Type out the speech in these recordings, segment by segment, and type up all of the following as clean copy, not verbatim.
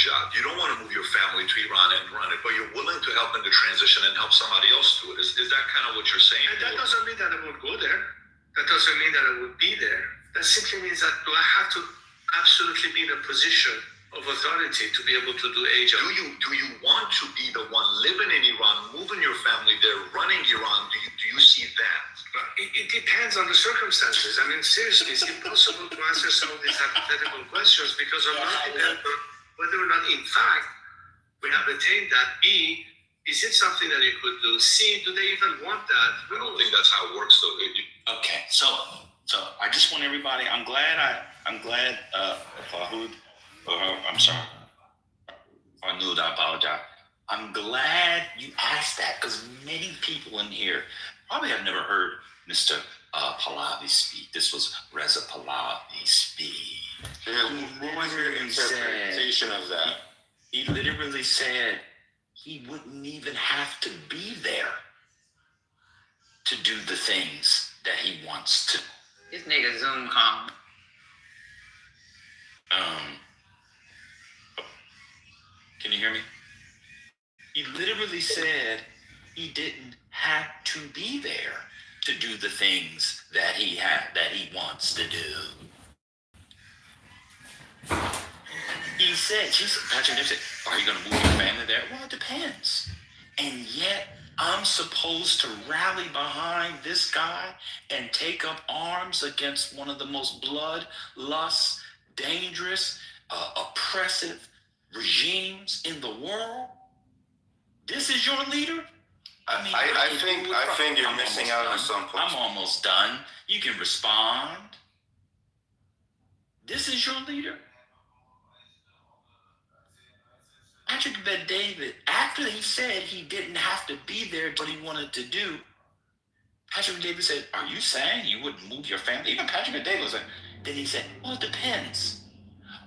job. You don't want to move your family to Iran and run it, but you're willing to help in the transition and help somebody else do it. Is that kind of what you're saying? And that doesn't mean that I would go there. That doesn't mean that I would be there. That simply means that do I have to absolutely be in a position of authority to be able to do a job? Do you want to be the one living in Iran, moving your family there, running Iran? Do you see that? It depends on the circumstances. I mean, seriously, it's impossible to answer some of these hypothetical questions because a lot depends on whether or not, in fact, we have attained that. B, is it something that you could do? C, do they even want that? I don't think that's how it works, though. Okay, so I just want everybody. I'm glad. Fahud, I'm sorry. Fahud, I apologize. I'm glad you asked that because many people in here probably have never heard Mr. Pahlavi speak. This was Reza Pahlavi speak. What was your interpretation of that? He literally said he wouldn't even have to be there to do the things that he wants to. This nigga Zoom calm. Can you hear me? He literally said he didn't have to be there to do the things that he wants to do. He said, Patrick said, are you going to move your family there? Well, it depends. And yet, I'm supposed to rally behind this guy and take up arms against one of the most bloodlust, dangerous, oppressive regimes in the world? This is your leader? I think you're missing out on some points. I'm almost done. You can respond. This is your leader? Patrick Bet-David, after he said he didn't have to be there but he wanted to do, Patrick Bet-David said, are you saying you wouldn't move your family? Even Patrick Bet-David was like, then he said, well, it depends.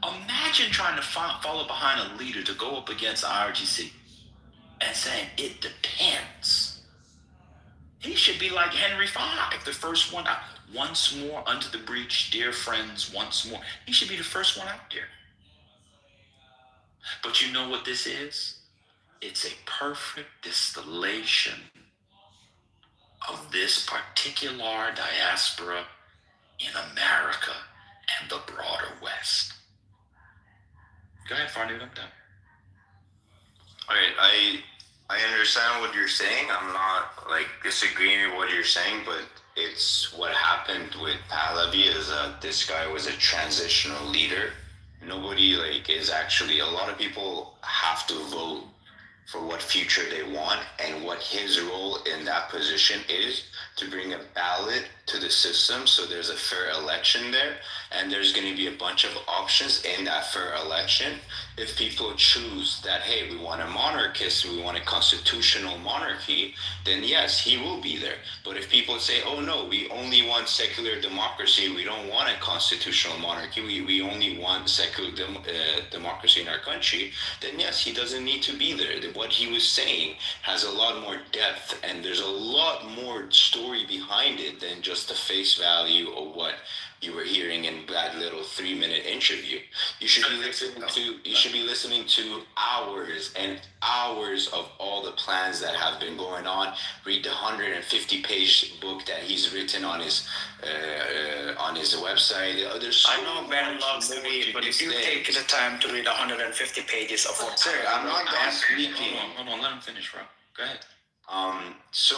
Imagine trying to follow behind a leader to go up against IRGC and saying, it depends. He should be like Henry V, the first one out. Once more under the breach, dear friends, once more. He should be the first one out there. But you know what this is? It's a perfect distillation of this particular diaspora in America and the broader West. Go ahead, Farnoosh, I'm done. All right, I understand what you're saying. I'm not disagreeing with what you're saying, but it's what happened with Pahlavi is this guy was a transitional leader. Nobody is actually, a lot of people have to vote for what future they want, and what his role in that position is to bring a ballot to the system so there's a fair election there, and there's going to be a bunch of options in that fair election. If people choose that, hey, we want a monarchist, we want a constitutional monarchy, then yes, he will be there. But if people say, oh no, we only want secular democracy, we don't want a constitutional monarchy, we only want secular democracy in our country, then yes, he doesn't need to be there. What he was saying has a lot more depth, and there's a lot more story behind it than just the face value of what you were hearing in that little 3-minute interview. You should be listening to hours and hours of all the plans that have been going on. Read the 150-page book that he's written on his website. I know Ben loves to read, but if you take the time to read 150 pages of what... Sir, I'm not done speaking. Hold on, let him finish, bro. Go ahead. So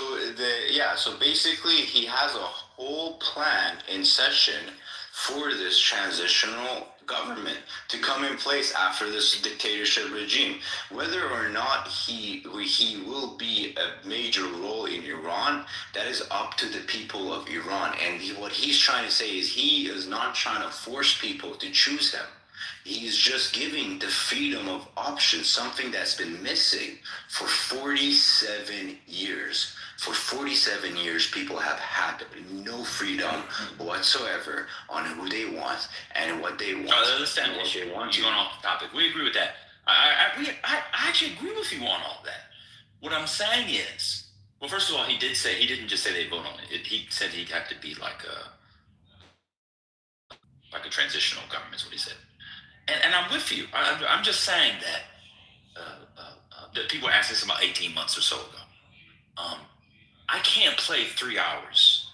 basically he has a whole plan in session for this transitional government to come in place after this dictatorship regime. Whether or not he will be a major role in Iran, that is up to the people of Iran. And what he's trying to say is he is not trying to force people to choose him. He's just giving the freedom of options, something that's been missing for 47 years. For 47 years, people have had no freedom whatsoever on who they want and what they want. I understand what they want. You're going off the topic. We agree with that. I actually agree with you on all that. What I'm saying is, well, first of all, he didn't just say they vote on it. He said he'd have to be like a transitional government, is what he said. And I'm with you. I'm just saying that that people were asking this about 18 months or so ago. I can't play 3 hours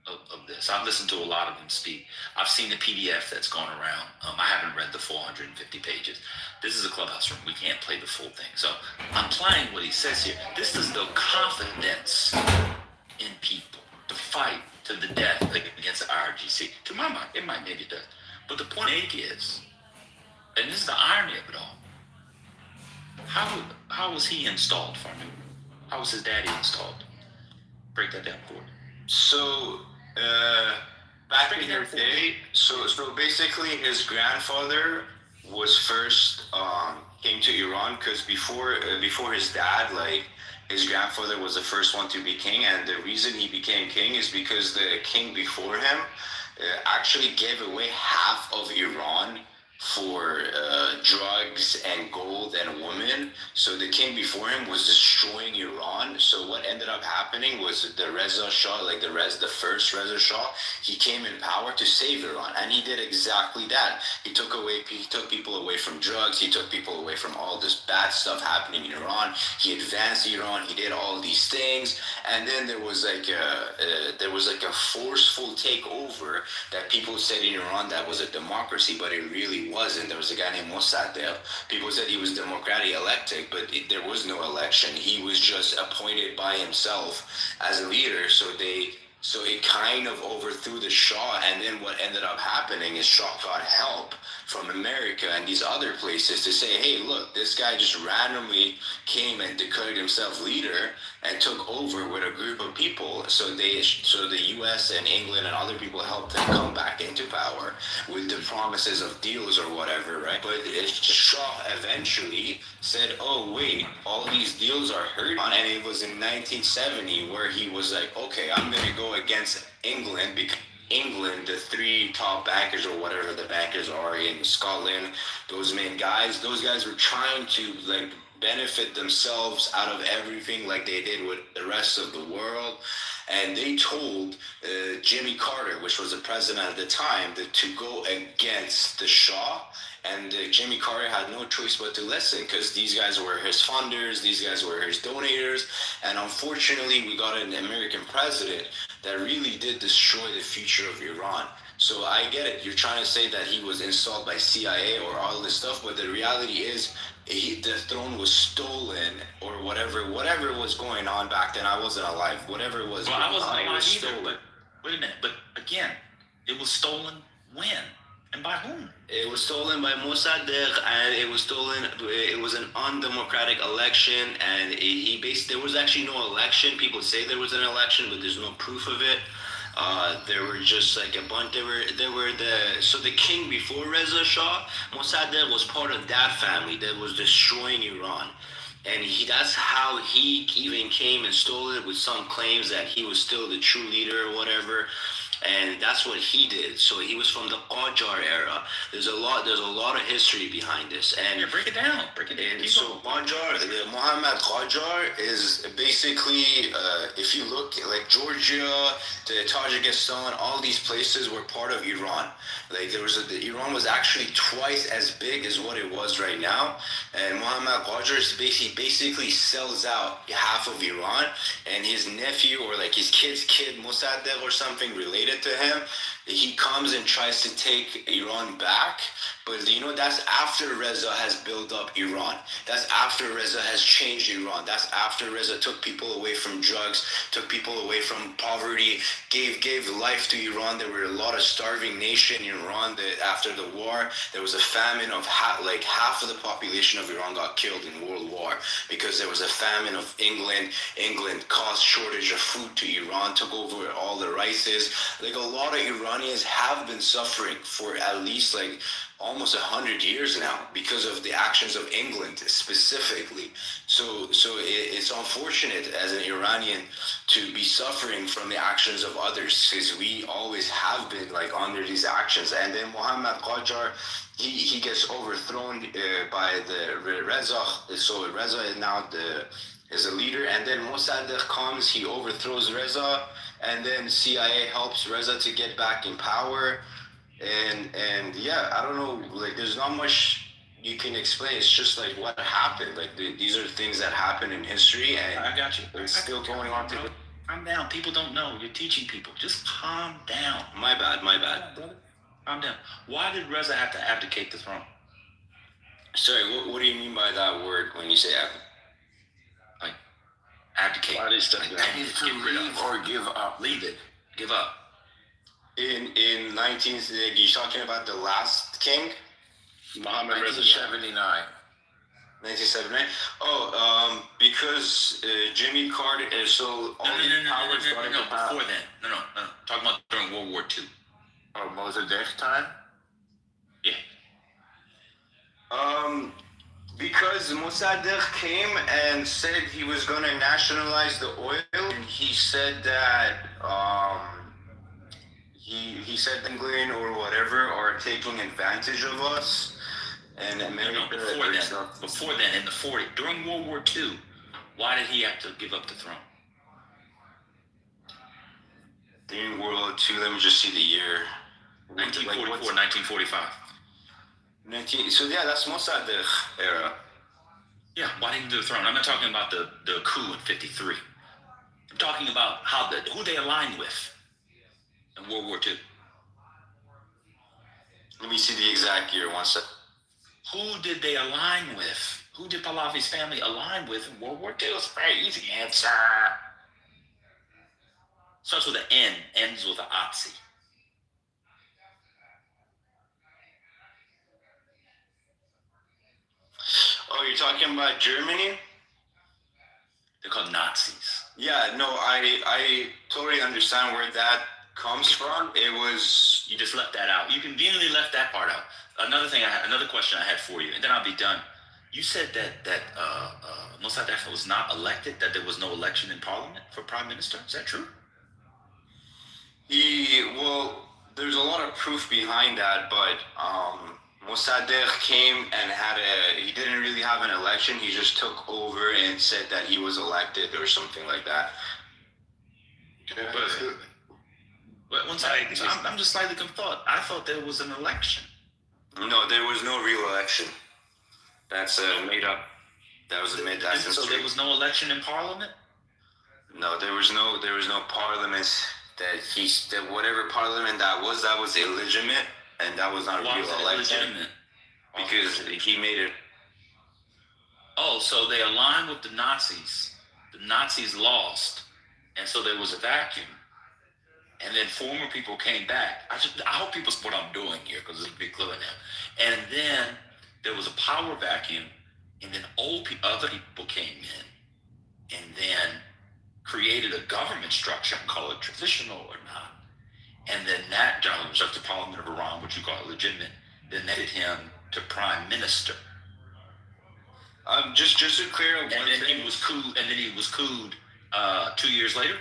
of this. I've listened to a lot of them speak. I've seen the PDF that's gone around. I haven't read the 450 pages. This is a clubhouse room. We can't play the full thing. So I'm playing what he says here. This is the confidence in people to fight to the death against the IRGC. To my mind, it might maybe it does. But the point is, and this is the irony of it all, how was he installed, Farnu? How was his daddy installed? Break that down for me. So, back in the day, so basically his grandfather was first came to Iran because before his dad, like his grandfather was the first one to be king, and the reason he became king is because the king before him actually gave away half of Iran for drugs and gold and women. So the king before him was destroying Iran. So what ended up happening was the Reza Shah, like the first Reza Shah, he came in power to save Iran, and he did exactly that. He took people away from drugs. He took people away from all this bad stuff happening in Iran. He advanced Iran. He did all these things, and then there was like a forceful takeover that people said in Iran that was a democracy, but it really wasn't. There was a guy named Mossadegh. People said he was democratic elected, but there was no election. He was just appointed by himself as a leader. So it kind of overthrew the Shah, and then what ended up happening is Shah got help from America and these other places to say, hey, look, this guy just randomly came and declared himself leader and took over with a group of people. So the U.S. and England and other people helped him come back into power with the promises of deals or whatever, right? But Shah eventually said, oh, wait, all these deals are hurt on. And it was in 1970 where he was like, okay, I'm going to go against England because England, the three top bankers or whatever the bankers are in Scotland, those main guys, those guys were trying to like benefit themselves out of everything like they did with the rest of the world. And they told Jimmy Carter, which was the president at the time, to go against the Shah. And Jimmy Carter had no choice but to listen because these guys were his funders, these guys were his donators. And unfortunately, we got an American president that really did destroy the future of Iran. So I get it. You're trying to say that he was installed by CIA or all this stuff, but the reality is the throne was stolen or whatever was going on back then. I wasn't alive. Whatever was well, I wasn't alive was either, stolen. but wait a minute. But again, it was stolen when? And by whom? It was stolen by Mossadegh, and it was stolen. It was an undemocratic election, and there was actually no election. People say there was an election, but there's no proof of it. There were just like a bunch. So the king before Reza Shah, Mossadegh was part of that family that was destroying Iran. And that's how he even came and stole it with some claims that he was still the true leader or whatever. And that's what he did. So he was from the Qajar era. There's a lot of history behind this. And Yeah, break it down. and so Mohammad Qajar is basically, if you look like Georgia, to Tajikistan, all these places were part of Iran. Like Iran was actually twice as big as what it was right now. And Mohammad Qajar basically sells out half of Iran, and his nephew or like his kid's kid, Mossadegh or something related to him, he comes and tries to take Iran back. But that's after Reza has built up Iran. That's after Reza has changed Iran. That's after Reza took people away from drugs, took people away from poverty, gave life to Iran. There were a lot of starving nation in Iran that after the war, there was a famine of half of the population of Iran got killed in World War because there was a famine of England. England caused shortage of food to Iran, took over all the rices. Like a lot of Iranians have been suffering for at least like almost 100 years now because of the actions of England specifically. So it's unfortunate as an Iranian to be suffering from the actions of others because we always have been like under these actions. And then Mohammad Qajar, he gets overthrown by the Reza. So Reza is now is a leader, and then Mossadegh comes, he overthrows Reza, and then CIA helps Reza to get back in power. and yeah, I don't know. Like, there's not much you can explain. It's just like what happened. Like these are things that happen in history, and I got you. it's still going on today. Calm down. People don't know. You're teaching people. Just calm down. My bad. Brother. Calm down. Why did Reza have to abdicate the throne? Sorry, what do you mean by that word when you say Like, abdicate. Why did he step Like, down? that is to leave or give up. Leave it. Give up. In 19th, you're talking about the last king, Muhammad Reza 79. 1979. Oh, because Jimmy Carter is so all his powers started to pass. Before then. No. Talking about during World War II. Oh, Mossadegh time? Yeah. Because Mossadegh came and said he was going to nationalize the oil, and he said that he said England or whatever are taking advantage of us, and America. Before then, in the 40s, during World War II, why did he have to give up the throne? During World War II, let me just see the year. 1944, 1945. So yeah, that's Mossadegh era. Yeah, why didn't he do the throne? I'm not talking about the coup in '53. I'm talking about who they aligned with in World War II. Let me see the exact year. 1 sec. Who did they align with? Who did Pahlavi's family align with in World War II? It's a very easy answer. Starts with an N, ends with an Otzi. Oh, you're talking about Germany? They're called Nazis. Yeah, no, I totally understand where that comes from. It was You just left that out. You conveniently left that part out. Another question I had for you, and then I'll be done. You said that Mossadegh was not elected, that there was no election in parliament for prime minister. Is that true? well, there's a lot of proof behind that, but Mossadegh came and he didn't really have an election. He just took over and said that he was elected or something like that. But once I'm just slightly confused. I thought there was an election. No, there was no real election. That's made up. That was made. So there was no election in parliament? No, there was no parliament. That whatever parliament that was illegitimate, and that was not a real election. Illegitimate? Because he made it. Oh, so they aligned with the Nazis. The Nazis lost, and so there was a vacuum. And then former people came back. I hope people see what I'm doing here because it's a big clear now. And then there was a power vacuum, and then other people came in, and then created a government structure, call it transitional or not. And then that government structure, the Parliament of Iran, which you call legitimate, then they did him to prime minister. Just to clear up one thing. And then he was cooled 2 years later.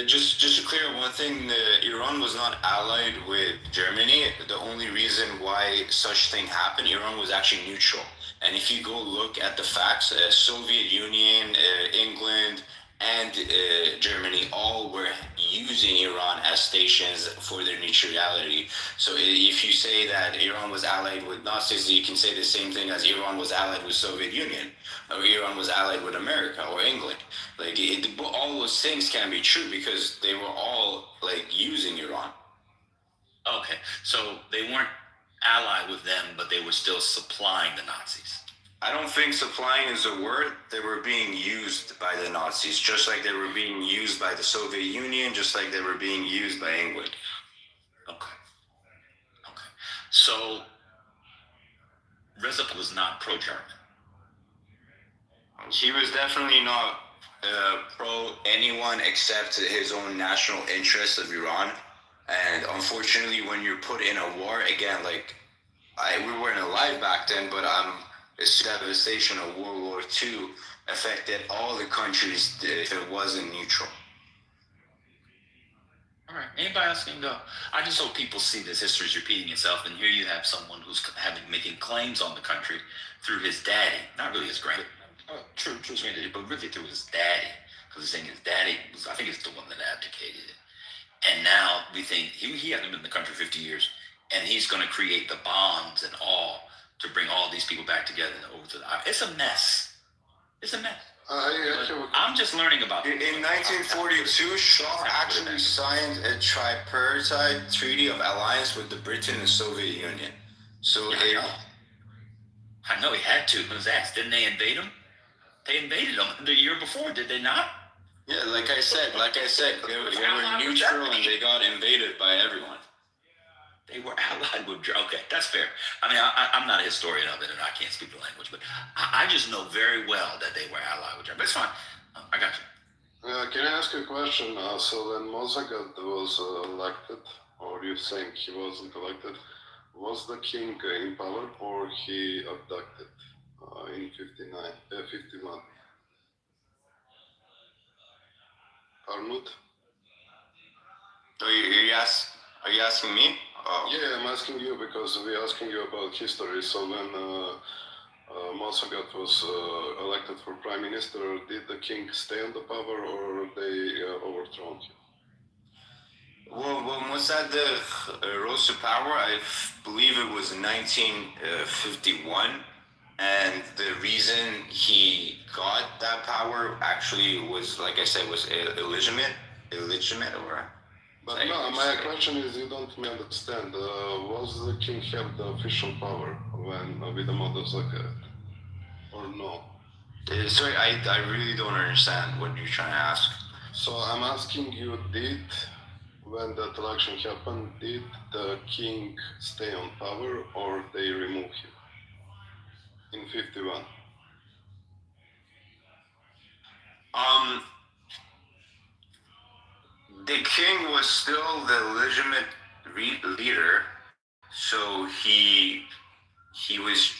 Just to clear up one thing, Iran was not allied with Germany. The only reason why such thing happened, Iran was actually neutral. And if you go look at the facts, Soviet Union, England, and Germany all were using Iran as stations for their neutrality. So if you say that Iran was allied with Nazis, you can say the same thing as Iran was allied with Soviet Union, or Iran was allied with America or England. Like all those things can be true because they were all like using Iran. Okay, so they weren't allied with them, but they were still supplying the Nazis. I don't think supplying is a word. They were being used by the Nazis, just like they were being used by the Soviet Union, just like they were being used by England. Okay. So Reza was not pro-German. He was definitely not pro anyone except his own national interests of Iran. And unfortunately, when you're put in a war, again, we weren't alive back then, but it's devastation of World War II affected all the countries if it wasn't neutral. All right. Anybody else can go? I just hope people see this history is repeating itself, and here you have someone who's making claims on the country through his daddy, not really his granddad, true granddaddy, but really through his daddy, because he's saying his daddy I think it's the one that abdicated it. And now we think he hasn't been in the country 50 years, and he's going to create the bonds and all to bring all these people back together over to the. It's a mess. It's a mess. I'm just learning about it. In 1942, Shaw actually signed a tripartite treaty of alliance with the Britain and Soviet Union. So Yeah, I know he had to. When was that? Didn't they invade him? They invaded him the year before, did they not? yeah, like I said, they were neutral and they got invaded by everyone. They were allied with. Okay, that's fair. I mean, I'm not a historian of it, and I can't speak the language, but I just know very well that they were allied with Germany. But it's fine. I got you. Can I ask you a question? So when Mozagat was elected, or you think he wasn't elected, was the king in power or he abducted in 51? Armut? Are you asking me? Oh. Yeah, I'm asking you because we're asking you about history. So when Mozagat was elected for prime minister, did the king stay on the power or they overthrown him? Well, Mossadegh rose to power, I believe it was 1951. And the reason he got that power actually was, like I said, was illegitimate, or. But no, my question is, you don't understand. Was the king have the official power when with the Mozagat, or no? Sorry, I really don't understand what you're trying to ask. So I'm asking you, when that election happened, did the king stay on power or they remove him in 51? The king was still the legitimate leader, so he was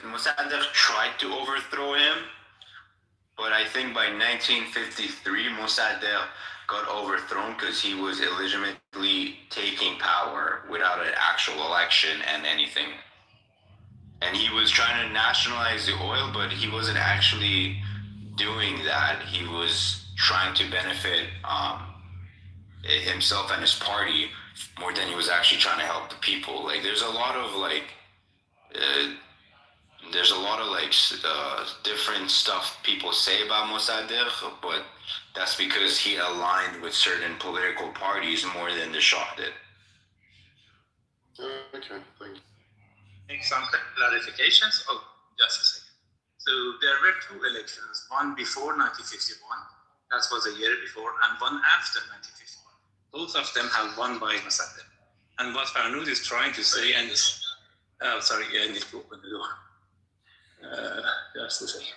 Mossadegh tried to overthrow him, but I think by 1953 Mossadegh got overthrown because he was illegitimately taking power without an actual election and anything. And he was trying to nationalize the oil, but he wasn't actually doing that. He was trying to benefit himself and his party more than he was actually trying to help the people. Like there's a lot of different stuff people say about Mossadegh, but that's because he aligned with certain political parties more than the Shah did. Okay, thank you. Make some clarifications. Oh, just a second. So there were two elections, one before 1951, that was a year before, and one after 1951. Both of them have won by Mossadegh. And what Farnoud is trying to say, and sorry, I need to open the door. Just a second.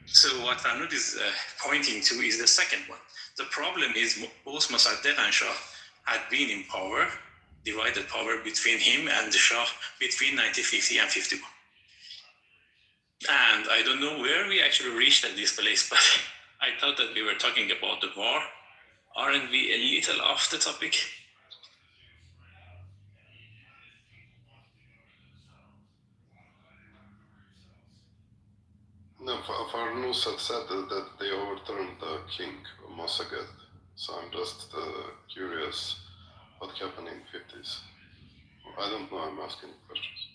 So what Farnoud is pointing to is the second one. The problem is both Mossadegh and Shah had been in power, divided power between him and the Shah between 1950 and 51. And I don't know where we actually reached at this place, but I thought that we were talking about the war. Aren't we a little off the topic? No, Farnous had said that they overturned the king, Mossadegh. So I'm just curious what happened in 50s. I don't know, I'm asking questions.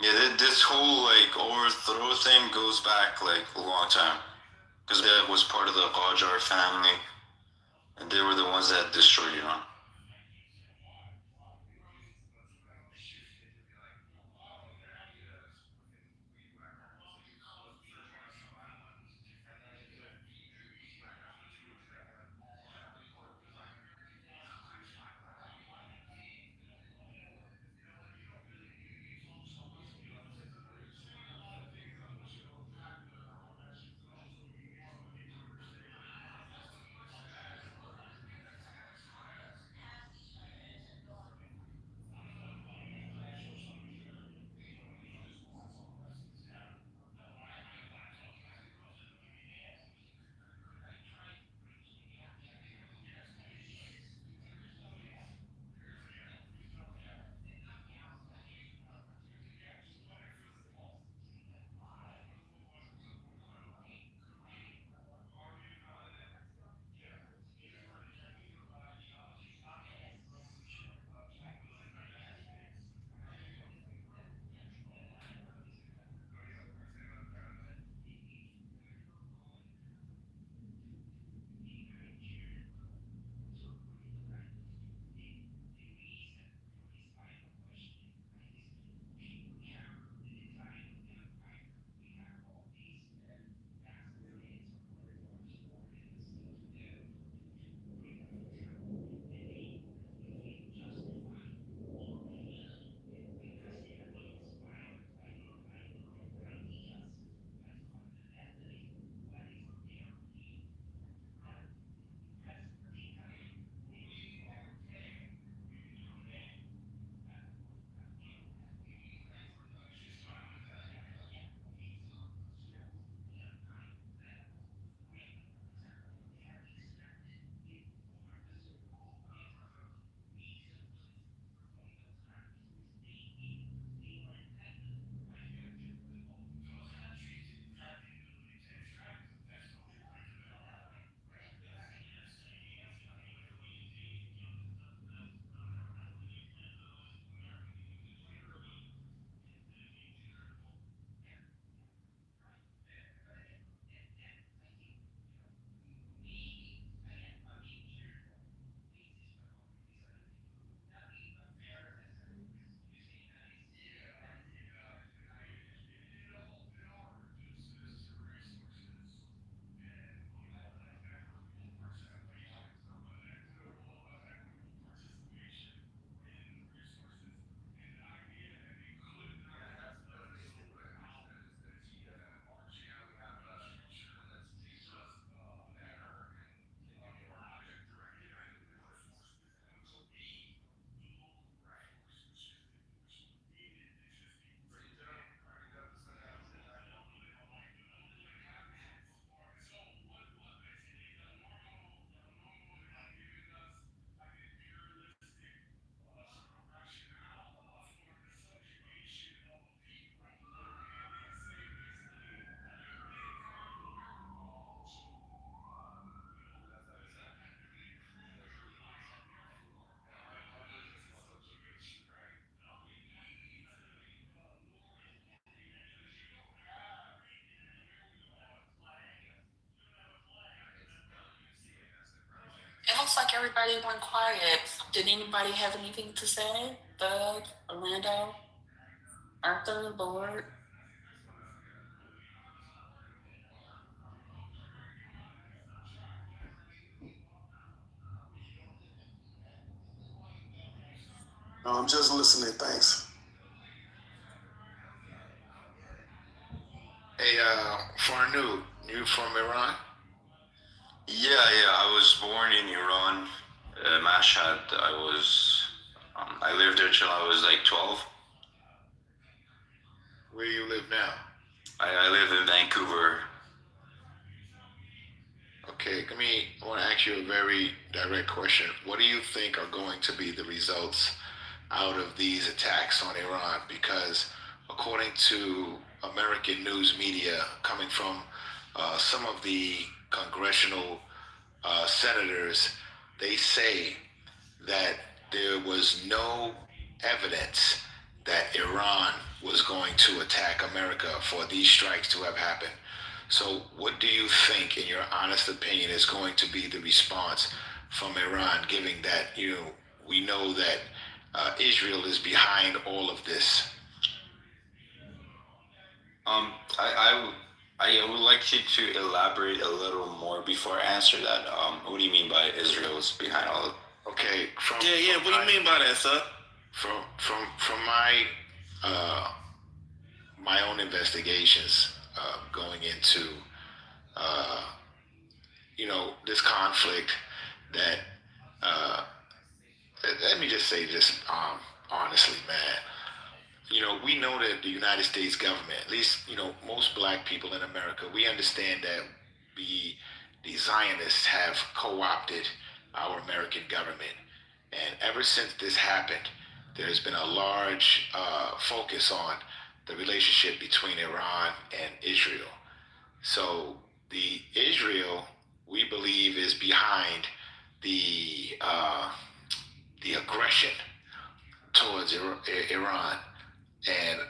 Yeah, this whole overthrow thing goes back a long time, because that was part of the Qajar family, and they were the ones that destroyed Iran. like everybody went quiet. Did anybody have anything to say? Doug, Orlando, Arthur, Lord? No, I'm just listening. Thanks. Hey, Farnu, you from Iran? Yeah, I was born in Iran, Mashhad. I lived there till I was like 12. Where do you live now? I live in Vancouver. Okay, I want to ask you a very direct question. What do you think are going to be the results out of these attacks on Iran? Because according to American news media coming from some of the congressional senators, they say that there was no evidence that Iran was going to attack America for these strikes to have happened. So what do you think, in your honest opinion, is going to be the response from Iran, given that, we know that Israel is behind all of this? I would like you to elaborate a little more before I answer that. What do you mean by Israel is behind all of it? Okay. What do you mean by that, sir? From my own investigations, going into this conflict, that let me just say this honestly, man. We know that the United States government, at least most black people in America, we understand that the Zionists have co-opted our American government, and ever since this happened, there's been a large focus on the relationship between Iran and Israel. So the Israel, we believe, is behind the aggression towards Iran, and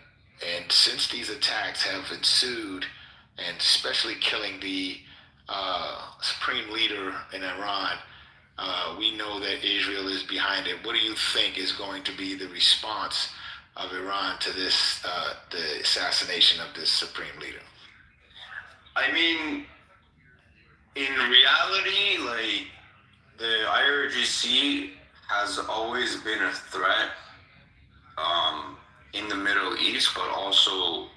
since these attacks have ensued, and especially killing the supreme leader in Iran, we know that Israel is behind it. What do you think is going to be the response of Iran to this, the assassination of this supreme leader? I mean, in reality, like, the IRGC has always been a threat in the Middle East, but also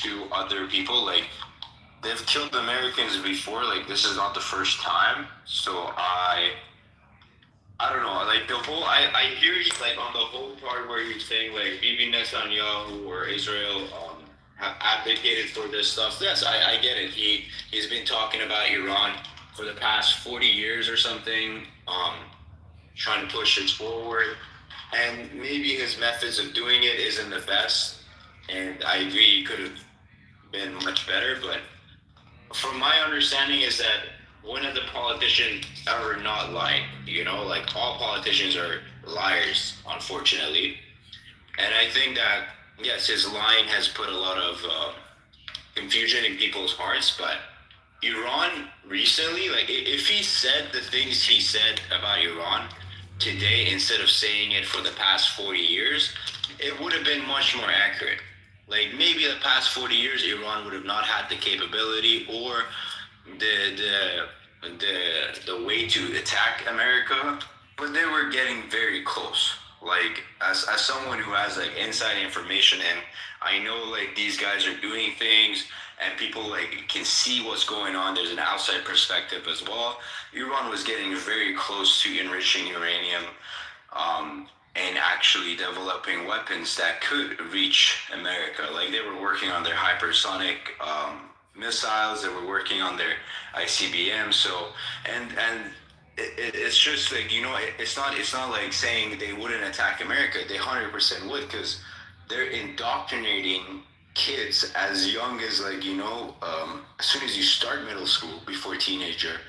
to other people. Like, they've killed Americans before. Like, this is not the first time. So I don't know. Like, the whole, I hear you, like, on the whole part where you're saying, like, Bibi Netanyahu or Israel have advocated for this stuff. Yes, I get it. He's been talking about Iran for the past 40 years or something, trying to push it forward. And maybe his methods of doing it isn't the best. And I agree, he could have been much better. But from my understanding is that when have the politicians ever not lied? Like, all politicians are liars, unfortunately. And I think that, yes, his lying has put a lot of confusion in people's hearts. But Iran recently, like, if he said the things he said about Iran today instead of saying it for the past 40 years, it would have been much more accurate. Like, maybe the past 40 years, Iran would have not had the capability or the way to attack America, but they were getting very close. Like, as someone who has, like, inside information, and I know, like, these guys are doing things and people, like, can see what's going on, there's an outside perspective as well. Iran was getting very close to enriching uranium and actually developing weapons that could reach America. Like, they were working on their hypersonic missiles, they were working on their ICBM. So, and it's just like, it's not like saying they wouldn't attack America. They 100% would, because they're indoctrinating kids as young as, like, as soon as you start middle school, before teenager,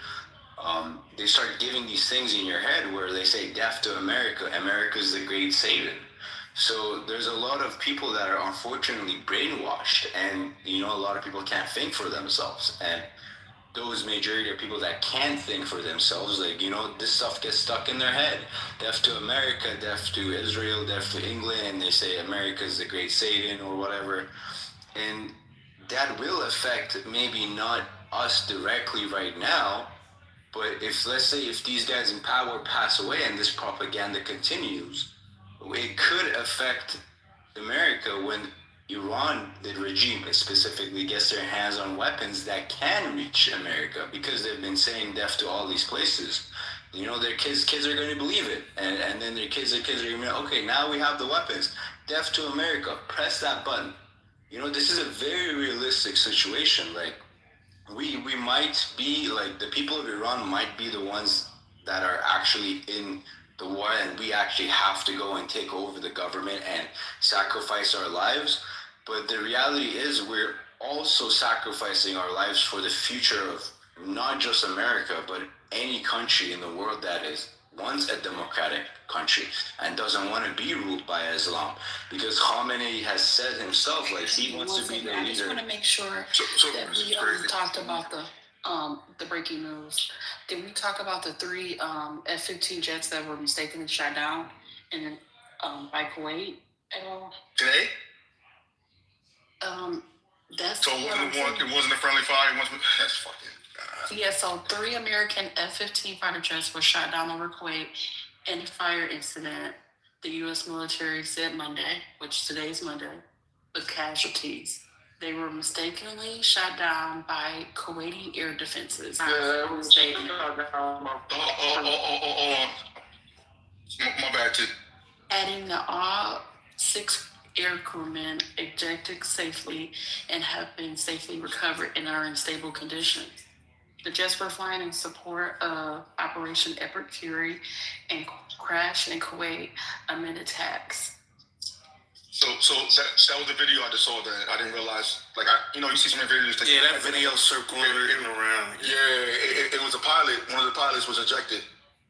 they start giving these things in your head where they say death to America, America's the great Satan. So there's a lot of people that are unfortunately brainwashed, and a lot of people can't think for themselves. And those majority of people that can't think for themselves, like, you know, this stuff gets stuck in their head. Death to America, death to Israel, death to England, and they say America is the great Satan or whatever. And that will affect maybe not us directly right now, but if, let's say, if these guys in power pass away and this propaganda continues, it could affect America when Iran, the regime specifically, gets their hands on weapons that can reach America, because they've been saying death to all these places. You know, their kids are going to believe it, and then their kids are going to be, okay, now we have the weapons. Death to America, press that button. You know, this is a very realistic situation. Like, we might be, like, the people of Iran might be the ones that are actually in the war, and we actually have to go and take over the government and sacrifice our lives. But the reality is we're also sacrificing our lives for the future of not just America, but any country in the world that is once a democratic country and doesn't want to be ruled by Islam. Because Khamenei has said himself, like, he wants to be the leader. I just want to make sure that we talked about the breaking news. Did we talk about the 3 F-15 jets that were mistakenly shot down by Kuwait at all? Today? That's So it wasn't a friendly fire. That's fucking. Yeah, so 3 American F-15 fighter jets were shot down over Kuwait in a fire incident. The U.S. military said Monday, which today's Monday, with casualties. They were mistakenly shot down by Kuwaiti air defenses. Hold on. My bad, too. Adding that all 6 air crewmen ejected safely and have been safely recovered and are in stable condition. The jets were flying in support of Operation Epic Fury and crashed in Kuwait amid attacks. So that was the video I just saw that I didn't realize. Like, you see some videos. That video circling around. Yeah, it was a pilot. One of the pilots was ejected,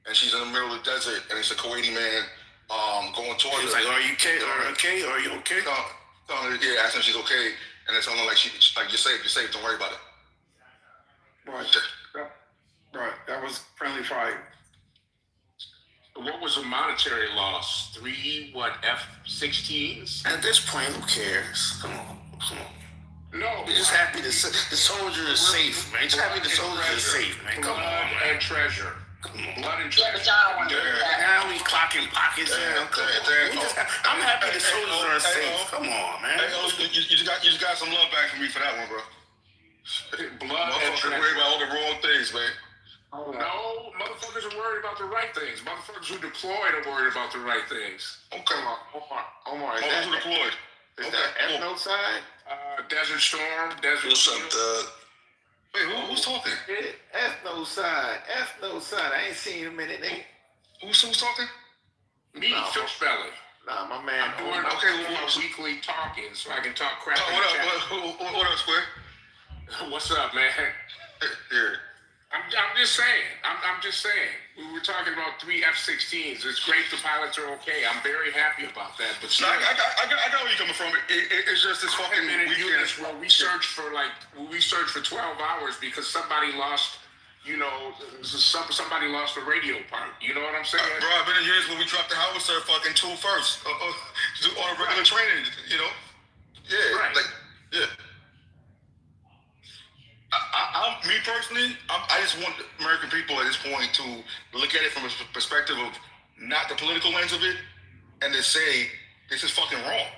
and she's in the middle of the desert, and it's a Kuwaiti man going towards her. He's like, "Are you okay? Are you okay?" Yeah, asking if she's okay, and it's only like you're safe. Don't worry about it. Right. That was friendly fire. What was the monetary loss? 3 F-16s? At this point, who cares? Come on. No. We're just happy the soldier is safe, man. Just happy the soldier is safe, man. Come on, man. And treasure. Blood and treasure. Now we clocking pockets. I'm happy the soldiers are safe. Come on, man. You just got some love back from me for that one, bro. Blood and treasure. Worried about all the wrong things, man. No, motherfuckers are worried about the right things. Motherfuckers who deployed are worried about the right things. Okay. Omar, is who deployed? Is that F-No side? Desert Storm, Desert Storm. Wait, who's talking? F-No side. I ain't seen him in it, nigga. Who's talking? Me, Fish Belly. Nah, my man. I'm doing my weekly talking so I can talk crap. What up, Square? What's up, man? Here. I'm just saying. I'm just saying. We were talking about 3 F-16s. It's great the pilots are okay. I'm very happy about that. But I got where you're coming from. It's just this fucking weekend. Well, we searched for 12 hours because somebody lost. Somebody lost the radio part. You know what I'm saying? Bro, I've been in years when we dropped the howitzer fucking 2 first. Do all the regular training. Yeah. Right. Yeah. Me personally, I just want American people at this point to look at it from a perspective of not the political lens of it, and to say this is fucking wrong,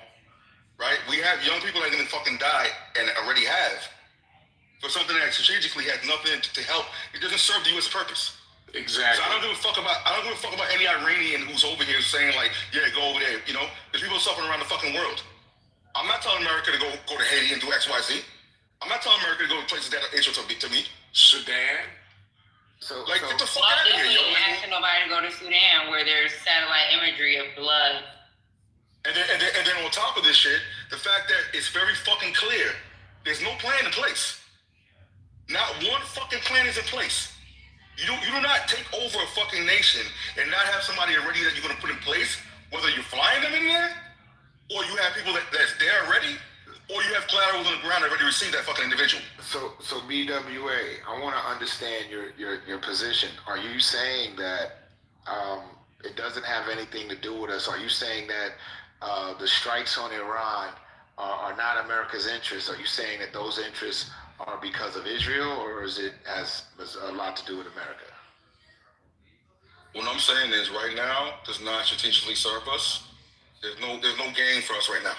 right? We have young people that are gonna fucking die and already have for something that strategically has nothing to help. It doesn't serve the U.S. purpose. Exactly. So I don't give a fuck about any Iranian who's over here saying like, yeah, go over there. There's people suffering around the fucking world. I'm not telling America to go to Haiti and do X, Y, Z. I'm not telling America to go to places that are interesting to me. Sudan. Get the fuck out of here, yo. Definitely asking nobody to go to Sudan where there's satellite imagery of blood. And then on top of this shit, the fact that it's very fucking clear, there's no plan in place. Not one fucking plan is in place. You do not take over a fucking nation and not have somebody already that you're gonna put in place, whether you're flying them in there, or you have people that's there already, or you have collateral on the ground that already received that fucking individual. So BWA, I want to understand your position. Are you saying that it doesn't have anything to do with us? Are you saying that the strikes on Iran are not America's interests? Are you saying that those interests are because of Israel, or is it has a lot to do with America? What I'm saying is, right now does not strategically serve us. There's no gain for us right now.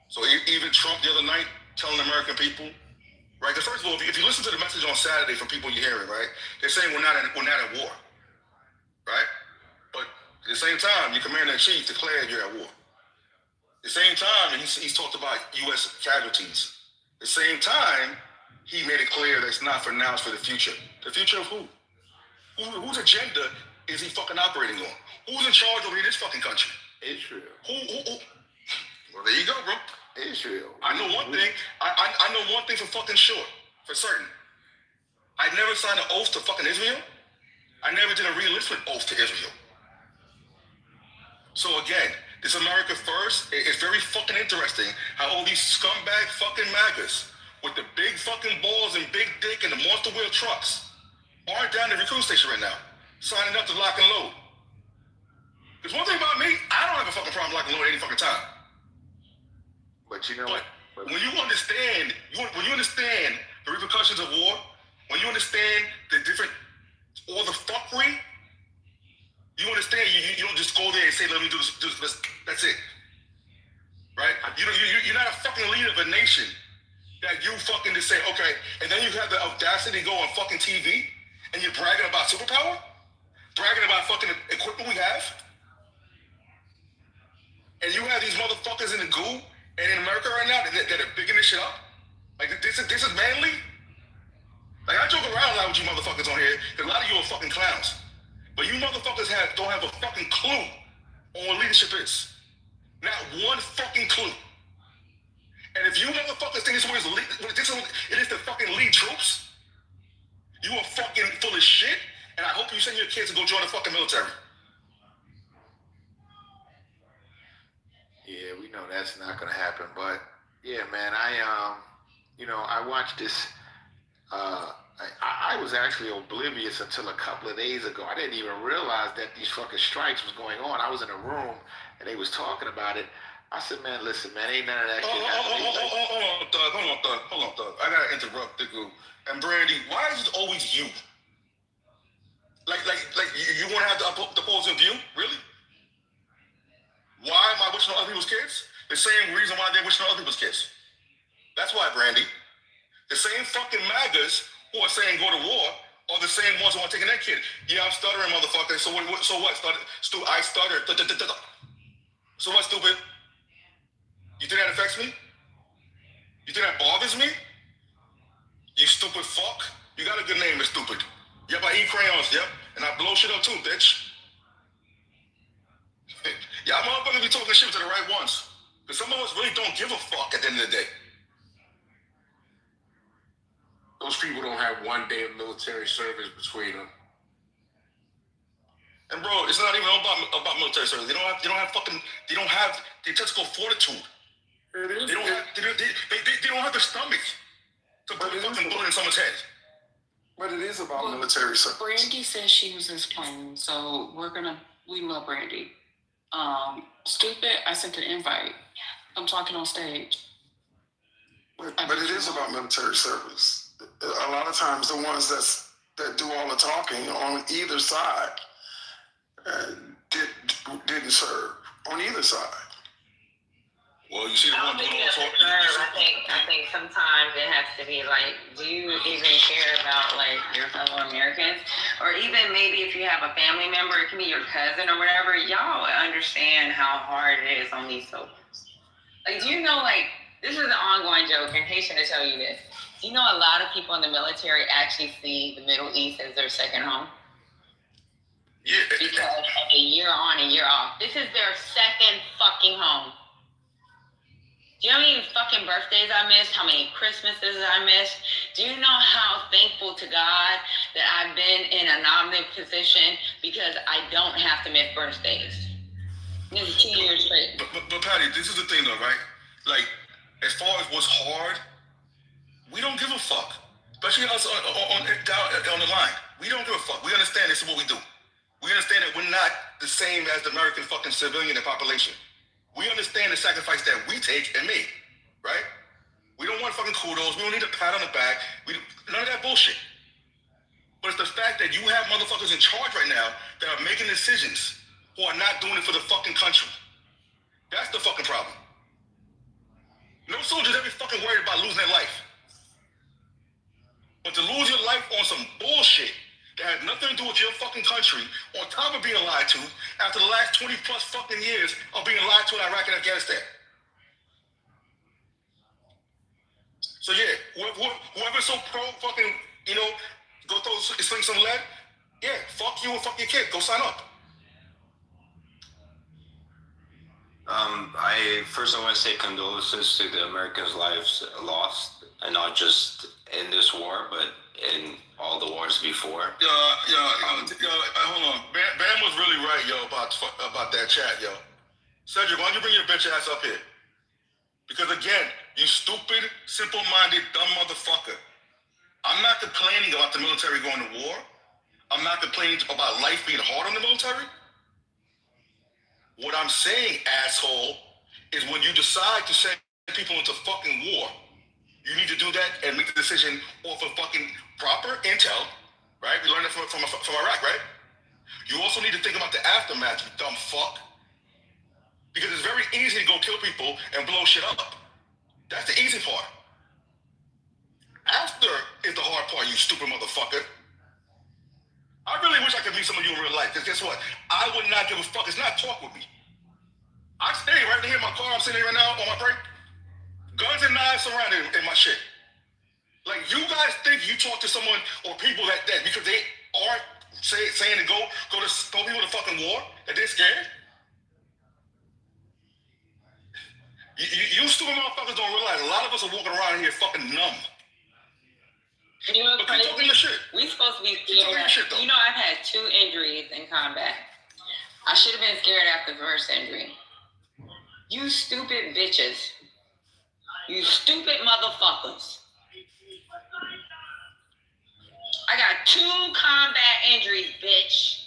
So even Trump the other night telling American people, right? First of all, if you listen to the message on Saturday from people you're hearing, right? They're saying we're not at war, right? But at the same time, your commander-in-chief declared you're at war. At the same time, he's talked about U.S. casualties. At the same time, he made it clear that it's not for now, it's for the future. The future of who? Whose agenda is he fucking operating on? Who's in charge over this fucking country? Israel. Who? Well, there you go, bro. Israel. I know one thing. I know one thing for fucking sure, for certain. I never signed an oath to fucking Israel. I never did a re-enlistment oath to Israel. So again, this America First, it's very fucking interesting how all these scumbag fucking MAGAs with the big fucking balls and big dick and the monster wheel trucks aren't down at the recruit station right now, signing up to lock and load. Because one thing about me, I don't have a fucking problem locking and load any fucking time. But you know, when you understand the repercussions of war, when you understand all the fuckery, you understand you don't just go there and say, let me do this, that's it. Right? You're not a fucking leader of a nation that you fucking just say, okay, and then you have the audacity to go on fucking TV and you're bragging about superpower? Bragging about fucking equipment we have? And you have these motherfuckers in the goo and in America right now that are bigging this shit up? Like, this is manly? Like, I joke around a lot with you motherfuckers on here, because a lot of you are fucking clowns. But you motherfuckers don't have a fucking clue on what leadership is. Not one fucking clue. And if you motherfuckers think it is the fucking lead troops, you are fucking full of shit, and I hope you send your kids to go join the fucking military. Yeah, we know that's not gonna happen, but yeah, man, I watched this. I was actually oblivious until a couple of days ago. I didn't even realize that these fucking strikes was going on. I was in a room and they was talking about it. I said, man, listen, man, ain't none of that shit happening. Hold on, Thug. I gotta interrupt the group. And Brandy, why is it always you? Like you want to have the opposing view? Really? Why am I wishing on other people's kids? The same reason why they're wishing on other people's kids. That's why, Brandy. The same fucking MAGAs who are saying go to war are the same ones who are taking their kid. Yeah, I'm stuttering, motherfucker. So what? I stuttered. So what, stupid? You think that affects me? You think that bothers me? You stupid fuck. You got a good name, Miss Stupid. Yep, I eat crayons, yep. And I blow shit up too, bitch. Y'all motherfuckers be talking shit to the right ones. Because some of us really don't give a fuck at the end of the day. Those people don't have one day of military service between them. And bro, it's not even about military service. They don't have the tactical fortitude. They don't have the stomach to put a fucking bullet in someone's head. But it is about military service. Brandy says she was his plane, so we love Brandy. Stupid, I sent an invite. I'm talking on stage. But it is about military service. A lot of times the ones that do all the talking on either side didn't serve on either side. Well, you see the one doing all the talking. I think sometimes it has to be like, do you even care about like your fellow Americans? Or even maybe if you have a family member, it can be your cousin or whatever, y'all understand how hard it is on these soldiers. Like, do you know, like, this is an ongoing joke, and Haitian to tell you this. Do you know a lot of people in the military actually see the Middle East as their second home? Yeah. Because of a year on and year off. This is their second fucking home. Do you know how many fucking birthdays I missed? How many Christmases I missed? Do you know how thankful to God that I've been in a nominative position because I don't have to miss birthdays? This is 2 years straight. But Patty, this is the thing though, right? Like, as far as what's hard, we don't give a fuck. Especially us down the line. We don't give a fuck. We understand this is what we do. We understand that we're not the same as the American fucking civilian and population. We understand the sacrifice that we take and make, right? We don't want fucking kudos. We don't need a pat on the back. None of that bullshit. But it's the fact that you have motherfuckers in charge right now that are making decisions who are not doing it for the fucking country. That's the fucking problem. No soldier's ever fucking worried about losing their life. But to lose your life on some bullshit that had nothing to do with your fucking country, on top of being lied to, after the last 20 plus fucking years of being lied to in Iraq and Afghanistan. So yeah, whoever's so pro fucking, go sling some lead, yeah, fuck you and fuck your kid, go sign up. I want to say condolences to the Americans' lives lost, and not just in this war, but in all the wars before. Hold on. Bam was really right, yo, about that chat, yo. Cedric, why don't you bring your bitch ass up here? Because again, you stupid, simple-minded, dumb motherfucker. I'm not complaining about the military going to war. I'm not complaining about life being hard on the military. What I'm saying, asshole, is when you decide to send people into fucking war, you need to do that and make the decision off of fucking proper intel, right? We learned it from Iraq, right? You also need to think about the aftermath, you dumb fuck. Because it's very easy to go kill people and blow shit up. That's the easy part. After is the hard part, you stupid motherfucker. I really wish I could meet some of you in real life, because guess what? I would not give a fuck. It's not talk with me. I stay right here in my car. I'm sitting here right now on my break. Guns and knives surrounded in my shit. Like, you guys think you talk to someone or people that because they aren't saying to go people to fucking war, that they're scared? You stupid motherfuckers don't realize a lot of us are walking around here fucking numb. You know, but keep talking your shit. We supposed to be scared. I've had 2 injuries in combat. I should have been scared after the first injury. You stupid bitches. You stupid motherfuckers. I got 2 combat injuries, bitch.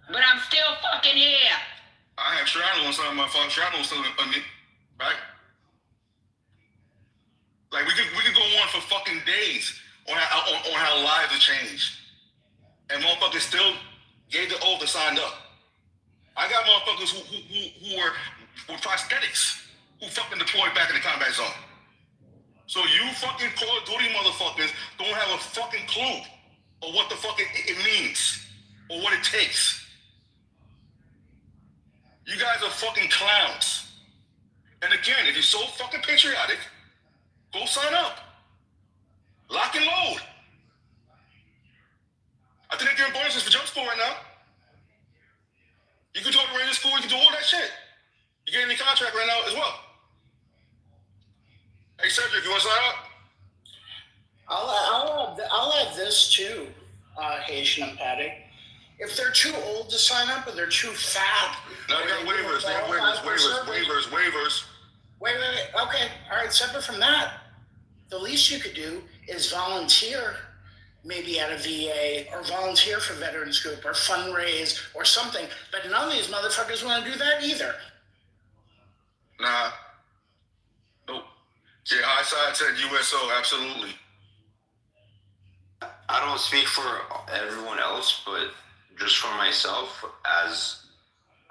But I'm still fucking here. I have shrapnel on some of my fucking shrapnel still on me, right? Like, we could go on for fucking days on how lives have changed. And motherfuckers still gave the oath and signed up. I got motherfuckers who were with prosthetics who fucking deployed back in the combat zone. So you fucking Call of Duty motherfuckers don't have a fucking clue of what the fuck it means or what it takes. You guys are fucking clowns. And again, if you're so fucking patriotic, go sign up. Lock and load. I think they're giving bonuses for jump school right now. You can go to Ranger School, you can do all that shit. You get any contract right now as well. Hey, Cedric, you want to sign up? I'll add this too, Haitian and Patty. If they're too old to sign up or they're too fat. No, they got waivers. They have waivers. Wait. Okay, all right, separate from that, the least you could do is volunteer maybe at a VA or volunteer for Veterans Group or fundraise or something. But none of these motherfuckers want to do that either. Nah. Nope. Yeah, high side said USO, absolutely. I don't speak for everyone else, but just for myself as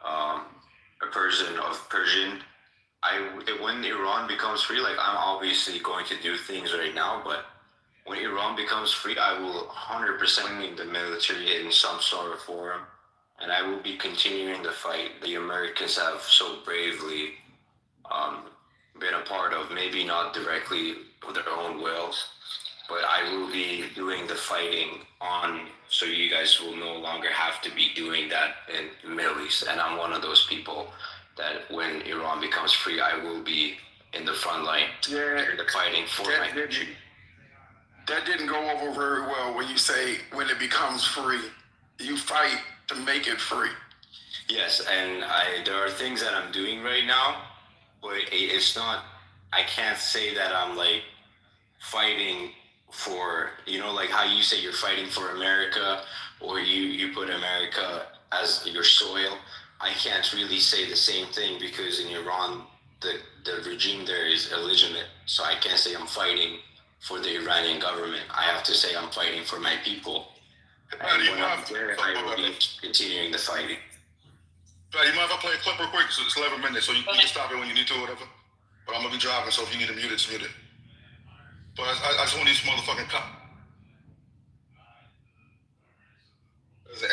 a person of Persian, when Iran becomes free, like, I'm obviously going to do things right now, but when Iran becomes free, I will 100% in the military in some sort of form, and I will be continuing the fight the Americans have so bravely been a part of, maybe not directly with their own wills, but I will be doing the fighting on, so you guys will no longer have to be doing that in the Middle East. And I'm one of those people that when Iran becomes free, I will be in the front line, the fighting for my country. That didn't go over very well when you say when it becomes free, you fight to make it free. Yes, and there are things that I'm doing right now but it's not. I can't say that I'm like fighting for, like how you say you're fighting for America, or you put America as your soil. I can't really say the same thing because in Iran, the regime there is illegitimate. So I can't say I'm fighting for the Iranian government. I have to say I'm fighting for my people. And when I'm there, I will be continuing the fighting. But you mind if I play a clip real quick? So it's 11 minutes, so you can stop it when you need to or whatever. But I'm gonna be driving, so if you need to mute it, just mute it. But I just want these motherfucking cops.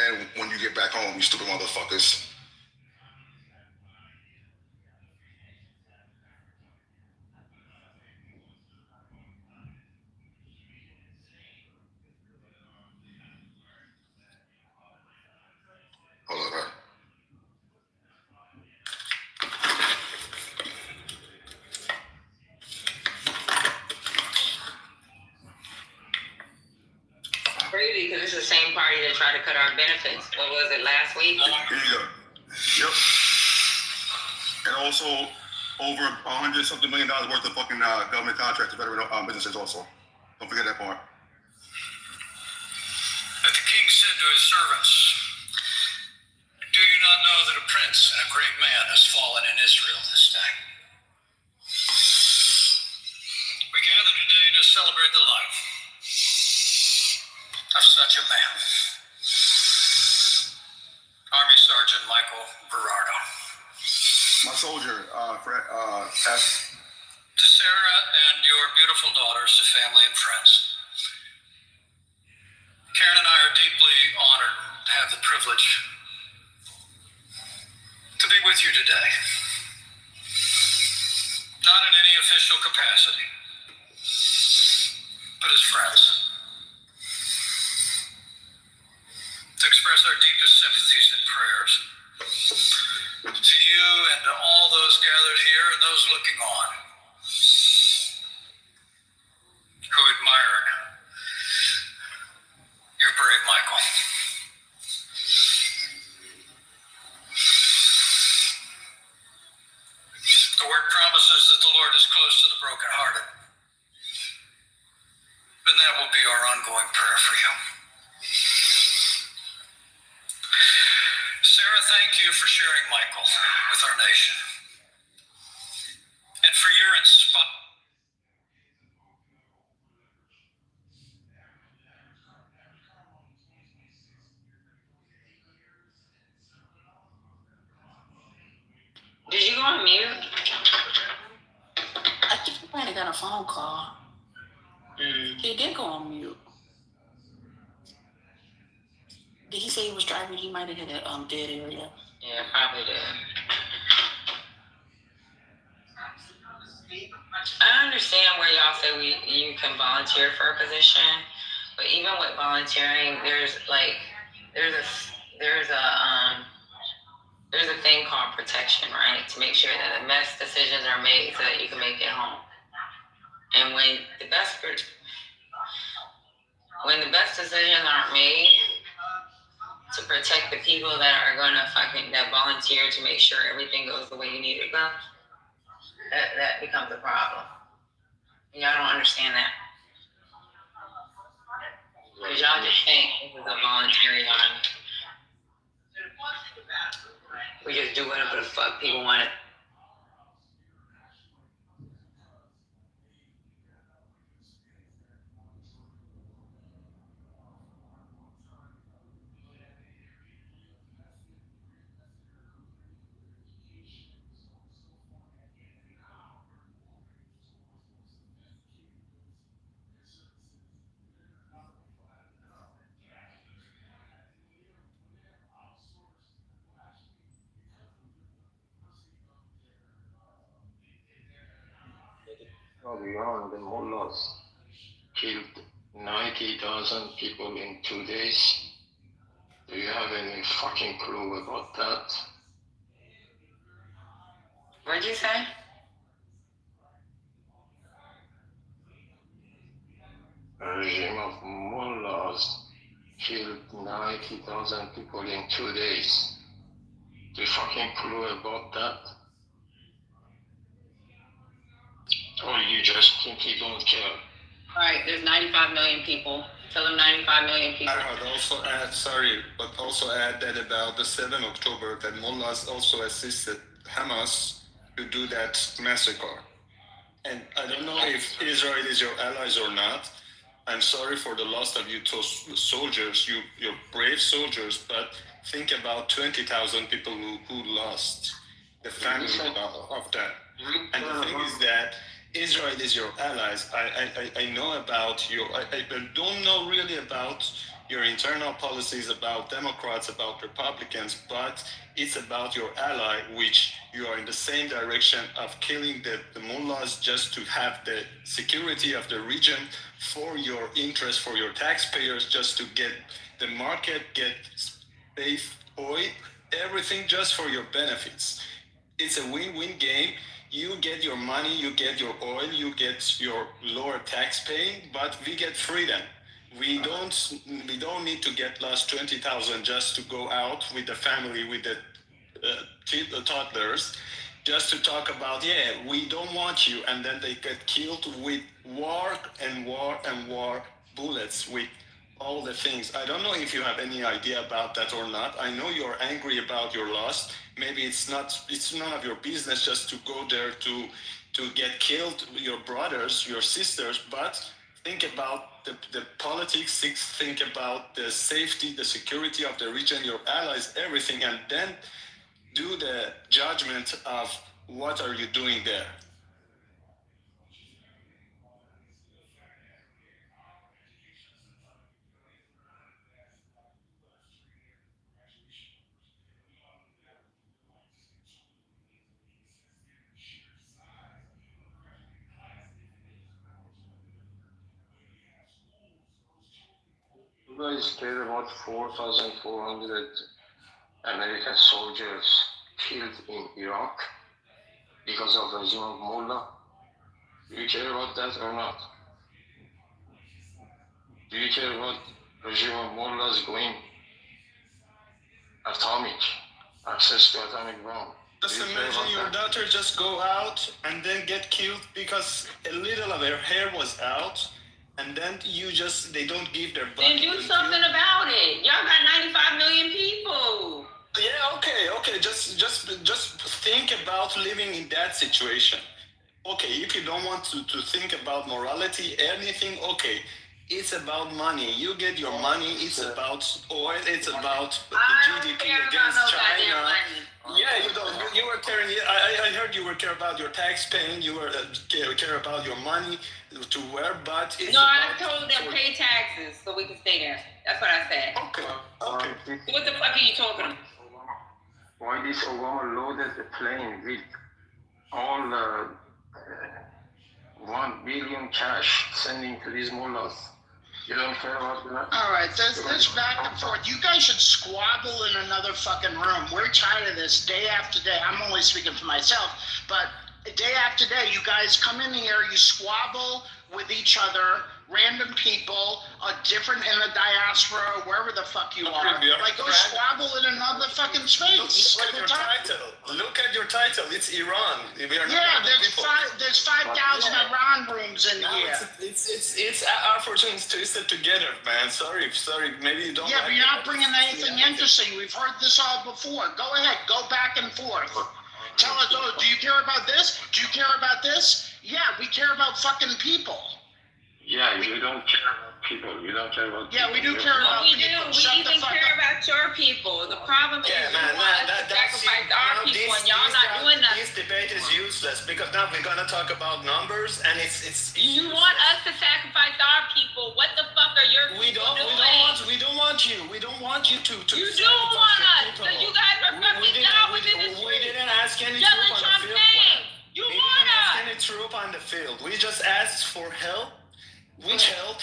And when you get back home, you stupid motherfuckers. Hold on. Crazy because it's the same party that tried to cut our benefits. What was it, last week? Here you go. Yep. And also over $100-something million worth of fucking government contracts to veteran businesses also. Don't forget that part. But the king said to his servants, "Do you not know that a prince and a great man has fallen in Israel this day? We gather today to celebrate the life of such a man, Army Sergeant Michael Berardo. My soldier, S. To Sarah and your beautiful daughters, to family and friends, Karen and I are deeply honored to have the privilege to be with you today. Not in any official capacity, but as friends. To express our deepest sympathies and prayers to you and to all those gathered here and those looking on who admired your brave Michael. The word promises that the Lord is close to the brokenhearted, and that will be our ongoing prayer for you. Sarah, thank you for sharing Michael with our nation and for your inspiration. Did you go on mute? I think he might have got a phone call. He did go on mute. Did he say he was driving? He might have hit a dead area. Yeah, probably did. I understand where y'all say you can volunteer for a position, but even with volunteering, there's a thing called protection, right? To make sure that the best decisions are made so that you can make it home. And when the best decisions aren't made to protect the people that are gonna that volunteer to make sure everything goes the way you need it to go, that becomes a problem. And y'all don't understand that. Because y'all just think this is a voluntary army. We just do whatever the fuck people want it. Iran, the mullahs killed 90,000 people in 2 days. Do you have any fucking clue about that? What'd you say? A regime of mullahs killed 90,000 people in 2 days. Do you fucking clue about that? Or you just think he don't care? Right, there's 95 million people. Tell them 95 million people. I would also add, sorry, but also add that about the 7th October, that mullahs also assisted Hamas to do that massacre. And I don't know if Israel is your allies or not. I'm sorry for the loss of you soldiers, you're brave soldiers, but think about 20,000 people who lost the family of that. And the thing is that Israel is your allies. I know about your, I don't know really about your internal policies, about Democrats, about Republicans, but it's about your ally, which you are in the same direction of killing the mullahs just to have the security of the region for your interest, for your taxpayers, just to get the market, get safe oil, everything just for your benefits. It's a win-win game. You get your money, you get your oil, you get your lower tax paying, but we get freedom. We don't need to get lost 20,000 just to go out with the family, with the toddlers, just to talk about, yeah, we don't want you, and then they get killed with war and war and war bullets, with all the things. I don't know if you have any idea about that or not. I know you're angry about your loss. Maybe it's none of your business just to go there to get killed, your brothers, your sisters, but think about the politics, think about the safety, the security of the region, your allies, everything, and then do the judgment of what are you doing there. You guys care about 4,400 American soldiers killed in Iraq because of the regime of Mullah? Do you care about that or not? Do you care about regime of Mullahs going atomic, access to atomic bomb? Just imagine your daughter just go out and then get killed because a little of her hair was out, and then they don't give their butt. Then do something about it. Y'all got 95 million people. Yeah, okay. Just think about living in that situation. Okay, if you don't want to think about morality, anything, okay. It's about money. You get your money. It's about oil. It's about the GDP against China. Yeah, you don't. You were caring. I heard you were care about your tax paying. You were care about your money to wear, but it's I told them pay taxes so we can stay there. That's what I said. Okay. What the fuck are you talking about? Why this Obama loaded the plane with all 1 billion cash sending to these mullahs? You don't care about that? All right, this back and forth. You guys should squabble in another fucking room. We're tired of this day after day. I'm only speaking for myself, but day after day, you guys come in here, you squabble with each other, random people, different in the diaspora, wherever the fuck you are. Like, go squabble in another fucking space. Look at your title. Look at your title. It's Iran. There's 5,000 Iran rooms in here. It's our fortunes twisted together, man. Sorry. Maybe you don't. Yeah, but you're not bringing anything interesting. We've heard this all before. Go ahead. Go back and forth. Tell us, do you care about this? Do you care about this? Yeah, we care about fucking people. Yeah, you don't care about people. You don't care about people. Yeah, we do care about people. We even care about your people. The problem is you want us to sacrifice our people and y'all not doing nothing. This debate is useless because now we're going to talk about numbers and it's You want us to sacrifice our people. What the fuck are your people doing? We don't want you. We don't want you to You do want us. So you guys are fucking down within the street. We didn't ask any troop on the field. You want us. Any troop on the field. We just asked for help. Which help?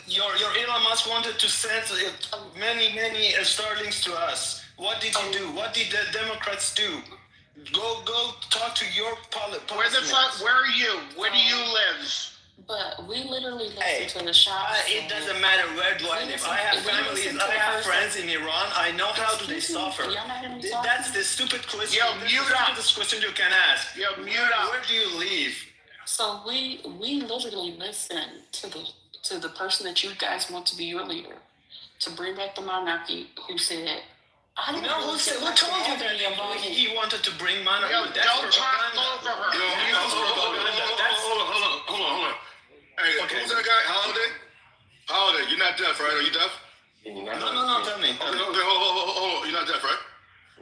Your Elon Musk wanted to send many starlings to us. What did he do? What did the Democrats do? Go talk to your politicians. Where are you? Where do you live? But we literally listen to the shots. It doesn't matter where do I live. I have family and I have friends in Iran. I know how do they suffer. That's the stupid question. Yo, mute up. That's the question you can ask. Yo, mute up. Where do you live? So we literally listen to the person that you guys want to be your leader, to bring back the monarchy, who said, I don't know Who told you that he wanted to bring monarchy? Yo, don't talk over her. Hold on. Hey, who's that guy? Holiday, you're not deaf, right? Are you deaf? No, tell me. Okay, hold on. You're not deaf, right?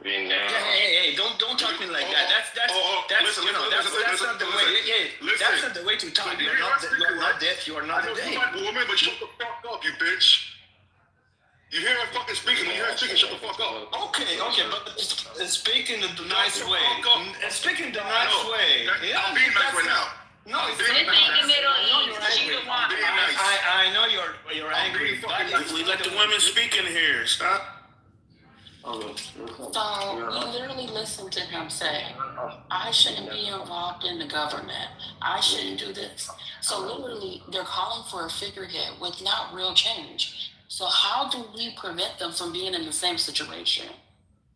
Hey, don't talk to me like that. That's not the way. That's not the way to talk. You're not deaf. You are not a deaf. Woman, but shut the fuck up, you bitch. You hear her fucking speaking. When you hear her speaking, shut the fuck up. Okay, but speak in the nice way. Speak in the nice way. I'm being nice right now. No, it's This ain't the Middle East. She the one. I know you're angry. We let the women speak in here. Stop. So we literally listened to him say, I shouldn't be involved in the government. I shouldn't do this. So literally, they're calling for a figurehead with not real change. So how do we prevent them from being in the same situation?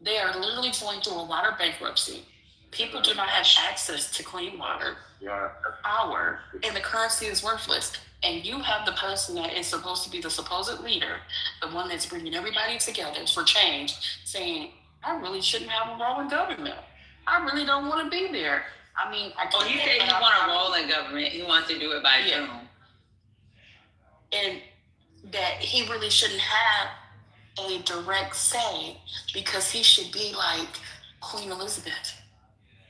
They are literally going through a water bankruptcy. People do not have access to clean water, power, and the currency is worthless. And you have the person that is supposed to be the supposed leader, the one that's bringing everybody together for change, saying, I really shouldn't have a role in government. I really don't want to be there. I mean, he said he want a role in government. He wants to do it by Zoom. And that he really shouldn't have a direct say, because he should be like Queen Elizabeth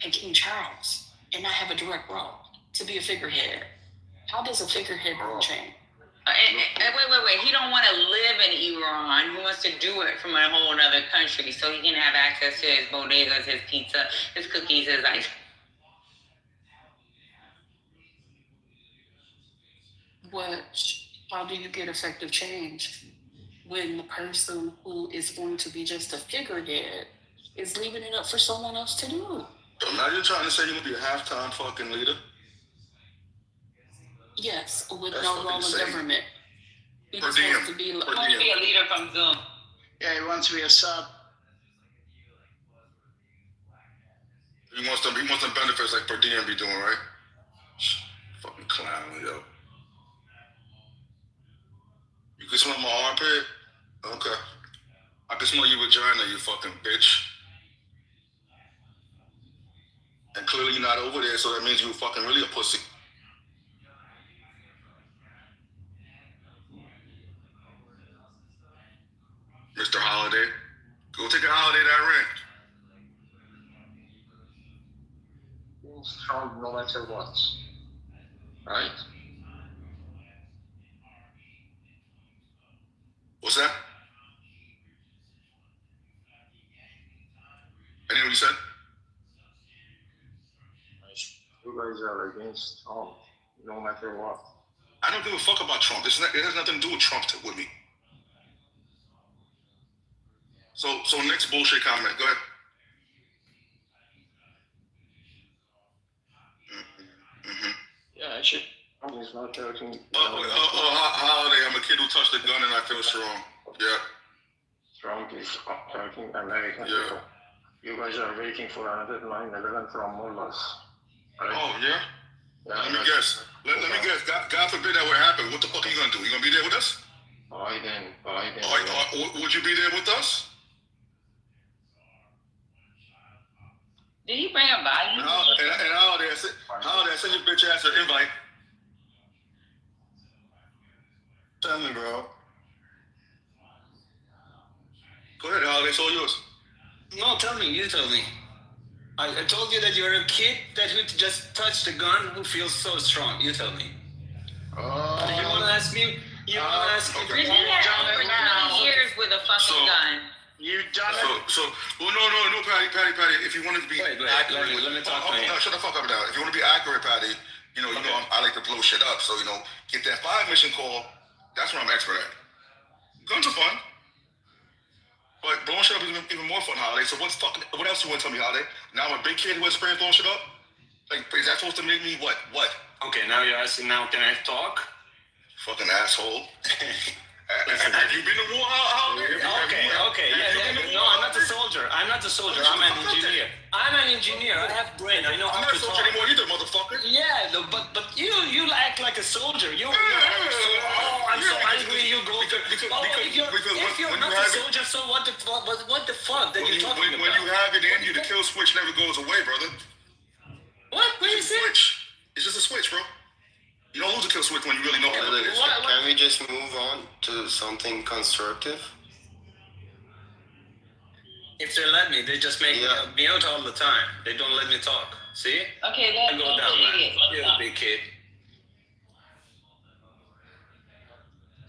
and King Charles and not have a direct role to be a figurehead. How does a figurehead bring change? Wait. He don't want to live in Iran. He wants to do it from a whole other country so he can have access to his bodegas, his pizza, his cookies, his ice. How do you get effective change when the person who is going to be just a figurehead is leaving it up for someone else to do? So now you're trying to say you're gonna be a halftime fucking leader? Yes, with no role in government. He Per just diem. wants to be He wants to be a leader from Zoom. Yeah, he wants to be a sub. He wants them benefits like per diem be doing, right? Fucking clown, yo. You can smell my armpit? Okay. I can smell your vagina, you fucking bitch. And clearly you're not over there, so that means you fucking really a pussy. Mr. Holiday, go take a holiday that rent. Strong no matter what. Right? What's that? I what you said? You guys are against Trump, no matter what. I don't give a fuck about Trump. It has nothing to do with Trump with me. So next bullshit comment. Go ahead. Yeah, I should. He's not joking. Holiday, I'm a kid who touched a gun and I feel strong. Yeah. Trump is attacking American people. You guys are waiting for another 9/11 from mullahs. Right? Oh, yeah? Let me guess. Let me guess. God forbid that would happen. What the fuck are you going to do? You going to be there with us? Biden. Would you be there with us? Did he bring a Biden? And Holiday, send your bitch ass an invite. Tell me, bro. Go ahead, Holiday. It's all yours. No, tell me. You tell me. I told you that you're a kid that who just touched a gun who feels so strong. You tell me. You want to ask me? You want to ask me? He had over 20 years with a fucking gun. You done it? Well, no, Patty. If you want to be accurate, let me talk to you. No, shut the fuck up now. If you want to be accurate, Patty, you know, I like to blow shit up. So, get that 5 mission call. That's what I'm expert at. Guns are fun. But blowing shit up is even more fun, Holiday. So what else you want to tell me, Holiday? Now I'm a big kid who has experience blowing shit up? Like, is that supposed to make me what? Okay, now you're asking, now can I talk? Fucking asshole. Have you been to war, Holiday? Okay. Yeah. No, I'm not a soldier. I'm not not a soldier. I'm an engineer. I'm an engineer. I have brain. I know I'm how not to a soldier talk. anymore either, motherfucker. Yeah, but you act like a soldier. I'm so angry. You go to. If you're not a soldier, so what the fuck? What the fuck that you talking about? When you have it in you, the kill switch never goes away, brother. What? What is it? Switch. It's just a switch, bro. You don't lose a kill switch when you really know what it is. Can we just move on to something constructive? If they let me, they just make me mute all the time. They don't let me talk. See? Okay, I go down, man. You're a big kid.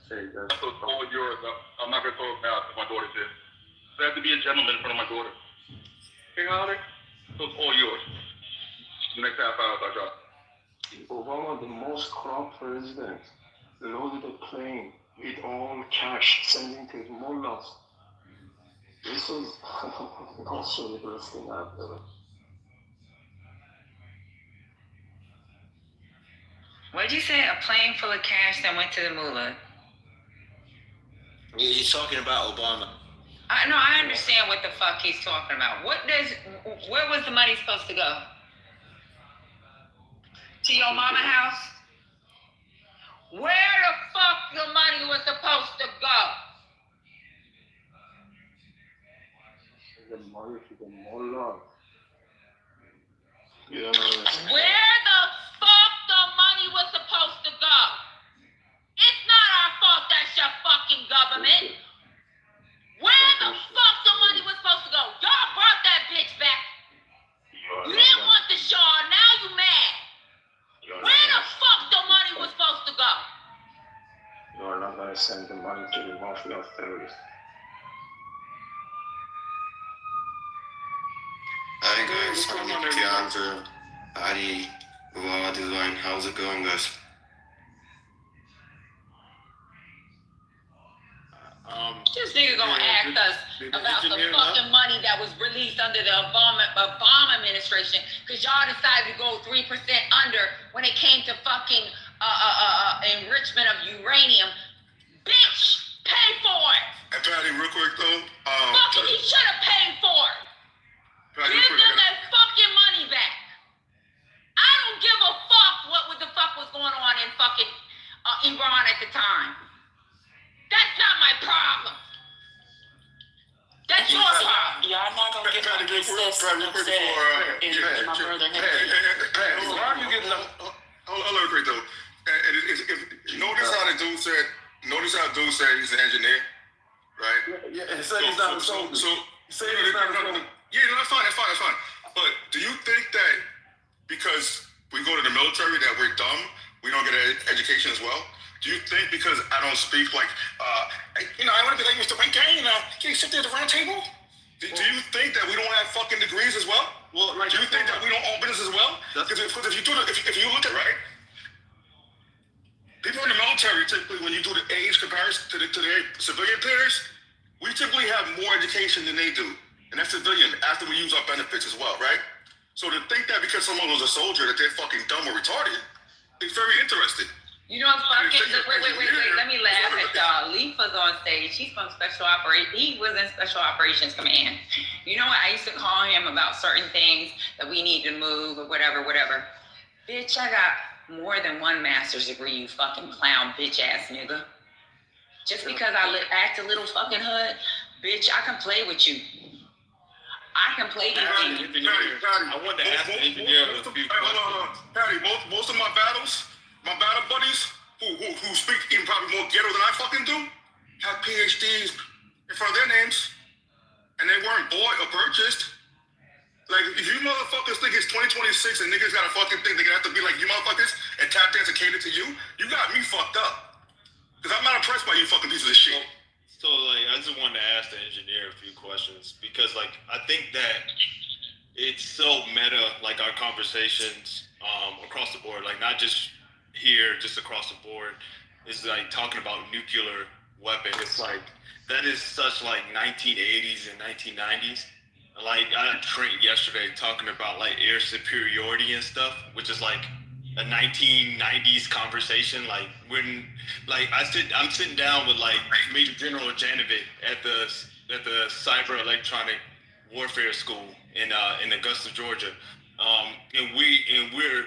So it's all yours. I'm not gonna talk now to my daughter did. So I have to be a gentleman in front of my daughter. Okay, Holiday? So it's all yours. The next half hour I drop. Obama, the most corrupt president, loaded a plane with all cash, sending to his mullahs. This was also the best thing I've ever. What'd you say? A plane full of cash that went to the mullah? He's talking about Obama. I understand what the fuck he's talking about. Where was the money supposed to go? To your mama house? Where the fuck the money was supposed to go? The money to the mullah. You don't know. Where the fuck the money was supposed to go? It's not our fault that's your fucking government. Where the fuck the money was supposed to go? Y'all brought that bitch back. You didn't want the Shah, now you mad. Where the fuck the money was supposed to go? You are not going to send the money to the mafia terrorists. Hi guys, I'm Kitover, Adi, Uwa Design. How's it going, guys? This nigga gonna ask us about the fucking money that was released under the Obama administration because y'all decided to go 3% under when it came to fucking enrichment of uranium. Bitch, pay for it. And Patty, real quick though, fucking he should have paid for it. Patty, Give them that fucking money back. I don't give a fuck what the fuck was going on in fucking Iran at the time. That's not my problem. That's your problem. Y'all not gonna get my good stuff upset in my brother. Why are you getting hold on quick though. Notice how the dude said he's an engineer, right? Yeah, and said he's not a soldier. So he's not a soldier. Yeah, no, that's fine. But do you think that because we go to the military that we're dumb, we don't get an education as well? Do you think because I don't speak like, I want to be like Mr. Rankin, can you sit there at the round table? Do you think that we don't have fucking degrees as well? Well, do you think that we don't own business as well? Because if you look at right, people in the military typically, when you do the age comparison to their civilian peers, we typically have more education than they do, and that's civilian after we use our benefits as well, right? So to think that because someone was a soldier that they're fucking dumb or retarded, it's very interesting. You know what fucking wait, let me laugh at y'all. Leaf was on stage. He's from he was in Special Operations Command. You know what? I used to call him about certain things that we need to move or whatever. Bitch, I got more than one master's degree, you fucking clown bitch ass nigga. Just because I act a little fucking hood, bitch, I can play with you. I can play with you. Patty, I wanted to ask the engineer a few questions. Patty, most of my battle buddies who speak even probably more ghetto than I fucking do, have PhDs in front of their names, and they weren't bought or purchased. Like, if you motherfuckers think it's 2026 and niggas gotta fucking think they're gonna have to be like you motherfuckers and tap dance and cater to you, you got me fucked up. Because I'm not impressed by you fucking pieces of shit. So, I just wanted to ask the engineer a few questions because, I think that it's so meta, our conversations across the board, not just here, just across the board, is talking about nuclear weapons. It's that is such 1980s and 1990s. I had a train yesterday talking about air superiority and stuff, which is a 1990s conversation. When I'm sitting down with Major General Janovic at the Cyber Electronic warfare school in Augusta, Georgia, and we're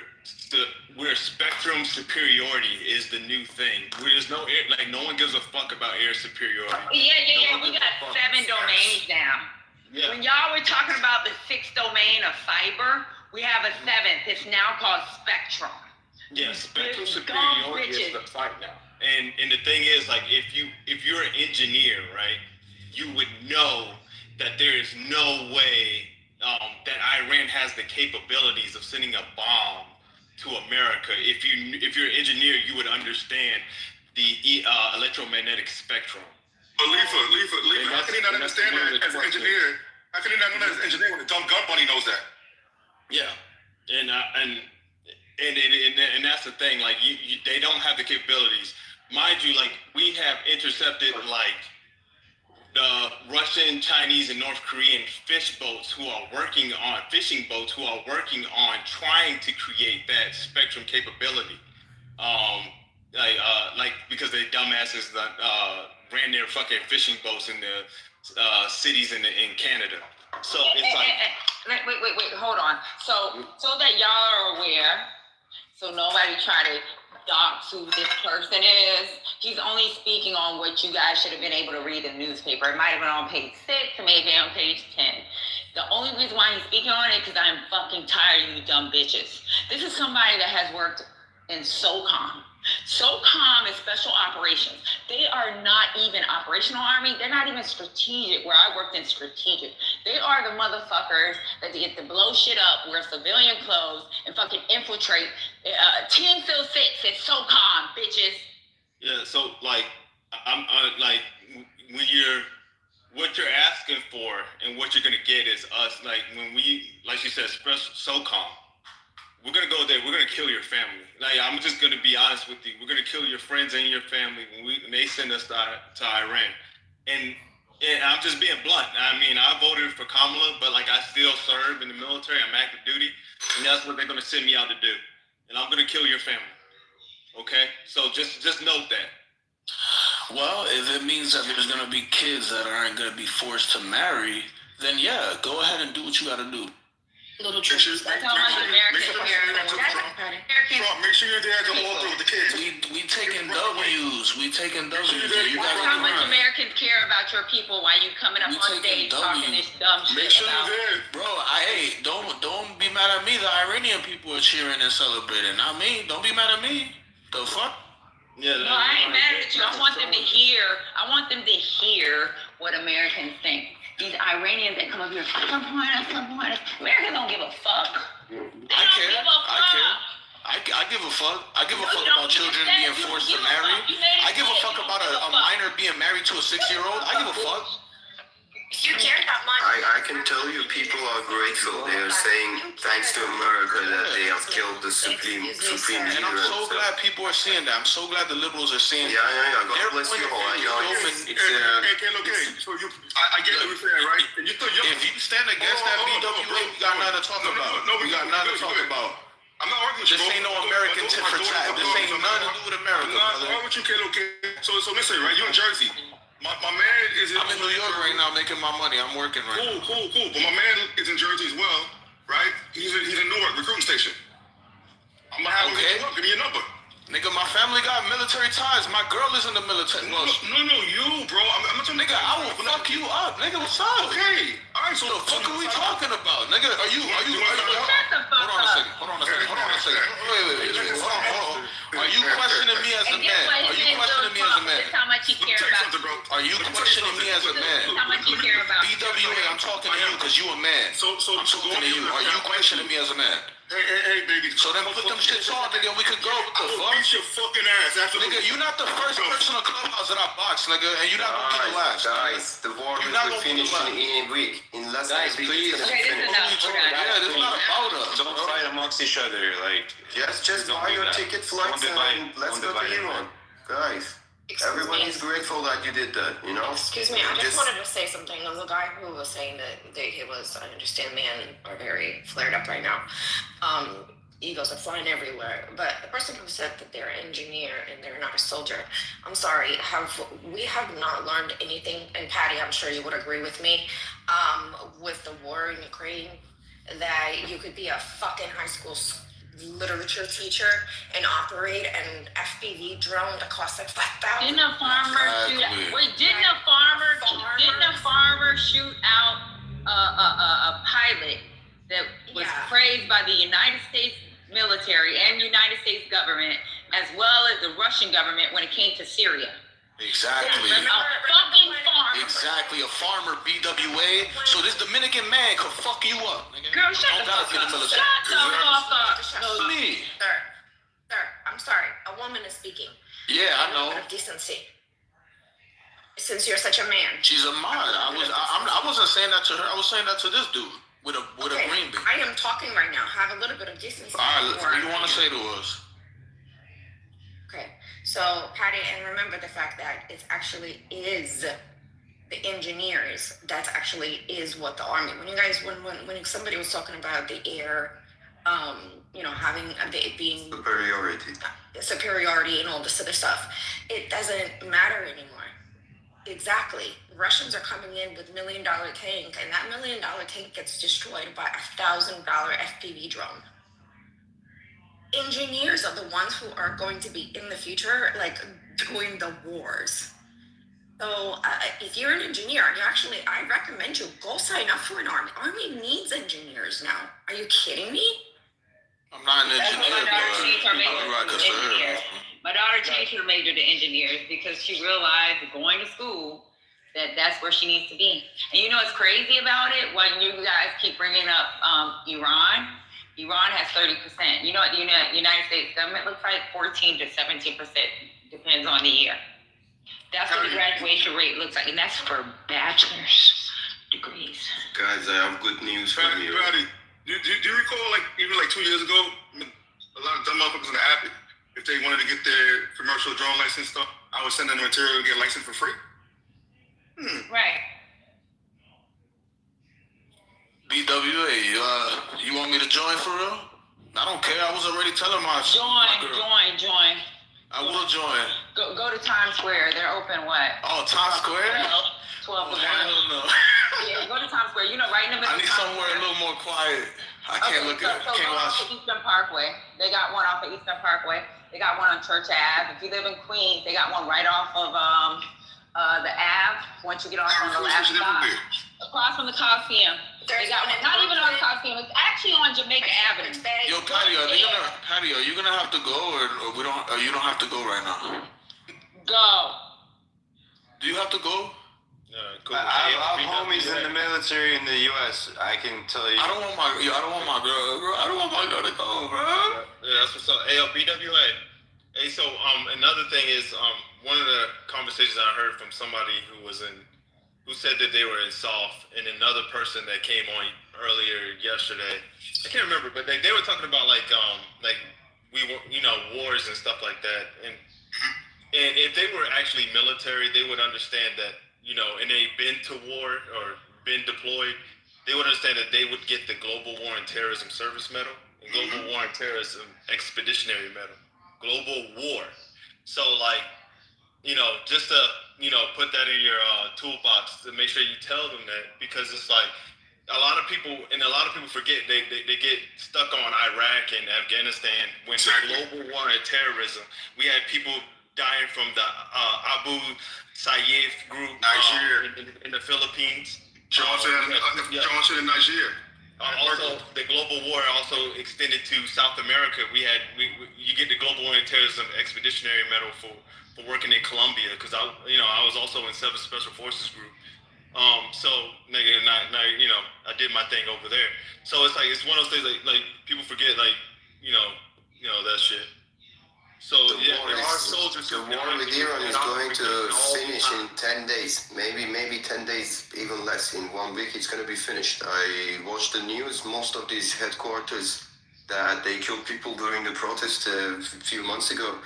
spectrum superiority is the new thing. There's no air, like no one gives a fuck about air superiority. Yeah. We got 7 domains now. Yeah. When y'all were talking about the 6th domain of fiber, we have a 7th. It's now called spectrum. Yeah, spectrum superiority is the fight now. And the thing is, like, if you're an engineer, right, you would know that there is no way that Iran has the capabilities of sending a bomb to America. If you're an engineer, you would understand the electromagnetic spectrum. But Leafa, how can he not understand that as an engineer? How can he not know that as an engineer when the dumb gun bunny knows that? Yeah, and that's the thing. Like, they don't have the capabilities. Mind you, like, we have intercepted like the Russian, Chinese, and North Korean fishing boats who are working on trying to create that spectrum capability. Because they dumbasses that ran their fucking fishing boats in the cities in Canada. So it's like wait, hold on. So that y'all are aware, so nobody try to dox who this person is. He's only speaking on what you guys should have been able to read in the newspaper. It might have been on page 6 or maybe on page 10. The only reason why he's speaking on it is because I'm fucking tired of you dumb bitches. This is somebody that has worked in SOCOM. SOCOM is special operations. They are not even operational army. They're not even strategic, where I worked in strategic. They are the motherfuckers that get to blow shit up, wear civilian clothes, and fucking infiltrate. Team Phil 6 is SOCOM, bitches. Yeah, so like, I'm like, when what you're asking for and what you're gonna get is us. Like, when we, like you said, special SOCOM. We're gonna go there. We're gonna kill your family. Like, I'm just gonna be honest with you. We're gonna kill your friends and your family when they send us to Iran. And I'm just being blunt. I mean, I voted for Kamala, but like, I still serve in the military. I'm active duty, and that's what they're gonna send me out to do. And I'm gonna kill your family. Okay? So just note that. Well, if it means that there's gonna be kids that aren't gonna be forced to marry, then yeah, go ahead and do what you gotta do. Little churches. That's how much Americans care. Trump, make sure you're there to hold with the kids. We taking W's. We taking W's. That's how much Americans care about your people while you coming up on stage talking this dumb shit. Make sure you're there. Bro, don't be mad at me. The Iranian people are cheering and celebrating. Not me. Don't be mad at me. The fuck? Yeah. No, I ain't mad at you. I want them to hear what Americans think. These Iranians that come up here, support us. Americans don't give a fuck. I care. I give a fuck. I give a fuck about children being forced to marry. I give a fuck about a minor being married to a 6-year-old. I give a fuck. You care that much. I can tell you people are grateful. They are saying thanks to America that they have killed the supreme leader. And I'm so glad people are seeing that. I'm so glad the liberals are seeing that. Yeah. God bless you all. I get what you're saying, right? If you stand against that BWA, we got nothing to talk about. We got nothing to talk about. I'm not arguing with you. This ain't no American tit for tat. This ain't nothing to do with America, brother. I'm with you, Kalo. So listen, right? You in Jersey. My man is I'm in New York right now making my money. I'm working right now. Cool. But my man is in Jersey as well, right? He's in Newark, recruiting station. I'm gonna have him hit you up. Give me your number. Nigga, my family got military ties. My girl is in the military. No, you, bro. I'm not nigga, I will fuck you up. Nigga, what's up? Okay. All right, so the fuck are we talking about? Nigga, are you Shut the fuck up. Hold on a second. Wait. Hold on. Are you questioning me as a man? Are you questioning me as a man? That's how much he cares about. Are you questioning me as a man? How much he care about. BWA, I'm talking to you because you a man. I'm talking to you. Are you questioning me as a man? Hey, baby. So then put them shits on, nigga, and we could go. What the fuck? Beat your fucking ass after. Nigga, you're not the first person on Clubhouse that I boxed, nigga, and you're not gonna be the last. Guys, the war will finish in a week. In less than a week. Okay, this is enough. Yeah, this is not about us. Don't fight amongst each other. Like, just buy your ticket flights and let's go to Iran, guys. Everybody's grateful that you did that, you know? Excuse me, I just wanted to say something. There was a guy who was saying that he was, I understand men are very flared up right now. Egos are flying everywhere. But the person who said that they're an engineer and they're not a soldier, I'm sorry, we have not learned anything, and Patty, I'm sure you would agree with me, with the war in Ukraine, that you could be a fucking high school literature teacher and operate an FPV drone that costs like $5,000. Didn't a farmer shoot? Wait, didn't a farmer shoot out a pilot that was praised by the United States military and United States government, as well as the Russian government when it came to Syria? Exactly. A fucking farmer. Exactly, a farmer, BWA. So this Dominican man could fuck you up. Nigga. Girl, shut the fuck up. Shut the fuck up. Me. Sir, I'm sorry. A woman is speaking. Yeah, I know. Of decency. Since you're such a man. She's a mod. I wasn't saying that to her. I was saying that to this dude with a green bean. I am talking right now. Have a little bit of decency. All right, what do you want to say to us? Okay, so Patty, and remember the fact that it actually is the engineers. That actually is what the Army. When you guys, when somebody was talking about the air, having it being superiority and all this other stuff, it doesn't matter anymore. Exactly. Russians are coming in with $1 million tank, and that $1 million tank gets destroyed by a $1,000 FPV drone. Engineers are the ones who are going to be in the future, like doing the wars. So if you're an engineer, and I recommend you go sign up for an army. Army needs engineers now. Are you kidding me? I'm not an engineer, My daughter changed her major to engineers because she realized going to school that's where she needs to be. And you know what's crazy about it? When you guys keep bringing up Iran has 30%. You know what the United States government looks like? 14 to 17%, depends on the year. That's what the graduation rate looks like, and that's for bachelor's degrees. Guys, I have good news for you. Do you recall, even 2 years ago, a lot of dumb motherfuckers on the app, if they wanted to get their commercial drone license stuff, I would send them the material to get licensed for free? Right. BWA, you want me to join for real? I don't care. I was already telling my girl. Join. I will join. Go to Times Square. They're open what? Oh, Times Square? 12 to 1. Hell no. Yeah, go to Times Square. Right in the middle. I need somewhere a little more quiet. I can't look at it. So go off of Eastern Parkway. They got one off of Eastern Parkway. They got one on Church Ave. If you live in Queens, they got one right off of the Ave. Once you get off on the last stop, across from the Coliseum. They got one, not even on the Coliseum. It's actually on Jamaica Avenue. Yo, Patty, are you gonna have to go, or we don't? Or you don't have to go right now? Go. Do you have to go? I have homies in the military in the U.S. I can tell you. I don't want my girl. I don't want my girl to go, bro. Yeah, that's what's up. ALPWA. Hey, so another thing is one of the conversations I heard from somebody who said that they were in SOF, and another person that came on earlier yesterday. I can't remember, but they were talking about wars and stuff like that, and if they were actually military, they would understand that. And they've been to war or been deployed, they would understand that they would get the Global War on Terrorism Service Medal and Global War on Terrorism Expeditionary Medal. Global War. So, just to, put that in your toolbox to make sure you tell them that, because it's a lot of people forget, they get stuck on Iraq and Afghanistan when the Global War on Terrorism, we had people dying from the Abu Sayyaf group in the Philippines. Johnson in Nigeria. Also, the global war also extended to South America. You get the Global War on Terrorism Expeditionary Medal for working in Colombia, because I was also in 7th Special Forces Group. I did my thing over there. So it's one of those things like people forget that shit. So the war with Iran is going to finish in 10 days, maybe 10 days, even less. In 1 week, it's going to be finished. I watched the news. Most of these headquarters that they killed people during the protest a few months ago,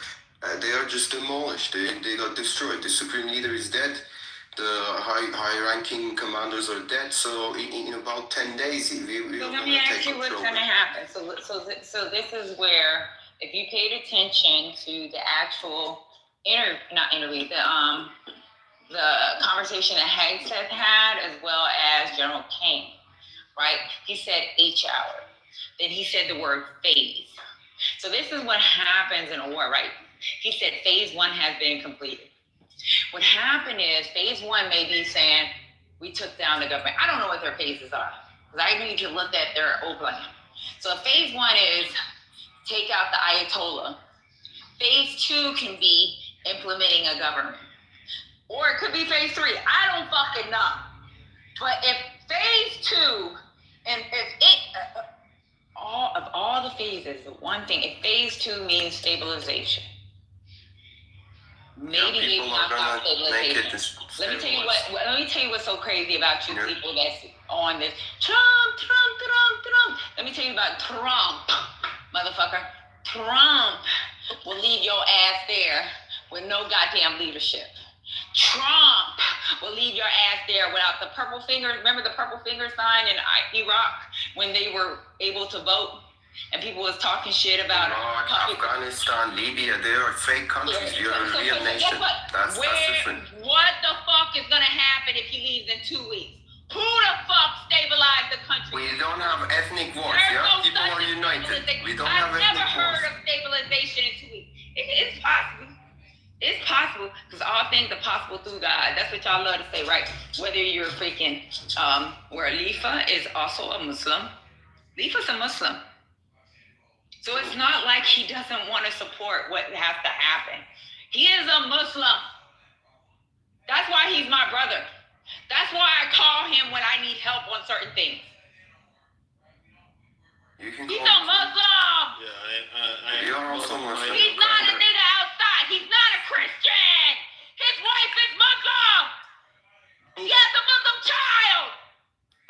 they are just demolished. They got destroyed. The supreme leader is dead. high-ranking commanders are dead. So in about 10 days, we So are let going me to ask take you what's control. going to happen. So this is where, if you paid attention to the actual the conversation that Hegseth had, as well as General Kane, right? He said H hour. Then he said the word phase. So this is what happens in a war, right? He said phase 1 has been completed. What happened is phase 1 may be saying, we took down the government. I don't know what their phases are, because I need to look at their old plan. So phase 1 is take out the Ayatollah. Phase 2 can be implementing a government. Or it could be phase 3. I don't fucking know. But if phase 2, and if it, all the phases, the one thing, if phase 2 means stabilization, maybe they talk about stabilization. Let me tell you what's so crazy about you people that's on this Trump. Let me tell you about Trump, motherfucker. Trump will leave your ass there with no goddamn leadership. Trump will leave your ass there without the purple finger. Remember the purple finger sign in Iraq when they were able to vote and people was talking shit about Iraq, Afghanistan, Libya, they are fake countries. We are a real nation. That's different. What the fuck is gonna happen if he leaves in 2 weeks? Who the fuck stabilized the country? We don't have ethnic wars, yeah? People are united. We don't have ethnic wars. I've never heard of stabilization in 2 weeks. It's possible. It's possible, because all things are possible through God. That's what y'all love to say, right? Whether you're freaking, where Lifa is also a Muslim. Lifa's a Muslim. So it's not like he doesn't want to support what has to happen. He is a Muslim. That's why he's my brother. That's why I call him when I need help on certain things. He's a Muslim. Yeah, you're also Muslim. He's not a nigga outside. He's not a Christian. His wife is Muslim. He has a Muslim child.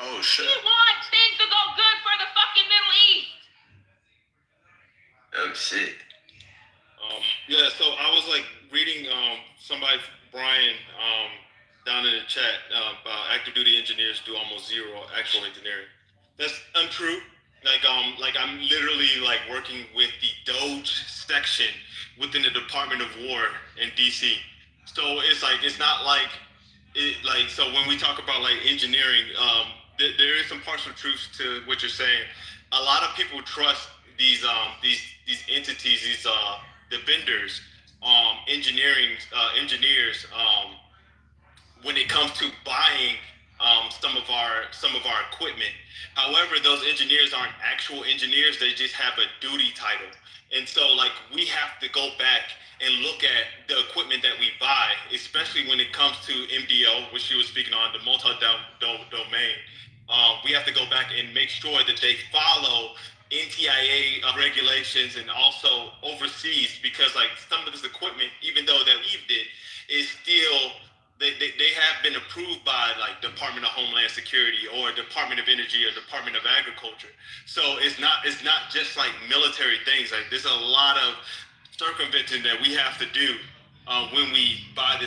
Oh shit. He wants things to go good for the fucking Middle East. Oh shit. Yeah, so I was like reading somebody, Brian, down in the chat about active duty engineers do almost zero actual engineering. That's untrue. Like I'm literally like working with the Doge section within the Department of War in DC. So it's not like it like, so when we talk about like engineering, there is some partial truth to what you're saying. A lot of people trust these entities, the vendors, engineers, when it comes to buying some of our equipment. However, those engineers aren't actual engineers; they just have a duty title. And so, like, we have to go back and look at the equipment that we buy, especially when it comes to MDO, which you were speaking on, the multi-domain. We have to go back and make sure that they follow NTIA regulations and also overseas, because like some of this equipment, even though that we've did, is still they have been approved by like Department of Homeland Security or Department of Energy or Department of Agriculture. So it's not just like military things. Like there's a lot of circumventing that we have to do when we buy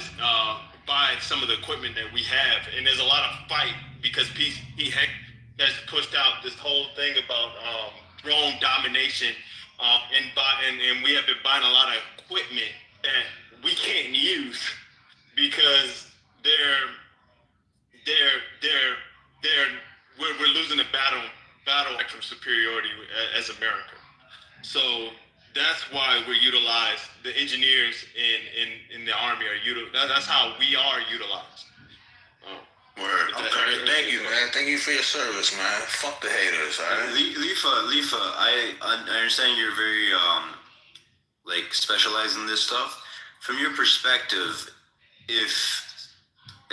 some of the equipment that we have. And there's a lot of fight because he has pushed out this whole thing about drone domination, and we have been buying a lot of equipment that we can't use because we're losing the battle from superiority as America. So that's why we're utilized. The engineers in the Army are utilized. That's how we are utilized. Word. Okay. Thank you, man. Thank you for your service, man. Fuck the haters, alright? Lifa, I understand you're very like specialized in this stuff. From your perspective, if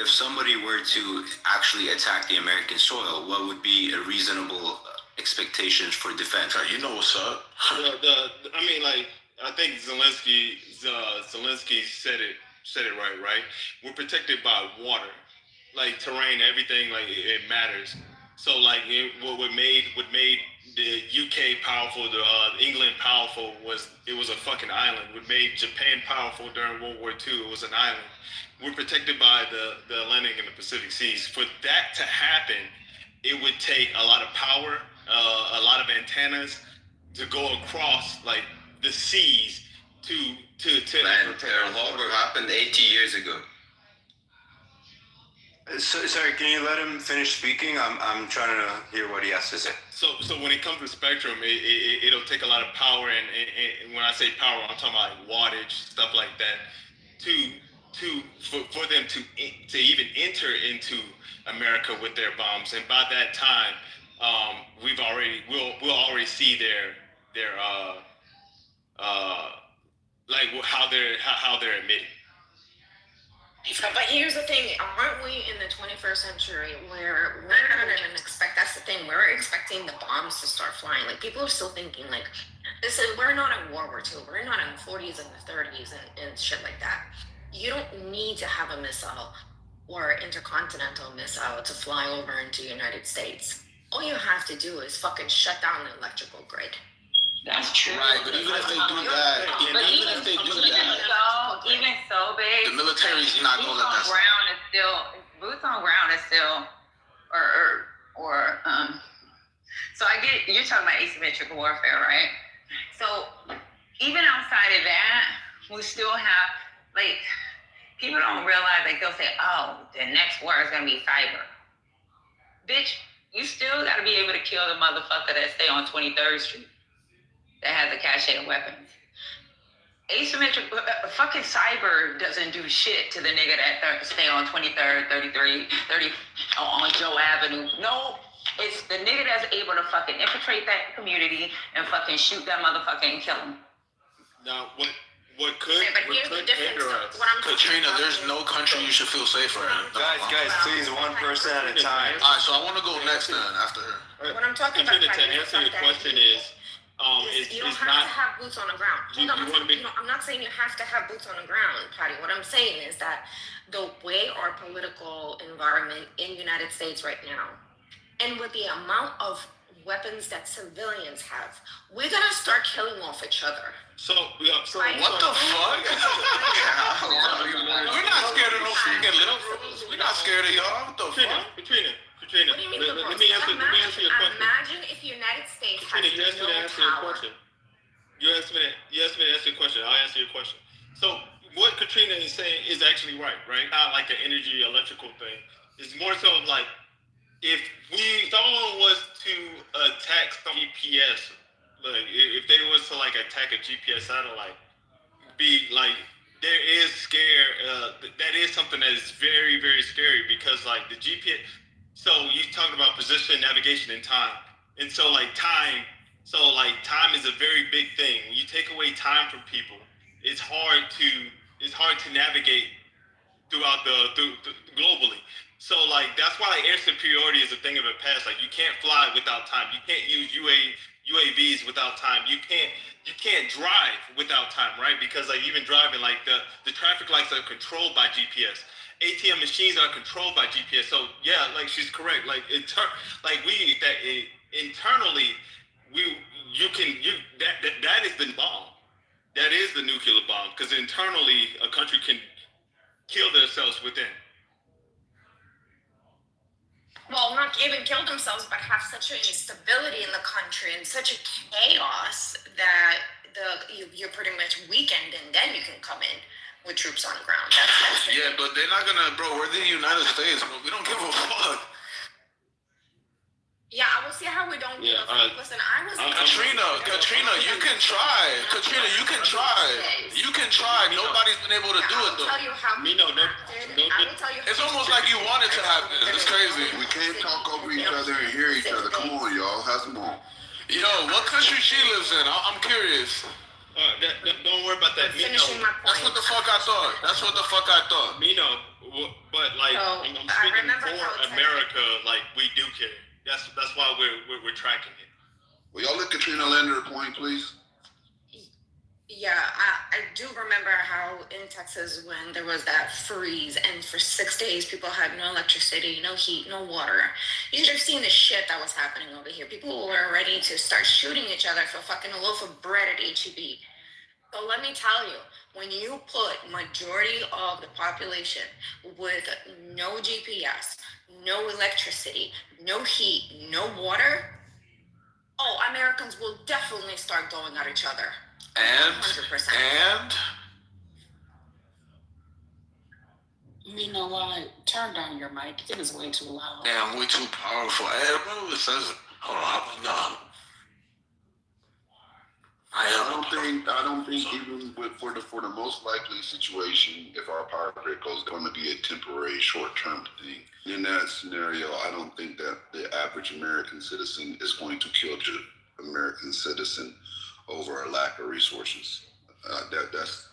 somebody were to actually attack the American soil, what would be a reasonable expectations for defense? You know what's up. I mean, like, I think Zelensky said it right? We're protected by water, like terrain, everything, like it matters. So like what made the UK powerful, the England powerful, was a fucking island. What made Japan powerful during World War II, it was an island. We're protected by the Atlantic and the Pacific Seas. For that to happen, it would take a lot of power, a lot of antennas to go across like the seas to Man, Pearl Harbor happened 80 years ago. So, sorry, can you let him finish speaking? I'm trying to hear what he has to say. So when it comes to spectrum, it'll take a lot of power, and when I say power, I'm talking about like wattage, stuff like that, for them to even enter into America with their bombs. And by that time, we'll already see their like how they're emitting. But here's the thing, aren't we in the 21st century where we're not going to expect, that's the thing, we're expecting the bombs to start flying. Like, people are still thinking, like, we're not in World War II, we're not in the 40s and the 30s and shit like that. You don't need to have a missile or intercontinental missile to fly over into the United States. All you have to do is fucking shut down the electrical grid. That's true. Right, but even if they do that, even so, babe, the military's not gonna let that slide. Boots on ground is still, so I get, you're talking about asymmetric warfare, right? So even outside of that, we still have, like, people don't realize, like, they'll say, oh, the next war is gonna be cyber. Bitch, you still gotta be able to kill the motherfucker that stay on 23rd Street. That has a cache of weapons. Asymmetric, fucking cyber doesn't do shit to the nigga that stay on 23rd, 33, 30, on Joe Avenue. No, it's the nigga that's able to fucking infiltrate that community and fucking shoot that motherfucker and kill him. Now, what could? But here's the difference. What I'm Katrina, there's no country you should feel safer in. Guys, please, one person at a time. All right, so I want to go next then after her. What I'm talking about, Katrina, to answer your question is, you don't have to have boots on the ground. I'm not saying you have to have boots on the ground, Patty. What I'm saying is that the way our political environment in the United States right now, and with the amount of weapons that civilians have, we're gonna start killing off each other. So what the fuck? We're not scared of no freaking liberals. We're not scared of y'all. What the fuck? Katrina, What do you mean let me answer your question. Imagine if the United States Katrina, you asked me to answer your power. question. You asked me to answer your question. I'll answer your question. So what Katrina is saying is actually right? Not like an energy electrical thing. It's more so like if someone was to attack some GPS, like if they was to like attack a GPS satellite, be like there is that is something that is very, very scary because like the GPS. So you talking about position, navigation, and time, and so time is a very big thing. When you take away time from people, it's hard to navigate throughout globally. So that's why air superiority is a thing of the past. Like you can't fly without time. You can't use UAVs without time. You can't drive without time, right? Because even driving, the traffic lights are controlled by GPS. ATM machines are controlled by GPS. So yeah, she's correct. Internally, that is the bomb. That is the nuclear bomb. Because internally, a country can kill themselves within. Well, not even kill themselves, but have such an instability in the country and such a chaos that you're pretty much weakened, and then you can come in with troops on the ground. That's yeah, but they're not gonna, bro. We're the United States, bro. We don't give a fuck. Yeah, I will see how we don't give a fuck. Listen, Katrina, you can try. Katrina, you can try. You can try. Nobody's been able to do it though. I will tell you how I will tell you. It's almost like you want it to happen. It's crazy. We can't talk over each other and hear each other. Come on, y'all. Have some more. Yo, what country she lives in? I'm curious. Don't worry about that. That's what the fuck I thought. Mino, but I'm speaking for America. We do care. That's why we're tracking it. Will y'all let Katrina land her point, please? Yeah, I do remember how in Texas when there was that freeze and for 6 days people had no electricity, no heat, no water. You should have seen the shit that was happening over here. People were ready to start shooting each other for fucking a loaf of bread at HEB. So let me tell you, when you put majority of the population with no GPS, no electricity, no heat, no water, Americans will definitely start going at each other. And 100%. and You know what? Turn down your mic. It is way too loud. yeah, I'm way too powerful. Everyone says it. Hold on, how about now? I don't think even for the most likely situation, if our power grid goes, going to be a temporary, short-term thing. In that scenario, I don't think that the average American citizen is going to kill the American citizen over a lack of resources. That's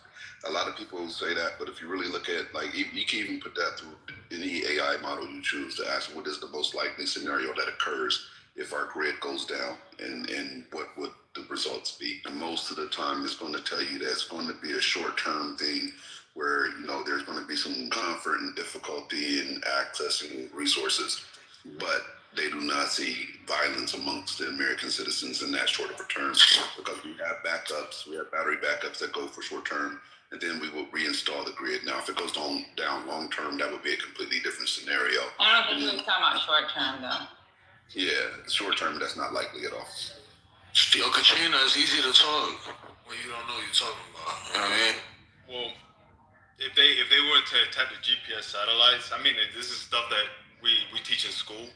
a lot of people say that, but if you really look at, like, you can even put that through any AI model you choose to ask what is the most likely scenario that occurs if our grid goes down, and what would the results be. And most of the time it's going to tell you that it's going to be a short-term thing where, there's going to be some comfort and difficulty in accessing resources, but they do not see violence amongst the American citizens in that short of a term, because we have backups, we have battery backups that go for short term, and then we will reinstall the grid. Now, if it goes down long term, that would be a completely different scenario. I don't think we were talking about short term though. Yeah, short term, that's not likely at all. Yo, Katrina, it's easy to talk when you don't know what you're talking about. You know what I mean? Well, if they were to attack the GPS satellites, I mean, this is stuff that we teach in school.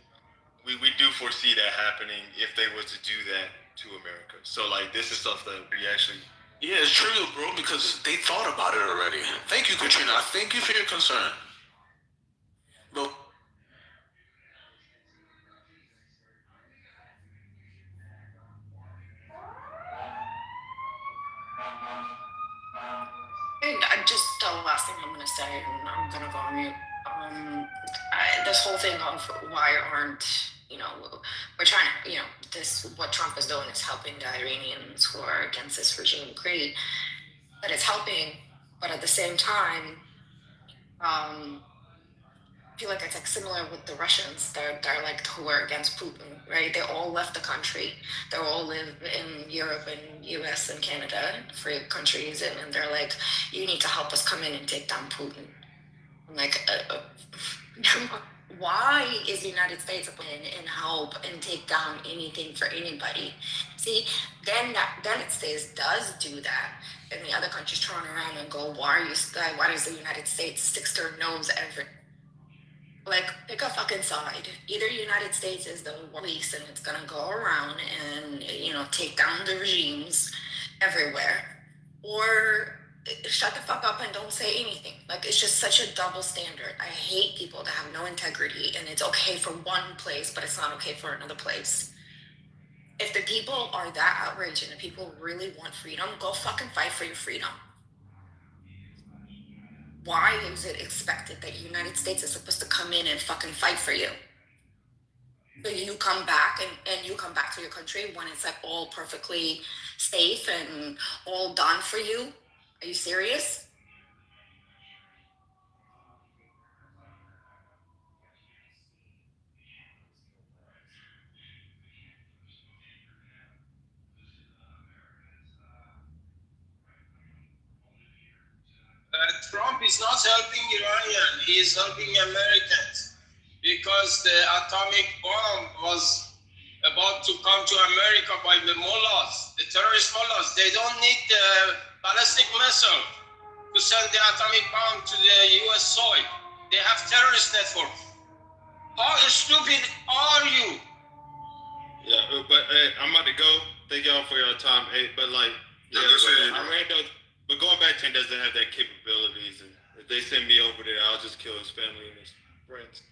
We do foresee that happening if they were to do that to America. So, like, this is stuff that we actually... Yeah, it's true, bro, because they thought about it already. Thank you, Katrina. Thank you for your concern. But Just the last thing I'm gonna say, and I'm gonna go on mute. This whole thing of why aren't, we're trying to, what Trump is doing is helping the Iranians who are against this regime great, but it's helping, but at the same time, I feel like it's like similar with the Russians. They're like who are against Putin, right? They all left the country. They all live in Europe and US and Canada, free countries, and they're like, you need to help us come in and take down Putin. I'm like, why is the United States in and help and take down anything for anybody? See, then it stays does do that, and the other countries turn around and go, why does the United States sticks their nose every? Like, pick a fucking side. Either United States is the police and it's gonna go around and, take down the regimes everywhere, or shut the fuck up and don't say anything. Like, it's just such a double standard. I hate people that have no integrity, and it's okay for one place, but it's not okay for another place. If the people are that outraged and the people really want freedom, go fucking fight for your freedom. Why is it expected that the United States is supposed to come in and fucking fight for you? So you come back and you come back to your country when it's like all perfectly safe and all done for you? Are you serious? Trump is not helping Iranian, he is helping Americans, because the atomic bomb was about to come to America by the mullahs, the terrorist mullahs. They don't need the ballistic missile to send the atomic bomb to the US soil. They have terrorist network. How stupid are you? Yeah, but I'm about to go. Thank y'all for your time. But like, but going back to him doesn't have that capabilities, and if they send me over there, I'll just kill his family and his friends.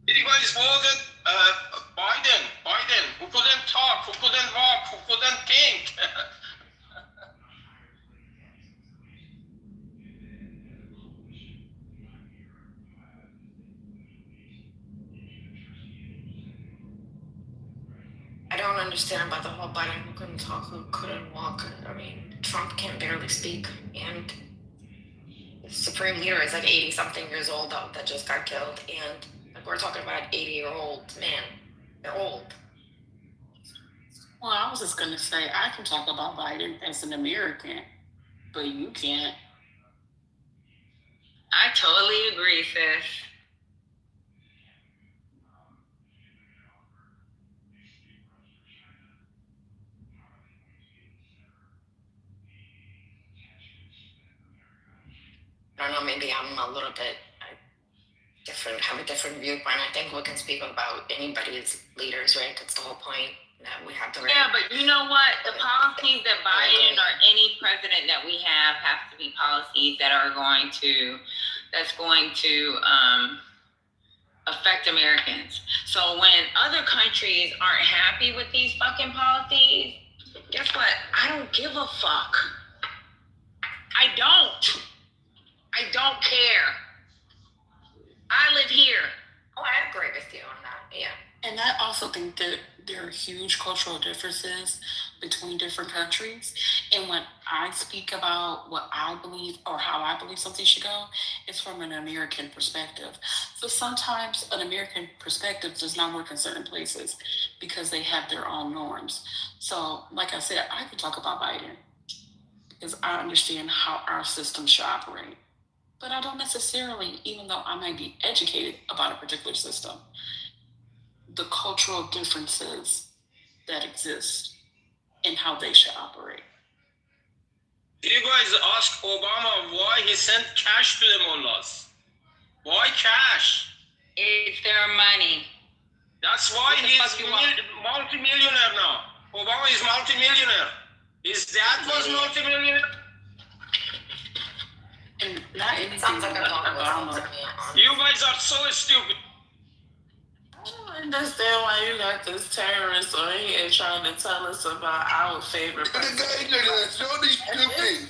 Everybody's voted Biden, who couldn't talk, who couldn't walk, who couldn't think. understand about the whole Biden who couldn't talk, who couldn't walk. I mean, Trump can barely speak, and the supreme leader is like 80 something years old that just got killed, and like we're talking about 80-year-old men. They're old. Well, I was just gonna say I can talk about Biden as an American, but you can't. I totally agree, sis. I don't know, maybe I'm a little bit different, have a different viewpoint. I think we can speak about anybody's leaders, right? That's the whole point, that we have the right. Yeah, but you know what? The policies that Biden or any president that we have to be policies that are going to affect Americans. So when other countries aren't happy with these fucking policies, guess what? I don't give a fuck. I don't care. I live here. Oh, I agree with you on that. Yeah. And I also think that there are huge cultural differences between different countries. And when I speak about what I believe or how I believe something should go, it's from an American perspective. So sometimes an American perspective does not work in certain places because they have their own norms. So, like I said, I can talk about Biden because I understand how our system should operate. But I don't necessarily, even though I might be educated about a particular system, the cultural differences that exist and how they should operate. You guys ask Obama why he sent cash to the mullahs. Why cash? It's their money. That's why he's multi-millionaire now. Obama is multi-millionaire. His dad was multi-millionaire. And not anything Sounds like Obama. You guys are so stupid. I don't understand why you got this terrorist on here trying to tell us about our favorite person. At this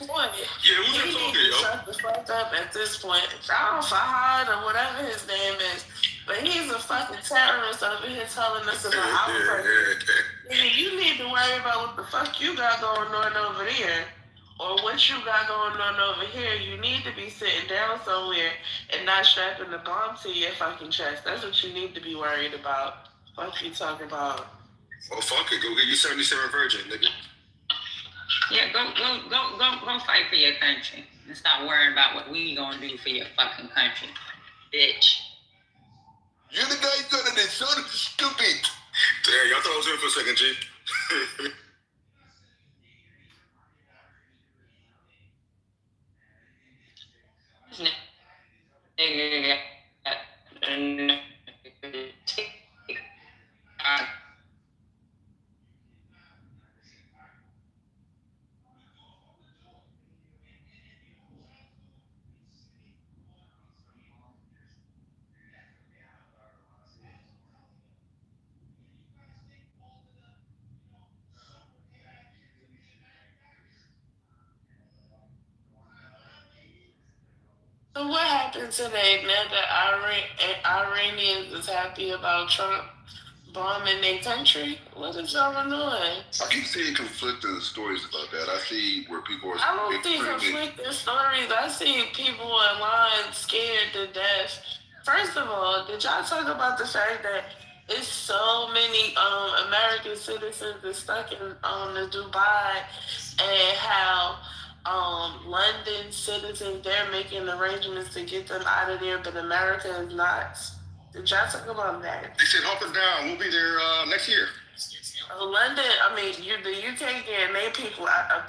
point, Yeah, he needs to shut the fuck up at this point. Fahad or whatever his name is. But he's a fucking terrorist over here telling us about our person. Nigga, you need to worry about what the fuck you got going on over there. Or what you got going on over here. You need to be sitting down somewhere and not strapping the bomb to your fucking chest. That's what you need to be worried about. What you talking about? Oh, fuck it. Go get your 77 Virgin, nigga. Yeah, go fight for your country. And stop worrying about what we gonna do for your fucking country, bitch. You're the guy who done it. So stupid. Damn, y'all thought I was in for a second, G. So what happened today? Now that Iranians is happy about Trump bombing their country? What is going on? I keep seeing conflicting stories about that. I see where people are. I don't see conflicting stories. I see people in line scared to death. First of all, did y'all talk about the fact that it's so many American citizens that's stuck in the Dubai, and how London citizens, they're making arrangements to get them out of there, but America is not. Did y'all talk about that? They said up and down. We'll be there next year. London, I mean, the UK getting their people out of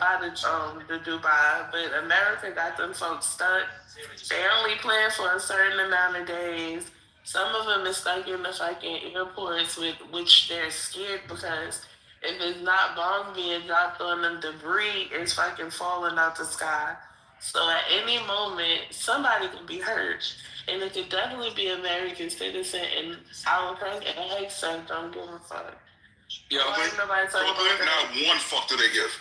the Dubai, but America got them folks stuck. They only plan for a certain amount of days. Some of them is stuck in the fucking airports, with which they're scared because if it's not bombs being dropped on them, debris is fucking falling out the sky. So at any moment, somebody can be hurt. And it could definitely be an American citizen, and our president, heck, son, don't give a fuck. Yeah, Brooklyn, not one fuck do they give.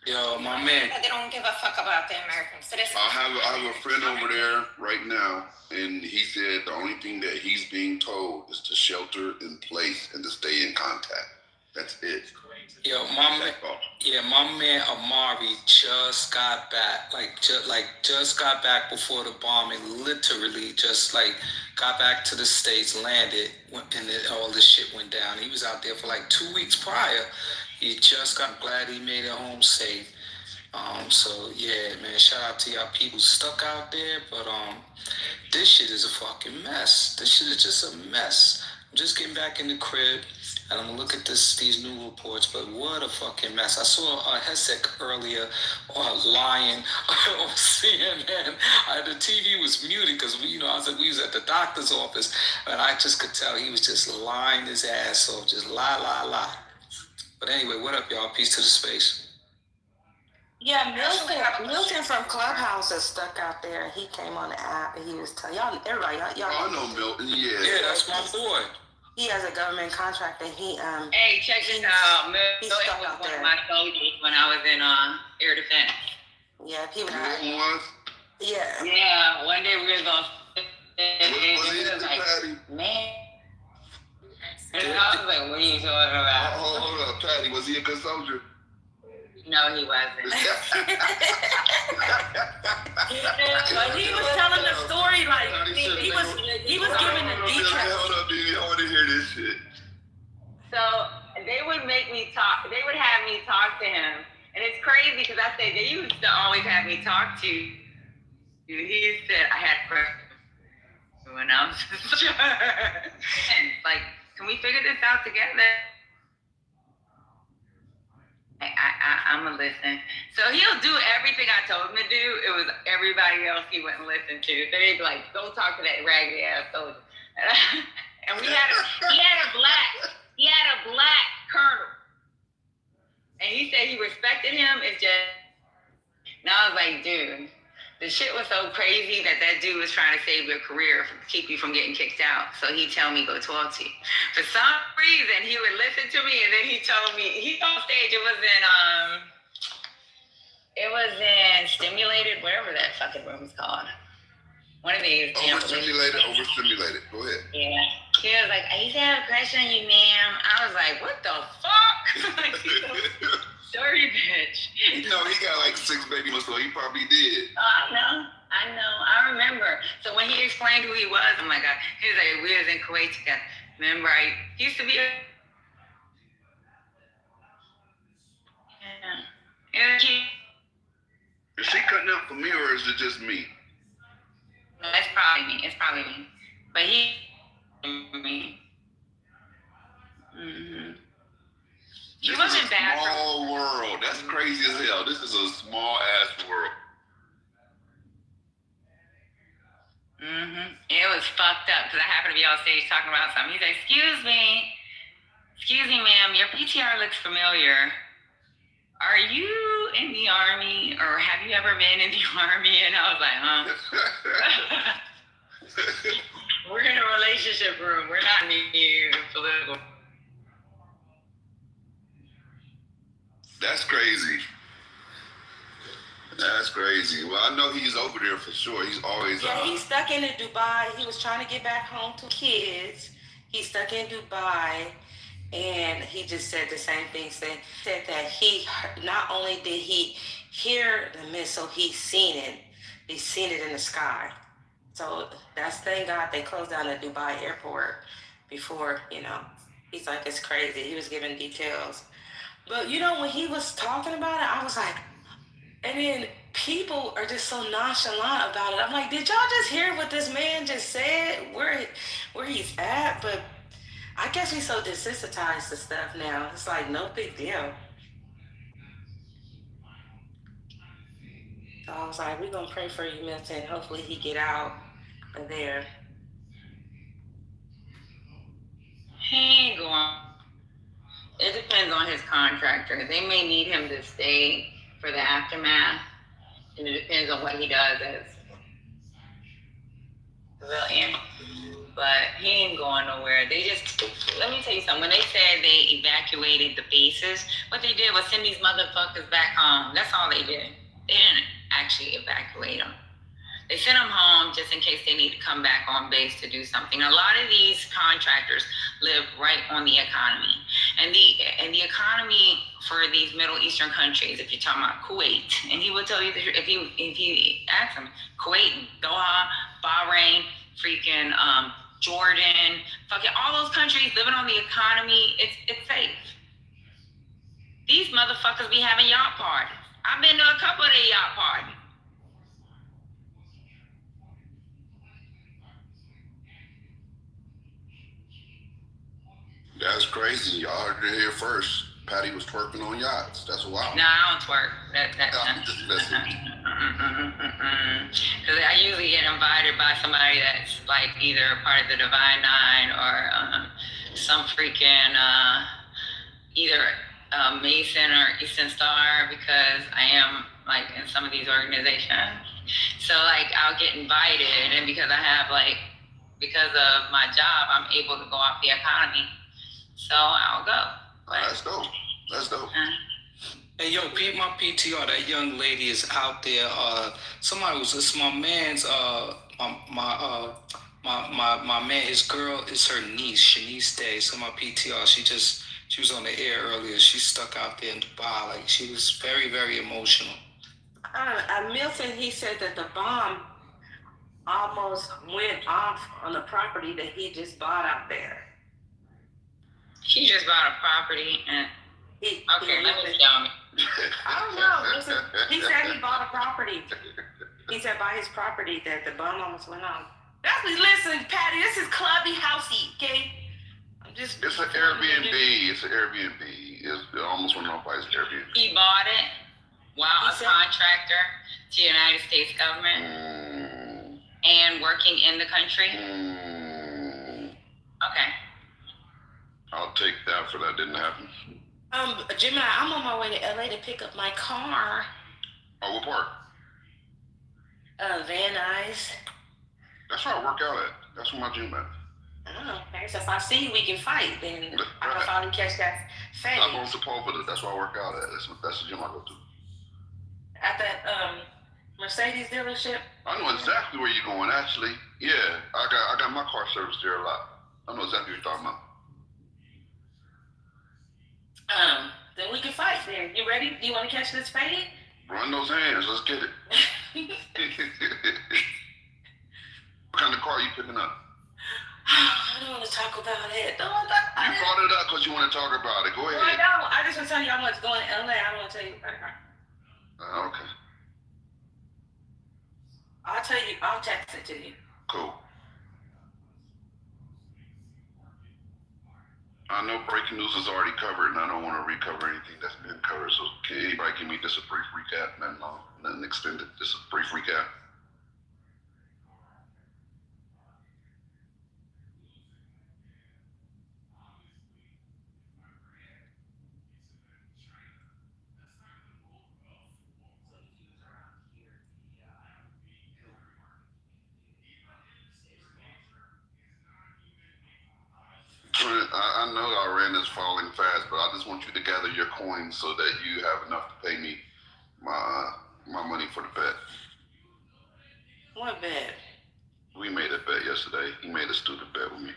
Yo, my man. They don't give a fuck about the American citizens. I have a friend over there right now, and he said the only thing that he's being told is to shelter in place and to stay in contact. That's it. Yo, my man Amari just got back. Just got back before the bombing. Literally, just got back to the States, landed, and all this shit went down. He was out there for 2 weeks prior. He just got glad he made it home safe. So yeah, man, shout out to y'all people stuck out there. But this shit is a fucking mess. This shit is just a mess. I'm just getting back in the crib. And I'm gonna look at these new reports, but what a fucking mess. I saw Hesek earlier lying on CNN. The TV was muted because we was at the doctor's office, and I just could tell he was just lying his ass off, just lie. But anyway, what up, y'all? Peace to the space. Yeah, Milton from Clubhouse is stuck out there. He came on the app and he was telling y'all, everybody, y'all. I know Milton. Yeah, that's my boy. He has a government contract and he Hey, check this out. Milton was one of my soldiers when I was in air defense. Yeah, people. Was? Yeah. Yeah, one day we were going. Was he Patty? Man. And I was like, what are you talking about? Hold up, Patty. Was he a good soldier? No, he wasn't. But he was telling the story he was giving the details. Hold up, dude. I want to hear this shit. So they would make me talk. They would have me talk to him, and it's crazy because I said they used to always have me talk to you. He said I had questions when I was sure. And can we figure this out together? I'm gonna listen. So he'll do everything I told him to do. It was everybody else he wouldn't listen to. So they'd be like, "Go talk to that raggedy ass soldier." And he had a black colonel, and he said he respected him. It's just, now I was like, dude, the shit was so crazy that dude was trying to save your career, keep you from getting kicked out. So he'd tell me, go talk to you. For some reason, he would listen to me, and then he told me, he's on stage, it was in Stimulated, whatever that fucking room is called. One of these. Overstimulated. Go ahead. Yeah. He was like, I used to have a crush on you, ma'am. I was like, what the fuck? Dirty bitch. He got 6 baby months, so he probably did. Oh, I know. I remember. So when he explained who he was, oh my God, he was like, we was in Kuwait together. Remember, he used to be Is she cutting out for me, or is it just me? No, it's probably me. But me. Mm-hmm. He wasn't bad. Small world. That's crazy as hell. This is a small ass world. It was fucked up because I happened to be on stage talking about something. He's like, excuse me, ma'am, your PTR looks familiar. Are you in the Army, or have you ever been in the Army? And I was like, huh? We're in a relationship room. We're not in the political. That's crazy. That's crazy. Well, I know he's over there for sure. He's always he's stuck in Dubai. He was trying to get back home to kids. He's stuck in Dubai, and he just said the same thing. Said that he not only did he hear the missile, he's seen it. He's seen it in the sky. So that's, thank God they closed down the Dubai airport before, he's like, it's crazy. He was giving details. But, when he was talking about it, I was like, and then people are just so nonchalant about it. I'm like, did y'all just hear what this man just said, where he's at? But I guess we so desensitized to stuff now. It's like no big deal. So I was like, we're going to pray for you, Milton. Hopefully he get out of there. He ain't going. It depends on his contractor. They may need him to stay for the aftermath, and it depends on what he does as civilian. but he ain't going nowhere. They just, let me tell you something. When they said they evacuated the bases, what they did was send these motherfuckers back home. That's all they did. They didn't actually evacuate them. They sent them home just in case they need to come back on base to do something. A lot of these contractors live right on the economy. And the economy for these Middle Eastern countries, if you're talking about Kuwait, and he will tell you, if you ask him, Kuwait, Doha, Bahrain, freaking Jordan, fucking all those countries living on the economy, it's safe. These motherfuckers be having yacht parties. I've been to a couple of their yacht parties. That's crazy. Y'all heard it here first. Patty was twerking on yachts. That's wild. No, I don't twerk. Because I usually get invited by somebody that's like either part of the Divine Nine or some freaking either Mason or Eastern Star, because I am like in some of these organizations. So like I'll get invited, and because I have because of my job, I'm able to go off the economy. So I'll go. That's dope. That's dope. Hey, yo, my PTR, that young lady is out there. Somebody was, it's my man's, my man, his girl is her niece, Shanice Day. So my PTR, she was on the air earlier. She stuck out there in Dubai. Like, she was very, very emotional. Milton, he said that the bomb almost went off on the property that he just bought out there. He just bought a property and let me tell me. I don't know. Listen, he said he bought a property. He said by his property that the bomb almost went off. Listen, Patty, this is clubby housey, okay? It's an Airbnb. It's an Airbnb. It almost went off by his Airbnb. He bought it while a contractor to the United States government and working in the country. Okay. I'll take that for that didn't happen. Gemini, I'm on my way to LA to pick up my car. Oh, what part? Van Nuys. That's where I work out at. That's where my gym at. Oh, okay. So if I see you, we can fight. Then I can finally catch that fade. I'm on Sepulveda. That's where I work out at. That's the gym I go to. At that Mercedes dealership. I know exactly where you're going. Actually, yeah, I got my car serviced there a lot. I know exactly what you're talking about. Then we can fight there. You ready? Do you want to catch this fade? Run those hands. Let's get it. What kind of car are you picking up? I don't want to talk about it. You brought it up because you want to talk about it. Go ahead. No, I don't. I just want to tell you how much going to LA. I don't want to tell you about it. Okay. I'll tell you. I'll text it to you. Cool. I know breaking news is already covered, and I don't want to recover anything that's been covered. So can anybody give me just a brief recap? Nothing extended. Just a brief recap. I know our rent is falling fast, but I just want you to gather your coins so that you have enough to pay me my money for the bet. What bet? We made a bet yesterday. He made a stupid bet with me.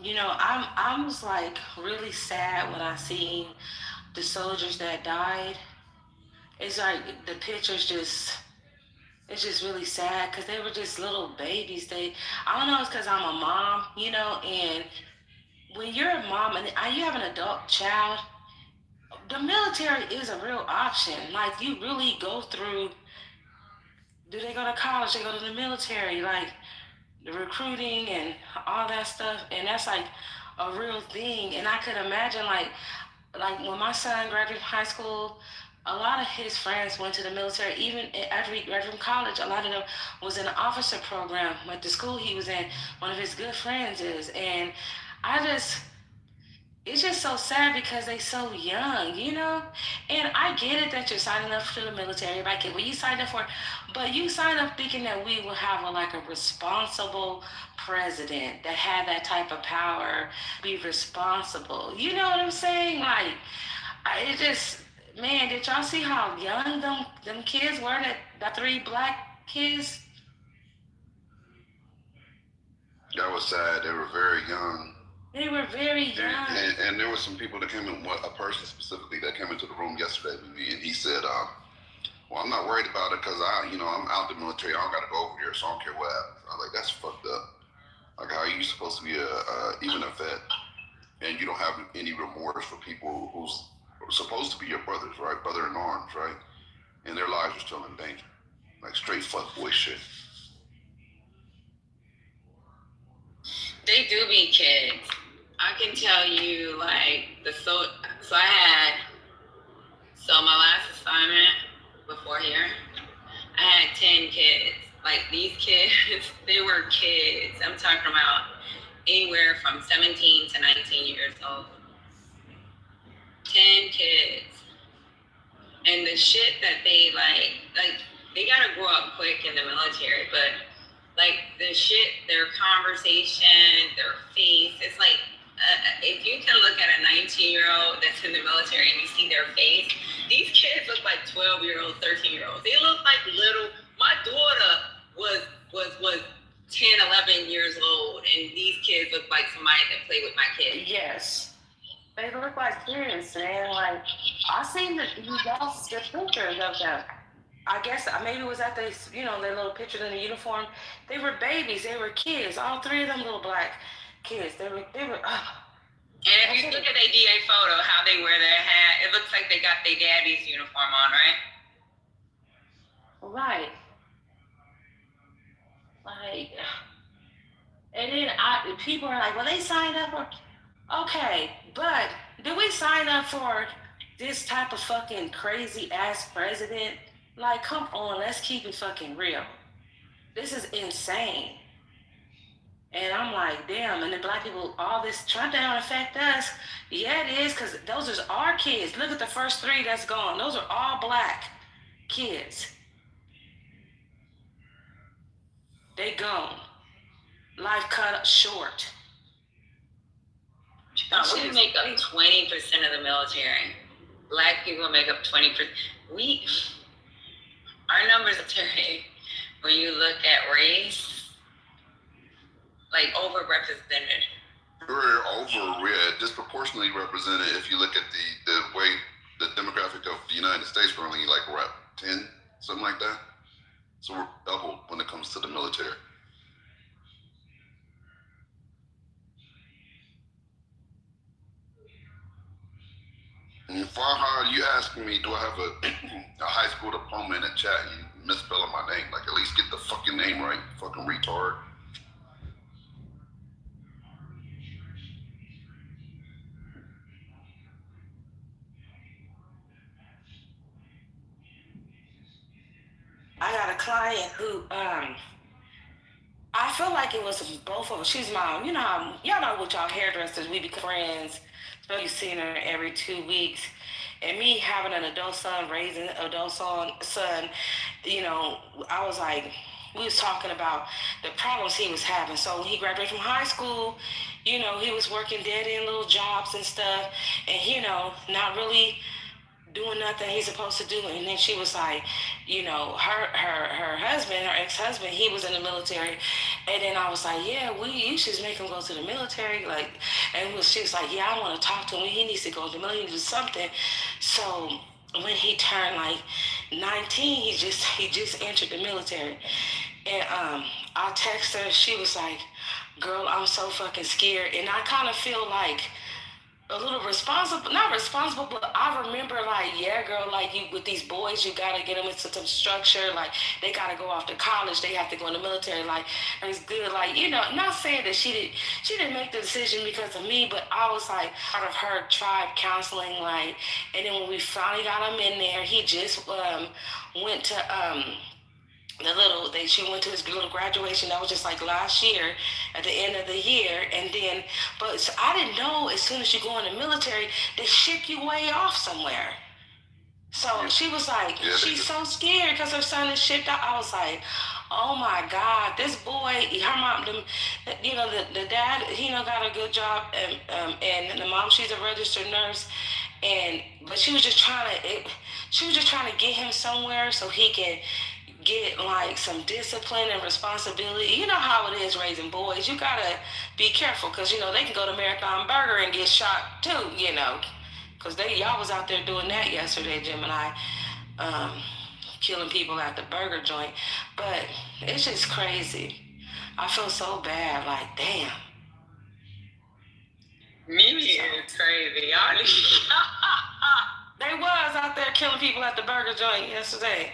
You know, I was like really sad when I seen the soldiers that died. It's like the pictures it's just really sad because they were just little babies. I don't know, it's because I'm a mom, you know, and when you're a mom and you have an adult child, the military is a real option. Like, you really go through, do they go to college? They go to the military, like the recruiting and all that stuff. And that's like a real thing. And I could imagine, like when my son graduated high school, a lot of his friends went to the military. Even after he graduated from college, a lot of them was in the officer program. Like the school he was in, one of his good friends is. And it's just so sad because they so young, you know? And I get it that you're signing up for the military. I get what you signed up for. But you signed up thinking that we will have a responsible president that had that type of power, be responsible. You know what I'm saying? Like, man, did y'all see how young them kids were, the 3 black kids? That was sad. They were very young. They were very young. And there were some people that came in, a person specifically that came into the room yesterday with me, and he said, well, I'm not worried about it because I'm out the military. I don't got to go over there, so I don't care what happens. I was like, that's fucked up. Like, how are you supposed to be even a vet, and you don't have any remorse for people who's supposed to be your brothers, right? Brother in arms, right? And their lives are still in danger. Like, straight fuckboy shit. They do be kids. I can tell you, like, my last assignment before here, I had 10 kids. Like, these kids, they were kids. I'm talking about anywhere from 17 to 19 years old. 10 kids. And the shit that they, they gotta grow up quick in the military, but the shit, their conversation, their face, it's like, if you can look at a 19-year-old that's in the military and you see their face, these kids look like 12-year-olds, 13-year-olds. They look like my daughter was 10, 11 years old, and these kids look like somebody that played with my kids. Yes. They look like kids, man. Like, I seen the pictures of them. I guess maybe it was at their little pictures in the uniform. They were babies. They were kids. All 3 of them little black kids. They were. And if you look at their DA photo, how they wear their hat, it looks like they got their daddy's uniform on, right? Right. Like, and then people are like, well, they signed up for. Okay, but do we sign up for this type of fucking crazy ass president? Like, come on, let's keep it fucking real. This is insane. And I'm like, damn, and the black people, all this Trump don't affect us. Yeah, it is, because those are our kids. Look at the first 3 that's gone. Those are all black kids. They gone. Life cut short. We make up 20% of the military. Black people make up 20%. Our numbers are terrible. When you look at race, like overrepresented. We're disproportionately represented if you look at the way the demographic of the United States, we're only like, we're at 10, something like that. So we're doubled when it comes to the military. And Farha, you asking me, do I have a high school diploma in the chat? You misspelling my name. Like, at least get the fucking name right, fucking retard. I got a client who, I feel like it was both of them. She's my, y'all know with y'all hairdressers, we become friends. So you seen her every 2 weeks. And me having an adult son, raising an adult son, I was like, we was talking about the problems he was having. So when he graduated from high school, he was working dead-end little jobs and stuff. And, not really doing nothing he's supposed to do. And then she was like, her husband, her ex-husband, he was in the military. And then I was like, yeah, you should make him go to the military. Like, and she was like, yeah, I want to talk to him. He needs to go to the military, do something. So when he turned like 19, he just entered the military. And I texted her. She was like, girl, I'm so fucking scared. And I kind of feel like a little responsible, not responsible, but I remember like, yeah, girl, like you with these boys, you gotta get them into some structure. Like they gotta go off to college, they have to go in the military. Like it's good, like not saying that she didn't make the decision because of me, but I was like part of her tribe counseling, like, and then when we finally got him in there, he just went to she went to his little graduation. That was just like last year at the end of the year. And then, but so I didn't know as soon as you go in the military, they ship you way off somewhere. So she was like, she's so scared because her son is shipped out. I was like, oh my God, this boy, her mom, the dad, got a good job, and the mom, she's a registered nurse, but she was just trying to get him somewhere so he can get like some discipline and responsibility. You know how it is raising boys. You gotta be careful because they can go to Marathon Burger and get shot too. Because y'all was out there doing that yesterday, Gemini, killing people at the burger joint. But it's just crazy. I feel so bad. Like, damn. Mimi is crazy. Y'all They was out there killing people at the burger joint yesterday.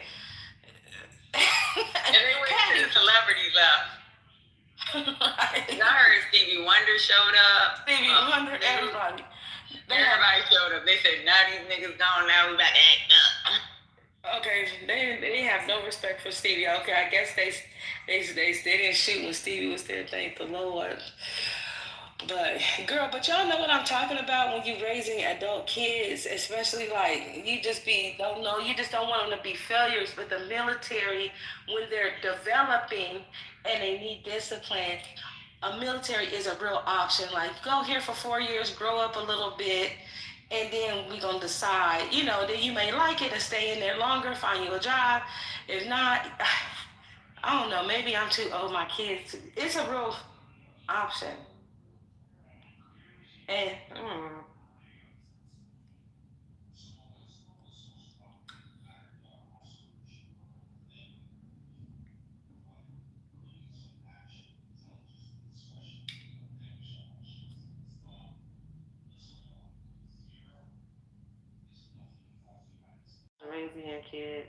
And they went to the celebrities up. Right. I heard Stevie Wonder showed up. Stevie Wonder, everybody. Everybody showed up. They said, now these niggas gone, now we about to act up. Okay, they have no respect for Stevie. Okay, I guess they didn't shoot when Stevie was there, thank the Lord. But girl, y'all know what I'm talking about when you raising adult kids, especially like you just don't want them to be failures. But the military, when they're developing and they need discipline, a military is a real option. Like go here for 4 years, grow up a little bit, and then we're gonna decide, then you may like it and stay in there longer, find you a job. If not, I don't know, maybe I'm too old, my kids. It's a real option. And raising a kid.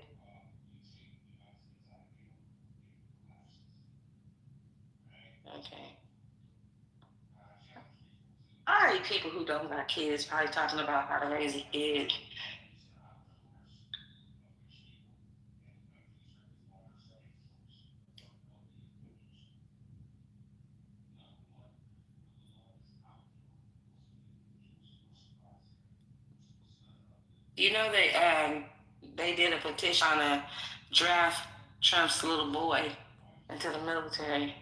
Okay. I hate people who don't got kids probably talking about how to raise a kid. They did a petition on a draft Trump's little boy into the military.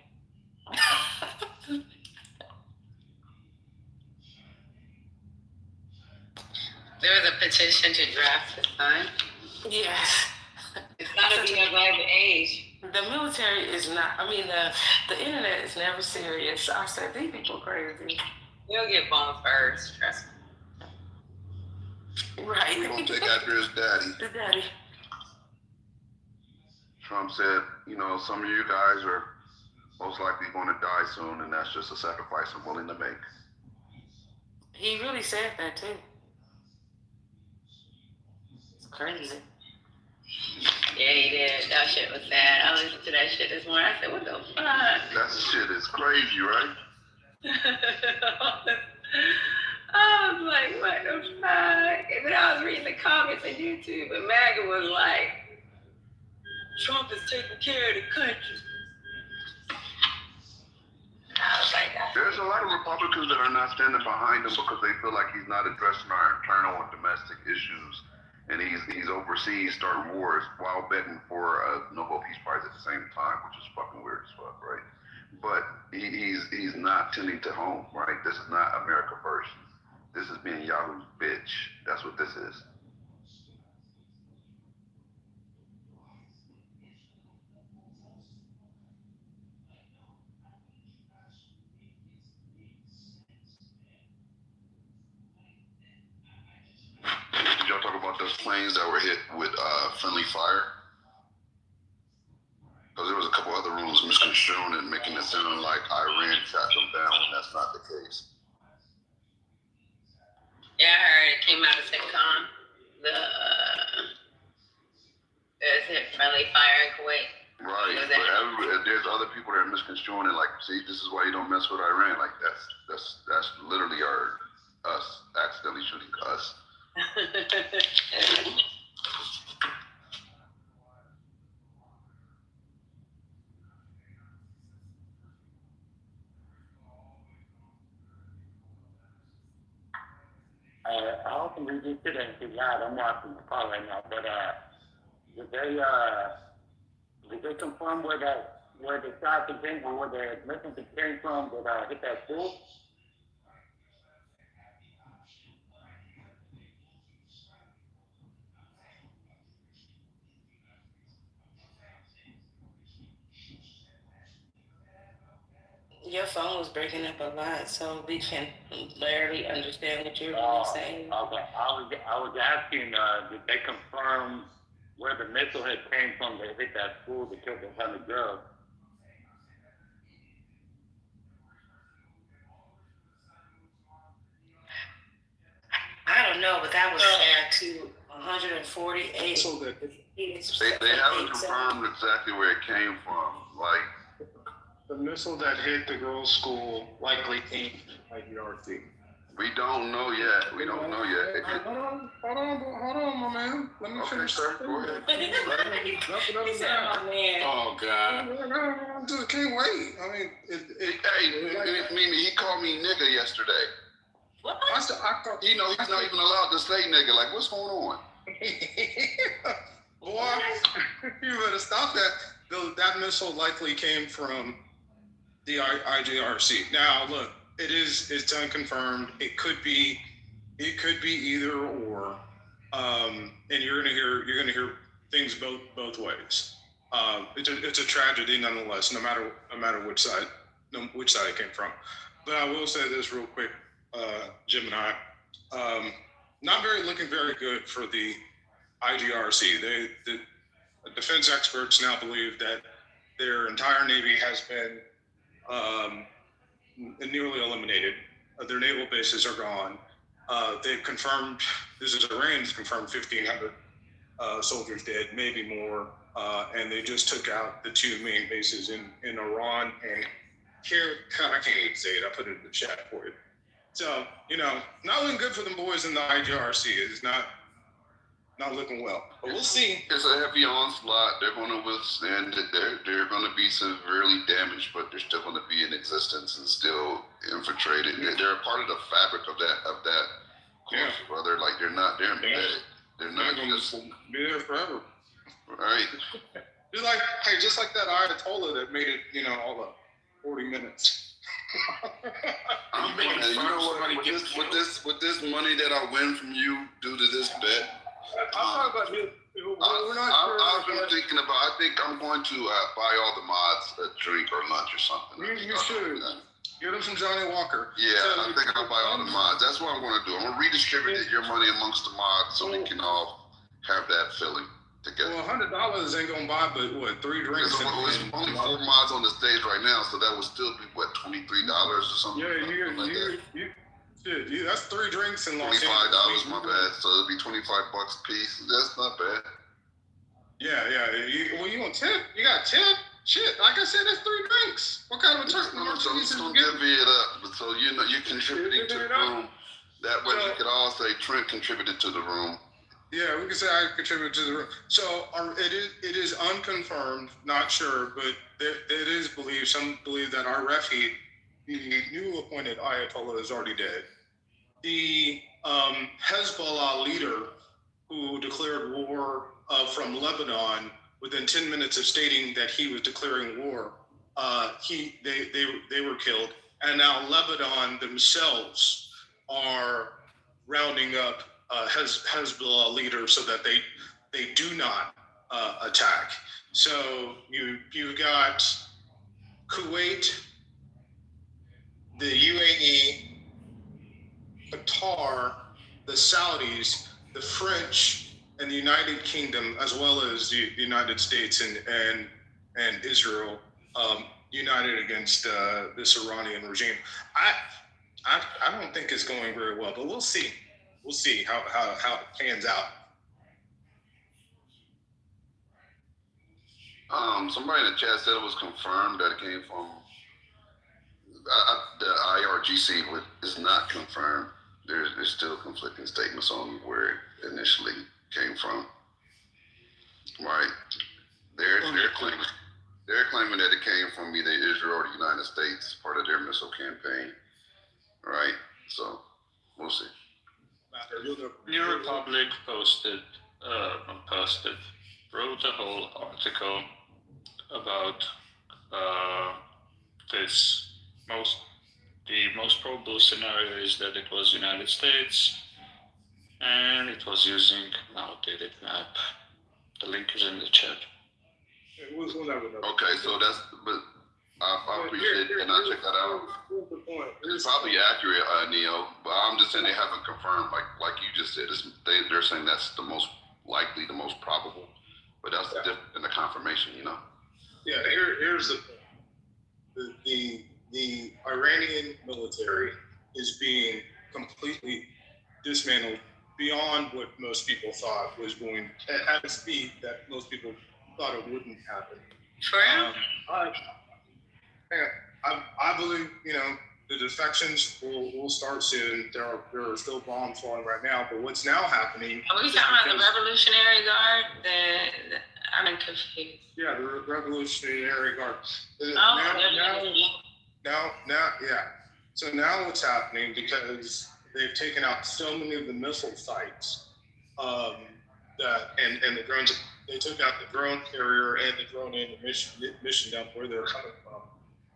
There was a petition to draft his son. Yes. It's gotta be above the age. The military is not. I mean, the internet is never serious. I said these people crazy. He'll get bumped first. Trust me. Right. We're gonna take after his daddy. His daddy. Trump said, some of you guys are most likely going to die soon, and that's just a sacrifice I'm willing to make. He really said that too. It's crazy. Yeah, he did. That shit was sad. I listened to that shit this morning. I said, what the fuck? That shit is crazy, right? I was like, what the fuck? And then I was reading the comments on YouTube, and MAGA was like, Trump is taking care of the country. I was like, there's a lot of Republicans that are not standing behind him because they feel like he's not addressing our internal and domestic issues, and he's overseas starting wars while betting for a Nobel Peace Prize at the same time, which is fucking weird as fuck, right? But he's not tending to home, right? This is not America first. This is being Yahoo's bitch. That's what this is. Did y'all talk about those planes that were hit with friendly fire? Because there was a couple other rooms misconstruing and making it sound like Iran shot them down, and that's not the case. Yeah, I heard it came out of sitcom. Is it Friendly Fire in Kuwait? Right, but there's other people that are misconstruing it. Like, see, this is why you don't mess with Iran. Like, that's literally us accidentally shooting us. I often read this shit and see loud. I'm watching the call right now, but did they confirm where the shots came from, where the missiles came from that hit that school? Your phone was breaking up a lot, so we can barely understand what you're really saying. Okay. I was asking, did they confirm where the missile had came from that hit that school that killed 100 girls? I don't know, but that was sad too. 148. So they haven't confirmed exactly where it came from. Like, the missile that hit the girls' school likely came from IDRC. We don't know yet. Hold on, my man. Let me finish. Sir, go ahead. He said, my man. Oh, God. I just can't wait. I mean, he called me nigga yesterday. What? He's not even allowed to say nigga. Like, what's going on? Boy, you better stop that. That missile likely came from the IJRC. Now, look, it's unconfirmed. It could be either or, and you're gonna hear things both ways. It's a tragedy nonetheless, no matter which side it came from. But I will say this real quick, Jim and I, looking very good for the IGRC. The defense experts now believe that their entire Navy has been nearly eliminated. Their naval bases are gone. They've confirmed, this is Iran's confirmed 1,500 soldiers dead, maybe more. And they just took out the two main bases in Iran and here, I can't even say it. I put it in the chat for you. So, not looking good for them boys in the IGRC. It's not looking well. But we'll see. It's a heavy onslaught. They're going to withstand it. They're going to be severely damaged, but they're still going to be in existence and still infiltrated. They're a part of the fabric of that course, brother. Like, they're embedded. They're not just be there forever. Right. Just like that Ayatollah that made it, all the 40 minutes. With this money that I win from you due to this bet, I'm talking about I've been thinking about. I think I'm going to buy all the mods a drink or lunch or something. You should. Give them some Johnny Walker. Yeah, I think I'll buy all the mods. That's what I'm going to do. I'm going to redistribute your money amongst the mods so we can all have that feeling together. Well, $100 ain't going to buy but, 3 drinks? There's only 4 mods on the stage right now, so that would still be, $23 or something? Yeah, that's 3 drinks in Los $25, Angeles. my bad. So it'd be $25 a piece. That's not bad. Yeah. You want tip? You got tip? Shit, like I said, that's 3 drinks. What kind of a turkey? I'm just gonna divvy it up, so you're contributing to the room. That way, you could all say Trent contributed to the room. Yeah, we can say I contributed to the room. So it is unconfirmed, not sure, but it is believed. Some believe that our refi, the new appointed Ayatollah, is already dead. The Hezbollah leader who declared war from Lebanon within 10 minutes of stating that he was declaring war, they were killed. And now Lebanon themselves are rounding up Hezbollah leaders so that they do not attack. So you've got Kuwait, the UAE, Qatar, the Saudis, the French, and the United Kingdom, as well as the United States and Israel, united against this Iranian regime. I don't think it's going very well, but we'll see. we'll see how it pans out. Somebody in the chat said it was confirmed that it came from the IRGC. Is not confirmed. There's still conflicting statements on where it initially came from. Right? They're claiming that it came from either Israel or the United States, part of their missile campaign. Right? So we'll see. New Republic wrote a whole article about the most probable scenario is that it was United States, and it was using an outdated map. The link is in the chat. Okay, so but I appreciate it, and I check that out. It's probably accurate, Neo, but I'm just saying they haven't confirmed, like you just said. They're saying that's the most likely, the most probable, but that's different than the confirmation, you know? Yeah, here's the thing. The Iranian military is being completely dismantled beyond what most people thought was going at a speed that most people thought it wouldn't happen. For real? I believe, the defections will start soon. There are still bombs falling right now, but what's now happening? Are we talking about the Revolutionary Guard? I'm confused. Yeah, the Revolutionary Guard. Yeah. So now what's happening, because they've taken out so many of the missile sites, and the drones. They took out the drone carrier and the drone mission dump where they're coming from.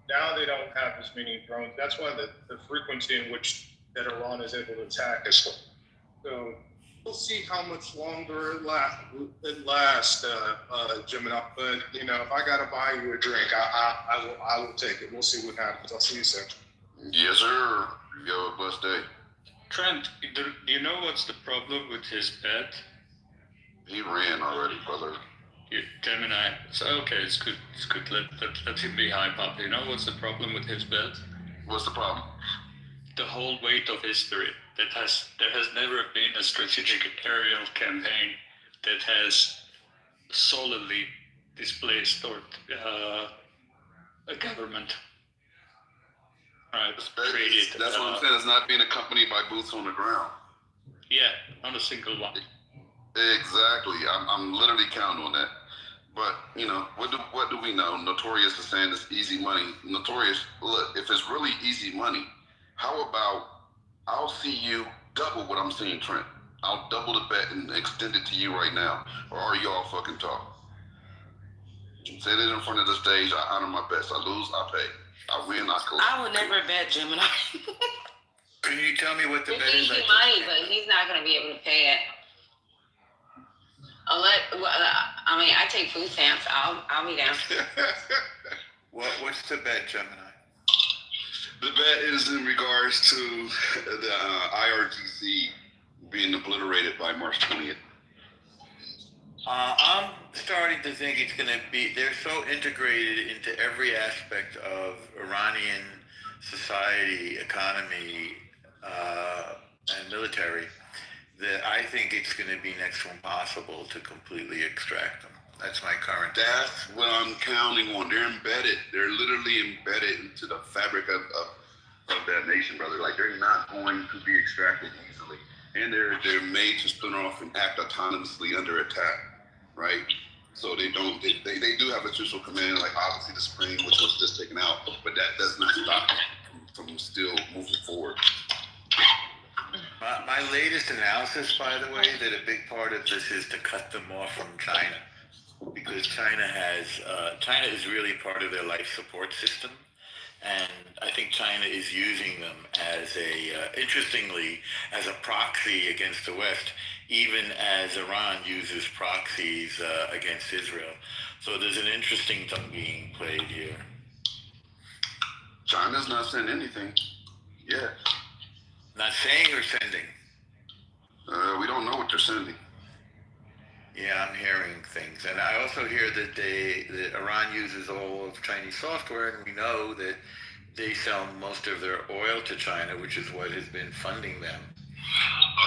Now they don't have as many drones. That's why the frequency in which that Iran is able to attack is low. So we'll see how much longer it lasts, Gemini. But if I gotta buy you a drink, I will take it. We'll see what happens. I'll see you soon. Yes, sir. You have a blessed day. Trent, do you know what's the problem with his bet? He ran already, brother. Gemini. So okay, it's good. Let him be hype up. You know what's the problem with his bet? What's the problem? The whole weight of history. There has never been a strategic aerial campaign that has solidly displaced a government. Right. That's what I'm saying. It's not being accompanied by boots on the ground. Yeah, not a single one. Exactly. I'm literally counting on that. But what do we know? Notorious is saying it's easy money. Notorious, look, if it's really easy money, how about I'll see you double what I'm seeing, Trent. I'll double the bet and extend it to you right now. Or are y'all fucking talk? Say it in front of the stage. I honor my bets. I lose, I pay. I win, I collect. I would never bet Gemini. Can you tell me what the bet is? Easy money, but he's not going to be able to pay it. I take food stamps. I'll be down. What's the bet, Gemini? The bet is in regards to the IRGC being obliterated by March 20th. I'm starting to think it's going to be, they're so integrated into every aspect of Iranian society, economy, and military, that I think it's going to be next to impossible to completely extract them. That's my current. That's what I'm counting on. They're embedded. They're literally embedded into the fabric of that nation, brother. Like, they're not going to be extracted easily. And they're made to splinter off and act autonomously under attack, right? So they do have a central command, like obviously the Supreme, which was just taken out, but that does not stop them from still moving forward. My latest analysis, by the way, that a big part of this is to cut them off from China, because China is really part of their life support system, and I think China is using them as interestingly, as a proxy against the West, even as Iran uses proxies against Israel. So there's an interesting thing being played here. China's not saying anything. Yeah. Not saying or sending? We don't know what they're sending. Yeah, I'm hearing things. And I also hear that Iran uses all of Chinese software, and we know that they sell most of their oil to China, which is what has been funding them.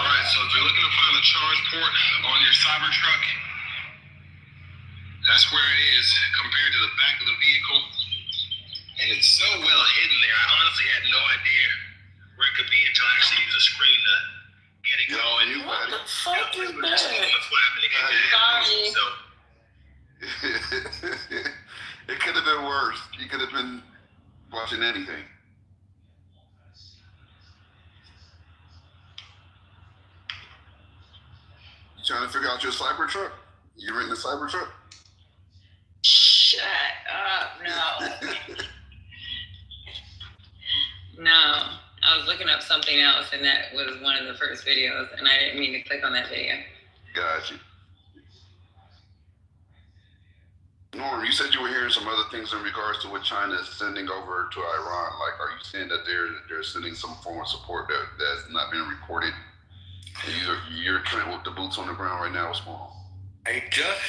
All right, so if you're looking to find a charge port on your Cybertruck, that's where it is compared to the back of the vehicle. And it's so well hidden there. I honestly had no idea where it could be until I actually used a screen to get it going. What the fuck is that? It could have been worse. You could have been watching anything. You trying to figure out your Cybertruck? You renting a Cybertruck? Shut up, no. No, I was looking up something else, and that was one of the first videos, and I didn't mean to click on that video. Got you. Norm, you said you were hearing some other things in regards to what China is sending over to Iran. Like, are you saying that they're sending some form of support that's not been reported? You're trying with the boots on the ground right now. What's going on? I just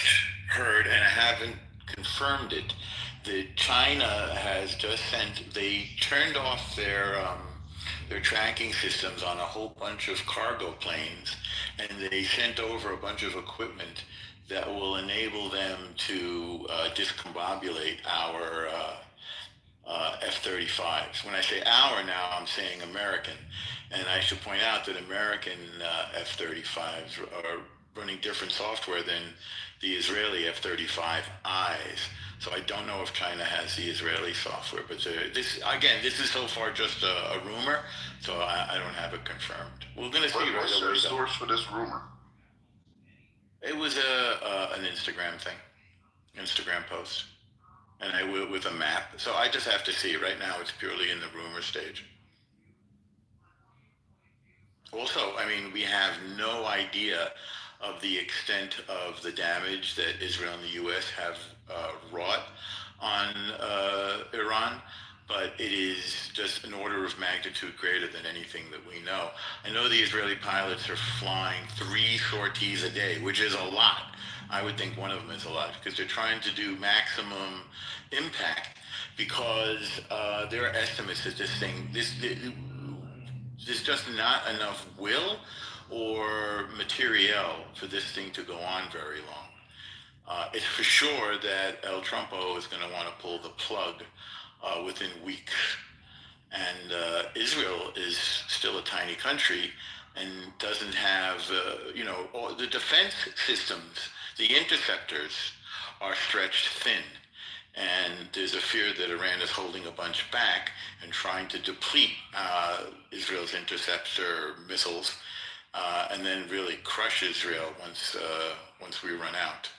heard, and I haven't confirmed it, that China has just sent. They turned off their tracking systems on a whole bunch of cargo planes, and they sent over a bunch of equipment that will enable them to discombobulate our F-35s. When I say our now, I'm saying American. And I should point out that American F-35s are running different software than the Israeli F-35Is. So I don't know if China has the Israeli software, but this is so far just a rumor, so I don't have it confirmed. We're going to see. What's your source for this rumor? It was an Instagram thing, Instagram post, and with a map. So I just have to see. Right now, it's purely in the rumor stage. Also, I mean, we have no idea of the extent of the damage that Israel and the U.S. have wrought on Iran, but it is just an order of magnitude greater than anything that we know. I know the Israeli pilots are flying 3 sorties a day, which is a lot. I would think one of them is a lot because they're trying to do maximum impact because their estimates is there's just not enough will or material for this thing to go on very long. It's for sure that El Trumpo is going to want to pull the plug within weeks. And Israel is still a tiny country and doesn't have, all the defense systems, the interceptors are stretched thin. And there's a fear that Iran is holding a bunch back and trying to deplete Israel's interceptor missiles and then really crush Israel once we run out.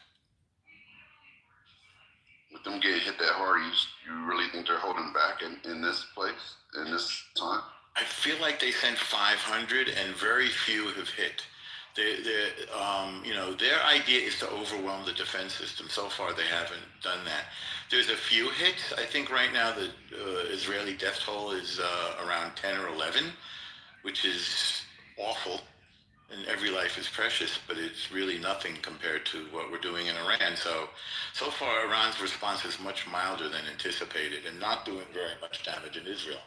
With them getting hit that hard, you really think they're holding back in this place, in this time? I feel like they sent 500 and very few have hit. Their idea is to overwhelm the defense system. So far, they haven't done that. There's a few hits. I think right now the Israeli death toll is around 10 or 11, which is awful. And every life is precious, but it's really nothing compared to what we're doing in Iran. So far, Iran's response is much milder than anticipated and not doing very much damage in Israel.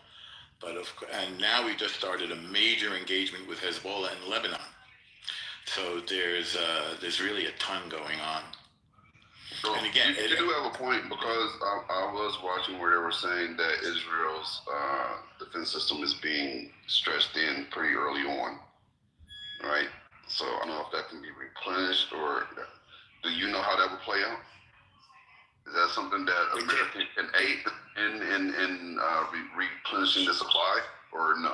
And now we just started a major engagement with Hezbollah in Lebanon. So there's really a ton going on. So and again, you do have a point because I was watching where they were saying that Israel's defense system is being stretched thin pretty early on, right? So I don't know if that can be replenished or do you know how that would play out? Is that something that America can aid in replenishing the supply or no?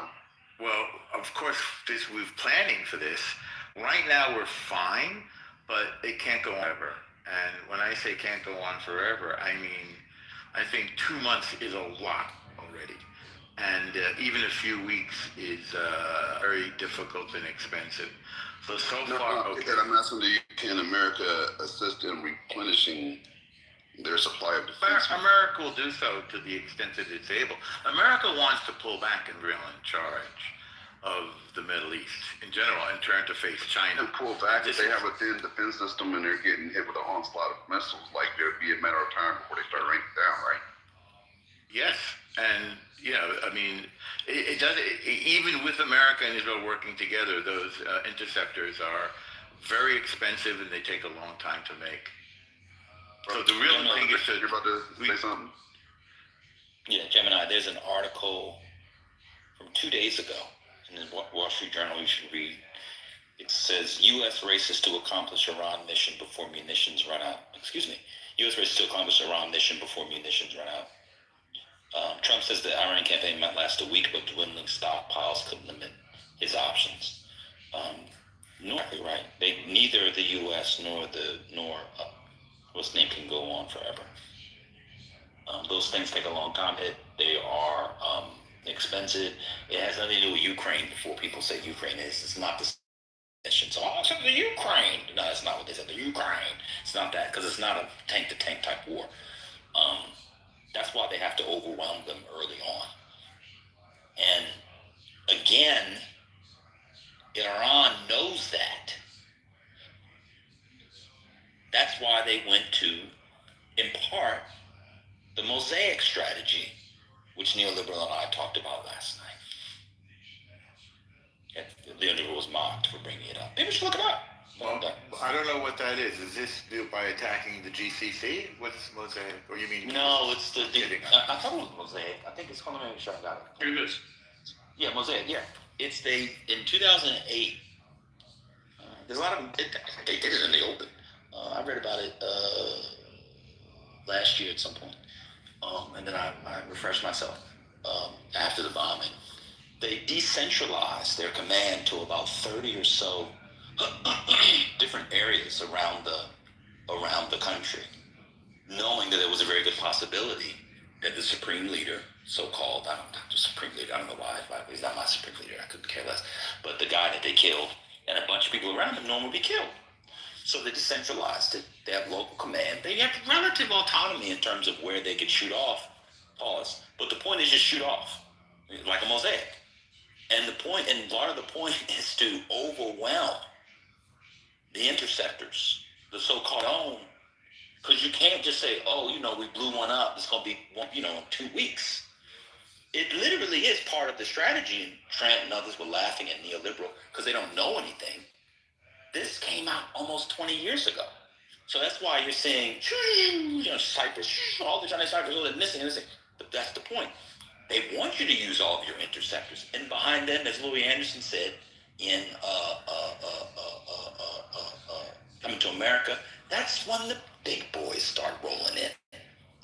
Well, of course, we're planning for this. Right now, we're fine, but it can't go on forever. And when I say can't go on forever, I mean, I think 2 months is a lot already. And even a few weeks is very difficult and expensive. So far, okay. I'm asking you, can America assist in replenishing their supply of defense? America will do so to the extent that it's able. America wants to pull back and real in charge of the Middle East in general and turn to face China. And pull back if they have a thin defense system and they're getting hit with an onslaught of missiles, like there'd be a matter of time before they start raining down, right? Yes, and I mean, It does. Even with America and Israel working together, those interceptors are very expensive and they take a long time to make. So the real thing is to. You're about to say something? Yeah, Gemini, there's an article from 2 days ago in the Wall Street Journal you should read. It says, U.S. races to accomplish Iran mission before munitions run out. U.S. races to accomplish Iran mission before munitions run out. Trump says the Iran campaign might last a week, but dwindling stockpiles could limit his options. Right. Neither the U.S. nor what's the name can go on forever. Those things take a long time. They are expensive. It has nothing to do with Ukraine. Before people say Ukraine it's not the mission. So it's the Ukraine. No, that's not what they said. The Ukraine. It's not that because it's not a tank-to-tank type war. That's why they have to overwhelm them early on. And again, Iran knows that. That's why they went to, in part, the Mosaic strategy, which neoliberal and I talked about last night. Neoliberal was mocked for bringing it up. People should look it up. Well, I don't know what that is. Is this by attacking the GCC? What's Mosaic? Or you mean? No, it's I thought it was Mosaic. I think it's called. Let me make sure I got it. Here it is. Yeah, Mosaic. Yeah, in 2008. There's a lot of they did it in the open. I read about it last year at some point, and then I refreshed myself after the bombing. They decentralized their command to about 30 or so different areas around the country, knowing that there was a very good possibility that the supreme leader, so-called, I don't know why he's not my supreme leader, I couldn't care less, but the guy that they killed and a bunch of people around him normally be killed. So they decentralized it. They have local command. They have relative autonomy in terms of where they could shoot off. Pause. But the point is just shoot off, like a mosaic. And part of the point is to overwhelm the interceptors, the so-called own, because you can't just say, we blew one up. It's going to be, in 2 weeks. It literally is part of the strategy, and Trent and others were laughing at neoliberal because they don't know anything. This came out almost 20 years ago. So that's why you're seeing, Cyprus, all the Chinese Cyprus, they're missing. But that's the point. They want you to use all of your interceptors. And behind them, as Louis Anderson said in Coming to America, that's when the big boys start rolling in.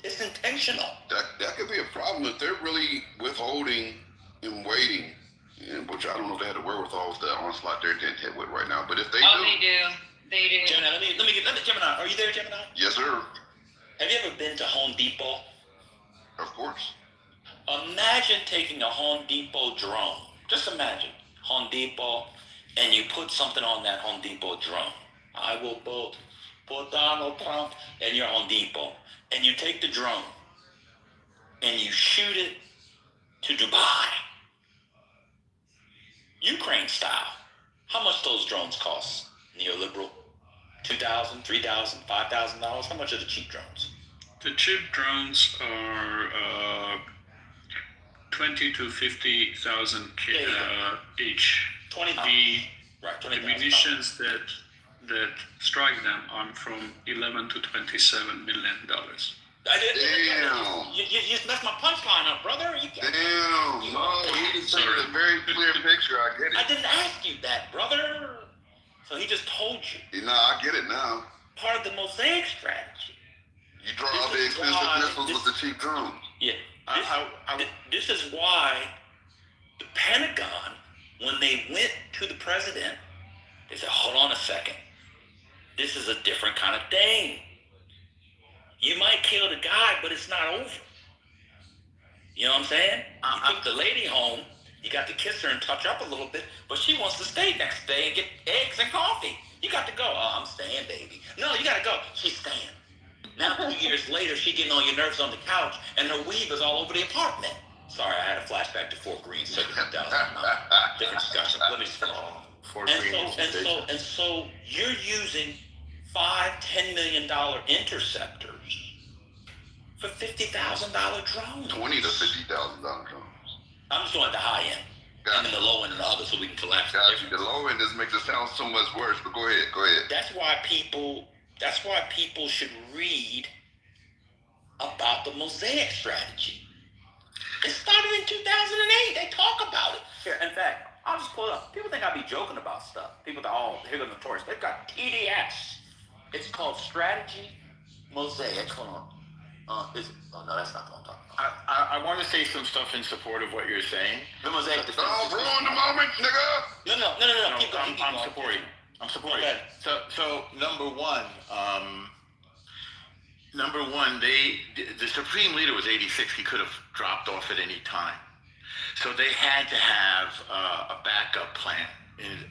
It's intentional. That could be a problem if they're really withholding and waiting, which I don't know if they had the wherewithal with the onslaught they're getting hit with right now. But if they They do. Gemini, let me get Gemini. Are you there, Gemini? Yes, sir. Have you ever been to Home Depot? Of course. Imagine taking a Home Depot drone. Just imagine Home Depot, and you put something on that Home Depot drone. I will put Donald Trump, and you're Home Depot. And you take the drone, and you shoot it to Dubai. Ukraine style. How much those drones cost? Neoliberal? $2,000, $3,000, $5,000? How much are the cheap drones? The cheap drones are 20 to 50,000 each. 20. The munitions that strike them are from $11 to $27 million. Damn. You messed my punchline up, brother. Damn. He just painted a very clear picture. I get it. I didn't ask you that, brother. So he just told you. I get it now. Part of the Mosaic strategy. You draw all the expensive missiles with the cheap drones. Yeah. This is why the Pentagon, when they went to the president, they said, hold on a second. This is a different kind of thing. You might kill the guy, but it's not over. You know what I'm saying? You took the lady home, you got to kiss her and touch up a little bit, but she wants to stay next day and get eggs and coffee. You got to go. Oh, I'm staying, baby. No, you got to go. She's staying. Now, 2 years later, she getting on your nerves on the couch, and her weave is all over the apartment. Sorry, I had a flashback to Fort Greene, 2009. Different discussion. Let me just and so you're using $5-10 million interceptors for $50,000 drones. $20 to $50,000 drones. I'm just going at the high end. And then the low end and the other, so we can collapse the difference. The low end just makes it sound so much worse. But go ahead. That's why people should read about the Mosaic strategy. It started in 2008. They talk about it. Here, in fact, I'll just pull it up. People think I be joking about stuff. People think, oh, here goes the Notorious. They've got TDS. It's called Strategy Mosaic. Hold on. Oh no, that's not the one I'm talking about. I want to say some stuff in support of what you're saying. The Mosaic defense. Don't ruin the moment, nigga. No. Keep going. I'm supporting. So number one, the Supreme Leader was 86. He could have dropped off at any time. So they had to have a backup plan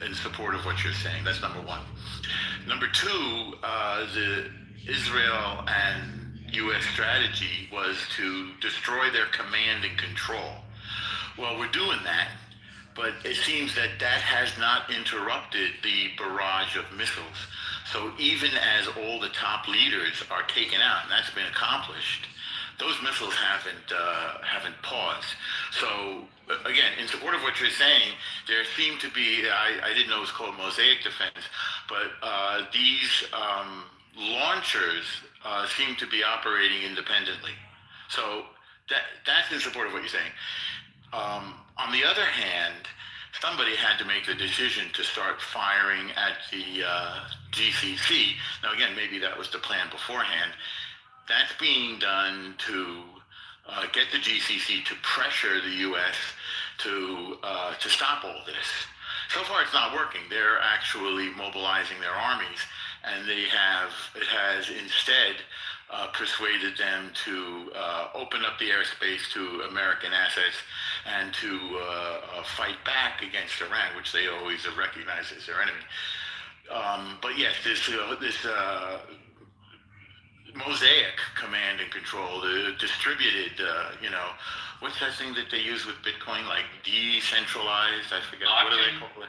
in support of what you're saying. That's number one. Number two, the Israel and U.S. strategy was to destroy their command and control. Well, we're doing that, but it seems that has not interrupted the barrage of missiles. So even as all the top leaders are taken out, and that's been accomplished, those missiles haven't paused. So again, in support of what you're saying, there seemed to be, I didn't know it was called Mosaic defense, but these launchers seem to be operating independently. So that's in support of what you're saying. On the other hand, somebody had to make the decision to start firing at the GCC. Now again, maybe that was the plan beforehand. That's being done to get the GCC to pressure the U.S. to stop all this. So far, it's not working. They're actually mobilizing their armies, and it has instead persuaded them to open up the airspace to American assets and to fight back against Iran, which they always have recognized as their enemy. But yes, this Mosaic command and control, the distributed, what's that thing that they use with Bitcoin, like decentralized, I forget, what do they call it?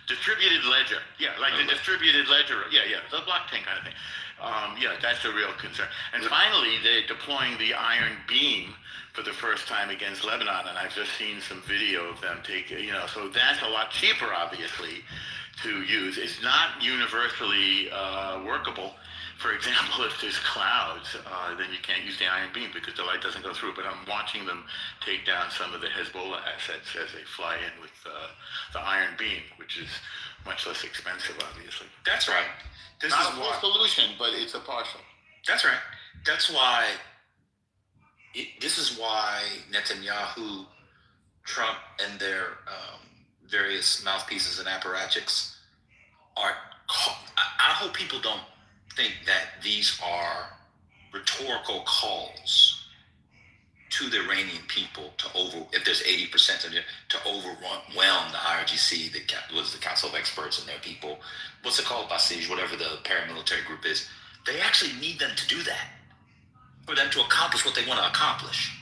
Distributed ledger. Yeah, like the distributed ledger. Yeah, the blockchain kind of thing. That's a real concern. And finally, they're deploying the Iron Beam for the first time against Lebanon, and I've just seen some video of them so that's a lot cheaper, obviously, to use. It's not universally workable. For example, if there's clouds, then you can't use the Iron Beam because the light doesn't go through. But I'm watching them take down some of the Hezbollah assets as they fly in with the Iron Beam, which is much less expensive, obviously. That's right. This not is a full solution, but it's a partial. That's right. That's why. This is why Netanyahu, Trump, and their various mouthpieces and apparatchiks are. I hope people don't think that these are rhetorical calls to the Iranian people if there's 80% of it, to overwhelm the IRGC, the Council of Experts and their people. What's it called? Basij, whatever the paramilitary group is. They actually need them to do that, for them to accomplish what they want to accomplish.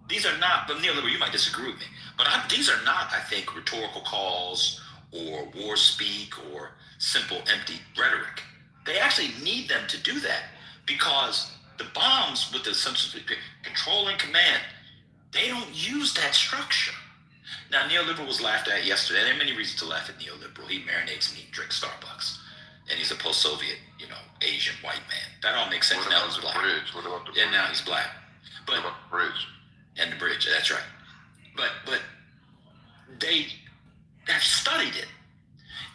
These are not, but Neoliberal, you might disagree with me, but these are not, I think, rhetorical calls or war speak or simple empty rhetoric. They actually need them to do that because the bombs with the sense of control and command, they don't use that structure. Now, neoliberal was laughed at yesterday. There are many reasons to laugh at neoliberal. He marinates and he drinks Starbucks. And he's a post-Soviet, Asian white man. That all makes sense. Now he's black. What about the bridge? And now he's black. But, what about the bridge? And the bridge, that's right. But they have studied it.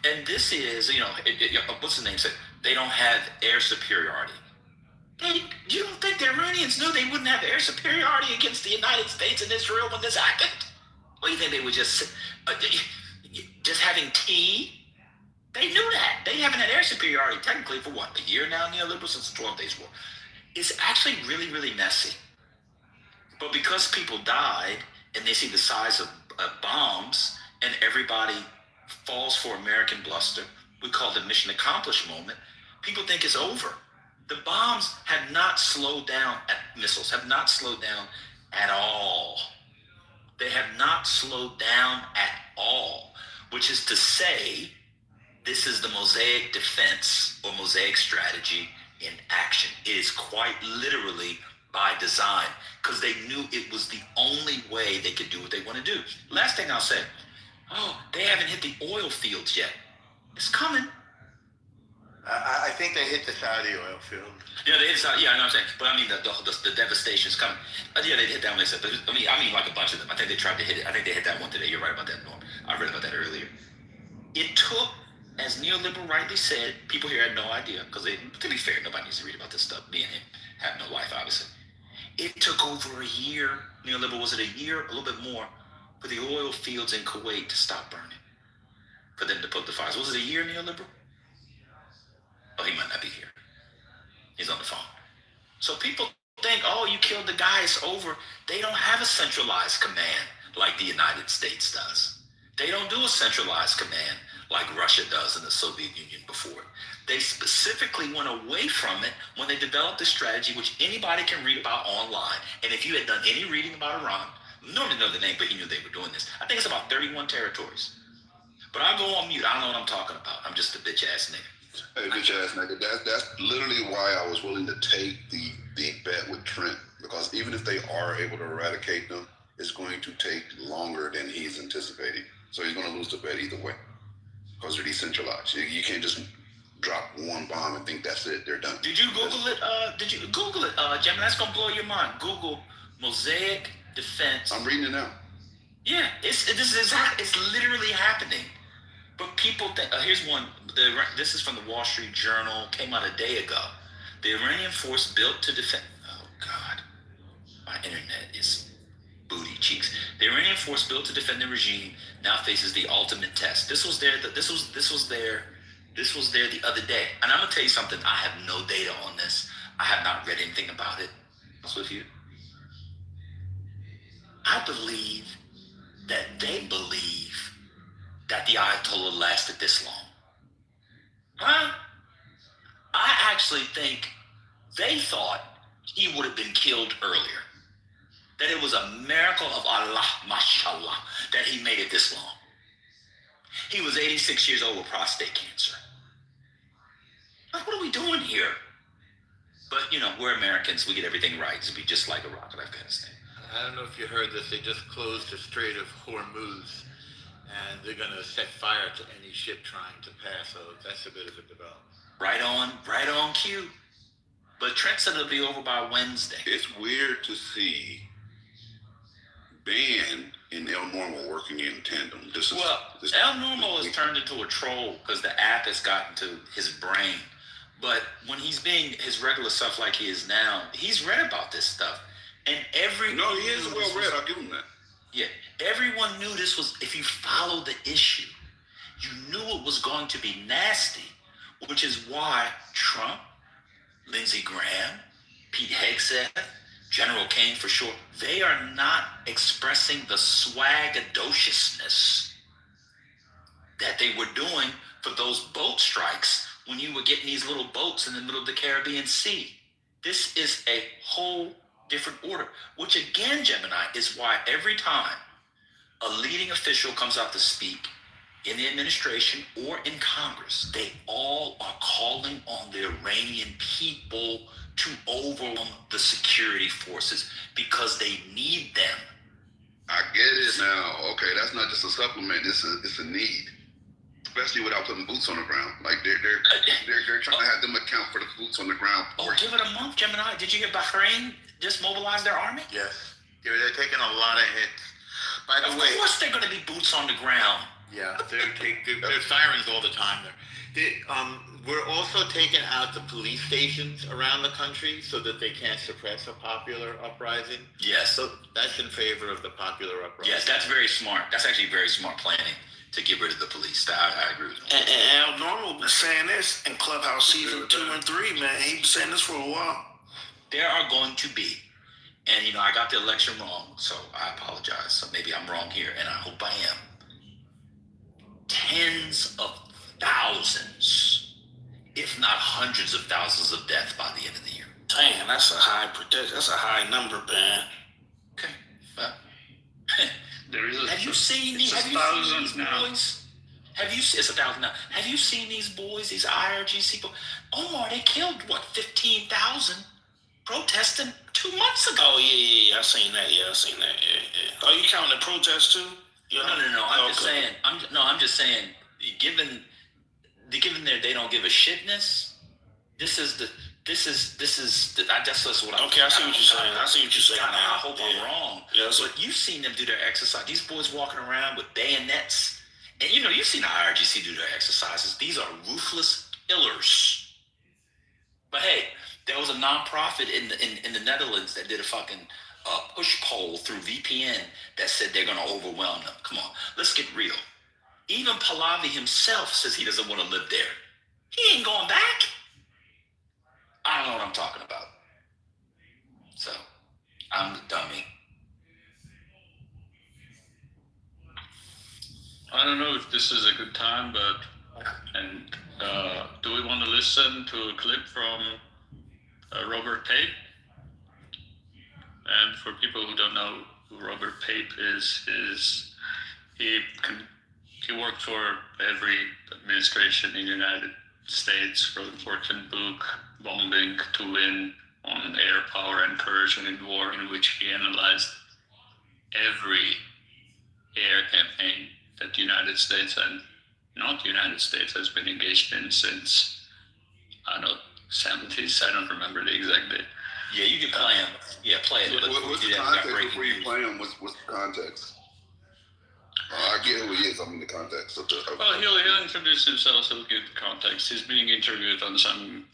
And this is, what's his name said? They don't have air superiority. You don't think the Iranians knew they wouldn't have air superiority against the United States and Israel when this happened? What do you think they would just having tea? They knew that. They haven't had air superiority technically for what, a year now, neoliberal, since the 12 Days War. It's actually really, really messy. But because people died and they see the size of bombs and everybody falls for American bluster, we call the mission accomplished moment, people think it's over. The bombs have not slowed down, missiles have not slowed down at all. They have not slowed down at all, which is to say, this is the Mosaic defense or Mosaic strategy in action. It is quite literally by design, because they knew it was the only way they could do what they want to do. Last thing I'll say, they haven't hit the oil fields yet. It's coming. I think they hit the Saudi oil field. Yeah, they hit Saudi. Yeah, I know what I'm saying. But I mean, the devastation is coming. Yeah, they hit that one. They said, but I mean, like a bunch of them. I think they tried to hit it. I think they hit that one today. You're right about that, Norm. I read about that earlier. It took, as neoliberal rightly said, people here had no idea, because to be fair, nobody needs to read about this stuff. Me and him have no life, obviously. It took over a year. Neoliberal, was it a year, a little bit more, for the oil fields in Kuwait to stop burning, for them to put the fires. Was it a year, neoliberal? Oh, he might not be here. He's on the phone. So people think, you killed the guy, it's over. They don't have a centralized command like the United States does. They don't do a centralized command like Russia does in the Soviet Union before it. They specifically went away from it when they developed a strategy which anybody can read about online. And if you had done any reading about Iran, nobody know the name, but he knew they were doing this. I think it's about 31 territories. But I'll go on mute. I don't know what I'm talking about. I'm just a bitch ass nigga. Hey, bitch ass nigga, that's literally why I was willing to take the bet with Trent, because even if they are able to eradicate them, it's going to take longer than he's anticipating. So he's going to lose the bet either way, because they're decentralized. You can't just drop one bomb and think that's it. They're done. Did you Google it? Did you Google it, Gemini? That's gonna blow your mind. Google Mosaic Defense. I'm reading it now. Yeah, it's literally happening. But people think, here's one. This is from the Wall Street Journal. Came out a day ago. The Iranian force built to defend. Oh God, my internet is booty cheeks. The Iranian force built to defend the regime now faces the ultimate test. This was there the other day. And I'm gonna tell you something. I have no data on this. I have not read anything about it. What's with you? I believe that they believe that the Ayatollah lasted this long. Huh? I actually think they thought he would have been killed earlier. That it was a miracle of Allah, mashallah, that he made it this long. He was 86 years old with prostate cancer. Like, what are we doing here? But, we're Americans. We get everything right. It's be just like Iraq and Afghanistan. I don't know if you heard this. They just closed the Strait of Hormuz, and they're going to set fire to any ship trying to pass. So that's a bit of a development. Right on cue. But Trent said it'll be over by Wednesday. It's weird to see Ben and El Normal working in tandem. El Normal has turned into a troll because the app has gotten to his brain. But when he's being his regular stuff like he is now, he's read about this stuff. And No, he is well read. I'll give him that. Yeah. Everyone knew this was, if you followed the issue, you knew it was going to be nasty, which is why Trump, Lindsey Graham, Pete Hegseth, General Kane for short, they are not expressing the swagadociousness that they were doing for those boat strikes when you were getting these little boats in the middle of the Caribbean Sea. This is a whole different order, which again, Gemini, is why every time a leading official comes out to speak in the administration or in Congress, they all are calling on the Iranian people to overwhelm the security forces because they need them. I get it now. Okay, that's not just a supplement. It's a need, especially without putting boots on the ground. Like they're trying to have them account for the boots on the ground. Give it a month, Gemini. Did you hear Bahrain just mobilized their army? Yes. They're taking a lot of hits. By the way, of course they're going to be boots on the ground. Yeah, they're sirens all the time there. We're also taking out the police stations around the country so that they can't suppress a popular uprising. Yes. So that's in favor of the popular uprising. Yes, that's very smart. That's actually very smart planning to get rid of the police. I agree with you. And Al Normal been saying this in Clubhouse season 2 and 3, man. He been saying this for a while. There are going to be, and I got the election wrong, so I apologize. So maybe I'm wrong here, and I hope I am. Tens of thousands, if not hundreds of thousands of deaths by the end of the year. Dang, that's a high number, man. Okay, well, Have you seen these boys? It's 1,000 now. Have you seen these boys, these IRGC boys? Omar, they killed, 15,000 protesting 2 months ago. Oh yeah. I seen that. Yeah. Oh, you counting the protests too? Yeah. No. I'm just saying. Given they don't give a shitness. This is that's what I'm. Okay, I see what you're saying. I hope I'm wrong. Yeah, but you've seen them do their exercise. These boys walking around with bayonets, and you've seen the IRGC do their exercises. These are ruthless killers. But hey, there was a nonprofit in the Netherlands that did a fucking push poll through VPN that said they're going to overwhelm them. Come on, let's get real. Even Pahlavi himself says he doesn't want to live there. He ain't going back. I don't know what I'm talking about. So, I'm the dummy. I don't know if this is a good time, but do we want to listen to a clip from Robert Pape? And for people who don't know who Robert Pape is he worked for every administration in the United States, wrote an important book, Bombing to Win, on air power and coercion in war, in which he analyzed every air campaign that the United States and not the United States has been engaged in since, I don't know, 70s. I don't remember the exact date. Yeah, you can play him. Yeah, play it. What's the context before you play him? What's the context? I get who he is. I'm in the context of the. Well, he'll introduce himself. He'll give the context. He's being interviewed on some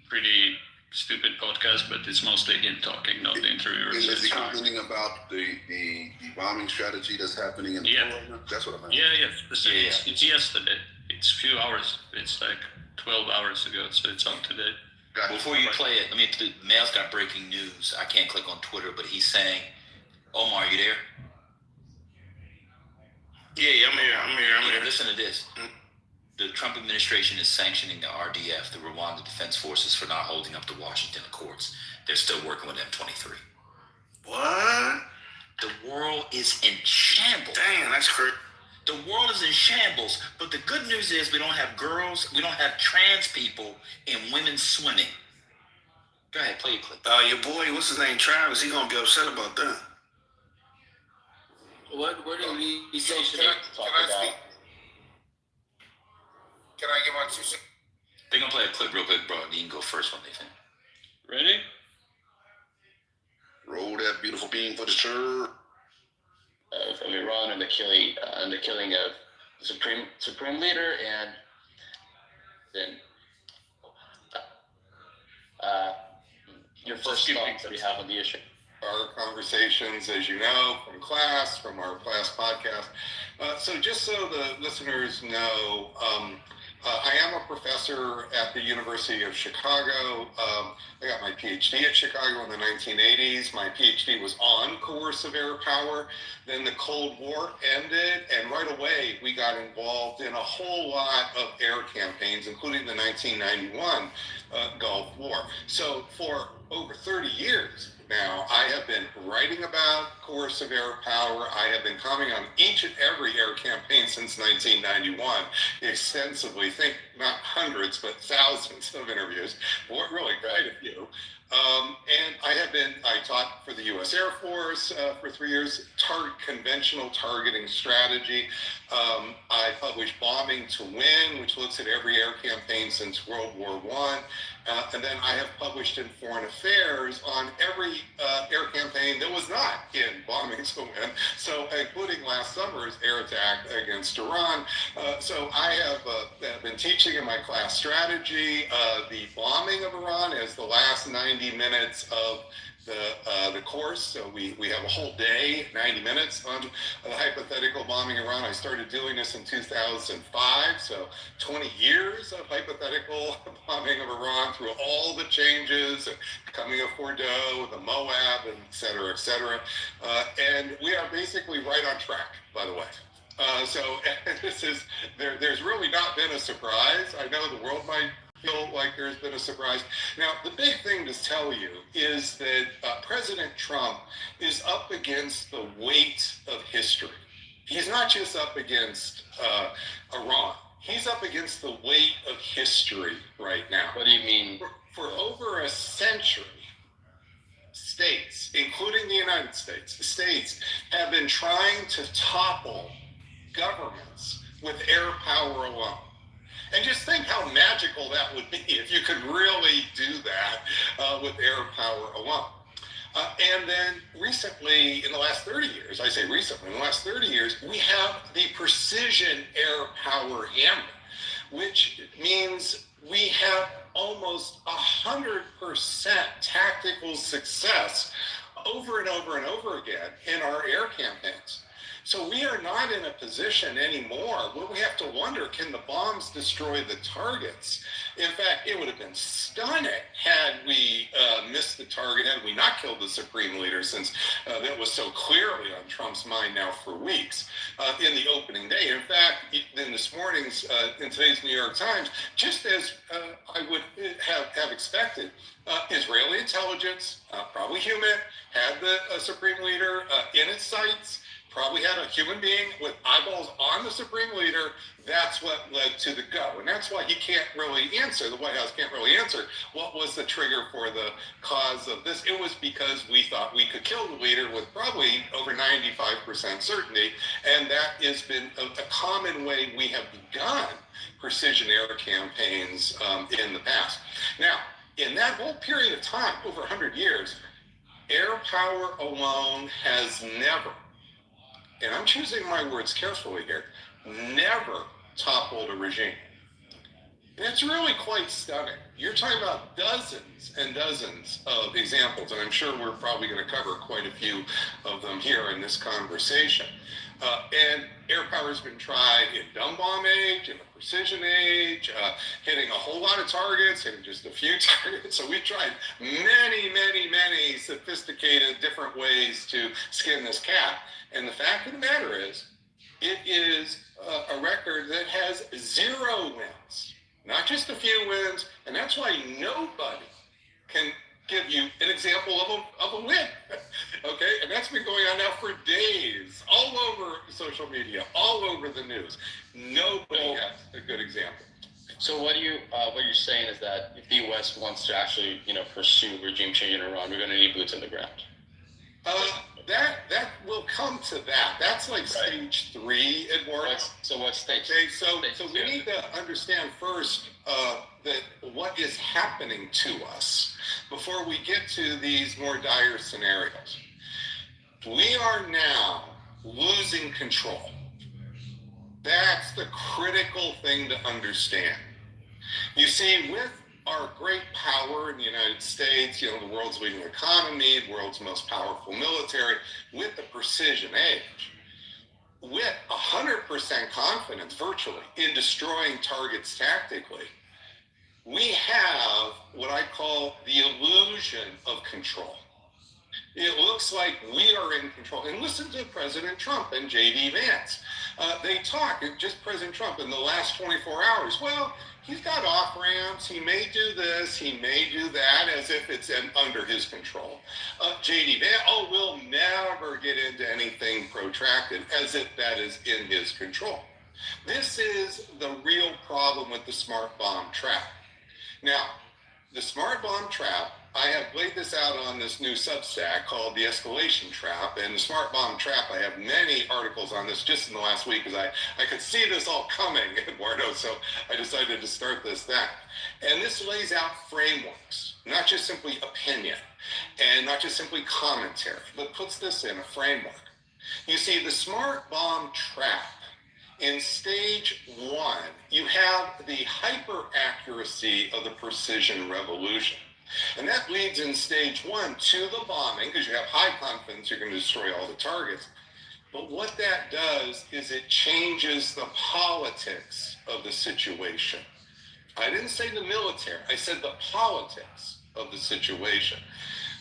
pretty stupid podcast, but it's mostly him talking, not the interviewer. Is he commenting about the bombing strategy that's happening in the war right now? That's what I meant. Yeah. It's yesterday. It's a few hours. It's like 12 hours ago, so it's on today. Before you play it, Mail's got breaking news. I can't click on Twitter, but he's saying, Omar, are you there? Yeah, I'm here. Listen to this. The Trump administration is sanctioning the RDF, the Rwanda Defense Forces, for not holding up the Washington Accords. They're still working with M23. What? The world is in shambles. Damn, that's crazy. The world is in shambles, but the good news is we don't have girls, we don't have trans people, and women swimming. Go ahead, play your clip. Your boy, what's his name, Travis, he gonna be upset about that. What do we say should Can I about? Can I get my 2 seconds? They're gonna play a clip real quick, bro. You can go first when they finish. Ready? Roll that beautiful beam for the shirt. From Iran and the killing of the supreme leader, and then your first thoughts that we have on the issue. Our conversations, as you know, from our class podcast. So just so the listeners know, I am a professor at the University of Chicago. I got my PhD at Chicago in the 1980s. My PhD was on coercive air power. Then the Cold War ended, and right away we got involved in a whole lot of air campaigns, including the 1991 Gulf War. So for over 30 years now, I have been writing about coercive air power. I have been commenting on each and every air campaign since 1991 extensively. Think not hundreds, but thousands of interviews. Really quite a few. And I taught for the U.S. Air Force for 3 years, conventional targeting strategy. I published Bombing to Win, which looks at every air campaign since World War I. And then I have published in Foreign Affairs on every air campaign that was not in Bombing to Win, so including last summer's air attack against Iran. So I have been teaching in my class strategy. The bombing of Iran is the last 90 minutes of the course. So we have a whole day, 90 minutes on the hypothetical bombing Iran. I started doing this in 2005, so 20 years of hypothetical bombing of Iran through all the changes, coming of Fordow, the Moab, and et cetera, et cetera. And we are basically right on track, by the way. So there's really not been a surprise. I know the world might feel like there's been a surprise. Now, the big thing to tell you is that President Trump is up against the weight of history. He's not just up against Iran. He's up against the weight of history right now. What do you mean? For over a century, states, including the United States, have been trying to topple governments with air power alone. And just think how magical that would be if you could really do that with air power alone. And then recently, in the last 30 years, I say recently, in the last 30 years, we have the precision air power hammer, which means we have almost 100% tactical success over and over and over again in our air campaigns. So we are not in a position anymore where we have to wonder, can the bombs destroy the targets? In fact, it would have been stunning had we missed the target, had we not killed the Supreme Leader, since that was so clearly on Trump's mind now for weeks in the opening day. In fact, in this morning's, in today's New York Times, just as I would have expected, Israeli intelligence, probably human, had the Supreme Leader in its sights, probably had a human being with eyeballs on the Supreme Leader. That's what led to the go. And that's why he can't really answer, the White House can't really answer what was the trigger for the cause of this. It was because we thought we could kill the leader with probably over 95% certainty. And that has been a common way we have begun precision air campaigns in the past. Now, in that whole period of time, over 100 years, air power alone has never, and I'm choosing my words carefully here, never toppled a regime. And it's really quite stunning. You're talking about dozens and dozens of examples, and I'm sure we're probably going to cover quite a few of them here in this conversation. And air power has been tried in dumb bomb age, in the precision age, hitting a whole lot of targets, hitting just a few targets. So we've tried many sophisticated different ways to skin this cat. And the fact of the matter is, it is a record that has 0 wins, not just a few wins. And that's why nobody can give you an example of a win, okay? And that's been going on now for days, all over social media, all over the news. Nobody has a good example. So what you're saying is that if the U.S. wants to actually, pursue regime change in Iran, we're going to need boots on the ground. That will come to that. That's like stage 3, Eduardo. So what's stage? Okay, so we need to understand first that what is happening to us before we get to these more dire scenarios. We are now losing control. That's the critical thing to understand. You see, with our great power in the United States, the world's leading economy, the world's most powerful military, with the precision age, with 100% confidence virtually in destroying targets tactically, we have what I call the illusion of control. It looks like we are in control. And listen to President Trump and J.D. Vance. They talk, just President Trump in the last 24 hours. Well, he's got off ramps. He may do this. He may do that, as if it's under his control. J.D. Vance, we'll never get into anything protracted, as if that is in his control. This is the real problem with the smart bomb trap. Now, the smart bomb trap, I have laid this out on this new Substack called The Escalation Trap. And the smart bomb trap, I have many articles on this just in the last week, because I could see this all coming, Eduardo, so I decided to start this then. And this lays out frameworks, not just simply opinion, and not just simply commentary, but puts this in a framework. You see, the smart bomb trap, in stage 1, you have the hyper-accuracy of the precision revolution. And that leads in stage 1 to the bombing, because you have high confidence you're going to destroy all the targets. But what that does is it changes the politics of the situation. I didn't say the military, I said the politics of the situation.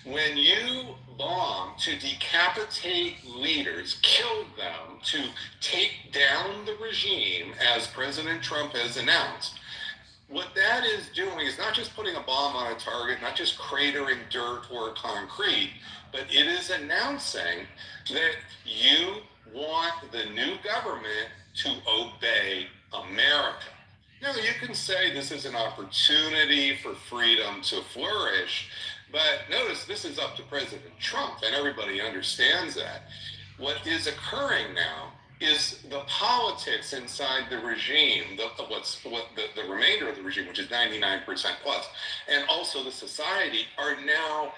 When you bomb to decapitate leaders, kill them, to take down the regime, as President Trump has announced, what that is doing is not just putting a bomb on a target, not just cratering dirt or concrete, but it is announcing that you want the new government to obey America. Now, you can say this is an opportunity for freedom to flourish, But notice this is up to President Trump, and everybody understands that. What is occurring now is the politics inside the regime, the remainder of the regime, which is 99% plus, and also the society, are now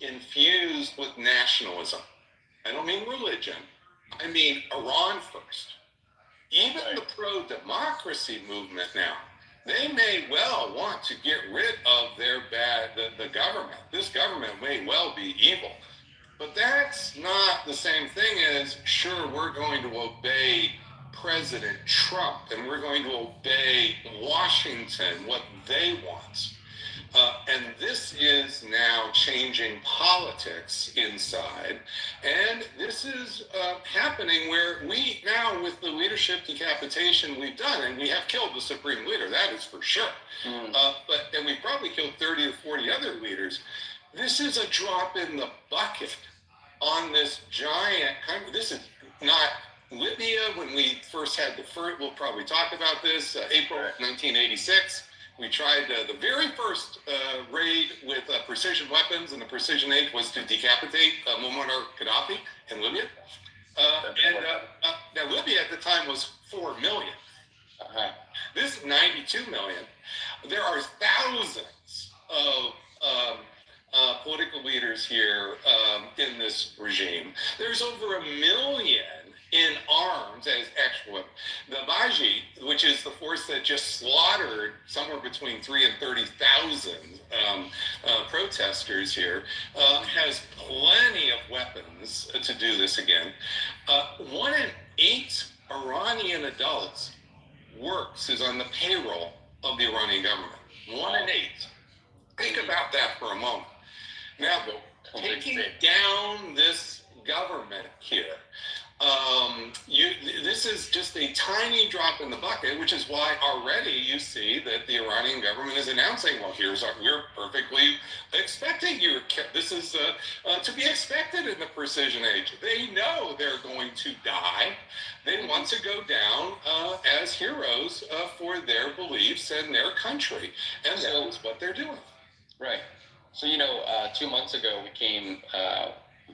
infused with nationalism. I don't mean religion. I mean Iran first. Even the pro-democracy movement now, they may well want to get rid of the government. This government may well be evil. But that's not the same thing as, sure, we're going to obey President Trump and we're going to obey Washington, what they want. And this is now changing politics inside. And this is happening where we now, with the leadership decapitation we've done, and we have killed the supreme leader, that is for sure. And we probably killed 30 or 40 other leaders. This is a drop in the bucket on this giant, this is not Libya when we first had we'll probably talk about this, April 1986. We tried the very first raid with precision weapons, and the precision aid was to decapitate Muammar Gaddafi in Libya. Now Libya at the time was 4 million. This is 92 million. There are thousands of political leaders here in this regime. There's over 1 million in arms as actual. The Baji, which is the force that just slaughtered somewhere between 3,000 and 30,000 protesters here, has plenty of weapons to do this again. 1 in 8 Iranian adults is on the payroll of the Iranian government. 1 in 8. Think about that for a moment. Now, taking down this government here, this is just a tiny drop in the bucket, which is why already you see that the Iranian government is announcing, well, we're perfectly expecting you. This is to be expected in the precision age. They know they're going to die. They want to go down as heroes for their beliefs and their country. And that is what they're doing. Right. So, 2 months ago,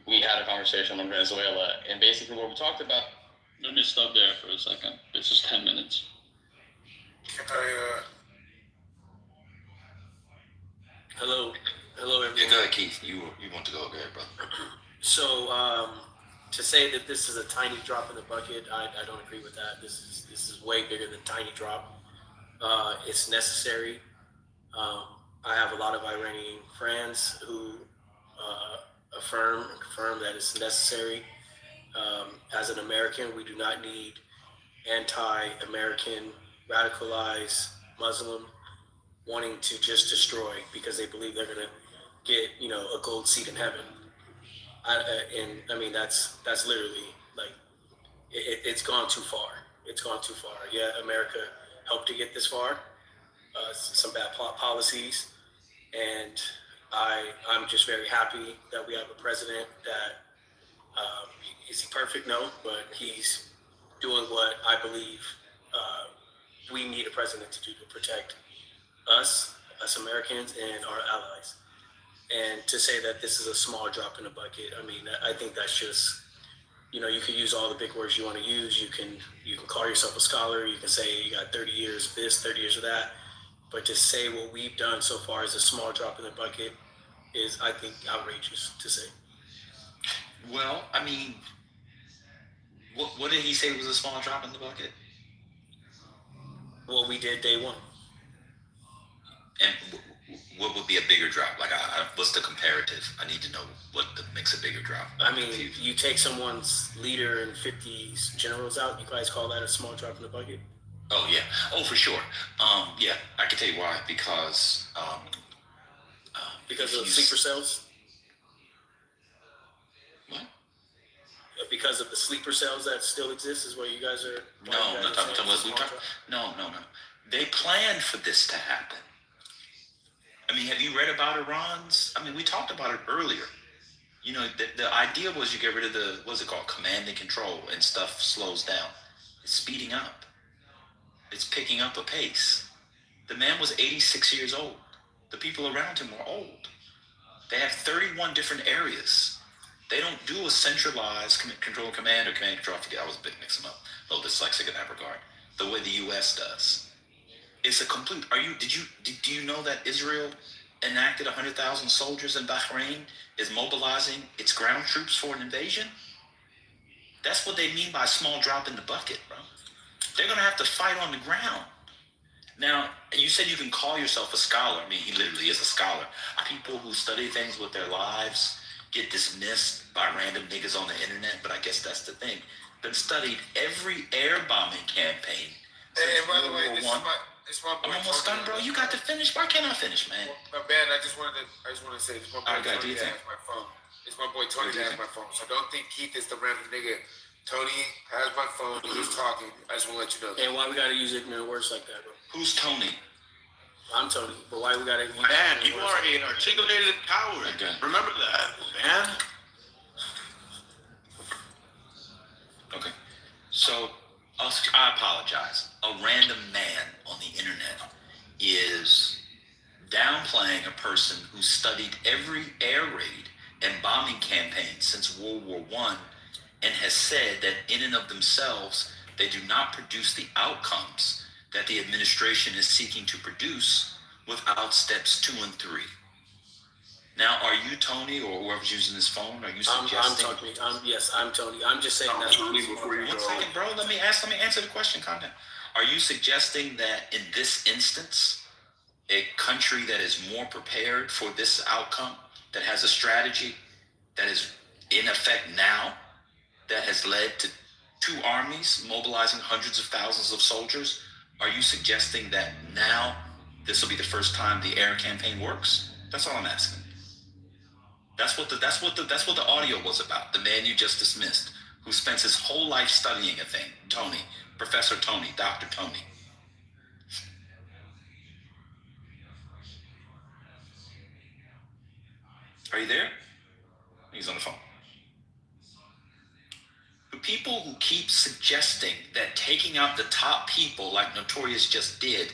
we had a conversation on Venezuela, and basically what we talked about. Let me stop there for a second. This is 10 minutes. Hello, everyone. Yeah, go ahead, Keith. You want to go? Go ahead, brother. So, to say that this is a tiny drop in the bucket, I don't agree with that. This is way bigger than tiny drop. It's necessary. I have a lot of Iranian friends who affirm and confirm that it's necessary. As an American, we do not need anti-American, radicalized Muslim wanting to just destroy because they believe they're going to get, a gold seat in heaven. That's literally like, it's gone too far. It's gone too far. Yeah, America helped to get this far. Some bad policies, and I'm just very happy that we have a president that is he perfect? No, but he's doing what I believe we need a president to do to protect us Americans and our allies. And to say that this is a small drop in the bucket, I think that's just, you can use all the big words you want to use. You can call yourself a scholar. You can say you got 30 years of this, 30 years of that. But to say what we've done so far is a small drop in the bucket is, I think, outrageous to say. Well, what did he say was a small drop in the bucket? What we did day one. And what would be a bigger drop? Like, what's the comparative? I need to know what makes a bigger drop. You take someone's leader and 50 generals out, you guys call that a small drop in the bucket? Oh, yeah. Oh, for sure. Yeah, I can tell you why. Because of sleeper cells? What? Because of the sleeper cells that still exist is what you guys are... No. They planned for this to happen. Have you read about Iran's? We talked about it earlier. The idea was you get rid of what's it called? Command and control, and stuff slows down. It's speeding up. It's picking up a pace. The man was 86 years old. The people around him were old. They have 31 different areas. They don't do a centralized control command or command control. I forget, I was a bit mixing up. A little dyslexic in that regard. The way the U.S. does. It's a complete. Do you know that Israel enacted 100,000 soldiers in Bahrain is mobilizing its ground troops for an invasion? That's what they mean by a small drop in the bucket, bro. They're gonna have to fight on the ground. Now, you said you can call yourself a scholar. I mean, he literally is a scholar. People who study things with their lives get dismissed by random niggas on the internet, but I guess that's the thing. Been studied every air bombing campaign. And by the way, this is my boy. I'm almost done, bro. You got to finish. Why can't I finish, man? My bad. I just wanted to say, it's my boy Tony that has my phone. It's my boy Tony that has my phone. So don't think Keith is the random nigga. Tony has my phone. He's talking. I just want to let you know that. And why we gotta use ignorant words like that, bro? Who's Tony? I'm Tony, but why we gotta use Man, you are an articulated coward. Okay. Remember that, man. Okay. So, I apologize. A random man on the internet is downplaying a person who studied every air raid and bombing campaign since World War I and has said that in and of themselves, they do not produce the outcomes that the administration is seeking to produce without steps 2 and 3. Now, are you Tony or whoever's using this phone? Are you suggesting? I'm Tony. I'm just saying that. One second, bro. Let me answer the question. Calm down. Are you suggesting that in this instance, a country that is more prepared for this outcome, that has a strategy that is in effect now, that has led to 2 armies mobilizing hundreds of thousands of soldiers, are you suggesting that now this will be the first time the air campaign works? That's all I'm asking. That's what the audio was about. The man you just dismissed, who spends his whole life studying a thing, Tony, Professor Tony, Dr. Tony. Are you there? He's on the phone. The people who keep suggesting that taking out the top people like Notorious just did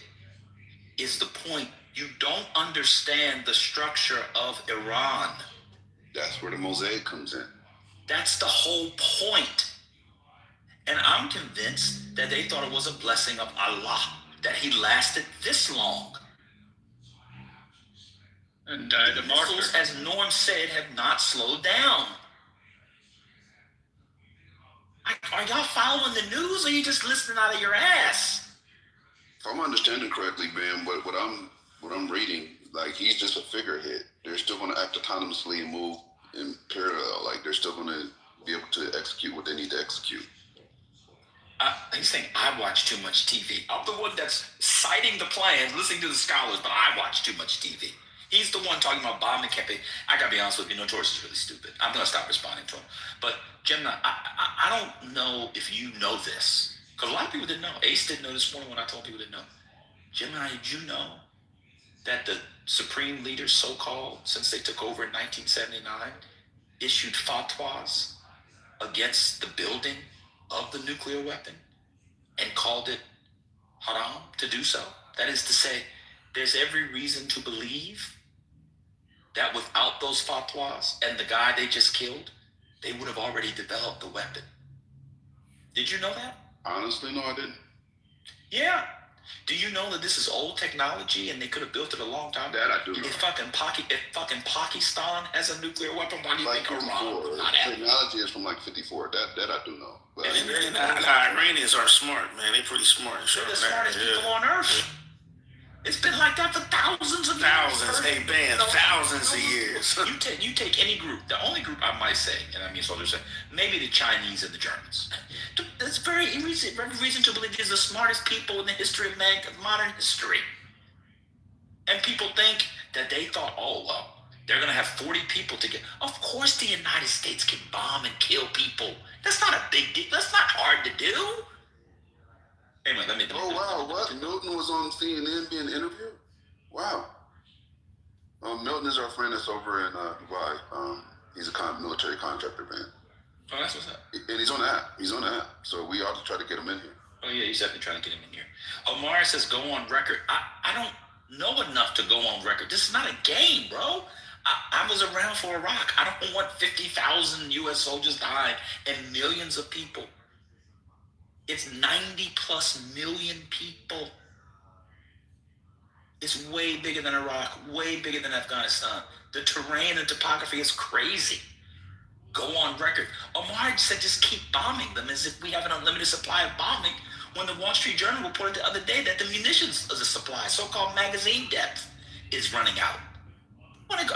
is the point. You don't understand the structure of Iran. That's where the mosaic comes in. That's the whole point. And I'm convinced that they thought it was a blessing of Allah that he lasted this long. And the missiles, as Norm said, have not slowed down. Are y'all following the news, or are you just listening out of your ass? If I'm understanding correctly, Ben, what I'm reading, like, he's just a figurehead. They're still going to act autonomously and move in parallel. Like, they're still going to be able to execute what they need to execute. He's saying I watch too much TV. I'm the one that's citing the plans, listening to the scholars, but I watch too much TV. He's the one talking about bombing campaign. I gotta be honest with you, Notorious is really stupid. I'm gonna stop responding to him. But Gemini, I don't know if you know this, because a lot of people didn't know. Ace didn't know this morning when I told people didn't know. Gemini, did you know that the supreme leaders, so-called, since they took over in 1979, issued fatwas against the building of the nuclear weapon and called it haram to do so? That is to say, there's every reason to believe that without those fatwas and the guy they just killed, they would have already developed the weapon. Did you know that? Honestly, no, I didn't. Yeah. Do you know that this is old technology and they could have built it a long time ago? That I do know. If fucking Pakistan has a nuclear weapon, why do you think Iran would not have it? Technology is from like 54. That I do know. But And the Iranians are smart, man. They're pretty smart. They're the smartest people on earth. It's been like that for thousands of years. Hey, Ben, thousands of years. You take any group, the only group I might say, and I mean so they're saying, maybe the Chinese and the Germans. That's very reason to believe these are the smartest people in the history of modern history. And people think that they thought, oh, well, they're going to have 40 people to get. Of course the United States can bomb and kill people. That's not a big deal. That's not hard to do. Anyway, Oh, wow, what? Milton was on CNN being interviewed? Wow. Milton is our friend that's over in Dubai. He's a military contractor, man. Oh, that's what's up. And he's on the app. So we ought to try to get him in here. Oh, yeah, he's definitely trying to get him in here. Omar says go on record. I don't know enough to go on record. This is not a game, bro. I was around for Iraq. I don't want 50,000 U.S. soldiers dying and millions of people. It's 90 plus million people. It's way bigger than Iraq, way bigger than Afghanistan. The terrain and topography is crazy. Go on record. Omar said just keep bombing them as if we have an unlimited supply of bombing, when the Wall Street Journal reported the other day that the munitions of the supply, so-called magazine depth, is running out.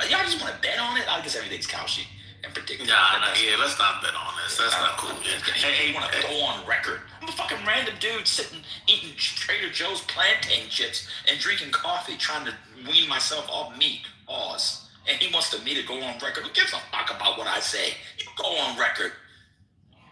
Y'all just want to bet on it? I guess everything's couchy and predictable. Let's not bet on this. That's not cool. Hey, you want to go on record? I'm a fucking random dude sitting eating Trader Joe's plantain chips and drinking coffee, trying to wean myself off meat. Pause. And he wants me to go on record. Who gives a fuck about what I say? You go on record.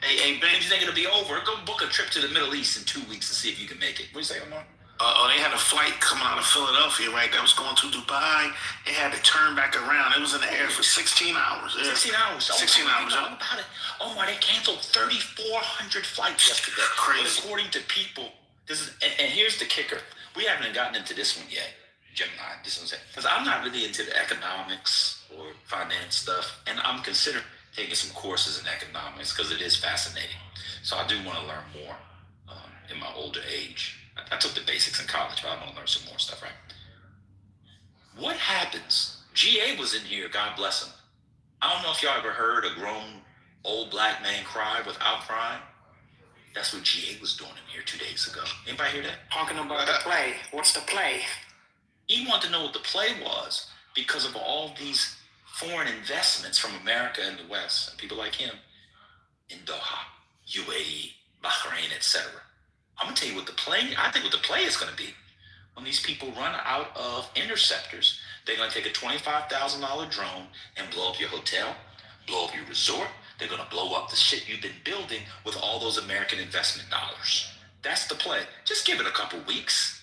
Hey, Ben, you think it'll be over? Go book a trip to the Middle East in 2 weeks and see if you can make it. What do you say, Omar? They had a flight coming out of Philadelphia, right? That was going to Dubai. They had to turn back around. It was in the air for 16 hours. 16 hours. 16 hours. About it. Omar, they canceled 3,400 flights yesterday. Crazy. But according to people, and here's the kicker. We haven't gotten into this one yet, Gemini. This one's it. Because I'm not really into the economics or finance stuff, and I'm considering taking some courses in economics because it is fascinating. So I do want to learn more in my older age. I took the basics in college, but I want to learn some more stuff, right? What happens? GA was in here, God bless him. I don't know if y'all ever heard a grown old black man cry without crying. That's what GA was doing in here 2 days ago. Anybody hear that? Talking about the play. What's the play? He wanted to know what the play was because of all these foreign investments from America and the West, and people like him in Doha, UAE, Bahrain, etc. I'm gonna tell you what the play. I think what the play is gonna be when these people run out of interceptors. They're gonna take a $25,000 drone and blow up your hotel, blow up your resort. They're gonna blow up the shit you've been building with all those American investment dollars. That's the play. Just give it a couple weeks.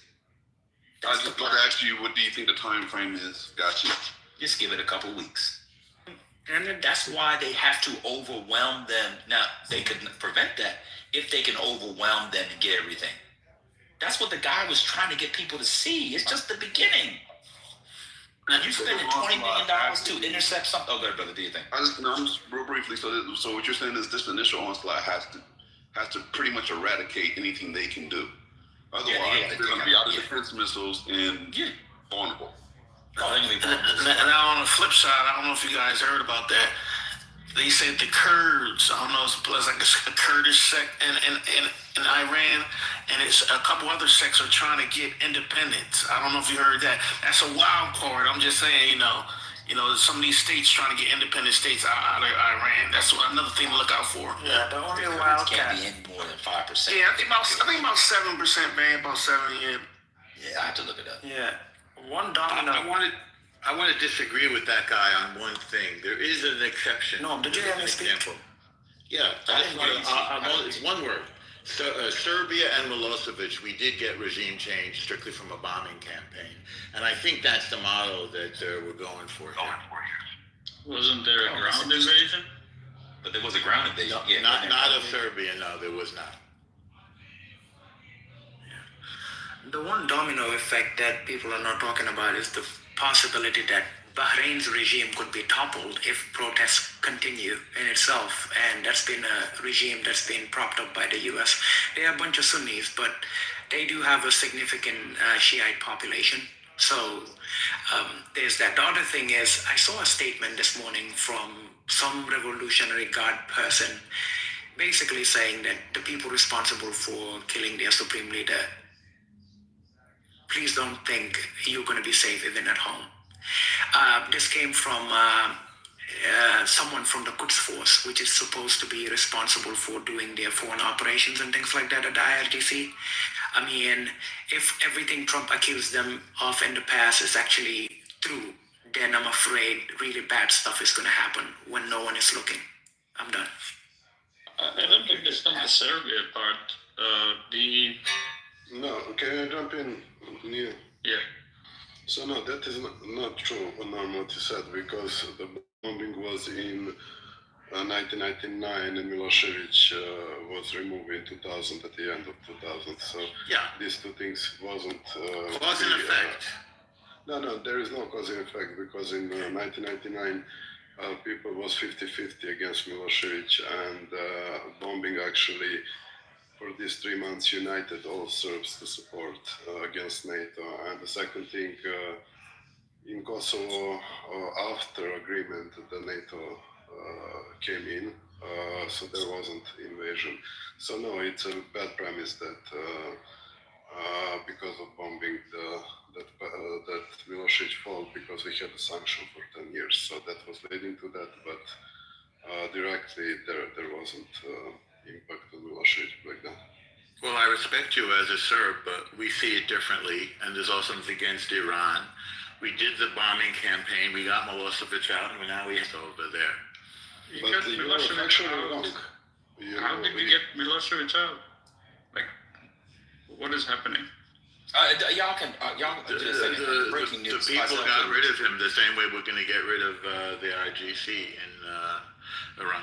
I was just going to ask you, what do you think the time frame is? Gotcha. Just give it a couple weeks. And that's why they have to overwhelm them. Now, they could prevent that if they can overwhelm them and get everything. That's what the guy was trying to get people to see. It's just the beginning. Now, you spending $20 million to intercept something. Oh, good, brother, do you think? I'm just real briefly. So what you're saying is this initial onslaught has to pretty much eradicate anything they can do. Otherwise, they're going to be out of defense missiles and vulnerable. Now, on the flip side, I don't know if you guys heard about that. They said the Kurds, I don't know, it's like a Kurdish sect in Iran, and it's a couple other sects are trying to get independence. I don't know if you heard that. That's a wild card. I'm just saying, you know, some of these states trying to get independent states out of Iran. That's another thing to look out for. Yeah, the only wild can't be any more than 5%. Yeah, I think about 7%, man. About 7, yeah. Yeah, I have to look it up. Yeah, one domino. I want to disagree with that guy on one thing. There is an exception. No, did you hear me speak? Yeah, it's one word. Serbia and Milosevic, we did get regime change strictly from a bombing campaign. And I think that's the model that we're going for here. Wasn't there a ground invasion? But there was a ground invasion. No, yeah, not of Serbia, no, there was not. The one domino effect that people are not talking about is the possibility that Bahrain's regime could be toppled if protests continue in itself. And that's been a regime that's been propped up by the US. They are a bunch of Sunnis, but they do have a significant Shiite population. So there's that. The other thing is, I saw a statement this morning from some Revolutionary Guard person basically saying that the people responsible for killing their supreme leader, please don't think you're going to be safe even at home. This came from someone from the Quds Force, which is supposed to be responsible for doing their foreign operations and things like that at the IRGC. I mean, if everything Trump accused them of in the past is actually true, then I'm afraid really bad stuff is going to happen when no one is looking. I'm done. I don't think it's not the Serbia part. No, can I jump in? Yeah. So no, that is not true, Norm, what you said, because the bombing was in 1999 and Milosevic was removed in 2000, at the end of 2000. So yeah, these two things wasn't... cause and effect. No, there is no cause and effect, because in 1999, people was 50-50 against Milosevic, and bombing actually for these 3 months united all Serbs to support against NATO. And the second thing, in Kosovo, after agreement, the NATO came in, so there wasn't invasion. So no, it's a bad premise that because of bombing, that Milosevic fell, because we had a sanction for 10 years. So that was leading to that, but directly there wasn't impact on Milosevic back then. Well, I respect you as a Serb, but we see it differently, and there's also something against Iran. We did the bombing campaign, we got Milosevic out, and now we have over there. You But got you're Milosevic actually out. wrong. How did we get Milosevic out? Like, what is happening? Breaking news. The people got rid of him the same way we're going to get rid of the IGC in Iran.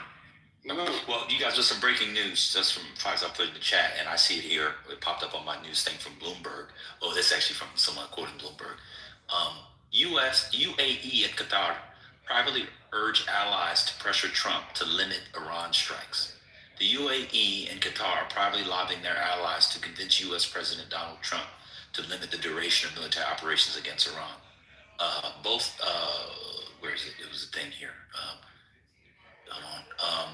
Well, you guys, with some breaking news just from Fox, I put in the chat, and I see it here. It popped up on my news thing from Bloomberg. Oh, this is actually from someone quoting Bloomberg. UAE, and Qatar privately urge allies to pressure Trump to limit Iran strikes. The UAE and Qatar are privately lobbying their allies to convince U.S. President Donald Trump to limit the duration of military operations against Iran. Where is it? It was a thing here. Hold on.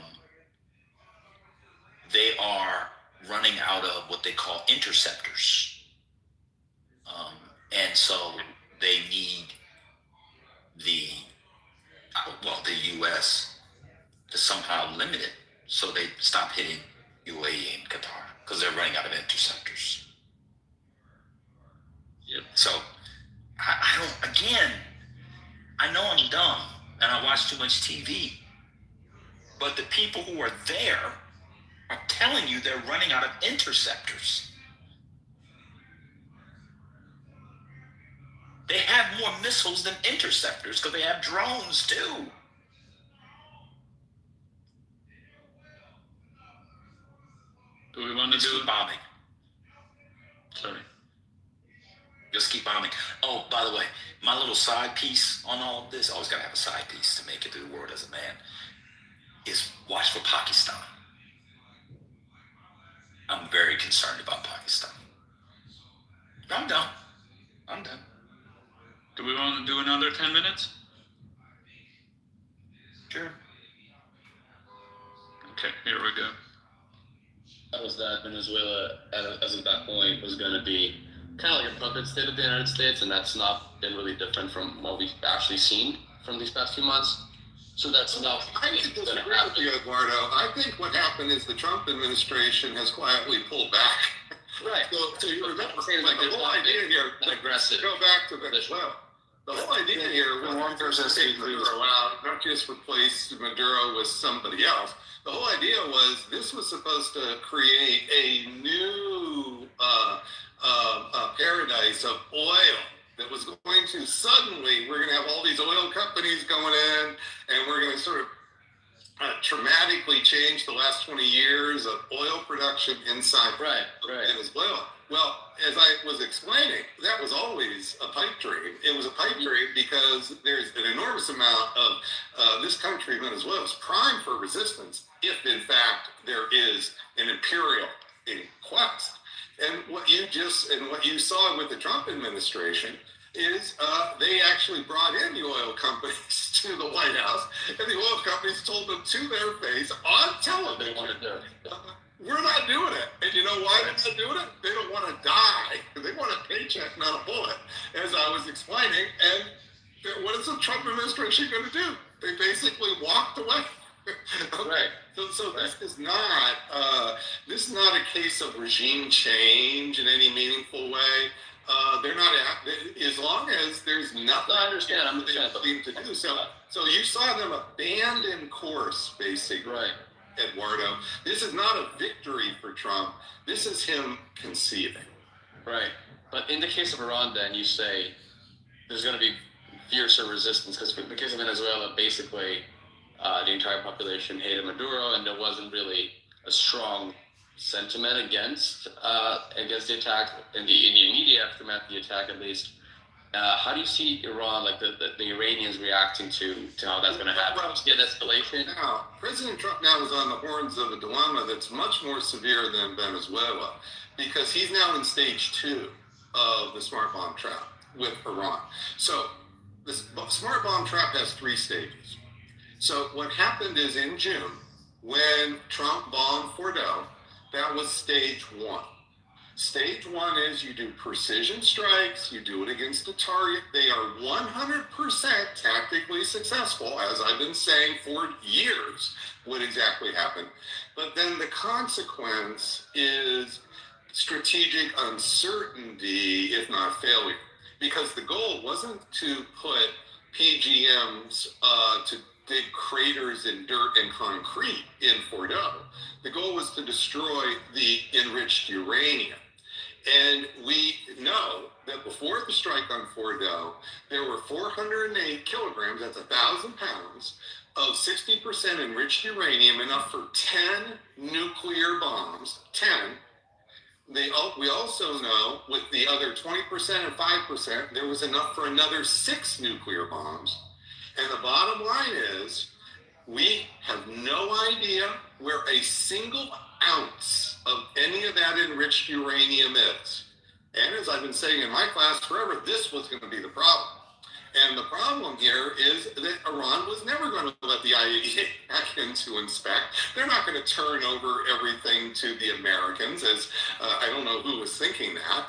They are running out of what they call interceptors. And so they need the U.S. to somehow limit it so they stop hitting UAE and Qatar, because they're running out of interceptors. Yep. So I know I'm dumb and I watch too much TV, but the people who are there are telling you they're running out of interceptors. They have more missiles than interceptors because they have drones too. Do we want to Keep bombing? Sorry. Just keep bombing. Oh, by the way, my little side piece on all of this, always gotta have a side piece to make it through the world as a man, is watch for Pakistan. I'm very concerned about Pakistan. I'm done. Do we want to do another 10 minutes? Sure. Okay, here we go. That was that Venezuela, as of that point, was going to be kind of like a puppet state of the United States, and that's not been really different from what we've actually seen from these past few months. So that's not I disagree with you, Eduardo. I think what happened is the Trump administration has quietly pulled back. Right. So you remember, like the whole idea here, aggressive. go back to Venezuela. The whole idea here was to take Maduro out, not just replace Maduro with somebody else. The whole idea was this was supposed to create a new paradise of oil that was going to suddenly, we're going to have all these oil companies going in, and we're going to sort of dramatically change the last 20 years of oil production inside Venezuela. Well, as I was explaining, that was always a pipe dream. It was a pipe dream because there's an enormous amount of this country, Venezuela, is prime for resistance if, in fact, there is an imperial in quest. And what you saw with the Trump administration is they actually brought in the oil companies to the White House, and the oil companies told them to their face on television, we're not doing it. And you know why they're not doing it? They don't want to die. They want a paycheck, not a bullet, as I was explaining. And what is the Trump administration going to do? They basically walked away. Okay. Right. So this is not a case of regime change in any meaningful way. They're not as long as there's nothing. I understand. I'm to do so. So you saw them abandon course, basically. Right. Eduardo, this is not a victory for Trump. This is him conceding. Right. But in the case of Iran, then you say there's going to be fiercer resistance because in the case of Venezuela, basically the entire population hated Maduro, and there wasn't really a strong sentiment against the attack in the immediate aftermath of the attack, at least. How do you see Iran, like the Iranians reacting to how that's going to happen? Get escalation? Now, President Trump now is on the horns of a dilemma that's much more severe than Venezuela, because he's now in stage 2 of the smart bomb trap with Iran. So the smart bomb trap has 3 stages. So what happened is in June, when Trump bombed Fordo, that was stage 1. Stage 1 is you do precision strikes, you do it against a target. They are 100% tactically successful, as I've been saying for years what exactly happened. But then the consequence is strategic uncertainty, if not failure. Because the goal wasn't to put PGMs to dig craters in dirt and concrete in Fordo. The goal was to destroy the enriched uranium. And we know that before the strike on Fordo, there were 408 kilograms, that's 1,000 pounds, of 60% enriched uranium, enough for 10 nuclear bombs, 10. We also know with the other 20% and 5%, there was enough for another 6 nuclear bombs. And the bottom line is, we have no idea where a single ounce of any of that enriched uranium is. And as I've been saying in my class forever, this was going to be the problem. And the problem here is that Iran was never going to let the IAEA back in to inspect. They're not going to turn over everything to the Americans, as I don't know who was thinking that.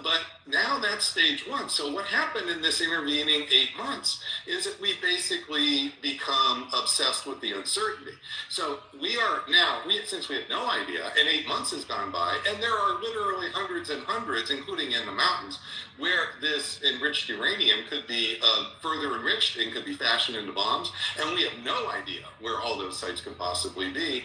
But now that's stage 1. So what happened in this intervening 8 months is that we basically become obsessed with the uncertainty. So we are now, since we have no idea, and 8 months has gone by, and there are literally hundreds and hundreds, including in the mountains, where this enriched uranium could be further enriched and could be fashioned into bombs, and we have no idea where all those sites could possibly be.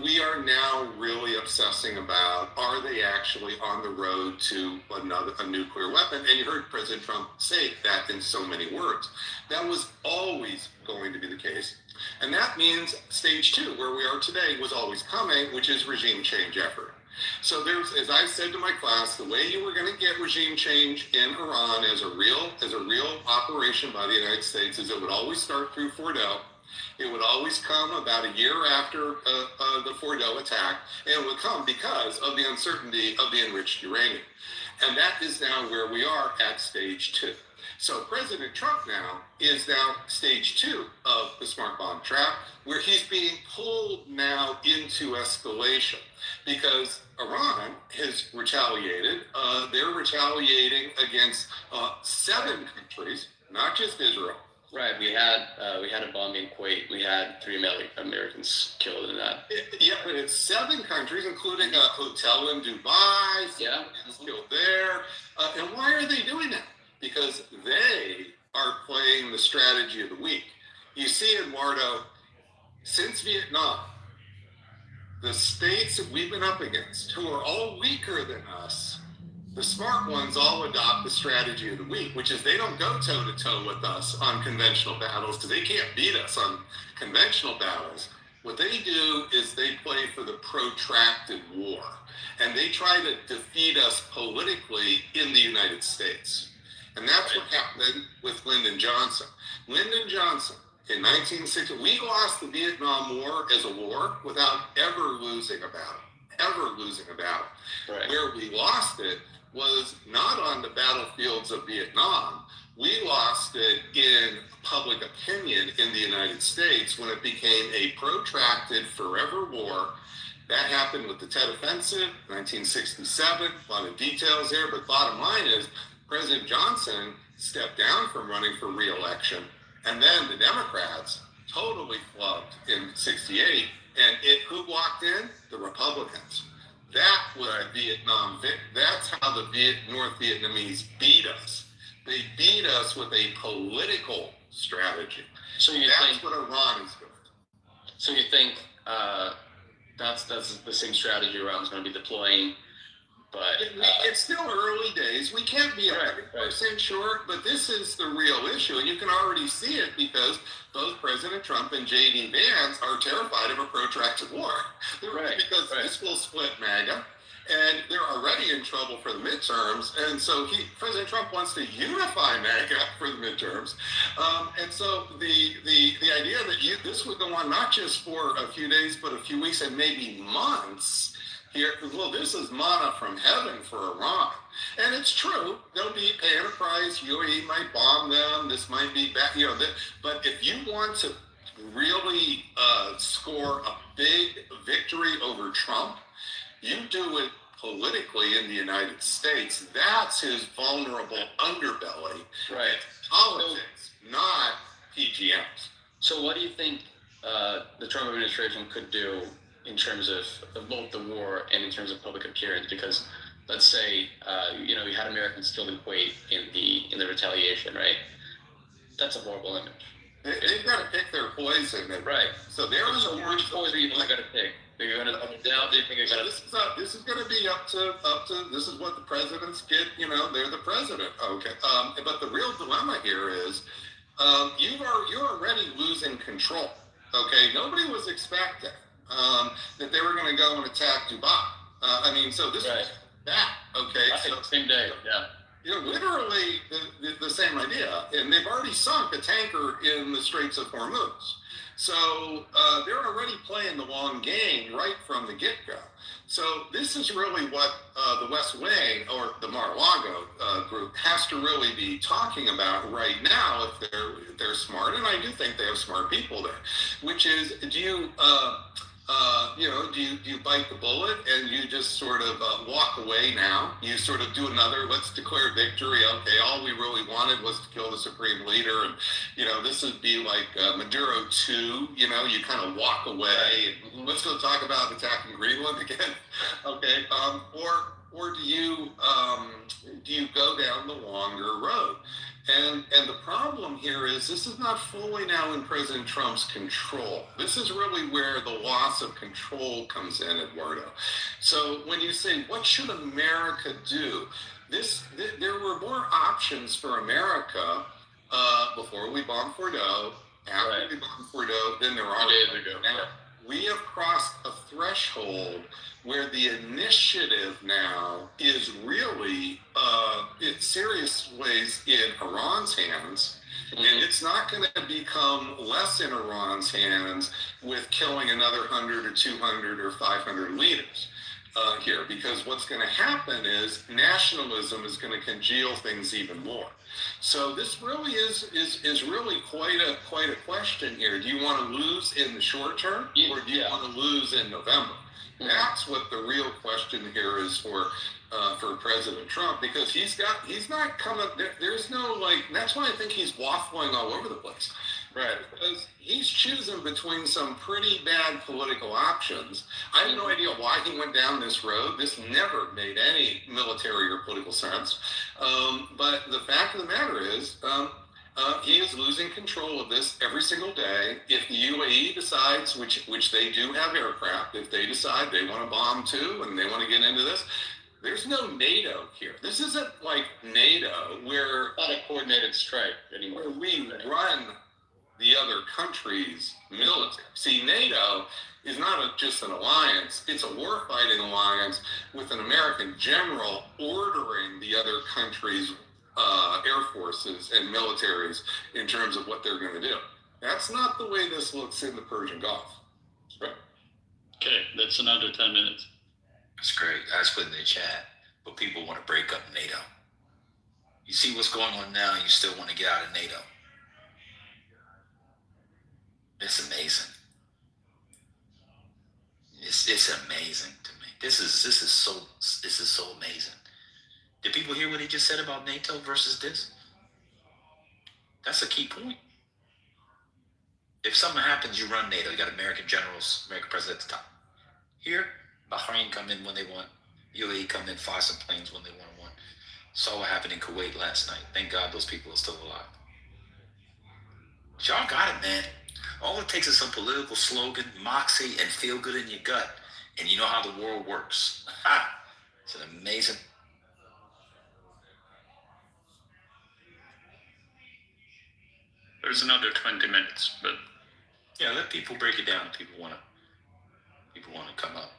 We are now really obsessing about, are they actually on the road to a nuclear weapon? And you heard President Trump say that in so many words. That was always going to be the case. And that means stage 2, where we are today, was always coming, which is regime change effort. So there's, as I said to my class, the way you were going to get regime change in Iran as a real operation by the United States is it would always start through Fordo. It would always come about a year after the Fordo attack, and it would come because of the uncertainty of the enriched uranium. And that is now where we are at stage 2. So President Trump now is now stage 2 of the smart bomb trap, where he's being pulled now into escalation because Iran has retaliated. They're retaliating against 7 countries, not just Israel. Right, we had a bomb in Kuwait. We had 3 Americans killed in that. Yeah, but it's 7 countries, including a hotel in Dubai. Yeah, killed there. And why are they doing that? Because they are playing the strategy of the weak. You see, Eduardo, since Vietnam, the states that we've been up against, who are all weaker than us, the smart ones all adopt the strategy of the weak, which is they don't go toe-to-toe with us on conventional battles because they can't beat us on conventional battles. What they do is they play for the protracted war, and they try to defeat us politically in the United States. And that's what happened with Lyndon Johnson. Lyndon Johnson, in 1960, we lost the Vietnam War as a war without ever losing a battle. Right. Where we lost it was not on the battlefields of Vietnam. We lost it in public opinion in the United States when it became a protracted forever war. That happened with the Tet Offensive, 1967, a lot of details there, but bottom line is President Johnson stepped down from running for re-election, and then the Democrats totally flubbed in 68, and who walked in? The Republicans. That was the Vietnam. That's how the North Vietnamese beat us. They beat us with a political strategy. So that's what Iran is doing. So you think that's the same strategy Iran's going to be deploying? But it's still early days. We can't be 100% sure, but this is the real issue, and you can already see it because both President Trump and J.D. Vance are terrified of a protracted war. Because this will split MAGA, and they're already in trouble for the midterms. And so President Trump wants to unify MAGA for the midterms. And so the idea that this would go on not just for a few days, but a few weeks and maybe months here. Well, this is manna from heaven for Iran. And it's true. There'll be enterprise. UAE might bomb them. This might be bad. But if you want to really score a big victory over Trump, you do it politically in the United States. That's his vulnerable underbelly. Right. Politics, not PGMs. So what do you think the Trump administration could do in terms of both the war and in terms of public appearance? Because let's say, we had Americans killed in Kuwait in the retaliation, right? That's a horrible image. They've got to pick their poison. Right. So they're on the which poison are you going to pick? They're going to up and down. Do you think they're going to? This is going to be up to. This is what the presidents get. They're the president. Okay. But the real dilemma here is, you're already losing control. Okay. Nobody was expecting that they were going to go and attack Dubai. So this was that. Okay. So same day. Yeah. Literally the same idea. And they've already sunk a tanker in the Straits of Hormuz. So they're already playing the long game right from the get-go. So this is really what the West Wing or the Mar-a-Lago group has to really be talking about right now if they're smart. And I do think they have smart people there, which is, do you bite the bullet and you just sort of walk away now? You sort of do another, let's declare victory. Okay, all we really wanted was to kill the supreme leader. And, this would be like Maduro 2, you kind of walk away. And let's go talk about attacking Greenland again. Okay, or do you go down the longer road? And the problem here is this is not fully now in President Trump's control. This is really where the loss of control comes in, Eduardo. So when you say, what should America do? There were more options for America before we bombed Fordo, after we bombed Fordo, than there are now. We have crossed a threshold where the initiative now is really, in serious ways, in Iran's hands. Mm-hmm. And it's not going to become less in Iran's hands with killing another 100 or 200 or 500 leaders here. Because what's going to happen is nationalism is going to congeal things even more. So this really is really quite a question here. Do you want to lose in the short term, or do you want to lose in November? Mm-hmm. That's what the real question here is for President Trump, because he's not coming. There's no that's why I think he's waffling all over the place. Right. Because he's choosing between some pretty bad political options. I have no idea why he went down this road. This never made any military or political sense. But the fact of the matter is, he is losing control of this every single day. If the UAE decides, which they do have aircraft, if they decide they want to bomb too and they want to get into this, there's no NATO here. This isn't like NATO where not a coordinated strike anymore. Where we run the other countries' military. See, NATO is not just an alliance, it's a war-fighting alliance with an American general ordering the other countries' air forces and militaries in terms of what they're going to do. That's not the way this looks in the Persian Gulf. Right. Okay, that's another 10 minutes. That's great. I just put in the chat, but people want to break up NATO. You see what's going on now, you still want to get out of NATO. It's amazing. It's amazing to me. This is so amazing. Did people hear what he just said about NATO versus this? That's a key point. If something happens, you run NATO. You got American generals, American president at the top. Here, Bahrain come in when they want. UAE come in, fly some planes when they want. Saw what happened in Kuwait last night. Thank God those people are still alive. But y'all got it, man. All it takes is some political slogan, moxie, and feel good in your gut. And you know how the world works. It's an amazing. There's another 20 minutes, but yeah, let people break it down. People want to come up.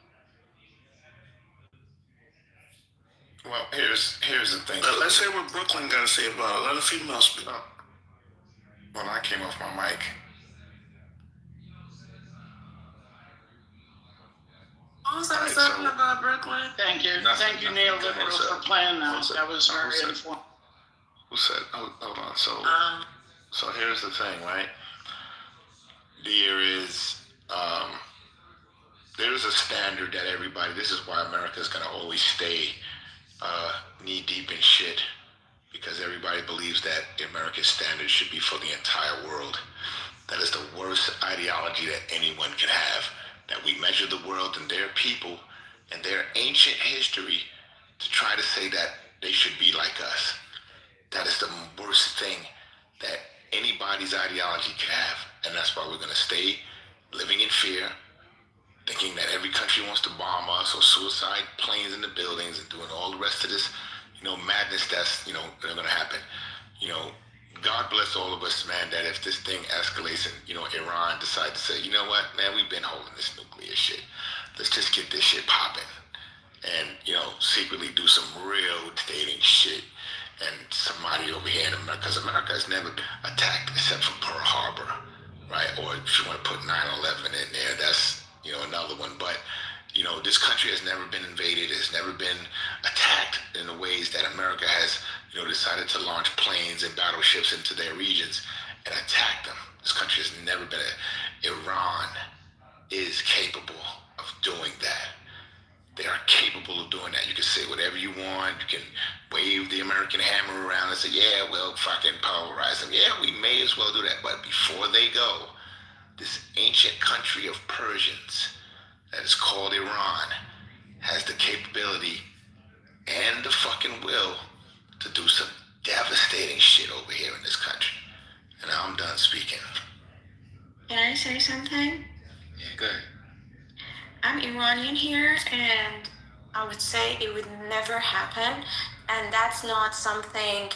Well, here's the thing. Let's hear what Brooklyn got to say about it. Let a female speak. Well, I came off my mic. Who said something about Brooklyn? Thank you, Neil Liberal, for playing that. That was very informative. Who said? Hold on. So here's the thing, right? There is a standard that everybody. This is why America is gonna always stay knee deep in shit, because everybody believes that America's standard should be for the entire world. That is the worst ideology that anyone can have. That we measure the world and their people and their ancient history to try to say that they should be like us. That is the worst thing that anybody's ideology can have. And that's why we're going to stay living in fear, thinking that every country wants to bomb us, or suicide planes in the buildings, and doing all the rest of this, madness that's, going to happen. God bless all of us, man, that if this thing escalates and, Iran decide to say, you know what, man, we've been holding this nuclear shit. Let's just get this shit popping and, secretly do some real dating shit. And somebody over here in America, because America has never attacked except for Pearl Harbor, right? Or if you want to put 9/11 in there, that's, another one. But, this country has never been invaded, has never been attacked in the ways that America has, decided to launch planes and battleships into their regions and attack them. This country has never been. Iran is capable of doing that. They are capable of doing that. You can say whatever you want. You can wave the American hammer around and say, yeah, well, fucking polarize them. Yeah, we may as well do that. But before they go, this ancient country of Persians that is called Iran has the capability and the fucking will to do some devastating shit over here in this country. And now I'm done speaking. Can I say something? Yeah, go ahead. I'm Iranian here, and I would say it would never happen. And that's not something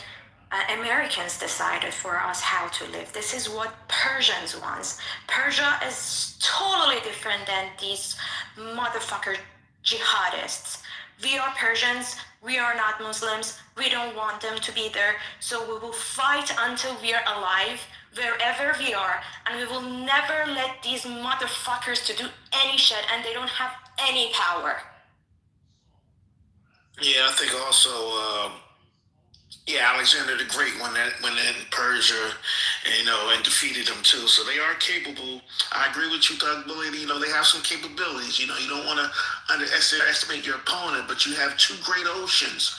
Americans decided for us how to live. This is what Persians want. Persia is totally different than these motherfucker jihadists. We are Persians. We are not Muslims. We don't want them to be there. So we will fight until we are alive, wherever we are. And we will never let these motherfuckers to do any shit. And they don't have any power. Yeah, I think also, Alexander the Great went in Persia, and defeated them too. So they are capable. I agree with you, Thug Bully. They have some capabilities. You don't want to underestimate your opponent, but you have two great oceans,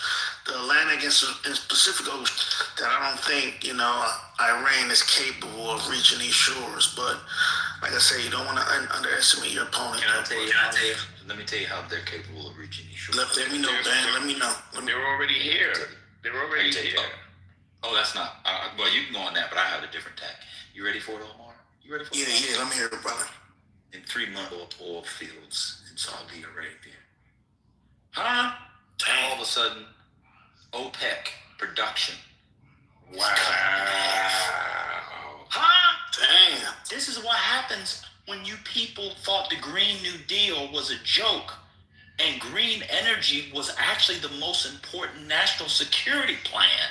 the Atlantic and Pacific Ocean, that I don't think, Iran is capable of reaching these shores. But like I say, you don't want to underestimate your opponent. Let me tell you how they're capable of reaching these shores. Let me know, Dan. Let me know. They're already here. They're already here. Oh, that's not. Well, you can go on that, but I have a different tack. You ready for it, Omar? You ready for it? Yeah. Let me hear it, brother. In 3 months, oil fields in Saudi Arabia. Huh? Damn. All of a sudden, OPEC production. Wow. Huh? Damn. This is what happens when you people thought the Green New Deal was a joke. And green energy was actually the most important national security plan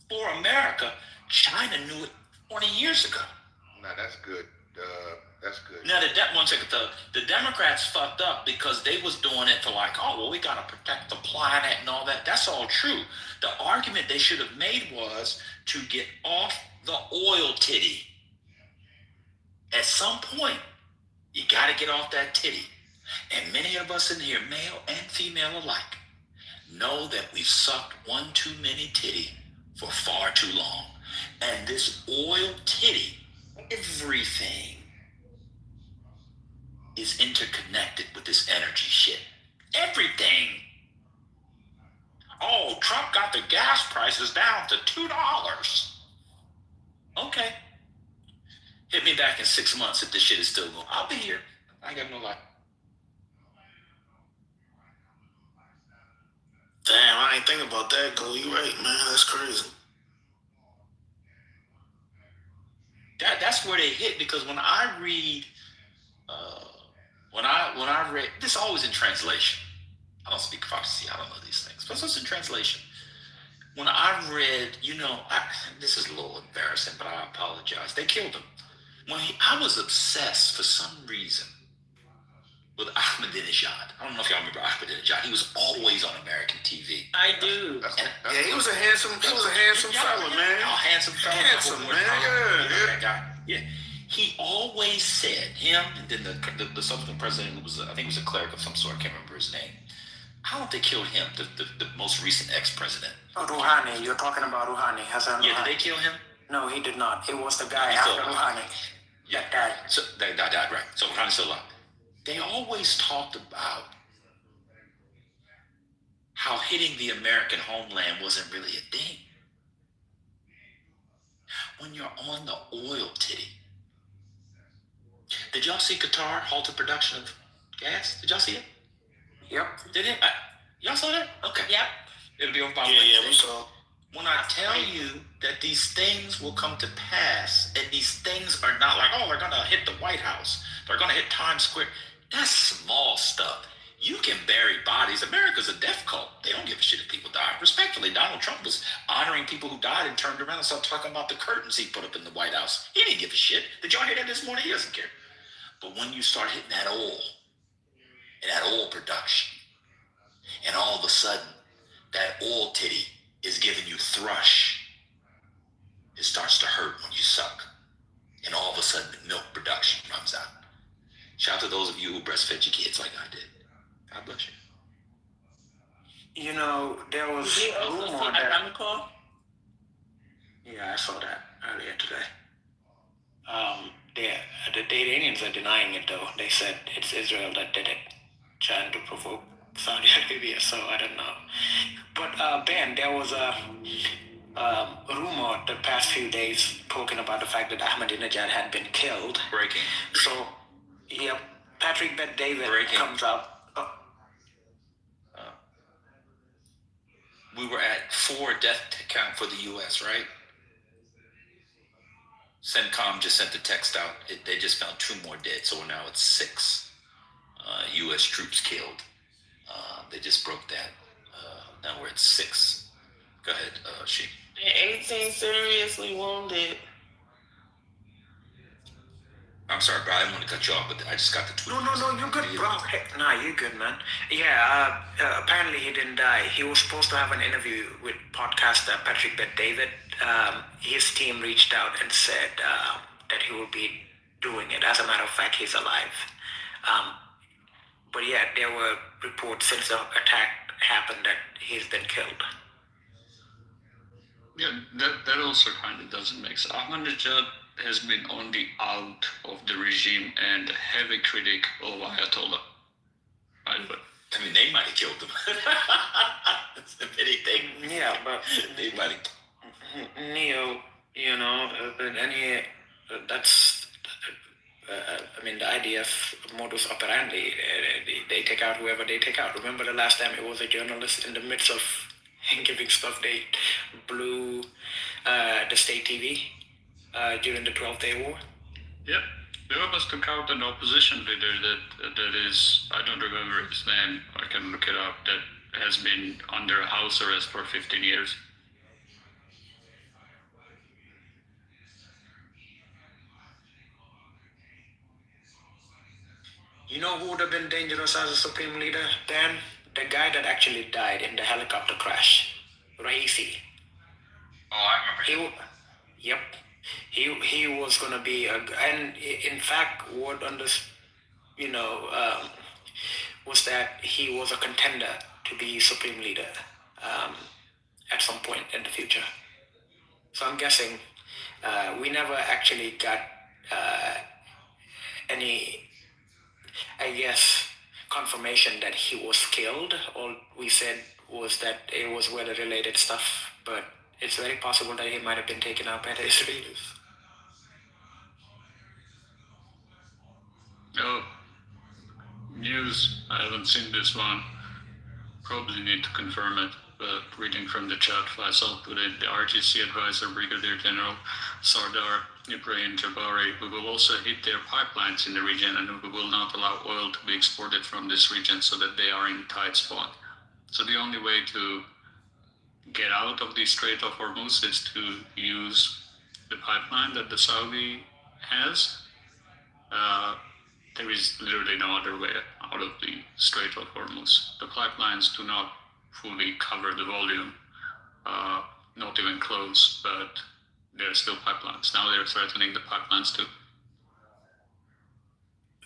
for America. China knew it 20 years ago. Nah, that's good. That's good. Now, the Democrats fucked up because they was doing it for we got to protect the planet and all that. That's all true. The argument they should have made was to get off the oil titty. At some point, you got to get off that titty. And many of us in here, male and female alike, know that we've sucked one too many titty for far too long. And this oil titty, everything is interconnected with this energy shit. Everything. Oh, Trump got the gas prices down to $2. Okay. Hit me back in 6 months if this shit is still going. I'll be here. I got no lie. Damn, I ain't think about that, Go. You right, man. That's crazy. That's where they hit, because when I read, when I read, this is always in translation. I don't speak Farsi. I don't know these things. But it's in translation. When I read, this is a little embarrassing, but I apologize. They killed him. I was obsessed for some reason with Ahmadinejad. I don't know if y'all remember Ahmadinejad. He was always on American TV. I do. Yeah, he was a handsome fella, man. Handsome fella. Handsome, man. Yeah. That guy. Yeah. He always said, him and then the subsequent president who was, I think he was a cleric of some sort, I can't remember his name. How did they kill him, the most recent ex-president? Oh, Rouhani, you're talking about Rouhani, Hassan Rouhani. Yeah, did they kill him? No, he did not. It was the guy after Rouhani. Yeah, that died. So that died, right. So Rouhani's still alive. They always talked about how hitting the American homeland wasn't really a thing. When you're on the oil titty. Did y'all see Qatar halted production of gas? Did y'all see it? Yep. Did it? Y'all saw that? Okay. Yep. It'll be on by Yeah, we saw. When I tell you that these things will come to pass, and these things are not like, oh, they're going to hit the White House. They're going to hit Times Square. That's small stuff. You can bury bodies. America's a death cult. They don't give a shit if people die. Respectfully, Donald Trump was honoring people who died and turned around and started talking about the curtains he put up in the White House. He didn't give a shit. Did y'all hear that this morning? He doesn't care. But when you start hitting that oil, and that oil production, and all of a sudden, that oil titty is giving you thrush, it starts to hurt when you suck. And all of a sudden, the milk production runs out. Shout out to those of you who breastfed your kids like I did. God bless you. You know, there was a rumor that... Yeah, I saw that earlier today. The Iranians are denying it, though. They said it's Israel that did it, trying to provoke Saudi Arabia, so I don't know. But, Ben, there was a rumor the past few days talking about the fact that Ahmadinejad had been killed. Breaking. So, yeah, Patrick Bet-David comes out. We were at 4 death count for the U.S., right? CENTCOM just sent the text out. They just found 2 more dead, so now it's 6 U.S. troops killed. They just broke that. Now we're at 6. Go ahead, She. 18 seriously wounded. I'm sorry, bro. I didn't want to cut you off, but I just got the tweet. No, you're good, bro. Hey, nah, you're good, man. Yeah, apparently he didn't die. He was supposed to have an interview with podcaster Patrick Bet-David. His team reached out and said that he will be doing it. As a matter of fact, he's alive. But yeah, there were reports since the attack happened that he's been killed. Yeah, that also kind of doesn't make sense. Ahmadinejad has been on the out of the regime and a heavy critic of Ayatollah. By the way. I mean, they might have killed him. If anything. Yeah, but they might have. Neo, you know, that's. I mean, the IDF modus operandi. They take out whoever they take out. Remember the last time it was a journalist in the midst of giving stuff, they blew the state TV during the 12-Day War? Yep. They almost took out an opposition leader that is, I don't remember his name, I can look it up, that has been under house arrest for 15 years. You know who would have been dangerous as a supreme leader, Dan? The guy that actually died in the helicopter crash, Raisi. Oh, I remember him. Yep. He was gonna be and in fact, what on this, was that he was a contender to be supreme leader at some point in the future. So I'm guessing we never actually got any, I guess, confirmation that he was killed. All we said was that it was weather-related stuff, but it's very possible that he might have been taken out by the Israelis. No. News, I haven't seen this one. Probably need to confirm it, but reading from the chat, Faisal put it, the RGC advisor, Brigadier General Sardar Ibrahim Jabari, we will also hit their pipelines in the region, and we will not allow oil to be exported from this region so that they are in a tight spot. So the only way to get out of the Strait of Hormuz is to use the pipeline that the Saudi has. There is literally no other way out of the Strait of Hormuz. The pipelines do not fully cover the volume, not even close, but there are still pipelines. Now they're threatening the pipelines too.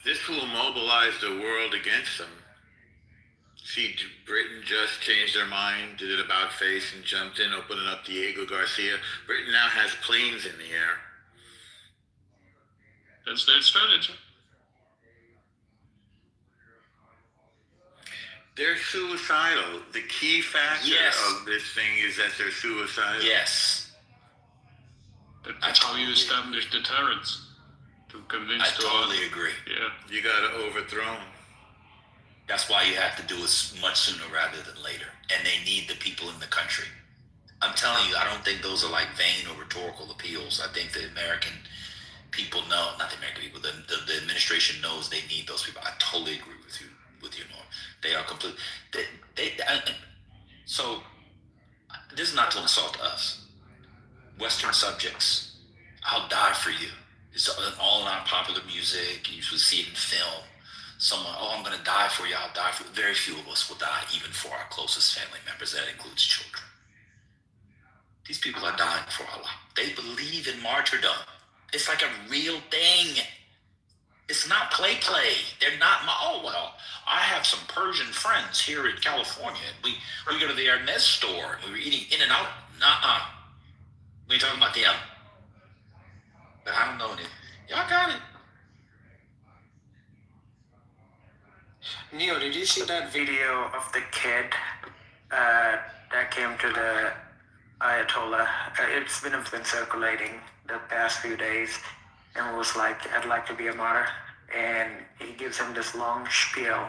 This will mobilize the world against them. See, Britain just changed their mind, did it about face, and jumped in, opening up Diego Garcia. Britain now has planes in the air. That's their strategy. They're suicidal. The key factor of this thing is that they're suicidal. Yes. That's how you establish deterrence. To convince I totally agree. Yeah. You got to overthrow them. That's why you have to do it much sooner rather than later. And they need the people in the country. I'm telling you, I don't think those are like vain or rhetorical appeals. I think the American people know, not the American people, the administration knows they need those people. I totally agree with you, Norm. They are complete. So this is not to insult us. Western subjects, I'll die for you. It's all in our popular music. You should see it in film. Someone, I'm going to die for you. I'll die for you. Very few of us will die, even for our closest family members. That includes children. These people are dying for Allah. They believe in martyrdom. It's like a real thing. It's not play. They're not, I have some Persian friends here in California. We go to the Hermes store. We were eating In-N-Out. We ain't talking about them. But I don't know them. Y'all got it. Neo, did you see that video of the kid that came to the Ayatollah? It's been circulating the past few days, and was like, I'd like to be a martyr. And he gives him this long spiel.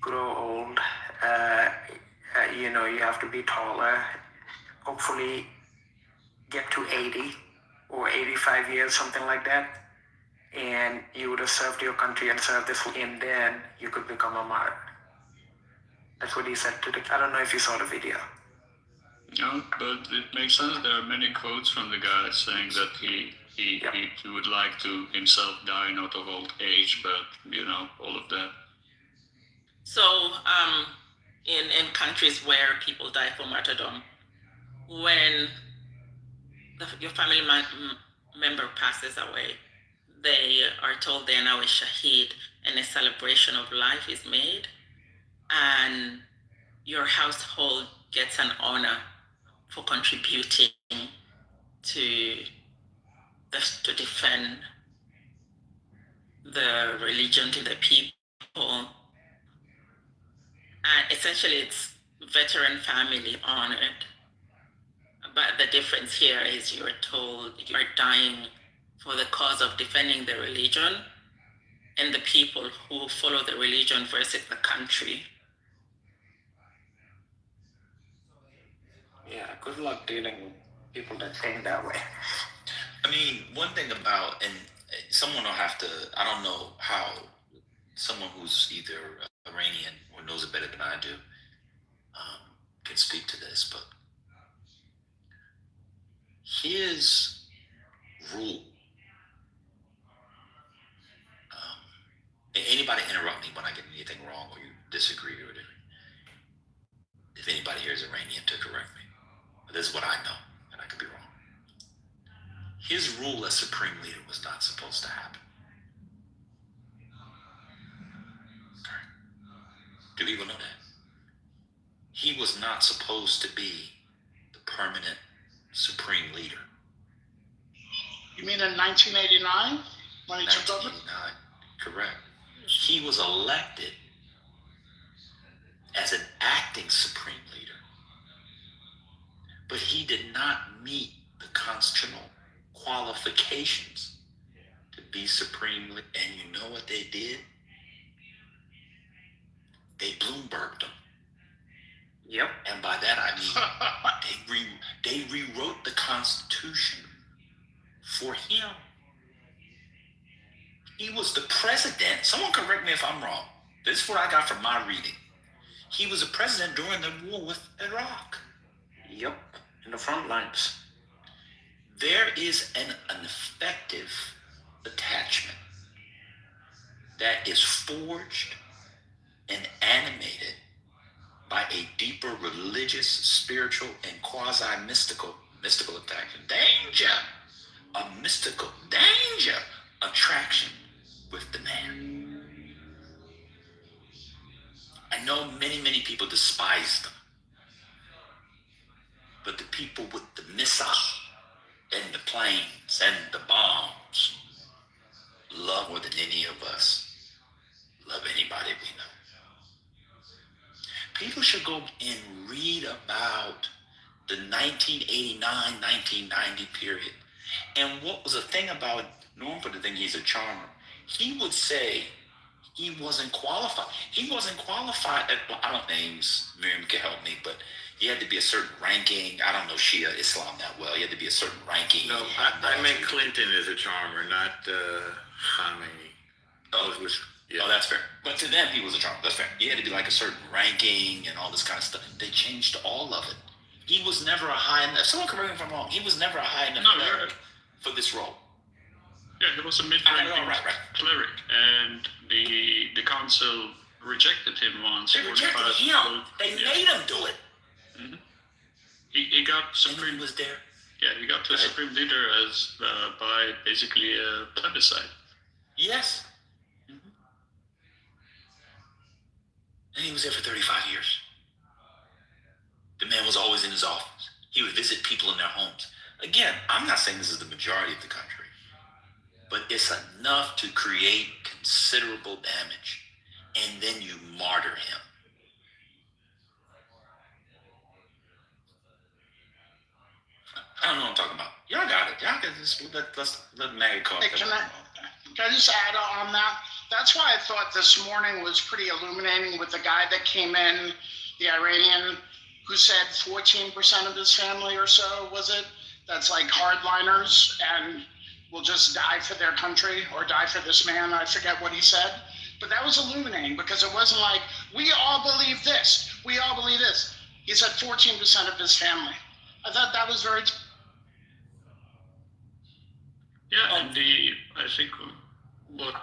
Grow old, you have to be taller. Hopefully get to 80 or 85 years, something like that. And you would have served your country and served this, and then you could become a martyr. That's what he said to the, I don't know if you saw the video. No, but it makes sense. There are many quotes from the guy saying that he would like to himself die not of old age, but all of that. So, in countries where people die for martyrdom, when your family member passes away, they are told they are now a shaheed, and a celebration of life is made, and your household gets an honor for contributing to defend the religion to the people. And essentially it's veteran family honored. But the difference here is you're told you're dying for the cause of defending the religion and the people who follow the religion versus the country. Yeah, good luck dealing with people that think that way. I mean, one thing about, and someone will have to, I don't know how someone who's either Iranian or knows it better than I do can speak to this, but his rule, anybody interrupt me when I get anything wrong or you disagree or whatever. If anybody here is Iranian, to correct me. But this is what I know, and I could be wrong. His rule as supreme leader was not supposed to happen. Do people know that? He was not supposed to be the permanent supreme leader. You mean in 1989 when he took over? 1989, correct. He was elected as an acting supreme leader, but he did not meet the constitutional qualifications to be supreme leader. And you know what they did? They Bloomberged him. Yep. And by that I mean they rewrote the Constitution for him was the president. Someone correct me if I'm wrong. This is what I got from my reading. He was a president during the war with Iraq. Yep, in the front lines. There is an effective attachment that is forged and animated by a deeper religious, spiritual, and quasi-mystical attachment. A mystical attraction with the man. I know many people despise them, but the people with the missiles and the planes and the bombs love more than any of us love anybody we know. People should go and read about the 1989-1990 period. And what was the thing about Norm put the thing, he's a charmer. He would say he wasn't qualified. He wasn't qualified at, I don't know names, Miriam can help me, but he had to be a certain ranking. I don't know Shia Islam that well. He had to be a certain ranking. No, I meant Clinton as a charmer, not Khomeini. Oh, that's fair. But to them, he was a charmer. That's fair. He had to be like a certain ranking and all this kind of stuff. They changed all of it. He was never a high enough. Someone correct me if I'm wrong. He was never a high enough cleric for this role. Yeah, he was a mid-ranking cleric, and the council rejected him once. They rejected him. They made him do it. Mm-hmm. He got supreme. And he was there. Yeah, he got the supreme leader as by basically a plebiscite. Yes. Mm-hmm. And he was there for 35 years. The man was always in his office. He would visit people in their homes. Again, I'm not saying this is the majority of the country, but it's enough to create considerable damage, and then you martyr him. I don't know what I'm talking about. Y'all got it. Y'all got this. Let's let Maggie call it. Can I just add on that? That's why I thought this morning was pretty illuminating with the guy that came in, the Iranian, who said 14% of his family or so, was it? That's like hardliners and will just die for their country or die for this man. I forget what he said. But that was illuminating because it wasn't like, we all believe this. We all believe this. He said 14% of his family. I thought that was very... Yeah, and I think what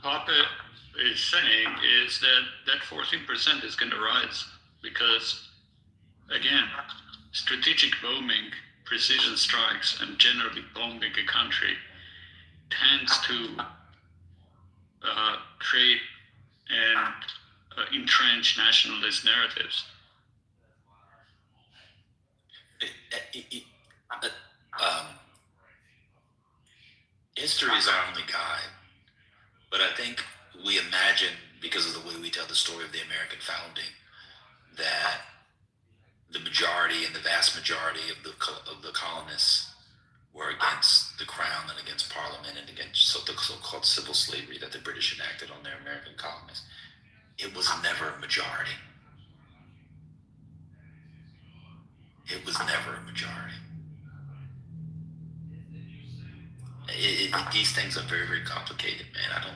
Papa is saying is that 14% is going to rise because, again, strategic bombing, precision strikes, and generally bombing a country tends to create and entrench nationalist narratives. History is our only guide, but I think we imagine, because of the way we tell the story of the American founding, that the majority and the vast majority of the colonists were against the crown and against Parliament and against the so-called civil slavery that the British enacted on their American colonies. It was never a majority. It was never a majority. These things are very, very complicated, man. I don't.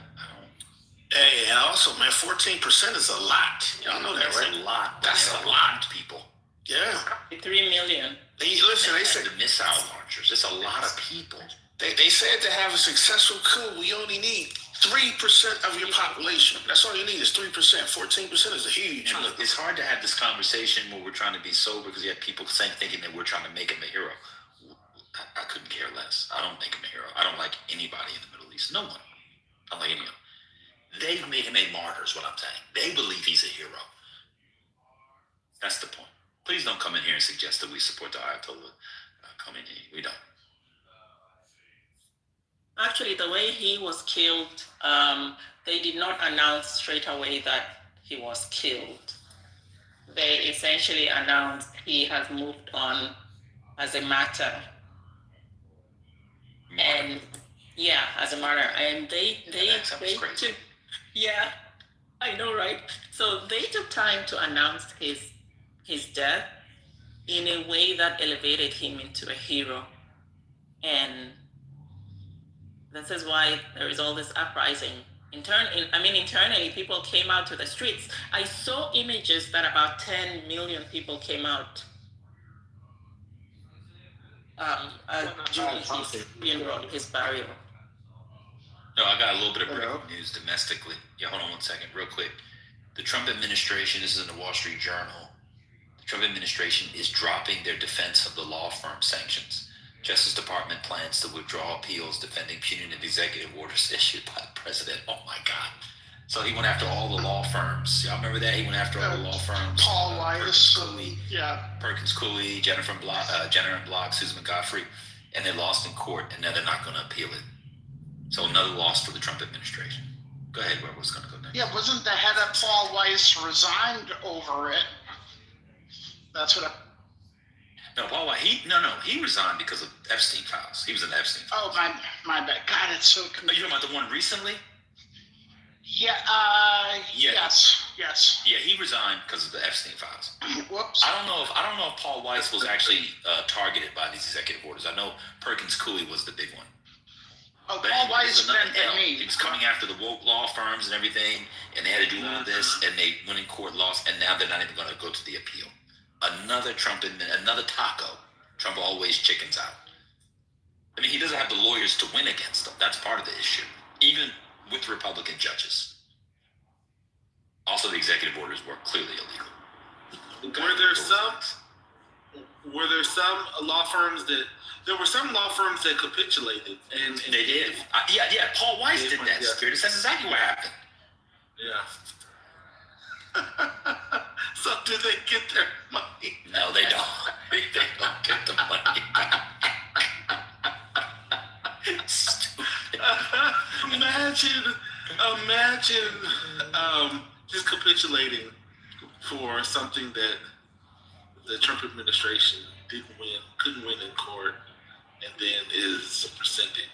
Hey, and also, man, 14% is a lot. Y'all know that, right? That's a lot. That's a lot. People. Yeah. 3 million. Listen, they said the missile launchers. It's a lot of people. They said to have a successful coup, we only need 3% of your population. That's all you need is 3%. 14% is a huge. And look, it's hard to have this conversation where we're trying to be sober because you have people thinking that we're trying to make him a hero. I couldn't care less. I don't make him a hero. I don't like anybody in the Middle East. No one. I don't like any of them. They've made him a martyr is what I'm saying. They believe he's a hero. That's the point. Please don't come in here and suggest that we support the Ayatollah Khomeini. We don't. Actually, the way he was killed, they did not announce straight away that he was killed. They essentially announced he has moved on as a martyr. And yeah, as a martyr. And they took, yeah, I know, right? So they took time to announce his death in a way that elevated him into a hero. And This is why there is all this uprising. Internally, people came out to the streets. I saw images that about 10 million people came out during his funeral, his burial. No, I got a little bit of breaking news domestically. Yeah, hold on one second, real quick. The Trump administration, this is in the Wall Street Journal, the Trump administration is dropping their defense of the law firm sanctions. Justice Department plans to withdraw appeals defending punitive executive orders issued by the president. Oh my God. So he went after all the law firms. Y'all remember that? He went after all the law firms. Paul Weiss. Perkins Cooley, Jennifer Block, Susan McGoffrey, and they lost in court, and now they're not going to appeal it. So another loss for the Trump administration. Go ahead, where was going to go next? Yeah, wasn't the head of Paul Weiss resigned over it? That's what No, Paul Weiss, he resigned because of Epstein files. He was in the Epstein files. Oh, my bad. God, it's so confusing. Are you talking about the one recently? Yeah, yes. Yeah, he resigned because of the Epstein files. Whoops. I don't know if Paul Weiss was actually targeted by these executive orders. I know Perkins Cooley was the big one. Oh, but Paul Weiss bent the knee. He was coming after the woke law firms and everything, and they had to do all this, and they went in court, lost, and now they're not even going to go to the appeal. Another taco. Trump always chickens out. I mean, he doesn't have the lawyers to win against them. That's part of the issue, even with Republican judges. Also, the executive orders were clearly illegal. Were there some law firms that capitulated and they did? Yeah. Paul Weiss did that. Yeah. That's exactly what happened. Yeah. So do they get their money? No, they don't. They don't get the money. Imagine just capitulating for something that the Trump administration couldn't win in court, and then is presented.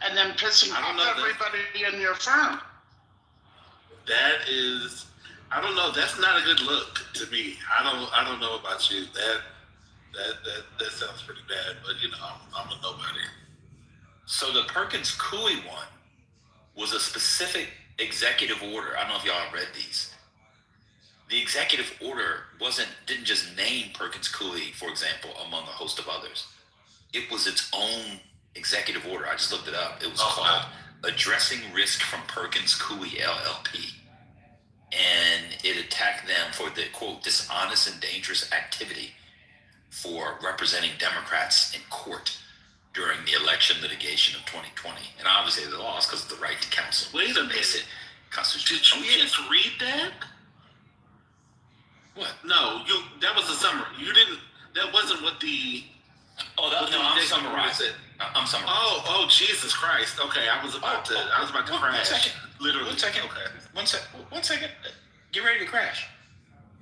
And then pissing off everybody in your firm. That is, I don't know. That's not a good look to me. I don't know about you. That sounds pretty bad. But I'm a nobody. So the Perkins Cooley one was a specific executive order. I don't know if y'all have read these. The executive order didn't just name Perkins Cooley, for example, among a host of others. It was its own executive order. I just looked it up. It was called Addressing Risk from Perkins Cooley LLP. And it attacked them for the, quote, dishonest and dangerous activity for representing Democrats in court during the election litigation of 2020. And obviously they lost because of the right to counsel. Wait a minute. Did you just read that? What? No, that was a summary. You didn't, that wasn't what the... I'm summarizing. I'm summarizing. Oh, Jesus Christ. Okay, I was about to crash. 1 second. Literally. 1 second. Okay. 1 second. Get ready to crash.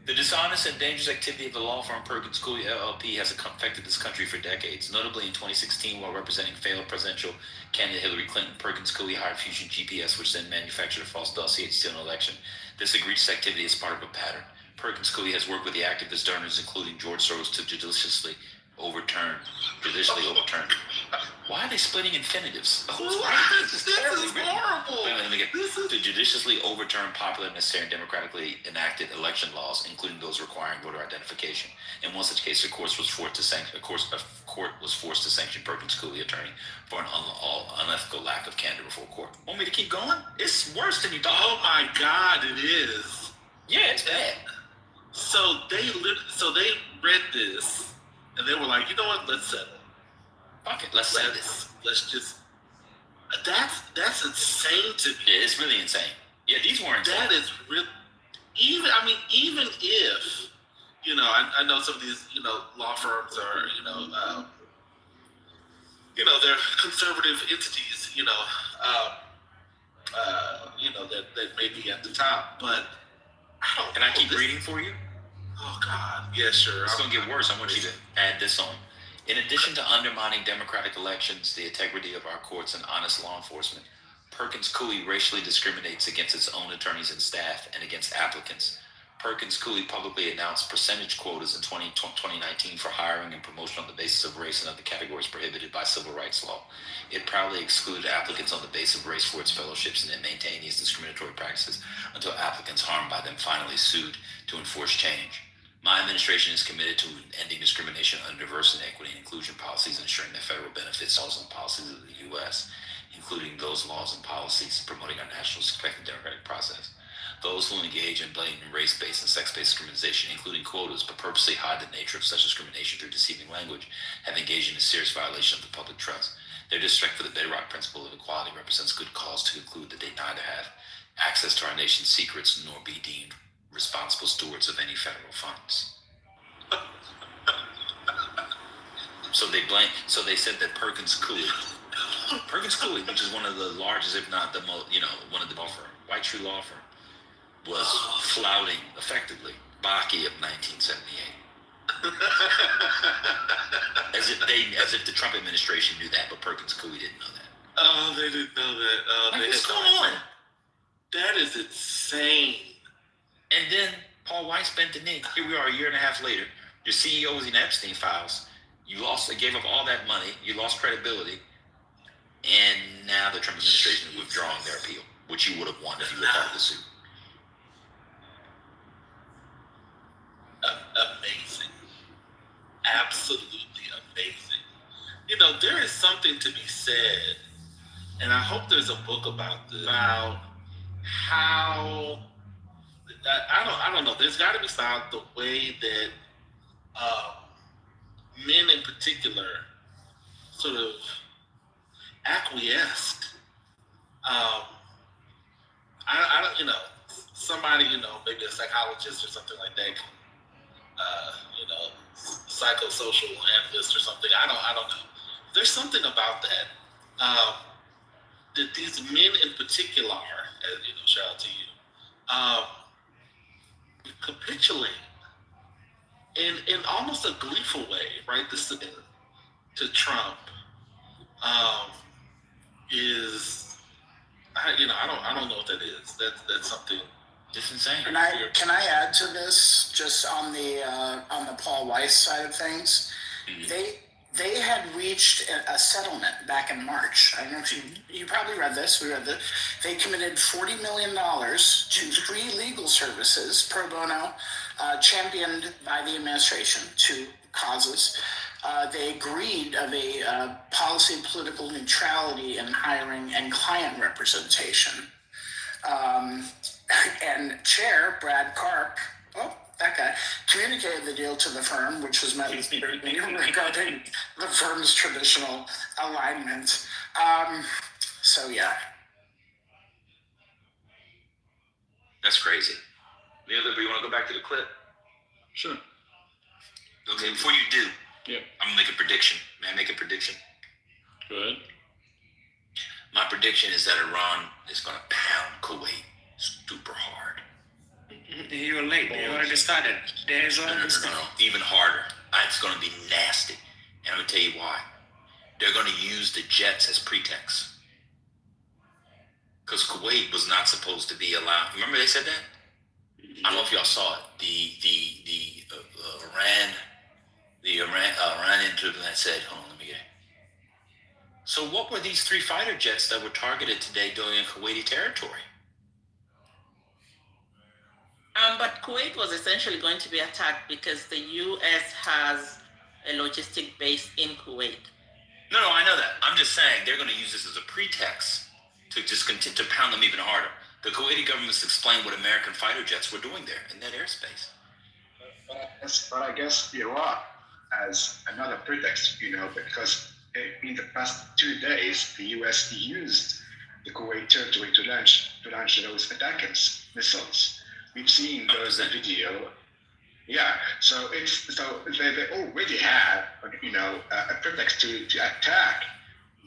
The dishonest and dangerous activity of the law firm Perkins Cooley LLP has affected this country for decades. Notably, in 2016, while representing failed presidential candidate Hillary Clinton, Perkins Cooley hired Fusion GPS, which then manufactured a false dossier to steal an election. This egregious activity is part of a pattern. Perkins Cooley has worked with the activist donors, including George Soros, to judicially overturn. Why are they splitting infinitives? This is horrible. Let me get to judiciously overturn popular, necessary, and democratically enacted election laws, including those requiring voter identification. In one such case, a court was forced to sanction Perkins Cooley attorney for an unethical lack of candor before court. Want me to keep going? It's worse than you thought. Oh my God, it is. Yeah, it's bad. So they read this, and they were like, you know what? Let's settle. Fuck it, let's settle this. Let's just. That's insane to me. Yeah, it's really insane. Yeah, these weren't. That is real. Even if I know some of these law firms are they're conservative entities that may be at the top, but I don't. Can I keep reading for you? Oh God, yeah, sure. It's gonna get worse. I want you to add this on. In addition to undermining democratic elections, the integrity of our courts, and honest law enforcement, Perkins Cooley racially discriminates against its own attorneys and staff and against applicants. Perkins Coie publicly announced percentage quotas in 2019 for hiring and promotion on the basis of race and other categories prohibited by civil rights law. It proudly excluded applicants on the basis of race for its fellowships and then maintained these discriminatory practices until applicants harmed by them finally sued to enforce change. My administration is committed to ending discrimination under diversity, equity, and inclusion policies, ensuring that federal benefits laws and policies of the U.S., including those laws and policies promoting our national respect and democratic process. Those who engage in blatant race-based and sex-based discrimination, including quotas, but purposely hide the nature of such discrimination through deceiving language, have engaged in a serious violation of the public trust. Their disrespect for the bedrock principle of equality represents good cause to conclude that they neither have access to our nation's secrets nor be deemed responsible stewards of any federal funds. So they said that Perkins Coie, which is one of the largest, if not the most, one of the law firm, White Tree Law Firm, was flouting effectively Bakke of 1978. as if the Trump administration knew that, but Perkins Coie didn't know that. Oh, they didn't know that. What's going on? That is insane. And then Paul Weiss bent the knee. Here we are, a year and a half later. Your CEO was in Epstein files. They gave up all that money. You lost credibility. And now the Trump administration is withdrawing their appeal, which you would have won if you were part of the suit. Amazing. Absolutely amazing. There is something to be said, and I hope there's a book about this, about how, I don't know, there's got to be found the way that men in particular sort of acquiesced. I don't, somebody, maybe a psychologist or something like that, psychosocial analyst or something. I don't know. There's something about that. That these men in particular, shout out to you, capitulate in almost a gleeful way, right? This to Trump is, I don't know what that is. That's something. It's insane. Can I add to this, just on the Paul Weiss side of things? Mm-hmm. They had reached a settlement back in March. I don't know if you probably read this. We read that they committed $40 million to free legal services pro bono, championed by the administration, to causes. They agreed of a policy of political neutrality in hiring and client representation. And Chair Brad Karp, that guy, communicated the deal to the firm, which was met with scrutiny regarding the firm's traditional alignment. So, yeah. That's crazy. You want to go back to the clip? Sure. Okay, before you do, I'm going to make a prediction. May I make a prediction? Go ahead. My prediction is that Iran is going to pound Kuwait super hard. You were late. You already started. There's No. Even harder. It's going to be nasty. And I'm going to tell you why. They're going to use the jets as pretext. Because Kuwait was not supposed to be allowed. Remember they said that? I don't know if y'all saw it. The Iranian tribunal said, hold on, let me get it. So what were these 3 fighter jets that were targeted today doing in Kuwaiti territory? But Kuwait was essentially going to be attacked because the U.S. has a logistic base in Kuwait. No, I know that. I'm just saying they're going to use this as a pretext to just continue to pound them even harder. The Kuwaiti government's explained what American fighter jets were doing there in that airspace. But I guess Iraq as another pretext, because in the past 2 days, the U.S. used the Kuwait territory to launch those attackers missiles. We've seen those video. Yeah, so they already have a pretext to attack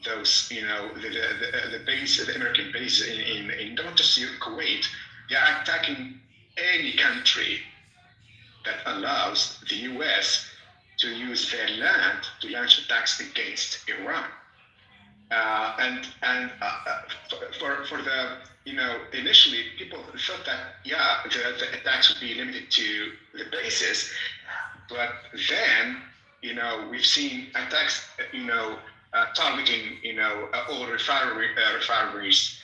those the base, the American base in not just Kuwait. They are attacking any country that allows the U.S. to use their land to launch attacks against Iran. For the initially people thought that the attacks would be limited to the bases, but then we've seen attacks targeting all refineries,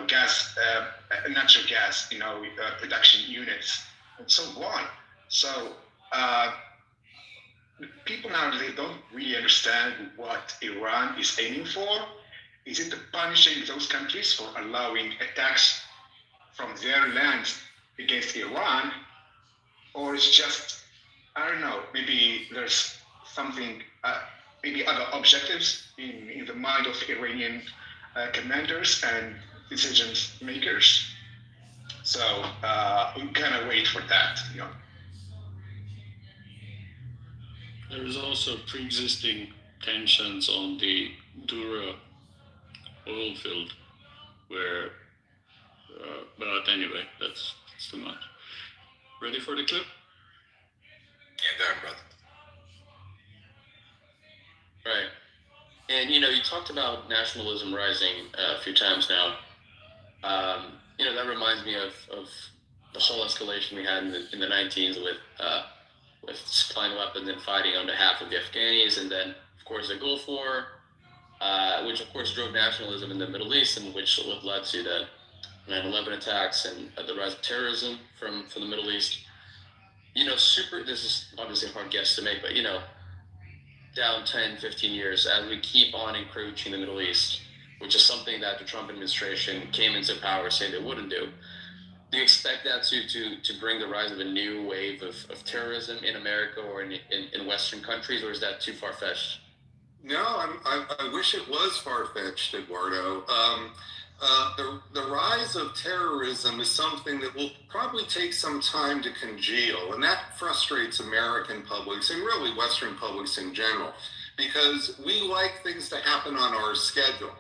gas, natural gas, production units, and so on. So people now, they don't really understand what Iran is aiming for. Is it punishing those countries for allowing attacks from their lands against Iran, or it's just, I don't know, maybe there's something, maybe other objectives in the mind of Iranian commanders and decision makers. So we kind of wait for that. There's also pre-existing tensions on the Dura oil field, where, but anyway, that's too much. Ready for the clip? Yeah, go ahead, brother. Right. And, you talked about nationalism rising a few times now. That reminds me of the whole escalation we had in the 19s with supplying weapons and fighting on behalf of the Afghanis, and then, of course, the Gulf War, which, of course, drove nationalism in the Middle East, and which led to the 9/11 attacks and the rise of terrorism from the Middle East. This is obviously a hard guess to make, but, down 10, 15 years, as we keep on encroaching the Middle East, which is something that the Trump administration came into power saying they wouldn't do. Do you expect that to bring the rise of a new wave of terrorism in America or in Western countries, or is that too far-fetched? No, I wish it was far-fetched, Eduardo. The rise of terrorism is something that will probably take some time to congeal, and that frustrates American publics and really Western publics in general, because we like things to happen on our schedule.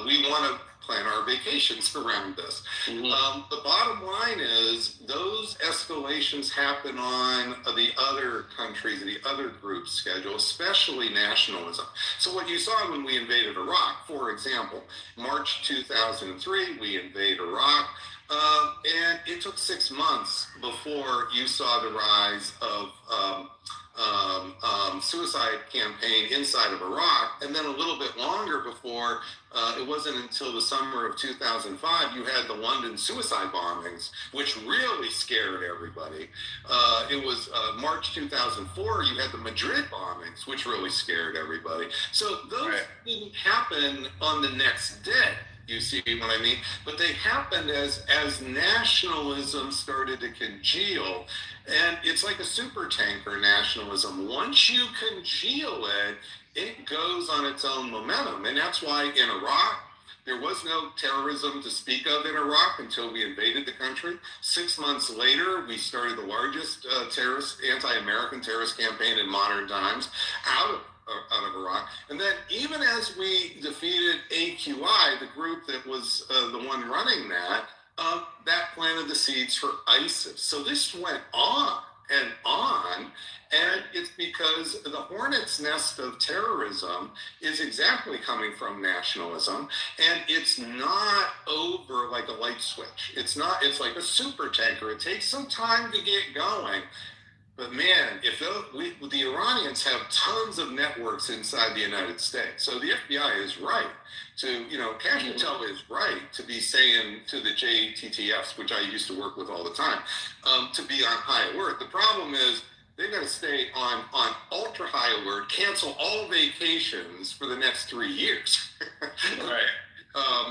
We want to plan our vacations around this. Mm-hmm. The bottom line is those escalations happen on the other countries, the other groups' schedule, especially nationalism. So what you saw when we invaded Iraq, for example, March 2003, we invade Iraq, and it took 6 months before you saw the rise of suicide campaign inside of Iraq, and then a little bit longer before, it wasn't until the summer of 2005 you had the London suicide bombings, which really scared everybody. It was March 2004 you had the Madrid bombings, which really scared everybody. So those didn't happen on the next day. You see what I mean? But they happened as nationalism started to congeal. And it's like a super tanker nationalism. Once you congeal it, it goes on its own momentum. And that's why in Iraq, there was no terrorism to speak of in Iraq until we invaded the country. 6 months later, we started the largest anti-American terrorist campaign in modern times out of Iraq. And then even as we defeated AQI, the group that was the one running that planted the seeds for ISIS. So this went on and on, and it's because the hornet's nest of terrorism is exactly coming from nationalism, and it's not over like a light switch. It's like a super tanker. It takes some time to get going. But man, if the Iranians have tons of networks inside the United States, so the FBI is right to, Cash Patel is right to be saying to the JTTFs, which I used to work with all the time, to be on high alert. The problem is they've got to stay on ultra high alert, cancel all vacations for the next 3 years. Right.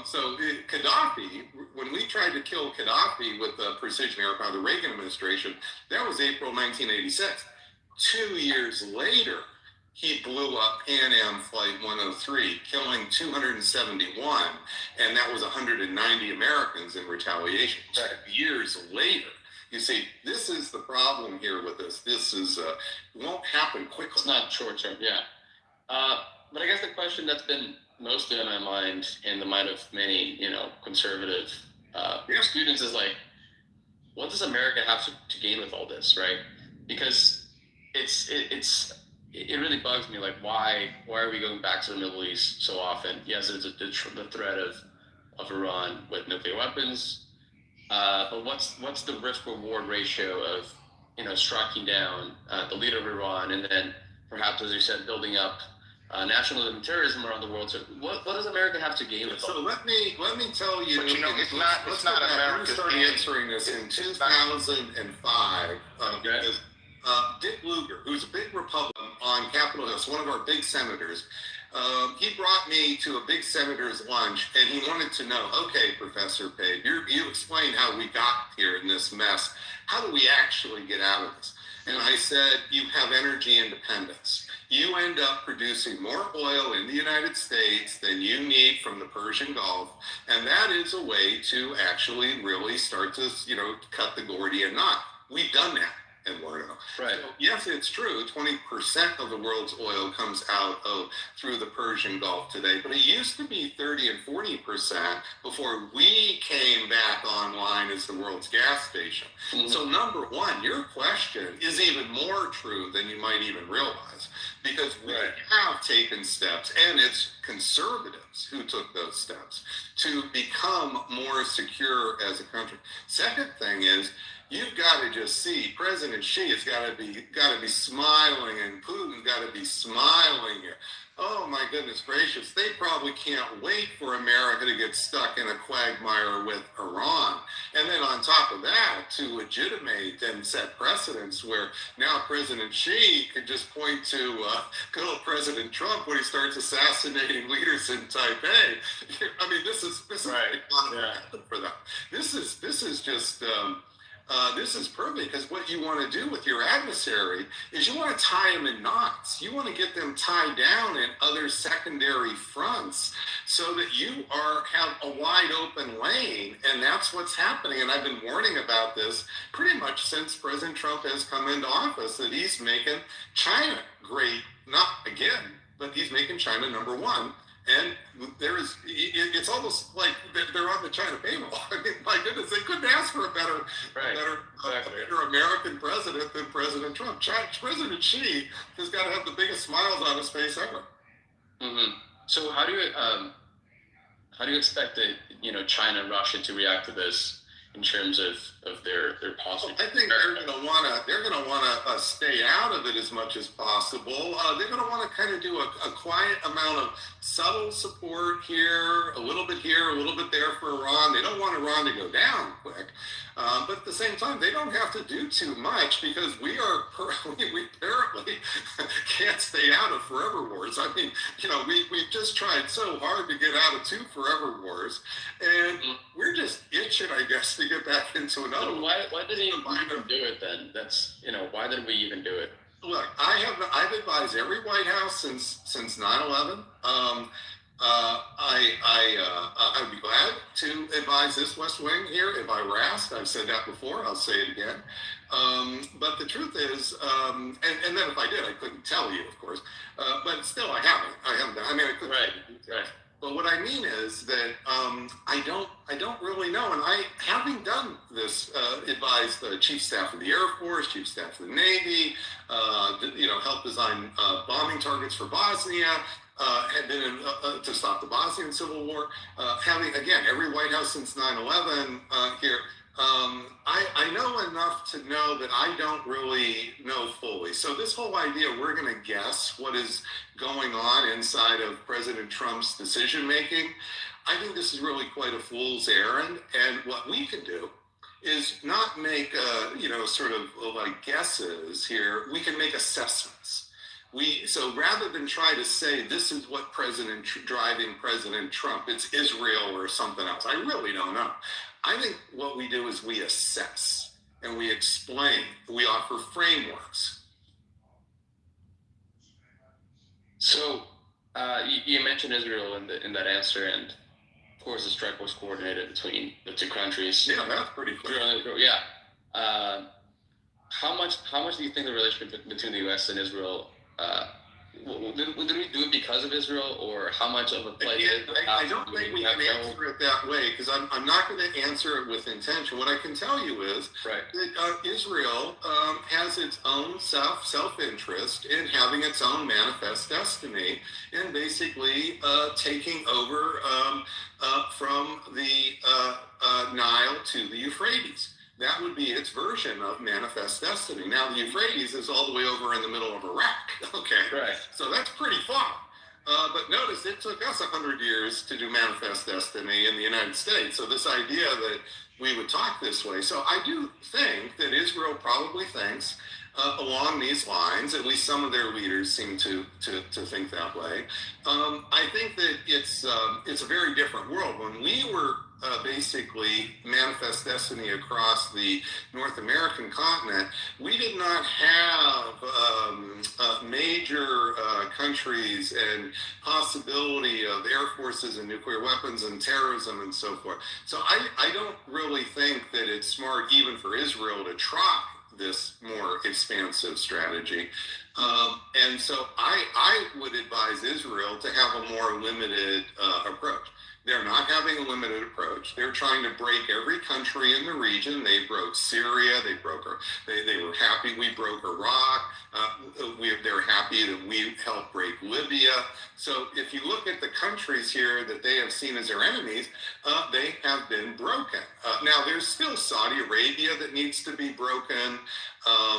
So Gaddafi, when we tried to kill Gaddafi with the precision aircraft, the Reagan administration, that was April 1986. 2 years later, he blew up Pan Am Flight 103, killing 271, and that was 190 Americans in retaliation. 2 years later. You see, this is the problem here with this. This is won't happen quickly. It's not short term, yeah. But I guess the question that's been mostly on my mind and the mind of many, conservative students is like, what does America have to gain with all this, right? Because it's it really bugs me. Like, why are we going back to the Middle East so often? Yes, there's the threat of Iran with nuclear weapons, but what's the risk reward ratio of striking down the leader of Iran, and then perhaps, as you said, building up nationalism and terrorism around the world? So what does America have to gain with all? So let me tell you. But it's not America's start game. answering this in 2005 because Dick Lugar, who's a big Republican on Capitol Hill, one of our big senators. He brought me to a big senator's lunch, and he wanted to know, okay, Professor Page, you explained how we got here in this mess. How do we actually get out of this? And I said, you have energy independence. You end up producing more oil in the United States than you need from the Persian Gulf, and that is a way to actually really start to, cut the Gordian knot. We've done that, Eduardo. Right. So, yes, it's true. 20% of the world's oil comes out through the Persian Gulf today, but it used to be 30 and 40% before we came back online as the world's gas station. Mm-hmm. So number one, your question is even more true than you might even realize, because we have taken steps, and it's conservatives who took those steps to become more secure as a country. Second thing is, you've got to just see President Xi has got to be smiling, and Putin got to be smiling here. Oh my goodness gracious! They probably can't wait for America to get stuck in a quagmire with Iran, and then on top of that, to legitimate and set precedents where now President Xi could just point to good old President Trump when he starts assassinating leaders in Taipei. I mean, this is for them. This is just. This is perfect, because what you want to do with your adversary is you want to tie them in knots. You want to get them tied down in other secondary fronts so that you have a wide open lane, and that's what's happening. And I've been warning about this pretty much since President Trump has come into office, that he's making China great, not again, but he's making China number one. And it's almost like they're on the China payroll. I mean, my goodness, they couldn't ask for a better American president than President Trump. President Xi has got to have the biggest smiles on his face ever. Mm-hmm. So how do you expect that China and Russia to react to this in terms of their possible? I think they're going to want to stay out of it as much as possible. They're going to want to kind of do a quiet amount of subtle support here, a little bit there for Iran. They don't want Iran to go down quick, but at the same time, they don't have to do too much, because we apparently can't stay out of forever wars. I mean, we've just tried so hard to get out of 2 forever wars, and we're just itching, I guess, to get back into another one. Why did he even do it then? That's why did we even do it? Look, I've advised every White House since 9/11. I'd be glad to advise this West Wing here if I were asked. I've said that before. I'll say it again. But the truth is, and then if I did, I couldn't tell you, of course. But still, I haven't. I mean, I couldn't. Right. But what I mean is that I don't really know. And having done this, advised the Chief Staff of the Air Force, Chief Staff of the Navy, helped design bombing targets for Bosnia, had been to stop the Bosnian Civil War. Having, again, every White House since 9/11 here. I know enough to know that I don't really know fully. So this whole idea, we're going to guess what is going on inside of President Trump's decision-making, I think this is really quite a fool's errand. And what we can do is not make, sort of like guesses here. We can make assessments. So rather than try to say this is what driving President Trump, it's Israel or something else, I really don't know. I think what we do is we assess and we explain. We offer frameworks. So you mentioned Israel in that answer, and of course the strike was coordinated between the 2 countries. Yeah, that's pretty clear. How much do you think the relationship between the U.S. and Israel did we do it because of Israel, or how much of a play? I don't think we can answer it that way, because I'm not going to answer it with intention. What I can tell you is that Israel has its own self-interest in having its own manifest destiny, and basically taking over from the Nile to the Euphrates. That would be its version of manifest destiny. Now, the Euphrates is all the way over in the middle of Iraq, okay? Right. So that's pretty far. But notice it took us 100 years to do manifest destiny in the United States. So this idea that we would talk this way. So I do think that Israel probably thinks along these lines. At least some of their leaders seem to think that way. I think that it's a very different world. When we were basically manifest destiny across the North American continent, we did not have major countries and possibility of air forces and nuclear weapons and terrorism and so forth. So I don't really think that it's smart even for Israel to try this more expansive strategy. And so I would advise Israel to have a more limited approach. They're not having a limited approach. They're trying to break every country in the region. They broke Syria. They were happy we broke Iraq. They're happy that we helped break Libya. So if you look at the countries here that they have seen as their enemies, they have been broken. Now, there's still Saudi Arabia that needs to be broken.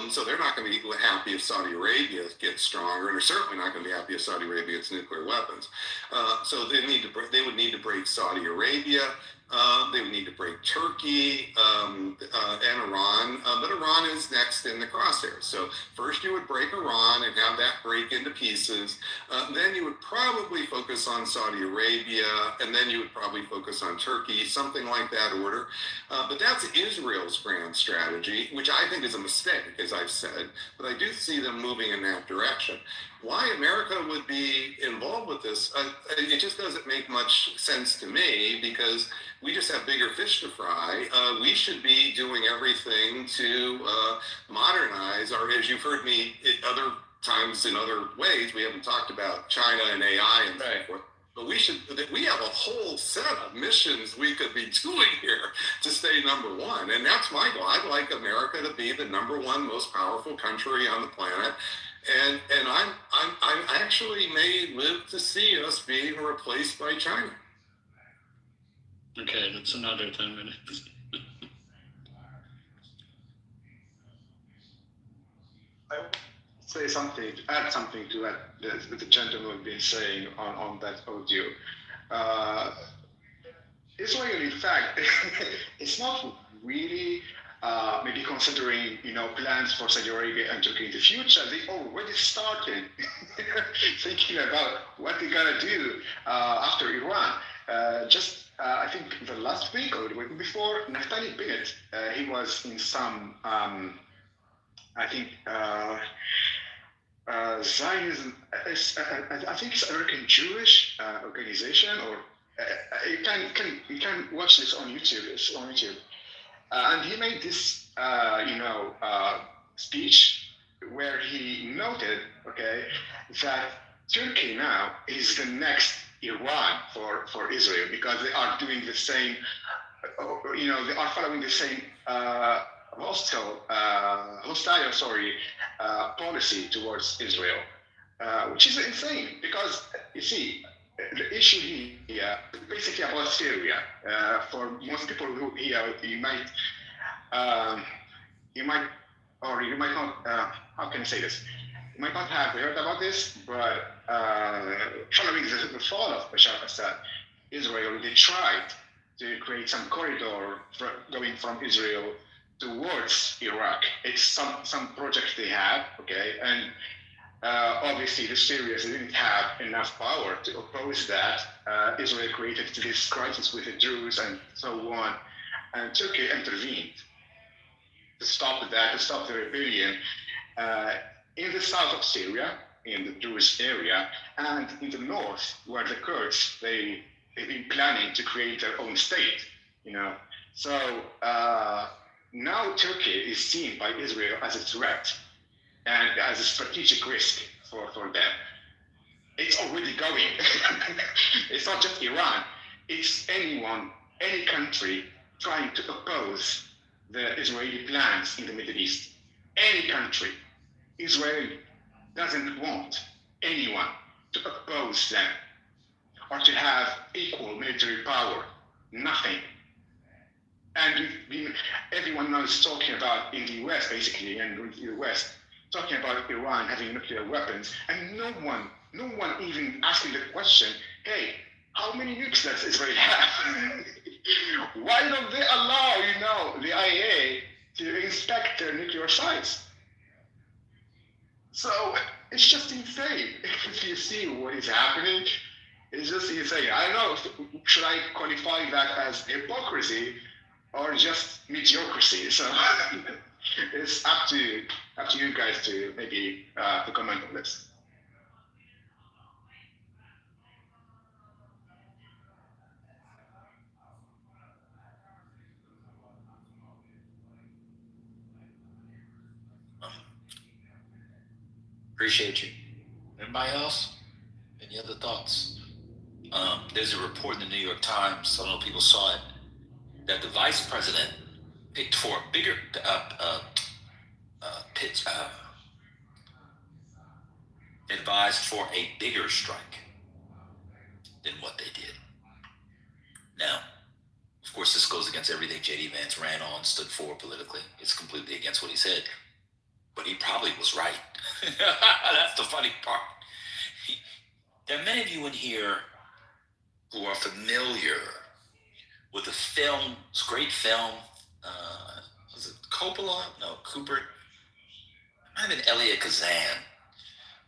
So they're not going to be happy if Saudi Arabia gets stronger, and they're certainly not going to be happy if Saudi Arabia gets nuclear weapons. So they would need to break Saudi Arabia. They would need to break Turkey and Iran, but Iran is next in the crosshairs. So first you would break Iran and have that break into pieces. Then you would probably focus on Saudi Arabia, and then you would probably focus on Turkey, something like that order. But that's Israel's grand strategy, which I think is a mistake, as I've said, but I do see them moving in that direction. Why America would be involved with this, it just doesn't make much sense to me, because we just have bigger fish to fry. We should be doing everything to modernize our, as you've heard me at other times in other ways, we haven't talked about China and AI and so forth. But we have a whole set of missions we could be doing here to stay number one. And that's my goal. I'd like America to be the number one most powerful country on the planet. And I actually may live to see us being replaced by China. Okay, that's another 10 minutes. I would say something, add something to what the gentleman been saying on that audio. Israel, in fact, it's not really maybe considering, plans for Saudi Arabia and Turkey in the future. They already started thinking about what they're gonna do after Iran. I think the last week or the week before, Naftali Bennett, he was in some, Zionism, I think it's American Jewish organization, or you can watch this on YouTube. It's on YouTube. And he made this, speech where he noted, that Turkey now is the next Iran for Israel, because they are doing the same, they are following the same hostile policy towards Israel, which is insane, because you see, the issue here is basically about Syria. For most people who here, you might not, how can I say this? You might not have heard about this, but following the fall of Bashar Assad, Israel, they tried to create some corridor going from Israel towards Iraq. It's some projects they had, and obviously the Syrians didn't have enough power to oppose that. Israel created this crisis with the Jews and so on, and Turkey intervened to stop that, to stop the rebellion in the south of Syria, in the Jewish area, and in the north, where the Kurds, they've been planning to create their own state, So now Turkey is seen by Israel as a threat and as a strategic risk for them. it's already going. It's not just Iran. It's anyone, any country trying to oppose the Israeli plans in the Middle East. Any country. Israel doesn't want anyone to oppose them or to have equal military power. Nothing. And everyone knows talking about in the US, basically, and in the US, talking about Iran having nuclear weapons, and no one even asking the question, hey, how many nukes does Israel have? Why don't they allow, the IAEA to inspect their nuclear sites? So it's just insane. If you see what is happening, it's just insane. I don't know, should I qualify that as hypocrisy or just mediocrity? So it's up to you guys to maybe to comment on this. Appreciate you. Anybody else? Any other thoughts? There's a report in the New York Times, I don't know if people saw it, that the vice president picked for a bigger advised for a bigger strike than what they did. Now, of course, this goes against everything J.D. Vance ran on, stood for politically. It's completely against what he said. But he probably was right. That's the funny part. There are many of you in here who are familiar with the film, it's a great film, was it Coppola? No, Cooper. It might have been Elia Kazan.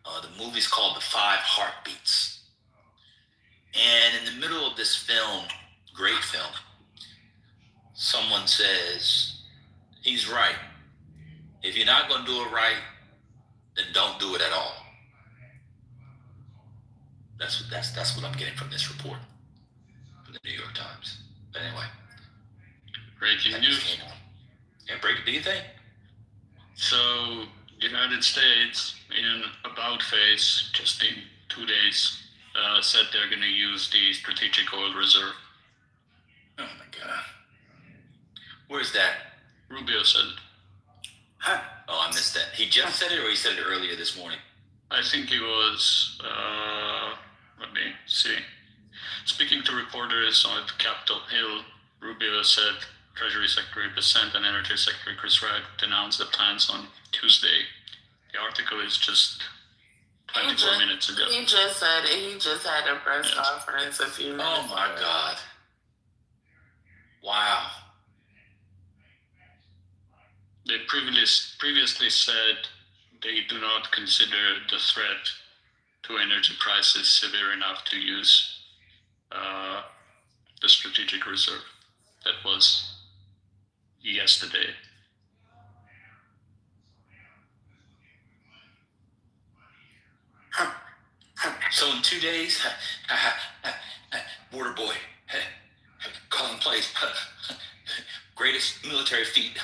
The movie's called The Five Heartbeats. And in the middle of this film, great film, someone says, he's right. If you're not going to do it right, then don't do it at all. That's what I'm getting from this report from the New York Times. But anyway. Breaking news. Yeah, do you think? So, United States, in about phase, just in 2 days, said they're going to use the strategic oil reserve. Oh my God. Where's that? Rubio said it. Huh? Oh, I missed that. He just said it, or he said it earlier this morning? I think he was, let me see. Speaking to reporters on Capitol Hill, Rubio said Treasury Secretary Bessent and Energy Secretary Chris Wright announced the plans on Tuesday. The article is just 24 minutes ago. He just said it. He just had a press conference a few minutes ago. Oh my God. Wow. They previously said they do not consider the threat to energy prices severe enough to use the strategic reserve. That was yesterday. So in 2 days, border boy, calling place, greatest military feat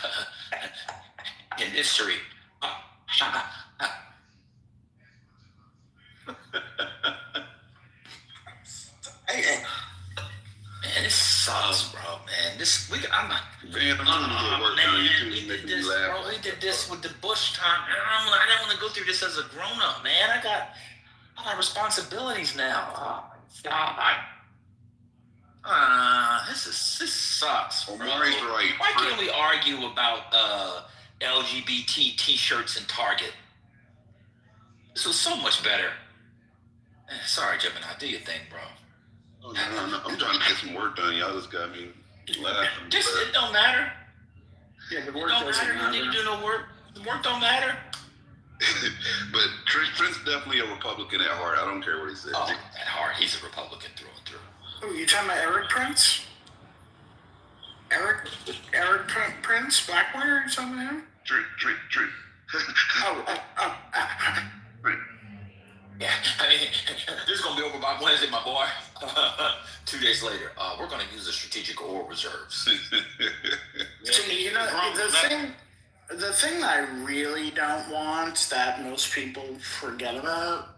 in history. Man, this sucks, bro. Man, I'm not. Man, We did this, bro. We did this with the Bush time. I don't want to go through this as a grown-up, man. I got responsibilities now. Oh my God. This sucks. Omari's right. Why can't we argue about LGBT t-shirts in Target? This was so much better. Sorry, Gemini. Do your thing, bro. Oh, no. I'm trying to get some work done. Y'all just got me laughing. It don't matter. Yeah, the It work don't doesn't matter. You need to do no work. The work don't matter. But Trent's definitely a Republican at heart. I don't care what he says. Oh, at heart, he's a Republican through and through. Oh, you talking about Eric Prince? Eric Prince, Blackwater, or something like that? Trent. Yeah, I mean, this is going to be over by Wednesday, my boy. 2 days later, we're going to use the strategic oil reserves. See, the thing I really don't want that most people forget about,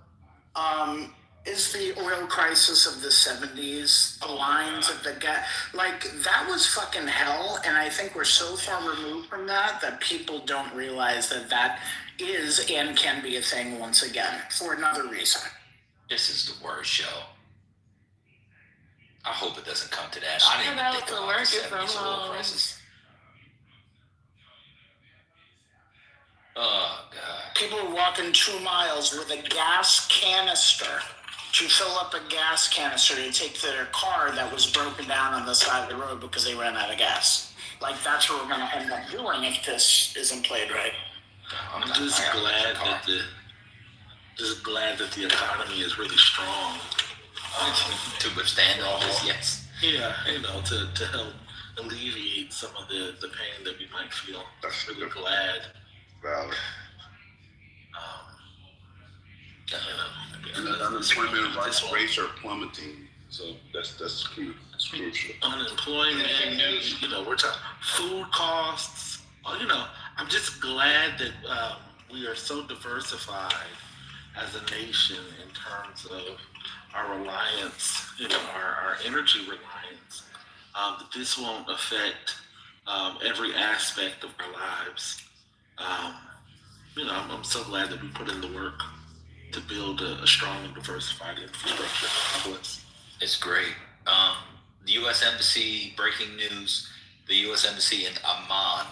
is the oil crisis of the 70s, the lines of the gas. Like, that was fucking hell, and I think we're so far removed from that people don't realize that is and can be a thing once again, for another reason. This is the worst show. I hope it doesn't come to that. I didn't even think about the 70s oil crisis. Oh, God. People are walking 2 miles with a gas canister to fill up a gas canister to take their car that was broken down on the side of the road because they ran out of gas. Like, that's what we're going to end up doing if this isn't played right. I'm just glad that the economy is really strong. To withstand all this, yes. Yeah, to help alleviate some of the pain that we might feel. That's really glad. Valid. And the unemployment rates are plummeting, so that's key. That's crucial. Unemployment, we're talking food costs. I'm just glad that we are so diversified as a nation in terms of our reliance, our energy reliance. That this won't affect every aspect of our lives. I'm so glad that we put in the work to build a strong and diversified infrastructure. It's great. The U.S. Embassy, breaking news, the U.S. Embassy in Amman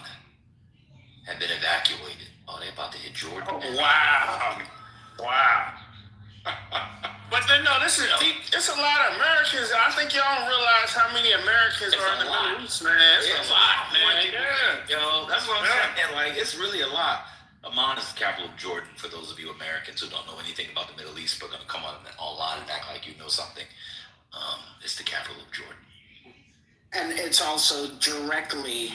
have been evacuated. Oh, they're about to hit Jordan. Oh, wow. But then, no, it's a lot of Americans. I think y'all don't realize how many Americans are in the Middle East, man. It's a lot, man. Yo, that's what I'm saying. Like, it's really a lot. Amman is the capital of Jordan, for those of you Americans who don't know anything about the Middle East, but going to come online and act like you know something. It's the capital of Jordan. And it's also directly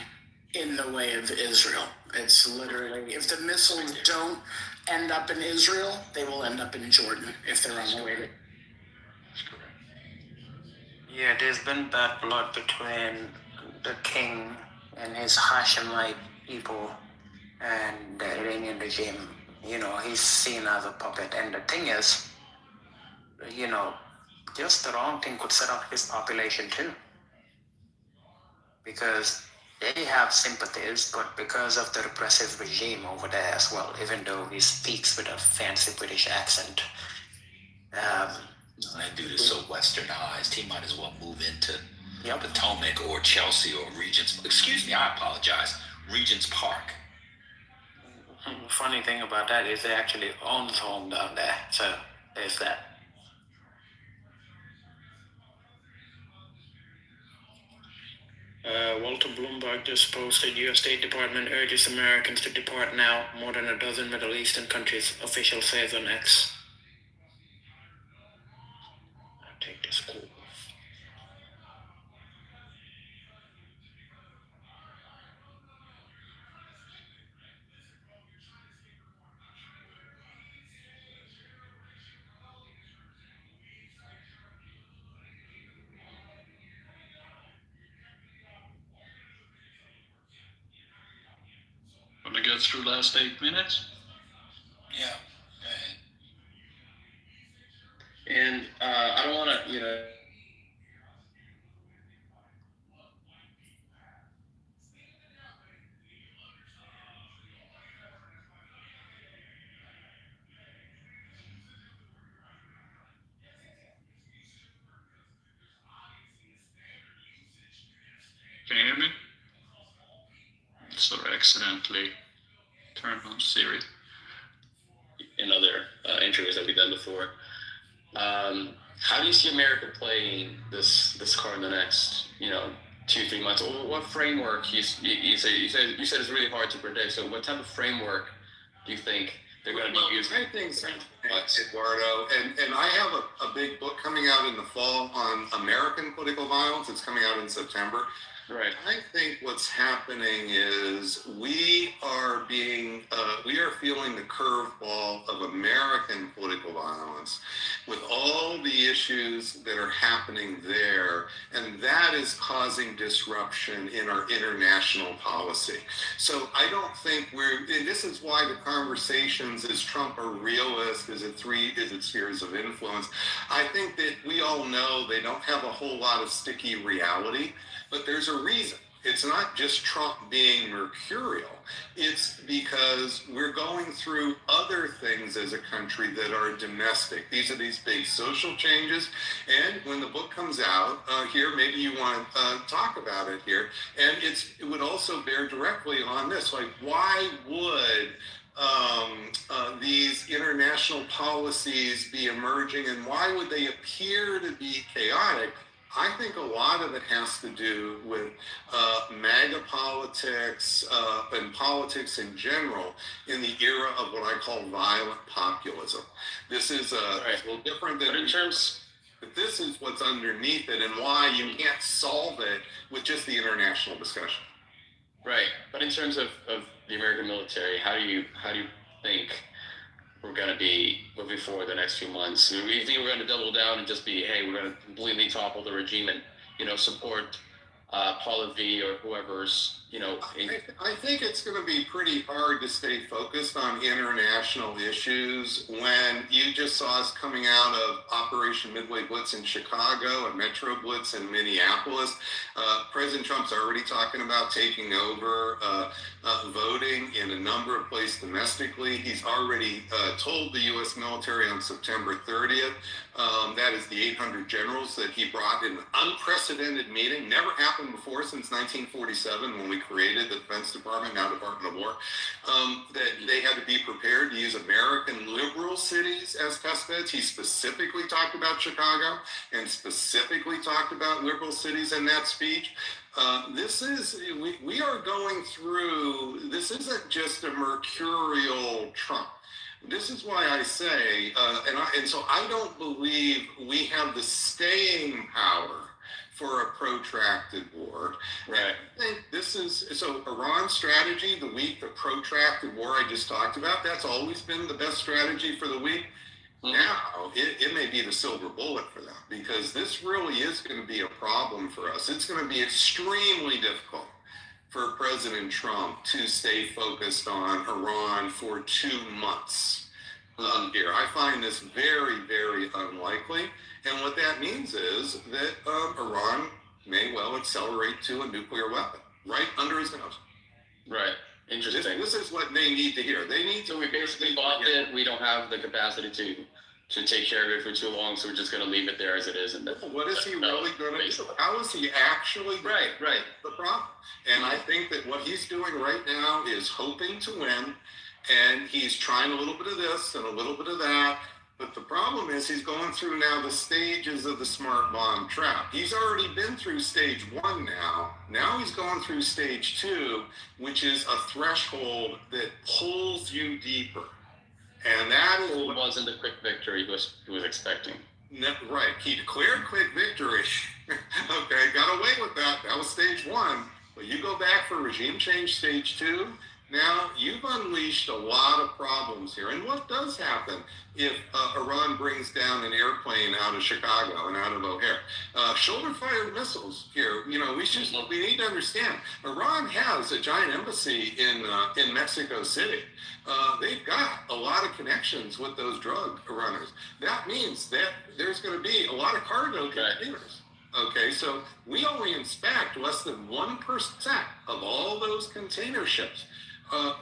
in the way of Israel. It's literally, if the missiles don't end up in Israel, they will end up in Jordan if they're on the way to. Yeah, there's been bad blood between the king and his Hashemite people and the Iranian regime. He's seen as a puppet. And the thing is, just the wrong thing could set off his population too. Because they have sympathies, but because of the repressive regime over there as well, even though he speaks with a fancy British accent. That dude is so westernized, he might as well move into Potomac or Chelsea or Regent's. Excuse me, I apologize. Regent's Park. Funny thing about that is they actually own the home down there, so there's that. Walter Bloomberg just posted, U.S. State Department urges Americans to depart now. More than a dozen Middle Eastern countries, official says on X. I'll take this call. Want to go through last 8 minutes? Yeah. And I don't want to, Can you hear me? So accidentally turned on Siri. in other interviews that we've done before. How do you see America playing this card in the next, 2-3 months? What framework you said it's really hard to predict. So what type of framework do you think they're going to be using? I think, Eduardo, and I have a big book coming out in the fall on American political violence. It's coming out in September. Right. I think what's happening is we are feeling the curveball of American political violence with all all the issues that are happening there, and that is causing disruption in our international policy. So I don't think and this is why the conversations, is Trump a realist? Is it spheres of influence? I think that we all know they don't have a whole lot of sticky reality, but there's a reason. It's not just Trump being mercurial. It's because we're going through other things as a country that are domestic. These are these big social changes. And when the book comes out here, maybe you want to talk about it here. And it would also bear directly on this. Like, why would these international policies be emerging, and why would they appear to be chaotic? I think a lot of it has to do with MAGA politics and politics in general in the era of what I call violent populism. This is a little different than but this is what's underneath it, and why you can't solve it with just the international discussion. Right, but in terms of the American military, how do you think we're going to be moving forward the next few months? Do you think we're going to double down and just be, hey, we're going to completely topple the regime and, support Paula V or whoever's, I think it's going to be pretty hard to stay focused on international issues when you just saw us coming out of Operation Midway Blitz in Chicago and Metro Blitz in Minneapolis. President Trump's already talking about taking over voting in a number of places domestically. He's already told the U.S. military on September 30th, that is the 800 generals that he brought in an unprecedented meeting, never happened before since 1947 when we created the Defense Department, now Department of War, that they had to be prepared to use American liberal cities as test beds. He specifically talked about Chicago and specifically talked about liberal cities in that speech. We are going through, this isn't just a mercurial Trump. This is why I say, and so I don't believe we have the staying power for a protracted war. Right. I think so Iran's strategy, the protracted war I just talked about, that's always been the best strategy for the weak. Now, it may be the silver bullet for them, because this really is going to be a problem for us. It's going to be extremely difficult for President Trump to stay focused on Iran for 2 months here. I find this very, very unlikely. And what that means is that Iran may well accelerate to a nuclear weapon right under his nose. Right. Interesting. This is what they need to hear. They need to. So we basically bought it. We don't have the capacity to take care of it for too long, so we're just going to leave it there as it is. And what is he really going to do? How is he actually right the problem? And I think that what he's doing right now is hoping to win, and he's trying a little bit of this and a little bit of that. But the problem is he's going through now the stages of the smart bomb trap. He's already been through stage 1 now. Now he's going through stage 2, which is a threshold that pulls you deeper. And that is what wasn't the quick victory he was expecting. Right. He declared quick victory. Okay, got away with that. That was stage 1. But you go back for regime change stage 2, now you've unleashed a lot of problems here. And what does happen if Iran brings down an airplane out of Chicago and out of O'Hare? Shoulder-fired missiles here. We need to understand, Iran has a giant embassy in Mexico City. They've got a lot of connections with those drug runners. That means that there's going to be a lot of cargo containers. Okay, so we only inspect less than 1% of all those container ships.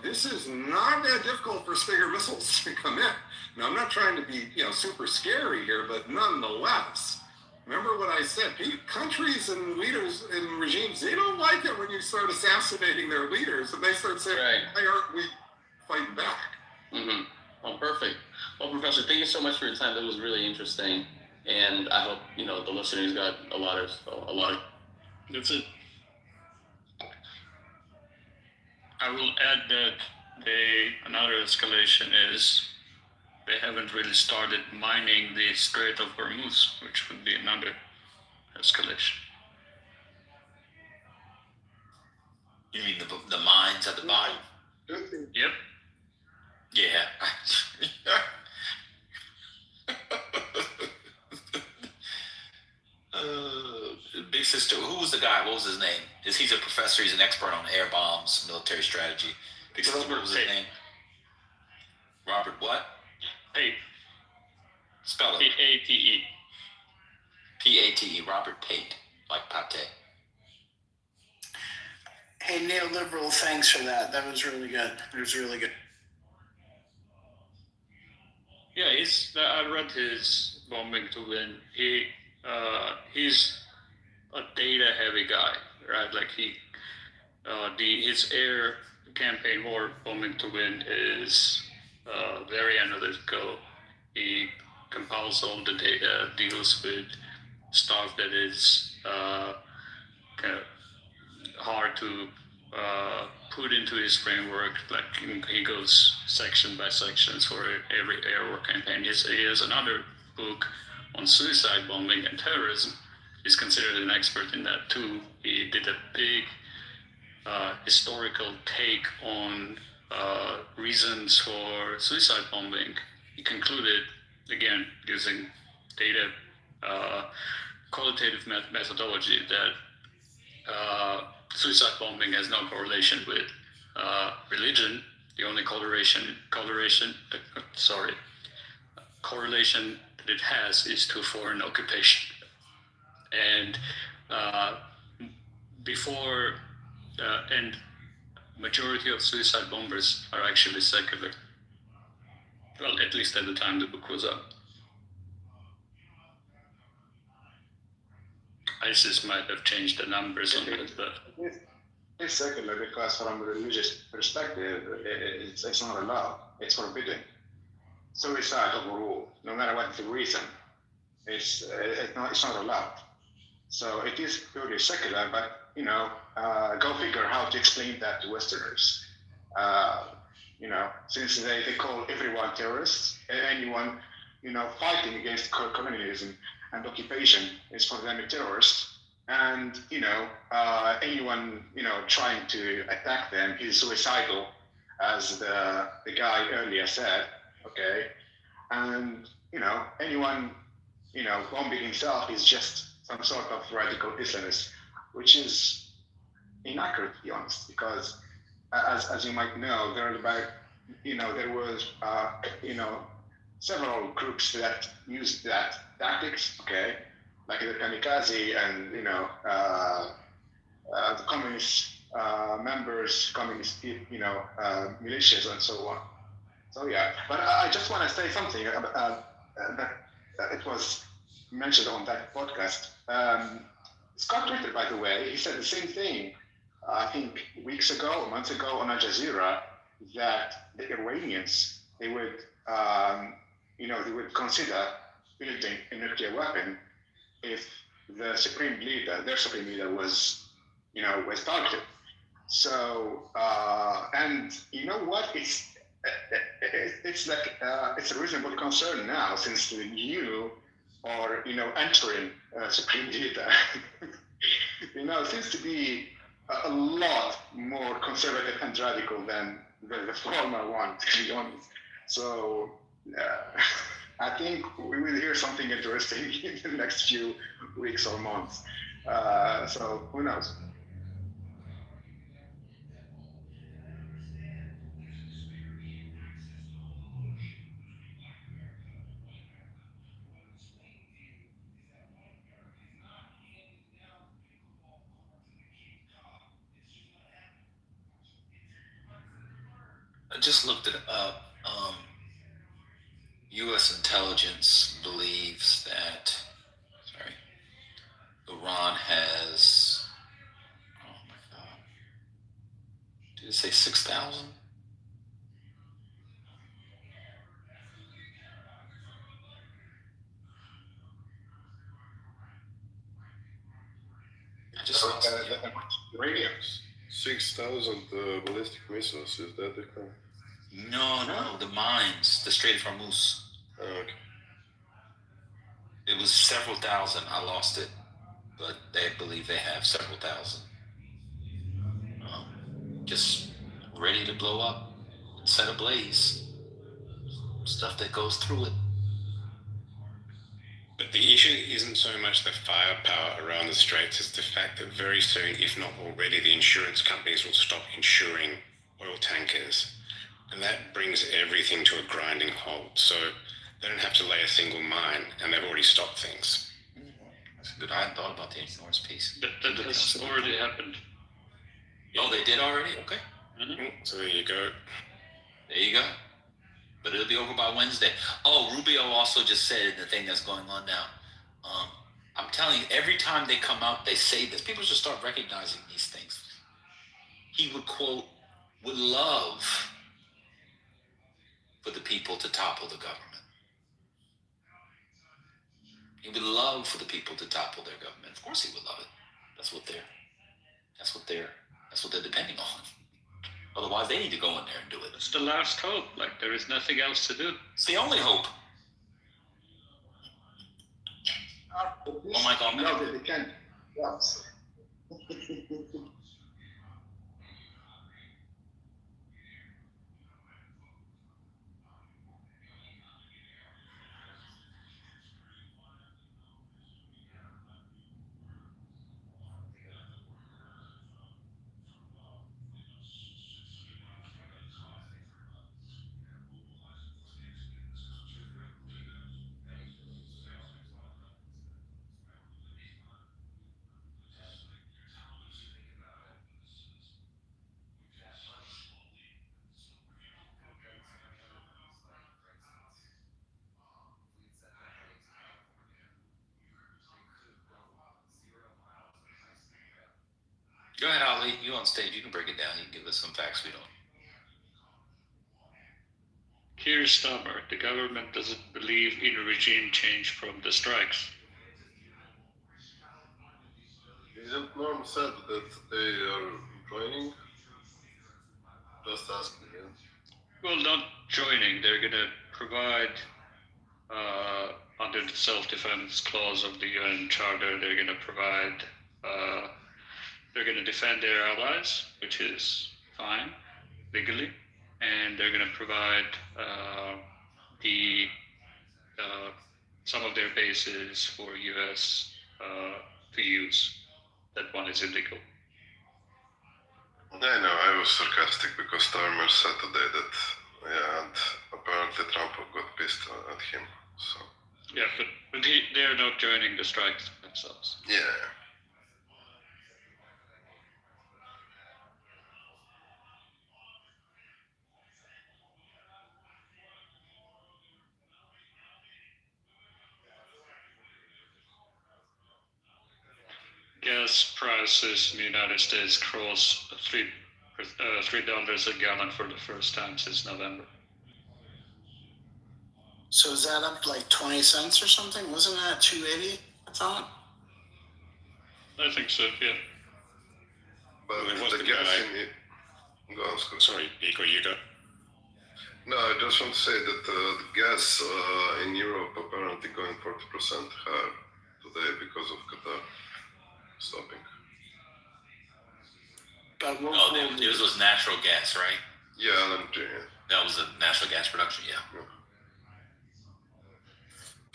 This is not that difficult for Stinger missiles to come in. Now, I'm not trying to be, super scary here, but nonetheless, remember what I said. Countries and leaders and regimes, they don't like it when you start assassinating their leaders, and they start saying, why aren't we fighting back? Mm-hmm. Well, perfect. Well, Professor, thank you so much for your time. That was really interesting, and I hope the listeners got a lot of. That's it. I will add that another escalation is they haven't really started mining the Strait of Hormuz, which would be another escalation. You mean the mines at the bottom? Yep. Yeah. sister. Who was the guy? What was his name? He's a professor. He's an expert on air bombs, military strategy. Big sister, what was his name? Robert what? Pate. Spell it. P-A-T-E. P-A-T-E. Robert Pate, like pate. Hey, neoliberal, thanks for that. That was really good. It was really good. Yeah, I read his Bombing to Win. He's a data-heavy guy, right? Like his air campaign war, Bombing to Win, is very analytical. He compiles all the data, deals with stuff that is kind of hard to put into his framework. Like he goes section by sections for every air war campaign. He has another book on suicide bombing and terrorism. He's considered an expert in that too. He did a big historical take on reasons for suicide bombing. He concluded, again, using data qualitative methodology, that suicide bombing has no correlation with religion. The only correlation that it has is to foreign occupation. And and majority of suicide bombers are actually secular. Well, at least at the time the book was up. ISIS might have changed the numbers on it, but it's secular because from a religious perspective, it's not allowed. It's forbidden. Suicide overruled, no matter what the reason. It's not allowed. So it is purely secular, but go figure how to explain that to Westerners. Since they call everyone terrorists, anyone fighting against communism and occupation is for them a terrorist, and anyone trying to attack them is suicidal, as the guy earlier said. Okay, and anyone bombing himself is just some sort of radical Islamist, which is inaccurate, to be honest, because as you might know, there was several groups that used that tactics, okay, like the kamikaze and the communist members, communist militias and so on. So yeah, but I just want to say something about that it was mentioned on that podcast. Scott Ritter, by the way, he said the same thing, I think weeks ago, months ago on Al Jazeera, that the Iranians, they would consider building a nuclear weapon if their supreme leader was targeted. So, and you know what? It's a reasonable concern now, since the new or entering supreme leader seems to be a lot more conservative and radical than the former one, to be honest. So I think we will hear something interesting in the next few weeks or months. So who knows? I just looked it up. U.S. intelligence believes that, Iran has, oh my God, did it say 6,000? I just lost it. Radios. 6,000 ballistic missiles, is that the correct? No, the mines, the Strait of Hormuz. Oh, okay. It was several thousand. I lost it, but they believe they have several thousand. Just ready to blow up, set ablaze. Stuff that goes through it. the issue isn't so much the firepower around the straits, it's the fact that very soon, if not already, the insurance companies will stop insuring oil tankers. And that brings everything to a grinding halt. So they don't have to lay a single mine, and they've already stopped things. That's good. I hadn't thought about the insurance piece. That has already happened. Oh, they did already? Okay. So there you go. There you go. But it'll be over by Wednesday. Oh, Rubio also just said in the thing that's going on now. I'm telling you, every time they come out, they say this. People should start recognizing these things. He would quote, would love for the people to topple the government. He would love for the people to topple their government. Of course he would love it. That's what they're depending on. Otherwise, they need to go in there and do it. It's the last hope. Like, there is nothing else to do. It's the only hope. Oh my God, no, they can't. Yes. Go ahead, Ali. You on stage. You can break it down. You can give us some facts we don't. Keir Starmer, the government doesn't believe in a regime change from the strikes. Isn't Norm said that they are joining? Just asking, yeah. Well, not joining. They're going to provide, under the self-defense clause of the UN Charter, they're going to provide, they're going to defend their allies, which is fine, legally, and they're going to provide some of their bases for US to use. That one is illegal. I know, I was sarcastic because Starmer said today that, yeah, and apparently Trump got pissed at him, so. Yeah, but they're not joining the strikes themselves. Yeah. Gas prices in the United States crossed $3 a gallon for the first time since November. So is that up like 20 cents or something? Wasn't that 280? I thought. I think so, yeah. But There was the the gas guy. in it. Go on, Scott. Sorry, Nico, you go. No, I just want to say that the gas in Europe apparently going 40% higher today because of Qatar stopping. But This was natural gas, right? Yeah, LNG. Yeah. That was the natural gas production, yeah.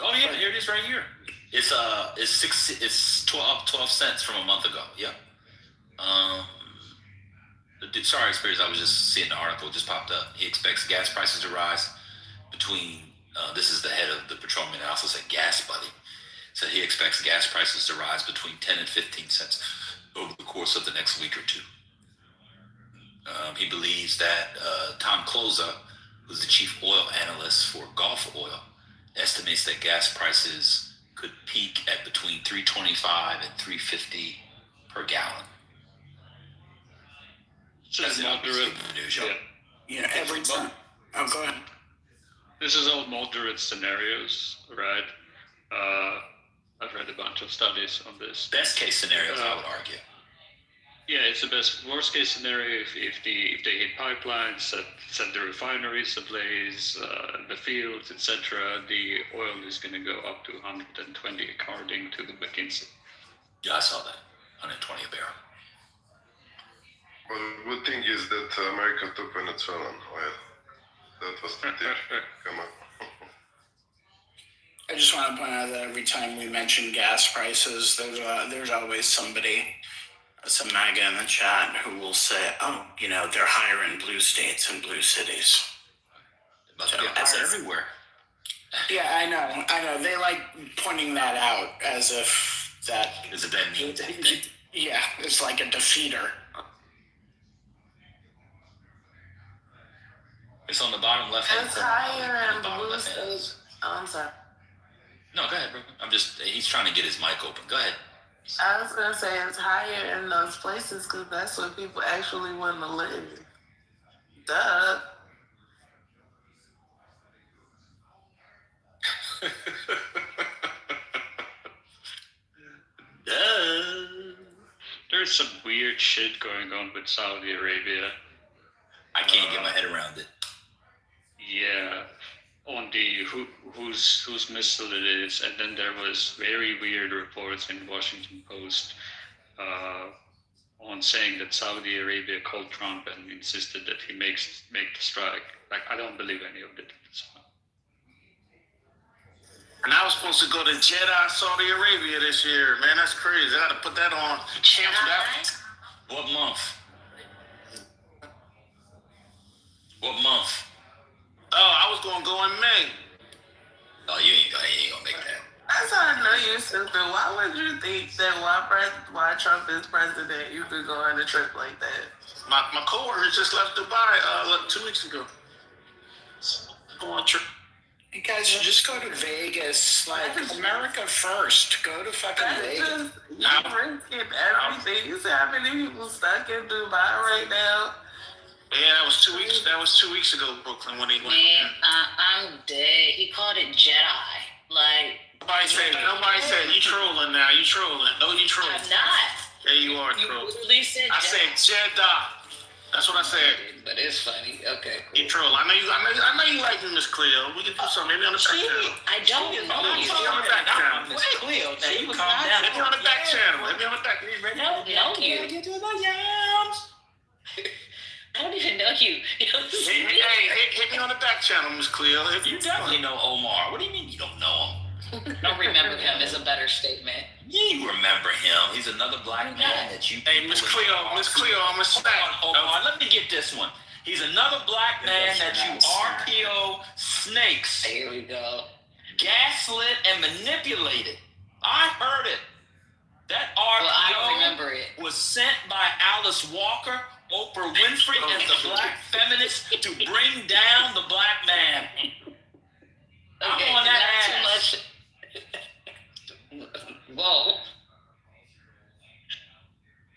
Oh yeah, here it is right here. It's 12 cents from a month ago. Yep. Sorry, Spears, I was just seeing the article just popped up. He expects gas prices to rise between. This is the head of the petroleum analysis at Gas Buddy. So he expects gas prices to rise between 10 and 15 cents over the course of the next week or two. He believes that Tom Closa, who's the chief oil analyst for Gulf Oil, estimates that gas prices could peak at between $3.25 and $3.50 per gallon. So that's moderate. Yeah, every time. Oh, go ahead. This is all moderate scenarios, right? I've read a bunch of studies on this. Best case scenarios, I would argue. Yeah, it's the best. Worst case scenario if they hit pipelines, set the refineries ablaze, the fields, etc. The oil is going to go up to 120 according to the McKinsey. Yeah, I saw that. 120 a barrel. Well, the good thing is that America took Venezuelan oil. That was the deal. Come on. I just want to point out that every time we mention gas prices, there's always somebody, some MAGA in the chat who will say, "Oh, they're higher in blue states and blue cities." But they're higher everywhere. Yeah, I know. They like pointing that out as if that is a bad means anything. Yeah, it's like a defeater. It's on the bottom left hand It's corner. higher in blue states. Oh, I'm sorry. No, go ahead, bro. He's trying to get his mic open. Go ahead. I was gonna say it's higher in those places because that's where people actually want to live. Duh. There's some weird shit going on with Saudi Arabia. I can't get my head around it. Yeah, on the whose missile it is, and then there was very weird reports in Washington Post on saying that Saudi Arabia called Trump and insisted that he make the strike. Like, I don't believe any of it. And I was supposed to go to Jeddah, Saudi Arabia this year. Man, that's crazy. I had to put that on. Cancel that. What month? What month? Oh, I was going to go in May. Oh, you ain't gonna make that. That's how I know you're stupid. Why would you think that why Trump is president, you could go on a trip like that? My coworker just left Dubai 2 weeks ago. Go on a trip. You guys should just go to Vegas. Like, America first. Go to fucking Vegas. You're risking everything. You see how many people stuck in Dubai right now? Yeah, that was 2 weeks. That was 2 weeks ago, Brooklyn, when he went. Man, I'm dead. He called it Jedi. Like, nobody said you trolling now. You trolling. No, you trolling. I'm not. Yeah, you are trolling. You said I said Jeddah. That's what I said. But it's funny. Okay. Cool. You troll. I know you like me, Miss Cleo. We can do something. Maybe on the back channel. I don't know you. Maybe on the back channel. Miss Cleo, now you calm down. Maybe on the back channel. Maybe on the back. I don't know you. I don't even know you. Hit me on the back channel, Miss Cleo. You definitely know Omar. What do you mean you don't know him? Don't remember him is a better statement. You remember him. He's another black man that you... Hey, Miss Cleo, I'm a snack. Omar, let me get this one. He's another black man that you RPO snakes. Here we go. Gaslit and manipulated. I heard it. That RPO I don't remember it. Was sent by Alice Walker, Oprah Winfrey, and the black feminists to bring down the black man. Okay, I'm on that not ass. too much. Whoa.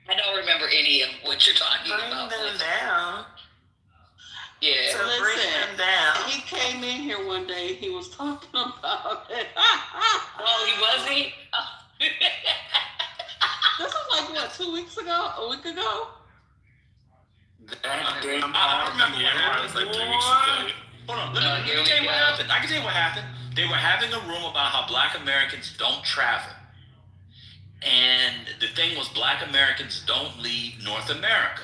I don't remember any of what you're talking about. Bring them down. Yeah. So Listen, bring them down. he came in here one day. He was talking about it. Oh, he wasn't? This was like, what, 2 weeks ago? A week ago? I remember what happened like 2 weeks ago. Hold on, let me tell you what happened. I can tell you what happened. They were having a room about how black Americans don't travel. And the thing was, black Americans don't leave North America.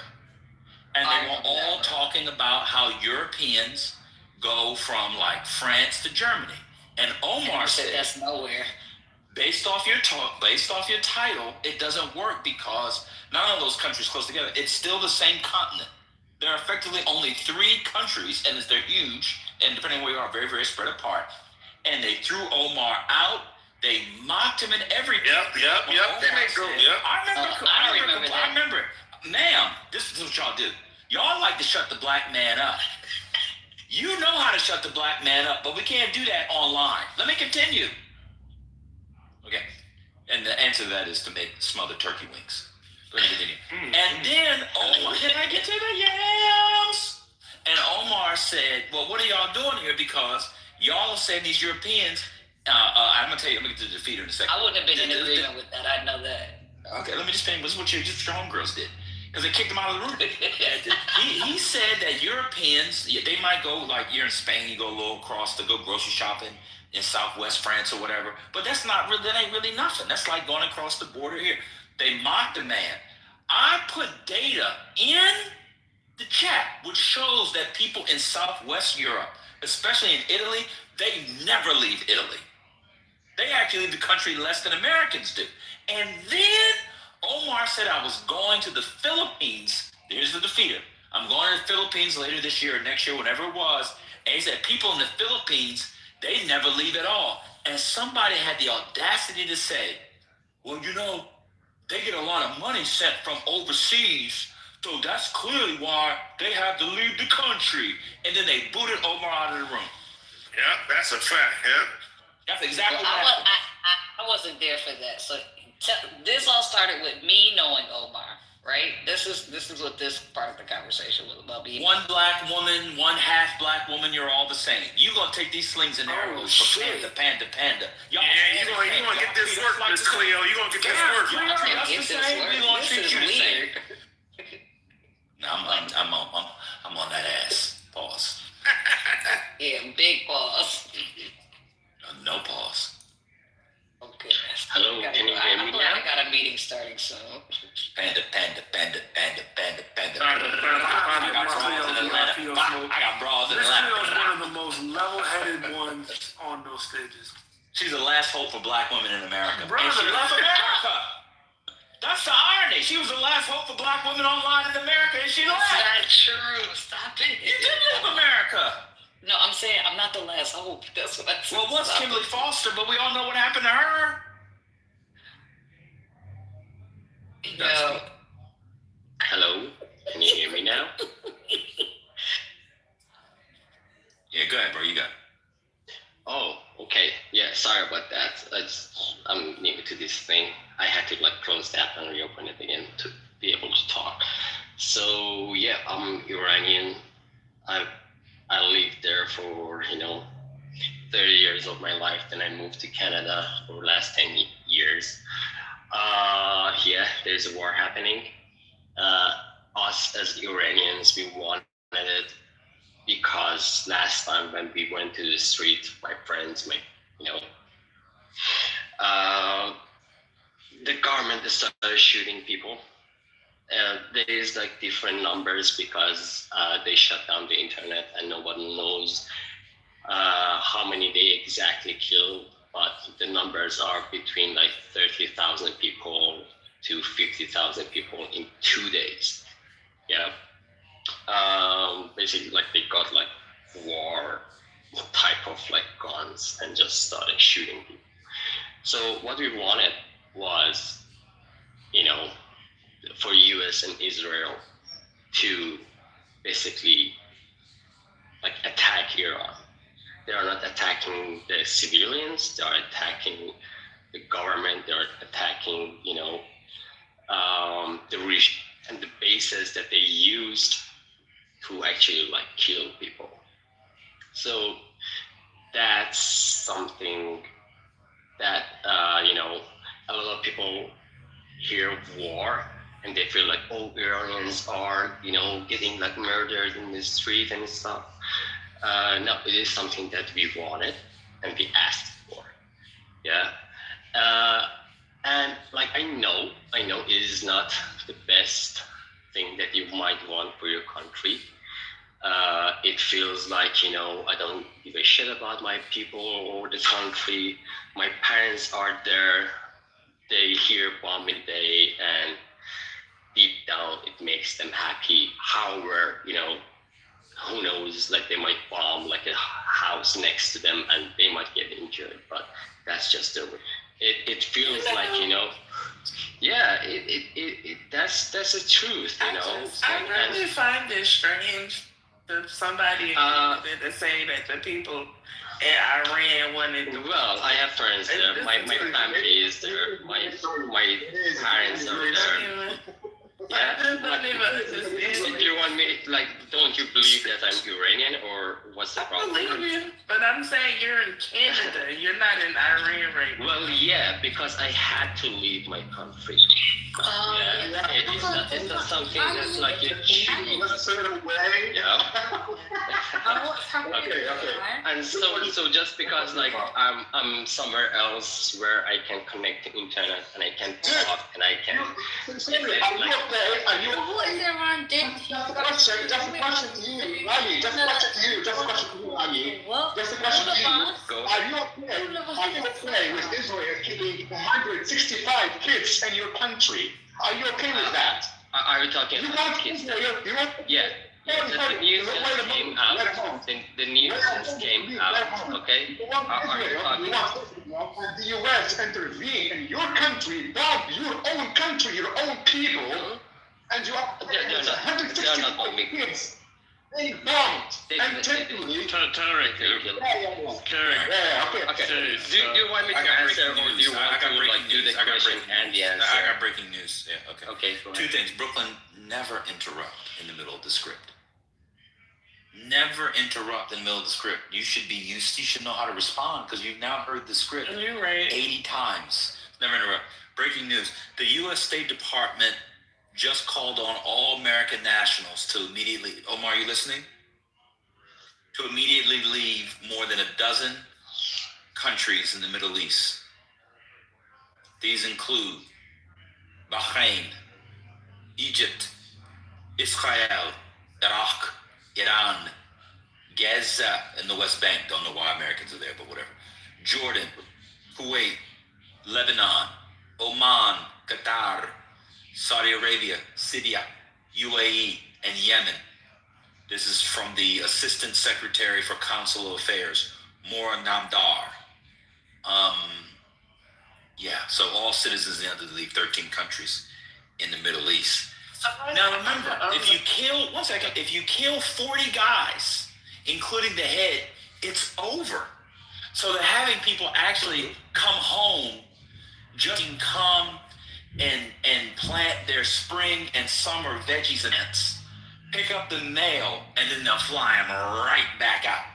And they were all talking about how Europeans go from like France to Germany. And Omar said that's nowhere. Based off your title, it doesn't work because none of those countries close together. It's still the same continent. There are effectively only 3 countries, and they're huge, and depending on where you are, very, very spread apart. And they threw Omar out. They mocked him and everything. Yep. They may go. Yep. I remember. Ma'am, this is what y'all do. Y'all like to shut the black man up. You know how to shut the black man up, but we can't do that online. Let me continue. Okay. And the answer to that is to make smothered turkey wings. Let me continue. And then Omar, did I get to the yams? And Omar said, well, what are y'all doing here? Because y'all are saying these Europeans, I'm going to tell you, I'm going to get to the defeater in a second. I wouldn't have been in agreement with that. I know that. Okay, let me just finish. This is what your homegirls did. Because they kicked him out of the room. He said that Europeans, they might go, like you're in Spain, you go a little across to go grocery shopping in Southwest France or whatever. But that ain't really nothing. That's like going across the border here. They mocked the man. I put data in the chat which shows that people in Southwest Europe, especially in Italy, they never leave Italy. They actually leave the country less than Americans do. And then Omar said I was going to the Philippines. Here's the defeater. I'm going to the Philippines later this year or next year, whenever it was. And he said people in the Philippines, they never leave at all. And somebody had the audacity to say, well, you know, they get a lot of money sent from overseas, so that's clearly why they have to leave the country. And then they booted Omar out of the room. Yeah, that's a fact. Yeah. That's exactly Well, what happened. I wasn't there for that. So this all started with me knowing Omar, right? This is what this part of the conversation was about. Being One black woman, one half black woman, you're all the same. You gonna take these slings and arrows for panda. Y'all Yeah, you gonna get this work, Miss Cleo. You gonna get this work. Y'all treat us the same. We gonna treat you the same. No, I'm on that ass. Pause. Yeah, big pause. No pause. Okay. Hello, can you hear me now? I got a meeting starting soon. Panda. This I got bras in Atlanta. Cleo's one of the most level-headed ones on those stages. She's the last hope for black women in America. Brother, And she left America. That's the irony. She was the last hope for black women online in America, and she left. That's not true. Stop it. You did leave America. No, I'm saying I'm not the last hope. That's what I said. Well, what's Kimberly Foster? But we all know what happened to her. No. Hello, can you hear me now? Yeah, go ahead, bro. You got it. Oh, okay. Yeah, sorry about that. I'm new to this thing. I had to close that and reopen it again to be able to talk. So yeah, I'm Iranian. I lived there for 30 years of my life. Then I moved to Canada for the last 10 years. Yeah, there's a war happening. Us as Iranians, we wanted it because last time when we went to the street, my friends, the government started shooting people. There is different numbers because they shut down the internet and no one knows how many they exactly killed. But the numbers are between 30,000 people to 50,000 people in 2 days. Yeah. Basically, they got war type of guns and just started shooting people. So what we wanted was, for US and Israel to basically attack Iran. They are not attacking the civilians, they are attacking the government, they are attacking, the regime and the bases that they used to actually kill people. So that's something that, a lot of people hear war and they feel Iranians are, getting murdered in the street and stuff. No, it is something that we wanted and we asked for. Yeah. And I know it is not the best thing that you might want for your country. It feels I don't give a shit about my people or the country. My parents are there. They hear bombing day and deep down it makes them happy. However, who knows, they might bomb a house next to them and they might get injured, but that's just it feels yeah, that's the truth, I really find it strange that somebody to say that the people in Iran wanted to. Well, I have friends there. My family is there. My parents are there. Yeah, if you want me, don't you believe that I'm Iranian, or what's the problem? I believe you, but I'm saying you're in Canada. You're not in Iran right now. Well, yeah, because I had to leave my country. Yeah, it's not something that's you choose. Yeah. Okay. And so just because I'm somewhere else where I can connect to internet and I can talk and I can. What is Iran did? Just a question to you, Ali. Just a question to you, Ali. Just a question to you. Are you okay? okay with Israel killing 165 kids in your country? Are you okay with that? Are we talking You about want kids? Israel? You want? Yeah. The news just came out. The news just came out. Okay. Are you talking? The U.S. intervene in your country, bomb your own country, your own people, and you are They're not bombing. kids. They bombed intentionally. Tarek, Okay. Do you want me to answer, or do you want to like do the question and the answer? I got breaking news. Yeah, okay. Okay. Go ahead. Two things. Brooklyn, never interrupt in the middle of the script. Never interrupt in the middle of the script. You should know how to respond because you've now heard the script You're right. 80 times. Never interrupt. Breaking news. The U.S. State Department just called on all American nationals to immediately, Omar, are you listening? To immediately leave more than a dozen countries in the Middle East. These include Bahrain, Egypt, Israel, Iraq, Iran, Gaza, and the West Bank. Don't know why Americans are there, but whatever. Jordan, Kuwait, Lebanon, Oman, Qatar, Saudi Arabia, Syria, UAE, and Yemen. This is from the Assistant Secretary for Consular Affairs, Mora Namdar. So all citizens have to leave 13 countries in the Middle East. Now remember, if you kill 40 guys, including the head, it's over. So they're having people actually come home, just come and plant their spring and summer veggies and nuts, pick up the mail, and then they'll fly them right back out.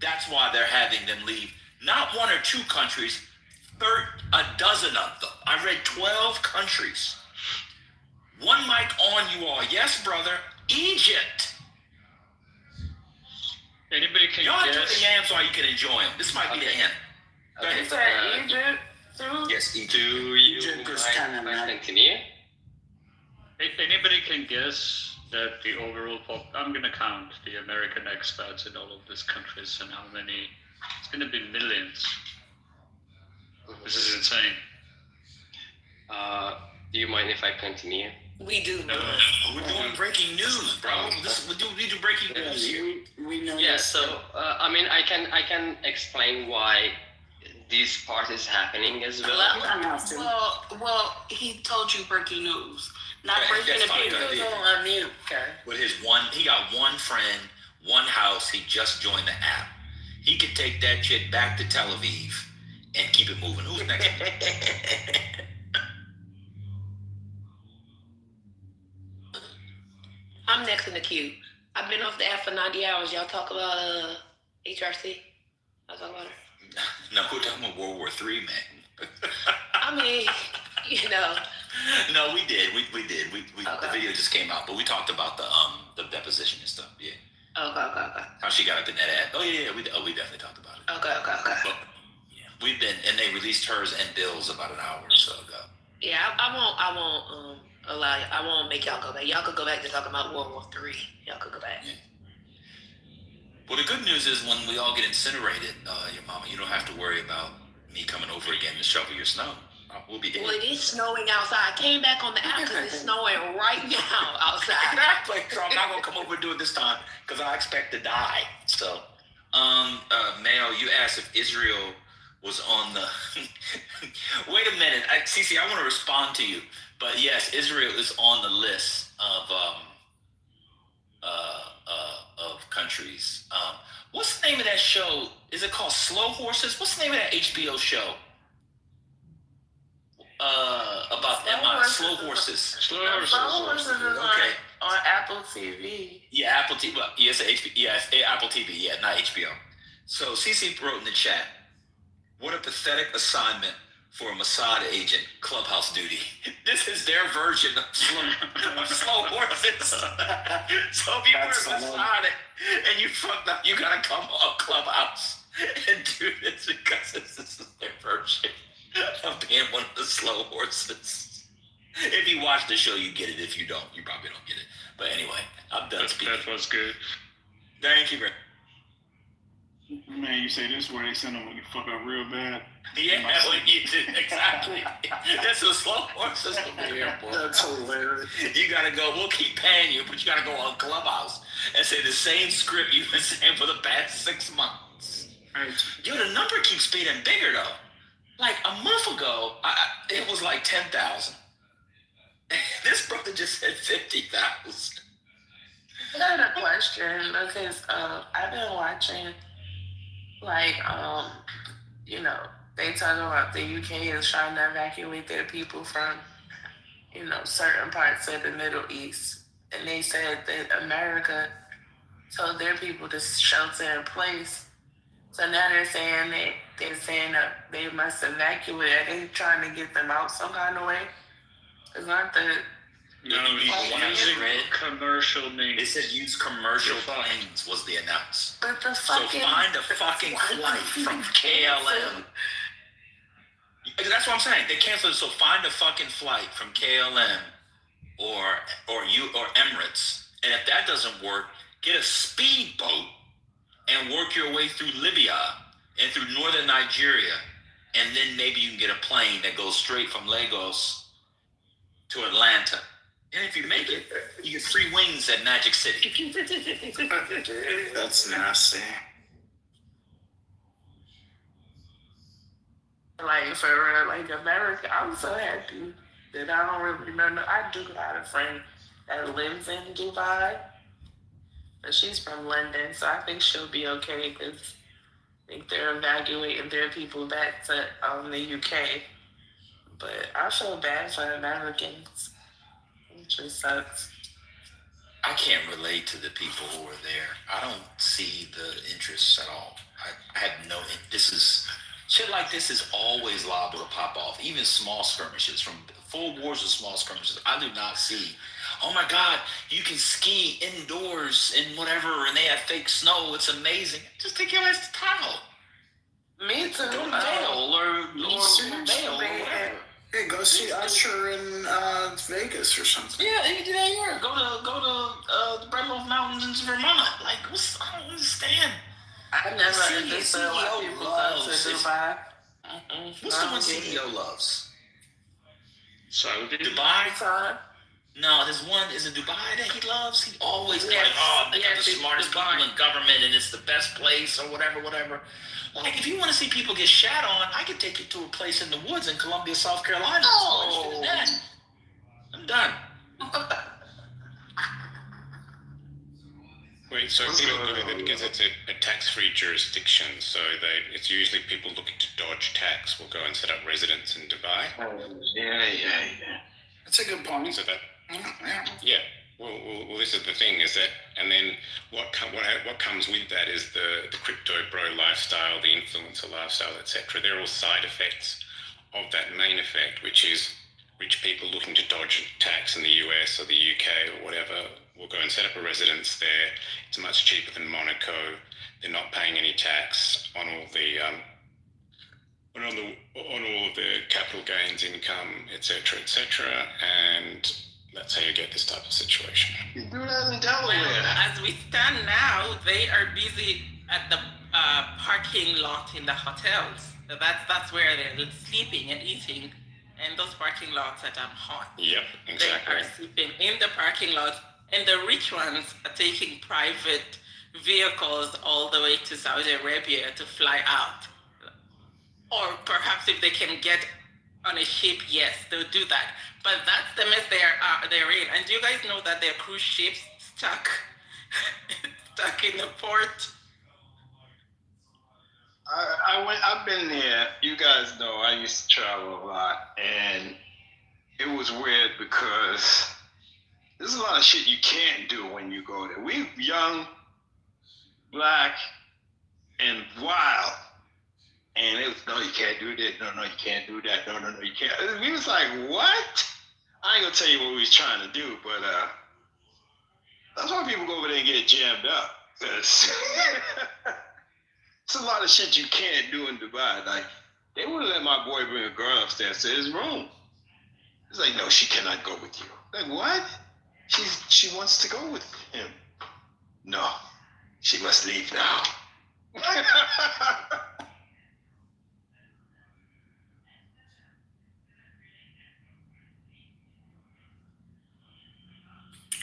That's why they're having them leave not one or two countries, a dozen of them. I read 12 countries. One mic on you all. Yes, brother. Egypt. Anybody can Y'all do guess? the yams so you can enjoy them. This might be the end. Go ahead. Is that Egypt too? Yes, Egypt. Do you mind continue? If anybody can guess that the overall I'm going to count the American expats in all of these countries and how many, it's going to be millions. This is insane. Do you mind if I continue? We do. We're doing breaking news, bro. We do breaking news here. We know. Yeah. So I mean, I can explain why this part is happening as well. Well, he told you breaking news, not Right, breaking that's the fine, news. go ahead. On mute, okay. With he got one friend, one house. He just joined the app. He could take that chick back to Tel Aviv and keep it moving. Who's next? I'm next in the queue. I've been off the app for 90 hours. Y'all talk about HRC? I'll talk about her. No, we're talking about World War III, man. I mean, you know. No, we did. We did. The video just came out, but we talked about the deposition and stuff. Yeah. Okay. How she got up in that ad. Oh yeah. We definitely talked about it. Okay. But, yeah, we've been, and they released hers and Bill's about an hour or so ago. Yeah, I won't allow you. I won't make y'all go back. Y'all could go back to talking about World War III. Y'all could go back. Yeah. Well, the good news is when we all get incinerated, your mama, you don't have to worry about me coming over again to shovel your snow. We'll be dead. Well, it is snowing outside. I came back on the app because it's snowing right now outside. Exactly. So I'm not gonna come over and do it this time because I expect to die. So, Mayo, you asked if Israel was on the. Wait a minute, Cece, I want to respond to you, but yes, Israel is on the list of countries. What's the name of that show? Is it called Slow Horses? What's the name of that HBO show? About Slow Horses. Slow Horses is on Apple TV. Yeah, Apple TV. Well, yes, Apple TV. Yeah, not HBO. So CC wrote in the chat, "What a pathetic assignment for a Mossad agent, clubhouse duty. This is their version of Slow Horses. So if you were Mossad and you fucked up, you gotta come on Clubhouse and do this because this is their version of being one of the slow horses. If you watch the show, you get it. If you don't, you probably don't get it. But anyway, I'm done speaking. That was good. Thank you, Greg. Man, you say this where they send them when you fuck up real bad. Yeah, well, you did, exactly. That's a slow horse system at the airport. That's hilarious. You gotta go, we'll keep paying you, but you gotta go on Clubhouse and say the same script you've been saying for the past 6 months. Right. Yo, the number keeps getting bigger though. Like a month ago, it was like 10,000. This brother just said 50,000. I got a question because I've been watching, like, they talk about the UK is trying to evacuate their people from, certain parts of the Middle East. And they said that America told their people to shelter in place. So now they're saying that they must evacuate. Are they trying to get them out some kind of way? It's not the... No, using commercial means. They said use commercial planes was the announcement. But the fucking... So find a fucking flight from KLM. That's what I'm saying. They canceled it, so find a fucking flight from KLM or Emirates. And if that doesn't work, get a speedboat and work your way through Libya and through northern Nigeria. And then maybe you can get a plane that goes straight from Lagos to Atlanta. And if you make it, you get free wings at Magic City. That's nasty. Like, for real, like, America, I'm so happy that I don't really know. I do have a friend that lives in Dubai, but she's from London, so I think she'll be okay because I think they're evacuating their people back to the UK. But I feel bad for Americans. It just sucks. I can't relate to the people who are there. I don't see the interests at all. I have no. Shit like this is always liable to pop off. Even small skirmishes, from full wars to small skirmishes, I do not see. Oh my God, you can ski indoors and whatever, and they have fake snow. It's amazing. Just take your ass to Tahoe. Me too. Go to Vail or Vail. Hey, go see Usher in Vegas or something. Yeah, you can do that here. Go to the Red Wolf Mountains in Vermont. Like, I don't understand. I never understood why people go to Dubai. What's the one CEO loves? Saudi? Dubai? No, there's one, is it Dubai that he loves? He always like, they got the smartest people in government and it's the best place or whatever. Like, if you want to see people get shat on, I could take you to a place in the woods in Columbia, South Carolina. Oh, I'm done. Wait, so people look at it because it's a tax-free jurisdiction, so it's usually people looking to dodge tax will go and set up residence in Dubai. Yeah. That's a good point. So that, yeah. Well, this is the thing, is that, and then what comes with that is the crypto bro lifestyle, the influencer lifestyle, etc. They're all side effects of that main effect, which is rich people looking to dodge tax in the US or the UK or whatever will go and set up a residence there. It's much cheaper than Monaco. They're not paying any tax on all the on all of the capital gains income, etc., and that's how you get this type of situation. You do that in Delaware. Well, as we stand now, they are busy at the parking lot in the hotels. So that's where they're sleeping and eating. And those parking lots that are hot. Yep, exactly. They are sleeping in the parking lot. And the rich ones are taking private vehicles all the way to Saudi Arabia to fly out. Or perhaps if they can get on a ship, yes, they'll do that. But that's the mess they're in. And do you guys know that their cruise ships stuck in the port? I've been there. You guys know I used to travel a lot, and it was weird because there's a lot of shit you can't do when you go there. We young, black, and wild. And it was, no, you can't do this. No, you can't do that. No, you can't. We was like, what? I ain't gonna tell you what we was trying to do, but that's why people go over there and get jammed up. It's a lot of shit you can't do in Dubai. Like, they wouldn't let my boy bring a girl upstairs to his room. It's like, no, she cannot go with you. Like, what? She wants to go with him. No, she must leave now.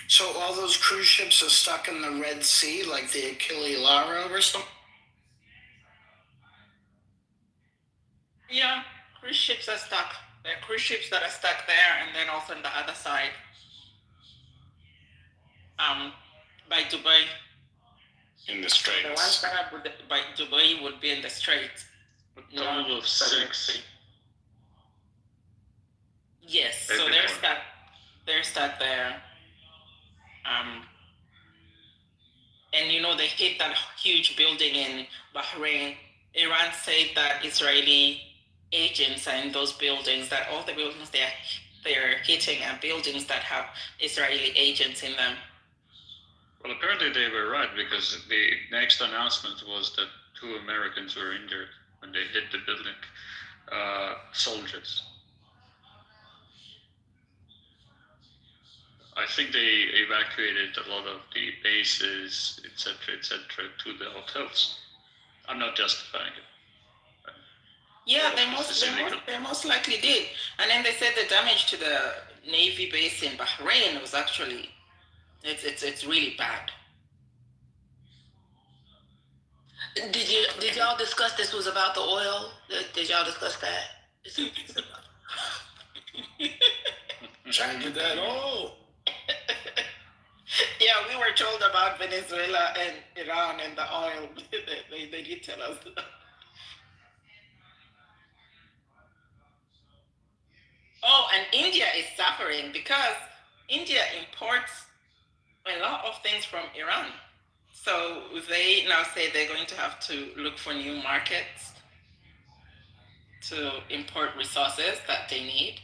So all those cruise ships are stuck in the Red Sea, like the Achille Lauro or something? Yeah, cruise ships are stuck. There are cruise ships that are stuck there, and then also on the other side, by Dubai. In the The ones Straits. that are by Dubai would be in the Straits. A total of 6. Yes, so Every they're morning. stuck. They're stuck there. And you know they hit that huge building in Bahrain. Iran said that Israeli agents are in those buildings. That all the buildings they're hitting are buildings that have Israeli agents in them. Well, apparently they were right, because the next announcement was that 2 Americans were injured when they hit the building. Soldiers. I think they evacuated a lot of the bases, etc., to the hotels. I'm not justifying it. Yeah, they most likely did. And then they said the damage to the Navy base in Bahrain was actually it's really bad. Did y'all discuss this was about the oil? Did y'all discuss that? Trying to get that oil. Yeah, we were told about Venezuela and Iran and the oil. they did tell us. Oh, and India is suffering because India imports a lot of things from Iran. So they now say they're going to have to look for new markets to import resources that they need.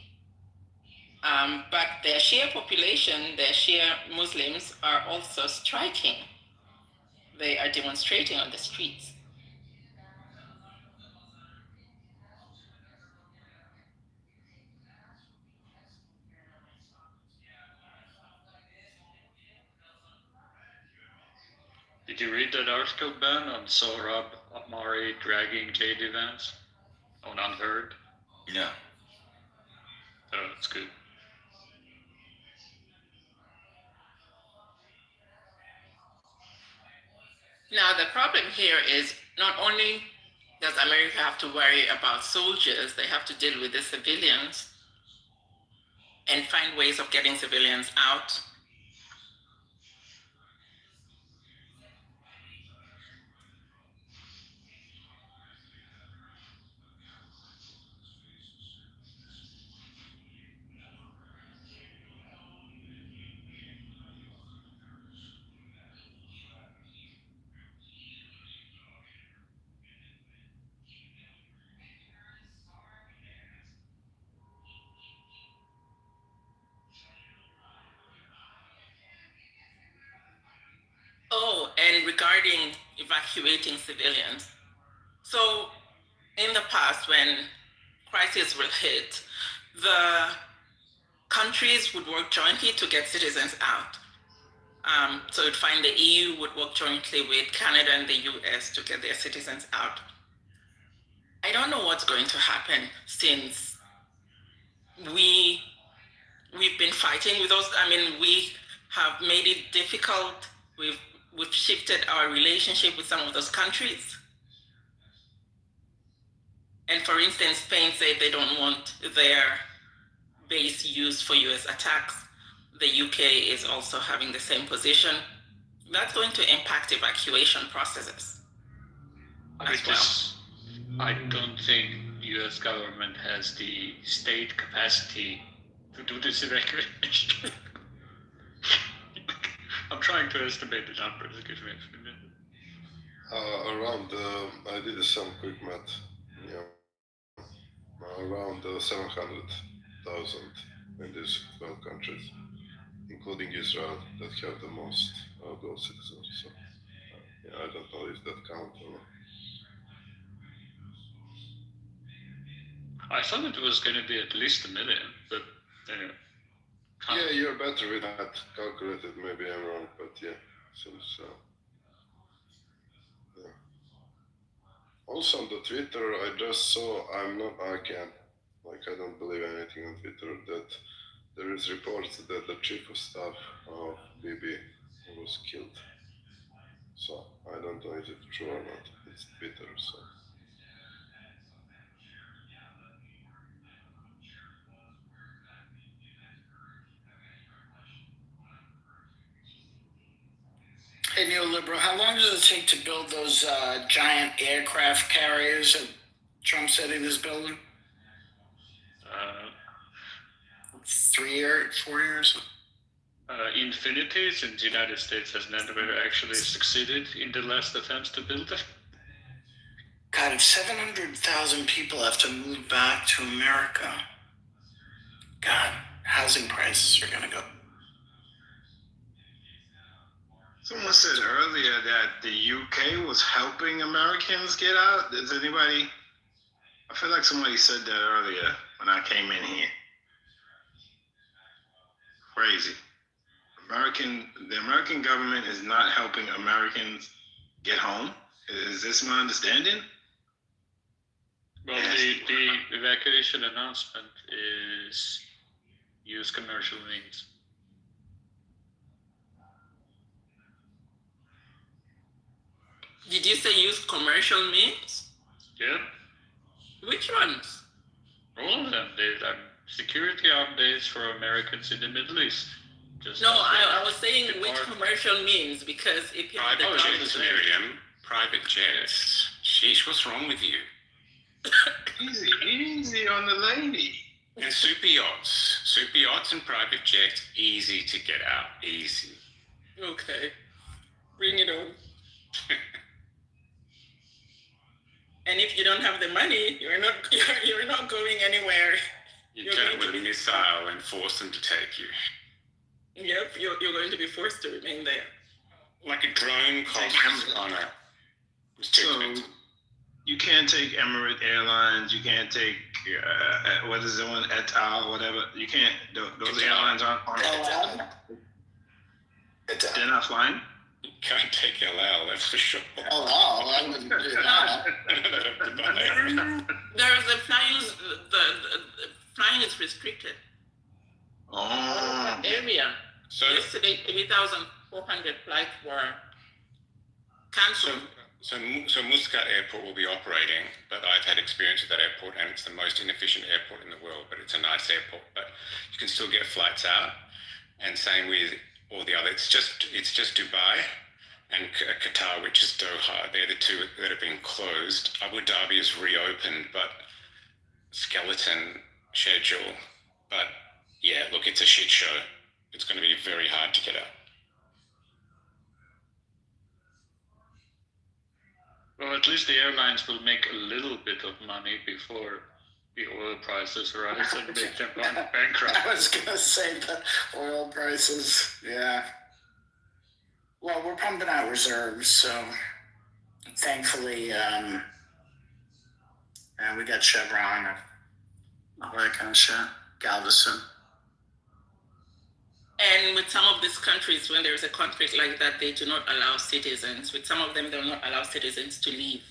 But their Shia population, their Shia Muslims, are also striking. They are demonstrating on the streets. Did you read that article, Ben, on Sohrab Ahmari dragging J.D. Vance on Unheard? No. Oh, that's good. Now, the problem here is not only does America have to worry about soldiers, they have to deal with the civilians and find ways of getting civilians out. Oh, and regarding evacuating civilians. So, in the past, when crises will hit, the countries would work jointly to get citizens out. So you'd find the EU would work jointly with Canada and the US to get their citizens out. I don't know what's going to happen since we've been fighting with those. I mean, we have made it difficult. We've shifted our relationship with some of those countries. And for instance, Spain said they don't want their base used for US attacks. The UK is also having the same position. That's going to impact evacuation processes. I don't think US government has the state capacity to do this evacuation. I'm trying to estimate the numbers. Give me a minute. I did some quick math. Around 700,000 in these 12 countries, including Israel, that have the most of those citizens. So, I don't know if that counts or not. I thought it was going to be at least 1 million, but anyway. Yeah, you're better with that calculated. Maybe I'm wrong, but yeah. Since, yeah. Also on the Twitter, I just saw, I don't believe anything on Twitter, that there is reports that the chief of staff of Bibi was killed. So I don't know if it's true or not. It's bitter, so. Hey, neoliberal, how long does it take to build those giant aircraft carriers that Trump said he was building? 3 years, 4 years? Infinity, since the United States has never actually succeeded in the last attempts to build it. God, if 700,000 people have to move back to America, God, housing prices are going to go. Someone said earlier that the UK was helping Americans get out. Does anybody? I feel like somebody said that earlier when I came in here. Crazy. The American government is not helping Americans get home. Is this my understanding? Well, the evacuation announcement is use commercial means. Did you say use commercial means? Yeah. Which ones? All of them. They are security updates for Americans in the Middle East. No, I was saying which commercial means, because if you have the Private jets, Miriam. Private jets. Sheesh, what's wrong with you? Easy on the lady. And super yachts. Super yachts and private jets, easy to get out. Easy. Okay. Bring it on. And if you don't have the money, you're not going anywhere. You turn with a missile and force them to take you. Yep, you're going to be forced to remain there. Like a drone cost on a... So you can't take Emirates Airlines. You can't take what is the one, Et al. Whatever. You can't. Those airlines aren't. They're not flying. You can't take LL, that's for sure. Oh, wow, I wouldn't do that. There's the flying is restricted. Oh. Area. So yesterday, 3,400 flights were cancelled. So Muscat Airport will be operating, but I've had experience with that airport, and it's the most inefficient airport in the world, but it's a nice airport. But you can still get flights out, and same with all the other. It's just Dubai and Qatar, which is Doha. They're the two that have been closed. Abu Dhabi is reopened, but skeleton schedule. But yeah, look, it's a shit show. It's going to be very hard to get out. Well, at least the airlines will make a little bit of money before the oil prices rise and make them bankrupt. I was going to say the oil prices, yeah. Well, we're pumping out reserves, so thankfully, we got Chevron, all that kind of shit, Galveston. And with some of these countries, when there's a conflict like that, they do not allow citizens. With some of them, they will not allow citizens to leave.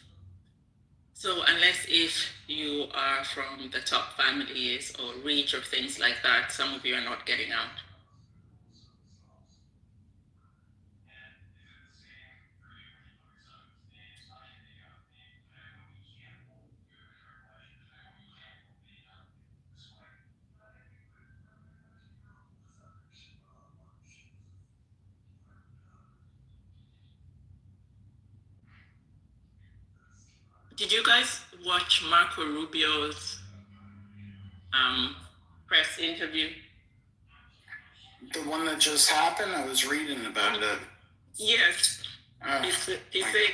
So unless if you are from the top families or rich or things like that, some of you are not getting out. Did you guys watch Marco Rubio's press interview? The one that just happened? I was reading about it. Yes. He said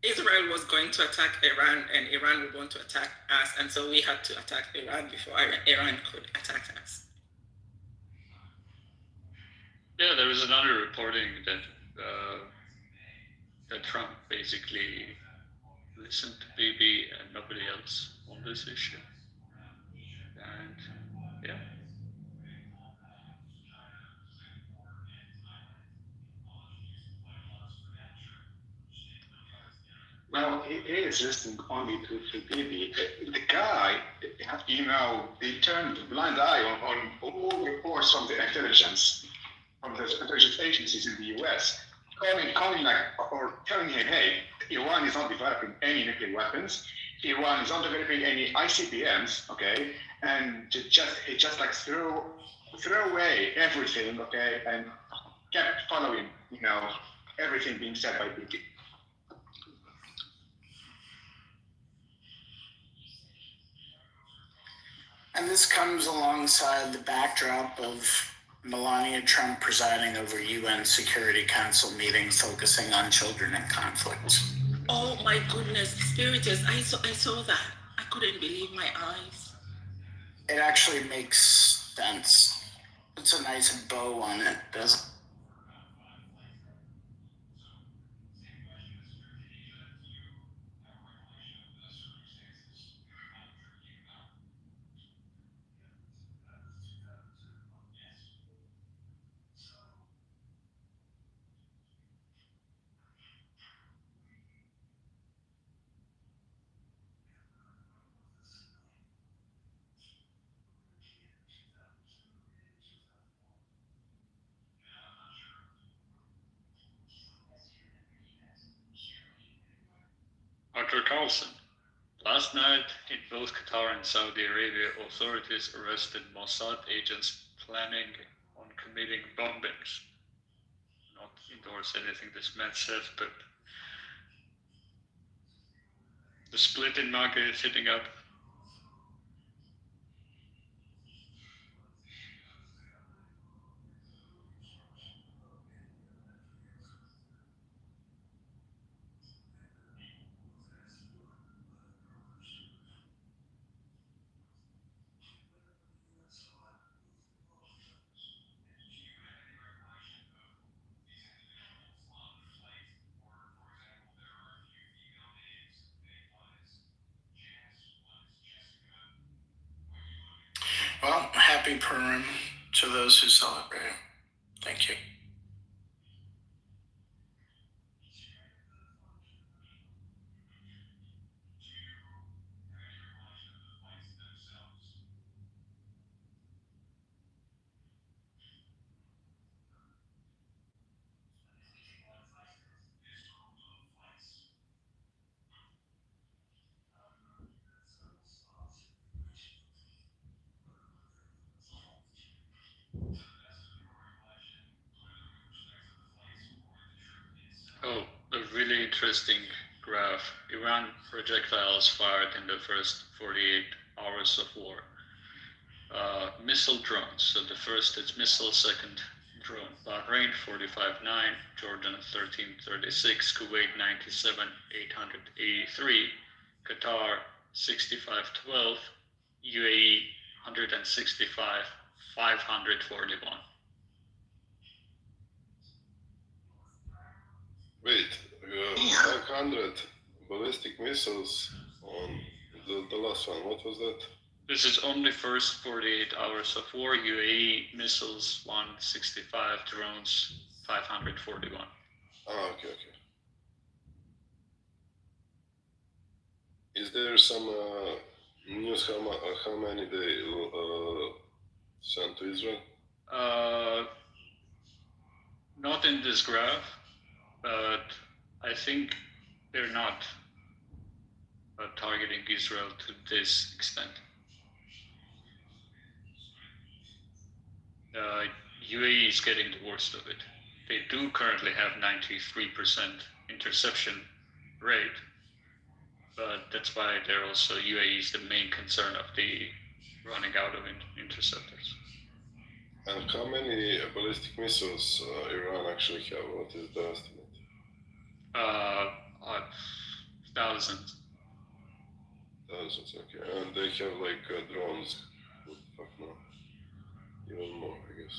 Israel was going to attack Iran and Iran would want to attack us, and so we had to attack Iran before Iran could attack us. Yeah, there was another reporting that Trump basically listened to Bibi and nobody else on this issue. And yeah. Well, it is listening only to Bibi. The guy, they turned a blind eye on all reports from the intelligence, from the intelligence agencies in the U.S., calling or telling him, hey, Iran is not developing any nuclear weapons. Iran is not developing any ICBMs, okay, and it just like threw away everything, okay, and kept following, everything being said by Putin. And this comes alongside the backdrop of Melania Trump presiding over UN Security Council meetings focusing on children in conflicts. Oh my goodness, Spiritus, I saw that. I couldn't believe my eyes. It actually makes sense. It's a nice bow on it, doesn't it? Dr. Carlson, last night in both Qatar and Saudi Arabia, authorities arrested Mossad agents planning on committing bombings. Not endorse anything this man says, but the split in market is hitting up. Well, happy Purim to those who celebrate. Thank you. Oh, a really interesting graph. Iran projectiles fired in the first 48 hours of war. Missile drones. So the first is missile, second drone. Bahrain 45.9, Jordan 13.36, Kuwait 97.883, Qatar 65.12, UAE 165.541. Wait, 500 ballistic missiles on the last one. What was that? This is only first 48 hours of war. UAE missiles 165, drones 541. Ah, okay. Is there some news how many they sent to Israel? Not in this graph, but I think they're not targeting Israel to this extent. UAE is getting the worst of it. They do currently have 93% interception rate, but that's why they're also UAE is the main concern of the running out of interceptors. And how many ballistic missiles Iran actually have? What is the estimate? Thousands. Thousands, okay. And they have like drones. What the fuck no? Even more, I guess.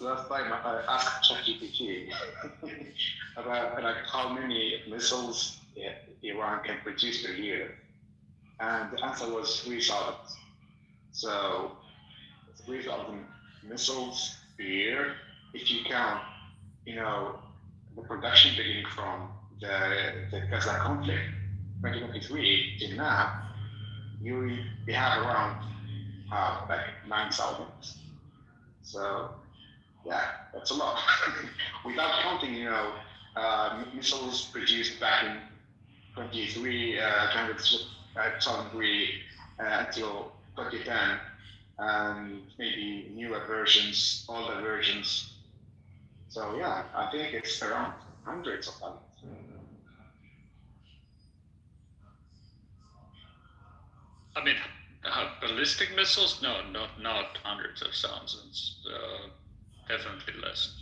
Last time I asked ChatGPT about like how many missiles Iran can produce per year, and the answer was 3,000. So 3,000 missiles per year. If you count, the production beginning from the Gaza conflict, 2023 till now, we have around like 9,000. So yeah, that's a lot. Without counting, missiles produced back in 2003 until 2010, and maybe newer versions, older versions. So yeah, I think it's around hundreds of thousands. I mean, ballistic missiles? No, not hundreds of thousands. Definitely less.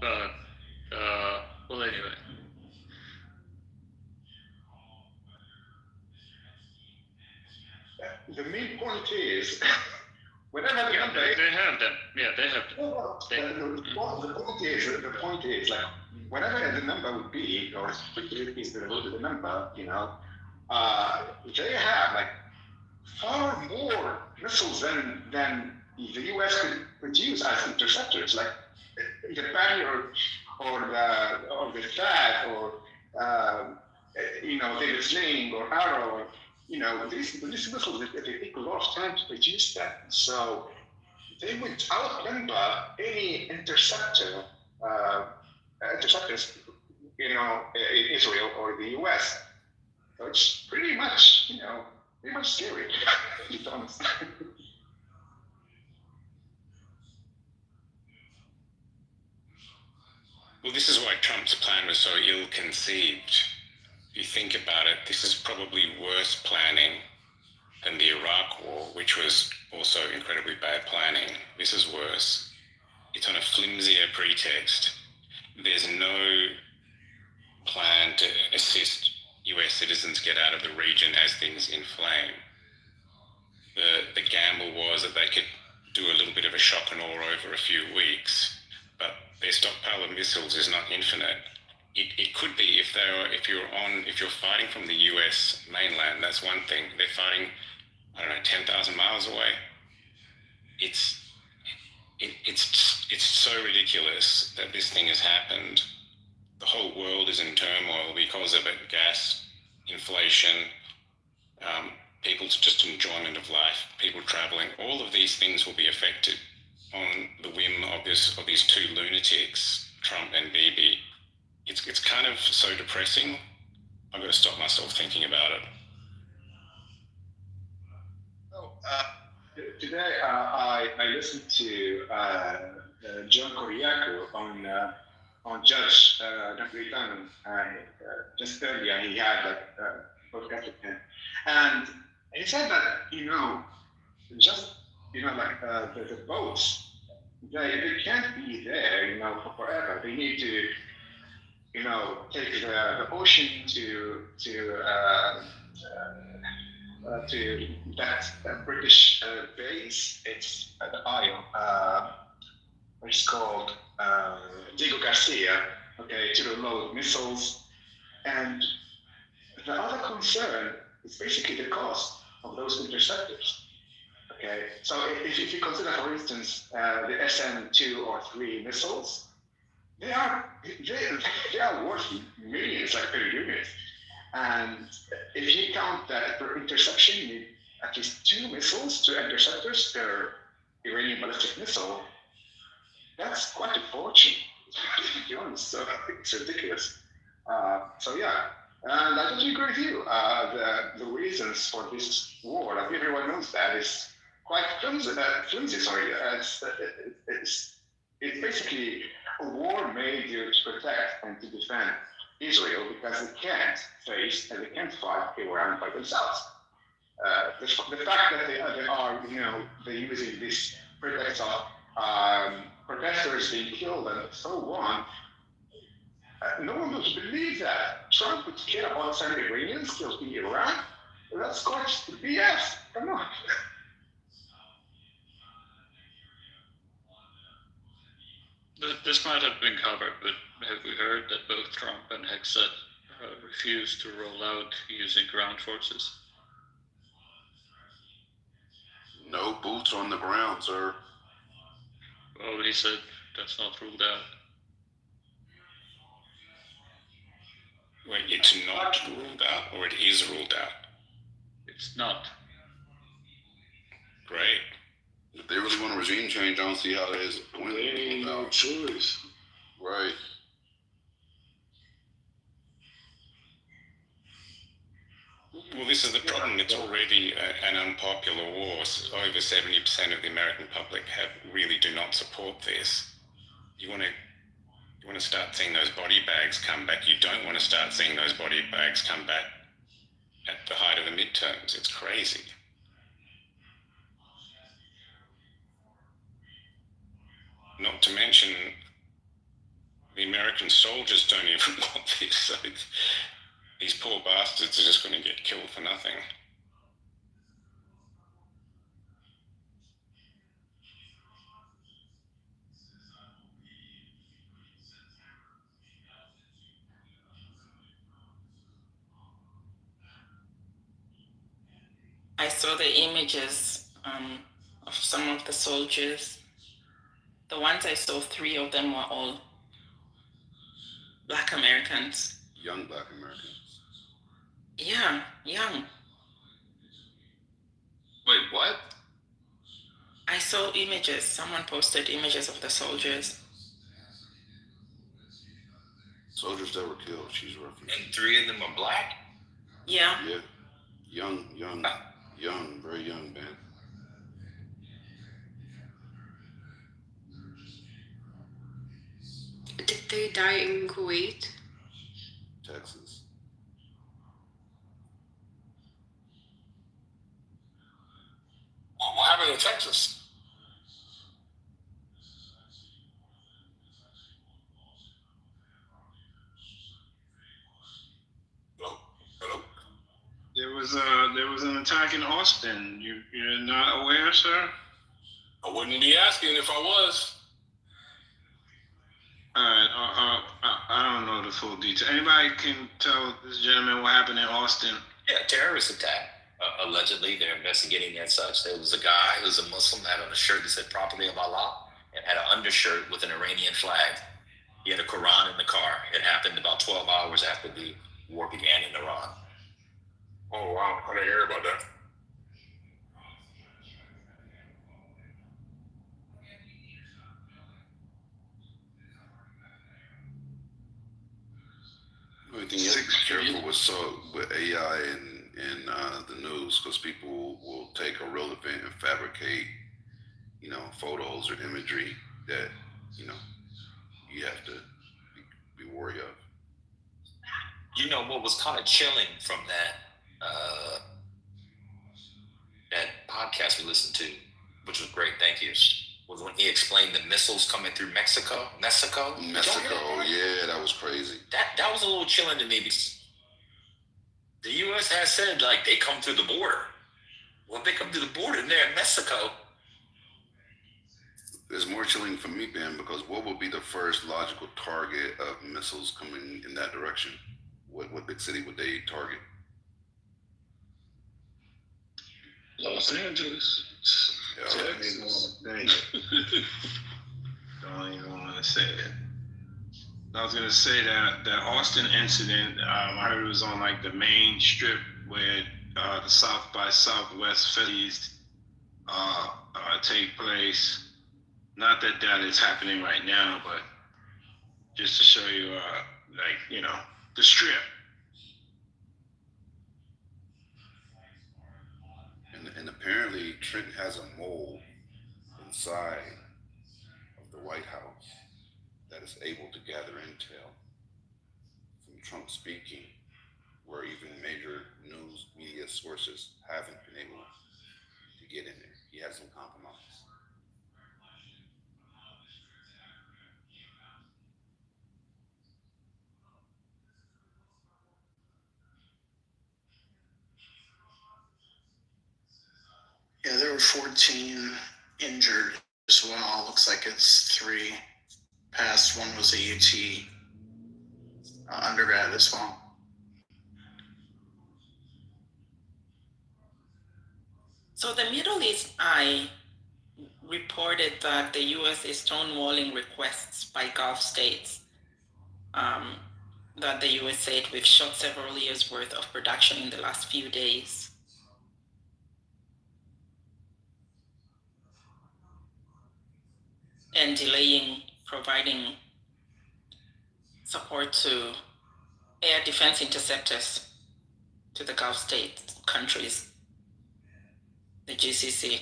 But well, anyway. The main point is, whenever the number they have them. Yeah, they have them. The point is, like, whatever the number would be, or is the number, they have like far more missiles than the U.S. could produce as interceptors, like the Patty or the THAAD or the Sling or Arrow, or these missiles, they take a lot of time to produce that. So they would outnumber any interceptors, in Israel or the U.S. So it's pretty much scary, to be honest. Well, this is why Trump's plan was so ill-conceived. If you think about it, this is probably worse planning than the Iraq War, which was also incredibly bad planning. This is worse. It's on a flimsier pretext. There's no plan to assist US citizens get out of the region as things inflame. The gamble was that they could do a little bit of a shock and awe over a few weeks, but their stockpile of missiles is not infinite. It could be if you're fighting from the US mainland, that's one thing. They're fighting, 10,000 miles away. It's so ridiculous that this thing has happened. The whole world is in turmoil because of it. Gas, inflation, people's just enjoyment of life, people traveling. All of these things will be affected on the whim of these two lunatics, Trump and Bibi. It's kind of so depressing. I've got to stop myself thinking about it. Today, I listened to John Koriakou on Judge Napolitano. Just earlier, he had a podcast with him, and he said that the boats, they can't be there for forever. They need to take the ocean to that British base. It's the Isle, which is called Diego Garcia, to reload missiles. And the other concern is basically the cost of those interceptors. So if you consider, for instance, the SM-2 or 3 missiles, they are worth millions, like per unit. And if you count that per interception, you need at least 2 missiles, 2 interceptors per Iranian ballistic missile. That's quite a fortune, to be honest. So it's ridiculous. So yeah, and I totally agree with you. The reasons for this war, like everyone knows that, is quite flimsy. It's basically a war made to protect and to defend Israel, because they can't face and they can't fight Iran by themselves. The fact that they're using this pretext of protesters being killed and so on, no one would believe that Trump would care about some Iranians killed in Iran. That's quite BS. Come on. This might have been covered, but have we heard that both Trump and Hegseth refused to roll out using ground forces? No boots on the ground, sir. Well, he said that's not ruled out. Well, it's not ruled out, or it is ruled out. It's not. Great. If they really want a regime change, I don't see how that is. They ain't no choice. Right. Well, this is the problem. It's already an unpopular war. Over 70% of the American public really do not support this. You want to start seeing those body bags come back. You don't want to start seeing those body bags come back at the height of the midterms. It's crazy. Not to mention, the American soldiers don't even want this. So these poor bastards are just going to get killed for nothing. I saw the images of some of the soldiers. The ones I saw, 3 of them were all Black Americans. Young Black Americans. Yeah, young. Wait, what? I saw images. Someone posted images of the soldiers. Soldiers that were killed, she's referencing. And 3 of them are black? Yeah. Yeah. Young, very young, man. Did they die in Kuwait? Texas. What happened in Texas? There was an attack in Austin. You're not aware, sir? I wouldn't be asking if I was. All right. I don't know the full detail. Anybody can tell this gentleman what happened in Austin? Yeah, terrorist attack. Allegedly, they're investigating as such. There was a guy who was a Muslim, had on a shirt that said "Property of Allah" and had an undershirt with an Iranian flag. He had a Quran in the car. It happened about 12 hours after the war began in Iran. Oh, wow. I didn't hear about that. The only thing you have to be careful with AI and the news, because people will take a real event and fabricate, photos or imagery that, you have to be wary of. You know what was kind of chilling from that that podcast we listened to, which was great, thank you, was when he explained the missiles coming through Mexico. Yeah, that was crazy. That was a little chilling to me because the U.S. has said, like, they come through the border. Well, if they come through the border and they're in Mexico. It's more chilling for me, Ben, because what would be the first logical target of missiles coming in that direction? What big city would they target? Los Angeles. Texas. Don't even want to say it. I was gonna say that Austin incident. I heard it was on like the main strip where the South by Southwest festivals take place. Not that is happening right now, but just to show you, the strip. And apparently Trenton has a mole inside of the White House that is able to gather intel from Trump speaking, where even major news media sources haven't been able to get in there. He has some compromise. Yeah, there were 14 injured as well. Looks like it's 3 passed. One was a UT undergrad as well. So the Middle East Eye reported that the U.S. is stonewalling requests by Gulf states that the US said we've shot several years worth of production in the last few days. And delaying providing support to air defense interceptors to the Gulf state countries, the GCC.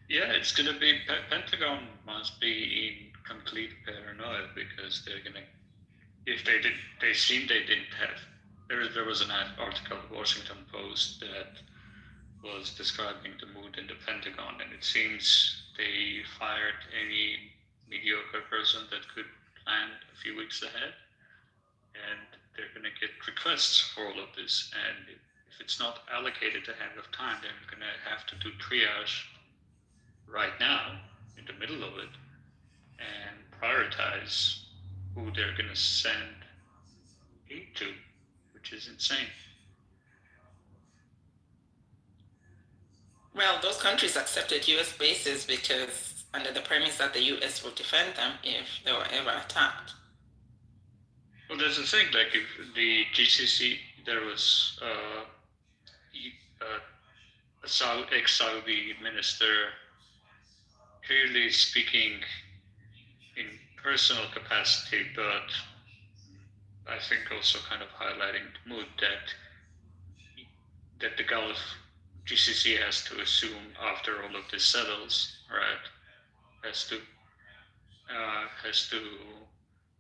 Yeah, it's going to be, Pentagon must be in complete paranoia because they're going to, if they did, they didn't have, there was an article in the Washington Post that was describing the mood in the Pentagon, and it seems they fired any mediocre person that could plan a few weeks ahead, and they're going to get requests for all of this, and if it's not allocated ahead of time, they're going to have to do triage right now, in the middle of it, and prioritize who they're going to send aid to, which is insane. Well, those countries accepted US bases because under the premise that the US will defend them if they were ever attacked. Well, there's a thing, like if the GCC, there was a ex-Saudi minister clearly speaking in personal capacity, but I think also kind of highlighting the mood that the Gulf GCC has to assume after all of this settles, right? Has to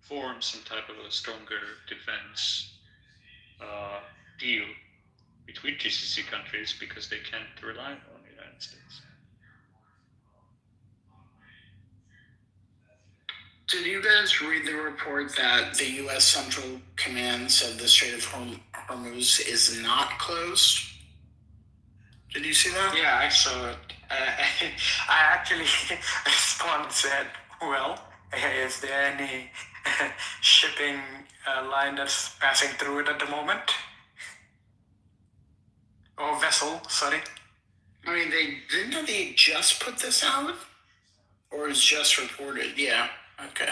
form some type of a stronger defense deal between GCC countries because they can't rely on the United States. Did you guys read the report that the U.S. Central Command said the Strait of Hormuz is not closed? Did you see that? Yeah, I saw it. I actually responded, said, well, is there any shipping line that's passing through it at the moment? Or vessel, sorry. I mean, didn't they just put this out? Or it's just reported? Yeah. Okay,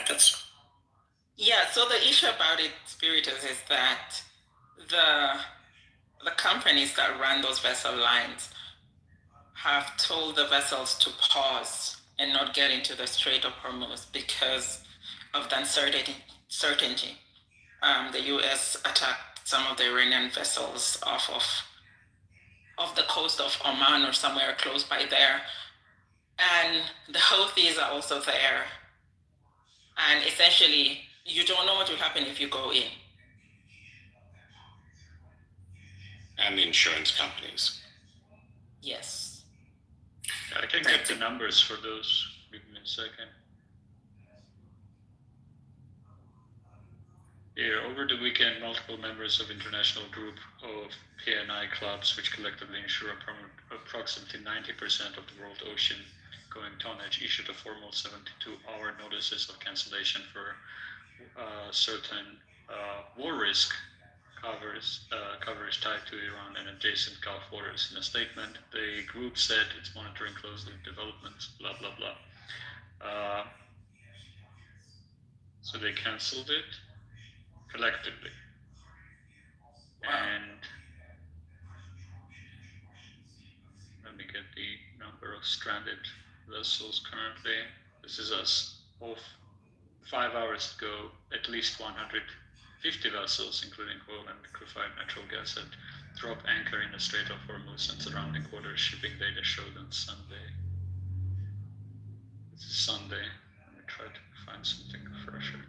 Yeah, so the issue about it, Spiritus, is that the companies that run those vessel lines have told the vessels to pause and not get into the Strait of Hormuz because of the uncertainty. The U.S. attacked some of the Iranian vessels off the coast of Oman or somewhere close by there, and the Houthis are also there. And essentially, you don't know what will happen if you go in. And the insurance companies. Yes. I can get the numbers for those. Give me a second. Here, over the weekend, multiple members of international group of P&I clubs, which collectively insure approximately 90% of the world ocean going tonnage, issued a formal 72-hour notices of cancellation for certain war risk coverage tied to Iran and adjacent Gulf waters. In a statement, the group said it's monitoring closely developments, blah, blah, blah. So they canceled it collectively. Wow. And let me get the number of stranded vessels currently. This is us. Off 5 hours ago, at least 150 vessels, including oil and liquefied natural gas, had dropped anchor in the Strait of Hormuz and surrounding waters, shipping data showed on Sunday. This is Sunday. Let me try to find something fresher.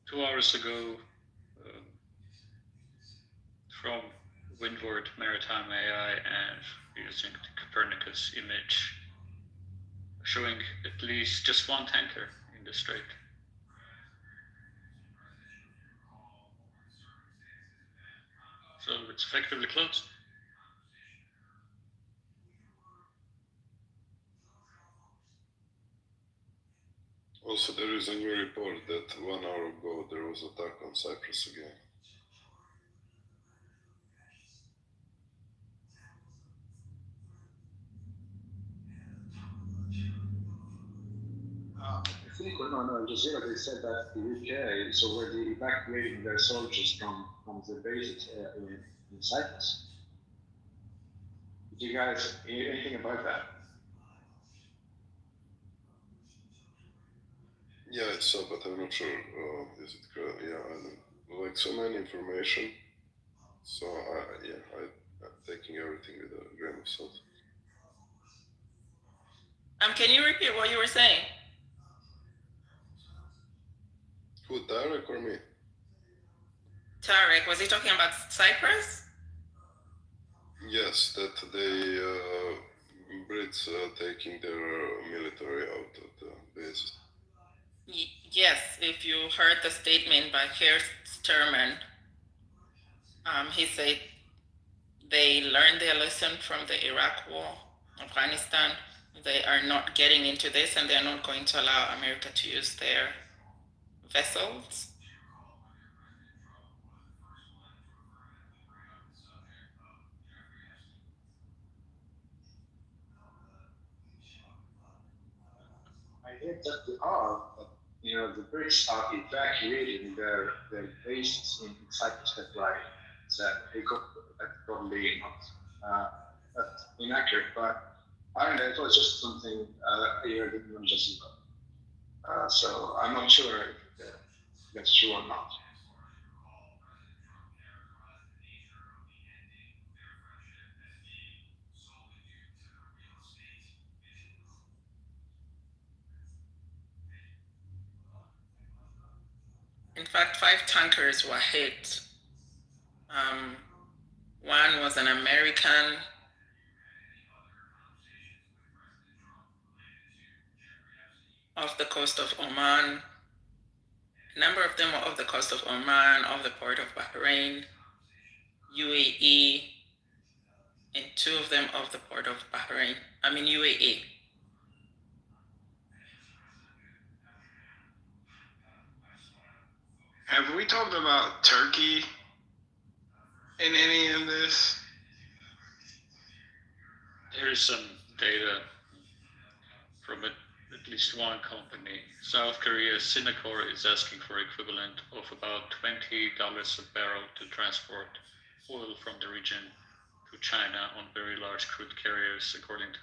Two hours ago, from Windward Maritime AI and using the Copernicus image, showing at least just one tanker in the strait. So it's effectively closed. Also, there is a new report that 1 hour ago there was attack on Cyprus again. I think on Al Jazeera they said that the UK is already evacuating their soldiers from the bases in Cyprus. Did you guys hear anything about that? Yeah, I saw, but I'm not sure. Is it correct? Yeah, I don't like so many information. So I'm taking everything with a grain of salt. Can you repeat what you were saying? Who, Tarek or me? Tarek, was he talking about Cyprus? Yes, that they Brits taking their military out of the base. Yes, if you heard the statement by Keir Starmer, he said they learned their lesson from the Iraq War, Afghanistan. They are not getting into this, and they're not going to allow America to use their vessels. I heard that they are, but the Brits are evacuating their bases in Cyprus. That's right. That's probably not that's inaccurate, but I don't know. It was just something I heard in Al Jazeera. So I'm not sure if that's true or not. In fact, 5 tankers were hit. One was an American. Off the coast of Oman. A number of them were off the coast of Oman, off the port of Bahrain, UAE, and 2 of them off the port of UAE. Have we talked about Turkey in any of this? There's some data from at least one company. South Korea, Singapore is asking for equivalent of about $20 a barrel to transport oil from the region to China on very large crude carriers, according to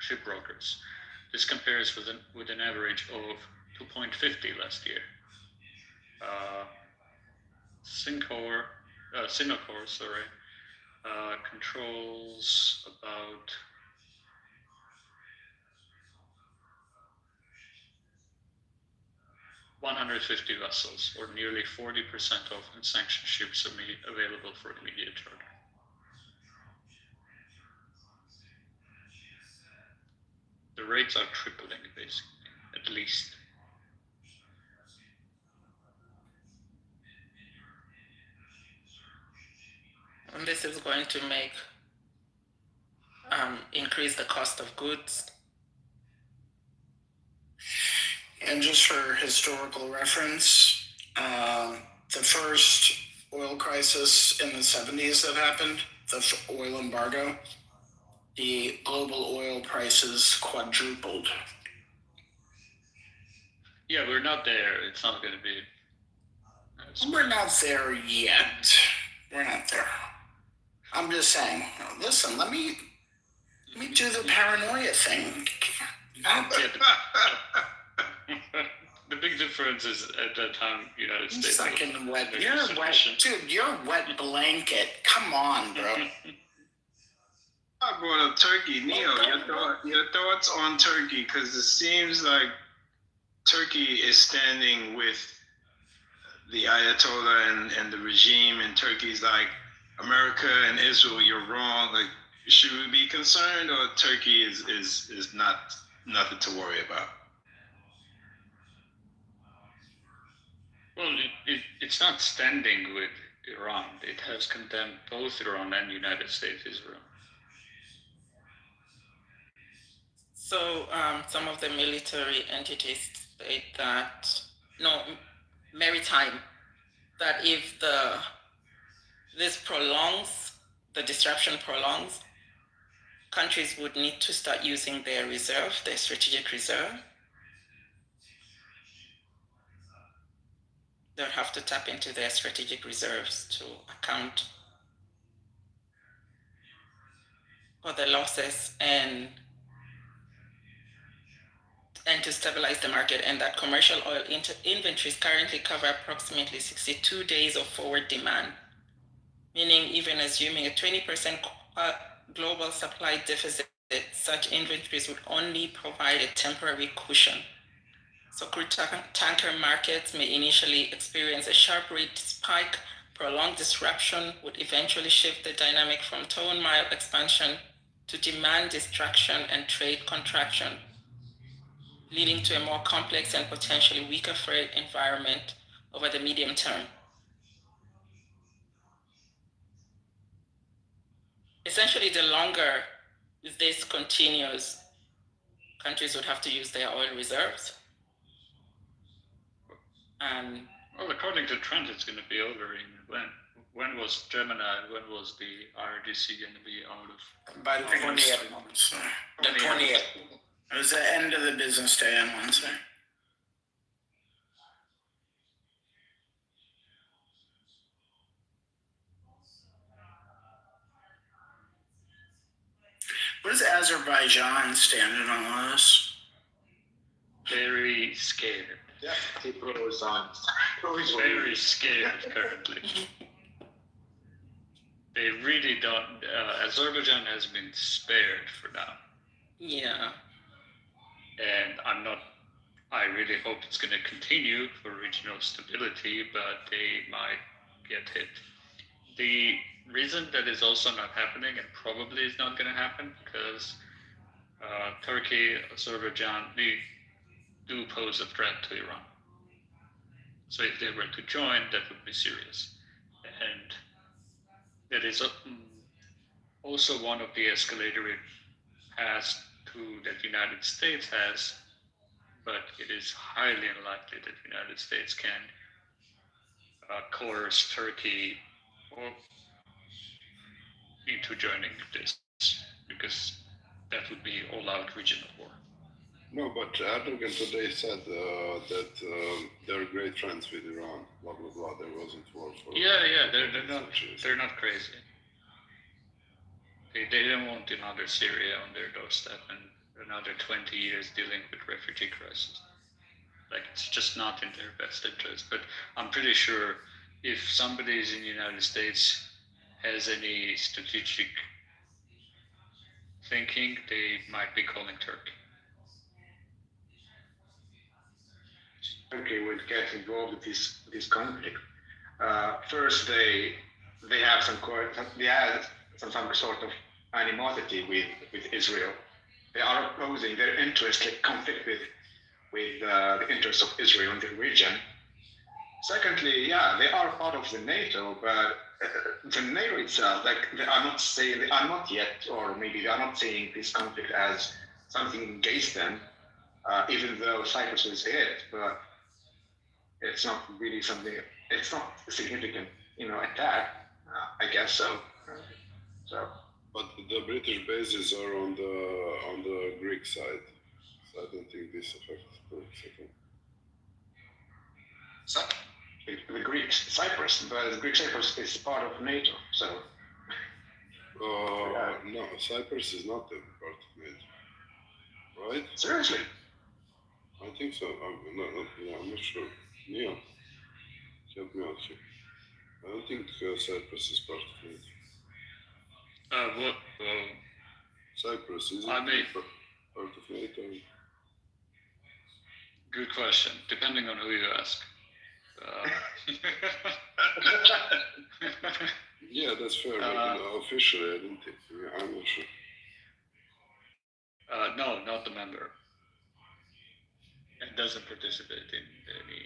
shipbrokers. This compares with an average of $2.50 last year. Singapore, controls about 150 vessels, or nearly 40% of unsanctioned ships available for immediate charter. The rates are tripling, basically, at least. And this is going to make increase the cost of goods. And just for historical reference, the first oil crisis in the 70s that happened, the oil embargo, the global oil prices quadrupled. Yeah, we're not there. It's not going to be. We're not there yet. We're not there. I'm just saying, listen, let me do the paranoia thing. The big difference is at that time, United States. Second wet. You're wet, dude. You're wet blanket. Come on, bro. I brought up Turkey. Neo, your thoughts on Turkey? Because it seems like Turkey is standing with the Ayatollah and the regime, and Turkey's like, America and Israel, you're wrong. Like, should we be concerned, or Turkey is not nothing to worry about? Well, it's not standing with Iran. It has condemned both Iran and United States Israel. So some of the military entities state that, no, maritime, that if this prolongs, the disruption prolongs, countries would need to start using their reserve, their strategic reserve. They'll have to tap into their strategic reserves to account for the losses and to stabilize the market, and that commercial oil inventories currently cover approximately 62 days of forward demand, meaning even assuming a 20% global supply deficit, such inventories would only provide a temporary cushion. So crude tanker markets may initially experience a sharp rate spike. Prolonged disruption would eventually shift the dynamic from ton-mile expansion to demand destruction and trade contraction, leading to a more complex and potentially weaker freight environment over the medium term. Essentially, the longer this continues, countries would have to use their oil reserves. Well, according to Trent, it's going to be over in when? When was Gemini? When was the RDC going to be out of? By the 20th. The 20th. It was the end of the business day on Wednesday. What is Azerbaijan standing on this? Very scared. Yeah, people are very scared currently. They really don't. Azerbaijan has been spared for now. Yeah. And I really hope it's going to continue for regional stability, but they might get hit. The reason that is also not happening, and probably is not going to happen, because Turkey, Azerbaijan, they do pose a threat to Iran. So if they were to join, that would be serious. And that is also one of the escalatory paths that the United States has, but it is highly unlikely that the United States can coerce Turkey into joining this, because that would be all-out regional war. No, but Erdogan today said that there are great friends with Iran, blah, blah, blah. There wasn't war for... Yeah, they're not crazy. They don't want another Syria on their doorstep and another 20 years dealing with refugee crisis. Like, it's just not in their best interest. But I'm pretty sure if somebody in the United States has any strategic thinking, they might be calling Turkey. Turkey would get involved with this conflict. First, they have some sort of animosity with Israel. They are opposing their interests, like conflict with the interests of Israel in the region. Secondly, yeah, they are part of the NATO, but the NATO itself, like they are not yet, or maybe they are not seeing this conflict as something against them, even though Cyprus is hit, but it's not really something. It's not a significant, attack. I guess so. But the British bases are on the Greek side, so I don't think this affects Greeks at all. The Greek Cyprus, but the Greek Cyprus is part of NATO, so. No, Cyprus is not a part of NATO, right? Seriously? I think so. I'm not sure. Neil, help me out here. I don't think Cyprus is part of NATO. Cyprus is part of NATO. Good question. Depending on who you ask. Yeah, that's fair. But officially, I don't think. I'm not sure. No, not the member. It doesn't participate in any.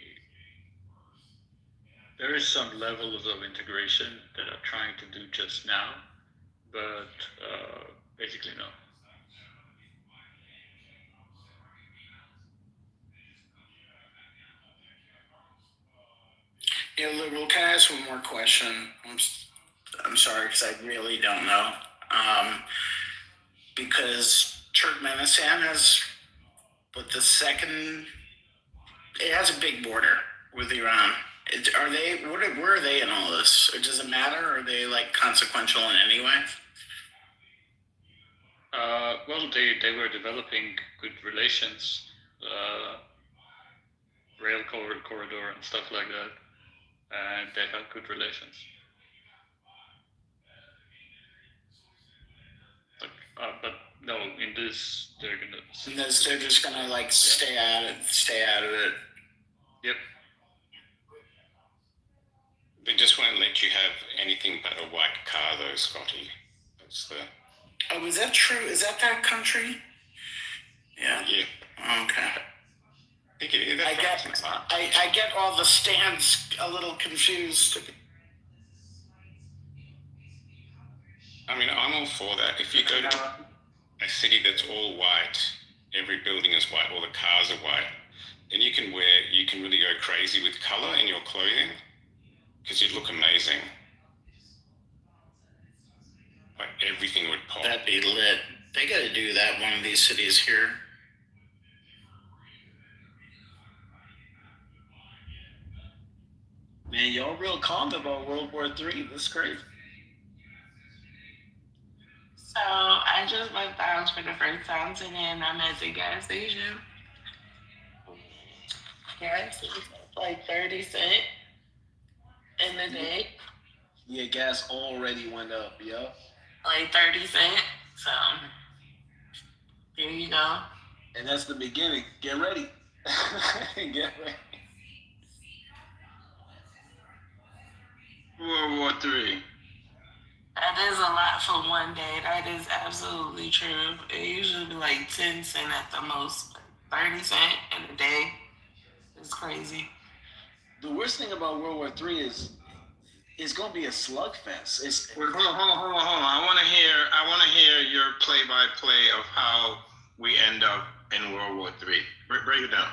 There is some levels of integration that are trying to do just now, but basically no. Yeah, Liberal, can I ask one more question? I'm sorry, because I really don't know. Because Turkmenistan has, but the second, it has a big border with Iran. Are they, where are they in all this? Or does it matter? Are they like consequential in any way? Well, they were developing good relations, rail corridor and stuff like that, and they had good relations. But no, in this they're gonna. In this, they're just gonna like stay out of it. Yep. They just won't let you have anything but a white car, though, Scotty. That's the. Oh, is that true? Is that country? Yeah. Yeah. Okay. I get all the stands a little confused. I mean, I'm all for that. If you go to a city that's all white, every building is white, all the cars are white, then you can really go crazy with color in your clothing because you'd look amazing. Like everything would pop. That'd be lit. They gotta do that one of these cities here. Man, y'all real calm about World War III. That's crazy. So I just left the house for the first time today, and I'm at the gas station. Gas is like 30 cents in the day. Yeah, gas already went up. Yup. Like 30 cents. So here you go. And that's the beginning. Get ready. Get ready. World War III. That is a lot for one day. That is absolutely true. It usually be like 10 cents at the most. 30 cents in a day. It's crazy. The worst thing about World War III is it's gonna be a slugfest. Wait, hold on. I wanna hear your play-by-play of how we end up in World War III. Break it down.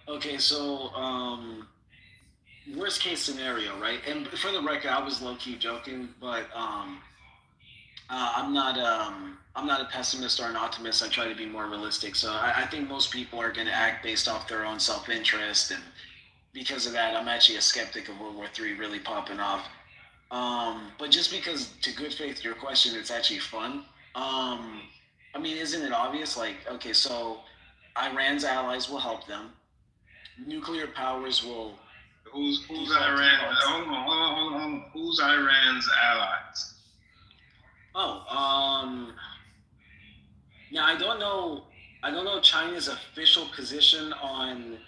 Okay, so worst case scenario, right? And for the record, I was low key joking, but I'm not a pessimist or an optimist. I try to be more realistic. So I think most people are going to act based off their own self interest, and because of that, I'm actually a skeptic of World War III really popping off. But just because, to good faith, your question, it's actually fun. I mean, isn't it obvious? Like, okay, so Iran's allies will help them. Nuclear powers will. Who's Iran? Hold on. Who's Iran's allies? Now I don't know China's official position on.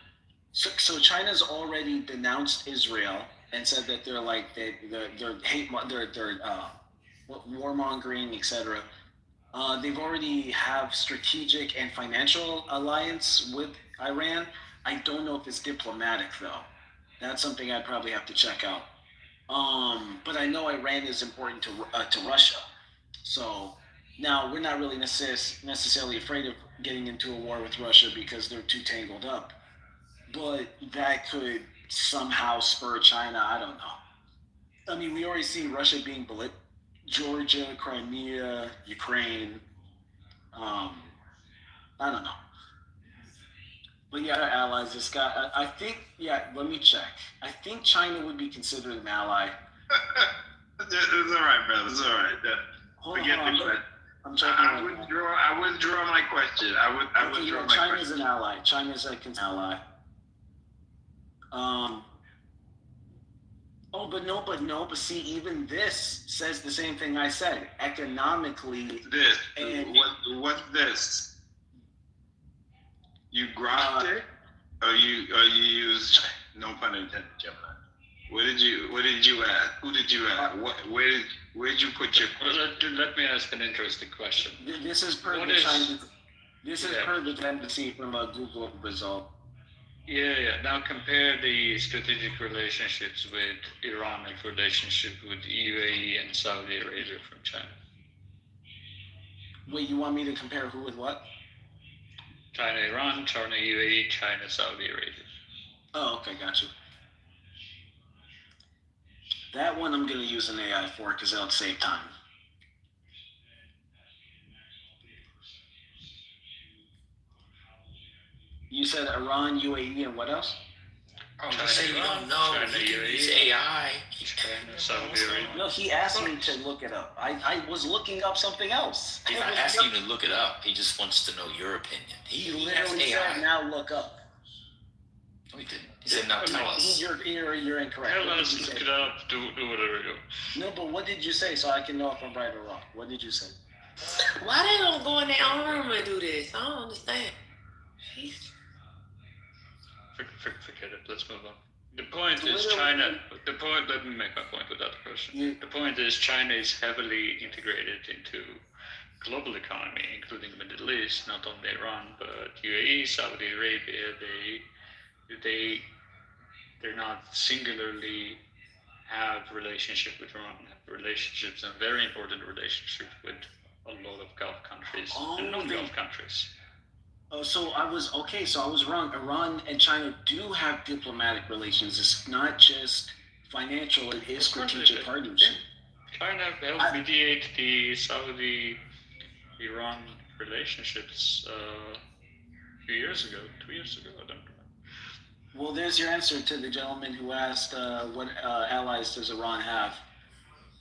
So China's already denounced Israel and said that they're hate, they're warmongering, etc. They've already have strategic and financial alliance with Iran. I don't know if it's diplomatic though. That's something I'd probably have to check out. But I know Iran is important to Russia. So now we're not really necessarily afraid of getting into a war with Russia because they're too tangled up. But that could somehow spur China. I don't know. I mean, we already see Russia being Georgia, Crimea, Ukraine. I don't know. But yeah, our allies. This guy, I think. Yeah, let me check. I think China would be considered an ally. It's all right, brother. It's all right. Forget the question. I withdraw my question. I withdraw my China's question. an ally. China's an ally. But see, even this says the same thing I said. Economically. What's this? You grokked it, or you used, no pun intended, Gemini. What did you add? Who did you add? Where did you put your? Let me ask an interesting question. This is per the China. This is per the embassy from a Google result. Yeah. Now compare the strategic relationships with Iran, like relationship with UAE and Saudi Arabia from China. Wait, you want me to compare who with what? China, Iran, China, UAE, China, Saudi Arabia. Oh, okay, got you. That one I'm going to use an AI for because that'll save time. You said Iran, UAE, and what else? Oh, you say you don't know. China, You can UAE. use AI. China, Saudi Arabia. No, he asked me to look it up. I was looking up something else. He's not asking you to look it up. He just wants to know your opinion. He has literally AI. said, now look up. No, he didn't. He said, now tell us. You're incorrect. Tell us, look it up, do whatever you do. No, but what did you say so I can know if I'm right or wrong? What did you say? Why they don't go in their own room and do this? I don't understand. Jeez. Forget it. Let's move on. The point is China. The point. Let me make my point without the question. The point is China is heavily integrated into global economy, including the Middle East, not only Iran but UAE, Saudi Arabia. They're not singularly have relationship with Iran. Have relationships and very important relationships with a lot of Gulf countries and non-Gulf countries. Oh, so I was wrong. Iran and China do have diplomatic relations. It's not just financial, it is strategic partnership. China helped mediate the Saudi-Iran relationships a few years ago, 2 years ago, I don't know. Well, there's your answer to the gentleman who asked what allies does Iran have.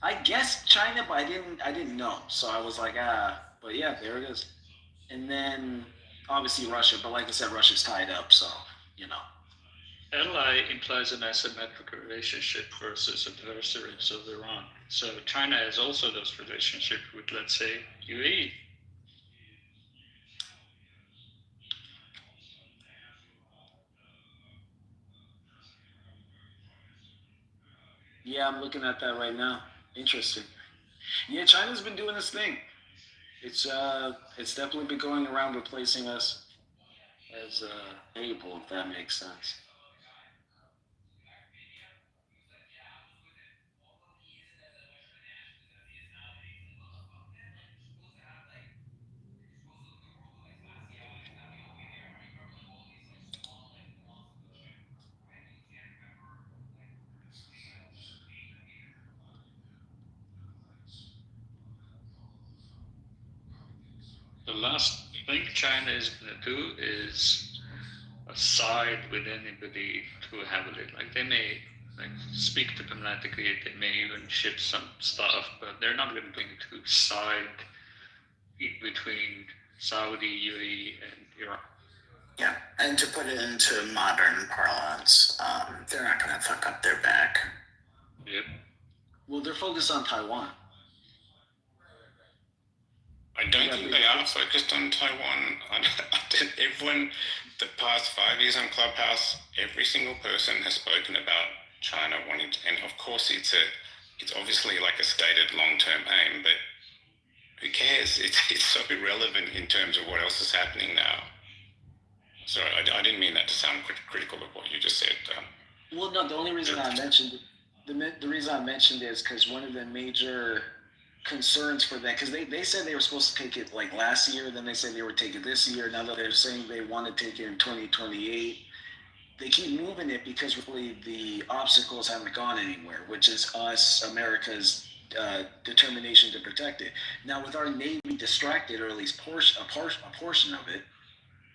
I guessed China, but I didn't know. So I was like, but yeah, there it is. And then obviously Russia, but like I said, Russia's tied up, so, you know. Ally implies an asymmetric relationship versus adversaries of Iran. So China has also those relationships with, let's say, UAE. Yeah, I'm looking at that right now. Interesting. Yeah, China's been doing this thing. It's definitely been going around replacing us as able, if that makes sense. The last thing China is going to do is side with anybody too heavily. Like they may speak diplomatically, they may even ship some stuff, but they're not going to side in between Saudi, UAE, and Iran. Yeah, and to put it into modern parlance, they're not going to fuck up their back. Yep. Well, they're focused on Taiwan. I don't think they are focused on Taiwan. Everyone, the past 5 years on Clubhouse, every single person has spoken about China wanting to, and of course it's obviously like a stated long-term aim, but who cares? It's so irrelevant in terms of what else is happening now. Sorry, I didn't mean that to sound critical of what you just said. Well, no, the only reason I mentioned it, the reason I mentioned it is because one of the major concerns for that, because they said they were supposed to take it like last year, then they said they would take it this year, now that they're saying they want to take it in 2028. They keep moving it because really the obstacles haven't gone anywhere, which is us, America's determination to protect it. Now with our Navy distracted, or at least a portion of it,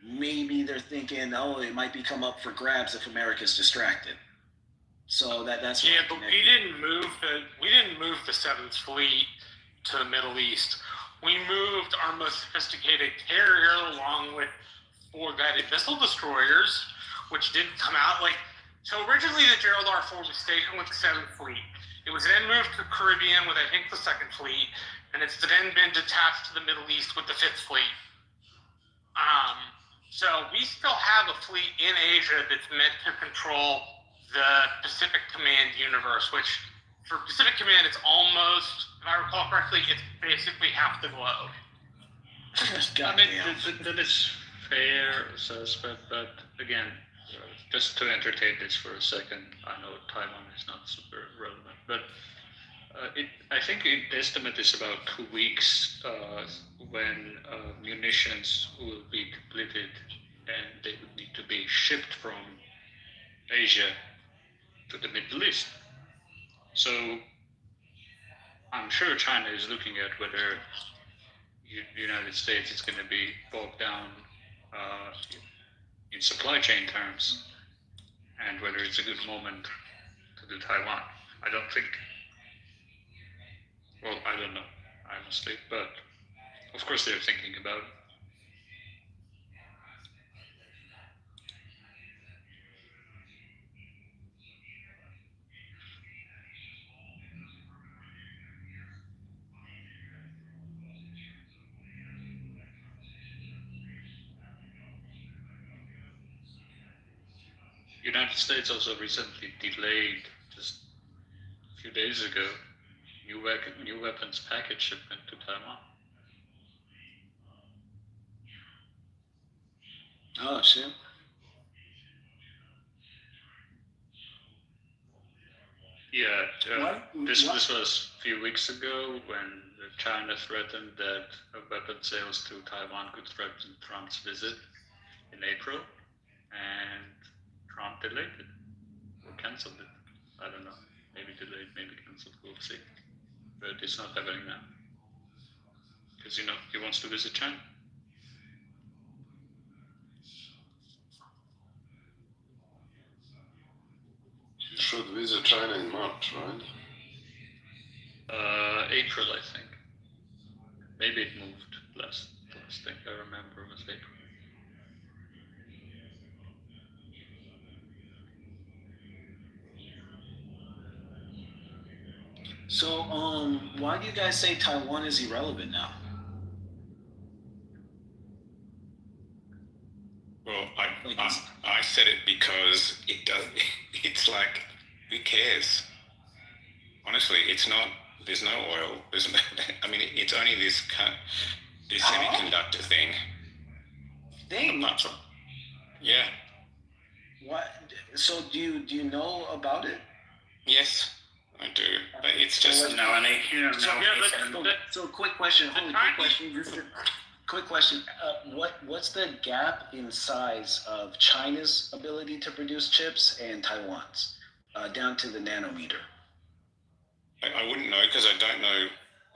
maybe they're thinking, oh, it might become up for grabs if America's distracted. So that's yeah, but we didn't move the Seventh Fleet to the Middle East. We moved our most sophisticated carrier along with 4 guided missile destroyers, which didn't come out so originally the Gerald R. Ford was stationed with the 7th Fleet. It was then moved to the Caribbean with I think the 2nd Fleet, and it's then been detached to the Middle East with the 5th Fleet. So we still have a fleet in Asia that's meant to control the Pacific Command universe, which for Pacific Command, it's almost, if I recall correctly, it's basically half the globe. I mean, that is fair assessment, but again, just to entertain this for a second, I know Taiwan is not super relevant, but I think the estimate is about 2 weeks when munitions will be depleted and they would need to be shipped from Asia to the Middle East. So I'm sure China is looking at whether the United States is going to be bogged down in supply chain terms and whether it's a good moment to do Taiwan. I don't think. Well, I don't know, honestly, but of course they're thinking about it. United States also recently delayed, just a few days ago, new weapons package shipment to Taiwan. Oh shit. Yeah, this was a few weeks ago when China threatened that weapon sales to Taiwan could threaten Trump's visit in April, and Trump delayed it or canceled it. I don't know. Maybe delayed, maybe canceled. We'll see. But it's not happening now because he wants to visit China. You should visit China in March, right? April, I think. Maybe it moved last thing I remember was April. So, why do you guys say Taiwan is irrelevant now? Well, I said it because it does. It's like, who cares? Honestly, it's not. There's no oil. There's no. I mean, it's only this semiconductor thing. Yeah. What? So do you know about it? Yes, I do. But it's just So quick question. Quick question. What's the gap in size of China's ability to produce chips and Taiwan's, down to the nanometer? I wouldn't know because I don't know.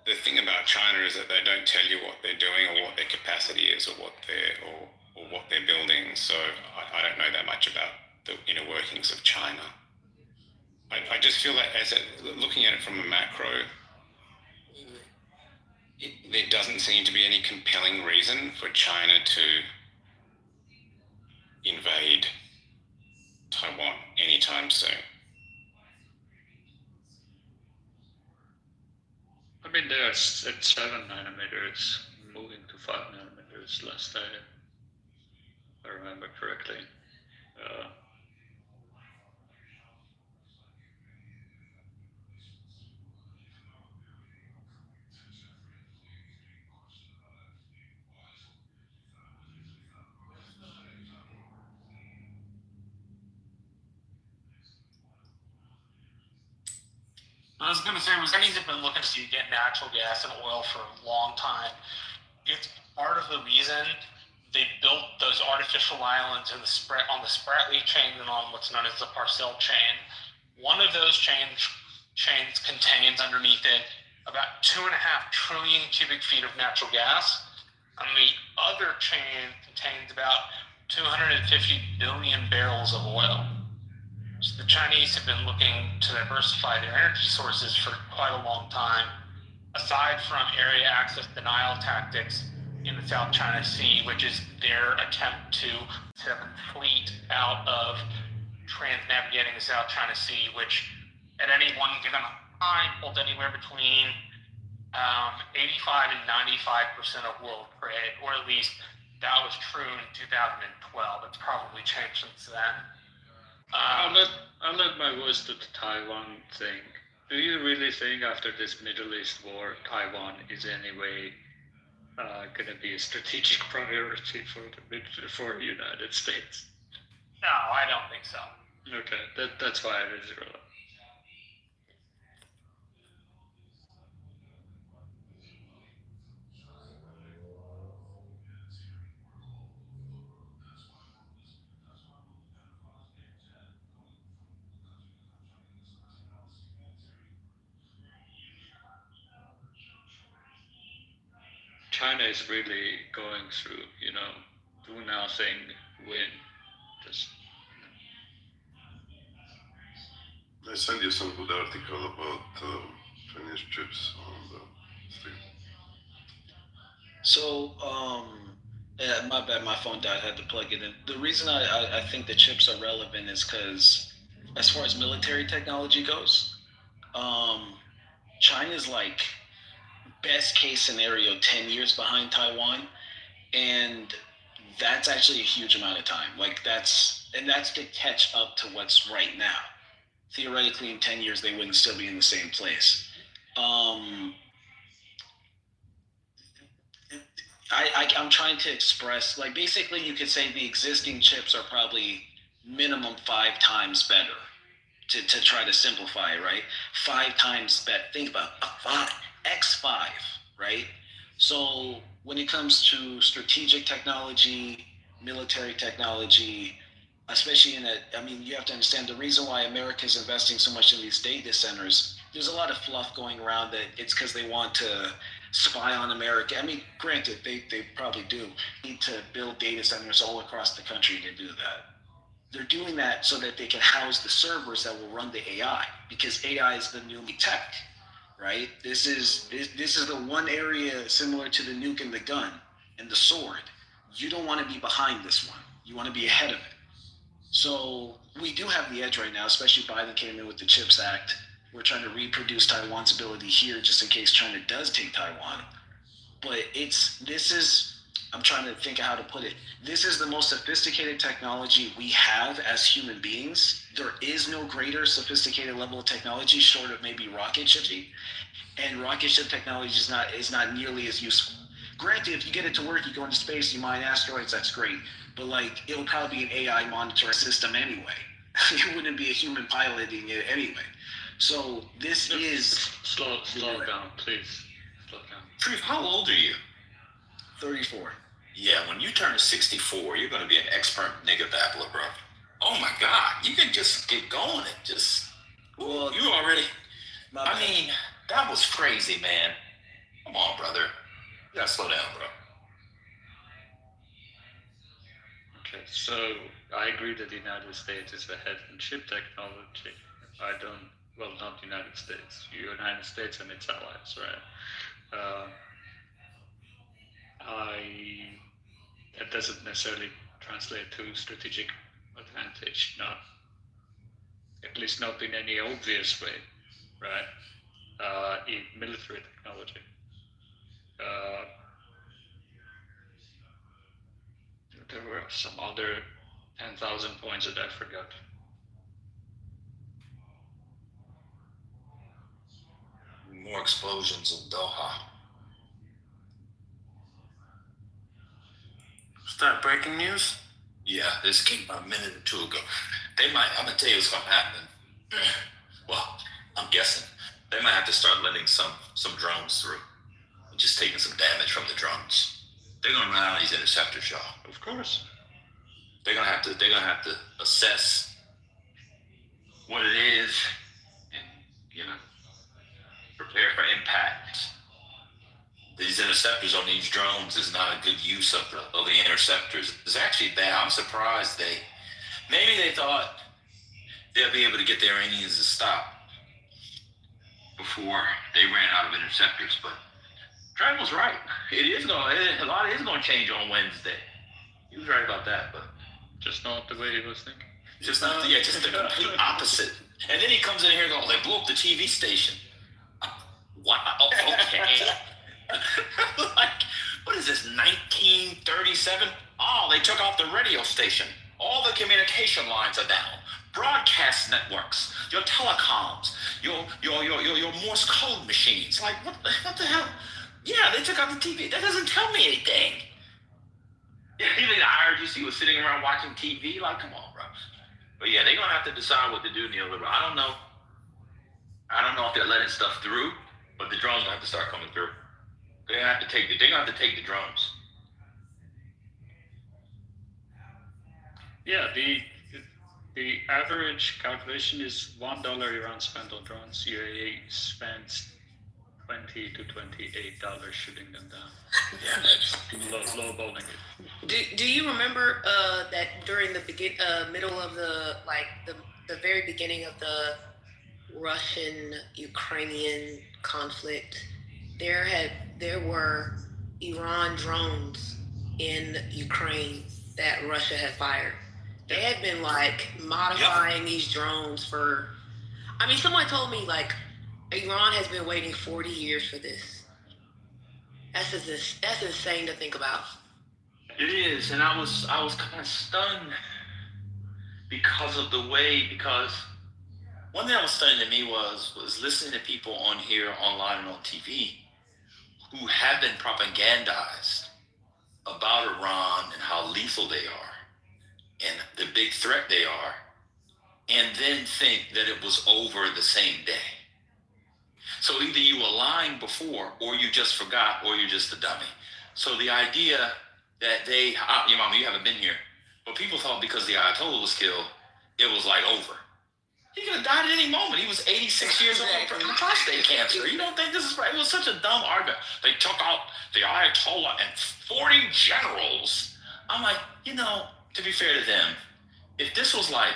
The thing about China is that they don't tell you what they're doing or what their capacity is or what they're building. So I don't know that much about the inner workings of China. I just feel that looking at it from a macro, there doesn't seem to be any compelling reason for China to invade Taiwan anytime soon. I mean, they're at 7 nanometers, moving to 5 nanometers last I remember correctly. I was going to say, Chinese have been looking to get natural gas and oil for a long time. It's part of the reason they built those artificial islands on the Spratly chain and on what's known as the Parcel chain. One of those chains contains underneath it about 2.5 trillion cubic feet of natural gas, and the other chain contains about 250 billion barrels of oil. So the Chinese have been looking to diversify their energy sources for quite a long time. Aside from area access denial tactics in the South China Sea, which is their attempt to set a fleet out of transnavigating the South China Sea, which at any one given time holds anywhere between 85 and 95% of world trade, or at least that was true in 2012. It's probably changed since then. I'll let my voice to the Taiwan thing. Do you really think after this Middle East war, Taiwan is anyway going to be a strategic priority for the United States? No, I don't think so. Okay, that's why it is relevant. China is really going through, do nothing, win. Just I sent you some good article about Chinese chips on the stream. So, my bad, my phone died. I had to plug it in. The reason I think the chips are relevant is because, as far as military technology goes, China's like best case scenario 10 years behind Taiwan, and that's actually a huge amount of time. Like that's to catch up to what's right now. Theoretically, in 10 years, they wouldn't still be in the same place. I'm trying to express, like, basically you could say the existing chips are probably minimum 5 times better to try to simplify, right? 5 times better. Think about X5, right? So when it comes to strategic technology, military technology, especially you have to understand the reason why America is investing so much in these data centers. There's a lot of fluff going around that it's because they want to spy on America. I mean, granted, they probably do need to build data centers all across the country to do that. They're doing that so that they can house the servers that will run the AI, because AI is the new tech, right? This is the one area similar to the nuke and the gun and the sword. You don't want to be behind this one. You want to be ahead of it. So we do have the edge right now, especially Biden came in with the CHIPS Act. We're trying to reproduce Taiwan's ability here just in case China does take Taiwan. But I'm trying to think of how to put it. This is the most sophisticated technology we have as human beings. There is no greater sophisticated level of technology short of maybe rocket shipping. And rocket ship technology is not nearly as useful. Granted, if you get it to work, you go into space, you mine asteroids, that's great. But it'll probably be an AI monitoring system anyway. It wouldn't be a human piloting it anyway. So this is slow down, please. Slow down. Proof, how old are you? 34. Yeah, when you turn 64, you're going to be an expert nigga babbler, bro. Oh my God, you can just get going and just. Well, you already. I mean, that was crazy, man. Come on, brother. You gotta slow down, bro. Okay, so I agree that the United States is ahead in chip technology. Not the United States. The United States and its allies, right? That doesn't necessarily translate to strategic advantage, at least not in any obvious way, right? In military technology. There were some other 10,000 points that I forgot. More explosions in Doha. Start breaking news? Yeah, this came about a minute or two ago. I'm gonna tell you what's gonna happen. Well, I'm guessing. They might have to start letting some drones through. Just taking some damage from the drones. They're gonna run out of these interceptors, y'all. Of course. They're gonna have to assess what it is and prepare for impact. These interceptors on these drones is not a good use of the interceptors. It's actually bad. I'm surprised maybe they thought they'll be able to get the Iranians to stop before they ran out of interceptors. But Dragon was right. A lot is going to change on Wednesday. He was right about that, but just not the way he was thinking. Just the complete opposite. And then he comes in here and goes, "They blew up the TV station." Wow. Okay. What is this, 1937? Oh, they took out the radio station. All the communication lines are down. Broadcast networks, your telecoms, your Morse code machines. Like, what the hell? Yeah, they took out the TV. That doesn't tell me anything. Yeah, even the IRGC was sitting around watching TV. Like, come on, bro. But yeah, they're gonna have to decide what to do, neoliberal. I don't know if they're letting stuff through, but the drones will have to start coming through. They're gonna have to take the drones. Yeah, the average calculation is $1 Iran spent on drones. UAE spends $20 to $28 shooting them down. Yeah. Lowballing it. Do you remember that during the middle of the very beginning of the Russian-Ukrainian conflict, there were Iran drones in Ukraine that Russia had fired. They had been like modifying these drones for. I mean, someone told me like Iran has been waiting 40 years for this. That's insane to think about. It is, and I was kind of stunned because of the way. Because one thing that was stunning to me was listening to people on here, online, and on TV who have been propagandized about Iran and how lethal they are and the big threat they are, and then think that it was over the same day. So either you were lying before, or you just forgot, or you're just a dummy. So the idea that you haven't been here, but people thought because the Ayatollah was killed, it was like over. He could have died at any moment. He was 86 years old from prostate cancer. You don't think this is right? It was such a dumb argument. They took out the Ayatollah and 40 generals. I'm like, to be fair to them, if this was like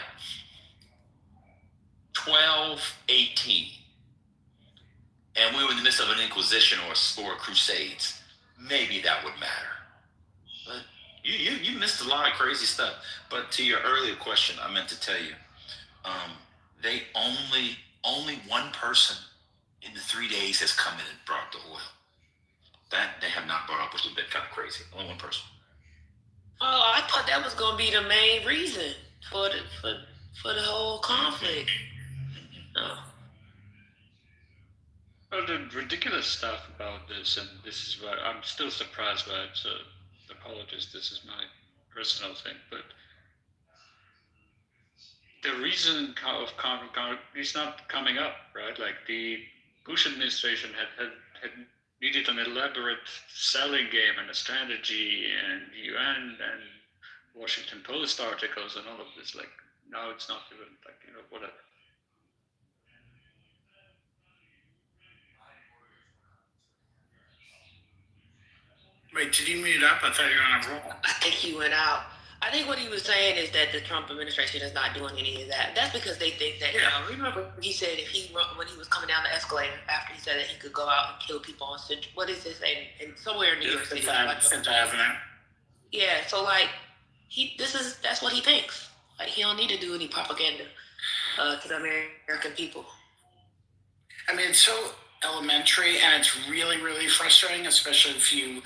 1218, and we were in the midst of an inquisition or crusades, maybe that would matter. But you missed a lot of crazy stuff. But to your earlier question, I meant to tell you, they only one person in the 3 days has come in and brought the oil. That they have not brought up, which is a bit kind of crazy. Only one person. Oh, I thought that was going to be the main reason for the whole conflict. Oh. Well, the ridiculous stuff about this, and this is why I'm still surprised by it, so apologies, this is my personal thing, but the reason of is not coming up, right? Like the Bush administration had needed an elaborate selling game and a strategy and UN and Washington Post articles and all of this. Like now it's not even whatever. Wait, did you mute up? I thought you were on a roll. I think he went out. I think what he was saying is that the Trump administration is not doing any of that. That's because they think that, remember he said when he was coming down the escalator, after he said that he could go out and kill people on Central, what is this, in somewhere in New York City. Fifth Avenue. Yeah, so like, that's what he thinks. Like, he don't need to do any propaganda to the American people. I mean, it's so elementary, and it's really, really frustrating, especially if you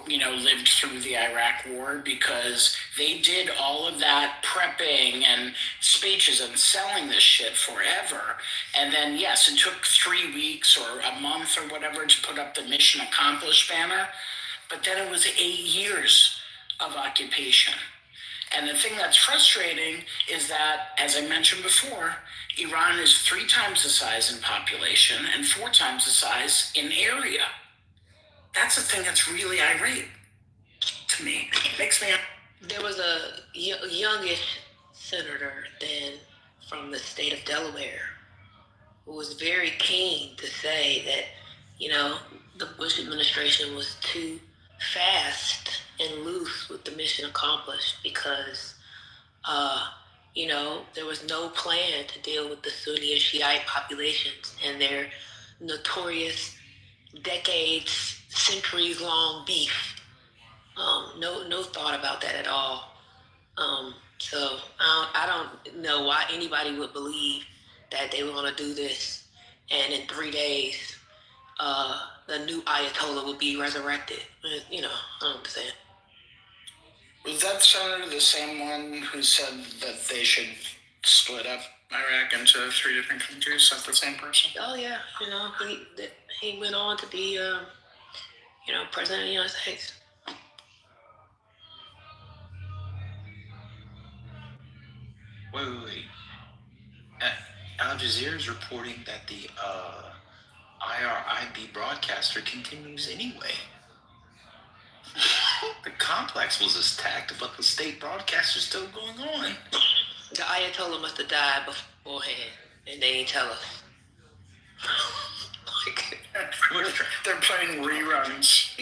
lived through the Iraq War, because they did all of that prepping and speeches and selling this shit forever. And then, yes, it took 3 weeks or a month or whatever to put up the mission accomplished banner. But then it was 8 years of occupation. And the thing that's frustrating is that, as I mentioned before, Iran is 3 times the size in population and 4 times the size in area. That's the thing that's really irate to me. It makes me. There was a youngish senator then from the state of Delaware who was very keen to say that, the Bush administration was too fast and loose with the mission accomplished because, there was no plan to deal with the Sunni and Shiite populations and their notorious decades, centuries-long beef. No thought about that at all. So I don't know why anybody would believe that they were going to do this, and in 3 days, the new Ayatollah would be resurrected. I don't understand. Was that senator the same one who said that they should split up Iraq into 3 different countries? Is that the same person? Oh yeah, he went on to be, president of the United States. Wait. Al Jazeera is reporting that the IRIB broadcaster continues anyway. The complex was attacked, but the state broadcaster is still going on. The Ayatollah must have died beforehand, and they ain't tell us. Which train? They're playing reruns.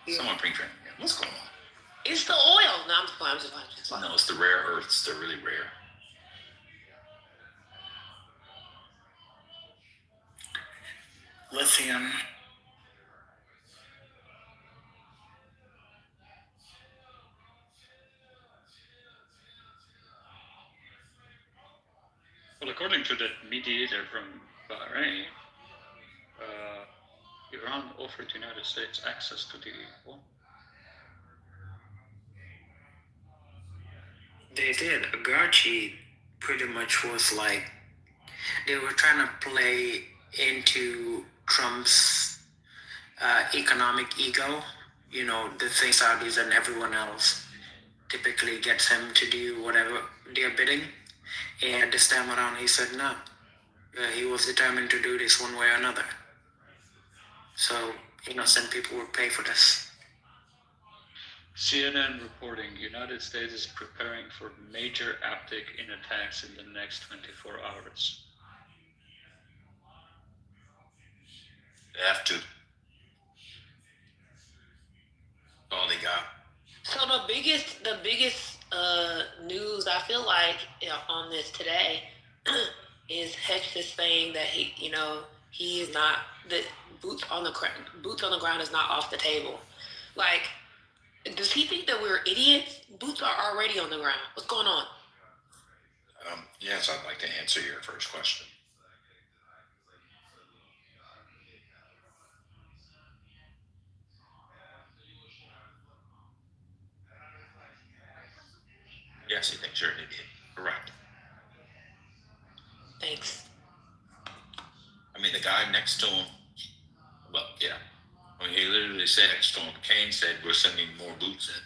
Someone bring train. Yeah. What's going on? It's the oil. No, I'm just playing. No, it's the rare earths. They're really rare. Lithium. Well, according to the mediator from Bahrain, Iran offered the United States access to the oil. They did. Agachi pretty much was like, they were trying to play into Trump's economic ego. You know, the things Saudis and everyone else typically gets him to do whatever they're bidding. And this time around, he said no. He was determined to do this one way or another. So innocent people will pay for this. CNN reporting, United States is preparing for major uptick in attacks in the next 24 hours. They have to. All they got. So the biggest news I feel like on this today is Hetch is saying that he is not, that boots on the ground is not off the table. Like, does he think that we're idiots? Boots are already on the ground. What's going on? Yes, I'd like to answer your first question. Yes, he thinks you're an idiot. Correct. Thanks. I mean, the guy next to him, well, yeah. I mean, he literally said next to him, Kane said, we're sending more boots in.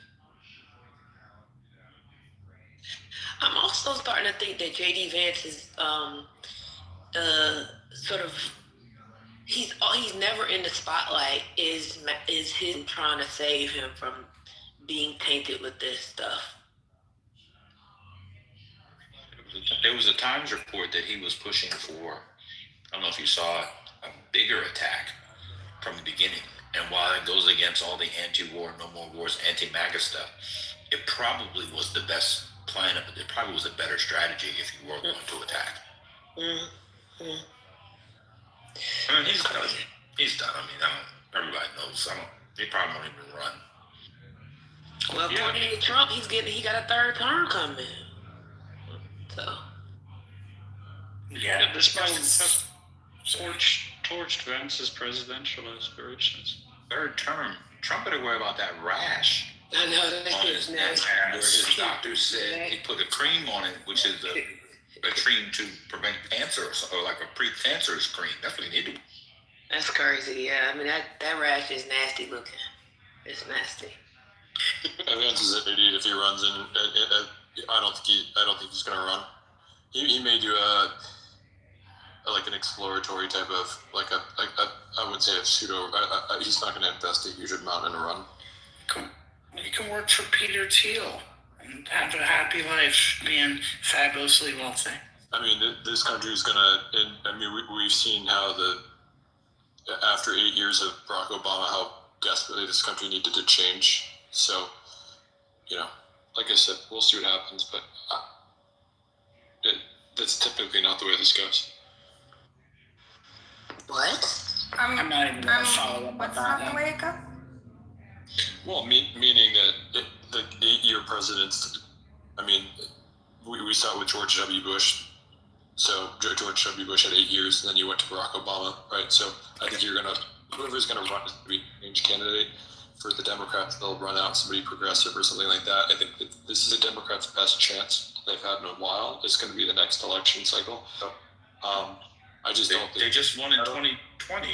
I'm also starting to think that J.D. Vance is sort of, he's never in the spotlight. Is him trying to save him from being tainted with this stuff? There was a Times report that he was pushing for, I don't know if you saw it, a bigger attack from the beginning. And while it goes against all the anti-war, no more wars, anti-MAGA stuff, it probably was the best plan. It probably was a better strategy if you were going to attack. Mm-hmm. I mean, he's done. He's done. I mean, everybody knows. He probably won't even run. Well, according to Trump, he got a third term coming. So. Yeah, this man torched Vance's presidential aspirations. Third term. Trump better worry about that rash. I know that is nasty. Where his doctor said he put a cream on it, which is a cream to prevent cancer, or like a pre-cancerous cream. That's what he needed. That's crazy. Yeah, I mean that rash is nasty looking. It's nasty. Vance is an idiot if he runs in. I don't think he's gonna run. He may do like an exploratory type of I would say a pseudo. He's not gonna invest a huge amount in a run. You can work for Peter Thiel and have a happy life, being fabulously wealthy. I mean, this country is gonna. We've seen how after 8 years of Barack Obama, how desperately this country needed to change. So, like I said, we'll see what happens. But that's typically not the way this goes. What? I'm not even going to follow up on that. What's not the way it goes? Well, meaning that the 8-year presidents. I mean, we saw it with George W. Bush. So George W. Bush had 8 years, and then you went to Barack Obama, right? So I think whoever's going to run is going to be a change candidate for the Democrats. They'll run out somebody progressive or something like that. I think that this is the Democrats' best chance they've had in a while. It's going to be the next election cycle. So, I just don't think... They just won in 2020.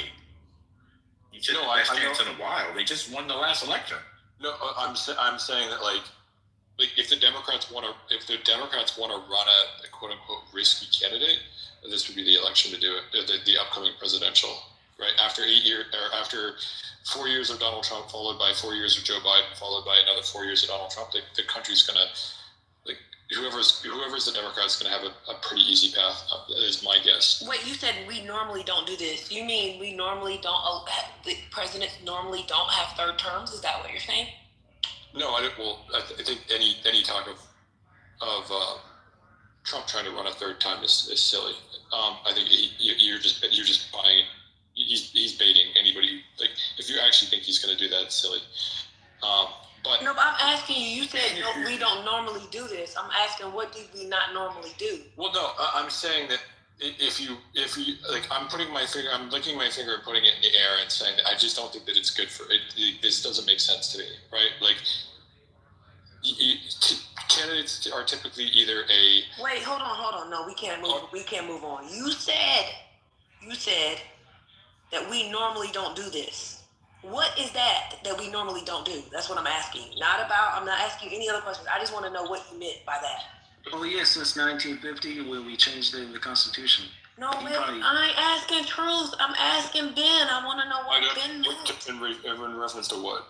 You said the best chance in a while. They just won the last election. No, I'm saying that if the Democrats want to run a quote unquote risky candidate, this would be the election to do it. The upcoming presidential, right? After 4 years of Donald Trump, followed by 4 years of Joe Biden, followed by another 4 years of Donald Trump, the country's gonna whoever's the Democrat is going to have a pretty easy path. Is my guess. Wait, you said we normally don't do this. You mean we normally don't? The presidents normally don't have third terms. Is that what you're saying? No, I think any talk of Trump trying to run a third time is silly. I think you're just buying. He's baiting anybody. Like, if you actually think he's going to do that, it's silly. But no, but I'm asking you. You said no, we don't normally do this. I'm asking, what do we not normally do? Well, no, I'm saying that if you like, I'm licking my finger and putting it in the air and saying that I just don't think that it's good for it. This doesn't make sense to me, right? Like, candidates are typically either a. Wait, hold on. No, we can't move. We can't move on. You said that we normally don't do this. What is that we normally don't do? That's what I'm asking. I'm not asking you any other questions. I just want to know what you meant by that. Well, yeah, since 1950, when we changed the Constitution. No, man, I ain't asking truth. I'm asking Ben. I want to know what Ben meant. In reference to what?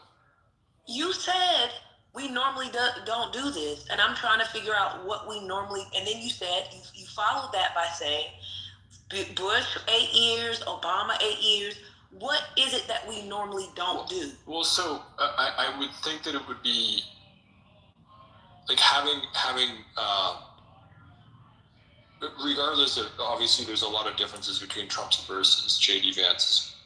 You said we normally don't do this, and I'm trying to figure out what we normally. And then you said you followed that by saying Bush 8 years, Obama 8 years. What is it that we normally don't do? Well, so I would think that it would be like having regardless of, obviously there's a lot of differences between Trump's versus J.D. Vance's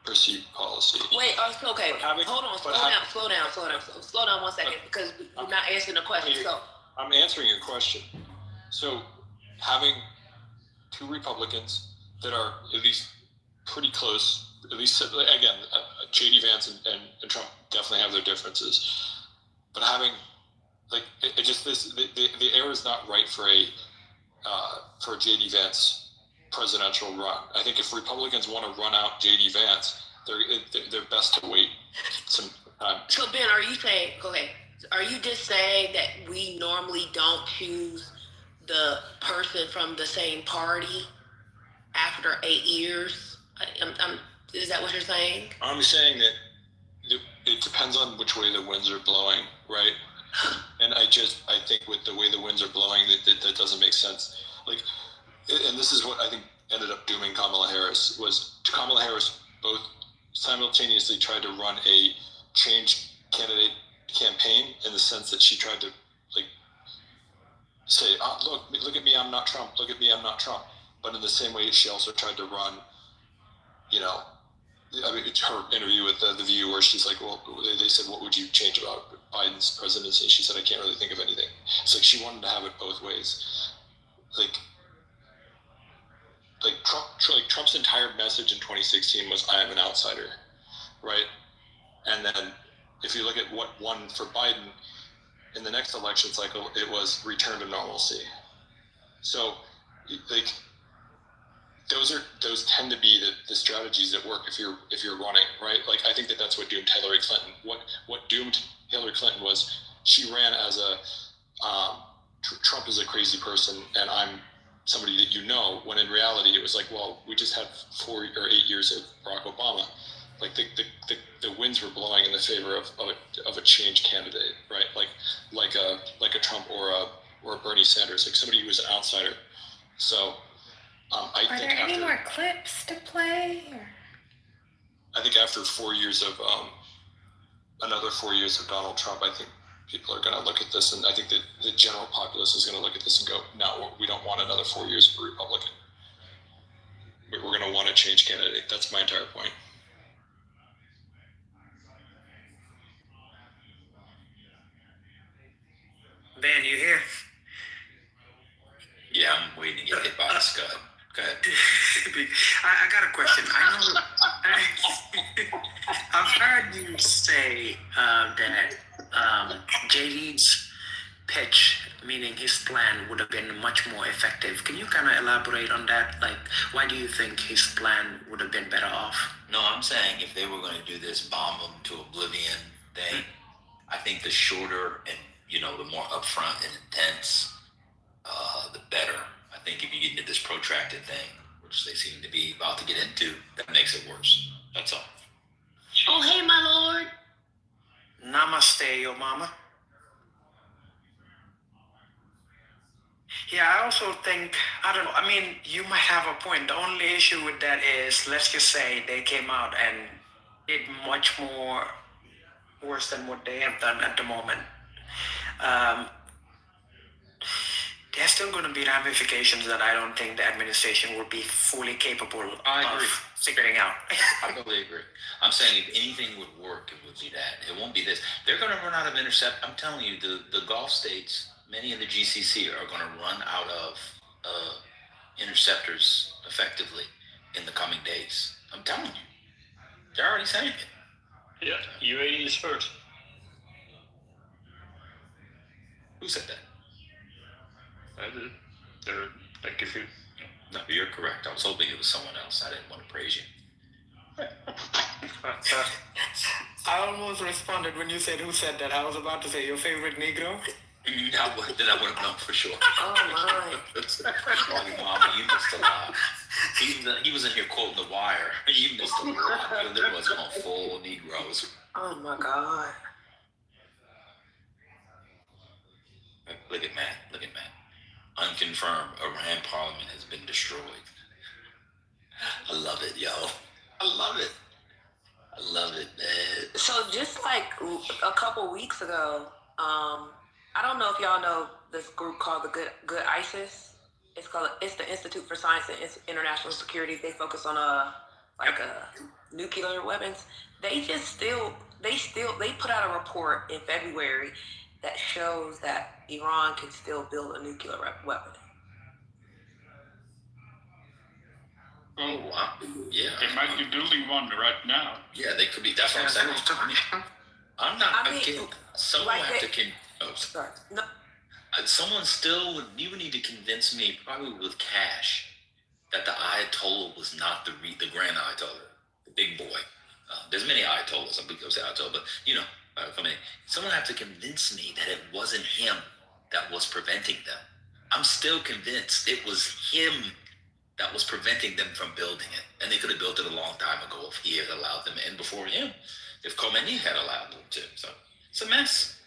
perceived policy. Wait, okay, hold on, slow down 1 second, because you're not answering the question. So I'm answering your question. So having two Republicans that are at least pretty close, at least again, J.D. Vance and Trump definitely have their differences, but having like it just the air is not right for a J.D. Vance presidential run. I think if Republicans want to run out J.D. Vance, they're best to wait some time. So Ben, are you saying? Go ahead. Are you just saying that we normally don't choose the person from the same party after 8 years? Is that what you're saying? I'm saying that it depends on which way the winds are blowing, right? And I think with the way the winds are blowing, that doesn't make sense. Like, and this is what I think ended up dooming Kamala Harris. Kamala Harris both simultaneously tried to run a change candidate campaign in the sense that she tried to like say, look at me, I'm not Trump. Look at me, I'm not Trump. But in the same way, she also tried to run, it's her interview with the View where she's like, well, they said, what would you change about Biden's presidency? She said, I can't really think of anything. It's like she wanted to have it both ways. Like Trump's entire message in 2016 was, I am an outsider, right? And then if you look at what won for Biden in the next election cycle, it was return to normalcy. So, like, those tend to be the strategies that work if you're running, right? Like, I think that's what doomed Hillary Clinton. What doomed Hillary Clinton was she ran as a Trump is a crazy person and I'm somebody that you know, when in reality it was like, well, we just had 4 or 8 years of Barack Obama. Like the winds were blowing in the favor of a change candidate, right? Like a Trump or a Bernie Sanders, like somebody who was an outsider. So Are there any more clips to play? Or? I think after 4 years of another 4 years of Donald Trump, I think people are going to look at this, and I think that the general populace is going to look at this and go, no, we don't want another 4 years of a Republican. We're going to want a change candidate. That's my entire point. Ben, you here? Yeah, I'm waiting to get hit by the scud. Go ahead. I got a question. I know I've heard you say that JD's pitch, meaning his plan, would have been much more effective. Can you kind of elaborate on that? Like, why do you think his plan would have been better off? No, I'm saying if they were going to do this bomb them to oblivion thing, I think the shorter and, the more upfront and intense, the better. I think if you get into this protracted thing, which they seem to be about to get into, that makes it worse. That's all. Oh, hey, my lord. Namaste, yo mama. Yeah, I also think, I don't know, I mean, you might have a point. The only issue with that is, let's just say they came out and did much more worse than what they have done at the moment. There's still going to be ramifications that I don't think the administration will be fully capable of figuring out. I totally agree. I'm saying if anything would work, it would be that. It won't be this. They're going to run out of intercept. I'm telling you, the Gulf states, many in the GCC are going to run out of interceptors effectively in the coming days. I'm telling you. They're already saying it. Yeah, UAE is first. Who said that? I did. They're like if you. No, you're correct. I was hoping it was someone else. I didn't want to praise you. I almost responded when you said who said that. I was about to say your favorite Negro. Then I would have known for sure. Oh my. Oh, Mama, you missed a lot. He was in here quoting The Wire. You missed a lot. There was no full Negroes. Oh my God. Look at Matt. Look at Matt. Unconfirmed. Iran parliament has been destroyed. I love it, yo. I love it. I love it, man. So just like a couple weeks ago, I don't know if y'all know this group called the Good ISIS. It's the Institute for Science and International Security. They focus on nuclear weapons. They put out a report in February that shows that Iran can still build a nuclear weapon. Oh, wow. Yeah. They might be building one right now. Yeah, they could be. That's what I'm saying. I'm not kidding. Someone like have they- to Sorry. No. someone still would. You would need to convince me, probably with cash, that the Ayatollah was not the grand Ayatollah, the big boy. There's many Ayatollahs. I'm going to say Ayatollah, but someone have to convince me that it wasn't him that was preventing them. I'm still convinced it was him that was preventing them from building it, and they could have built it a long time ago if he had allowed them in before him, if Khomeini had allowed them to. So it's a mess.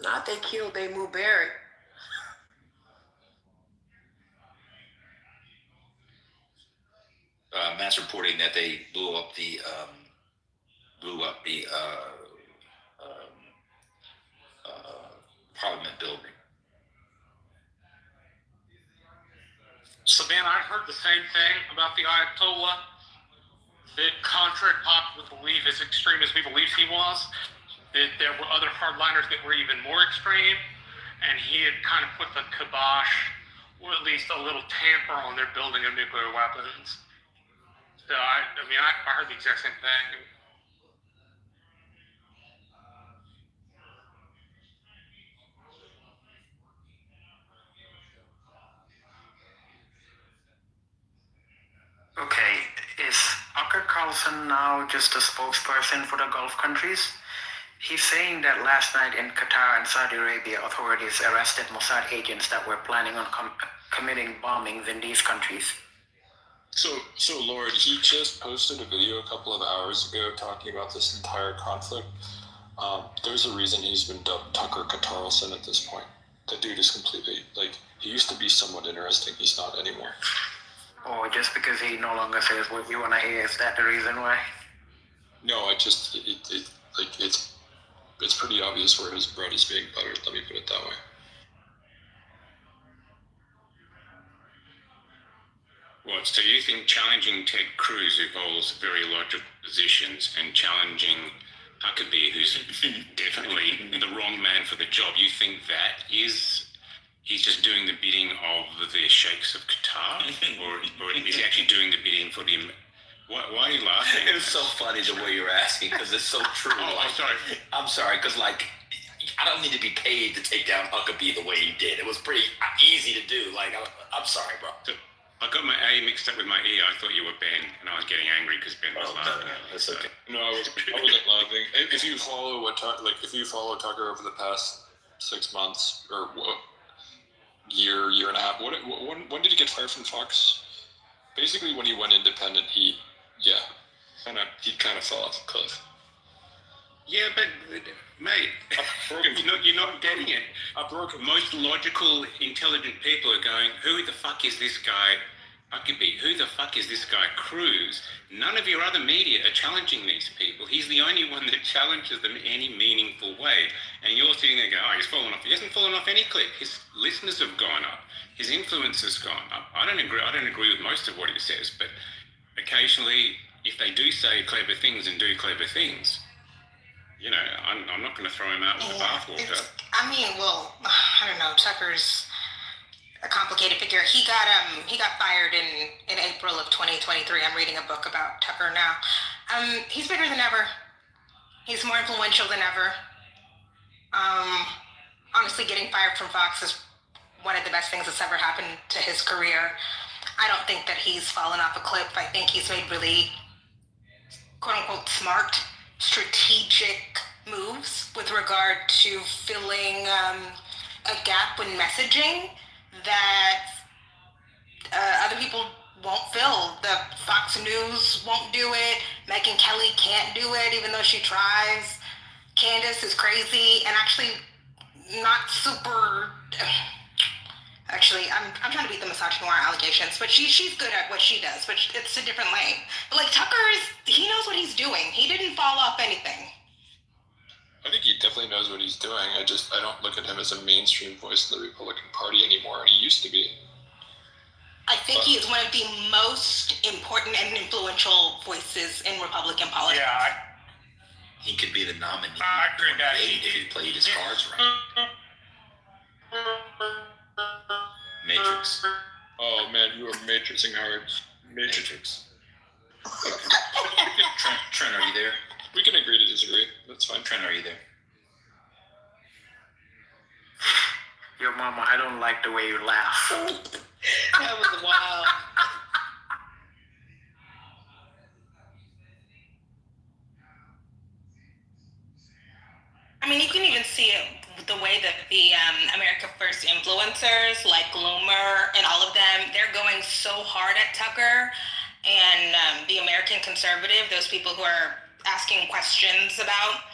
Not they killed they Mubarak. Matt's reporting that they blew up the Parliament building. So, man, I heard the same thing about the Ayatollah. That contrary to popular belief, as extreme as we believe he was, that there were other hardliners that were even more extreme, and he had kind of put the kibosh, or at least a little tamper on their building of nuclear weapons. So, I heard the exact same thing. Okay, is Tucker Carlson now just a spokesperson for the Gulf countries? He's saying that last night in Qatar and Saudi Arabia, authorities arrested Mossad agents that were planning on committing bombings in these countries. So Lord, he just posted a video a couple of hours ago talking about this entire conflict. There's a reason he's been dubbed Tucker Carlson at this point. The dude is completely, he used to be somewhat interesting. He's not anymore. Or just because he no longer says what you want to hear, is that the reason why? No, it's pretty obvious where his bread is being buttered. Let me put it that way. What, so you think challenging Ted Cruz, who holds very logical positions, and challenging Huckabee, who's definitely the wrong man for the job, you think that he's just doing the bidding of the sheikhs of Qatar? or is he actually doing the bidding for the... Why are you laughing? It's so funny the way you're asking, because it's so true. I'm sorry. I'm sorry, because I don't need to be paid to take down Huckabee the way he did. It was pretty easy to do. I'm sorry, bro. So, I got my A mixed up with my E. I thought you were Ben, and I was getting angry because Ben was laughing. That's okay. No, I wasn't laughing. If you follow if you follow Tucker over the past 6 months or year and a half, when did he get fired from Fox? Basically, when he went independent, he kind of fell off the cliff. Yeah, but mate, You're not getting it. Most logical, intelligent people are going, who the fuck is this guy Huckabee? Who the fuck is this guy Cruz? None of your other media are challenging these people. He's the only one that challenges them in any meaningful way. And you're sitting there going, oh, he's fallen off. He hasn't fallen off any clip. His listeners have gone up. His influence has gone up. I don't agree with most of what he says, but occasionally, if they do say clever things and do clever things, you know, I'm not going to throw him out with the bathwater. I mean, well, I don't know. Tucker's a complicated figure. He got fired in April of 2023. I'm reading a book about Tucker now. He's bigger than ever. He's more influential than ever. Honestly, getting fired from Fox is one of the best things that's ever happened to his career. I don't think that he's fallen off a cliff. I think he's made really, quote unquote, smart, strategic moves with regard to filling a gap in messaging that other people won't fill. The Fox News won't do it. Megyn Kelly can't do it, even though she tries. Candace is crazy and actually not super. Actually, I'm trying to beat the misogynoir allegations, but she's good at what she does, but it's a different lane. But like Tucker he knows what he's doing. He didn't fall off anything. I think he definitely knows what he's doing. I don't look at him as a mainstream voice of the Republican Party anymore, and he used to be. I think he is one of the most important and influential voices in Republican politics. Yeah, he could be the nominee. I agree that if he played his cards right. Matrix. Oh man, you are matrixing hard. Matrix. Trent, are you there? We can agree to disagree. That's fine. Trent, are you there? Yo, mama, I don't like the way you laugh. That was wild. I mean, you can even see it the way that the America First influencers like Loomer and all of them, they're going so hard at Tucker and the American conservative, those people who are asking questions about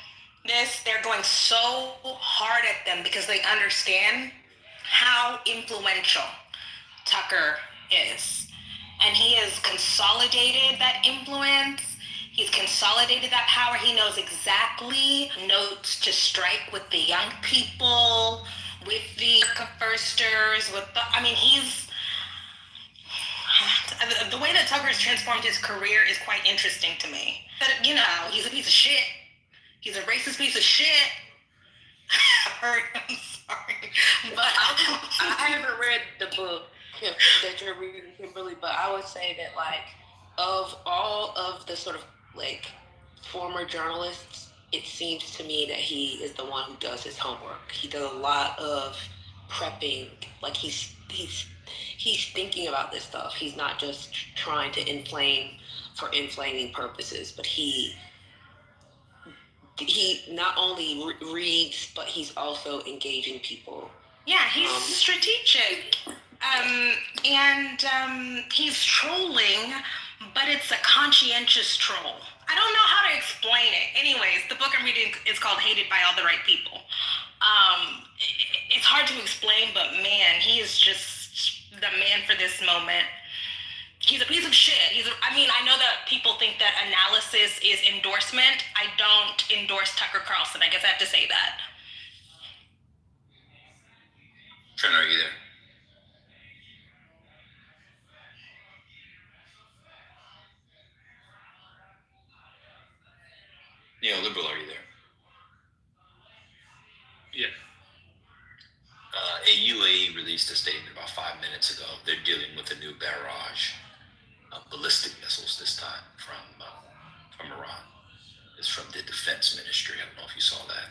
this, they're going so hard at them because they understand how influential Tucker is. And he has consolidated that influence. He's consolidated that power. He knows exactly notes to strike with the young people, with the firsters, the way that Tucker's transformed his career is quite interesting to me. That, he's a piece of shit. He's a racist piece of shit. I'm sorry. But I haven't read the book that you're reading, Kimberly, but I would say that, of all of the sort of, former journalists, it seems to me that he is the one who does his homework. He does a lot of prepping. He's thinking about this stuff. He's not just trying to inflame for inflaming purposes, but he not only reads, but he's also engaging people. Yeah, he's strategic. He's trolling, but it's a conscientious troll. I don't know how to explain it. Anyways, the book I'm reading is called Hated by All the Right People. It's hard to explain, but man, he is just the man for this moment. He's a piece of shit. I know that people think that analysis is endorsement. I don't endorse Tucker Carlson. I guess I have to say that. Trent, are you there? Neoliberal, are you there? Yeah. AUA released a statement about 5 minutes ago. They're dealing with a new barrage of ballistic missiles this time from Iran. It's from the Defense Ministry. I don't know if you saw that.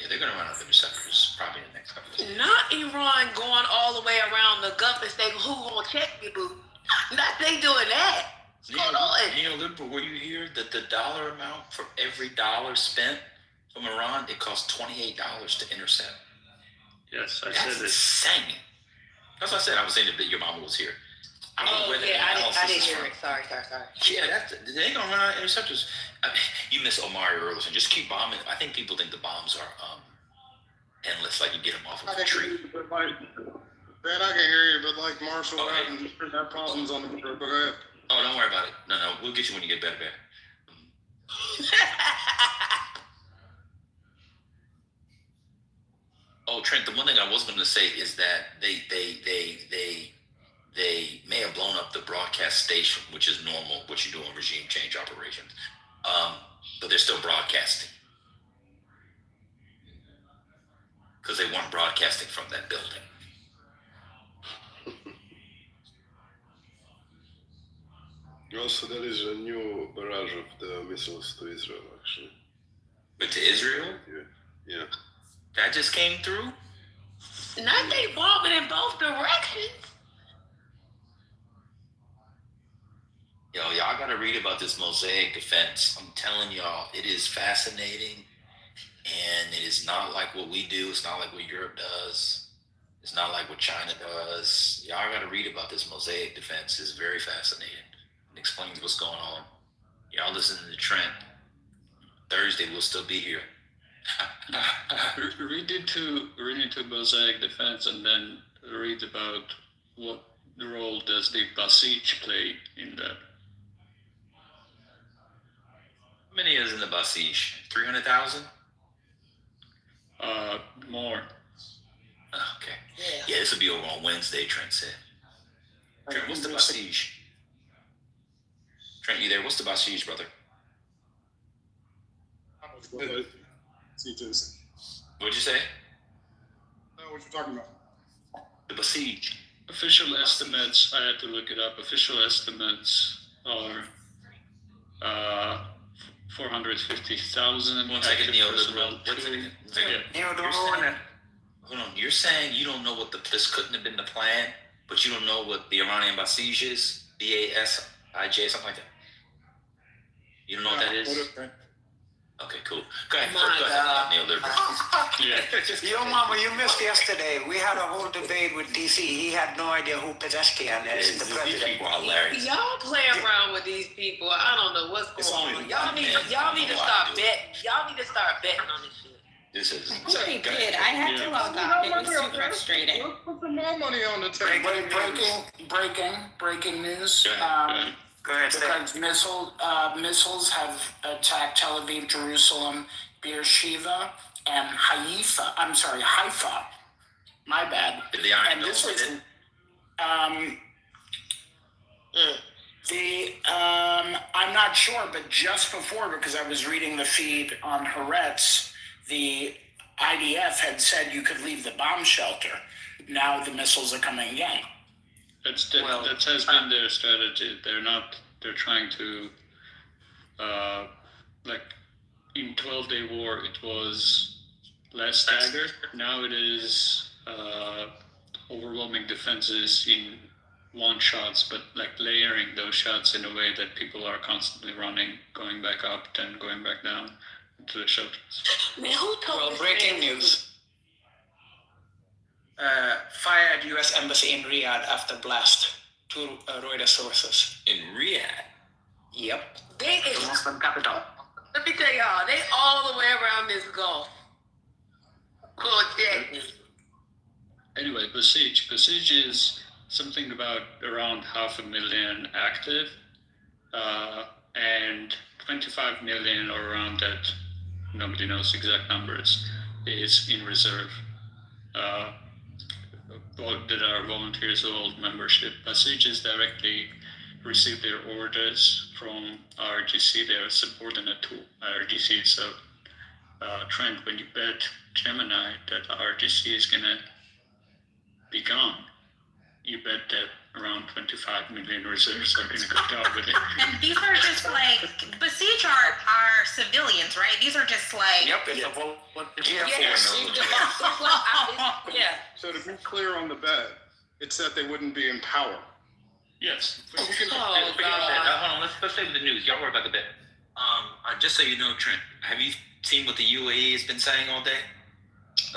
They're going to run out the receptors probably in the next couple of days. Not Iran going all the way around the Gulf and saying, who gonna check me, boo? Not they doing that. Neoliberal, were you here that the dollar amount for every dollar spent from Iran, it costs $28 to intercept? Yes, I That's said it. insane. That's what I said. I was saying that your mama was here. I don't know where that I analysis didn't is hear from. it. Sorry. Yeah, they ain't gonna run out of interceptors. You miss Omari Earlison. Just keep bombing. I think people think the bombs are endless, like you get them off of a tree. Man, I can hear you, but like Marshall and have problems on the board. But go ahead. Oh, don't worry about it. No, we'll get you when you get better. Oh, Trent, the one thing I was going to say is that they may have blown up the broadcast station, which is normal, what you do on regime change operations. But they're still broadcasting because they weren't broadcasting from that building. Also, there is a new barrage of the missiles to Israel, actually. But to Israel? Yeah. That just came through? Not they bombing in both directions. Y'all got to read about this mosaic defense. I'm telling y'all, it is fascinating, and it is not like what we do. It's not like what Europe does. It's not like what China does. Y'all got to read about this mosaic defense. It's very fascinating. It explains what's going on. Y'all listen to Trent. Thursday, we'll still be here. Read into Mosaic Defense and then read about what role does the Basij play in that. How many is in the Basij? 300,000? More. Okay. Yeah, this will be over on Wednesday, Trent said. Trent, what's the Basij? Trent, you there? What's the Basij, brother? What'd you say? What you talking about? The Basij. Official estimates, I had to look it up. Official estimates are 450,000. 1 second, Neil. Hold on. You're saying you don't know what this couldn't have been the plan, but you don't know what the Iranian Basij is? BASIJ, something like that. You don't know what that is? Okay, cool. Go ahead, Neil. Yo, Mama, you missed yesterday. We had a whole debate with DC. He had no idea who Pezeshkian is, the president. These people are hilarious. Y'all play around with these people. I don't know what's going on. Y'all need to start betting. Y'all need to start betting on this shit. This is They did. I had to log off. It was too frustrating. Let's put some more money on the table. Breaking news. Go ahead, because missiles have attacked Tel Aviv, Jerusalem, Beersheba, and Haifa. My bad. Did the Iron And this Dome was hit it? I'm not sure, but just before, because I was reading the feed on Haaretz, the IDF had said you could leave the bomb shelter. Now the missiles are coming again. That has been their strategy. They're trying to, like in 12-day war, it was less staggered. Now it is overwhelming defenses in one shots, but like layering those shots in a way that people are constantly running, going back up, then going back down into the shelters. Man, who told Well, breaking news. Fire at U.S. Embassy in Riyadh after blast. Two Reuters sources. In Riyadh? Yep. They The Muslim capital. Let me tell y'all, they all the way around this Gulf. Anyway, Basij is something about around 500,000 active, and 25 million or around that, nobody knows exact numbers, is in reserve. That are volunteers who hold membership. Basij directly receive their orders from IRGC. They are subordinate to IRGC. So, Trent, when you bet Gemini that IRGC is gonna be gone, you bet that around 25 million reserves are gonna go down with it. And these are just like, Basij are civilians, right? These are just like... Yep, it's a volunteer Yeah. So to be clear on the bet, it said they wouldn't be in power. Yes. Hold on, let's stay with the news. Y'all worry about the bet. Just so you know, Trent, have you seen what the UAE has been saying all day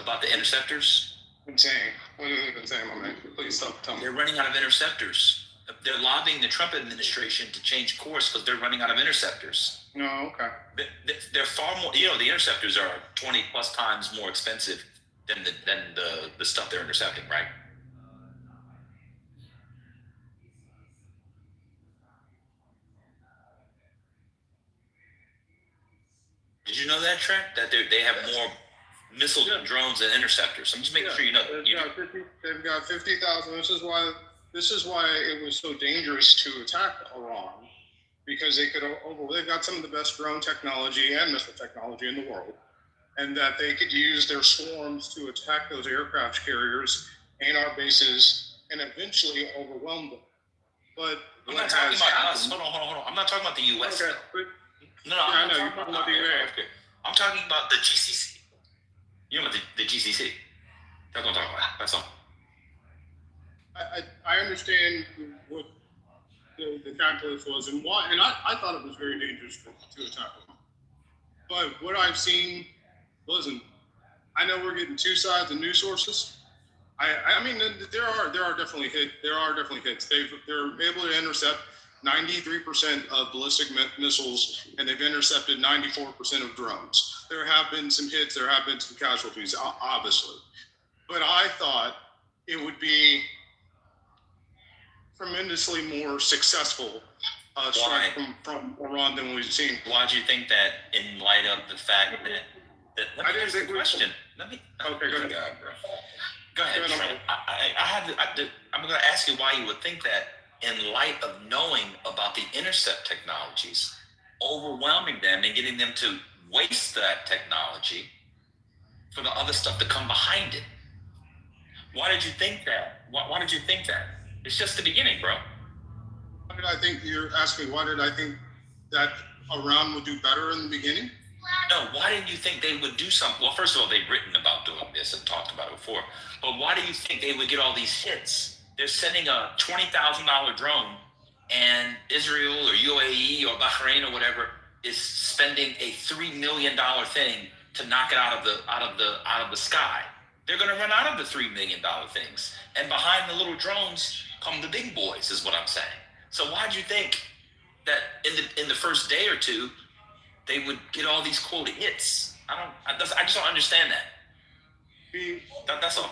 about the interceptors? Been saying, what have they been saying, my man? Please stop telling me. They're running out of interceptors. They're lobbying the Trump administration to change course because they're running out of interceptors. No, okay. They're far more. You know, the interceptors are 20 plus times more expensive than the stuff they're intercepting, right? Did you know that, Trent? That they have more missiles and drones than interceptors. I'm just making sure you know. They've got 50,000. This is why it was so dangerous to attack Iran, because they've got some of the best drone technology and missile technology in the world, and that they could use their swarms to attack those aircraft carriers and our bases and eventually overwhelm them. But I'm not talking about us. Hold on. I'm not talking about the U.S. Okay. I'm talking about the U.S. I'm talking about the GCC. You know about the GCC. That's what I'm talking about. That's all. I understand what the calculus was and why, and I thought it was very dangerous to attack them. But what I've seen, listen, I know we're getting two sides of news sources. I mean, there are definitely hits. They're able to intercept 93% of ballistic missiles, and they've intercepted 94% of drones. There have been some hits. There have been some casualties, obviously. But I thought it would be tremendously more successul strike from Iran than we've seen. Why do you think that, in light of the fact that let me ask you a question. Okay, go ahead. Go ahead, Trent. I'm going to ask you why you would think that, in light of knowing about the intercept technologies, overwhelming them and getting them to waste that technology for the other stuff to come behind it. Why did you think that? Why did you think that? It's just the beginning, bro. Why did I think, you're asking, why did I think that Iran would do better in the beginning? No, why didn't you think they would do something? Well, first of all, they've written about doing this and talked about it before. But why do you think they would get all these hits? They're sending a $20,000 drone, and Israel or UAE or Bahrain or whatever is spending a $3 million thing to knock it out of the sky. They're going to run out of the $3 million things, and behind the little drones come the big boys, is what I'm saying. So why do you think that in the first day or two they would get all these quoted hits? I just don't understand that. That's all.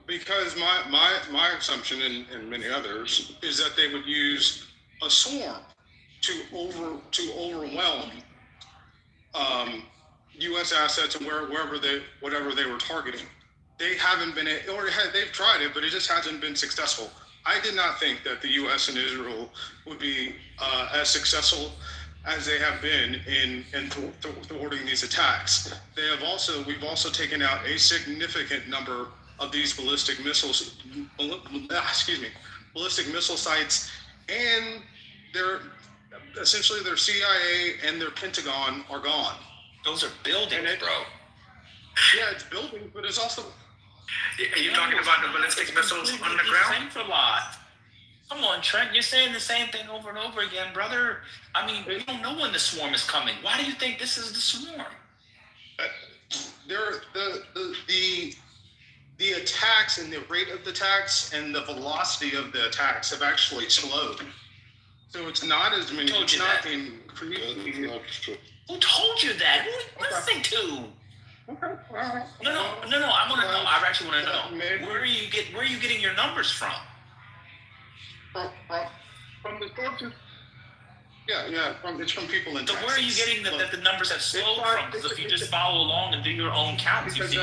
Because my assumption and many others is that they would use a swarm to overwhelm U.S. assets and whatever they were targeting. They haven't been, they've tried it, but it just hasn't been successful. I did not think that the U.S. and Israel would be as successful as they have been in thwarting these attacks. We've also taken out a significant number of these ballistic missile sites, and their CIA and their Pentagon are gone. Those are buildings, bro. Yeah, it's buildings, but it's also. Are you talking about the ballistic missiles on the ground? Thanks a lot. Come on, Trent. You're saying the same thing over and over again, brother. I mean, we don't know when the swarm is coming. Why do you think this is the swarm? The attacks and the rate of the attacks and the velocity of the attacks have actually slowed. So it's not as many. Who told you that? Who told you that? Who are you listening to? Okay. No. I want to know. I actually want to know. Where are you getting your numbers from? From the sources. Yeah. It's from people in So Texas. where are you getting that the numbers have slowed from? Because if you just follow along and do your own counts, you see.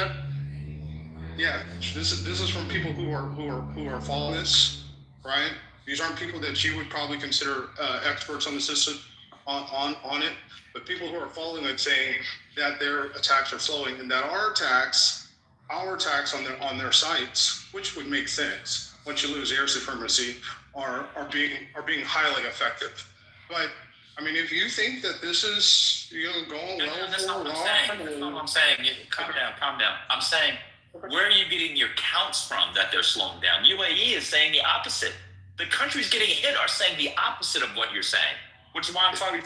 This is from people who are following this, right? These aren't people that you would probably consider experts on the system on it, but people who are following it saying that their attacks are slowing and that our attacks on their sites, which would make sense once you lose air supremacy, are being highly effective. But I mean, if you think that this is going well, that's not what I'm saying. That's not what I'm saying. Calm down. I'm saying, where are you getting your counts from that they're slowing down? UAE is saying the opposite. The countries getting hit are saying the opposite of what you're saying, which is why I'm talking.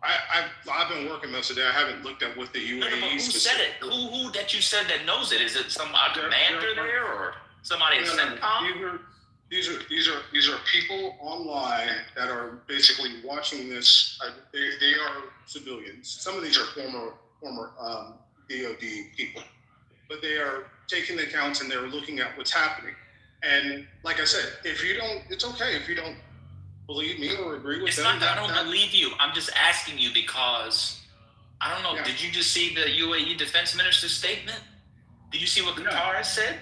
I've been working most of the day. I haven't looked at what the UAE. No, who said it? Who that you said that knows it? Is it some commander there or somebody at CENTCOM? These are people online that are basically watching this. They are civilians. Some of these are former DOD people, but they are taking the accounts and they're looking at what's happening. And like I said, if you don't, it's okay if you don't believe me or agree with It's them. not that I don't believe you. I'm just asking you because I don't know. Yeah. Did you just see the UAE defense minister's statement? Did you see what Qatar has said?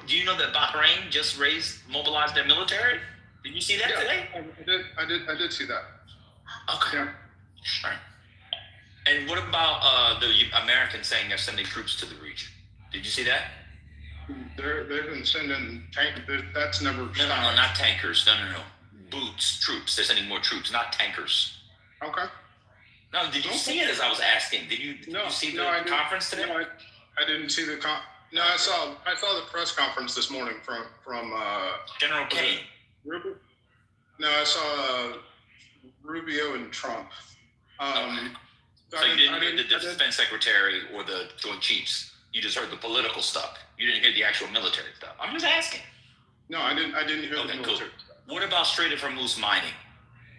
Do you know that Bahrain just mobilized their military? Did you see that today? I did see that. Okay. Yeah. All right. And what about the Americans saying they're sending troops to the region? Did you see that? They've been sending that's never stopped. No, not tankers. No. Boots, troops. They're sending more troops, not tankers. Okay. No, did you see it as I was asking? Did you see the conference today? No, I didn't see the No, I saw the press conference this morning from General Kane. Rubio? No, I saw Rubio and Trump. So you didn't hear the defense secretary or the joint chiefs. You just heard the political stuff. You didn't hear the actual military stuff. I'm just asking. No, I didn't hear the military stuff. What about Strait of Hormuz mining?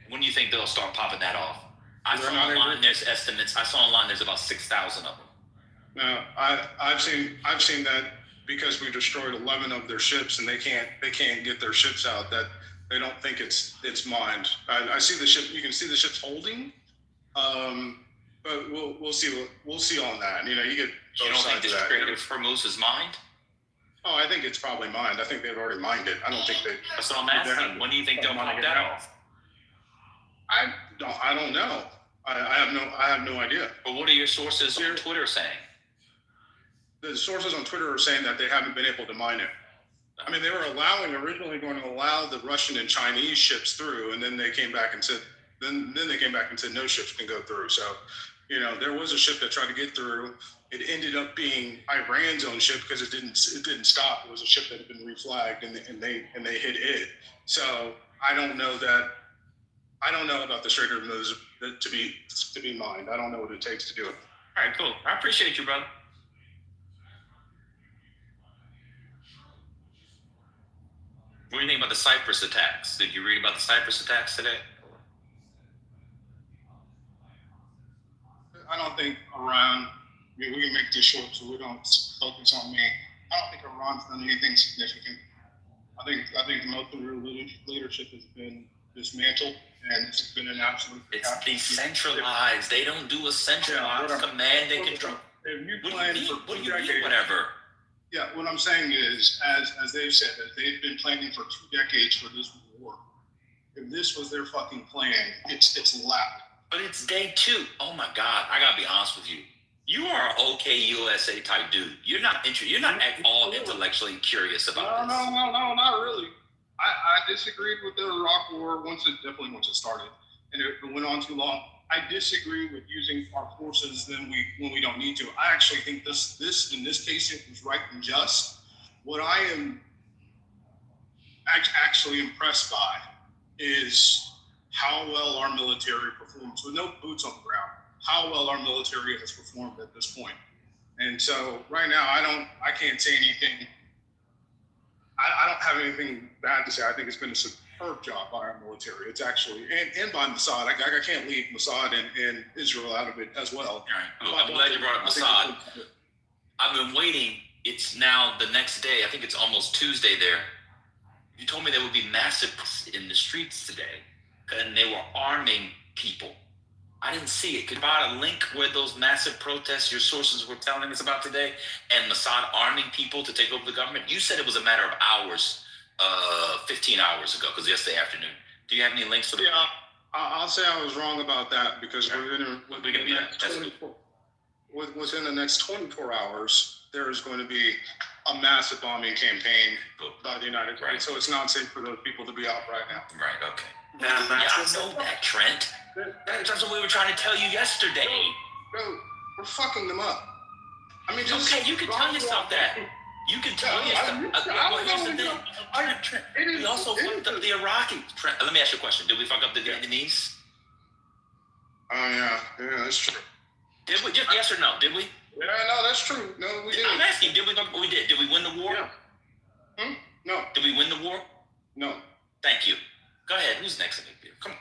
When do you think they'll start popping that off? I saw online there's estimates. I saw online there's about 6,000 of them. No, I've seen that because we destroyed 11 of their ships and they can't get their ships out. That they don't think it's mined. I see the ship. You can see the ships holding, but we'll see on that. You know, you get. You don't think the Strait of Hormuz is mined? Oh, I think it's probably mined. I think they've already mined it. I don't think they. That's what I'm asking. When do you think they'll pop that off? I don't know. I have no idea. But what are your sources on Twitter saying? The sources on Twitter are saying that they haven't been able to mine it. I mean, they were originally going to allow the Russian and Chinese ships through, and then they came back and said, no ships can go through. So, you know, there was a ship that tried to get through. It ended up being Iran's own ship because it didn't stop. It was a ship that had been reflagged, and they hit it. So I don't know about the Strait of Hormuz to be mined. I don't know what it takes to do it. All right, cool. I appreciate you, brother. What do you think about the Cyprus attacks? Did you read about the Cyprus attacks today? I don't think Iran. I mean, we can make this short so we don't focus on me. I don't think Iran's done anything significant. I think most of their leadership has been dismantled, and it's been an absolute. It's decentralized. They don't do a centralized command and control. If you plan for what do you mean, whatever? Yeah, what I'm saying is, as they've said, that they've been planning for 2 decades for this war. If this was their fucking plan, it's loud. But it's day 2. Oh my God, I gotta be honest with you. You are an OK USA type dude. You're not at all intellectually curious about this. No, not really. I disagreed with the Iraq War once it started, and it went on too long. I disagree with using our forces when we don't need to. I actually think this in this case it was right and just. What I am actually impressed by is how well our military performs with no boots on the ground. How well our military has performed at this point. And so right now I can't say anything. I don't have anything bad to say. I think it's been a superb job by our military. It's actually, and by Mossad. I can't leave Mossad and Israel out of it as well. All right. Well, I'm glad you brought up Mossad. I've been waiting. It's now the next day. I think it's almost Tuesday there. You told me there would be massive in the streets today, and they were arming people. I didn't see it. Could you provide a link where those massive protests your sources were telling us about today and Mossad arming people to take over the government? You said it was a matter of hours, 15 hours ago, because yesterday afternoon. Do you have any links to that? Yeah, I'll say I was wrong about that because within the next 24 hours, there is going to be a massive bombing campaign by the United States. Right. So it's not safe for those people to be out right now. Right, okay. I know that, Trent. That's what we were trying to tell you yesterday. Bro, we're fucking them up. I mean, okay, you can tell yourself that. You can tell yourself. Here's the thing. Trent, we also fucked up the Iraqis. Trent, let me ask you a question. Did we fuck up the Vietnamese? Yeah, that's true. Did we? Just yes or no? Did we? Yeah, no, that's true. No, we didn't. I'm asking, did we? We did. Did we win the war? Yeah. No. Did we win the war? No. Thank you. Go ahead. Who's next in the queue? Come on.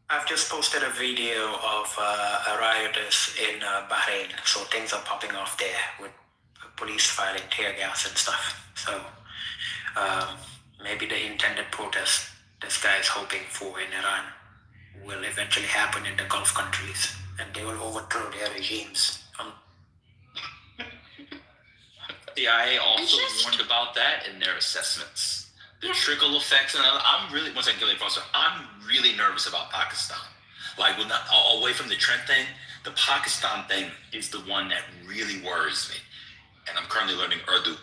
I've just posted a video of a rioters in Bahrain, so things are popping off there with police firing tear gas and stuff. So maybe the intended protest this guy is hoping for in Iran will eventually happen in the Gulf countries, and they will overthrow their regimes. CIA also warned about that in their assessments. The trickle effects, and I'm really, once I get it across, I'm really nervous about Pakistan. Like, when away from the Trent thing, the Pakistan thing is the one that really worries me. And I'm currently learning Urdu.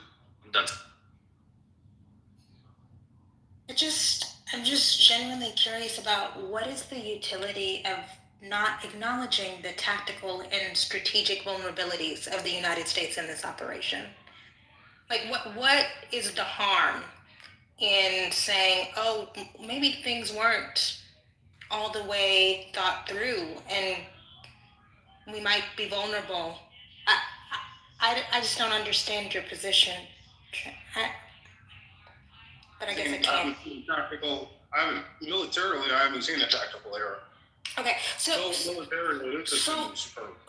I'm just genuinely curious about what is the utility of not acknowledging the tactical and strategic vulnerabilities of the United States in this operation. Like, what is the harm in saying, oh, maybe things weren't all the way thought through and we might be vulnerable? I just don't understand your position. But I guess I can't. Militarily, I haven't seen a tactical error. Okay, so militarily, it's superb.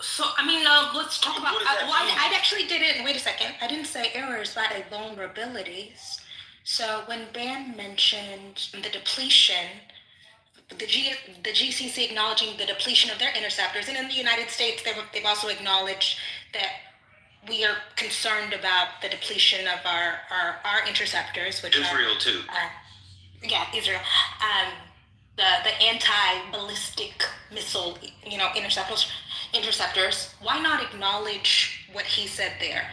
So I mean, let's talk about. I actually didn't. Wait a second. I didn't say errors, but vulnerabilities. So when Ben mentioned the depletion, the GCC acknowledging the depletion of their interceptors, and in the United States, they've also acknowledged that we are concerned about the depletion of our interceptors, which Israel too. Israel. The anti-ballistic missile, interceptors. Why not acknowledge what he said there?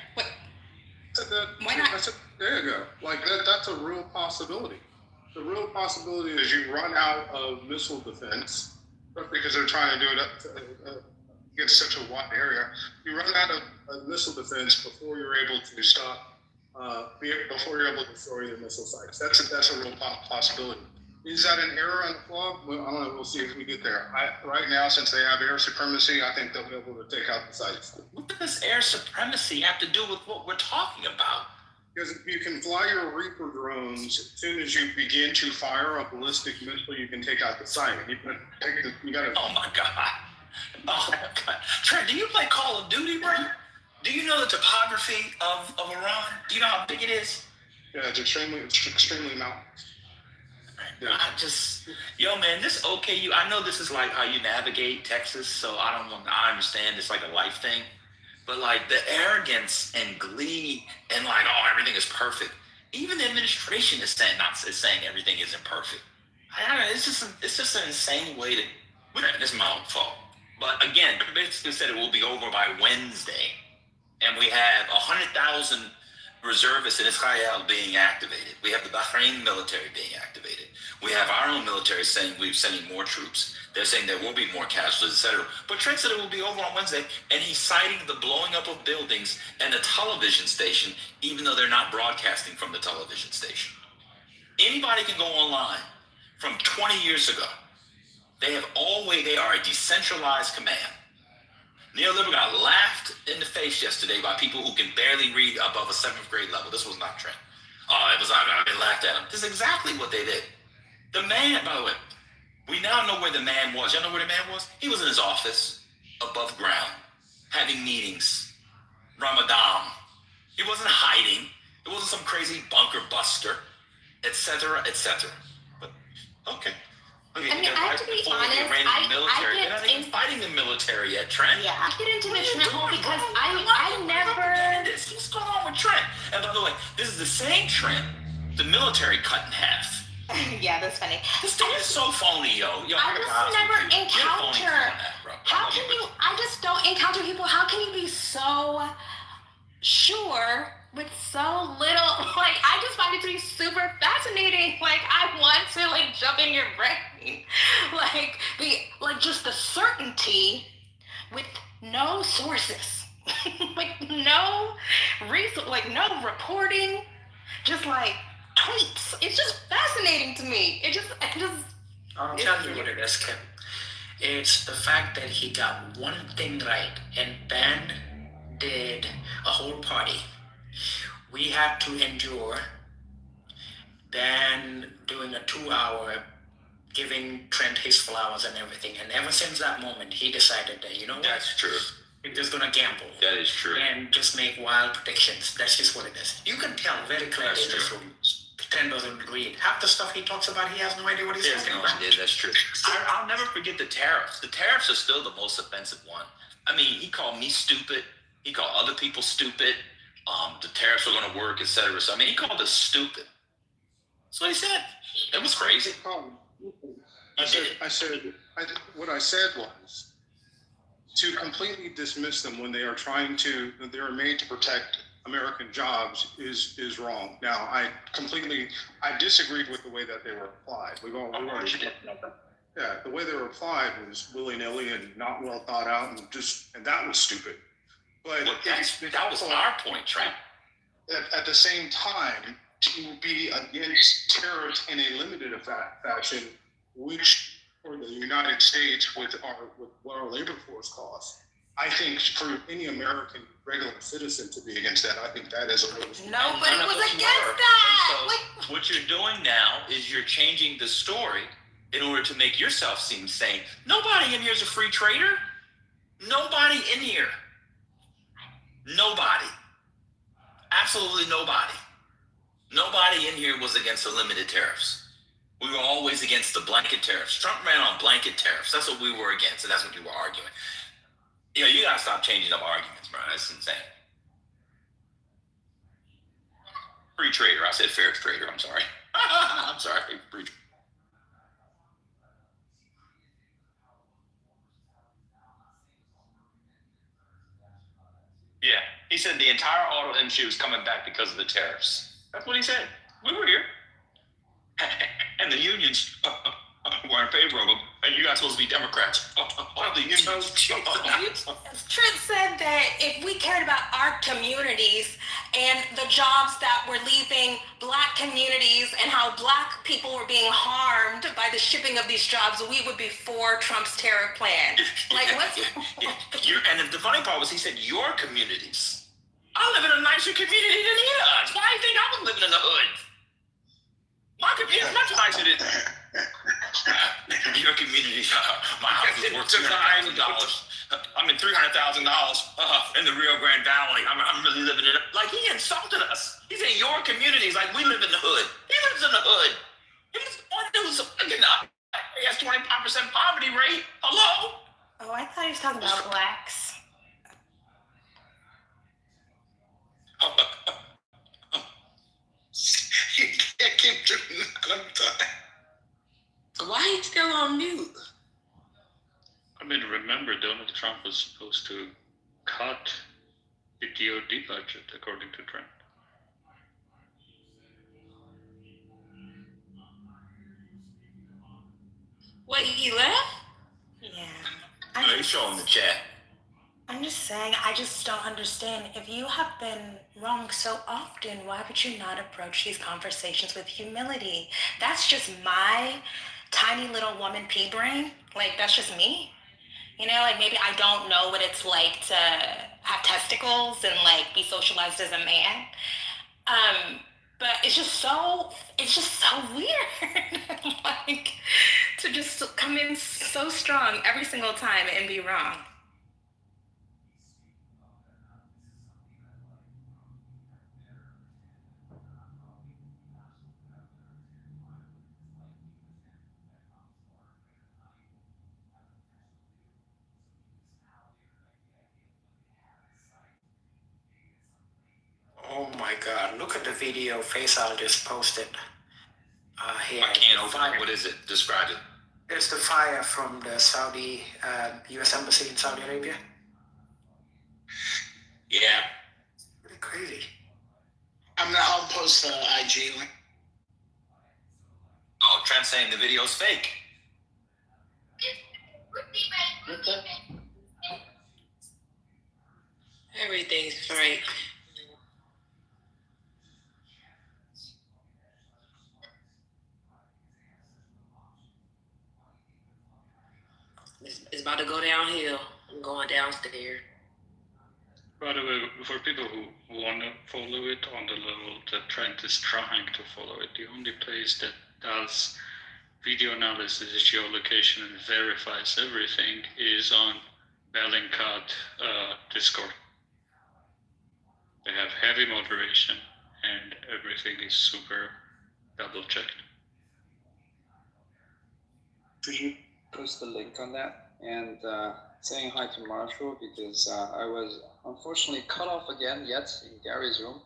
Why not? There you go. Like that's a real possibility. The real possibility is you run out of missile defense because they're trying to do it against such a wide area. You run out of missile defense before you're able to stop, before you're able to destroy the missile sites. That's a real possibility. Is that an error on the flaw? Well, I don't know. We'll see if we get there. Right now, since they have air supremacy, I think they'll be able to take out the sites. What does air supremacy have to do with what we're talking about? Because you can fly your Reaper drones. As soon as you begin to fire a ballistic missile, you can take out the site. You got to. Oh my God! Oh my God! Trent, do you play Call of Duty, bro? Do you know the topography of Iran? Do you know how big it is? Yeah, it's extremely mountainous. Yeah. Yo, man, this OKU. I know this is like how you navigate Texas, so I understand it's like a life thing. But like the arrogance and glee and like, oh, everything is perfect. Even the administration is saying everything isn't perfect. I don't know. It's just an insane way to. It's my own fault. But again, basically said it will be over by Wednesday, and we have 100,000 reservists in Israel being activated. We have the Bahrain military being activated. We have our own military saying we're sending more troops. They're saying there will be more casualties, etc. But Trent said it will be over on Wednesday, and he's citing the blowing up of buildings and the television station, even though they're not broadcasting from the television station. Anybody can go online from 20 years ago. They are a decentralized command. Neoliberal got laughed in the face yesterday by people who can barely read above a 7th grade level. This was not Trent. They laughed at him. This is exactly what they did. The man, by the way, we now know where the man was. Y'all know where the man was? He was in his office, above ground, having meetings. Ramadan. He wasn't hiding. It wasn't some crazy bunker buster, etc., etc. But, okay. Okay, I mean, I have to be honest, they're not even fighting the military yet, Trent. Yeah, I get into the Trent hole because I never. What's going on with Trent? And by the way, this is the same Trent the military cut in half. Yeah, that's funny. This dude is so phony, yo. I just never encounter. How can you? I just don't encounter people. How can you be so sure with so little? Like, I just find it to be super fascinating. Like, I want to jump in your brain. Just the certainty with no sources, no no reporting, just tweets. It's just fascinating to me. I'll tell you what it is, Kim. It's the fact that he got one thing right and Ben did a whole party. We had to endure then doing a 2-hour, giving Trent his flowers and everything. And ever since that moment, he decided that, you know what? That's true. I'm just gonna gamble. That is true. And just make wild predictions. That's just what it is. You can tell very clearly in this room. Trent doesn't read. Half the stuff he talks about, he has no idea what he's talking about. Yeah, that's true. I'll never forget the tariffs. The tariffs are still the most offensive one. I mean, he called me stupid. He called other people stupid. The tariffs are going to work, etc. So I mean, he called us stupid. That's what he said. It was crazy. What I said was to completely dismiss them when they are they are made to protect American jobs is wrong. Now, I disagreed with the way that they were applied. The way they were applied was willy-nilly and not well thought out, and that was stupid. But that was our point, Trent. At the same time, to be against terrorists in a limited fashion, which for the United States with what our labor force costs, I think for any American regular citizen to be against that, I think that is a little. Nobody was against that. So what you're doing now is you're changing the story in order to make yourself seem sane. Nobody in here is a free trader. Nobody in here. Nobody. Absolutely nobody. Nobody in here was against the limited tariffs. We were always against the blanket tariffs. Trump ran on blanket tariffs. That's what we were against, and that's what you were arguing. You know, you gotta stop changing up arguments, bro. That's insane. Free trader. I said fair trader. I'm sorry. I'm sorry. Free trader. Yeah, he said the entire auto industry was coming back because of the tariffs. That's what he said. We were here. And the unions were in favor of them. And you guys supposed to be Democrats. The unions. Trent said that if we cared about our communities and the jobs that were leaving Black communities and how Black people were being harmed by the shipping of these jobs, we would be for Trump's tariff plan. Like, what's... And the funny part was he said, your communities. I live in a nicer community than he does. Why do you think I was living in the hood? My community is much nicer than your community. My house is worth $200,000. I'm in $300,000 in the Rio Grande Valley. I'm really living it up. Like, he insulted us. He said, your communities, like we live in the hood. He lives in the hood. He's the one who's he has 25% poverty rate. Hello? Oh, I thought he was talking about Blacks. You can't keep doing that. Why he's still on mute? I mean, remember, Donald Trump was supposed to cut the DOD budget, according to Trump. Wait, he left? Yeah. No, he's showing the chat. I'm just saying, I just don't understand. If you have been wrong so often, why would you not approach these conversations with humility? That's just my tiny little woman pea brain. Like, that's just me. You know, like maybe I don't know what it's like to have testicles and like be socialized as a man. But it's just so weird. Like, to just come in so strong every single time and be wrong. Oh my God, look at the video Faisal just posted. Here. I can't open it. What is it? Describe it. There's the fire from the Saudi, U.S. Embassy in Saudi Arabia. Yeah. Pretty crazy. I'll post the IG link. Oh, Trent saying the video's fake. Everything's fake. It's about to go downhill. I'm going downstairs. By the way, for people who want to follow it on the level that Trent is trying to follow it, the only place that does video analysis, geolocation, and verifies everything is on Bellingcat Discord. They have heavy moderation and everything is super double checked. Could you post the link on that? And saying hi to Marshall because I was unfortunately cut off again yet in Gary's room.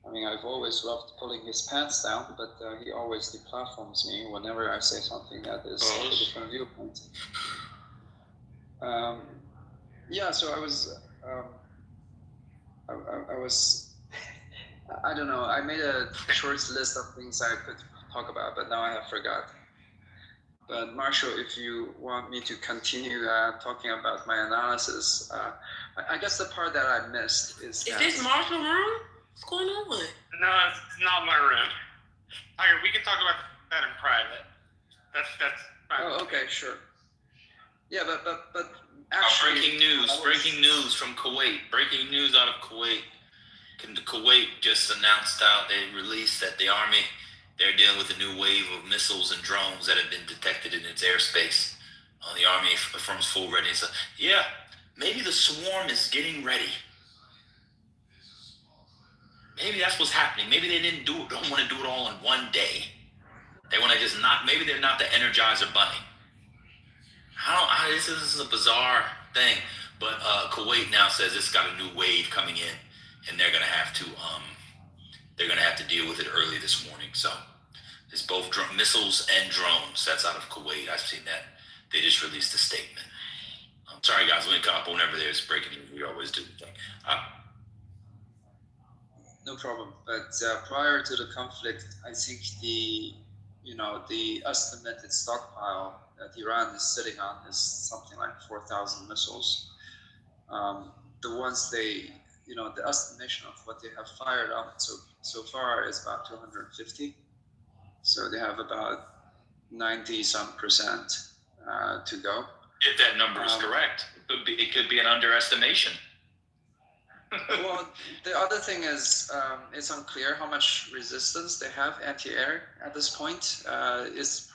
I mean, I've always loved pulling his pants down, but he always deplatforms me whenever I say something that is a different viewpoint. Yeah, so I was, I don't know, I made a short list of things I could talk about, but now I have forgot. But Marshall, if you want me to continue talking about my analysis, I guess the part that I missed is that... Is this Marshall room? What's going on? No, it's not my room. Tiger, we can talk about that in private. That's fine. Oh, okay, sure. Yeah, but actually... Breaking news from Kuwait. Breaking news out of Kuwait. Kuwait just announced out, they released that the army, they're dealing with a new wave of missiles and drones that have been detected in its airspace. The army affirms full readiness. Yeah, maybe the swarm is getting ready. Maybe that's what's happening. Maybe they don't want to do it all in one day. They want to just maybe they're not the Energizer Bunny. This is a bizarre thing. But Kuwait now says it's got a new wave coming in, and they're gonna have to deal with it early this morning. So it's both missiles and drones. That's out of Kuwait. I've seen that. They just released a statement. I'm sorry, guys. Let me cut up. Whenever there's breaking news, we always do. No problem. But prior to the conflict, I think the estimated stockpile that Iran is sitting on is something like 4,000 missiles. The ones the estimation of what they have fired up so far is about 250. So they have about 90% to go. If that number is correct, it could be an underestimation. Well, the other thing is it's unclear how much resistance they have anti-air at this point. It's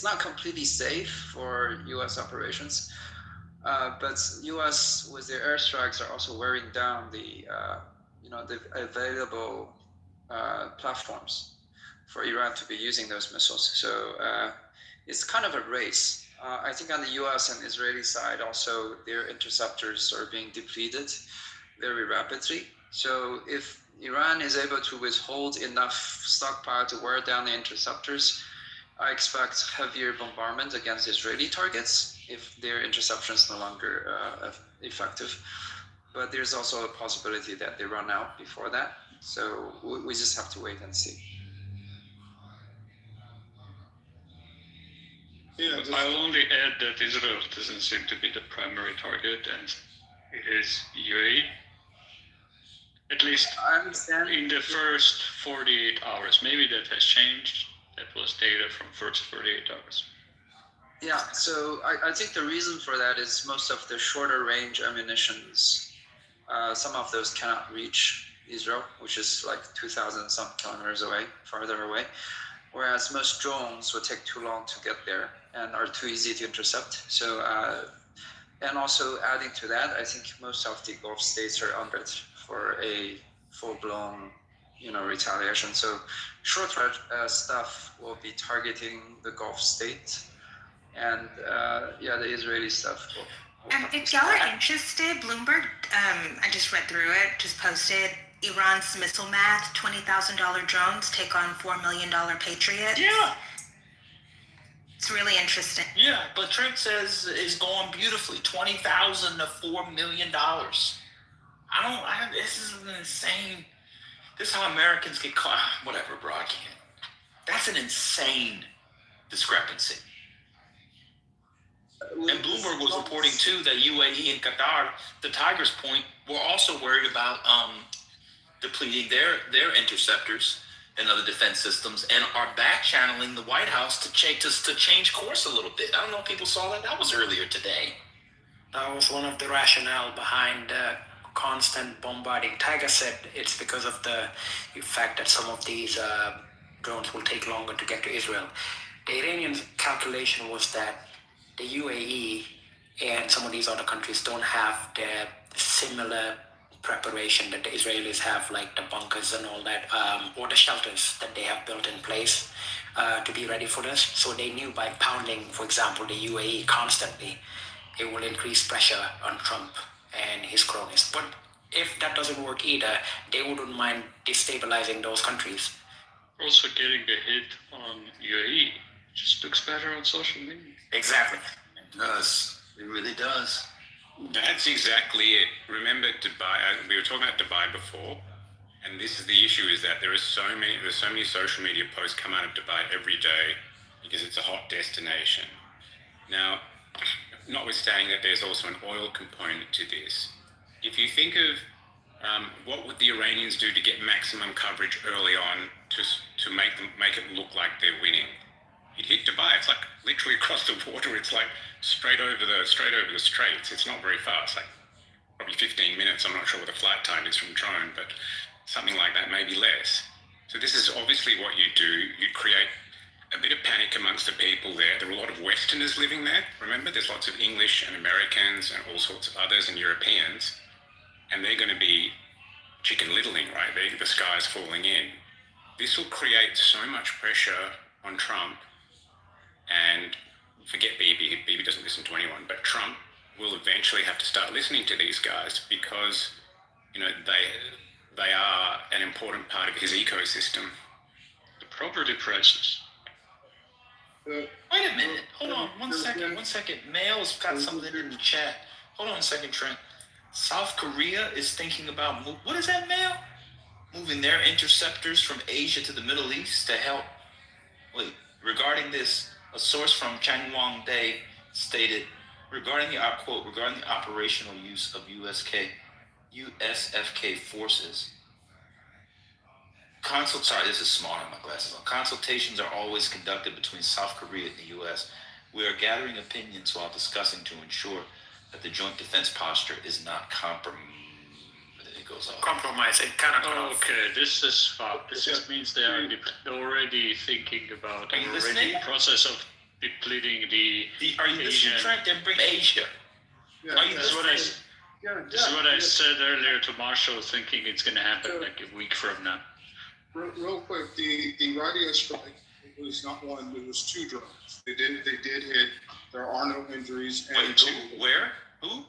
not completely safe for U.S. operations, but U.S. with their airstrikes are also wearing down the available platforms for Iran to be using those missiles. So it's kind of a race. I think on the U.S. and Israeli side also, their interceptors are being depleted very rapidly. So if Iran is able to withhold enough stockpile to wear down the interceptors, I expect heavier bombardment against Israeli targets if their interception is no longer effective. But there's also a possibility that they run out before that. So we just have to wait and see. Yeah, I'll only add that Israel doesn't seem to be the primary target, and it is UAE. At least in the first 48 hours. Maybe that has changed. That was data from first 48 hours. Yeah, so I think the reason for that is most of the shorter range ammunitions, some of those cannot reach Israel, which is like 2,000 some kilometers away, farther away. Whereas most drones would take too long to get there and are too easy to intercept. So, and also adding to that, I think most of the Gulf states are under for a full-blown, retaliation. So short-range stuff will be targeting the Gulf states, and the Israeli stuff will if y'all are interested, Bloomberg, I just read through it, just posted Iran's missile math, $20,000 drones take on $4 million Patriots. Yeah. It's really interesting. Yeah, but Trent says it's going beautifully. $20,000 to $4 million. This is an insane. This is how Americans get caught. Whatever, bro, I can't. That's an insane discrepancy. And Bloomberg was reporting too that UAE and Qatar, to Tiger's point, were also worried about depleting their interceptors and other defense systems, and are back channeling the White House to change course a little bit. I don't know if people saw that. That was earlier today. That was one of the rationale behind constant bombarding. Tiger said it's because of the fact that some of these drones will take longer to get to Israel. The Iranian calculation was that the UAE and some of these other countries don't have the similar preparation that the Israelis have, like the bunkers and all that, or the shelters that they have built in place to be ready for this. So they knew by pounding, for example, the UAE constantly, it will increase pressure on Trump and his cronies. But if that doesn't work either, they wouldn't mind destabilizing those countries. Also, getting a hit on UAE just looks better on social media. Exactly. It does. It really does. That's exactly it. Remember Dubai? We were talking about Dubai before, and this is the issue: is that there's so many social media posts come out of Dubai every day because it's a hot destination. Now, notwithstanding that, there's also an oil component to this. If you think of what would the Iranians do to get maximum coverage early on to make it look like they're winning? You'd hit Dubai. It's like literally across the water. It's like straight over the straits. It's not very far. It's like probably 15 minutes. I'm not sure what the flight time is from drone, but something like that, maybe less. So this is obviously what you do. You create a bit of panic amongst the people there. There are a lot of Westerners living there. Remember, there's lots of English and Americans and all sorts of others and Europeans, and they're going to be chicken littling, right? The sky's falling in. This will create so much pressure on Trump, and forget Bibi. Bibi doesn't listen to anyone, but Trump will eventually have to start listening to these guys because, they are an important part of his ecosystem. The property prices. Wait a minute. Hold on. One second. Mail's got something in the chat. Hold on a second, Trent. South Korea is thinking about what is that, Mail? Moving their interceptors from Asia to the Middle East to help. Wait. Regarding this, a source from Changwon Day stated, regarding the operational use of USFK forces. This is small, I have my glasses on. Consultations are always conducted between South Korea and the U.S. We are gathering opinions while discussing to ensure that the joint defense posture is not compromised. It goes on. Compromise. It cannot. Okay, this is fucked. This just means they are already thinking about. Are you listening? In the process of depleting the. Are you listening, Trent? Then bring Asia. Yeah, Are you This is what I said earlier to Marshall, thinking it's going to happen like a week from now. Real quick, the radio strike was not one; it was 2 drones. They did hit. There are no injuries. And Wait, where? Who?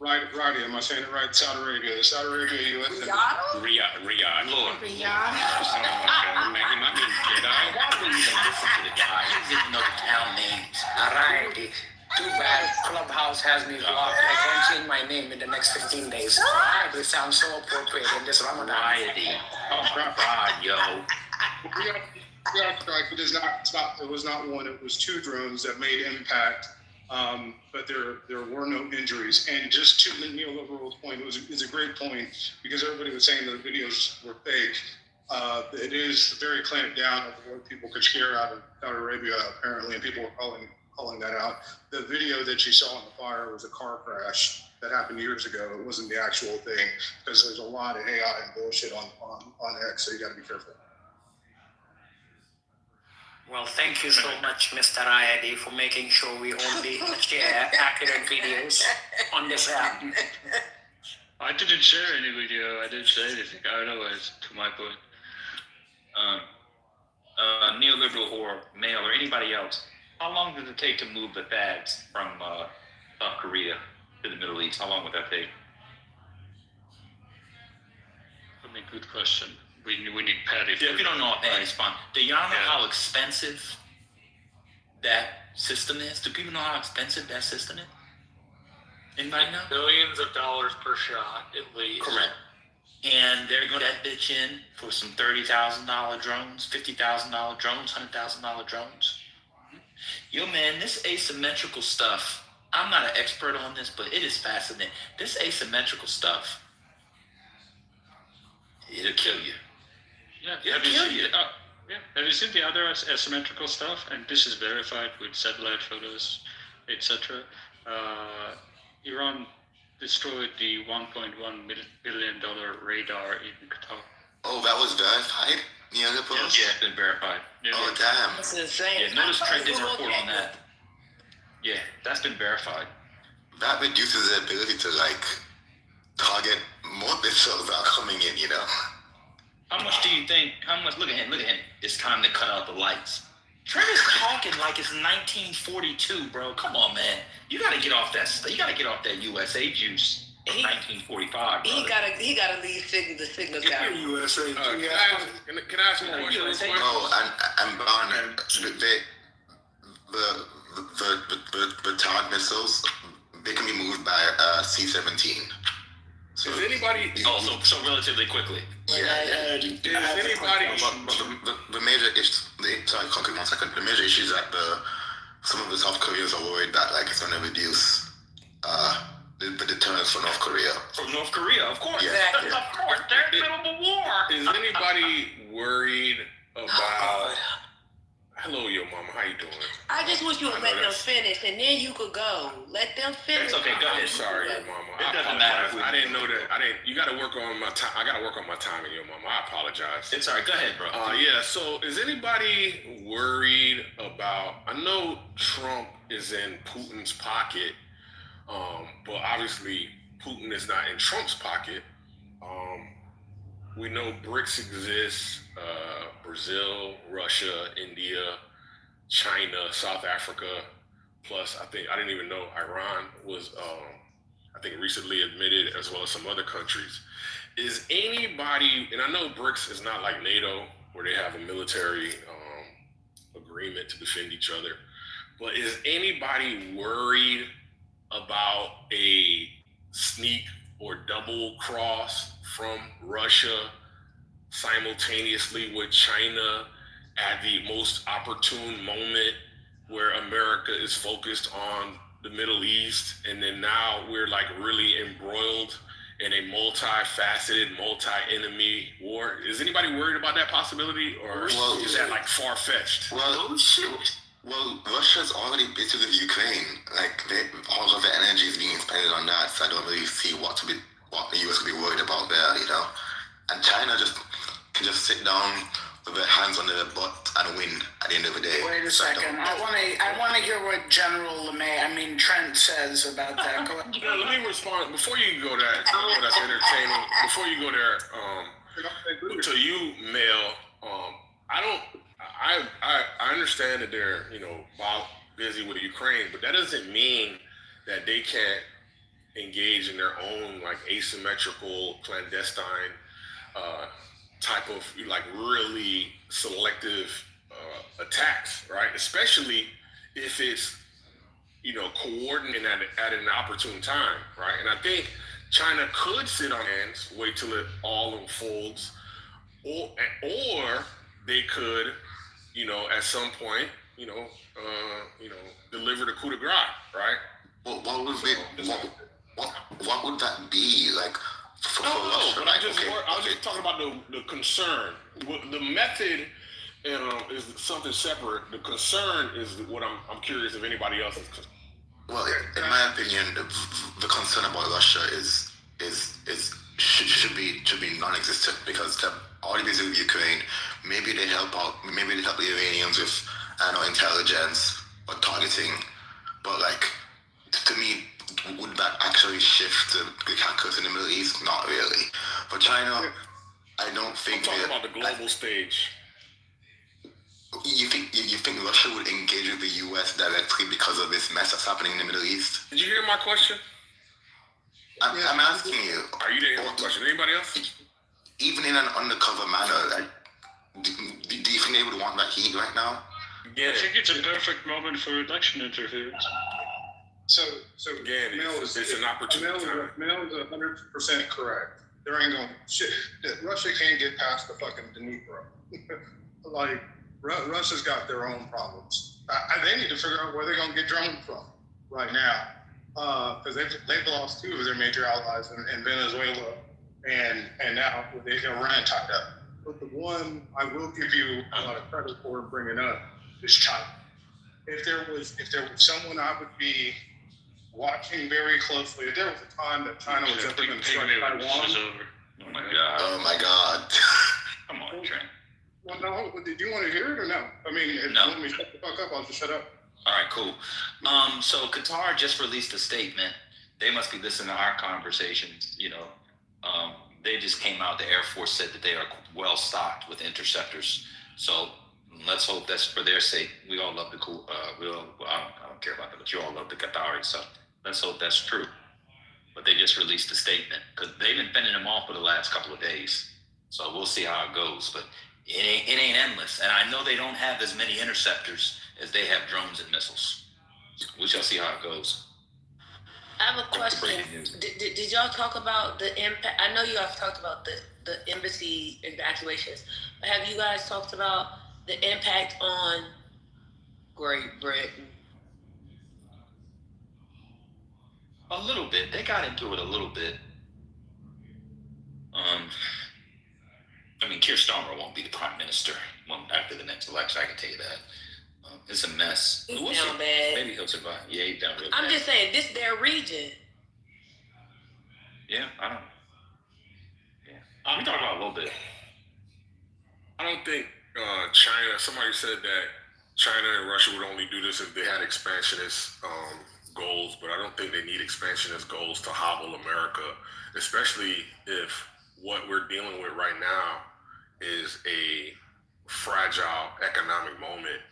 Riyadh, am I saying it right? Saudi Arabia. The Saudi Arabia, U.S. Riyadh. Lord. He might be Jedi. Why would you even listen to the guy? He doesn't know the town names. Alrighty. Too bad Clubhouse has me blocked. I can't change my name in the next 15 days. Alrighty sounds so appropriate in this Ramadan. Variety. Oh God, yo. Riyadh strike. It was not one. It was 2 drones that made impact. But there were no injuries. And just to Neil Liberal's point, it's a great point because everybody was saying that the videos were fake. It is very clamped down of what people could share out of Saudi Arabia apparently, and people were calling that out. The video that you saw on the fire was a car crash that happened years ago. It wasn't the actual thing because there's a lot of AI and bullshit on X, so you got to be careful. Well, thank you so much, Mr. Ayadi, for making sure we only share accurate videos on this app. I didn't share any video. I didn't say anything. Otherwise, to my point. Neoliberal or Mail or anybody else, how long does it take to move the THAADs from South Korea to the Middle East? How long would that take? I mean, good question. We need Patty. If you don't know, it's fine. Do y'all know how expensive that system is? Do people know how expensive that system is? Anybody know? Billions of dollars per shot, at least. Correct. And they're going to that bitch in for some $30,000 drones, $50,000 drones, $100,000 drones. Yo, man, this asymmetrical stuff, I'm not an expert on this, but it is fascinating. This asymmetrical stuff, it'll kill you. Yeah, have you seen the other asymmetrical stuff? And this is verified with satellite photos, etc. Iran destroyed the $1.1 billion radar in Qatar. Oh, that was verified near the post? Yeah, it's been verified. Oh, damn. That's insane. Yeah, notice Trent didn't report on that. Yeah, that's been verified. That reduces the ability to, like, target more missiles that are coming in, you know? How much do you think, look at him, it's time to cut out the lights. Trent is talking like it's 1942, bro. Come on, man. You gotta get off that USA juice from 1945, bro. He gotta leave the signals out. USA. Can I ask you a question? And Barn, the TOD missiles, they can be moved by C-17. So is anybody? Oh, so relatively quickly. Yeah. Is anybody? The major issue. Sorry, Congressman, 1 second. The major issue is that some of the South Koreans are worried that like it's going to reduce the deterrence for North Korea. From North Korea, of course. Yeah. Of course, they're in the middle of a war. Is anybody worried about? Hello, your mama. How you doing? I just wish you would let them finish, and then you could go. Let them finish. It's okay. Go ahead. I'm sorry, your mama. It doesn't matter. I didn't know that. You got to work on my time. I got to work on my timing, your mama. I apologize. It's all right. Go ahead, bro. Yeah. So, is anybody worried about? I know Trump is in Putin's pocket, but obviously Putin is not in Trump's pocket. We know BRICS exists. Brazil, Russia, India, China, South Africa, plus I didn't even know Iran was, I think recently admitted, as well as some other countries. Is anybody, and I know BRICS is not like NATO, where they have a military agreement to defend each other, but is anybody worried about a sneak or double cross from Russia simultaneously with China at the most opportune moment where America is focused on the Middle East, and then now we're like really embroiled in a multifaceted, multi-enemy war? Is anybody worried about that possibility, or is that like far-fetched? Well, Russia's already busy with Ukraine. Like all of the energy is being expended on that, so I don't really see what the US could be worried about there, you know. And China can just sit down with their hands on their butt and win at the end of the day. Wait a second. I want to hear what General Trent says about that. Go ahead. Yeah, let me respond before you go there. I know that's entertaining. Before you go there, to you, Mel. I understand that they're busy with Ukraine, but that doesn't mean that they can't engage in their own like asymmetrical, clandestine type of like really selective attacks, right? Especially if it's coordinated at an opportune time, right? And I think China could sit on hands, wait till it all unfolds, or they could, at some point, deliver the coup de grace, right? Well, what would that be like? No, but I was just talking about the concern. The method is something separate. The concern is what I'm curious if anybody else is. Well, in my opinion, the concern about Russia should be non-existent, because they're already busy with Ukraine. Maybe they help out. Maybe they help the Iranians with intelligence or targeting. But like, to me, would that actually shift the calculus in the Middle East? Not really. For China, I don't think. I'm talking about the global stage. You think Russia would engage with the U.S. directly because of this mess that's happening in the Middle East? Did you hear my question? I'm asking you. Are you didn't hear my question? Anybody else? Even in an undercover manner, like, do you think they would want that heat right now? Yeah. I think it's a perfect moment for election interference. So again, it's an opportunity. Mel is 100% correct. There ain't Russia can't get past the fucking Dnipro. Like, Russia's got their own problems. They need to figure out where they're gonna get drones from right now, because they've lost two of their major allies in Venezuela, and now with Iran tied up. But the one I will give you a lot of credit for bringing up is China. If there was someone I would be watching very closly. If there was a time that China was ever going to strike Taiwan. Oh my god. Oh my God. Come on, Trent. Well, no, did you want to hear it or no? I mean, if No. you want me to shut the fuck up, I'll just shut up. All right, cool. So Qatar just released a statement. They must be listening to our conversations. They just came out. The Air Force said that they are well stocked with interceptors. So let's hope that's for their sake. We all love the cool. I don't care about that, but you all love the Qataris. So let's hope that's true. But they just released a statement because they've been fending them off for the last couple of days. So we'll see how it goes. But it ain't endless. And I know they don't have as many interceptors as they have drones and missiles. We shall see how it goes. I have a question. Did y'all talk about the impact? I know you guys talked about the embassy evacuations, but have you guys talked about the impact on Great Britain? A little bit. They got into it a little bit. Keir Starmer won't be the prime minister after the next election. I can tell you that. It's a mess. He's down bad. Maybe he'll survive. Yeah, he's down real bad. I'm just saying, this is their region. Yeah, I don't. Yeah, we talked about it a little bit. I don't think China. Somebody said that China and Russia would only do this if they had expansionist goals, but I don't think they need expansionist goals to hobble America, especially if what we're dealing with right now is a fragile economic moment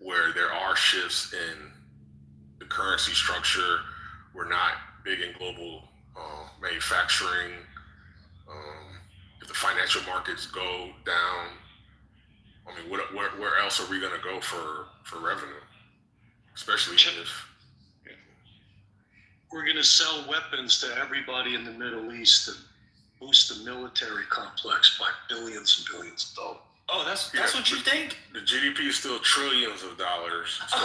where there are shifts in the currency structure. We're not big in global manufacturing. If the financial markets go down, where else are we going to go for revenue? Especially if we're going to sell weapons to everybody in the Middle East and boost the military complex by billions and billions of dollars. Oh, that's what you think? The GDP is still trillions of dollars, so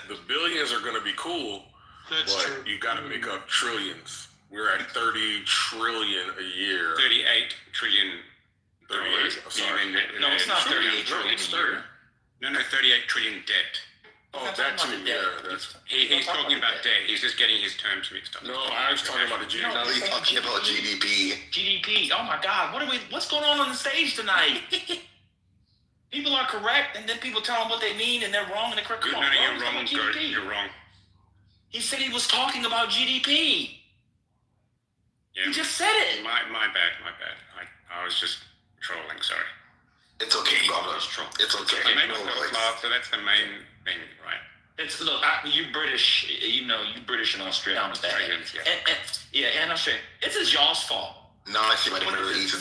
the billions are going to be cool, but you got to make up trillions. We're at 30 trillion a year. 38 trillion. 38. I'm sorry. No, it's not 38 trillion It's a year. No, 38 trillion debt. Oh, that too. Yeah, He's talking about debt. He's just getting his terms mixed up. No, I was talking about the GDP. No, he's talking about GDP. GDP. Oh my God, what's going on the stage tonight? People are correct, and then people tell them what they mean, and they're wrong, and they're correct. You're wrong, Gert. You're wrong. He said he was talking about GDP. Yeah. He just said it. My bad. I was just trolling. Sorry. It's okay, brother. It's okay. I make myself laugh, so that's the main thing, right? You British, you British and Australian. Australians, yeah. And Australia. It's his y'all's fault. No, I see. But the Middle East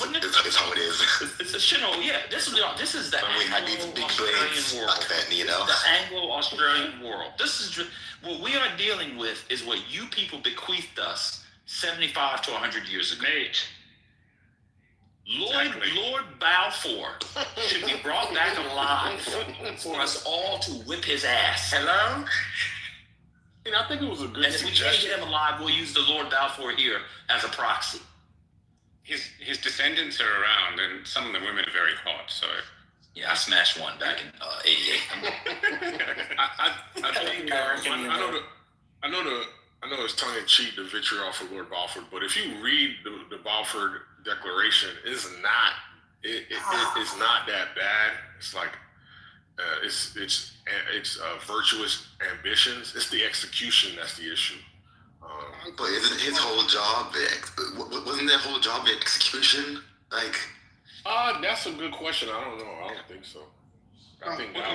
is how it is. It's this is the Anglo-Australian world. The Anglo-Australian world. This is what we are dealing with. Is what you people bequeathed us 75 to 100 years ago. Mate. Lord Balfour should be brought back alive for us all to whip his ass. Hello? I think it was a good And if we can't get him alive, we'll use the Lord Balfour here as a proxy. His descendants are around, and some of the women are very hot. So yeah, I smashed one back in '88. I know it's tongue in cheek, the vitriol for Lord Balfour, but if you read the Balfour Declaration, it's not that bad. It's like it's virtuous ambitions. It's the execution that's the issue. But isn't his whole job wasn't that whole job the execution? That's a good question. I don't know. I don't think so. I think one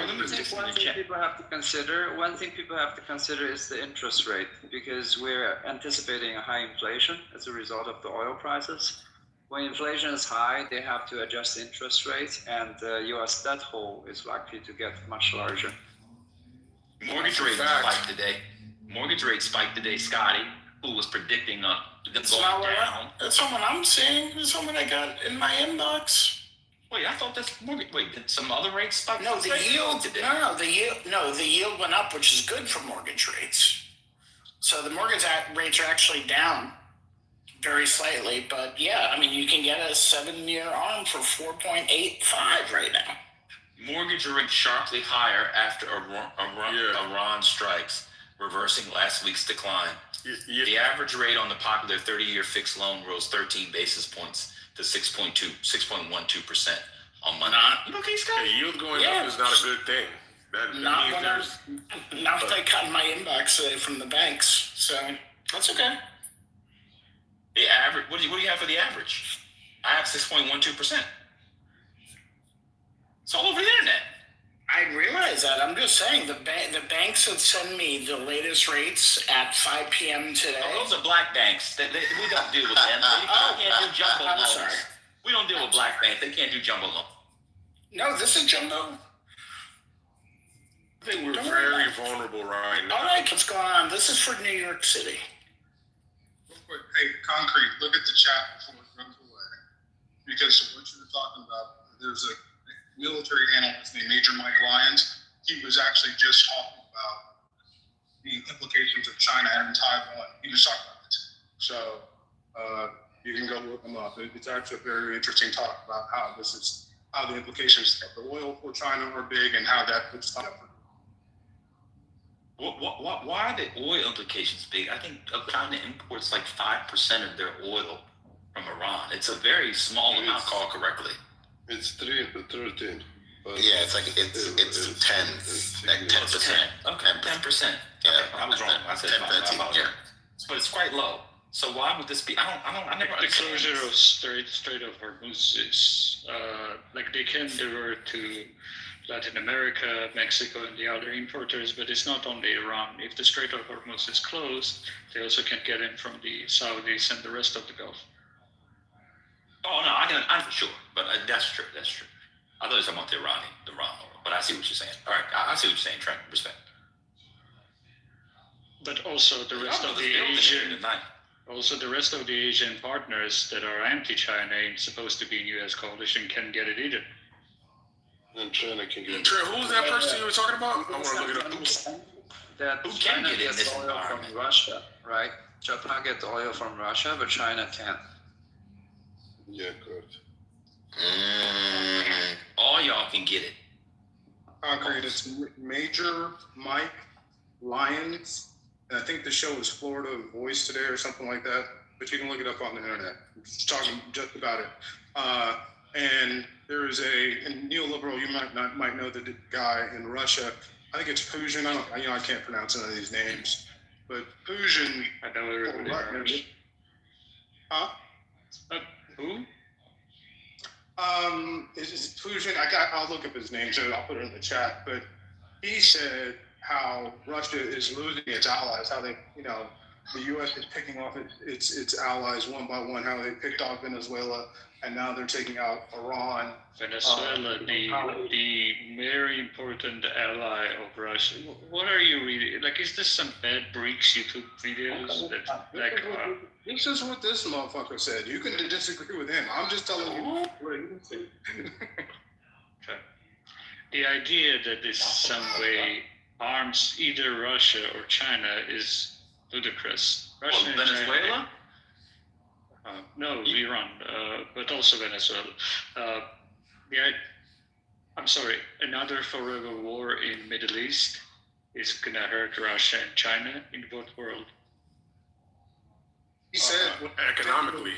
thing people have to consider is the interest rate, because we're anticipating a high inflation as a result of the oil prices. When inflation is high, they have to adjust the interest rate, and the U.S. debt hole is likely to get much larger. Mortgage rates spiked today. Scotty, who was predicting them going down. That's someone I'm seeing. That's someone I got in my inbox. Wait, I thought that's mortgage. Wait, did some other rates spike? No, the yield. The yield went up, which is good for mortgage rates. So the mortgage rates are actually down very slightly, but yeah, you can get a 7-year ARM for 4.85 right now. Mortgage rates sharply higher after Iran strikes. reversing last week's decline. The average rate on the popular 30-year fixed loan rose 13 basis points to 6.12% on Monday. Okay, Scott. The yield going up is not a good thing. That Not means when there's. not if they cut my inbox today from the banks, so that's okay. The average. What do you have for the average? I have 6.12%. It's all over the internet. I realize that. I'm just saying the banks that send me the latest rates at 5 p.m. today. Oh, those are black banks. We don't deal with them. They can't do jumbo I'm loans. sorry. We don't deal with black banks. They can't do jumbo loans. No, this is jumbo. I think we're very vulnerable right now. All right, what's going on? This is for New York City. Real quick, hey, Concrete, look at the chat before it runs away. Because of what you were talking about, there's a military analyst named Major Mike Lyons. He was actually just talking about the implications of China and Taiwan. He was talking about it. So you can go look him up. It's actually a very interesting talk about how the implications of the oil for China are big and how that puts China. Why are the oil implications big? I think China imports like 5% of their oil from Iran. It's a very small amount, call correctly. It's 13. But Yeah, it's 10. Like 10%. Okay, 10%. Yeah, I was wrong. I said 10, 15, yeah. But it's quite low. So why would this be? I never The understand closure this. of Strait of Hormuz is like they can divert to Latin America, Mexico, and the other importers, but it's not only Iran. If the Strait of Hormuz is closed, they also can get in from the Saudis and the rest of the Gulf. Oh no, I'm for sure. But that's true. I thought you were talking about the Iran oil, but I see what you're saying. All right, I see what you're saying. Trent, respect. But also the rest of the Asian partners that are anti-China and supposed to be in U.S. coalition can get it either. And China can get. Trent, who's that person you were talking about? I want to look it up. That Who can China get in gets this oil environment? from Russia, right? Japan gets oil from Russia, but China can't. Yeah, correct. All y'all can get it. Concrete, it's Major Mike Lyons. And I think the show is Florida Voice Today or something like that. But you can look it up on the internet. I'm just talking just about it. And there is a neoliberal. You might know the guy in Russia. I think it's Putin. I can't pronounce none of these names. But Putin. I know everybody knows. Huh? Who? Is Putin? I'll look up his name, so I'll put it in the chat. But he said how Russia is losing its allies, how they, the U.S. is picking off its allies one by one, how they picked off Venezuela, and now they're taking out Iran. Venezuela, the very important ally of Russia. What are you reading? Like, is this some bad Breaks YouTube videos? This is what this motherfucker said. You can disagree with him. I'm just telling you what he said. Okay. The idea that this some way harms either Russia or China is ludicrous. Russia and Venezuela? China, no, Iran, but also Venezuela. I'm sorry, another forever war in Middle East is gonna hurt Russia and China in both world. He said economically.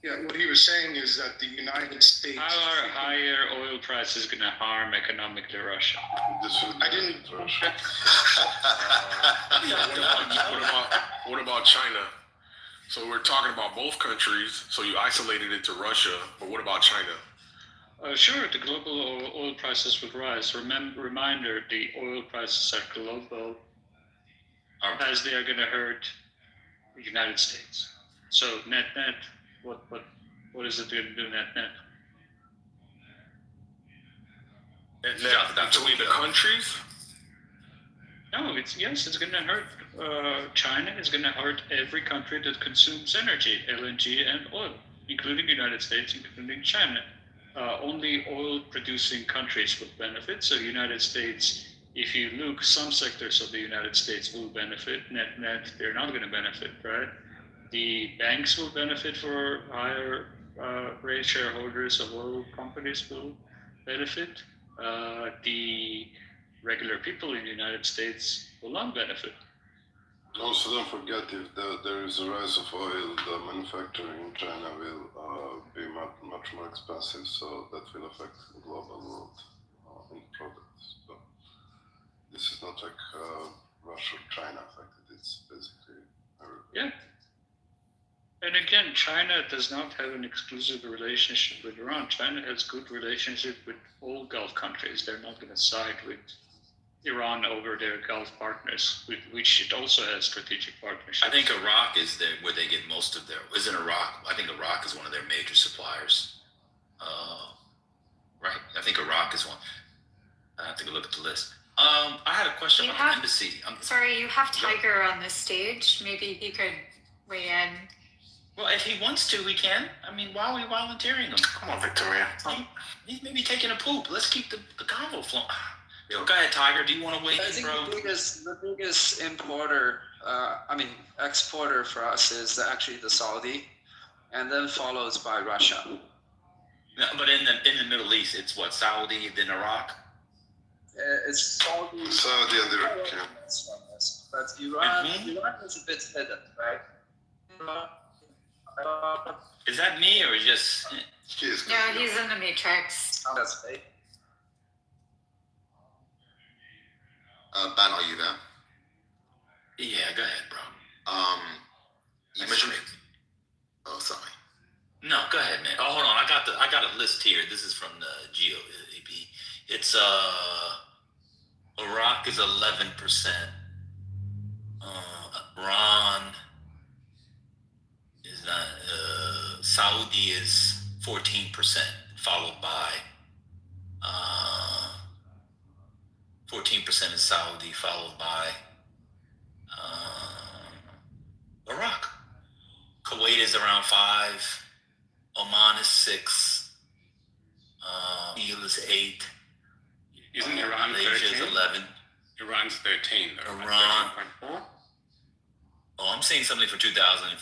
Yeah, what he was saying is that the United States. How are higher oil prices gonna harm economically Russia? I didn't. What about China? So we're talking about both countries. So you isolated it to Russia, but what about China? Sure, the global oil prices would rise. Reminder: the oil prices are global, as they are going to hurt the United States. So net, what is it going to do net? Between the countries? No, it's going to hurt China. It's going to hurt every country that consumes energy, LNG and oil, including the United States, including China. Only oil-producing countries would benefit. So United States, if you look, some sectors of the United States will benefit. Net, they're not going to benefit, right? The banks will benefit for higher rate. Shareholders of oil companies will benefit. The regular people in the United States will not benefit. Also, don't forget if there is a rise of oil, the manufacturing in China will be much more expensive, so that will affect the global world in products. So this is not like Russia or China affected, it's basically everywhere. Yeah. And again, China does not have an exclusive relationship with Iran. China has good relationship with all Gulf countries. They're not going to side with Iran over their Gulf partners, with which it also has strategic partnerships. I think Iraq is where they get most of their. Isn't Iraq? I think Iraq is one of their major suppliers. Right. I think Iraq is one. I have to go look at the list. I had a question about the embassy. Sorry, you have Tiger on this stage. Maybe he could weigh in. Well, if he wants to, we can. I mean, why are we volunteering him? Come on, Victoria. He's maybe taking a poop. Let's keep the convo flowing. Yo, go ahead, Tiger. Do you want to weigh in, I think bro? the biggest importer, exporter for us is actually the Saudi, and then followed by Russia. No, but in the Middle East, it's what, Saudi, then Iraq? It's Saudi and Iraq, yeah. But Iran is a bit hidden, right? Is that me or just? No, he's in the Matrix. That's right. Ben, are you there? Yeah, go ahead, bro. You mentioned. Oh, sorry. No, go ahead, man. Oh, hold on. I got a list here. This is from the Geo AP. It's Iraq is 11%. Iran is not. Saudi is 14%, followed by 14% is Saudi, followed by Iraq. Kuwait is around 5. Oman is 6. Israel is 8. Isn't Iran Malaysia 13? is 11. Iran's 13, though. Iran. 13.4? Oh, I'm saying something for 2000.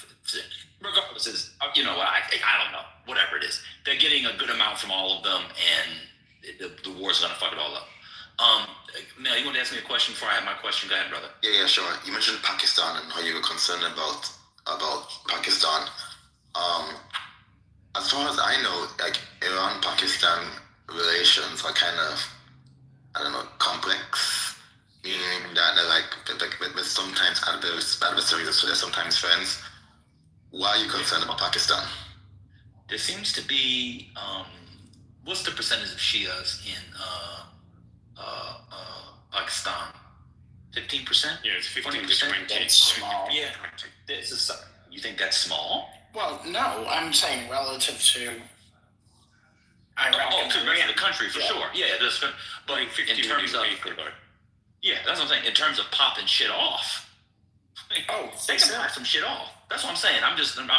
Regardless, is you know what? I don't know. Whatever it is, they're getting a good amount from all of them, and the war's gonna fuck it all up. Mel, you want to ask me a question before I have my question? Go ahead, brother. Yeah, sure. You mentioned Pakistan and how you were concerned about Pakistan. As far as I know, like Iran-Pakistan relations are kind of, I don't know, complex. Meaning that they're like sometimes adversaries, so they're sometimes friends. Why are you concerned about Pakistan? There seems to be what's the percentage of Shias in Pakistan? 15%? Yeah, it's 15 to 20. That's small. Yeah. You think that's small? Well, no, I'm saying relative to Iraq Oh, and to the rest Iran. of the country, for sure. Yeah, but in 50 terms of... million people, though. Yeah, that's what I'm saying. In terms of popping shit off. They can pop some shit off. That's what I'm saying. I'm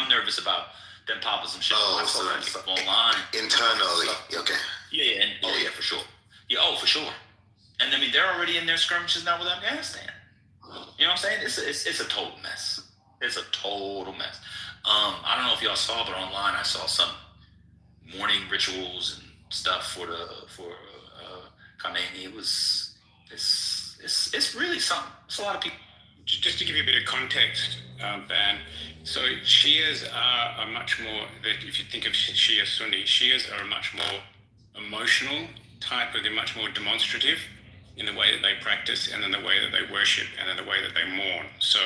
nervous about them popping some shit off. So online. internally, okay. Yeah, yeah, for sure. Yeah, for sure. And I mean, they're already in their skirmishes now with Afghanistan. You know what I'm saying? It's a total mess. It's a total mess. I don't know if y'all saw, but online I saw some morning rituals and stuff for Khamenei. It's really something. It's a lot of people. Just to give you a bit of context, Van, so Shias are much more, if you think of Shia Sunni, Shias are a much more emotional type, but they're much more demonstrative in the way that they practice and in the way that they worship and in the way that they mourn. So,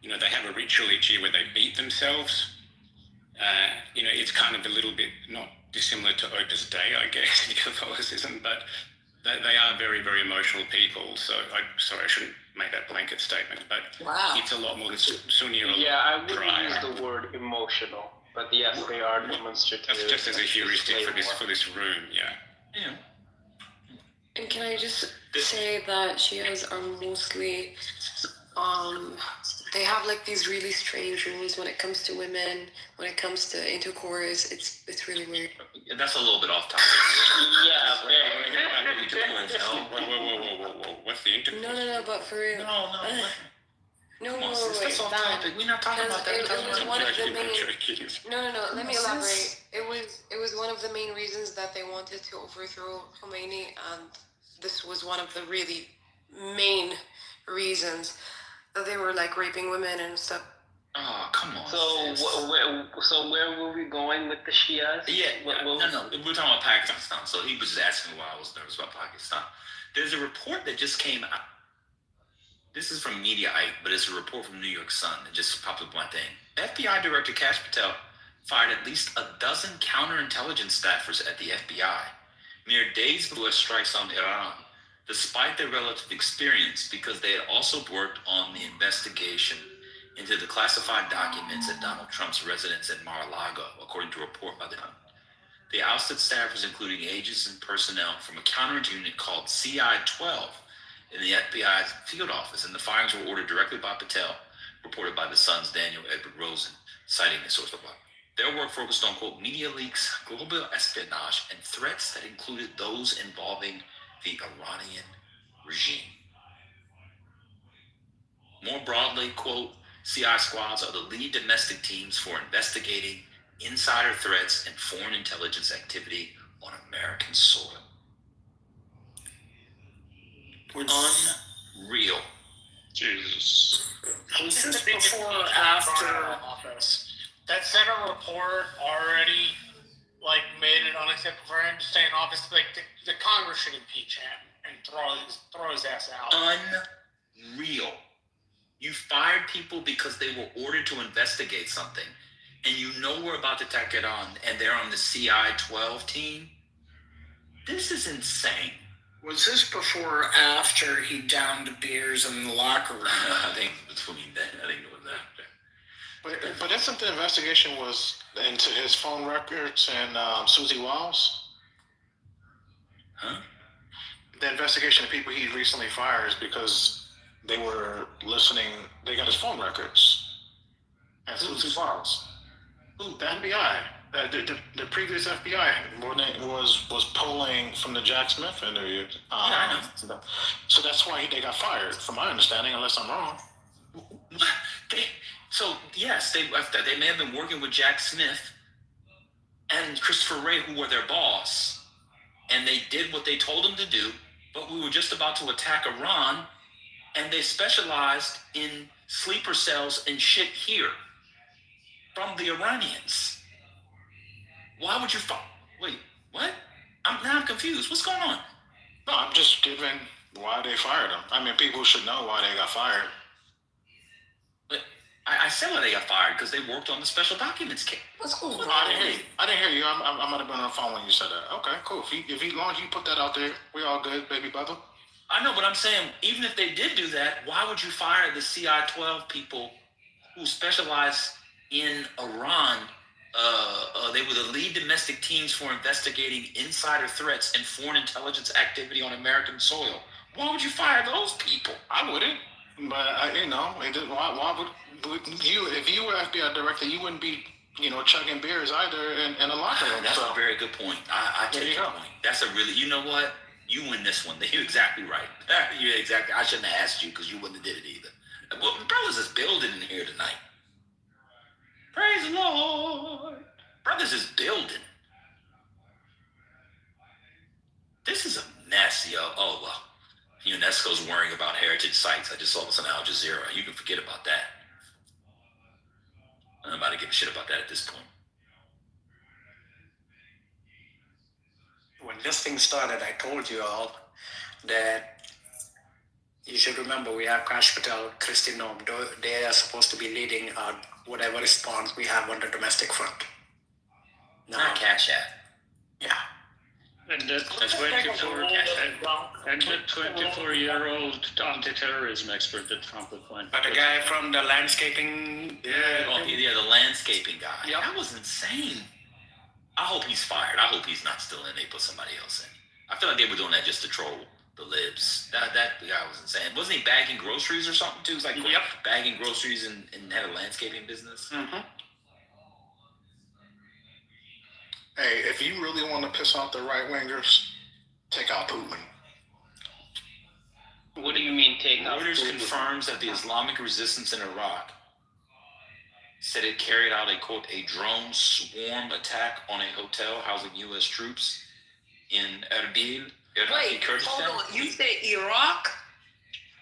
they have a ritual each year where they beat themselves. It's kind of a little bit not dissimilar to Opus Dei, I guess, in Catholicism, but they are very, very emotional people. So, I shouldn't make that blanket statement, but it's a lot more Sunni or I wouldn't dry. use the word emotional, but yes, they are demonstrative. That's just as a heuristic for this room, Yeah. And can I just say that Shias are mostly, they have like these really strange rules when it comes to women, when it comes to intercourse. It's really weird. That's a little bit off topic. Whoa. What's the intercourse? No, but for real. No, that's off topic. We're not talking about that. It was one of the main. No. Let me elaborate. It was one of the main reasons that they wanted to overthrow Khomeini, and this was one of the really main reasons that they were like raping women and stuff. Oh, come on. So where were we going with the Shias? No. We're talking about Pakistan. So he was just asking why I was nervous about Pakistan. There's a report that just came out. This is from Mediaite, but it's a report from New York Sun. It just popped up my thing. FBI Director Kash Patel fired at least a dozen counterintelligence staffers at the FBI mere days before strikes on Iran, despite their relative experience, because they had also worked on the investigation into the classified documents at Donald Trump's residence at Mar-a-Lago, according to a report by the Hunt. The ousted staffers, including agents and personnel from a counterintelligence unit called CI-12 in the FBI's field office, and the firings were ordered directly by Patel, reported by the Sun's Daniel Edward Rosen, citing a source report. Their work focused on, quote, media leaks, global espionage, and threats that included those involving the Iranian regime. More broadly, quote, CI squads are the lead domestic teams for investigating insider threats and foreign intelligence activity on American soil. Unreal. Jesus. Was this before or after office? That Senate report already like made it unacceptable for him to stay in office. Like the Congress should impeach him and throw his ass out. Unreal. You fired people because they were ordered to investigate something, and you know we're about to attack Iran, and they're on the CI-12 team. This is insane. Was this before or after he downed beers in the locker room? I think between that. I think it was after. But isn't the investigation was into his phone records and Susie Wiles? Huh? The investigation of people he recently fired is because they were listening. They got his phone records and Susie Wiles. Who? The FBI. The previous FBI was polling from the Jack Smith interview. I know. So that's why they got fired, from my understanding, unless I'm wrong. Yes, they may have been working with Jack Smith and Christopher Wray, who were their boss, and they did what they told them to do, but we were just about to attack Iran, and they specialized in sleeper cells and shit here from the Iranians. Why would you wait, what? I'm confused. What's going on? No, I'm just giving why they fired him. I mean, people should know why they got fired. But I said why they got fired, because they worked on the special documents case. What's going on? I didn't hear you. I might have been on the phone when you said that. Okay, cool. As long as you put that out there, we all good, baby brother. I know, but I'm saying, even if they did do that, why would you fire the CI-12 people who specialize in Iran? They were the lead domestic teams for investigating insider threats and foreign intelligence activity on American soil. Why would you fire those people? I wouldn't. But why would you? If you were FBI director, you wouldn't be, chugging beers either in a locker room. That's a very good point. I take your point. That's a really. You know what? You win this one. You're exactly right. You're exactly. I shouldn't have asked you because you wouldn't have did it either. Well, brothers is building in here tonight. Praise the Lord. Brothers is building. This is a mess, yo. Oh, well. UNESCO's worrying about heritage sites. I just saw this on Al Jazeera. You can forget about that. I'm about to give a shit about that at this point. When this thing started, I told you all that you should remember we have Kash Patel, Christy Noem. They are supposed to be leading whatever response we have on the domestic front. Not Cash App. Yeah. And the 24-year-old anti-terrorism expert that Trump appointed. But the guy from the landscaping... the landscaping guy. Yeah. That was insane. I hope he's fired. I hope he's not still in. They put somebody else in. I feel like they were doing that just to troll the libs. That guy was insane. Wasn't he bagging groceries or something too? He was like bagging groceries and had a landscaping business. Mm-hmm. Hey, if you really want to piss off the right-wingers, take out Putin. What do you mean take out Reuters Putin? confirms that the Islamic resistance in Iraq said it carried out a, quote, a drone swarm attack on a hotel housing U.S. troops in Erbil Wait, hold on. You said Iraq?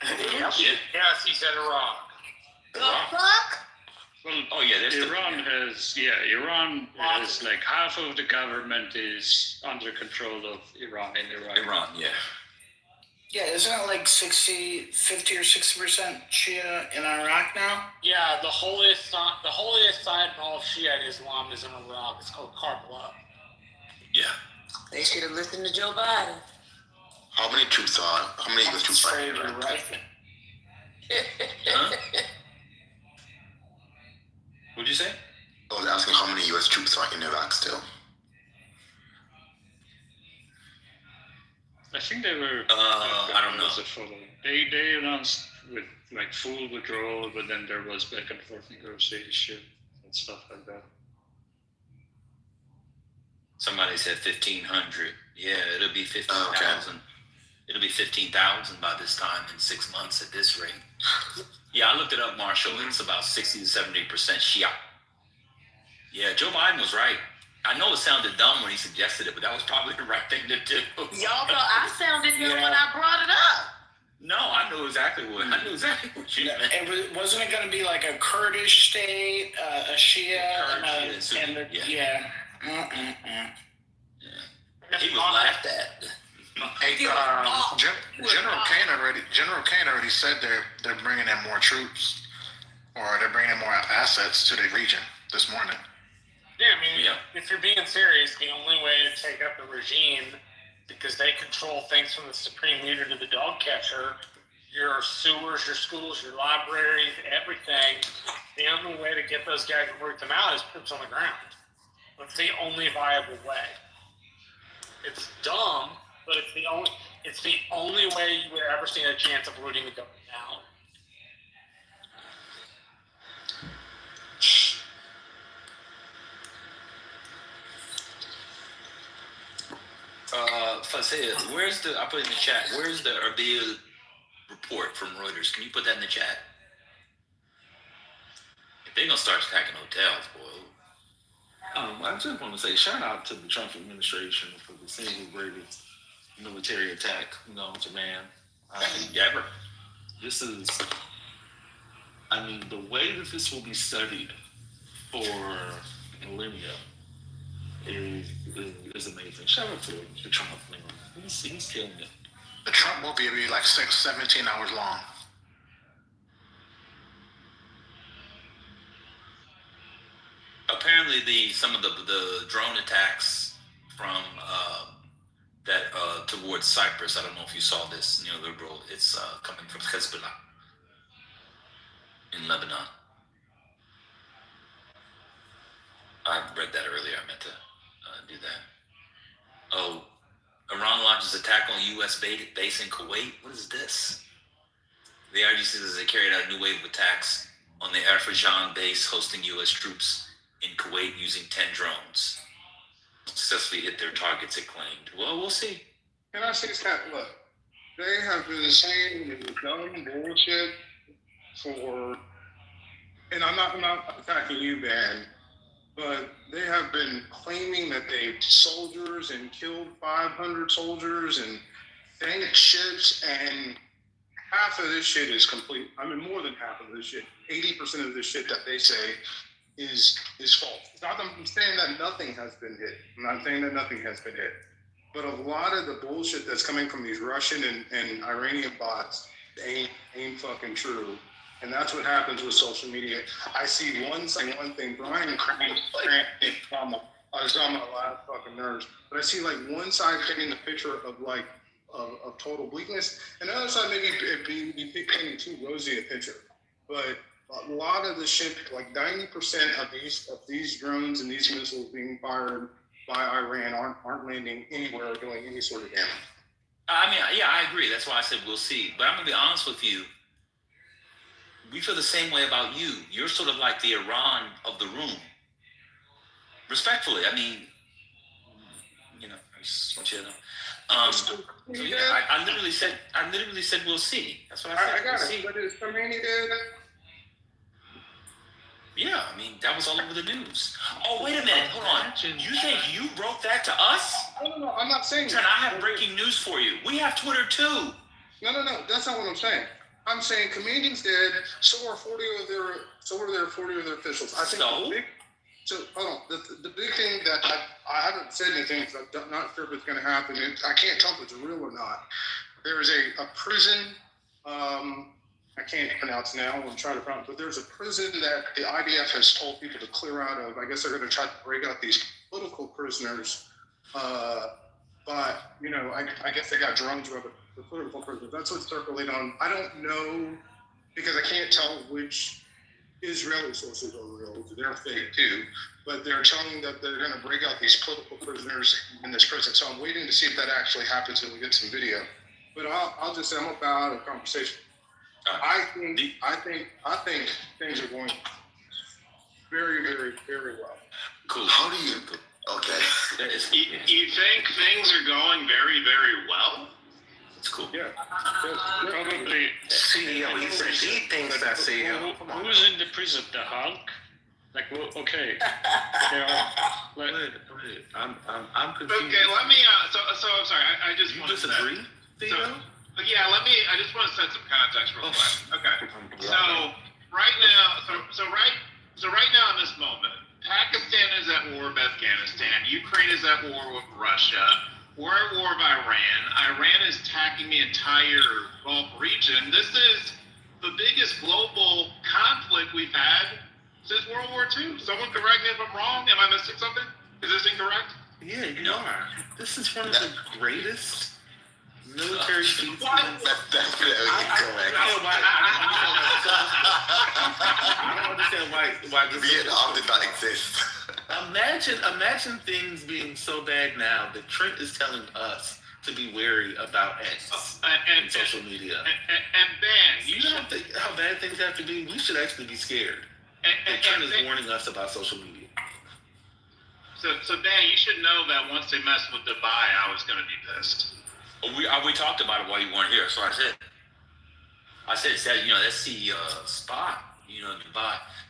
Yep. Yes, he said Iraq. The fuck? Well, oh yeah, Iran has like half of the government is under control of Iran in Iraq. Iran, yeah. Yeah, isn't it like 50 or 60% Shia in Iraq now? Yeah, the holiest side of all of Shiite Islam is in Iraq. It's called Karbala. Yeah. They should have listened to Joe Biden. How many US troops are in Iraq? Huh? What'd you say? I was asking how many US troops are in Iraq still. I think they were. I don't know. They announced with like full withdrawal, but then there was back and forth negotiation and stuff like that. Somebody said 1,500. Yeah, it'll be 15,000. It'll be 15,000 by this time in 6 months at this rate. Yeah, I looked it up, Marshall. It's about 60 to 70% Shia. Yeah, Joe Biden was right. I know it sounded dumb when he suggested it, but that was probably the right thing to do. Y'all thought I sounded dumb when I brought it up. No, I knew exactly what you meant. Wasn't it going to be like a Kurdish state, a Shia, yeah. He was laughed at. Hey, General Kane already said they're bringing in more troops, or they're bringing in more assets to the region this morning. Yeah, I mean, if you're being serious, the only way to take up the regime, because they control things from the supreme leader to the dog catcher, your sewers, your schools, your libraries, everything, the only way to get those guys and root them out is troops on the ground. That's the only viable way. It's dumb, but it's the only way you would ever stand a chance of rooting the government out. Fasea, I put in the chat, where's the Erbil report from Reuters? Can you put that in the chat? If they're gonna start attacking hotels, boy. I just want to say shout out to the Trump administration for the single greatest military attack known to man. Ever. This is, the way that this will be studied for millennia is amazing. Shout out to the Trump, man. He's killing it. The Trump movie will be like 17 hours long. Apparently, some of the drone attacks from towards Cyprus. I don't know if you saw this neoliberal. It's coming from Hezbollah in Lebanon. I read that earlier. I meant to do that. Oh, Iran launches attack on U.S. base in Kuwait. What is this? The IRGC says they carried out a new wave of attacks on the Air Fajan base hosting U.S. troops in Kuwait using 10 drones. Successfully hit their targets, it claimed. Well, we'll see. Can I say something? Look, they have been saying this dumb bullshit for, and I'm not attacking you, Ben, but they have been claiming that they soldiers and killed 500 soldiers and sank ships, and half of this shit is complete. More than half of this shit. 80% of this shit that they say is false. It's not that I'm saying that nothing has been hit. I'm not saying that nothing has been hit. But a lot of the bullshit that's coming from these Russian and Iranian bots ain't fucking true. And that's what happens with social media. I see one thing, Brian Cramped, I was on my last fucking nerves. But I see like one side painting the picture of total bleakness, and the other side maybe painting too rosy a picture. But a lot of the shit, like 90% of these drones and these missiles being fired by Iran aren't landing anywhere or doing any sort of damage. I agree. That's why I said we'll see. But I'm gonna be honest with you. We feel the same way about you. You're sort of like the Iran of the room. Respectfully, I just want you to know. I literally said we'll see. That's what I said. I got we'll it. But is Khomeini dead? Yeah, I mean, that was all over the news. Oh, wait a minute. Hold on. You think you broke that to us? No, I'm not saying Trent, I have breaking news for you. We have Twitter too. No, that's not what I'm saying. I'm saying Commanding's dead, so are 40 of their officials. I think hold on. The big thing that I haven't said anything because I'm not sure if it's going to happen. I can't tell if it's real or not. There is a prison, I can't pronounce now, I'm trying to pronounce, but there's a prison that the IDF has told people to clear out of. I guess they're going to try to break out these political prisoners. But, I guess they got drones with the political prisoners. That's what's circulating on. I don't know, because I can't tell which Israeli sources are real. They're fake too. But they're telling that they're going to break out these political prisoners in this prison. So I'm waiting to see if that actually happens and we get some video. But I'll just say I'm about out of conversation. I think things are going very, very, very well. Cool. How do you? Okay. You think things are going very, very well? It's cool. Yeah. Probably. CEO. He said he thinks that CEO. Who's in the prison? The Hulk? Like, okay. Wait. I'm confused. Okay, let me. So I'm sorry. I just You want to disagree, Theo? Yeah, I just want to set some context real quick. Okay. So right now in this moment, Pakistan is at war with Afghanistan. Ukraine is at war with Russia. We're at war with Iran. Iran is attacking the entire Gulf region. This is the biggest global conflict we've had since World War II. Someone correct me if I'm wrong. Am I missing something? Is this incorrect? Yeah, you are. This is one of the greatest military feats. That's definitely incorrect. I don't understand why this Vietnam did not exist. Imagine things being so bad now that Trent is telling us to be wary about X and social media. And Ben, you know how bad things have to be? We should actually be scared. And Trent is warning us about social media. So Ben, you should know that once they messed with Dubai, I was going to be pissed. We talked about it while you weren't here, so I said that's the spot.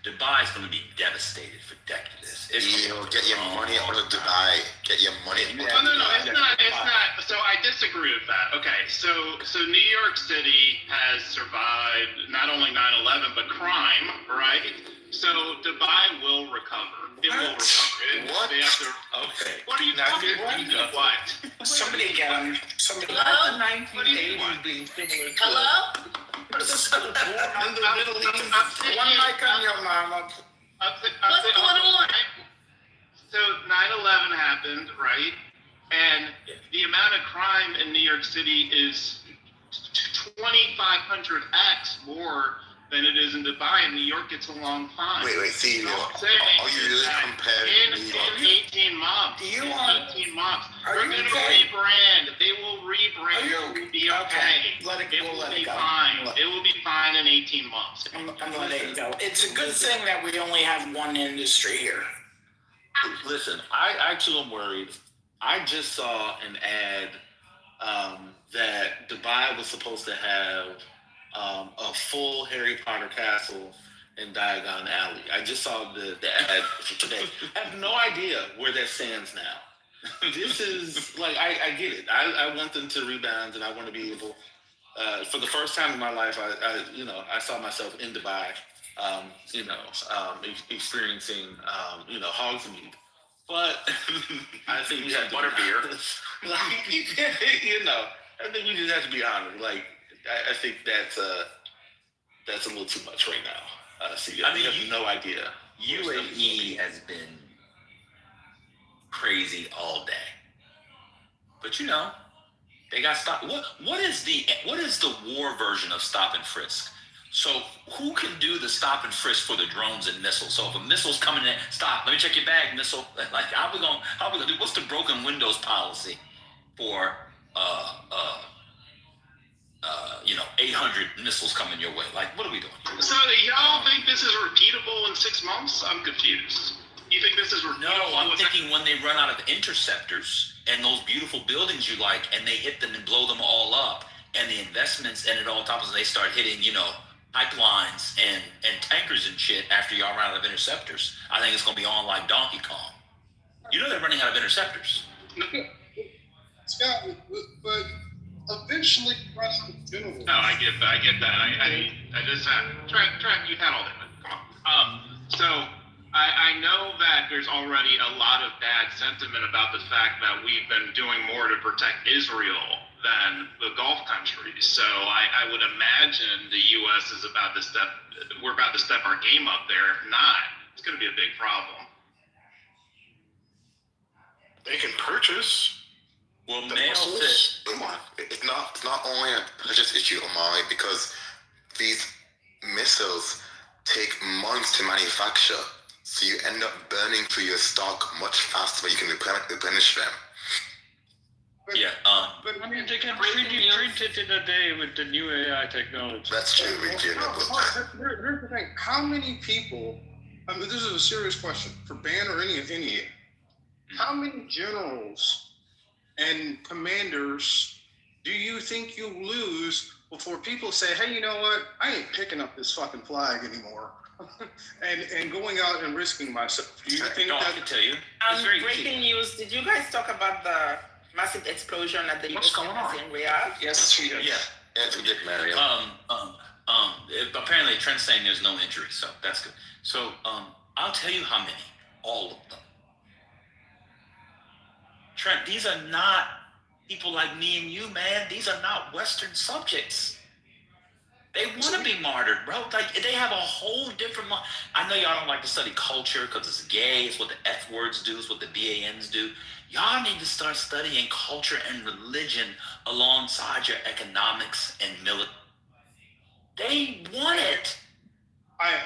Dubai is going to be devastated for decades. Get your money out of Dubai. Get your money. No, it's not. So I disagree with that. Okay, so New York City has survived not only 9/11 but crime, right? So Dubai will recover. It will recover. What? They have to. Okay. What are you talking about? What? Somebody get him. Somebody. Hello? The 1980s being similar to Hello? in the Middle East. One mic on your mama. What's going on? So 9/11 happened, right? And the amount of crime in New York City is 2,500x more than it is in Dubai. In New York, it's along fine. Wait, Theo. Are you really comparing New York? In 18 months. Do you in want? 18 months. Are They're you going to okay? rebrand. They will rebrand. Are you It will be okay. Let it go. Let will it be go. fine. It will be fine in 18 months. I'm letting it go. It's a good thing that we only have one industry here. Listen, I too am worried. I just saw an ad that Dubai was supposed to have a full Harry Potter castle in Diagon Alley. I just saw the ad for today. I have no idea where that stands now. This is like I get it. I want them to rebound, and I want to be able. For the first time in my life, I saw myself in Dubai. Experiencing Hogsmeade. But I think we have butterbeer. I think we just have to be honest. Like, I think that's a little too much right now. You have no idea. UAE has been crazy all day, but they got stopped. What is the war version of stop and frisk? So who can do the stop and frisk for the drones and missiles? So if a missile's coming in, stop. Let me check your bag, missile. Like how we gonna do? What's the broken windows policy for 800 missiles coming your way? Like what are we doing? So y'all think this is repeatable in 6 months? I'm confused. You think this is repeatable? No, I'm thinking when they run out of interceptors and those beautiful buildings you like, and they hit them and blow them all up, and the investments and it all topples, and they start hitting, pipelines and tankers and shit after y'all run out of interceptors. I think it's going to be on like Donkey Kong. You know they're running out of interceptors. Scott, but eventually run out of generals. No, I get that. I just Trent, you handled it. Come on. So I know that there's already a lot of bad sentiment about the fact that we've been doing more to protect Israel than the Gulf countries. So I would imagine the U.S. is we're about to step our game up there. If not, it's going to be a big problem. They can purchase. Well, it's not only a purchase issue, Omari, because these missiles take months to manufacture, so you end up burning through your stock much faster than you can replenish them. Yeah, but I mean, they can print it in a day with the new AI technology. That's true, Here's the thing. How many people, I mean, this is a serious question for Ben or any of you. How many generals and commanders do you think you lose before people say, hey, you know what? I ain't picking up this fucking flag anymore and going out and risking myself. Do you think that? I can tell you. Breaking news. Did you guys talk about the massive explosion at the U.S. Embassy in Riyadh? Yes, we did. Yeah. Yes, we did, Mario. Apparently Trent's saying there's no injuries, so that's good. So, I'll tell you how many. All of them. Trent, these are not people like me and you, man. These are not Western subjects. They want to be martyred, bro. Like, they have a whole different... I know y'all don't like to study culture because it's gay. It's what the F words do. It's what the BANs do. Y'all need to start studying culture and religion alongside your economics and military. They want it. I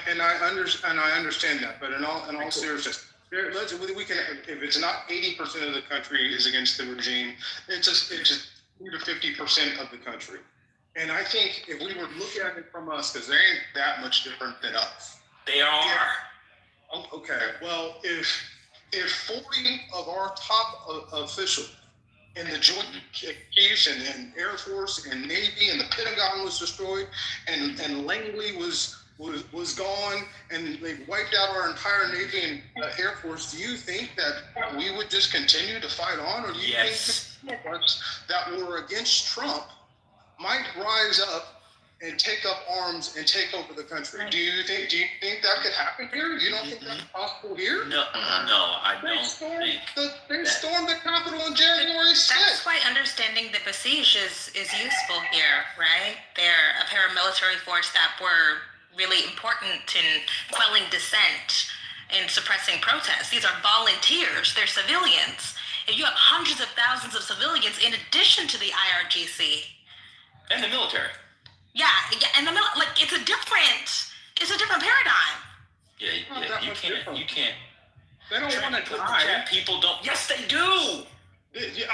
understand that, but in all seriousness, we can, if it's not 80% of the country is against the regime, it's just 2 to 50% of the country. And I think if we were looking at it from us, because they ain't that much different than us. They are. Oh, okay. Well, if 40 of our top officials in the Joint Chiefs and Air Force and Navy and the Pentagon was destroyed and Langley was gone and they wiped out our entire Navy and Air Force, do you think that we would just continue to fight on, or do you think that were against Trump might rise up and take up arms and take over the country? Do you think that could happen here? You don't think that's possible here? No, I don't think. They stormed the Capitol on January 6th. That's why understanding the besiege is useful here, right? They're a paramilitary force that were really important in quelling dissent and suppressing protests. These are volunteers. They're civilians. If you have hundreds of thousands of civilians in addition to the IRGC. And the military. Yeah, and it's a different paradigm. Yeah, you can't. They don't want to die. People don't. Yes, they do.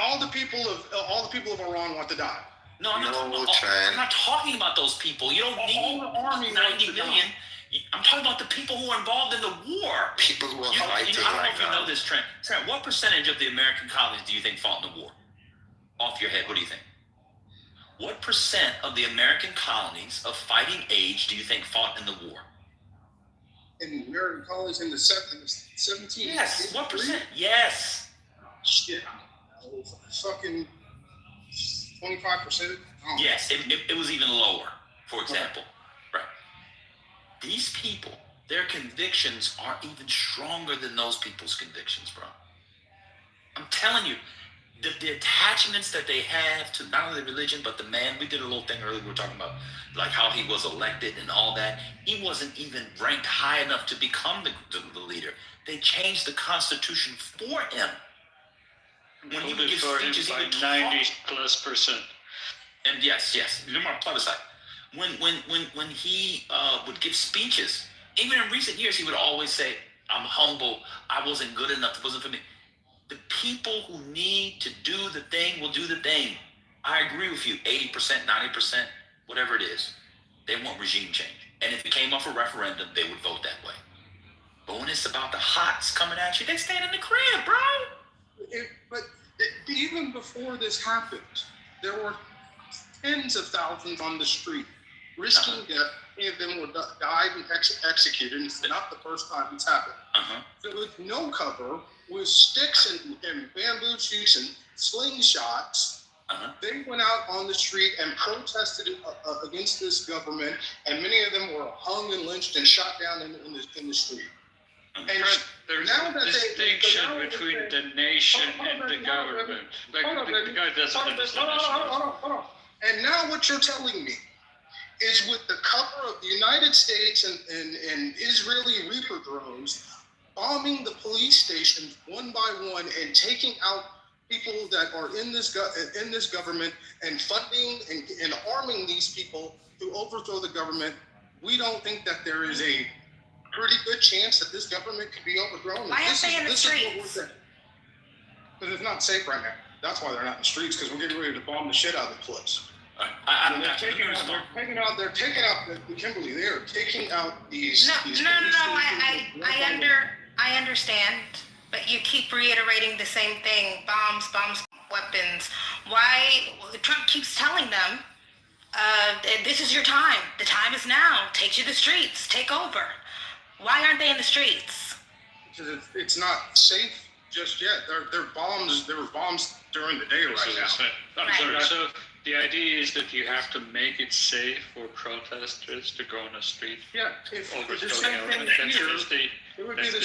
All the people of Iran want to die. No, I'm not talking about those people. You don't need 90 million. I'm talking about the people who are involved in the war. People who are fighting I don't know right if you know this, Trent. Trent, what percentage of the American colonies do you think fought in the war? Off your head, what do you think? What percent of the American colonies of fighting age do you think fought in the war? In American colonies in the 17th? Yes, what percent? Yes. Shit, fucking 25%? Yes, it was even lower, for example. Right. These people, their convictions are even stronger than those people's convictions, bro. I'm telling you, the attachments that they have to not only religion, but the man, we did a little thing earlier, we were talking about like how he was elected and all that. He wasn't even ranked high enough to become the leader. They changed the Constitution for him. When he would give speeches, by he would 90+%. And yes, no more plebiscite. When he would give speeches, even in recent years, he would always say, "I'm humble. I wasn't good enough. It wasn't for me." The people who need to do the thing will do the thing. I agree with you. 80%, 90%, whatever it is, they want regime change. And if it came off a referendum, they would vote that way. But when it's about the hots coming at you, they stand in the crib, bro. But even before this happened, there were tens of thousands on the street risking death many of them were died and executed. It's not the first time it's happened. So with no cover, with sticks and bamboo shoots and slingshots, they went out on the street and protested against this government, and many of them were hung and lynched and shot down in the street. And there's now a that distinction between the nation and the government. The guy doesn't understand. Hold on. And now what you're telling me is with the cover of the United States and Israeli Reaper drones bombing the police stations one by one and taking out people that are in this government and funding and arming these people to overthrow the government, we don't think that there is a pretty good chance that this government could be overthrown. Why aren't they in the streets? Because it's not safe right now. That's why they're not in the streets, because we're getting ready to bomb the shit out of the place. They're taking out Kimberly. They are taking out these. I understand, but you keep reiterating the same thing: bombs, weapons. Why Trump keeps telling them, "This is your time. The time is now. Take to the streets. Take over." Why aren't they in the streets? Because it's not safe just yet. There were bombs during the day right now. So the idea is that you have to make it safe for protesters to go on the street. Yeah, It would be the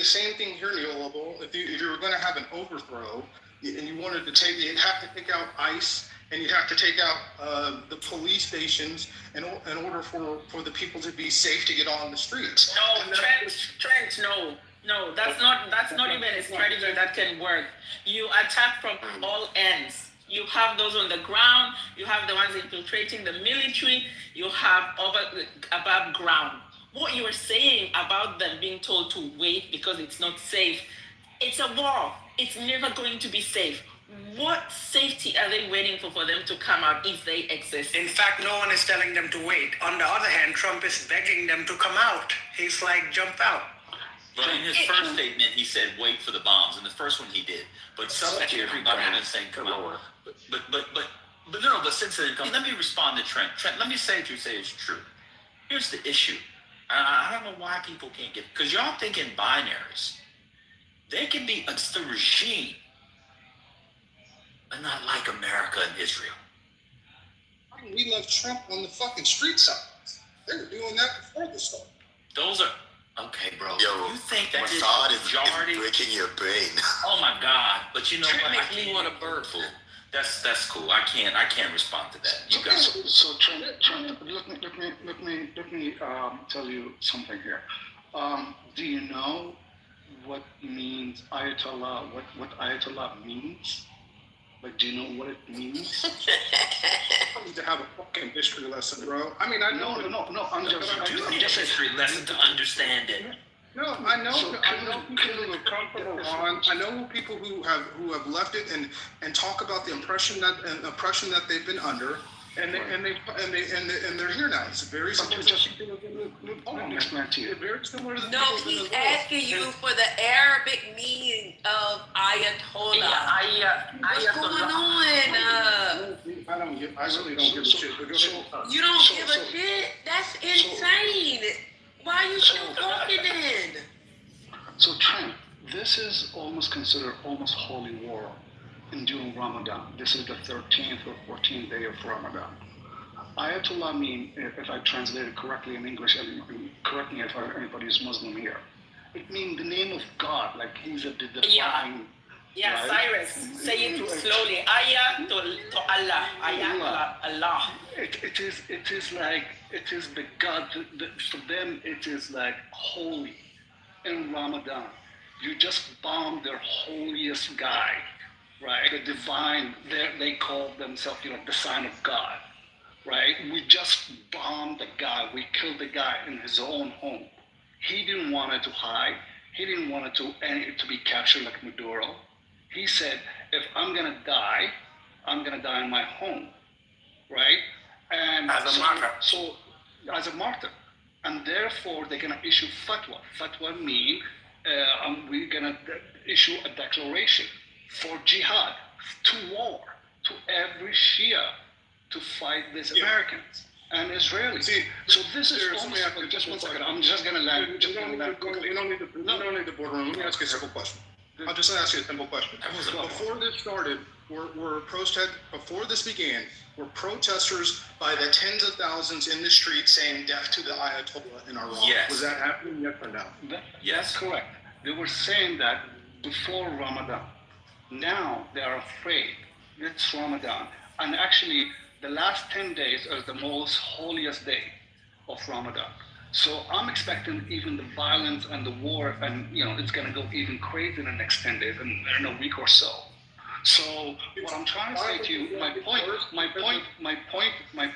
same thing here, neoliberal. If you were going to have an overthrow and you wanted to you'd have to take out ICE and you'd have to take out the police stations in order for the people to be safe to get on the streets. No, Trent, no, that's not even a strategy that can work. You attack from all ends. You have those on the ground, you have the ones infiltrating the military, you have above ground. What you are saying about them being told to wait because it's not safe, it's a war. It's never going to be safe. What safety are they waiting for them to come out if they exist? In fact, no one is telling them to wait. On the other hand, Trump is begging them to come out. He's like, jump out. But in his first statement, he said, wait for the bombs. In the first one, he did. But subsequently, everybody saying, come out. But since then, let me respond to Trent. Trent, let me say what you say is true. Here's the issue. I don't know why people can't get, because y'all think in binaries. They can be against the regime, but not like America and Israel. We left Trump on the fucking street signs. They were doing that before the storm. Those are okay, bro. Yo, you think that Mossad is majority breaking your brain. Oh my God! But you know Trent what? makes me want to burp. That's cool. I can't respond to that. You guys. So Trent, let me tell you something here. Do you know what means Ayatollah? What Ayatollah means? Like, do you know what it means? I need to have a fucking history lesson, bro. I mean, I know. No. I'm just a history lesson to understand it. No, I know people who have come from Iran. I know people who have left it and talk about the oppression that they've been under, and they're here now. It's very similar to very similar to No, he's asking you for the Arabic meaning of Ayatollah. What's going on? I really don't give a shit. But go ahead. You don't give a shit? That's insane. Why are you still talking then? So Trent, this is almost considered almost holy war during Ramadan. This is the 13th or 14th day of Ramadan. Ayatollah mean, if I translate it correctly in English, and correct me if anybody is Muslim here, it means the name of God, like he's the divine. Yeah, right? Cyrus, say it slowly. Ayah to Allah. Ayah to Allah. It is like, it is the God, for them it is like holy. In Ramadan, you just bomb their holiest guy, right? The divine, they call themselves, the sign of God, right? We just bombed the guy, we killed the guy in his own home. He didn't want it to hide. He didn't want it to be captured like Maduro. He said, if I'm gonna die in my home, right? And as a martyr. So, as a martyr. And therefore, they're gonna issue fatwa. Fatwa means we're gonna issue a declaration for jihad, to war, to every Shia to fight these Americans. and Israelis. So this is almost, just one second, I'm just going to land. We don't need the boardroom. Let me ask you a simple question. I'll just ask you a simple question. Before this started, before this began, were protesters by the tens of thousands in the streets saying death to the Ayatollah in Iran? Yes. Was that happening, yes or no? That's correct. They were saying that before Ramadan. Now they are afraid. It's Ramadan. And actually, the last 10 days is the most holiest day of Ramadan. So I'm expecting even the violence and the war, and it's going to go even crazy in the next 10 days, in a week or so. So what I'm trying to say to you, my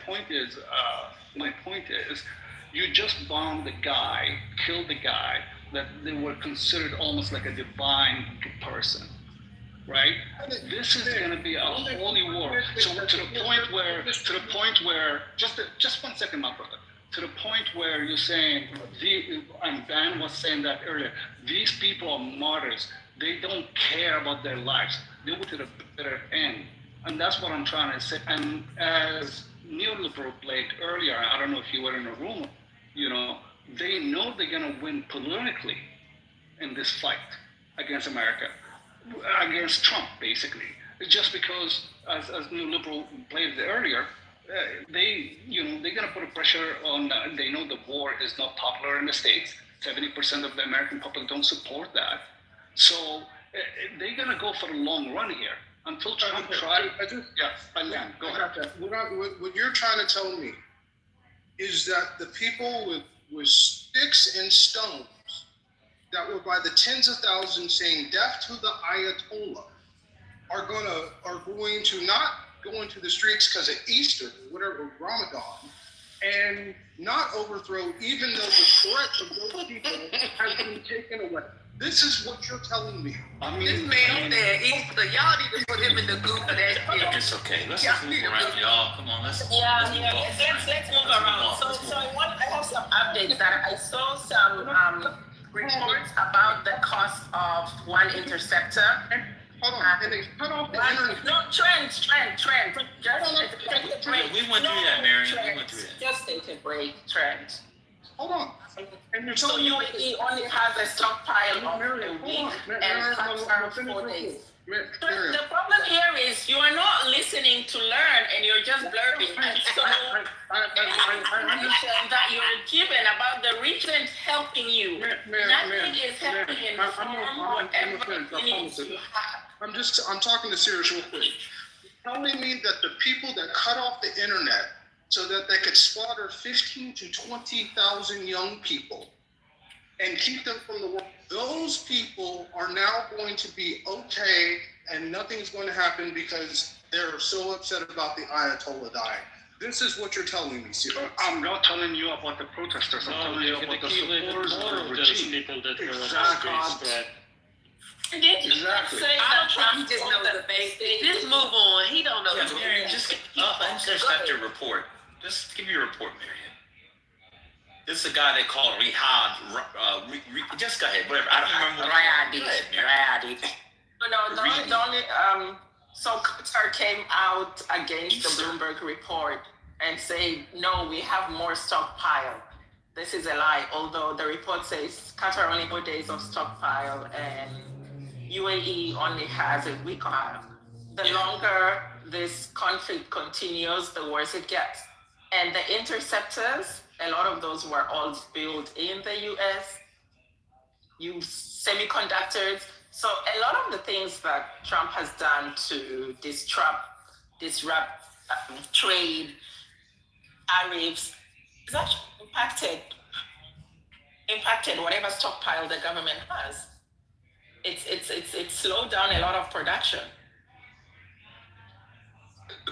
point is, you just bombed the guy, killed the guy that they were considered almost like a divine person, right? This is going to be a holy war. So to the point where, just 1 second, my brother. To the point where you're saying, and Van was saying that earlier, these people are martyrs. They don't care about their lives. They go to the bitter end. And that's what I'm trying to say. And as neoliberal played earlier, I don't know if you were in the room, they know they're going to win politically in this fight against America, against Trump, basically. It's just because, as neoliberal played earlier, they're going to put a pressure on, they know the war is not popular in the States. 70% of the American public don't support that. So they're going to go for the long run here until Trump tries. Go ahead. What you're trying to tell me is that the people with sticks and stones that were by the tens of thousands saying death to the Ayatollah are going to not go into the streets because of Easter, whatever, Ramadan, and not overthrow, even though the threat of those people has been taken away. This is what you're telling me. This man said Easter. Y'all need to put him in the group for that shit. It's okay. Let's just move around, y'all. Come on, let's move Let's move around. So I have some updates that I saw some reports about the cost of one interceptor. Hold on, and they cut off the internet. No, trend. Just take a break. We went through that, Marion. We went through that. Just take a break, trend. Hold on. And you're So telling me UAE only has a stockpile of a week and Qatar 4 days. The problem here is you are not listening to learn and you're just blurting. So information that you're given about the region helping you. Nothing is helping inform whatever you need to have. I'm talking to serious real quick. You're telling me that the people that cut off the internet so that they could slaughter 15 to 20,000 young people and keep them from the world, those people are now going to be okay and nothing's going to happen because they're so upset about the Ayatollah dying. This is what you're telling me, Siri. I'm not telling you about the protesters. I'm telling you about the supporters of the regime. People that Exactly. I don't think he just knows the basics. Just move on. He don't know the basics. Marion, just intercept your report. Just give me a report, Marion. This is a guy they call Riyadh. Just go ahead, whatever. I don't remember. Riyadh. So Qatar came out against the Bloomberg report and said, no, we have more stockpile. This is a lie, although the report says Qatar only 4 days of stockpile and UAE only has a week of. The longer this conflict continues, the worse it gets. And the interceptors, a lot of those were all built in the US, use semiconductors. So a lot of the things that Trump has done to disrupt trade, tariffs, has actually impacted whatever stockpile the government has. It's slowed down a lot of production.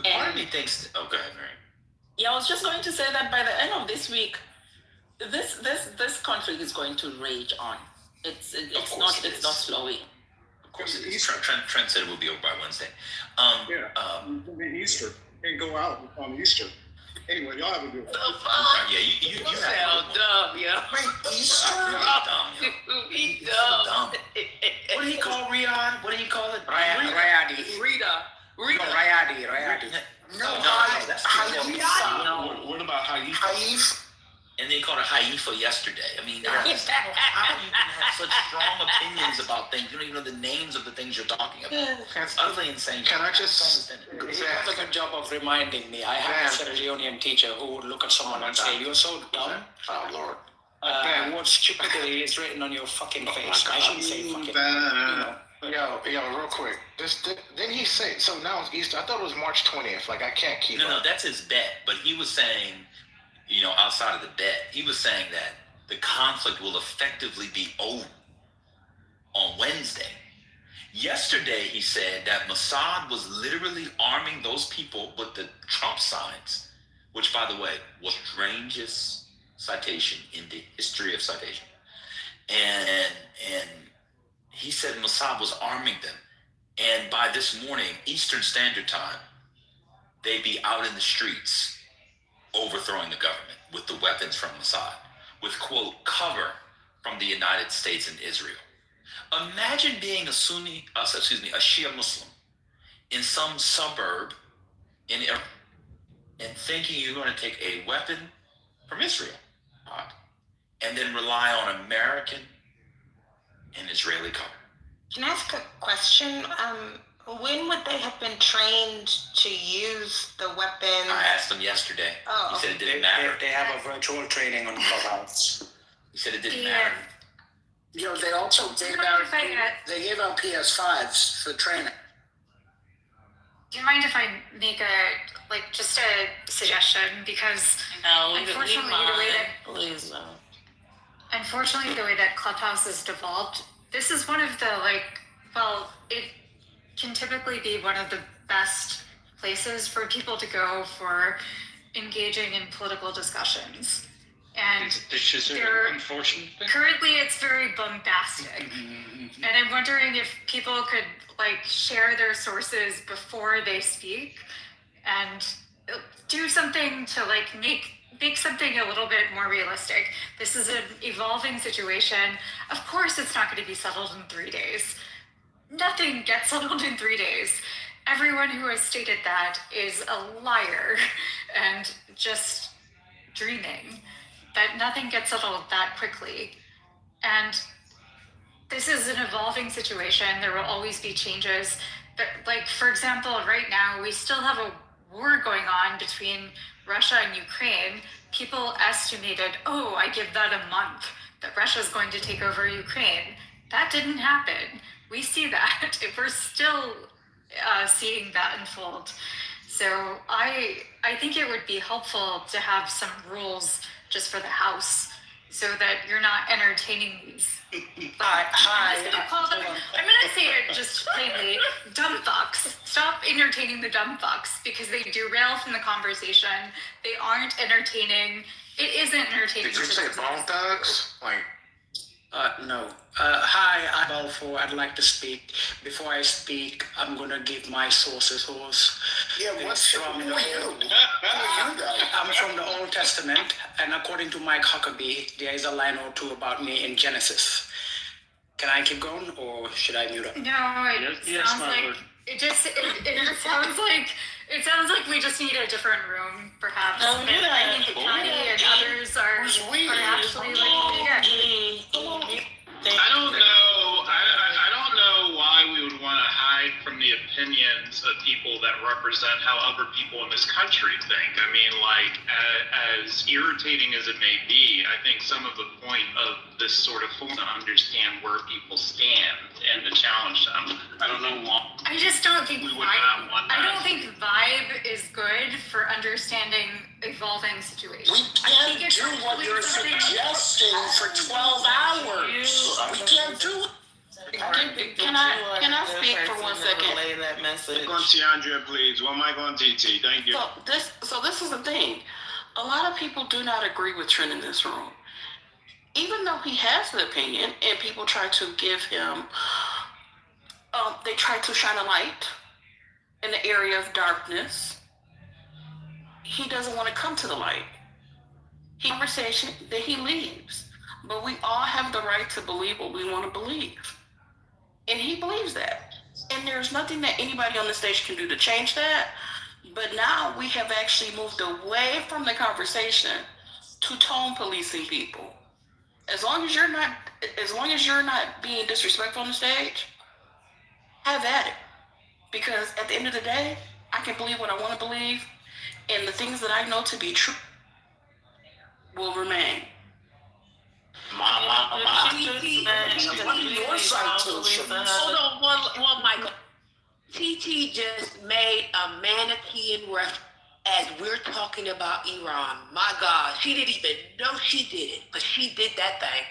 Part of me thinks. Oh, go ahead, Mary. Yeah, I was just going to say that by the end of this week, this conflict is going to rage on. It's not slowing. Of course it is. Trent said it will be over by Wednesday. Easter and go out on Easter. Anyway, y'all have a good one. Yeah, you sound dumb, yo. Easter? He's dumb. What do you call Riyadh? What do you call it? Riyadh. Riyadh. No, that's No. What about Haifa? And they called it Haifa yesterday. I mean, I just don't know how you can have such strong opinions about things. You don't even know the names of the things you're talking about. It's utterly insane. Can I just He does a good job of reminding me. I had a Sierra Leonean teacher who would look at someone and say, "You're so dumb." Oh Lord. What stupidity is written on your fucking face? I shouldn't say fucking. Yo, real quick. Didn't he say? So now it's Easter. I thought it was March 20th. Like I can't keep. No, that's his bet. But he was saying, outside of the bet, he was saying that the conflict will effectively be over on Wednesday. Yesterday, he said that Mossad was literally arming those people with the Trump signs, which, by the way, was the strangest citation in the history of citation. And he said Mossad was arming them. And by this morning, Eastern Standard Time, they'd be out in the streets overthrowing the government with the weapons from Mossad, with, quote, cover from the United States and Israel. Imagine being a Shia Muslim in some suburb in Iraq and thinking you're going to take a weapon from Israel and then rely on American and Israeli cover. Can I ask a question? When would they have been trained to use the weapon? I asked them yesterday. Oh, he said it didn't matter. They have a virtual training on Clubhouse. He said it didn't matter. They also gave out PS5s for training. Do you mind if I make just a suggestion? Because unfortunately, the way that Clubhouse is developed, this is one of the it can typically be one of the best places for people to go for engaging in political discussions. And currently it's very bombastic. And I'm wondering if people could share their sources before they speak and do something to make something a little bit more realistic. This is an evolving situation. Of course it's not going to be settled in 3 days. Nothing gets settled in 3 days. Everyone who has stated that is a liar and just dreaming. That nothing gets settled that quickly. And this is an evolving situation. There will always be changes. But for example, right now, we still have a war going on between Russia and Ukraine. People estimated, I give that a month, that Russia's going to take over Ukraine. That didn't happen. We see that. We're still seeing that unfold. So I think it would be helpful to have some rules just for the House so that you're not entertaining these. I'm going to say it just plainly, dumb fucks. Stop entertaining the dumb fucks because they derail from the conversation. They aren't entertaining. It isn't entertaining. Did you say bone thugs? No. Hi, I'm Balfour. I'd like to speak. Before I speak, I'm going to give my sources. I'm from the Old Testament, and according to Mike Huckabee, there is a line or two about me in Genesis. Can I keep going, or should I mute up? No, it sounds like we just need a different room, perhaps. I think Connie and others are actually I don't know. I don't know why we would want to hide from the opinions of people that represent how other people in this country think. I mean, as irritating as it may be, I think some of the point of this sort of form to understand where people stand and to challenge them. I don't know why. I just don't think we would not want that. I don't think vibe is good for understanding evolving situations. We can't do what you're suggesting for 12 hours. We can't do it. Can I speak for 1 second? Relay that message. Go on to Andrea, please. One mic on TT. Thank you. So this is the thing. A lot of people do not agree with Trent in this room. Even though he has the opinion and people try to give him, they try to shine a light in the area of darkness, he doesn't want to come to the light. Conversation that he leaves. But we all have the right to believe what we want to believe. And he believes that. And there's nothing that anybody on the stage can do to change that. But now we have actually moved away from the conversation to tone policing people. As long as you're not being disrespectful on the stage, have at it. Because at the end of the day, I can believe what I want to believe, and the things that I know to be true will remain. Your side too, Hold on, one, Michael. TT just made a Manichaean reference as we're talking about Iran. My God, she didn't even know she did it, but she did that thing.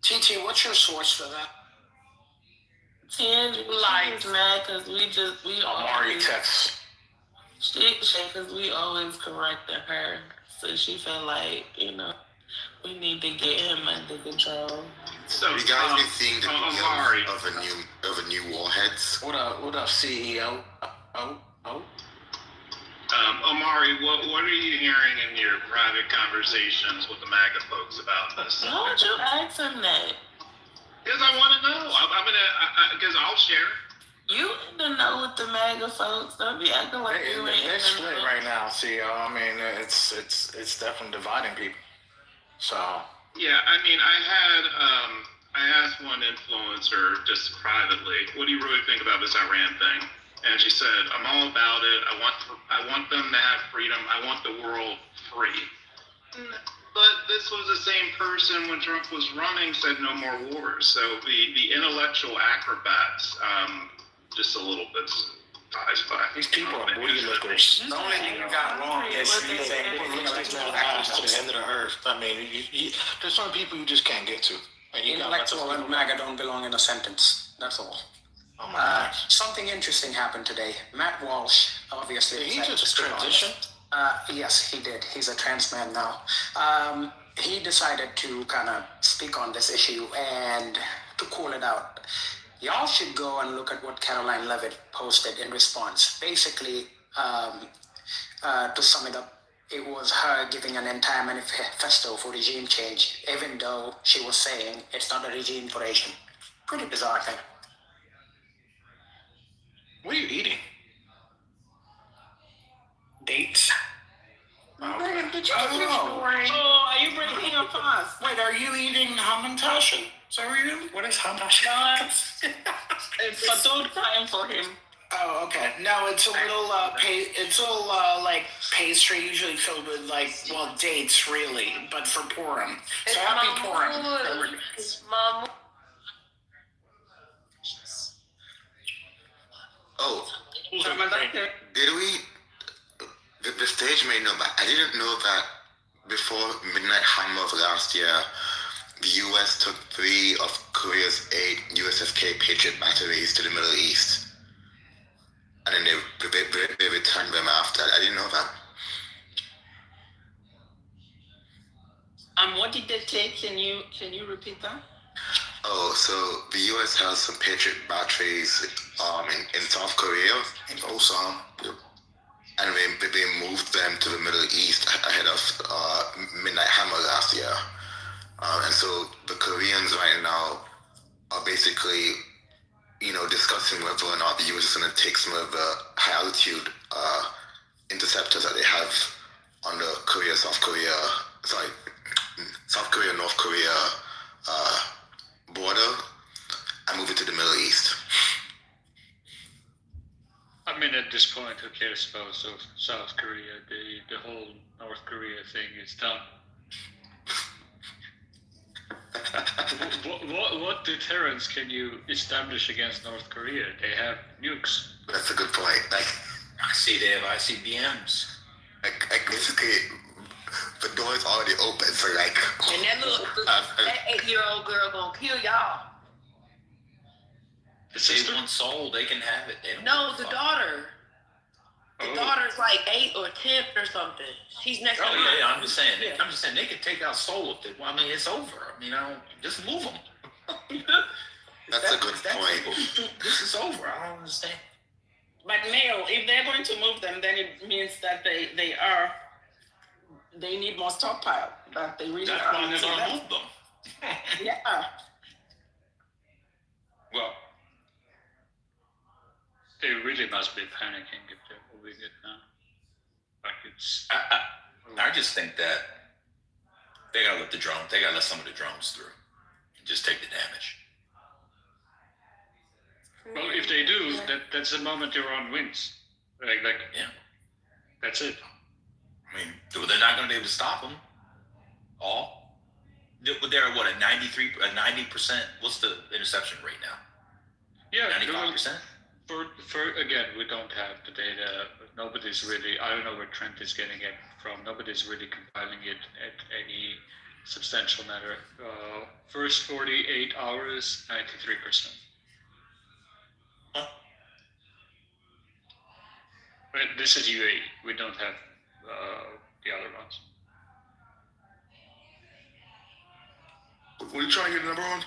TT, what's your source for that? And she's mad because we Amari texts. because we always corrected her, so she felt like we need to get him under control. So you guys been seeing the videos of a new warheads? What up, CEO? Omari, what are you hearing in your private conversations with the MAGA folks about this? Why would you ask him that? Because I want to know. Because I'll share. You in the know with the MAGA folks. Don't be acting like you ain't in They're the split know. right now, CEO. I mean, it's definitely dividing people. So. Yeah, I mean, I asked one influencer just privately, what do you really think about this Iran thing? And she said, I'm all about it. I want them to have freedom. I want the world free. But this was the same person when Trump was running said no more wars. So the intellectual acrobats, just a little bit surprised by. These people are booty lickers. The only thing you got wrong is you think to the end of the earth. I mean, there's some people you just can't get to. And intellectual and MAGA don't belong in a sentence. That's all. Oh my gosh. Something interesting happened today. Matt Walsh, obviously. Did he just transition? Yes, he did. He's a trans man now. He decided to kind of speak on this issue and to call it out. Y'all should go and look at what Caroline Levitt posted in response. Basically, to sum it up, it was her giving an entire manifesto for regime change, even though she was saying it's not a regime for Asian. Pretty bizarre thing. What are you eating? Dates. Did you finish story? Oh, are you breaking up fast? Wait, are you eating hamantaschen? Is that what you're doing? What is hamantaschen? No, it's a good time for him. Oh, okay. No, it's a little like pastry, usually filled with dates, really, but for Purim. So happy Purim. Mom. Oh, did we? The stage may know, but I didn't know that before Midnight Hammer of last year, the U.S. took 3 of Korea's 8 USFK Patriot batteries to the Middle East. And then they returned them after. I didn't know that. What did they take? Can you repeat that? Oh, so the U.S. has some Patriot batteries in South Korea, also, and they moved them to the Middle East ahead of Midnight Hammer last year. And so the Koreans right now are basically, discussing whether or not the U.S. is going to take some of the high altitude interceptors that they have on the South Korea, North Korea border and move it to the Middle East. I mean, at this point, who cares about South Korea? The whole North Korea thing is done. What deterrence can you establish against North Korea? They have nukes. That's a good point. I see they have ICBMs. Basically, the door's already open, so And that 8-year-old girl gonna kill y'all. They want soul, they can have it. No, the daughter. The daughter's like 8 or 10 or something. She's next to me. Yeah, I'm just saying they can take out soul if they want. I mean, it's over. I mean, just move them. That's a good point. This is over. I don't understand. But Mayo, if they're going to move them, then it means that they need more stockpile. That they really That's why they're gonna move them. Yeah. Well, They really must be panicking if they're moving it now. Like it's. I just think that they gotta let some of the drones through and just take the damage. Well, if they do, that's the moment Iran wins. Like yeah, that's it. I mean, they're not gonna be able to stop them all. They're at what, a 90%. What's the interception rate now? Yeah, 95%. For again, we don't have the data. Nobody's really. I don't know where Trent is getting it from. Nobody's really compiling it at any substantial matter. First 48 hours, 93%. Huh? But this is UAE. We don't have the other ones. What are you trying to get the number on?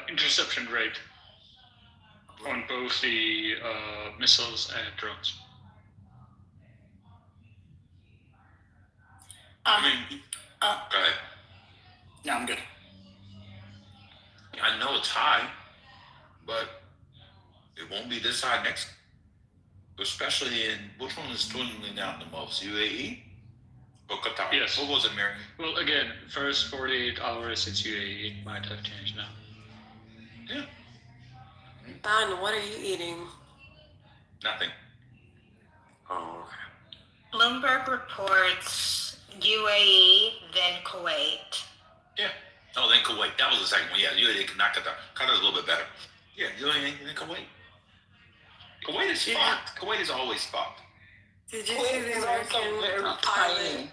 Interception rate on both the missiles and drones. Go ahead. No, I'm good. I know it's high, but it won't be this high next. Especially in which one is dwindling down the most? UAE or Qatar? Yes. What was it, Mary? Well, again, first 48 hours it's UAE. It might have changed now. Yeah. Ban, what are you eating? Nothing. Oh. Bloomberg reports UAE, then Kuwait. Yeah. Oh, then Kuwait. That was the second one. Yeah, UAE, not Qatar. Qatar's a little bit better. Yeah, UAE and then Kuwait. Kuwait is fucked. Kuwait is always fucked. Did you see the American pilot?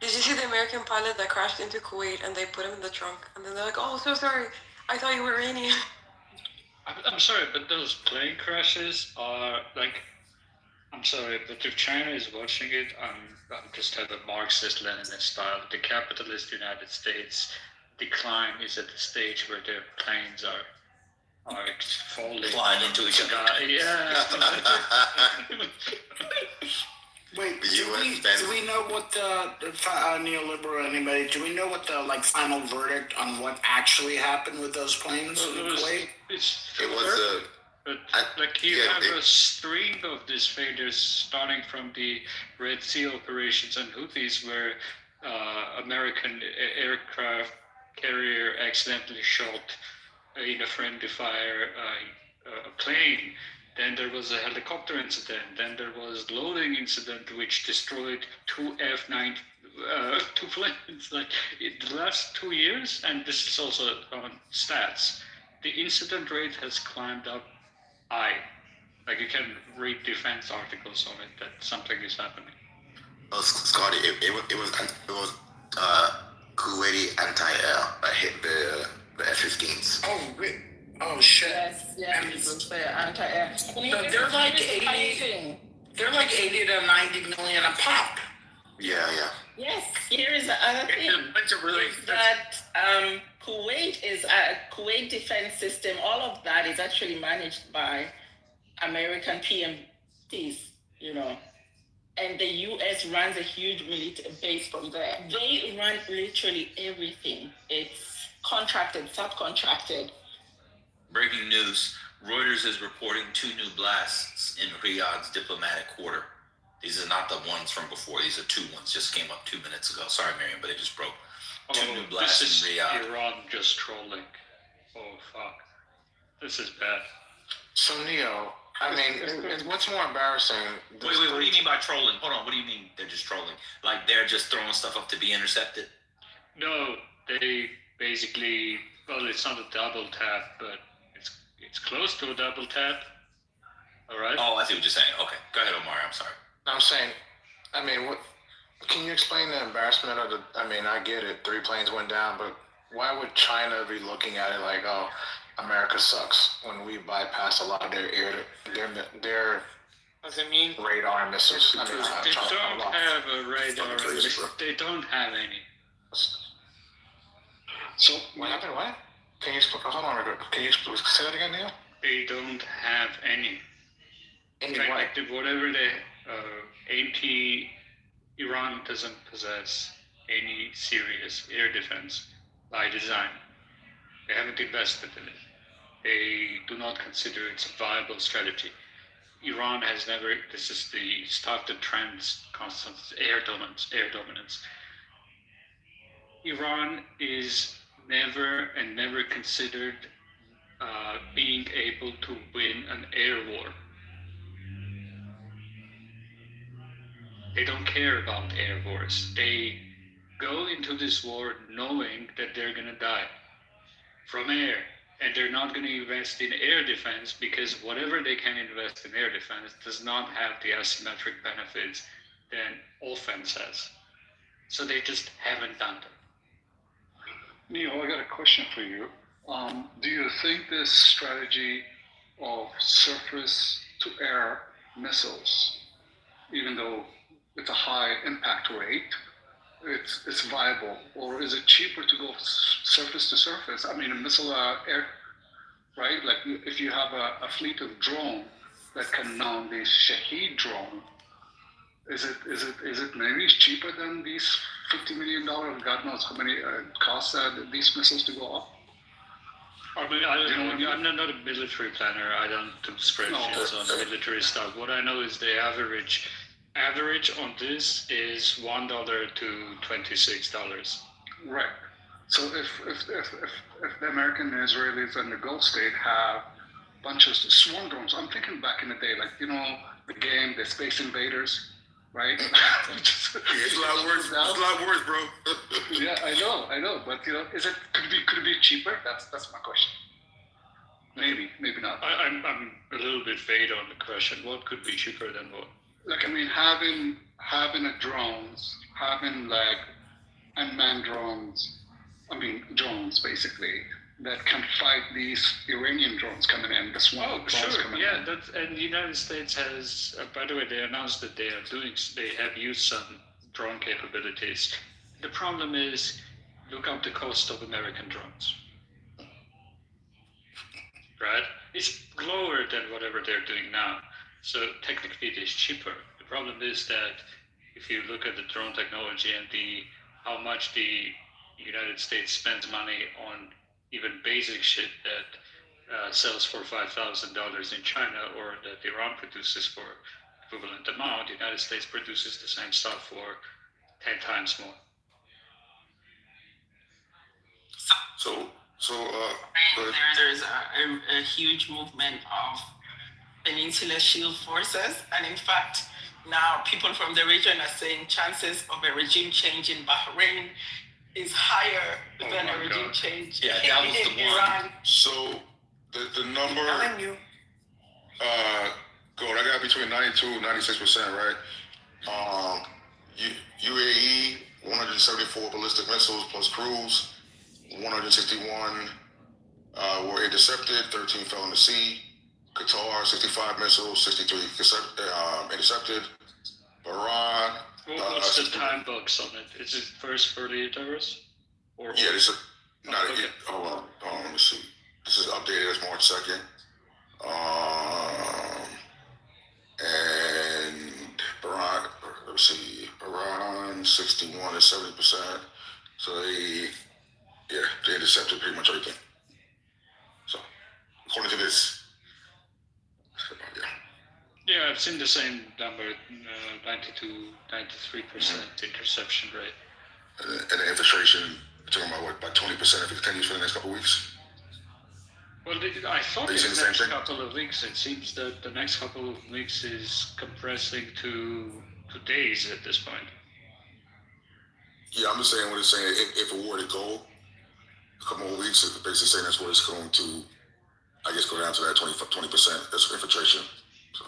Did you see the American pilot that crashed into Kuwait and they put him in the trunk? And then they're like, oh, so sorry. I thought you were Iranian. I'm sorry, but those plane crashes are like, I'm sorry, but if China is watching it, I'm just have a Marxist-Leninist style. The capitalist United States decline is at the stage where their planes are falling. Flying into each other. Yeah. Wait, do we know what the neoliberal anybody? Do we know what the final verdict on what actually happened with those planes in Kuwait? It was you have a string of these failures, starting from the Red Sea operations and Houthis, where American aircraft carrier accidentally shot in a friendly fire a plane. Then there was a helicopter incident. Then there was loading incident, which destroyed two F-9 two planes. Like the last 2 years, and this is also on stats. The incident rate has climbed up high. Like you can read defense articles on it that something is happening. Well, Scotty, it was Kuwaiti anti-air that hit the F-15s. Oh, wait. Oh shit! Yes, anti-air. They're like 80. They're like 80 to 90 million a pop. Yeah. Yes. Here is the other thing. Is that Kuwait is a Kuwait defense system. All of that is actually managed by American PMCs. And the U.S. runs a huge military base from there. They run literally everything. It's contracted, subcontracted. Breaking news. Reuters is reporting 2 new blasts in Riyadh's diplomatic quarter. These are not the ones from before. These are 2 ones. Just came up 2 minutes ago. Sorry, Miriam, but it just broke. 2 new blasts in Riyadh. Iran just trolling. Oh, fuck. This is bad. So, Neo, I mean, what's more embarrassing? Wait, what do you mean by trolling? Hold on, what do you mean they're just trolling? Like they're just throwing stuff up to be intercepted? No, they basically, well, it's not a double tap, but it's close to a double tap. All right? Oh, I see what you're saying. Okay, go ahead, Omar. I'm sorry. I'm saying, I mean, what? Can you explain the embarrassment of the? I mean, I get it. 3 planes went down, but why would China be looking at it like, oh, America sucks when we bypass a lot of their radar and missiles? I mean, they don't have a radar. They don't have any. So what happened? What? Can you hold on, Rick? Can you say that again, Neil? They don't have any. Whatever they Iran doesn't possess any serious air defense by design. They haven't invested in it. They do not consider it a viable strategy. Iran has never, this is the started trends, constant air dominance. Iran is never considered being able to win an air war. They don't care about air wars. They go into this war knowing that they're gonna die from air. And they're not going to invest in air defense because whatever they can invest in air defense does not have the asymmetric benefits that offense has. So they just haven't done that. Neil, I got a question for you. Do you think this strategy of surface-to-air missiles, even though it's a high impact rate, it's viable, or is it cheaper to go surface to surface? I mean, a missile air, right? Like if you have a fleet of drone that can mount the Shahed drone, is it maybe cheaper than these $50 million? God knows how many costs these missiles to go up. I mean, I'm not a military planner. I don't do spreadsheets on military stuff. What I know is the average on this is $1 to $26. Right. So if the American and Israelis and the Gulf state have bunches of swarm drones, I'm thinking back in the day, like the game, the Space Invaders, right? It's a lot of words, bro. Yeah, I know, but could it be cheaper? That's my question. Maybe not. I'm a little bit vague on the question. What could be cheaper than what? Like, I mean, having a drones, having like unmanned drones, drones basically that can fight these Iranian drones coming in. The swarm drones coming in. And the United States has. By the way, they announced that they have used some drone capabilities. The problem is, look up the cost of American drones. Right? It's lower than whatever they're doing now. So technically it is cheaper. The problem is that if you look at the drone technology and how much the United States spends money on even basic shit that sells for $5,000 in China or that Iran produces for equivalent amount, the United States produces the same stuff for 10 times more. There's a huge movement of Peninsula Shield forces, and in fact, now people from the region are saying chances of a regime change in Bahrain is higher than a regime change Yeah, that was in the Iran. one. So the number, I got between 92 and 96%, right? UAE, 174 ballistic missiles plus cruise, 161 were intercepted, 13 fell in the sea. Qatar, 65 missiles, 63 intercepted. Bahrain. What's the time box on it? Is it first early hours? Yeah, this is hold on, let me see. This is updated as March 2nd. And Bahrain, let's see, Bahrain 61 to 70%. So they intercepted pretty much everything. So according to this. Yeah, I've seen the same number, 92, 93% interception rate. And the infiltration, you're talking about by 20% if it continues for the next couple of weeks? Well, I thought the next couple of weeks, it seems that the next couple of weeks is compressing to days at this point. Yeah, I'm just saying what it's saying. If it were to go a couple more weeks, it's basically saying that's what it's going to, I guess, go down to that 20% that's infiltration. So.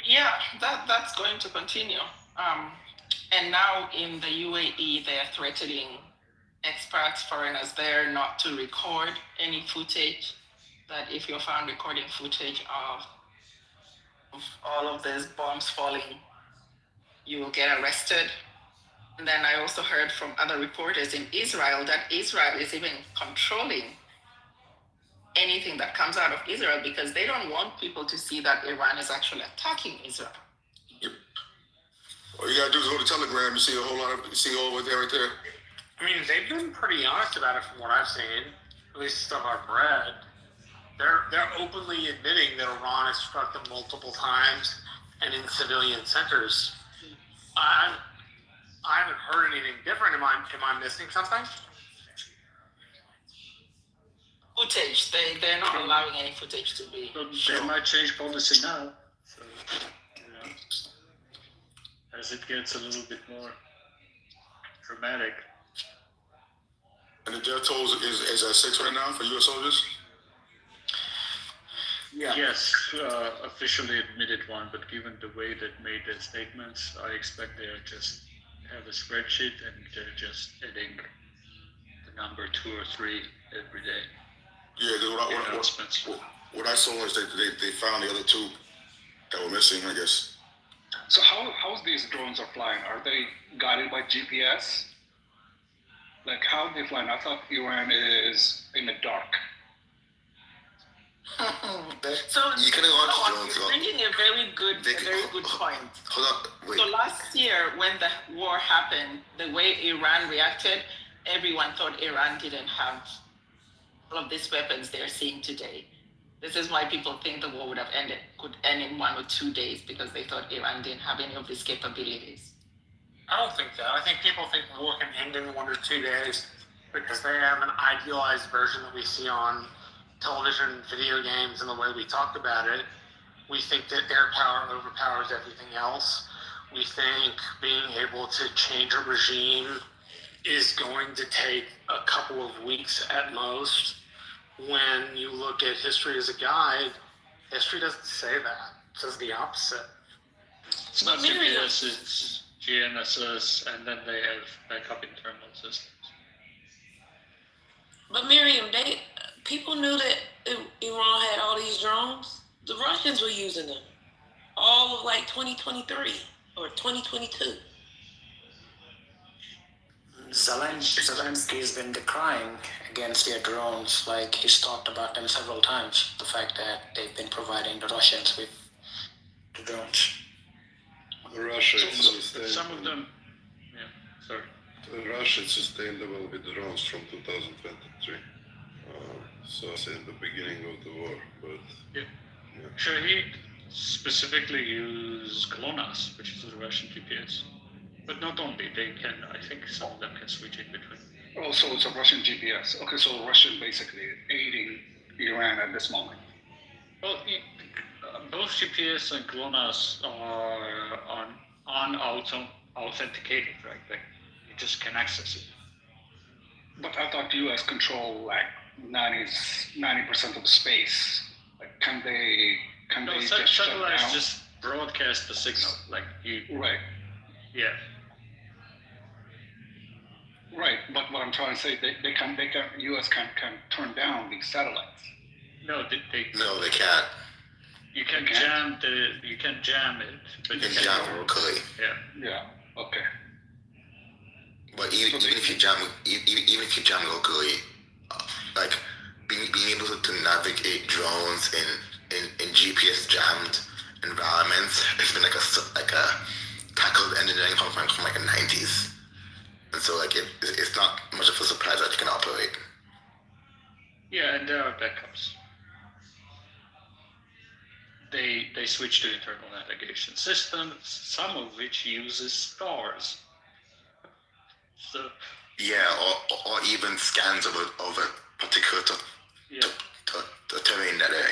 Yeah, that's going to continue. And now in the UAE, they are threatening experts, foreigners there, not to record any footage. That if you're found recording footage of all of these bombs falling, you will get arrested. And then I also heard from other reporters in Israel that Israel is even controlling anything that comes out of Israel because they don't want people to see that Iran is actually attacking Israel. Yep. All you gotta do is go to Telegram and see a whole lot of, see all over there right there. I mean, they've been pretty honest about it from what I've seen, at least stuff I've read. They're openly admitting that Iran has struck them multiple times and in civilian centers. I haven't heard anything different. Am I missing something? Footage. They're not allowing any footage to be. They might change policy now. So, as it gets a little bit more dramatic. And the death toll is at 6 right now for U.S. soldiers? Yeah. Yes, officially admitted one, but given the way they made their statements, I expect they'll just have a spreadsheet and they're just adding the number 2 or 3 every day. Yeah, what I saw is they found the other 2 that were missing, I guess. So how's these drones are flying? Are they guided by GPS? Like how are they flying? I thought Iran is in the dark. So you can you're bringing a very good point. Hold on, wait. So last year, when the war happened, the way Iran reacted, everyone thought Iran didn't have all of these weapons they're seeing today. This is why people think the war could end in 1 or 2 days, because they thought Iran didn't have any of these capabilities. I don't think that. I think people think war can end in 1 or 2 days because they have an idealized version that we see on television, video games, and the way we talk about it. We think that air power overpowers everything else. We think being able to change a regime is going to take a couple of weeks at most. When you look at history as a guide, history doesn't say that. It says the opposite. It's not GPS, it's GNSS, and then they have backup internal systems. But Miriam, people knew that Iran had all these drones. The Russians were using them all of like 2023 or 2022. Zelensky has been decrying against their drones. Like he's talked about them several times. The fact that they've been providing the Russians with the drones. Russia is sustainable. Some of them, sorry. Russia is sustainable with drones from 2023. So in the beginning of the war, but Shahid specifically use GLONASS, which is a Russian GPS. But not only, they can, I think some of them can switch in between. Oh, so it's a Russian GPS. Okay, so Russia basically aiding Iran at this moment. Well, both GPS and GLONASS are authenticated, right? Like you just can access it. But I thought U.S. control like 90% of the space. Like, can they just shut down? Satellites just broadcast the signal, like you. Right. Yeah. Right, but what I'm trying to say, U.S. can turn down these satellites. No, they can't. You can jam it, but you can jam it locally. Yeah. Okay. But even if you jam locally, like being able to navigate drones in GPS jammed environments has been like a tackled engineering from like the 90s, and so like it's not much of a surprise that you can operate. Yeah, and there are backups. They switch to internal navigation systems, some of which uses stars. So or even scans of a particular terrain that they're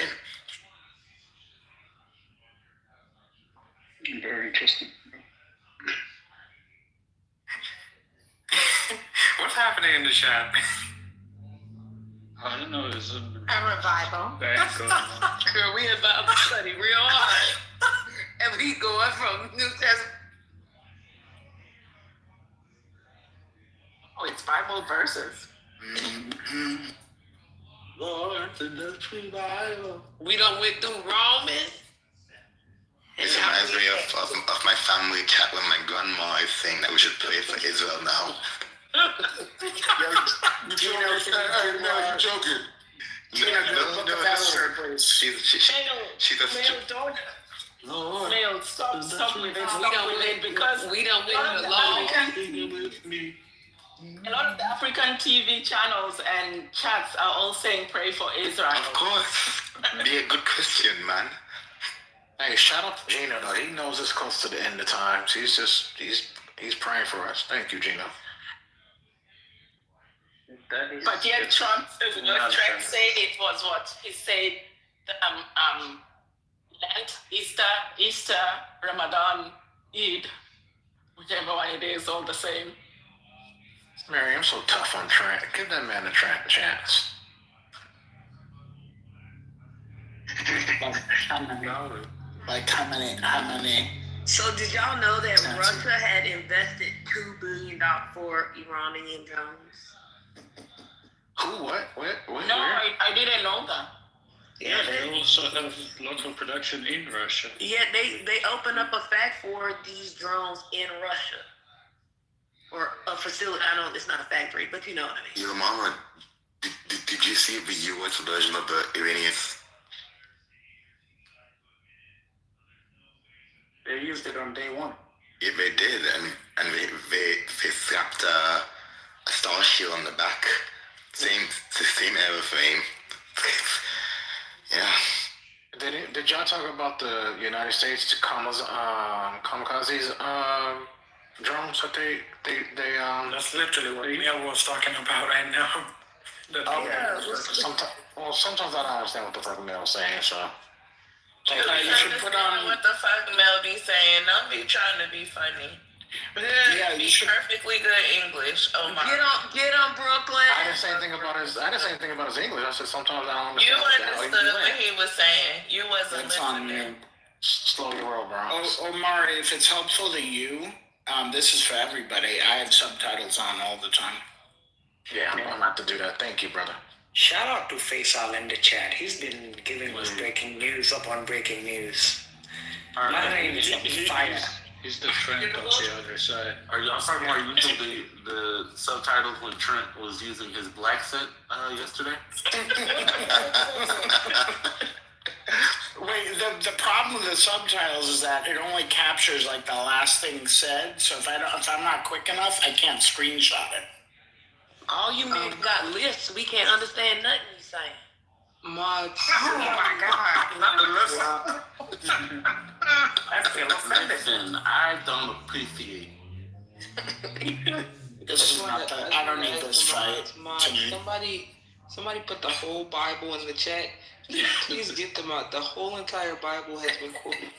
in. Very interesting. What's happening in the chat? I don't know, there's a revival. Girl, we about to study real hard. And we going from New Testament. Oh, it's Bible verses. Lord, the revival. We done went through Romans. It reminds me of my family chat when my grandma is saying that we should pray for Israel now. You're joking. Male, stop with it. Because we don't win the law. A lot of the African TV channels and chats are all saying pray for Israel. Of course. Be a good Christian, man. Hey, shout out to Gino though. He knows it's close to the end of times. He's praying for us. Thank you, Gino. But yet Trump said it was what? He said Lent, Easter, Ramadan, Eid, whichever one it is, all the same. Mary, I'm so tough on Trent. Give that man a chance. Like how many? So did y'all know that Russia had invested $2 billion for Iranian drones? Who? What? No, Where? I didn't know that. Yeah, they also have local production in Russia. Yeah, they opened up a factory for these drones in Russia. Or a facility. I know it's not a factory, but you know what I mean. Yo, Mama, did you see the US version of the Iranians? They used it on day one. Yeah, they did, and they slapped a star shield on the back. Same airframe. Yeah. Did y'all talk about the United States kamikazes drones that they That's literally what Neil was talking about right now. Sometimes I don't understand what the fuck Mel was saying, so. You should put on what the fuck Mel be saying. Don't be trying to be funny. Yeah, you should. Perfectly good English. Oh my. Get on, Brooklyn. I didn't say anything about his English. I said sometimes I don't You understand. understood what he was saying. You wasn't That's on listening. you. Slow your roll, Bronx. Omari, if it's helpful to you, this is for everybody. I have subtitles on all the time. Yeah, I'm gonna have to do that. Thank you, brother. Shout out to Faisal in the chat. He's been giving us breaking news upon breaking news. My name is Fire. He's the Trent on the other side. Are y'all talking about using the subtitles when Trent was using his black scent yesterday? Wait, the problem with the subtitles is that it only captures like the last thing said. So if I'm not quick enough, I can't screenshot it. All you men got lists. We can't understand nothing you saying. Mods. Oh my God. Not the list. I feel offended. Listen, I don't appreciate. This is not the. I don't need this fight. Somebody put the whole Bible in the chat. Please get them out. The whole entire Bible has been quoted.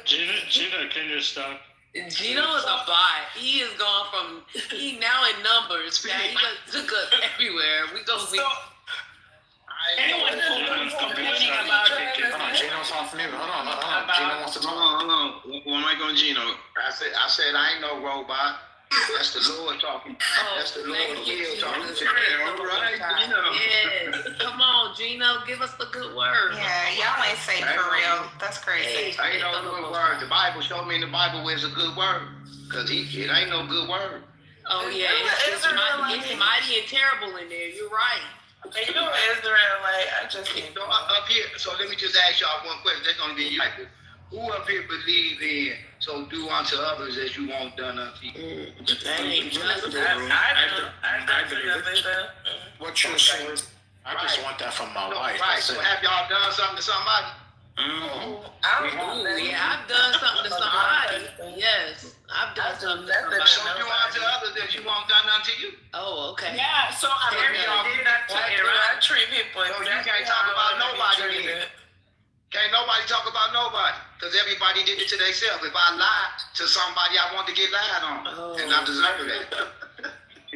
Gina, can you stop? Gino is a bot. He is gone from, he now in numbers. Man, he took us everywhere. We go be. Anyone who's complaining about it. Hold on, Gino's off mute. Hold on. Gino wants to talk. Hold on. What am I going, Gino? I said I ain't no robot. That's the Lord talking. That's the Lord talking. All right, Gino. Yes. Come on, Gino. Give us the good word. Yeah, y'all ain't safe for real. That's crazy. Ain't no good word. The Bible showed me in the Bible where's a good word. Because it ain't no good word. Oh, yeah. It's mighty and terrible in there. You're right. You know Israelite. I just can't. So up here, so let me just ask y'all one question. That's going to be you. Who up here believe in, so do unto others as you want done unto you? That ain't just I believe it. What's your source? I just want that from my wife. Right. So have y'all done something to somebody? Yeah, I've done something to somebody. Yes, I've done something to somebody. So do unto others as you want done unto you. Oh, okay. Yeah, so I did that to Iran. Treat people. So you can't talk about nobody then. Can't nobody talk about nobody. Because everybody did it to themselves. If I lie to somebody, I want to get lied on. And I deserve that.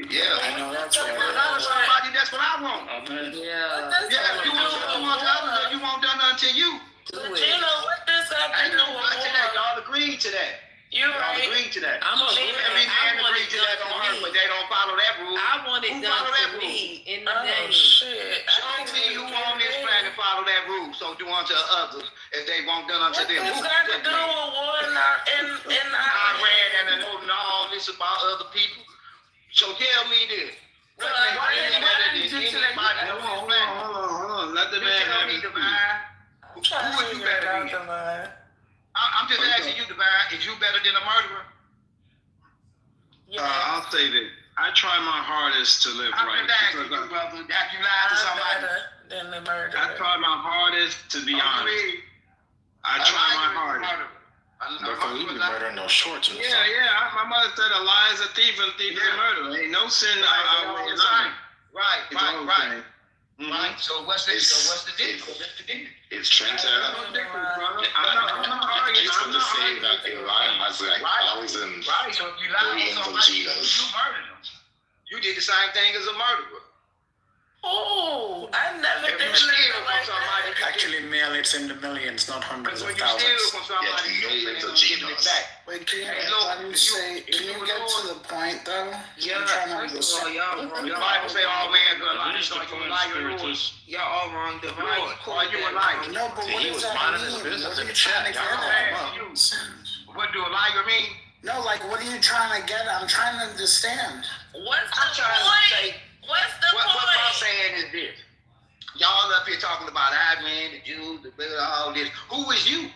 Yeah. I know that's right. If I lie to somebody, that's what I want. Yeah. Yeah, if you want to do unto others as you want done unto you. Gino, what does that I do? know right to that. Y'all agreed to that. You're Y'all right. agreed to that. I'm Every man agreed to that on earth, but they don't follow that rule. I want it Who done follow that to rule? me in the Oh, name. shit. Show me who on this planet follow that rule. So do unto others as they won't done unto them. What's got to do with war in I read and I know all this about other people. So tell me this. What better than anybody on this planet? Hold on. Let the You man tell have me, his Divine. Who would you better than? I'm just asking you, Divine. Is you better than a murderer? Yeah. I'll say this. I try my hardest to live I'm right. just asking because you, brother. Have you lied to I'm somebody? better than the murderer. I try my hardest to be Oh, you honest. mean I a try liar my is a hardest. murderer? But for you be murdering those shorts and Yeah, stuff. yeah. My mother said a lie is a thief and a thief is a murderer. Ain't no sin outweighing nothing. Right. Mm-hmm. Right. So what's the deal? It's Trent. I'm not arguing. It's I'm for the not sake arguing. that Iran has like thousands, Right. So if you lie on billions of somebody, you G's. murdered them. You did the same thing as a murderer. Oh, I never If did you steal nothing from like somebody, that. Actually, Mel, it's in the millions, not hundreds when of you steal thousands. from somebody, Yeah, you millions of giving it G's. back. Wait, can Hey, you, look, let me if you- say, if can you you was get Lord- to the point though? Yeah, I'm trying to first of all, understand. y'all The wrong. Bible say all men are lying. Who's So the you a foreign liar, Lord. spiritualist? Y'all all wrong. Divine, Lord, are you a liar? No, but what He does was that minding mean? his business What are in you the trying to chat. get Y'all at? know. What do a liar mean? No, like, what are you trying to get at? I'm trying to understand. What's I'm the trying to say, point? What's the what I'm point? saying is this. Y'all up here talking about Iran, the Jews, the all this. Who is you?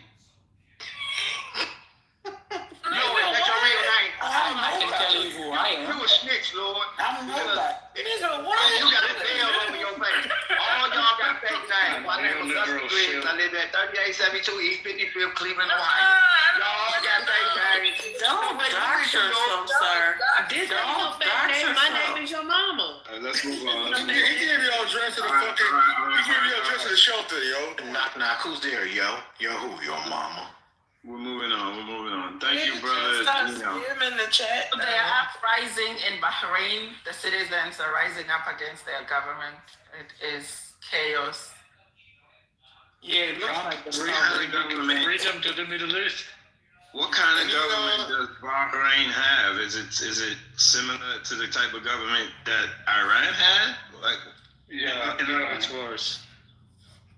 Lord, that's your real name. I can tell you who I am. You a snitch, Lord. I'm nobody. Nigga, what? You got a veil over your face. All y'all got fake names. My name was Dusty Griggs. I live at 3872 East 55th, Cleveland, Ohio. Y'all got fake names. Don't dox yourself, sir. Don't dox My name yourself. is your mama. Let's move on. He gave you all dress to the fucking. He gave you all dress to the shelter, yo. Knock, knock. Who's there, yo? Yo, who? Your mama. We're moving on. Thank you, Nigga, brother. just You know. him in the chat. They are uprising in Bahrain. The citizens are rising up against their government. It is chaos. Yeah, it looks like the What kind of government? Freedom to the Middle East. What kind of government does Bahrain have? Is it similar to the type of government that Iran had? Like, Yeah, no, it's worse.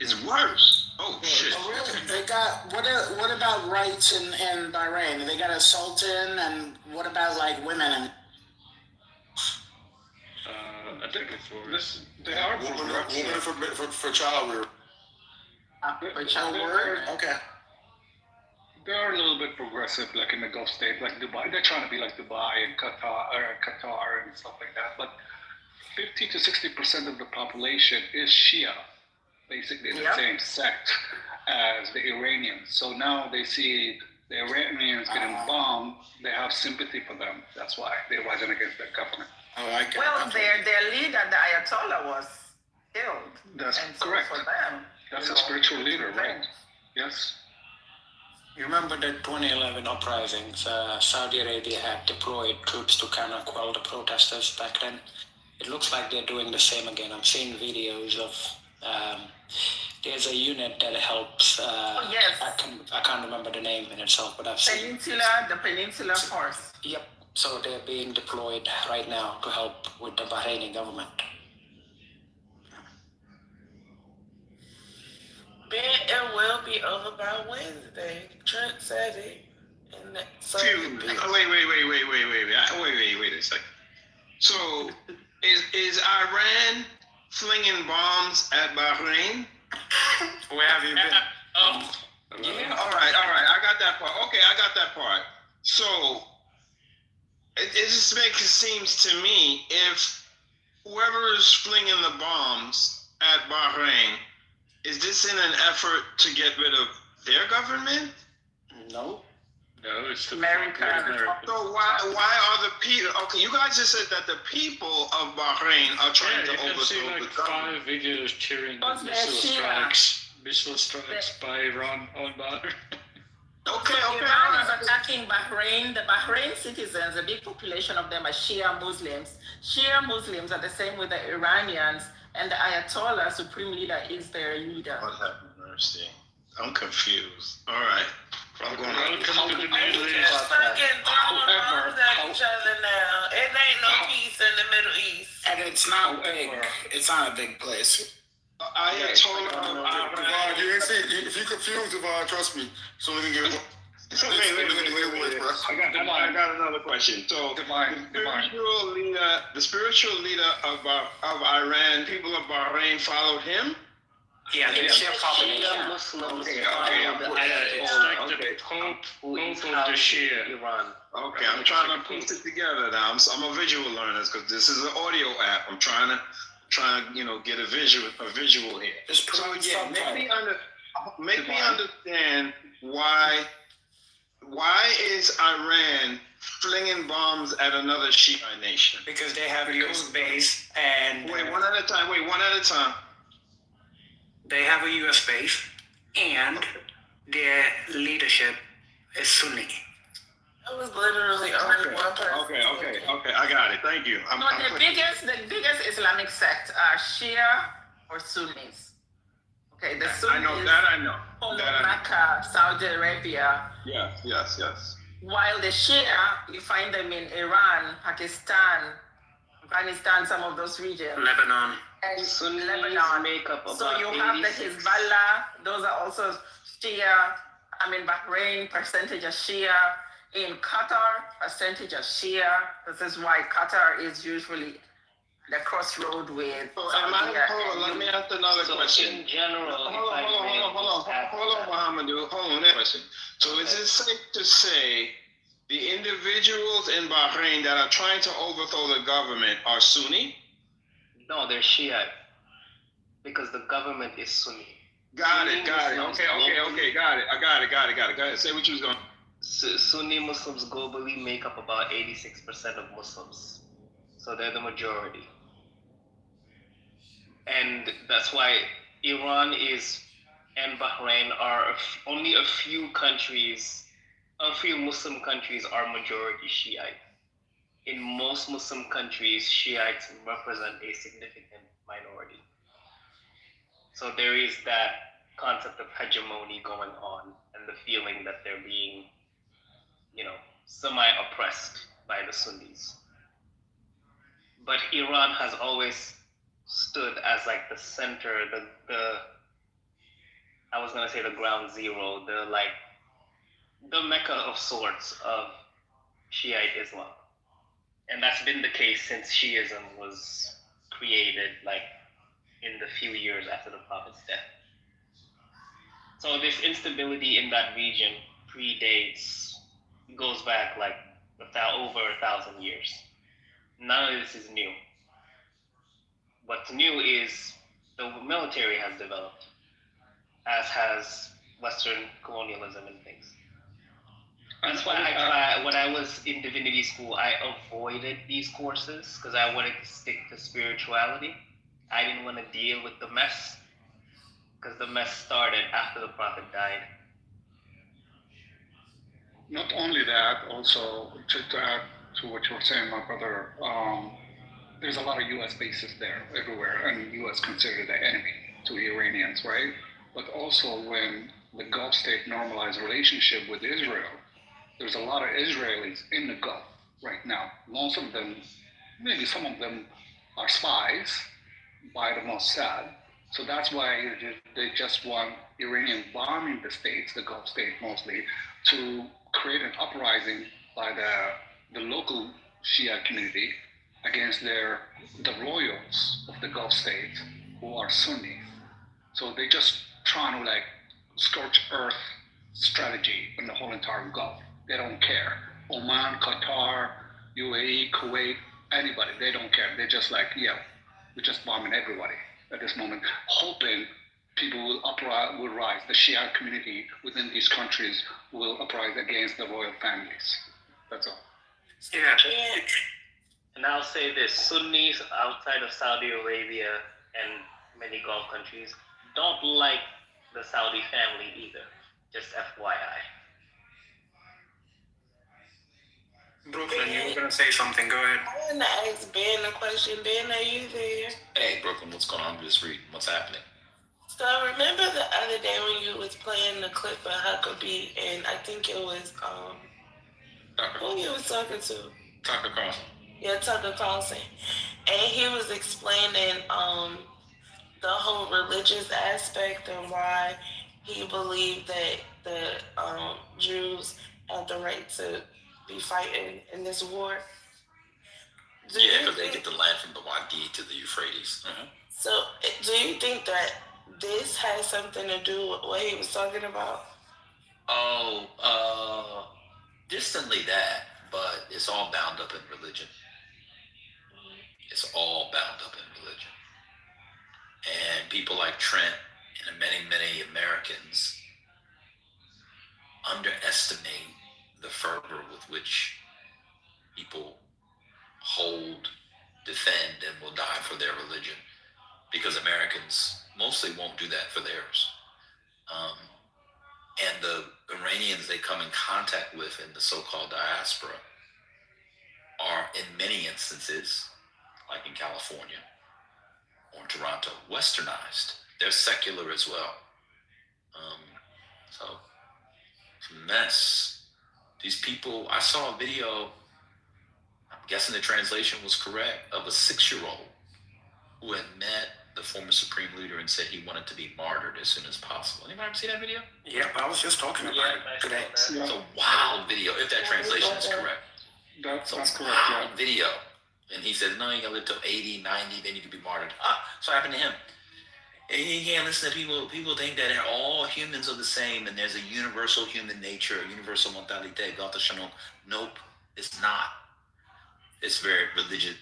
it's worse. Oh shit. Oh, really? They got what about rights in Bahrain? They got a sultan, and what about like women and I think it's worse. They are Woman for child rear. Okay. They're a little bit progressive, like in the Gulf states, like Dubai. They're trying to be like Dubai and Qatar and stuff like that. But 50 to 60% of the population is Shia, basically the Yep. same sect as the Iranians. So now they see the Iranians getting bombed. They have sympathy for them. That's why they're rising against their government. Oh, I get Well, it. their leader, the Ayatollah, was killed. That's and so correct. for them, That's you a know, spiritual it's leader, right? revenge. Yes. You remember the 2011 uprisings? Saudi Arabia had deployed troops to kind of quell the protesters back then. It looks like they're doing the same again. I'm seeing videos of. There's a unit that helps. Yes. I can't remember the name in itself, but I've seen. The Peninsula Force. Yep. So they're being deployed right now to help with the Bahraini government. It will be over by Wednesday. Trent said it. And so Wait a second. So, is Iran flinging bombs at Bahrain? Where have you been? Yeah. All right. I got that part. Okay, I got that part. So, it just makes it seems to me if whoever is flinging the bombs at Bahrain, is this in an effort to get rid of their government? No. No, it's the America. So why are the people? Okay, you guys just said that the people of Bahrain are trying Yeah, you to can see overthrow like the government. 5 videos cheering the Because they're missile strikes by Iran on Bahrain. Okay. Iran is attacking Bahrain. The Bahrain citizens, a big population of them are Shia Muslims. Shia Muslims are the same with the Iranians, and the Ayatollah, supreme leader, is their leader. What have mercy? I'm confused. All right. I'm going Welcome to the Middle just East. fucking throwing bombs at each other now. It ain't no peace in the Middle East. And it's not big. It's not a big place. Ayatollah of Iran. Devon, you ain't see. If you confused, Devon, trust me. So we can get. Wait. I got another question. So the spiritual leader of Iran, people of Bahrain followed him. Yeah, It's they're the propagating. Shia Muslims Okay, It's like the Pope of the Shia. Iran. Okay, I'm trying to piece it together now. I'm a visual learner because this is an audio app. I'm trying to get a visual here. Just put So on yeah, subtitles. make me understand why is Iran flinging bombs at another Shiite nation? Because they have a U.S. base and Wait, one at a time. they have a U.S. base and their leadership is Sunni. It was literally only one person. Okay. I got it. Thank you. No, the biggest Islamic sect are Shia or Sunnis. Okay, the Sunnis. I know that. I know. Follow Mecca, Saudi Arabia. Yes. While the Shia, you find them in Iran, Pakistan, Afghanistan, some of those regions. Lebanon. And Sunnis Lebanon. make up So about you have the 86. Hezbollah, those are also Shia. Bahrain, percentage of Shia. In Qatar, percentage of Shia. This is why Qatar is usually the crossroad with Saudi Arabia. Let me ask another question. In general, Hold on, Muhammadu. Hold on, question. So is it safe to say the individuals in Bahrain that are trying to overthrow the government are Sunni? No, they're Shiite because the government is Sunni. Got it. Okay. Got it. I got it. Go ahead. Say what you was going. Sunni Muslims globally make up about 86% of Muslims. So they're the majority. And that's why Iran and Bahrain are only a few Muslim countries are majority Shiite. In most Muslim countries, Shiites represent a significant minority. So there is that concept of hegemony going on and the feeling that they're being, semi-oppressed by the Sunnis. But Iran has always stood as like the center, I was gonna say the ground zero, the Mecca of sorts of Shiite Islam. And that's been the case since Shiism was created, in the few years after the Prophet's death. So this instability in that region goes back over 1,000 years. None of this is new. What's new is the military has developed, as has Western colonialism and things. That's why when I was in divinity school, I avoided these courses because I wanted to stick to spirituality. I didn't want to deal with the mess because the mess started after the Prophet died. Not only that, also to add to what you were saying, my brother, there's a lot of U.S. bases there everywhere, and the U.S. considered the enemy to Iranians, right? But also when the Gulf state normalized relationship with Israel, there's a lot of Israelis in the Gulf right now. Most of them, maybe some of them, are spies by the Mossad. So that's why they just want Iranian bombing the states, the Gulf state mostly, to create an uprising by the local Shia community against the royals of the Gulf states who are Sunni. So they just trying to scorch earth strategy in the whole entire Gulf. They don't care. Oman, Qatar, UAE, Kuwait, anybody, they don't care. They're just we're just bombing everybody at this moment, hoping people will rise. The Shia community within these countries will uprise against the royal families. That's all. Yeah. And I'll say this, Sunnis outside of Saudi Arabia and many Gulf countries don't like the Saudi family either, just FYI. Brooklyn, you were going to say something. Go ahead. I want to ask Ben a question. Ben, are you there? Hey, Brooklyn, what's going on? I'm just reading what's happening. So I remember the other day when you was playing the clip of Huckabee, and I think it was, who you was talking to? Tucker Carlson. Yeah, Tucker Carlson. And he was explaining the whole religious aspect and why he believed that the Jews had the right to be fighting in this war. Yeah, because they get the land from the Wadi to the Euphrates. So do you think that this has something to do with what he was talking about? Oh, distantly that, but it's all bound up in religion. It's all bound up in religion. And people like Trent and many Americans underestimate the fervor with which people hold, defend, and will die for their religion, because Americans mostly won't do that for theirs. And the Iranians they come in contact with in the so-called diaspora are, in many instances, like in California or in Toronto, westernized. They're secular as well. So it's a mess. These people, I saw a video, I'm guessing the translation was correct, of a 6-year-old who had met the former Supreme Leader and said he wanted to be martyred as soon as possible. Anybody ever see that video? Yep, I was just talking about it today. It's a wild video, if that translation is correct. That's It's a correct, wild video. And he said, no, you gotta live till 80, 90, then you can be martyred. So what happened to him? And you can't listen to people. People think that all humans are the same and there's a universal human nature, a universal mentalite, Gata Shalom. Nope, it's not. It's very religion.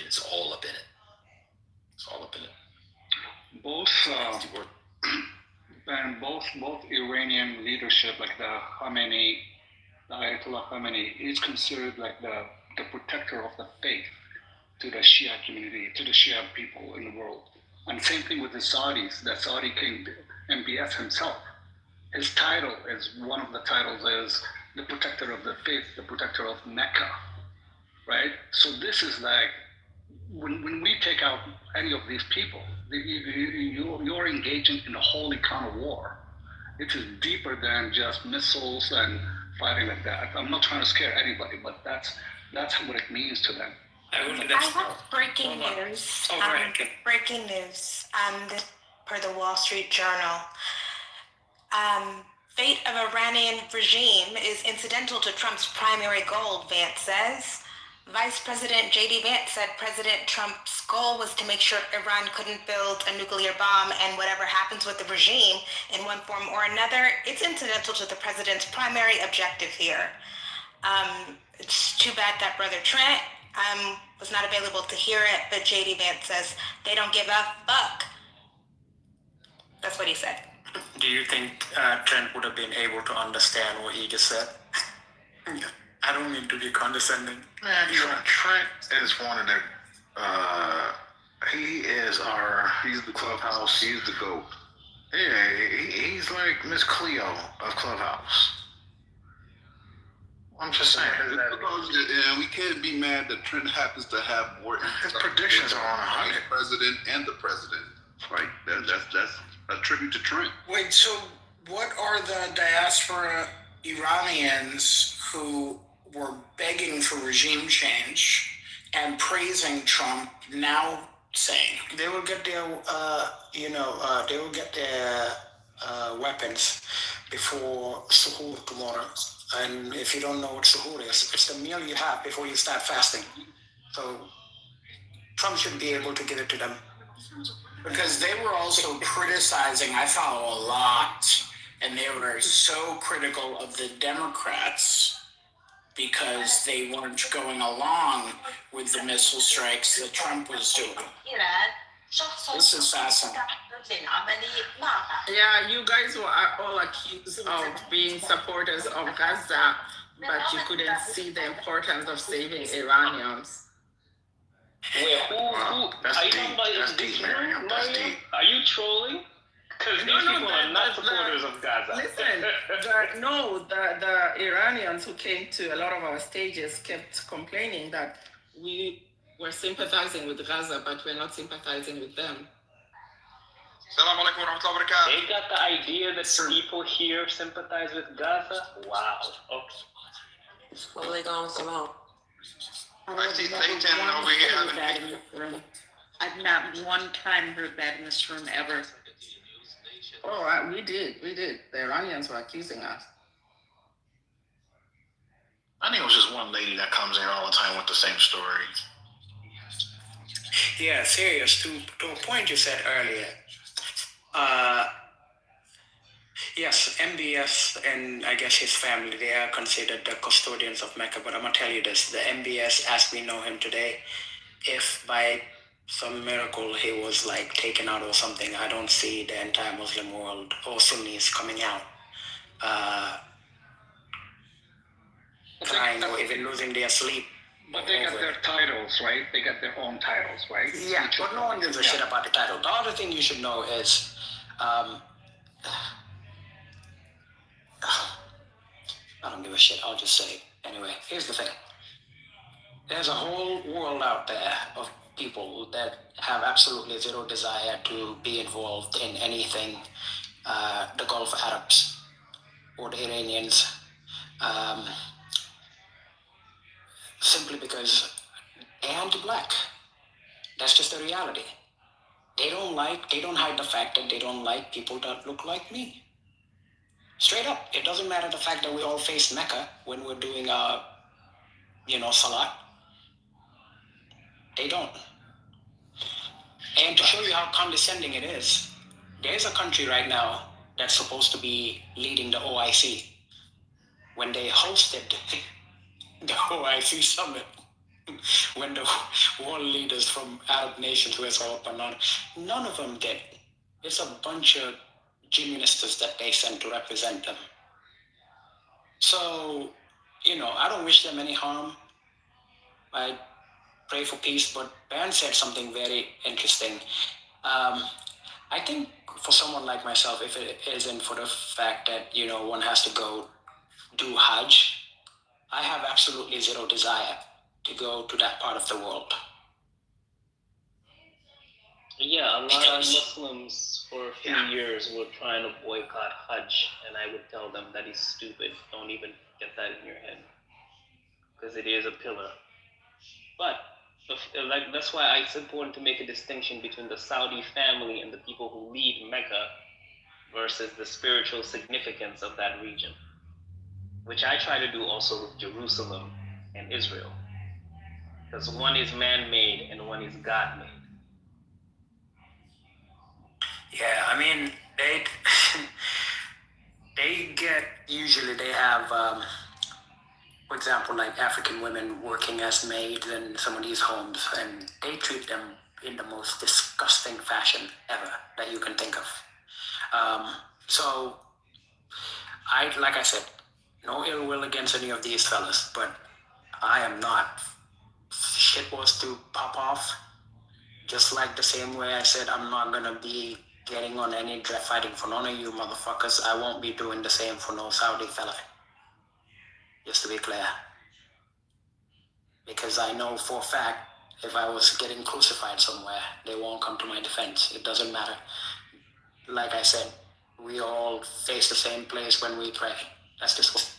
It's all up in it. It's all up in it. Both and both Iranian leadership, like the Khamenei, the Ayatollah Khamenei, is considered like the protector of the faith to the Shia community, to the Shia people in the world. And same thing with the Saudis. The Saudi king, MBS himself, his title is, one of the titles is the protector of the faith, the protector of Mecca, right? So this is like, when we take out any of these people, you're engaging in a holy kind of war. It is deeper than just missiles and fighting like that. I'm not trying to scare anybody, but that's what it means to them. I have breaking news. Breaking news. Per the Wall Street Journal. Fate of Iranian regime is incidental to Trump's primary goal, Vance says. Vice President J.D. Vance said President Trump's goal was to make sure Iran couldn't build a nuclear bomb, and whatever happens with the regime in one form or another, it's incidental to the president's primary objective here. It's too bad that Brother Trent was not available to hear it, but J.D. Vance says they don't give a fuck. That's what he said. Do you think Trent would have been able to understand what he just said? I don't mean to be condescending. Man, Trent is one of the, he's the Clubhouse, he's the GOAT. Yeah, he's like Miss Cleo of Clubhouse. I'm just saying. We can't be mad that Trent happens to have more. His predictions are on 100. President and the president. Right. That's a tribute to Trent. Wait, so what are the diaspora Iranians who were begging for regime change and praising Trump now saying? They will get their, they will get their weapons before Suhoor tomorrow. And if you don't know what Suhoor is, it's the meal you have before you start fasting. So Trump should be able to give it to them. Because they were also criticizing, I follow a lot, and they were so critical of the Democrats because they weren't going along with the missile strikes that Trump was doing. This is fascinating. Yeah, you guys were all accused of being supporters of Gaza, but you couldn't see the importance of saving Iranians. Wait, who That's are you deep. talking about That's in this deep, room, Miriam. That's Mario? deep. Are you trolling? Because these people are not supporters of Gaza. Listen, the Iranians who came to a lot of our stages kept complaining that we were sympathizing with Gaza, but we're not sympathizing with them. They got the idea that people here sympathize with Gaza? Wow. Okay. Well, they gone some more. I see Satan over here having that in this room. I've not one time heard that in this room ever. Oh, we did. The Iranians were accusing us. I think it was just one lady that comes in all the time with the same story. Yeah, serious. To a point you said earlier, Yes, MBS and I guess his family, they are considered the custodians of Mecca. But I'm going to tell you this, the MBS as we know him today, if by some miracle he was like taken out or something, I don't see the entire Muslim world or Sunnis coming out crying or even losing their sleep. But they got their titles, right? They got their own titles, right? Yeah, but no one gives a shit about the title. The other thing you should know is, I don't give a shit, I'll just say it. Anyway, here's the thing. There's a whole world out there of people that have absolutely zero desire to be involved in anything the Gulf Arabs or the Iranians, simply because they aren't black. That's just the reality. They don't hide the fact that they don't like people that look like me. Straight up. It doesn't matter the fact that we all face Mecca when we're doing Salat. They don't. And to show you how condescending it is, there's a country right now that's supposed to be leading the OIC. When they hosted the OIC summit, when the world leaders from Arab nations were so up and on, none of them did. It's a bunch of G ministers that they sent to represent them. So, I don't wish them any harm. I pray for peace, but Ben said something very interesting. I think for someone like myself, if it isn't for the fact that, one has to go do Hajj, I have absolutely zero desire to go to that part of the world. Yeah, a lot of Muslims for a few years were trying to boycott Hajj, and I would tell them that is stupid. Don't even get that in your head, because it is a pillar. But that's why it's important to make a distinction between the Saudi family and the people who lead Mecca versus the spiritual significance of that region, which I try to do also with Jerusalem and Israel, because one is man-made and one is God-made. Yeah, I mean, they have, for example, like African women working as maids in some of these homes, and they treat them in the most disgusting fashion ever that you can think of. So, like I said, no ill will against any of these fellas, but I am not. Shit was to pop off, just like the same way I said I'm not gonna be getting on any draft fighting for none of you motherfuckers. I won't be doing the same for no Saudi fella. Just to be clear. Because I know for a fact, if I was getting crucified somewhere, they won't come to my defense. It doesn't matter. Like I said, we all face the same place when we pray. That's just...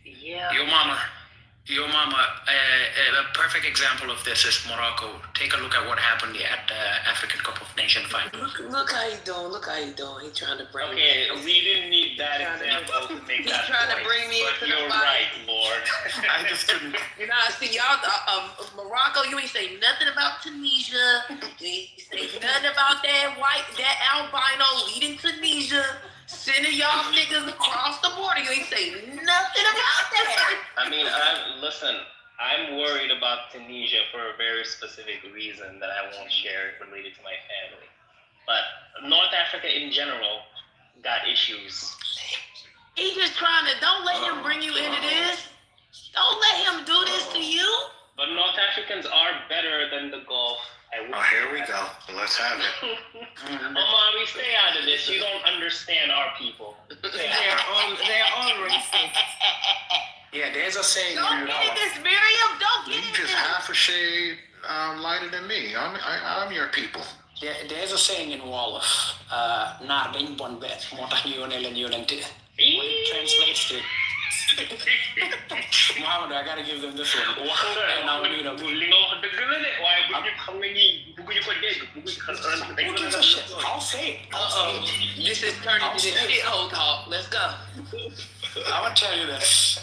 Yeah. Your mama, a perfect example of this is Morocco. Take a look at what happened at the African Cup of Nations final. Look how he doing. He's trying to bring me. Okay, we didn't need that example to make that point. He's trying to bring me into the fight. You're right, Lord. I just couldn't. See, y'all, Morocco, you ain't say nothing about Tunisia. You ain't say nothing about that albino leading Tunisia. Sending y'all niggas across the border. You ain't say nothing about that. I mean, listen, I'm worried about Tunisia for a very specific reason that I won't share related to my family. But North Africa in general got issues. He just trying to, don't let him bring you into this. Don't let him do this to you. But North Africans are better than the Gulf. Here we go. Let's have it. Omari, stay out of this. You don't understand our people. They're all racist. Yeah, there's a saying. Don't get in this, Miriam. Don't get in this. You just half a shade lighter than me. I'm your people. There's a saying in Wolof, naar dañ bon bet, moo tax ñu yónnee leen yónnente. What it translates to. Muhammad, I gotta give them this one. And I'll read them. Who gives a shit? I'll say it. This is turning into shithole talk. Let's go. I want to tell you this.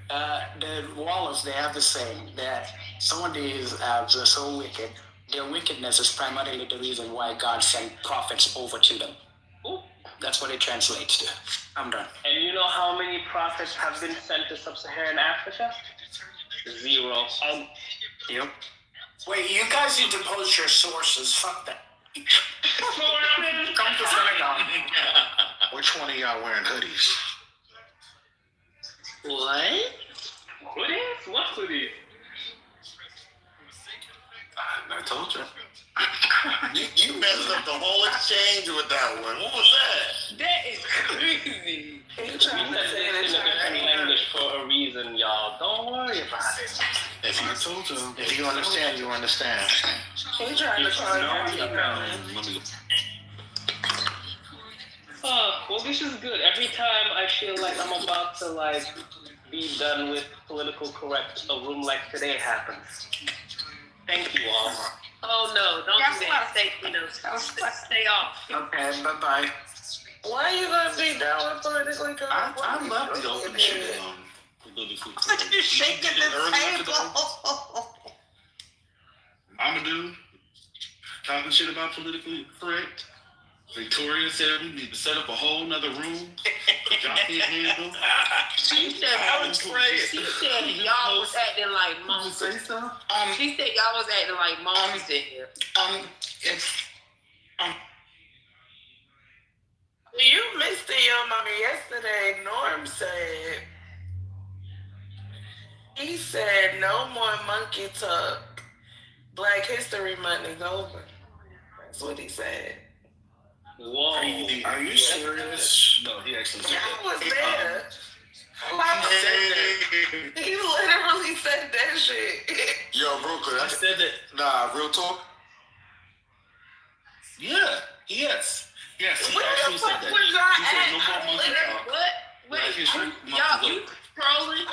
The Wallahs, they have the saying that some of these abs are so wicked, Their wickedness is primarily the reason why God sent prophets over to them. Ooh. That's what it translates to. I'm done. And you know how many prophets have been sent to sub-Saharan Africa? 0. Yep. Wait, you guys need to post your sources. Fuck that. Come to Senegal. Which one of y'all wearing hoodies? What? Hoodies? What hoodies? I told you. You messed up the whole exchange with that one. What was that? That is crazy. We said this in a different language for a reason, y'all. Don't worry about it. If you understand, you understand. He trying to call you. Oh, well, this is good. Every time I feel like I'm about to be done with political correct, a room like today happens. Thank you all. Oh no, don't do that. Stay off. Okay, bye-bye. Why are you gonna be down with politically correct? I love the open shit politically correct. You're shaking the table. I'm a dude talking shit about politically correct. Victoria said we need to set up a whole nother room. Y'all can't handle. She said y'all was acting like monkeys. Say so? She said y'all was acting like monkeys in here. You missed it, your mommy. Yesterday, Norm said, he said, no more monkey talk. Black History Month is over. That's what he said. Whoa. Are you serious? No, he actually said I that. was there. Mama said that. He literally said that shit. Yo, Brooklyn, I said that. Nah, real talk. Yeah. Yes. Yes. He Where actually the said fuck that. was I He said at? no more monkey talk. What? Black Wait, History Month y'all, is you over. trolling?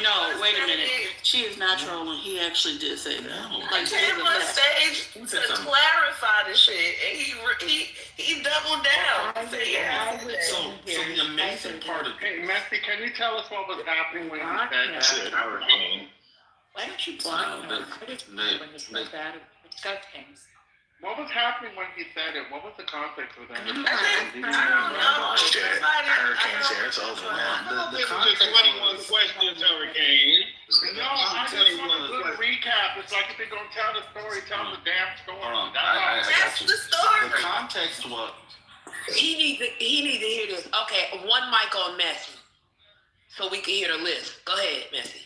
No, Wait a minute. She is not trolling. He actually did say that. No. I came on stage to clarify the shit, and he doubled down. I said, yeah. So the amazing part of Hey, Messi, can you tell us what was happening when he said that? shit, hurricane. Why don't you What was happening when he said it? What was the context with that? I don't know. Shit, hurricane's here. It's over, man. The Just context 21 questions, Hurricane. No, I just want a good recap. It's like if they're gonna tell the story, tell the damn story. Hold on, That's all. I That's got you. the story. The context was He need to hear this. Okay, one mic on Messi, so we can hear the list. Go ahead, Messi.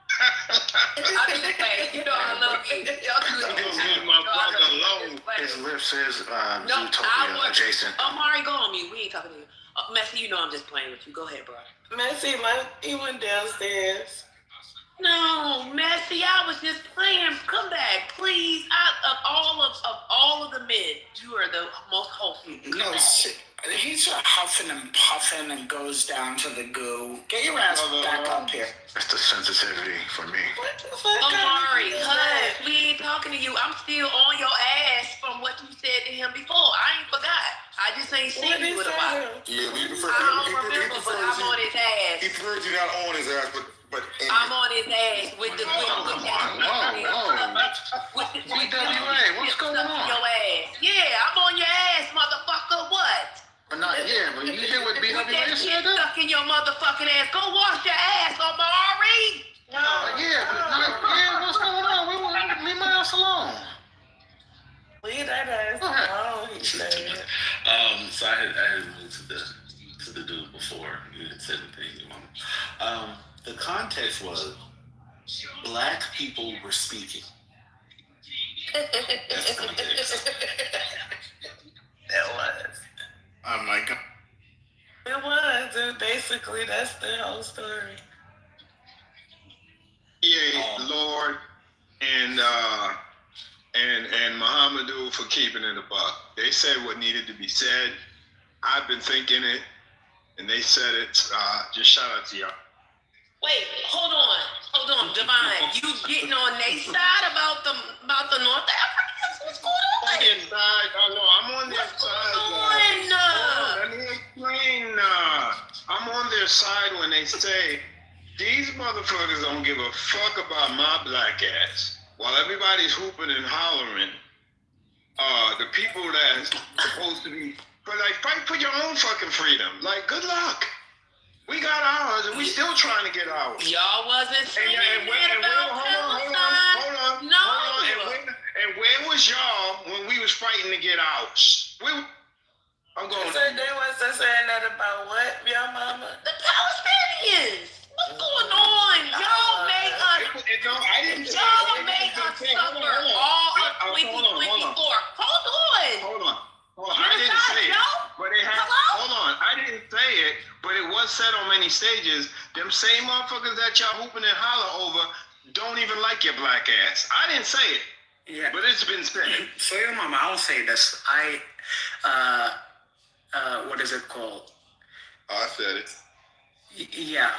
I mean, hey, you know I love you. Y'all Leave my brother alone. His lips is No, Zootopia adjacent. Omari, go on mute. We ain't talking to you. Messi, you know I'm just playing with you. Go ahead, bro. Messi, he went downstairs. No, Messi, I was just playing. Come back, please. Of all of the men, you are the most wholesome. No, he's huffing and puffing and goes down to the goo. Get your ass back up here. That's the sensitivity for me. What the fuck? Omari, hush. We ain't talking to you. I'm still on your ass from what you said to him before. I ain't forgot. I just ain't seen you in a while. yeah, we prefer. I don't remember, but I'm on his ass. He prefers you not on his ass, but I'm on his ass with the Whoa. TWA, what's going on? Your ass. Yeah, I'm on your ass, motherfucker. What? But not here. But you hear what With that BWA shit said? Though? stuck in your motherfucking ass. Go wash your ass, Omari. Yeah, what's going on? Leave my ass alone. Leave that ass alone, he said. So I had moved to the dude before. You didn't say anything, Mama. The context was black people were speaking. That's the context. That was. Oh my God. It was. And basically, that's the whole story. Yeah, Lord and Muhammadu for keeping it a buck. They said what needed to be said. I've been thinking it, and they said it. Just shout out to y'all. Wait, hold on, Divine. You getting on their side about the North Africans? What's going on? On their side, I'm on their side. Let me explain. I'm on their side when they say these motherfuckers don't give a fuck about my black ass. while everybody's hooping and hollering, the people that's supposed to be, but like, fight for your own fucking freedom. Like, good luck. We got ours, and we still trying to get ours. Y'all wasn't saying about Palestine. No. And where was y'all when we was fighting to get ours? I'm going. They wasn't saying that about what, your mama? The Palestinians. What's going on? Y'all make us. Y'all make us suffer all of 2024. Hold on. I didn't say it, but it had. Hold on, I didn't say it, but it was said on many stages. Them same motherfuckers that y'all hooping and holler over don't even like your black ass. I didn't say it. Yeah, but it's been said. So your mama, I'll say this. What is it called? I said it. Yeah.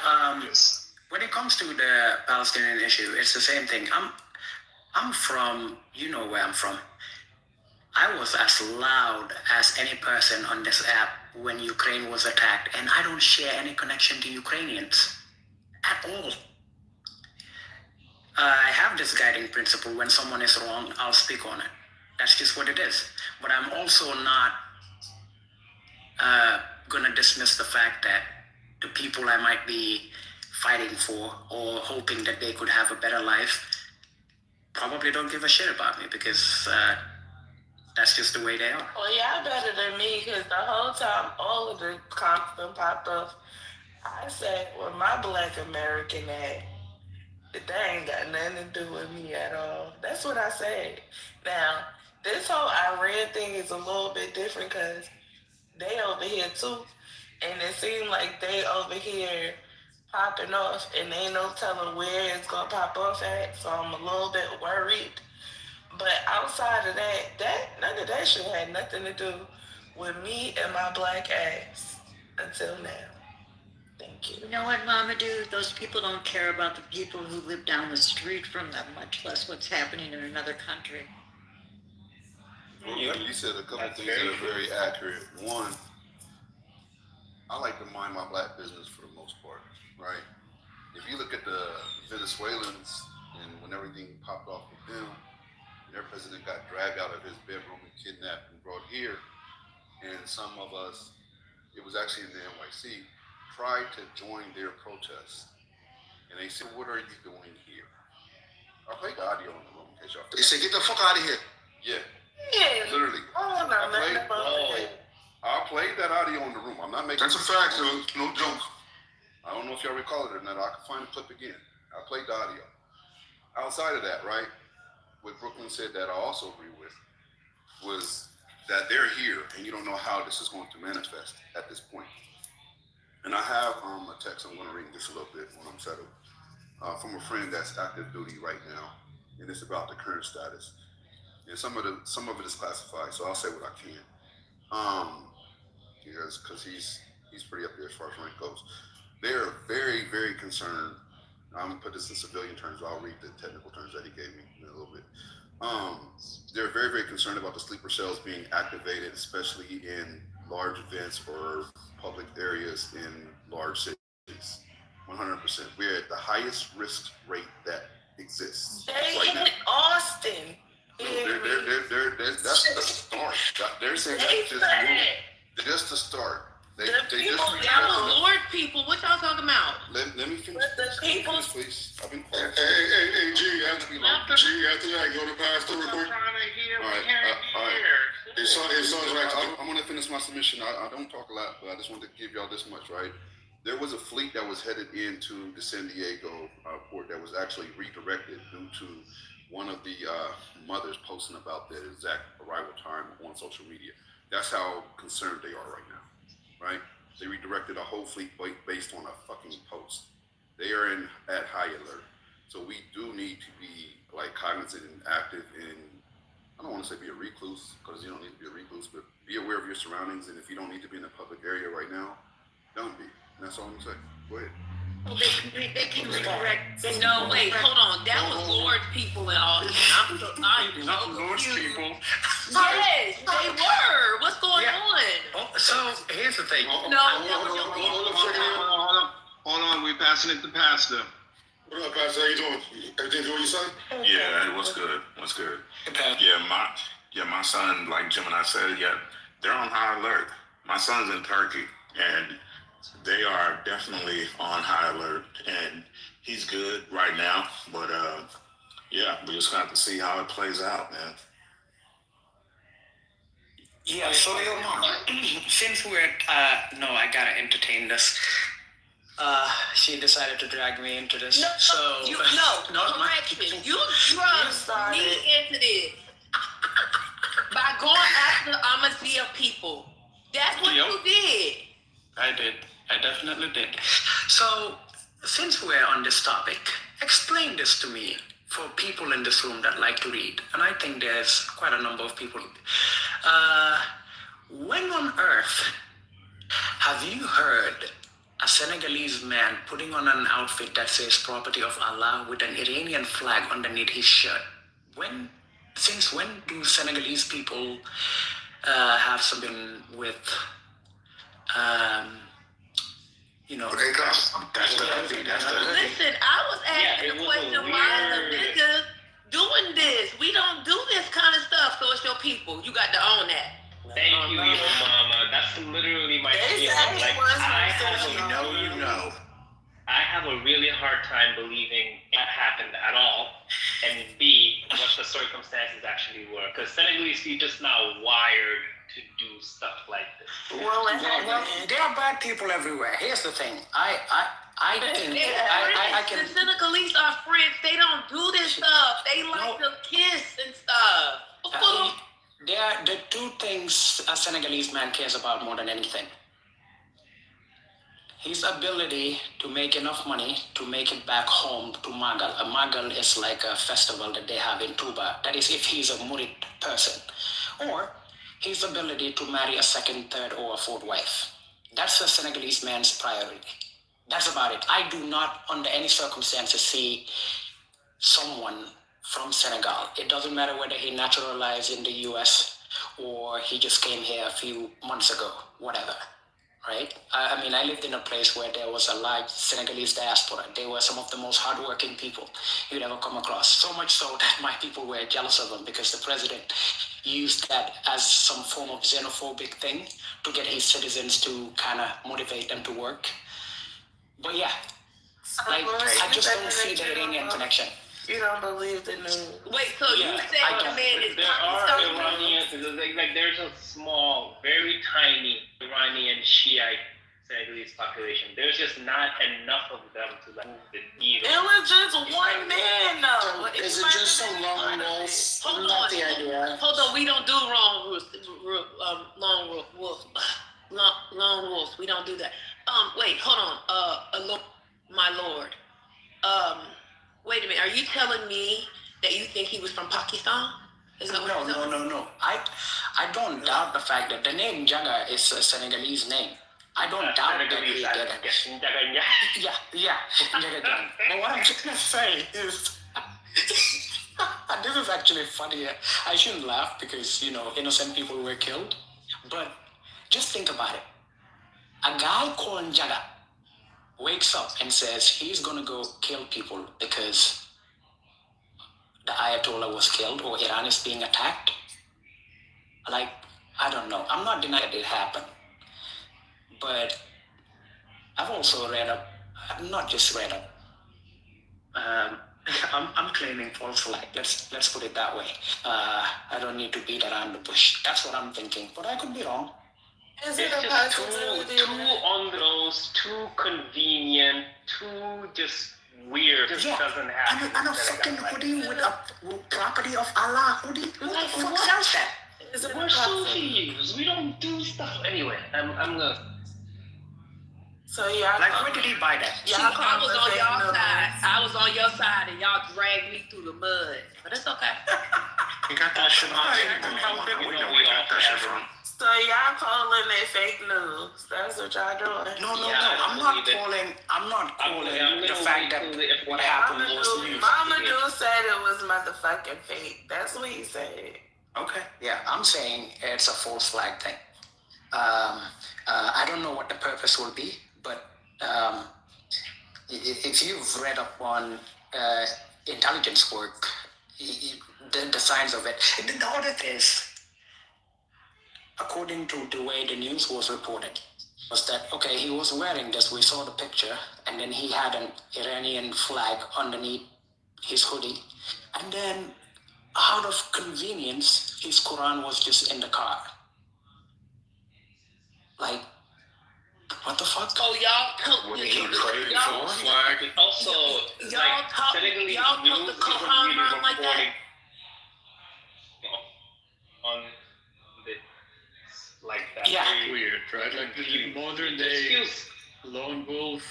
When it comes to the Palestinian issue, it's the same thing. I'm from. You know where I'm from. I was as loud as any person on this app when Ukraine was attacked, and I don't share any connection to Ukrainians at all. I have this guiding principle: when someone is wrong, I'll speak on it. That's just what it is. But I'm also not gonna dismiss the fact that the people I might be fighting for or hoping that they could have a better life probably don't give a shit about me, because that's just the way they are. Well, y'all better than me, because the whole time all of the constant popped up, I said, well, my black American act, that ain't got nothing to do with me at all. That's what I said. Now, this whole Iran thing is a little bit different because they over here too. And it seemed like they over here popping off, and ain't no telling where it's gonna pop off at. So I'm a little bit worried. But outside of that none of that shit had nothing to do with me and my black ass until now. Thank you. You know what, Mamadou? Those people don't care about the people who live down the street from them, much less what's happening in another country. Well, you said a couple things that are very accurate. One, I like to mind my black business for the most part, right? If you look at the Venezuelans and when everything popped off with them, their president got dragged out of his bedroom and kidnapped and brought here, and some of us, it was actually in the NYC, tried to join their protests. And they said, what are you doing here? I'll play the audio in the room in case y'all. They said, get the fuck out of here. Yeah. Yeah. Literally. Oh, no, I played that audio in the room. I'm not making. That's a fact, no joke. I don't know if y'all recall it or not. I can find the clip again. I played the audio. Outside of that, right? What Brooklyn said that I also agree with was that they're here and you don't know how this is going to manifest at this point. And I have a text I'm going to read just a little bit when I'm settled from a friend that's active duty right now, and it's about the current status. And some of it is classified, so I'll say what I can. Because he's pretty up there as far as rank goes. They're very, very concerned. I'm gonna put this in civilian terms. I'll read the technical terms that he gave me in a little bit. They're very, very concerned about the sleeper cells being activated, especially in large events or public areas in large cities. 100%. We're at the highest risk rate that exists. They right now. hit Austin. That's the start. They're saying that's just the start. They just that was Lord people. What y'all talking about? Let me finish. Please. I've been quiet. Hey, G, after that, go to Pastor real quick. All right. It sounds right. I'm going to finish my submission. I don't talk a lot, but I just wanted to give y'all this much, right? There was a fleet that was headed into the San Diego port that was actually redirected due to one of the mothers posting about the exact arrival time on social media. That's how concerned they are right now, right? They redirected a whole fleet based on a fucking post. They are at high alert. So we do need to be like cognizant and active in, I don't want to say be a recluse, because you don't need to be a recluse, but be aware of your surroundings. And if you don't need to be in a public area right now, don't be. And that's all I'm saying. Go ahead. Well, they can redirect. No, wait, hold on. That was Lord's people and all. I'm not Lord's people. Yes, they were. What's going on? So here's the thing. No, that was your people. Hold on. We're passing it to Pastor. What up, Pastor? How you doing? Everything good with your son? Yeah, what's good? What's good? My son, like Jim and I said, yeah, they're on high alert. My son's in Turkey, and they are definitely on high alert, and he's good right now. But yeah, we just gonna have to see how it plays out, man. Yeah, so your mom, since we're, no, I gotta entertain this. She decided to drag me into this. Correction. You drugged me into this by going after Amazigh people. That's what you did. I did. I definitely did. So, since we're on this topic, explain this to me for people in this room that like to read. And I think there's quite a number of people. When on earth have you heard a Senegalese man putting on an outfit that says property of Allah with an Iranian flag underneath his shirt? Since when do Senegalese people have something with, Listen, I was asking the question, why the nigga doing this? We don't do this kind of stuff, so it's your people. You got to own that. Thank you, Evil Mama. That's literally my feeling. Like, I have a really hard time believing that happened at all, and B, what the circumstances actually were. Because Senegalese people just not wired to do stuff like this. Well, there are bad people everywhere. Here's the thing. I think I can. The Senegalese are French. They don't do this stuff. They like to kiss and stuff. There are the two things a Senegalese man cares about more than anything. His ability to make enough money to make it back home to Magal. A Magal is like a festival that they have in Touba. That is if he's a Murid person. Or his ability to marry a second, third, or a fourth wife. That's a Senegalese man's priority. That's about it. I do not, under any circumstances, see someone from Senegal. It doesn't matter whether he naturalized in the US or he just came here a few months ago, whatever. Right? I mean, I lived in a place where there was a large Senegalese diaspora. They were some of the most hardworking people you'd ever come across. So much so that my people were jealous of them because the president used that as some form of xenophobic thing to get his citizens to kind of motivate them to work. But yeah, I just don't see the Iranian connection. You don't believe the news. Wait, so you said the man is there are Iranians, like there's a small, very tiny Iranian Shiite Senegalese population. There's just not enough of them to like move the needle. It was just one man though. Is it just some lone wolves? Not the idea. Hold on, we don't do lone wolves. We don't do that. Wait, hold on. My lord. Wait a minute. Are you telling me that you think he was from Pakistan? Is that what you're telling me? No. I don't doubt the fact that the name Jaga is a Senegalese name. I don't doubt that he did it. Yeah. But what I'm just gonna say is, this is actually funny. I shouldn't laugh because, innocent people were killed. But just think about it. A guy called Jaga wakes up and says he's gonna go kill people because the Ayatollah was killed or Iran is being attacked. Like, I don't know. I'm not denying that it happened. But I've also read up, not just read up, I'm claiming false flag. Let's put it that way. I don't need to beat around the bush. That's what I'm thinking. But I could be wrong. Is it's just too on the nose, too convenient, too just weird. Just doesn't happen. And a fucking hoodie with a property of Allah hoodie. Who the fuck sells that? We're Sufis. We don't do stuff anyway. I'm gonna. So yeah. Like, where did he buy that? I was on y'all side. I was on your side, and y'all dragged me through the mud. But it's okay. You got that shit on. We know we got that shit from. So y'all calling it fake news? That's what y'all doing? No. I'm not calling the fact that what happened was news. Mama do said it was motherfucking fake. That's what he said. Okay. Yeah, I'm saying it's a false flag thing. I don't know what the purpose will be, but if you've read up on intelligence work, the science of it, the audit is, according to the way the news was reported, was that, okay, he was wearing this, we saw the picture, and then he had an Iranian flag underneath his hoodie, and then out of convenience, his Quran was just in the car. Like, what the fuck? Oh, y'all took What the did he pray y'all, before? Flag? Also, y'all took Senegalese y'all news took the isn't Quran really around like that. reporting on the like that. Yeah. Very Weird, right? Like the modern day excuse. lone wolf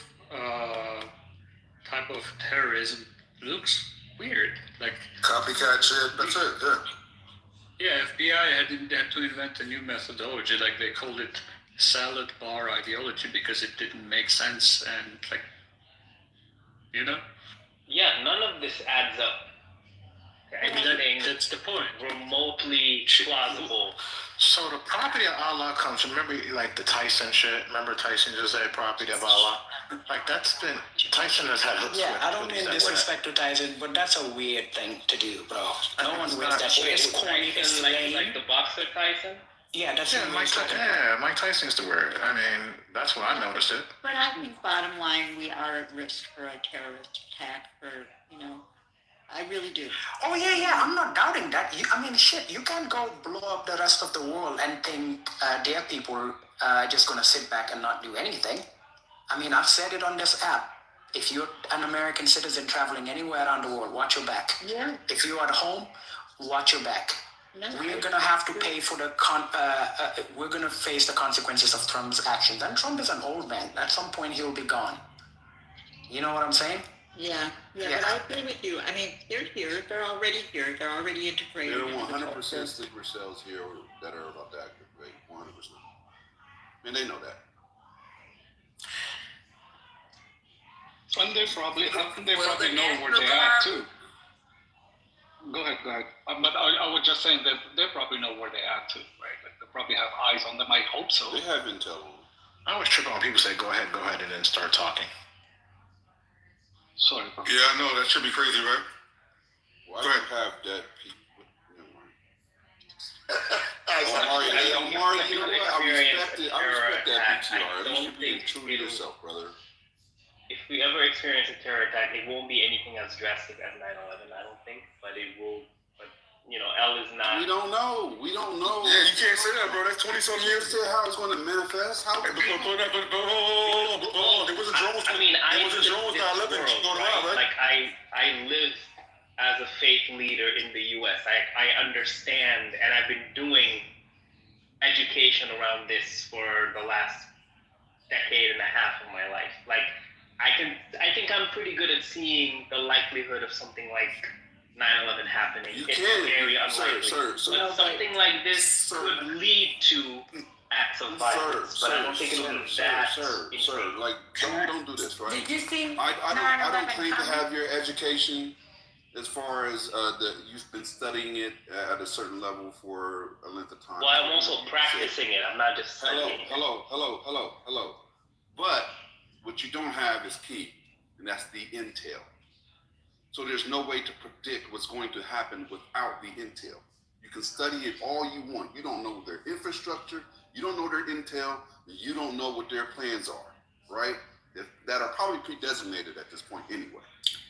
type of terrorism looks weird. Like Copycat shit. That's it. Yeah. yeah, FBI had to invent a new methodology. Like they called it salad bar ideology because it didn't make sense and like, you know. Yeah, none of this adds up to anything That's the point. remotely plausible. So the property of Allah comes. Remember, like the Tyson shit. Remember Tyson just said property of Allah. Like that's been Tyson has had hooks. Yeah, with I don't hoodies mean that disrespect to Tyson, but that's a weird thing to do, bro. No one wears not- that shit. It's corny, it's lame. Like the boxer Tyson. Yeah, that's Yeah, what Mike. Mike Tyson's the word. I mean, that's what I noticed it. But I think bottom line, we are at risk for a terrorist attack for, you know, I really do. Oh yeah, I'm not doubting that. I mean, shit, you can't go blow up the rest of the world and think their people just gonna sit back and not do anything. I mean, I've said it on this app. If you're an American citizen traveling anywhere around the world, watch your back. Yeah. If you're at home, watch your back. No, We're gonna have to pay for the we're gonna face the consequences of Trump's actions. And Trump is an old man. At some point, he'll be gone. You know what I'm saying? Yeah, but I agree with you. I mean, they're here. They're already here. They're already integrated. There are into the 100% culture. sleeper cells here that are about to activate. 100%. And they know that. And they probably the know where National they're Guard- at too. Go ahead. But I was just saying that they probably know where they're at too, right? Like they probably have eyes on them. I hope so. They have intel on them. I always trip on when people say go ahead, and then start talking. Sorry, bro. Yeah, I know. That should be crazy, right? Why Go do ahead. you have that people? Never mind. Omari, Omari, you know what? I respect it. I respect that I PTR. At least don't you're being think true to it'll- yourself, brother. If we ever experience a terror attack, it won't be anything as drastic as 9/11, I don't think. But it will. But you know, L is not. We don't know. We don't know. Yeah, you can't say that, bro. That's 20-some You years. say how it's going to manifest. How? Hold on. There wasn't drones. I mean, I There wasn't live drones this 9/11 world, going right? around, right? Like I live as a faith leader in the U.S. I understand, and I've been doing education around this for the last decade and a half of my life. Like I think I'm pretty good at seeing the likelihood of something like 9/11 happening. You It's can, very unlikely. sir. But something like this could lead to acts of violence, but I don't think it'll be that. Sir, like, don't do this, right? Did you see I don't 9/11 claim to coming? have your education as far as you've been studying it at a certain level for a length of time. Well, I'm also practicing it. I'm not just studying it. Hello. But what you don't have is key, and that's the intel. So there's no way to predict what's going to happen without the intel. You can study it all you want. You don't know their infrastructure. You don't know their intel. You don't know what their plans are, right? That are probably pre-designated at this point anyway.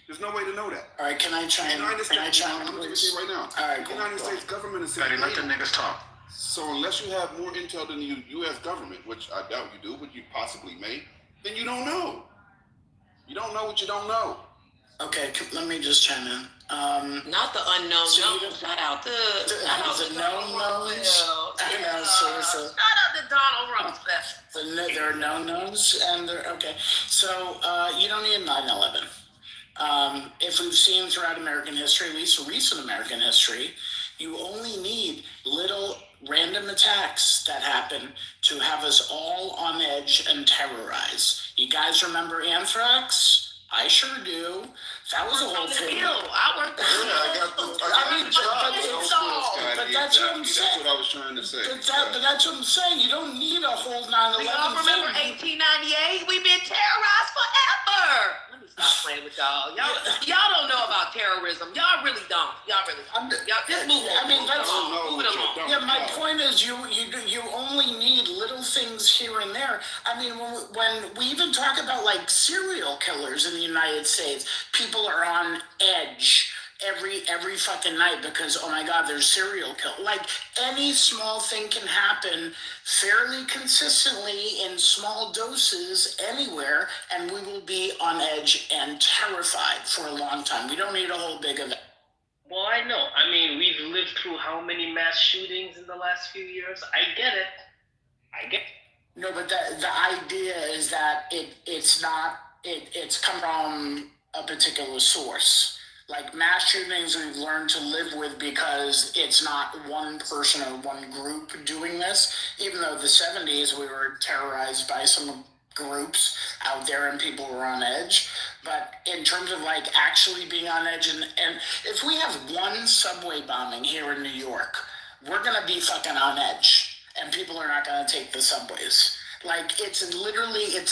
There's no way to know that. All right, can I chime in? I'm Can I chime in, going to please? say right now. All right, The cool. United States government is Betty, saying, let the niggas talk. so unless you have more intel than the U.S. government, which I doubt you do, but you possibly may, then you don't know. You don't know what you don't know. Okay, let me just chime in. Not the unknown So you known. Shout out to the known knowns. I know, so Shout out to Donald Rumsfeld. there are known knowns, and there. Okay, so you don't need 9/11. If we've seen throughout American history, at least recent American history, you only need little random attacks that happen to have us all on edge and terrorized. You guys remember anthrax? I sure do. That was a whole thing. I worked on But that's what I'm That's saying. what I was trying to say. But that's what I'm saying. You don't need a whole 9/11 We all remember thing. 1898. We've been terrorized forever. Let me stop playing with y'all. Y'all don't know about terrorism. Y'all really don't. Y'all just move on. I mean, that's Move it along. Yeah, my point is, you only need little things here and there. I mean, when we even talk about like serial killers in the United States, people are on edge every fucking night because, oh my God, there's serial kill. Like any small thing can happen fairly consistently in small doses anywhere, and we will be on edge and terrified for a long time. We don't need a whole big event. Well, I know. I mean, we've lived through how many mass shootings in the last few years? I get it. No, but the idea is that it's come from a particular source. Like mass shootings we've learned to live with because it's not one person or one group doing this. Even though the 70s we were terrorized by some groups out there and people were on edge. But in terms of like actually being on edge, and if we have one subway bombing here in New York, we're gonna be fucking on edge and people are not gonna take the subways. Like it's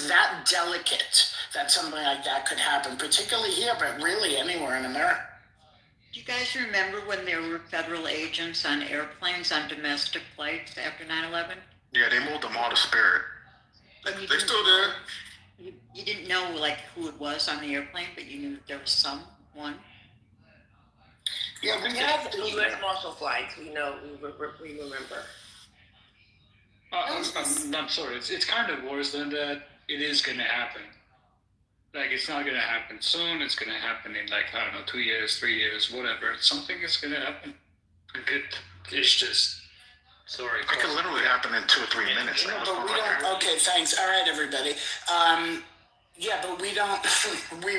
that delicate that something like that could happen, particularly here, but really anywhere in America. Do you guys remember when there were federal agents on airplanes on domestic flights after 9/11? Yeah, they moved them all to Spirit. They still there. You didn't know like who it was on the airplane, but you knew there was someone. Yeah, we have the U.S. Marshal flights. We know. We remember. I'm sorry. It's kind of worse than that. It is going to happen. Like, it's not going to happen soon. It's going to happen in, like, I don't know, 2 years, 3 years, whatever. Something is going to happen. It's just, sorry. It could literally happen in 2 or 3 minutes. Yeah, but we don't. Okay, thanks. All right, everybody. Yeah, but we don't. We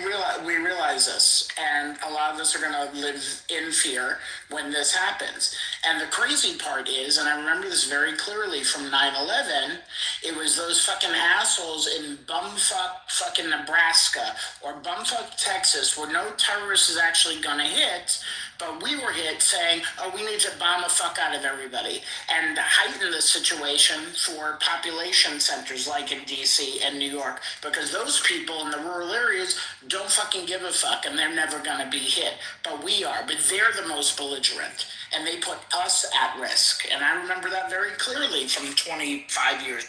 realize this, and a lot of us are going to live in fear when this happens. And the crazy part is, and I remember this very clearly from 9/11, it was those fucking assholes in bumfuck fucking Nebraska or bumfuck Texas, where no terrorist is actually going to hit, but we were hit saying, oh, we need to bomb the fuck out of everybody and heighten the situation for population centers like in DC and New York, because those people in the rural areas don't fucking give a fuck and they're never going to be hit. But we are. But they're the most belligerent and they put us at risk. And I remember that very clearly from 25 years.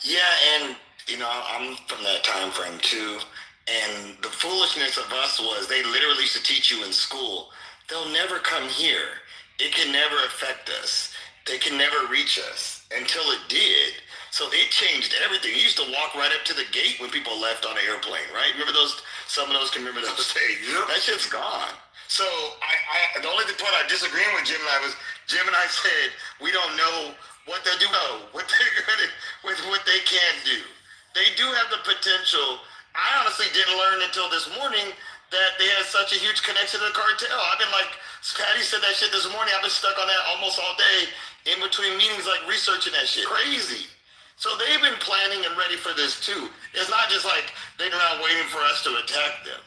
Yeah, and, you know, I'm from that time frame too. And the foolishness of us was they literally used to teach you in school, they'll never come here. It can never affect us. They can never reach us until it did. So it changed everything. You used to walk right up to the gate when people left on an airplane, right? Remember those? Some of those can remember those days. Yep. That shit's gone. So the only part I disagree with Jim and I was, Jim and I said, we don't know what they'll do, what they're gonna, with what they can do. They do have the potential. I honestly didn't learn until this morning that they had such a huge connection to the cartel. I've been like, Patty said that shit this morning. I've been stuck on that almost all day in between meetings, like researching that shit. Crazy. So they've been planning and ready for this too. It's not just like they're not waiting for us to attack them.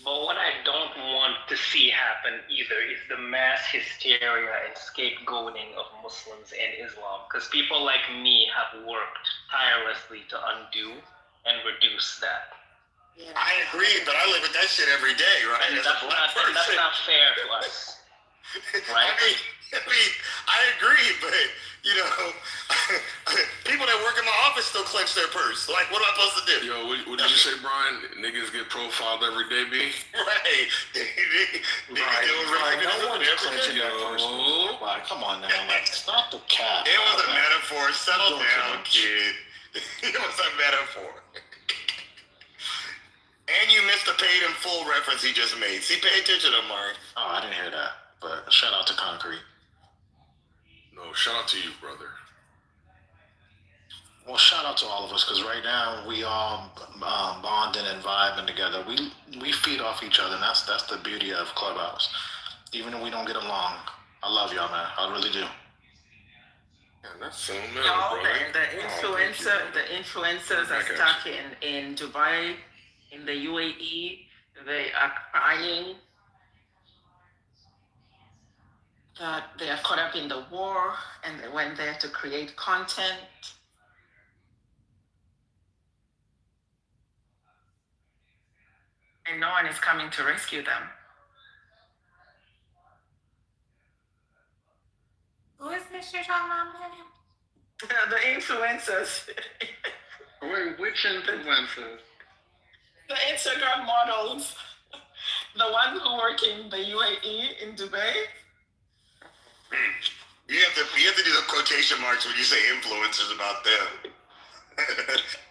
But what I don't want to see happen either is the mass hysteria and scapegoating of Muslims and Islam. Because people like me have worked tirelessly to undo and reduce that. Yeah. I agree, but I live with that shit every day, right? And that's not fair to us. Right? I mean, I agree, but, you know, people that work in my office still clench their purse. Like, what am I supposed to do? Yo, what did you say, Brian? Niggas get profiled every day, B? Right. Right. No one's clenching their purse. Like, come on now. Like, stop the cap. It was a metaphor. Settle down, kid. It was a metaphor. And you missed the paid in full reference he just made. See, pay attention to Mark. Oh, I didn't hear that. But shout out to Concrete. No, shout out to you, brother. Well, shout out to all of us, because right now we all bonding and vibing together. We feed off each other, and that's the beauty of Clubhouse. Even if we don't get along, I love y'all, man. I really do. Yeah, that's so nice, The influencers are stuck in Dubai, in the UAE. They are crying that they are caught up in the war and they went there to create content. and no one is coming to rescue them. Who is this you're talking about, Millennium? The influencers. Wait, which influencers? The Instagram models. The ones who work in the UAE in Dubai. You have to do the quotation marks when you say influencers about them.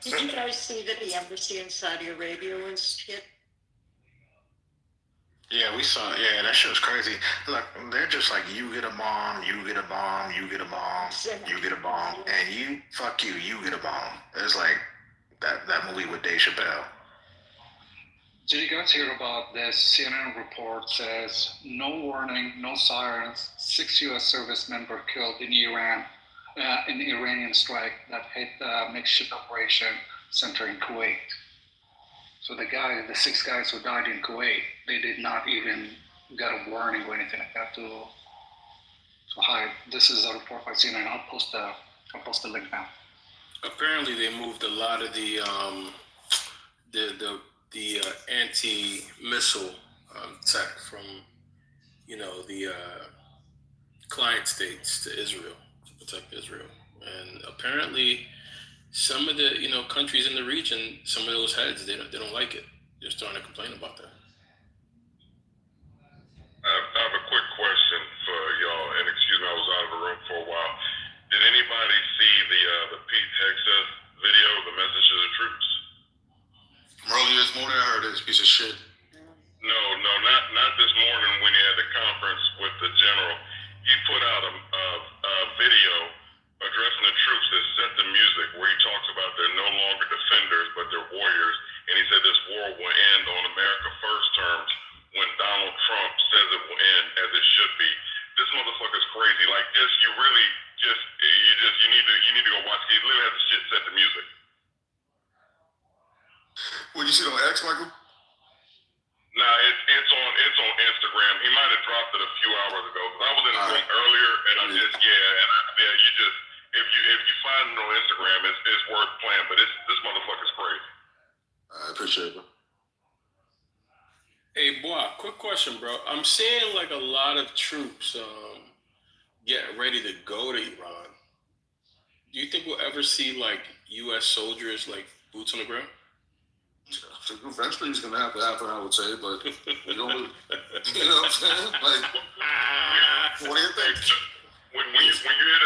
Did you guys see that the embassy in Saudi Arabia was hit? Yeah, we saw. Yeah, that shit was crazy. Look, they're just like, you get a bomb, you get a bomb, you get a bomb, you get a bomb, and you get a bomb. It's like that movie with Dave Chappelle. Did you guys hear about this? CNN report says, no warning, no sirens. 6 U.S. servicemen were killed in Iran, in the Iranian strike that hit the makeshift operation center in Kuwait. So the 6 guys who died in Kuwait, they did not even get a warning or anything like that to hide. This is a report by CNN. I'll post the link now. Apparently, they moved a lot of the anti-missile tech from, the client states to Israel to protect Israel. And apparently, some of the countries in the region, some of those heads, they don't like it. They're starting to complain about that. I have a quick question for y'all, and excuse me, I was out of the room for a while. Did anybody see the Pete Hegseth video, the message to the troops? Earlier this morning, I heard this piece of shit. No, not this morning when he had the conference with the general. He put out a video addressing the troops that set the music, where he talks about they're no longer defenders, but they're warriors. And he said this war will end on America First terms when Donald Trump says it will end, as it should be. This motherfucker's crazy. Like, you need to go watch. He literally has the shit set the music. What, you see it on X, Michael? Nah, it's on Instagram. He might have dropped it a few hours ago. I was in the room earlier, and if you find it on Instagram, it's worth playing. But this motherfucker's crazy. I appreciate it, bro. Hey, boy, quick question, bro. I'm seeing like a lot of troops getting ready to go to Iran. Do you think we'll ever see like U.S. soldiers, like boots on the ground? Eventually, it's gonna have to happen, I would say, but you know what I'm saying? Like, what do you think? When you hear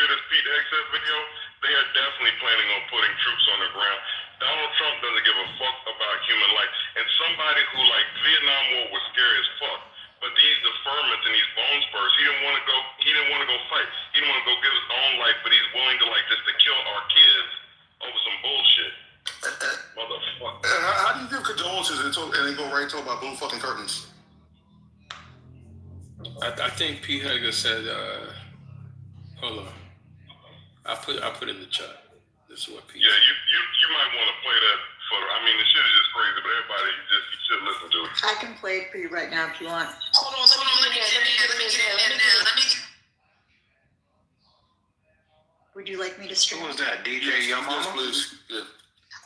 this Pete Hegseth video, they are definitely planning on putting troops on the ground. Donald Trump doesn't give a fuck about human life, and somebody who, like, Vietnam War was scary as fuck, but these deferments and these bone spurs, he didn't want to go fight. He didn't want to go give his own life, but he's willing to, like, just to kill our kids over some bullshit. Motherfucker. How do you give condolences and they go right to talk about blue fucking curtains? I think Pete Hegseth said, hold on. I put it in the chat. This is what Pete. Yeah, you might want to play that for. I mean, the shit is just crazy, but everybody you should listen to it. I can play it for you right now if you want. Hold on, let me get it. Would you like me to stream? Who was that? DJ Yo Mama? Please. Yeah.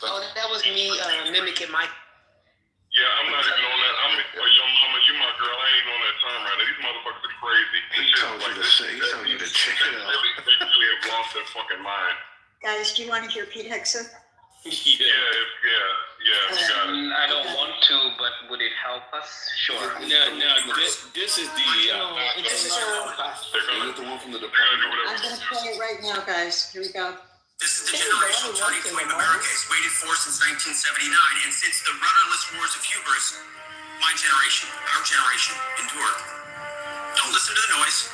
Oh, that was me mimicking my. Yeah, I'm not even on that. Your mama, you my girl. I ain't on that time right now. These motherfuckers are crazy. He told you to check it out. They really have lost their fucking mind. Guys, do you want to hear Pete Hegseth? Yeah. I don't want to, but would it help us? Sure. Now, this is the. This is the one from the department. I'm going to play it right now, guys. Here we go. This is the generational turning point America has waited for since 1979, and since the rudderless wars of hubris, my generation, our generation, endured. Don't listen to the noise.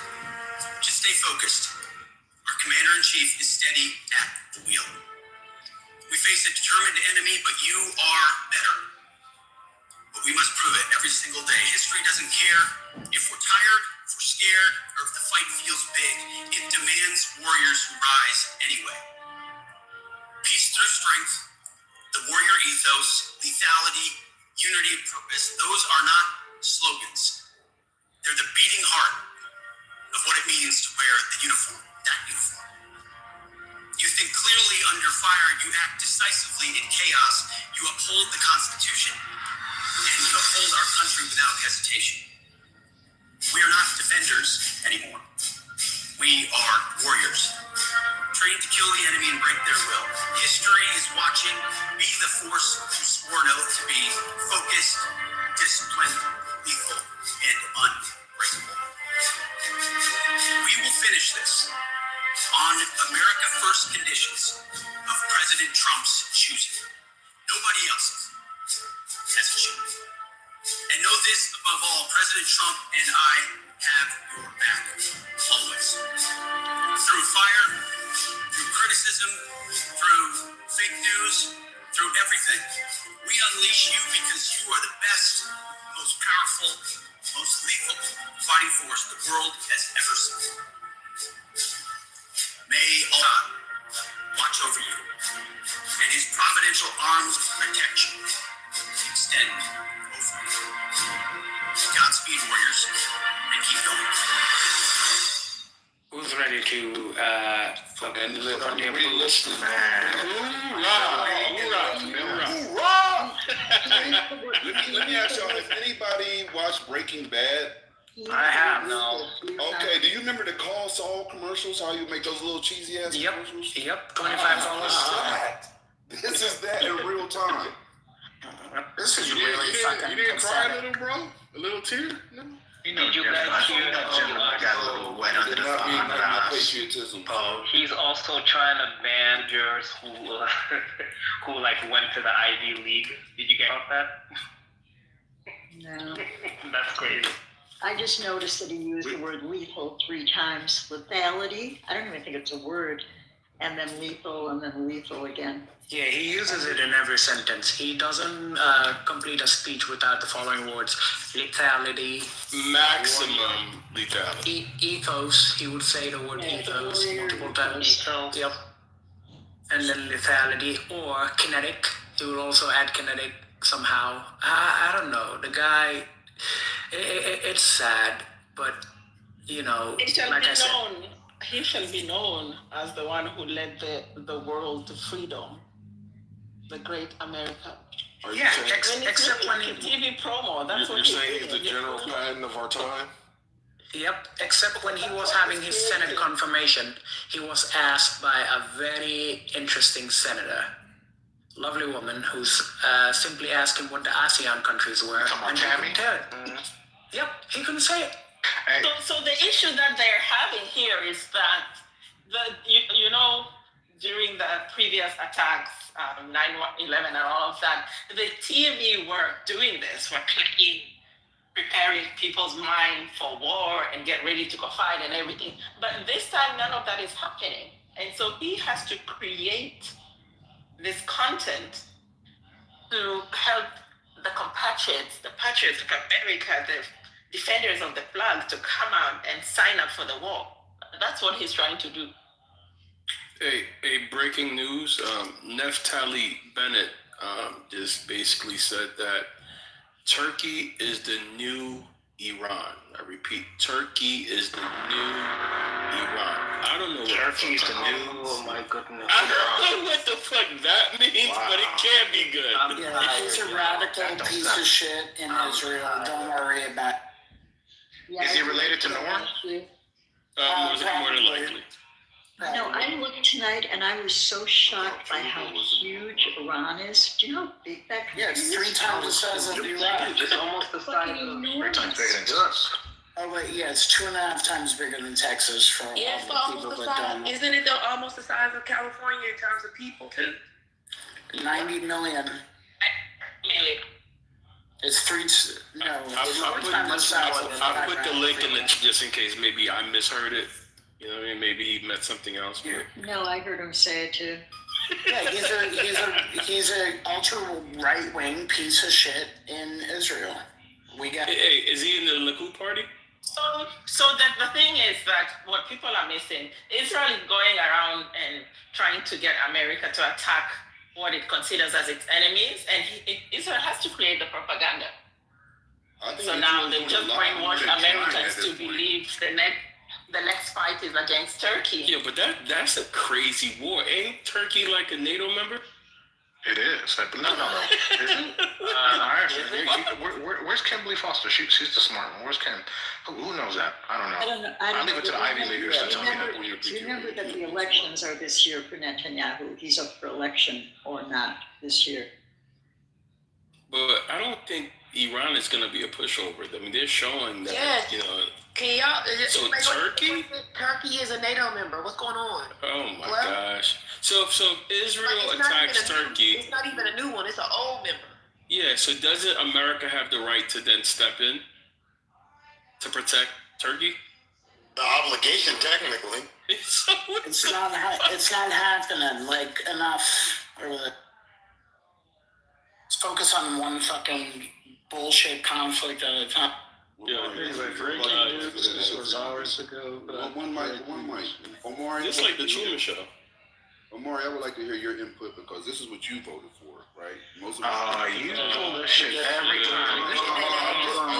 Just stay focused. Our commander-in-chief is steady at the wheel. We face a determined enemy, but you are better. But we must prove it every single day. History doesn't care if we're tired, if we're scared, or if the fight feels big. It demands warriors who rise anyway. Peace through strength, the warrior ethos, lethality, unity of purpose, those are not slogans. They're the beating heart of what it means to wear the uniform, that uniform. You think clearly under fire, you act decisively in chaos, you uphold the Constitution, and defend our country without hesitation. We are not defenders anymore. We are warriors, trained to kill the enemy and break their will. History is watching. Be the force who swore an oath to be focused, disciplined, lethal, and unbreakable. We will finish this on America First conditions of President Trump's choosing. Nobody else's as it should be. And know this above all, President Trump and I have your back, always. Through fire, through criticism, through fake news, through everything. We unleash you because you are the best, most powerful, most lethal fighting force the world has ever seen. May Allah watch over you, and his providential arms of protection extend over you. Godspeed, warriors, and keep going. Who's ready to And we listen, Let me ask y'all, has anybody watched Breaking Bad? I have, no. Okay, do you remember the Call Saul commercials? How you make those little cheesy ass commercials? Yep, $25. This is that in real time. This is You really fucking didn't cry, pathetic. little bro? A little tear? No. Did you guys hear that Gemini got a little wet under the Not being like my eyes? patriotism. He's also trying to ban jurors who who like went to the Ivy League. Did you get about that? No. That's crazy. I just noticed that he used the word lethal 3 times. Lethality, I don't even think it's a word. And then lethal again. Yeah, he uses it in every sentence. He doesn't complete a speech without the following words: lethality, Maximum lethality. ethos. He would say the word ethos multiple times. Yep. And then lethality or kinetic. He would also add kinetic somehow. I don't know. The guy, it's sad, but you know, He shall like be I said. known. He shall be known as the one who led the world to freedom, the great America. Are you Yeah, saying, except when Like a TV promo. That's you're what saying he's the General Patton of our time? Yep, except when he was having his Senate confirmation, he was asked by a very interesting senator, lovely woman, who's simply asked him what the ASEAN countries were, and he couldn't tell it. Yep, he couldn't say it. Hey. So the issue that they're having here is that you know, during the previous attacks, 9/11 and all of that, the TV were doing this, were preparing people's mind for war and get ready to go fight and everything. But this time, none of that is happening, and so he has to create this content to help the compatriots, the patriots of America, the defenders of the flag, to come out and sign up for the war. That's what he's trying to do. Hey, breaking news. Neftali Bennett just basically said that Turkey is the new Iran. I repeat, Turkey is the new Iran. I don't know what Turkey's the the fuck new. Oh my goodness. I don't know what the fuck that means, but it can't be good. Yeah, he's a radical piece of shit in Israel. Don't worry about it. Yeah, Is he related to Norm? More than likely. No, I looked tonight and I was so shocked by how huge Iran is. Do you know how big that country Yeah, is? it's 3 times the size of Iraq. It's almost the size Fucking of. enormous. Oh wait, yeah, it's 2.5 times bigger than Texas for all Yeah, it's the almost people the that size. don't. Isn't it almost the size of California in terms of people too? 90 million. It's 3. No, it's 4 times the size of I put the Iraq. link in the, just in case maybe I misheard it. You know what I mean? Maybe he meant something else. No, I heard him say it too. Yeah, he's a ultra right wing piece of shit in Israel. We got. Hey, is he in the Likud party? So the thing is that what people are missing, Israel is going around and trying to get America to attack what it considers as its enemies, and Israel has to create the propaganda. So now they've just brainwashed Americans to believe the next fight is against Turkey. Yeah, but that's a crazy war. Ain't Turkey like a NATO member? It is. No. Is it? Where's Kimberly Foster? She's the smart one. Where's Kim? Who knows that? I don't know. I don't leave it to the Ivy remember- Leaguers to tell me that. Remember that the elections are this year for Netanyahu. He's up for election or not this year. But I don't think Iran is going to be a pushover. I mean, they're showing that, Yes. you know. Can y'all? So Turkey? Turkey is a NATO member. What's going on? Oh my Well, gosh. So Israel It's not attacks even a new- Turkey. It's not even a new one. It's an old member. Yeah, so doesn't America have the right to then step in to protect Turkey? The obligation, technically. It's not happening like enough. Let's focus on one fucking bullshit conflict at a time. Yeah, Breaking news. This was hours ago. One mic. Omari, It's like the Truman Show. Omari, I would like to hear your input because this is what you voted for, right? Most of You pull this shit every time.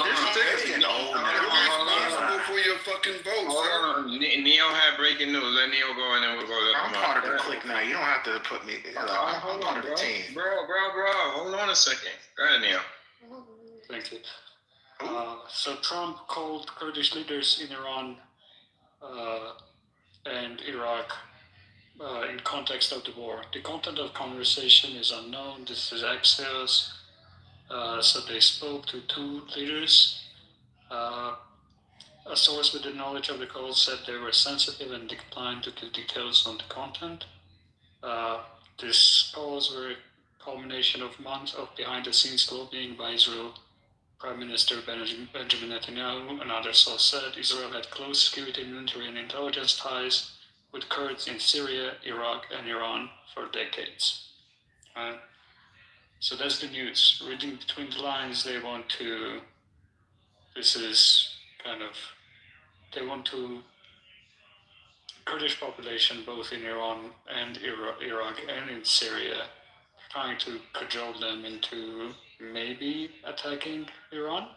This ticket's getting old now. Responsible for your fucking vote, Hold on. Neo had breaking news. Let Neo go and then we'll go to I'm part of the clique now. You don't have to put me. I'm part of the team. Bro. Hold on a second. Go ahead, Neo. Thank you. So Trump called Kurdish leaders in Iran and Iraq in context of the war. The content of conversation is unknown. This is Axios. So they spoke to two leaders. A source with the knowledge of the call said they were sensitive and declined to give details on the content. These calls were a culmination of months of behind-the-scenes lobbying by Israel Prime Minister Benjamin Netanyahu. Another source said Israel had close security, military, and intelligence ties with Kurds in Syria, Iraq, and Iran for decades. So that's the news. Reading between the lines, they want to Kurdish population both in Iran and Iraq and in Syria, trying to cajole them into maybe attacking Iran,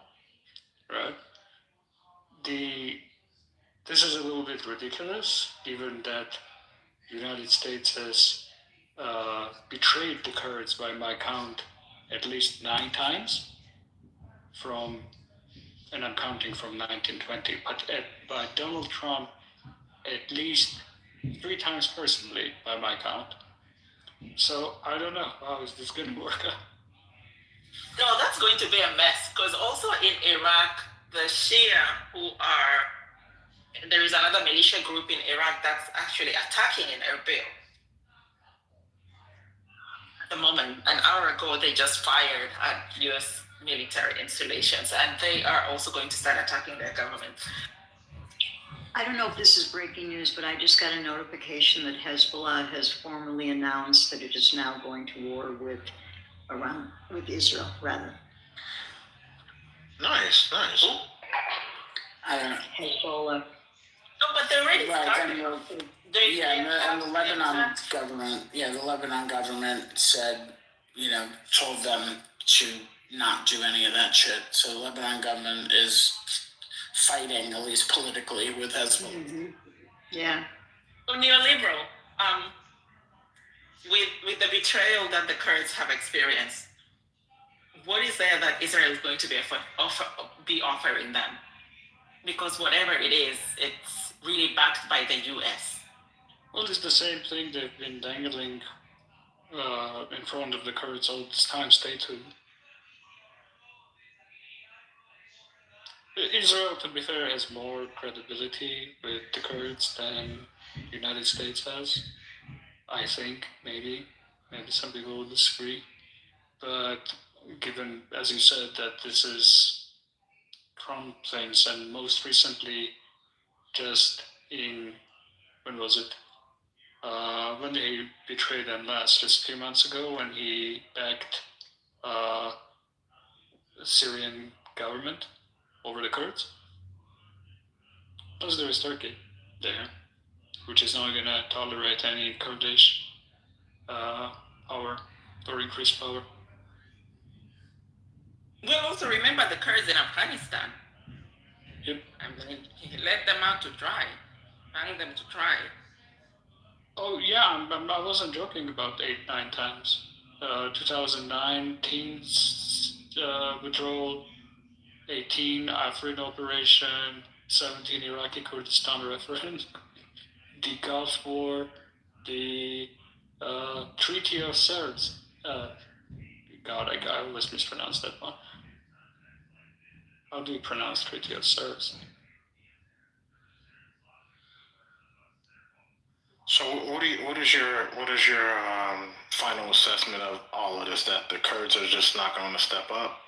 right? This is a little bit ridiculous, given that the United States has betrayed the Kurds, by my count, at least 9 times and I'm counting from 1920, but by Donald Trump, at least 3 times personally, by my count. So I don't know, how is this going to work out? No, that's going to be a mess, because also in Iraq, the Shia there is another militia group in Iraq that's actually attacking in Erbil. At the moment, an hour ago, they just fired at U.S. military installations, and they are also going to start attacking their government. I don't know if this is breaking news, but I just got a notification that Hezbollah has formally announced that it is now going to war with Israel, rather. Nice. I don't know. Hezbollah. No, but they're already started. And the Lebanon government said, told them to not do any of that shit. So the Lebanon government is fighting, at least politically, with Hezbollah. Mm-hmm. Yeah. So neoliberal, with the betrayal that the Kurds have experienced, what is there that Israel is going to be offering them? Because whatever it is, it's really backed by the U.S. Well, it's the same thing they've been dangling in front of the Kurds all this time, statehood. Israel, to be fair, has more credibility with the Kurds than the United States has. I think, maybe some people will disagree. But given, as you said, that this is Trump things, and most recently, just when was it? When they betrayed them last, just a few months ago, when he backed the Syrian government over the Kurds. Plus there is Turkey there, which is not going to tolerate any Kurdish power or increased power. Well, also remember the Kurds in Afghanistan. Yep. I mean, he let them out to dry, hang them to dry. Oh yeah, I wasn't joking about 8-9 times. 2009 teens withdrawal, 18 Afrin operation, 17 Iraqi Kurdistan referendum, the Gulf War, the Treaty of Sirte. God, I always mispronounce that one. How do you pronounce Treaty of Sirte? So what is your final assessment of all of this? That the Kurds are just not going to step up?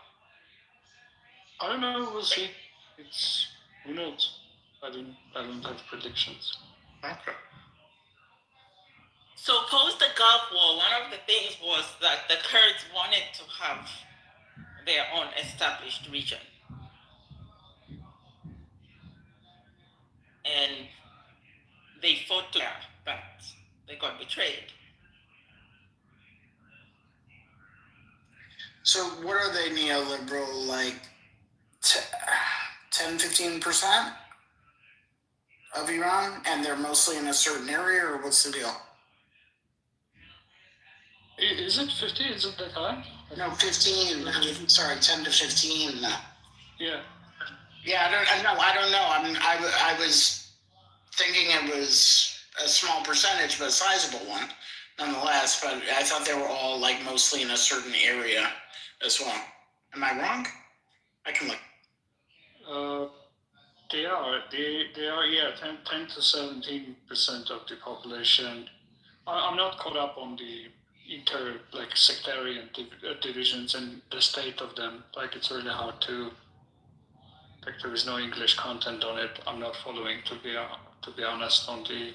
I don't know. We'll see. It's who knows. I don't have predictions. Okay. So post the Gulf War, one of the things was that the Kurds wanted to have their own established region. And they fought to that, but they got betrayed. So what are they neoliberal, like 10, 15% of Iran? And they're mostly in a certain area, or what's the deal? Is it 50? Is it that high? No, 15. Sorry, 10 to 15. Yeah. Yeah, I don't know. I was thinking it was a small percentage, but a sizable one, nonetheless. But I thought they were all like mostly in a certain area as well. Am I wrong? I can look. They are. Yeah, 10 to 17% of the population. I'm not caught up on the sectarian divisions and the state of them. Like, it's really hard to. Like, there is no English content on it. I'm not following, to be honest, on the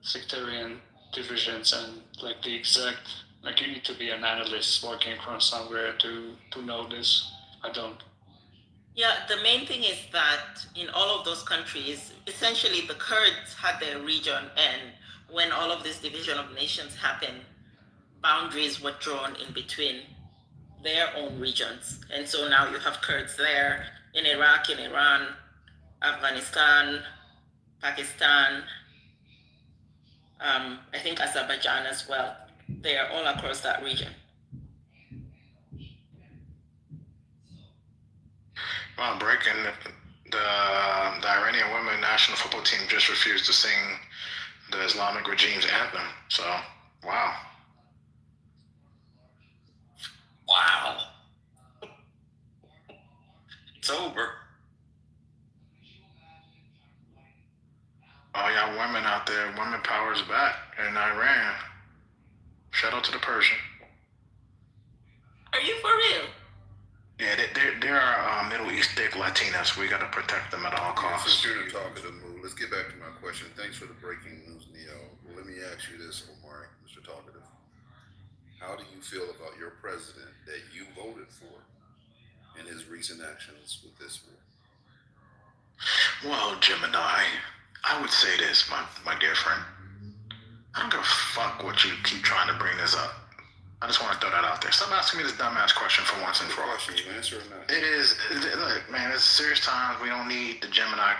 sectarian divisions and like the exact. Like, you need to be an analyst working from somewhere to know this. I don't. Yeah, the main thing is that in all of those countries, essentially the Kurds had their region, and when all of this division of nations happened, boundaries were drawn in between their own regions. And so now you have Kurds there in Iraq, in Iran, Afghanistan, Pakistan, I think Azerbaijan as well. They are all across that region. Well, breaking the Iranian women national football team just refused to sing the Islamic regime's anthem. So, wow. Wow. It's over. All y'all women out there, women power's back in Iran. Shout out to the Persian. Are you for real? Yeah, there are Middle East thick Latinas. We got to protect them at all costs. Since you're in a talkative mood, let's get back to my question. Thanks for the breaking news, Neo. Well, let me ask you this, Omar, Mr. Talkative. How do you feel about your president that you voted for and his recent actions with this war? Well, Gemini, I would say this, my dear friend. I don't give a fuck what you keep trying to bring this up. I just want to throw that out there. Stop asking me this dumbass question for once and for all. You answer or not? It is, look, man, it's serious times. We don't need the Gemini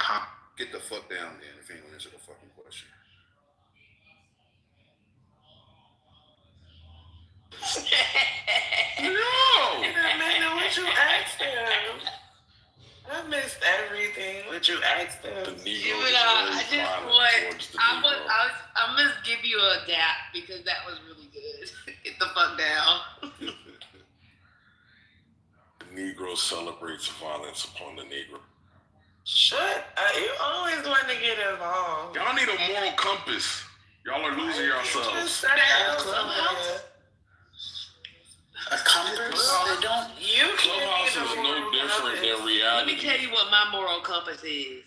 Get the fuck down then if you ain't gonna answer the fucking question. No! I know what you asked him. I missed everything. What you asked him. I must give you a dap because that was really good. Get the fuck down. The Negro celebrates violence upon the Negro. Shut up. You always want to get involved. Y'all need a moral compass. Y'all are losing yourselves. A compass? They don't. Clubhouse is no different than reality. Let me tell you what my moral compass is.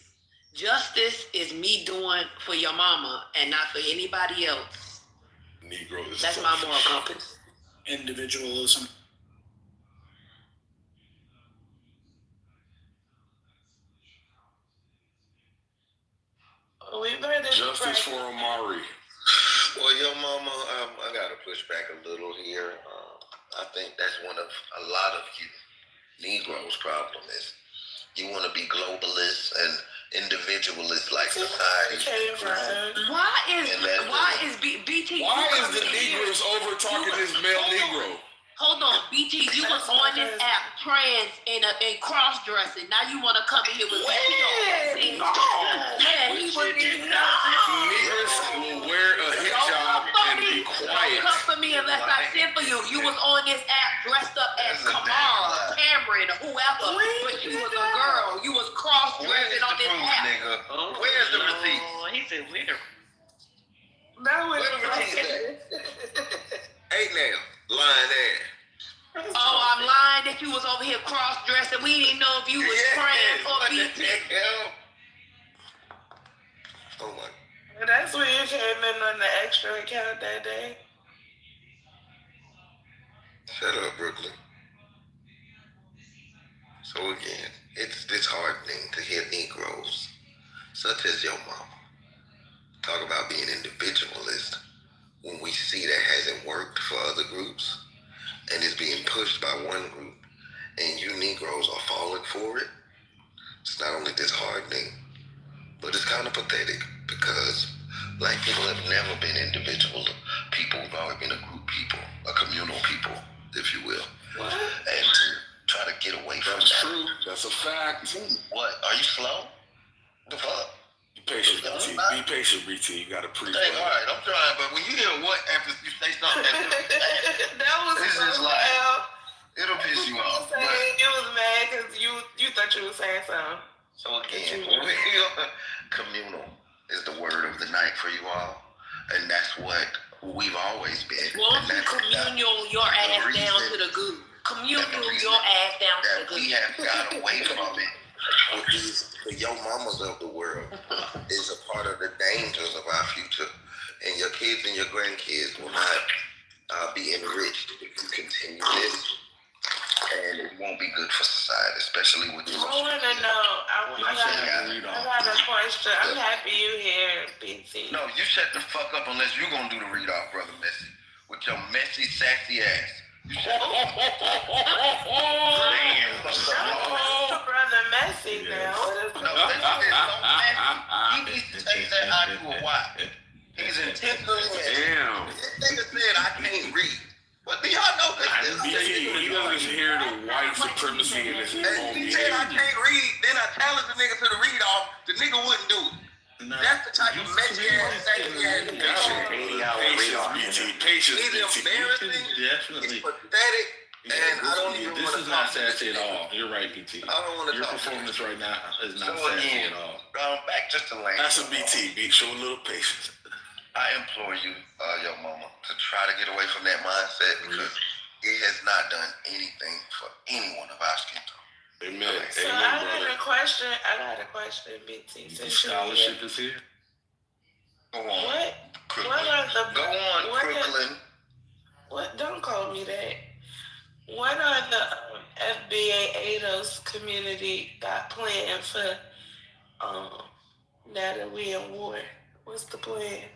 Justice is me doing for your mama and not for anybody else. Negro is That's my moral compass. Individualism. Justice for Omari. Well, your mama, I gotta push back a little here. I think that's one of a lot of you Negroes' problem is you want to be globalists and individualist like society. Why is BT? Why is the Negroes over talking this male Negro? Hold on, BT, you was on this app trans and cross-dressing. Now you want to come in here with BT? Yeah, he was in Negroes will wear a hijab and be quiet. Don't come for me unless I send for you. You was on this app dressed up as Kamara, Cameron, whoever, but you was a girl. You was cross-dressing on this app. Where's the receipt? Oh, he said, wait a Where the receipt at? Ain't now. Lying there. Oh, I'm lying that you was over here cross-dressing. We didn't know if you was praying for BT. Oh my. That's when you came in on the extra account that day. Shut up, Brooklyn. So again, it's disheartening to hear Negroes, such as your mama, talk about being individualist when we see that hasn't worked for other groups and is being pushed by one group and you Negroes are falling for it. It's not only disheartening, but it's kind of pathetic because black people have never been individual people. We've always been a group people, a communal people, if you will. What? And to try to get away from that. That's true. That's a fact. What? Are you slow? The fuck? Be patient, BT. Be patient, BT. You got to pre-plan. Hey, all right, I'm trying, but when you hear what after you say something, That was it's just like, it'll piss you off. You was mad because you thought you was saying something. So again, communal is the word of the night for you all, and that's what we've always been. Won't you communal your ass down to the goo? Communal your ass down to the goo. We have got away from it. With these, the yo mamas of the world is a part of the dangers of our future, and your kids and your grandkids will not be enriched if you continue this, and it won't be good for society, especially with you. I want to know. I got a question. I'm happy you here, BT. No, you shut the fuck up unless you're gonna do the read off, brother Messy, with your messy, sassy ass. You shut the fuck up. Brother Messy now. No, that shit is so messy. He needs to change that out to a Y. He's intentionally messy. Damn. This nigga said I can't read. But do y'all know this? He doesn't hear the white supremacy in his own He said I can't read, then I challenged the nigga to the read off, the nigga wouldn't do it. That's the type of messy ass thing he has. Patience, It's embarrassing. Definitely. It's pathetic. And I don't even This want is to not talk sassy at all. You're right, BT. I don't want to Your talk. performance right now is not So sassy again, at all. back just to land. That's a BT. Show a little patience. I implore you, your mama, to try to get away from that mindset because it has not done anything for anyone of our skin tone. Amen. So I got a question, BT. The scholarship is here. Go on. What are the Go on, Crooklyn. What? Don't call me that. What are the FBA ADOS community got planned for now that we in war? What's the plan?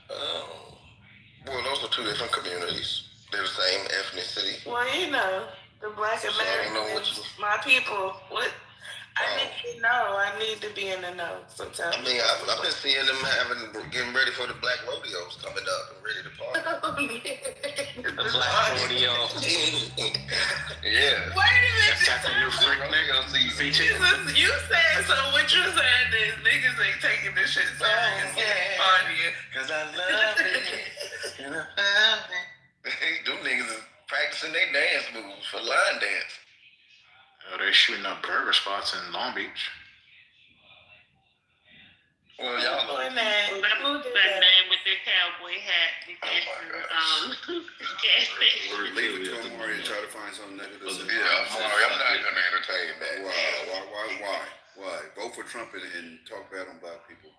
Well, those are two different communities. They're the same ethnicity. Well, you know, the Black Americans, my people. What? I need to know. I need to be in the know sometimes. I mean, I've been seeing them getting ready for the black rodeos coming up and ready to party. The black rodeo. Yeah. Wait a minute. That's your freak rodeo season. You said so. What you saying is niggas ain't taking this shit serious. Cause I love it. And I love it. Them niggas is practicing their dance moves for line dance. They're shooting up burger spots in Long Beach. Well, y'all know. Who did that? man with the cowboy hat. Leave it to Amari and try to find something negative. Yeah, Amari, I'm not gonna entertain that. Why? Vote for Trump and talk bad on black people.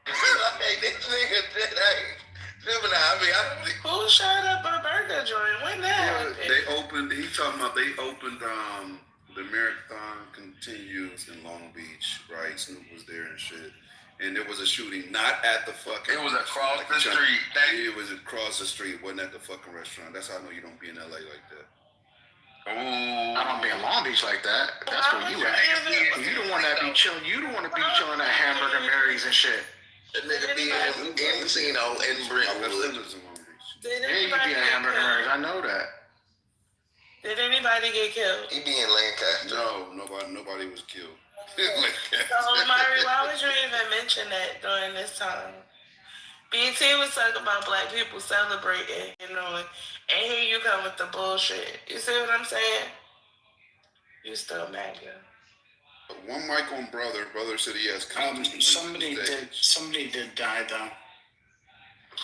Hey, this nigga said, Gemini, I don't. Who shot up a burger joint? When that happened? He's talking about they opened the marathon continues in Long Beach, right? Snoop was there and shit. And there was a shooting, not at the fucking... It was across the street. It was across the street, wasn't at the fucking restaurant. That's how I know you don't be in LA like that. I don't be in Long Beach like that. That's where you at. You the one that be chilling. You the one that be chilling at Hamburger Mary's and shit. The nigga be in casino in Brentwood. Did Yeah, you be in Hamburger Mary's. I know that. Did anybody get killed? He be in Lancaster. No, nobody was killed. So, Mari, why would you even mention that during this time? BT was talking about black people celebrating, you know, and here you come with the bullshit. You see what I'm saying? You still mad, yeah. One mic on brother. Brother said he has Somebody did die though.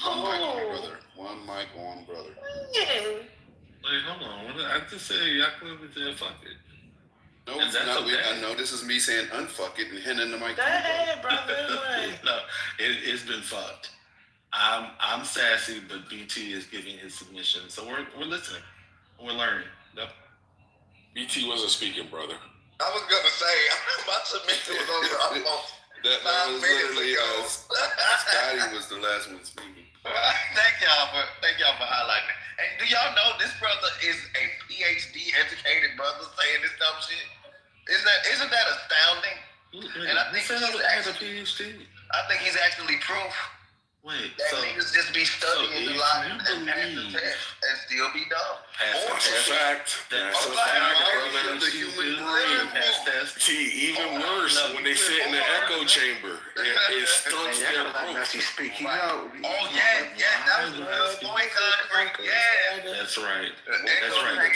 One mic on brother. One mic on brother. Wait, hold on. I just said y'all could have fuck it. No, And it's that's not. okay. I know this is me saying unfuck it and handing the mic. Go ahead, brother. No, it's been fucked. I'm sassy, but BT is giving his submission, so we're listening, we're learning. Yep. BT wasn't speaking, brother. I was gonna say my submission was over almost That 5 was minutes literally ago. Scotty was the last one speaking. Thank y'all for highlighting it. And do y'all know this brother is a PhD educated brother saying this dumb shit? Isn't that astounding? And I think has a PhD. I think he's actually proof Wait, that so niggas just be studying if a lot you and pass the believe- test and still be dumb. That's a fact. That's a fact, The human brain. Even worse, when they sit in the echo chamber, it stunts their growth. Speak. You Oh know. yeah, that was a good point, Concrete. Yeah. That's right. That's right.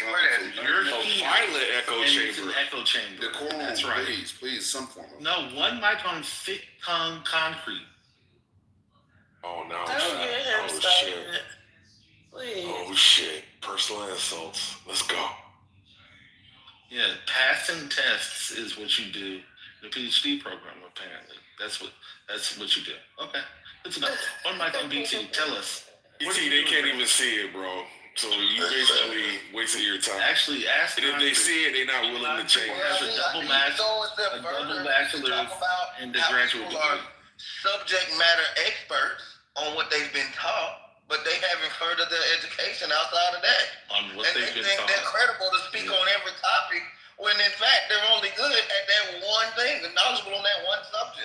You're A here, violent echo and it's chamber. an echo chamber. Decorum, That's right. please, some form of. No, one mic on thick tongue concrete. Oh no! Don't get him Oh shit! started. Please. Oh shit! Personal insults. Let's go. Yeah, passing tests is what you do in the PhD program. Apparently, that's what you do. Okay, good to know. One mic on BT. Tell us. BT, they can't even see it, bro. So you basically wasted your time. Actually, ask. And if they see it, they're not willing to change. Has a double bachelor's and a graduate degree. Subject matter experts on what they've been taught, but they haven't furthered their education outside of that. On what And they've they been think taught. they're credible to speak on every topic, when in fact they're only good at that one thing, they're knowledgeable on that one subject.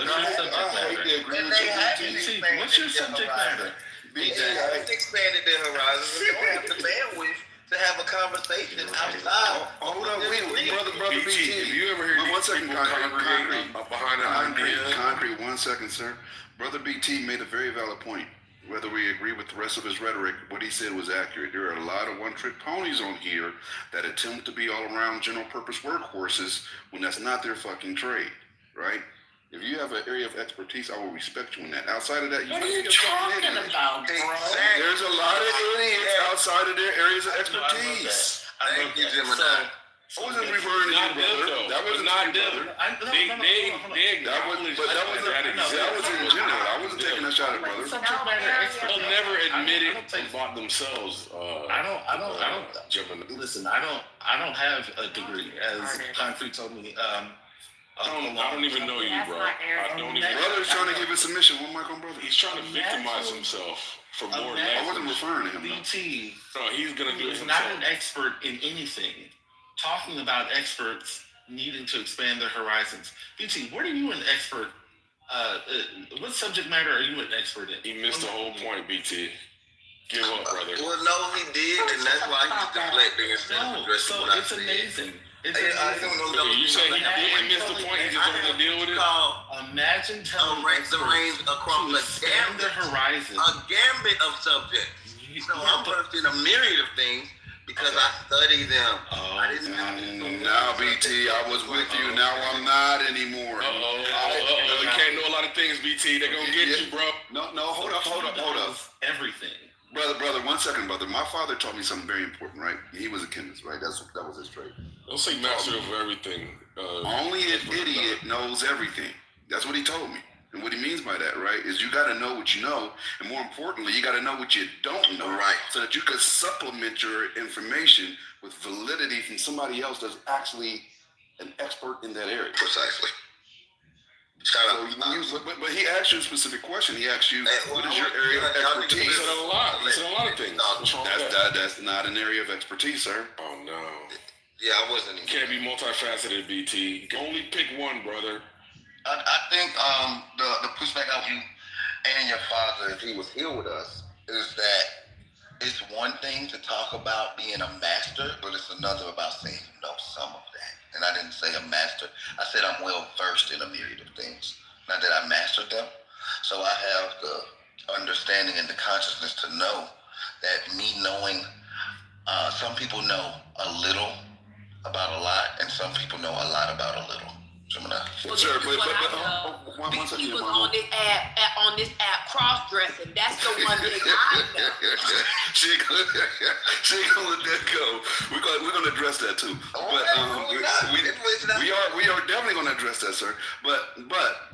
What's your subject matter? And they haven't BT, expanded what's your their subject horizon. matter? They haven't expanded their horizons. They don't have the bandwidth to have a conversation outside. Hold up, brother BT, BT. have you ever heard One these second, people congregate behind an idea? Concrete, 1 second, sir. Brother BT made a very valid point. Whether we agree with the rest of his rhetoric, what he said was accurate. There are a lot of one-trick ponies on here that attempt to be all-around general-purpose workhorses when that's not their fucking trade, right? If you have an area of expertise, I will respect you in that. Outside of that, What are you talking about, bro? There's a lot of idiots outside of their areas of expertise. Thank you, Gemini. I wasn't referring to you, brother. That was not them. They acknowledge that was in general. I wasn't taking a shot at brother. Subject matter expert. They'll never admit it about themselves. I don't. Gemini. Listen, I don't have a degree, as Concrete told me. I don't even know you, bro. I don't even. Brother's trying to give a submission. One mic on brother. He's trying to victimize himself for more. I wasn't referring to him. BT No, he's gonna do it is not himself. an expert in anything. Talking about experts needing to expand their horizons. BT, what are you an expert? What subject matter are you an expert in? He missed the whole point, BT. Give up, brother. Well, no, he did, and that's why he's deflecting instead of No, addressing so what I it's said. amazing. It's Hey, amazing. You say he didn't miss the point, he's just not gonna deal with it? Imagine telling the range experts across to the expand their horizon. a gambit of subjects. So I'm versed in a myriad of things because I study them. I didn't Now, BT, I was with you. Now I'm not anymore. You can't know a lot of things, BT. They're gonna get you, bro. No, hold up. Everything. Brother, 1 second, brother. My father taught me something very important, right? He was a chemist, right? That was his trade. Don't say master of everything. Only an idiot knows everything. That's what he told me. And what he means by that, right, is you got to know what you know, and more importantly, you got to know what you don't know, right, so that you can supplement your information with validity from somebody else that's actually an expert in that area. Precisely. So but he asked you a specific question. He asked you, what is your area of expertise? He said a lot. He said a lot of things. That's not an area of expertise, sir. Oh no. Yeah, I wasn't. You can't be multifaceted, BT. Only pick one, brother. I think the pushback out you and your father, if he was here with us, is that it's one thing to talk about being a master, but it's another about saying you know some of that. And I didn't say a master. I said I'm well versed in a myriad of things. Not that I mastered them. So I have the understanding and the consciousness to know that me knowing, some people know a little about a lot, and some people know a lot about a little. Well, sure, but BT was on this app cross-dressing. That's the one thing I know. she ain't gonna let that go. We're gonna address that too. But we are definitely gonna address that, sir. But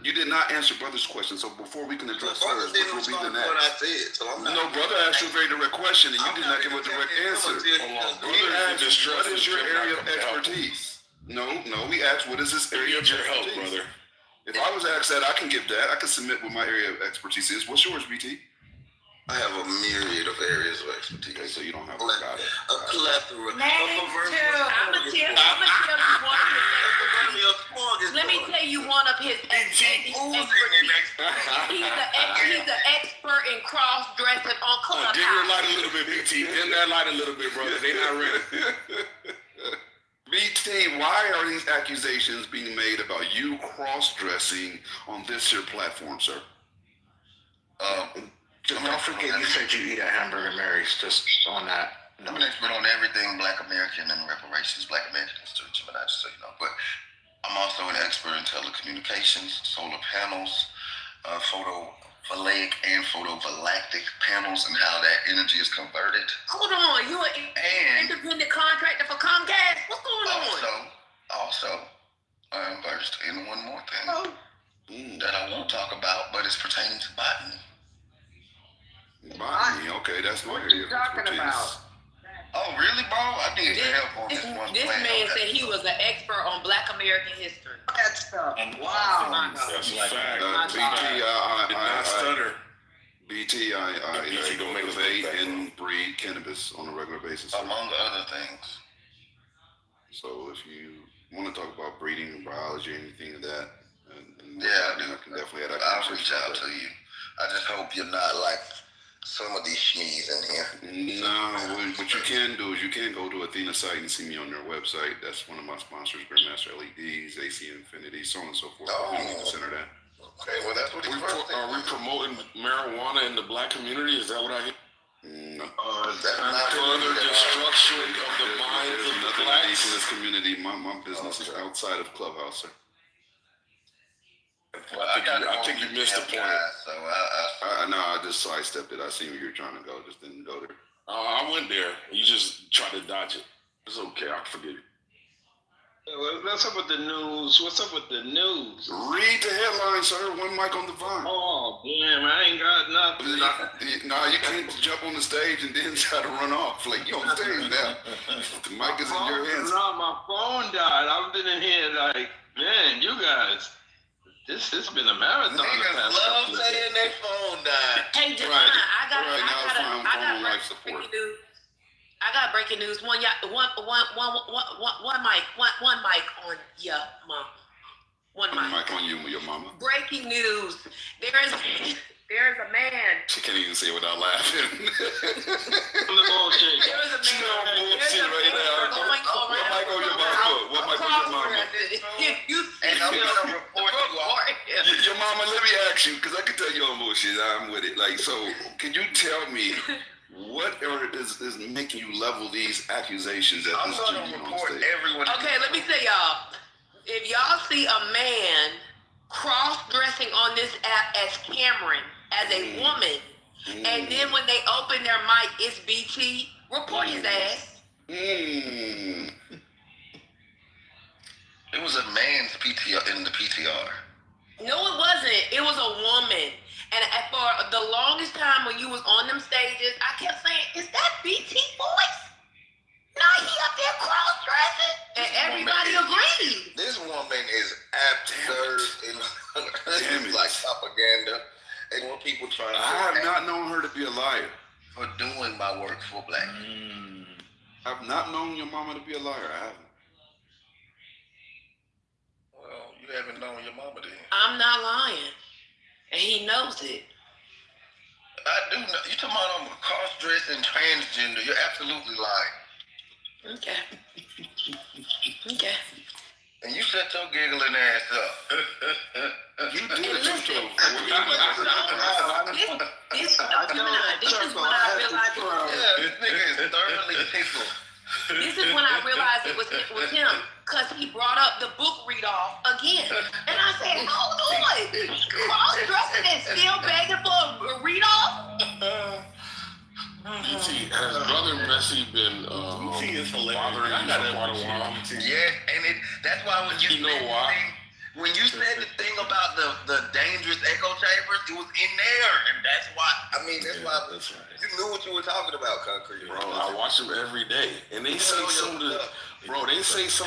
you did not answer brother's question. So before we can address hers, which will be the next. What I said, so I'm not. No, brother asked you a very direct question, and you did not give a direct answer. He asked, what is your area of expertise? No, we asked, what is this area of your expertise? help, brother. If I was asked that, I can give that. I can submit what my area of expertise is. What's yours, BT? I have a myriad of areas of expertise. Okay, so you don't have about it. A plethora. Let me tell you one of his expertise. He's an expert in cross-dressing on Clubhouse. Dim your light a little bit, BT. Dim that light a little bit, brother. They not ready. BT, why are these accusations being made about you cross-dressing on this here platform, sir? Don't forget, you said you eat at Hamburger Mary's. Just on that. I'm an expert on everything Black American and reparations, Black American history, Gemini, just so you know. But I'm also an expert in telecommunications, solar panels, photovoltaic and photovoltaic panels, and how that energy is converted. Hold on, you an independent contractor for Comcast? What's going on? Also, I'm versed in one more thing that I won't talk about, but it's pertaining to botany. Botany, okay, that's my area of expertise. Oh, really, bro? I need your help on this one. This man said he was an expert on Black American history. That stuff. Wow. That's a fact. BT, I cultivate and breed cannabis on a regular basis. Among other things. So if you want to talk about breeding and biology, anything of that, I can definitely add that. I'll reach out to you. I just hope you're not like some of these schmees in here. No, what you can do is you can go to Athena site and see me on their website. That's one of my sponsors, Grandmaster LEDs, AC Infinity, so on and so forth. You can consider that. Okay, well that's what are we promoting marijuana in the Black community? Is that what I hear? No. Further destruction of the minds of the Blacks in this community. My business is outside of Clubhouse, sir. Well, I think you missed the point. I just sidestepped it. I seen where you were trying to go, just didn't go there. I went there. You just tried to dodge it. It's okay. I can forgive you. What's up with the news? What's up with the news? Read the headline, sir. One mic on the vine. Oh, damn. I ain't got nothing. No, you can't jump on the stage and then try to run off. Like, you on stage now. The mic is in your hands. No, my phone died. I've been in here like, man, you guys. This has been a marathon. Niggas love saying their phone died. Hey, Devon, I got breaking news. I got breaking news. One mic on your mama. One mic. One mic on you, your mama. Breaking news. There's a man. She can't even say it without laughing. The bullshit. There's a man. Bullshit right now. What mic on your mama? What mic on your mama? And I'm gonna report you all. Your mama, let me ask you, because I can tell you on bullshit. I'm with it. Like, so, can you tell me what is making you level these accusations at this gentleman on stage? Okay, let me tell y'all. If y'all see a man cross-dressing on this app as Cameron, as a woman, and then when they open their mic, it's BT, report his ass. It was a man's PTR in the PTR. No, it wasn't. It was a woman. And for the longest time when you was on them stages, I kept saying, is that BT voice? No, he up there cross-dressing. And everybody agreed. This woman is absurd. Damn is it. like propaganda. They want people trying to. I have not known her to be a liar. For doing my work for black. I've not known your mama to be a liar. I haven't. Well, you haven't known your mama then. I'm not lying, and he knows it. I do know. You talking about I'm a cross-dressed and transgender. You're absolutely lying. Okay. Okay. And you shut your giggling ass up. You do it Listen, too. this is when I realized This nigga is thoroughly tickled. this is when I realized it was him, because he brought up the book read off again. And I said, hold on, cross-dressing and still begging for a read off? BT, has Brother Messi been BT is hilarious. bothering you for quite a while? Yes, and that's why when you know why? When you said the thing about the dangerous echo chambers, it was in there, and that's why. I mean, that's why you knew what you were talking about, Concrete. Bro, I watch them every day, and they say some of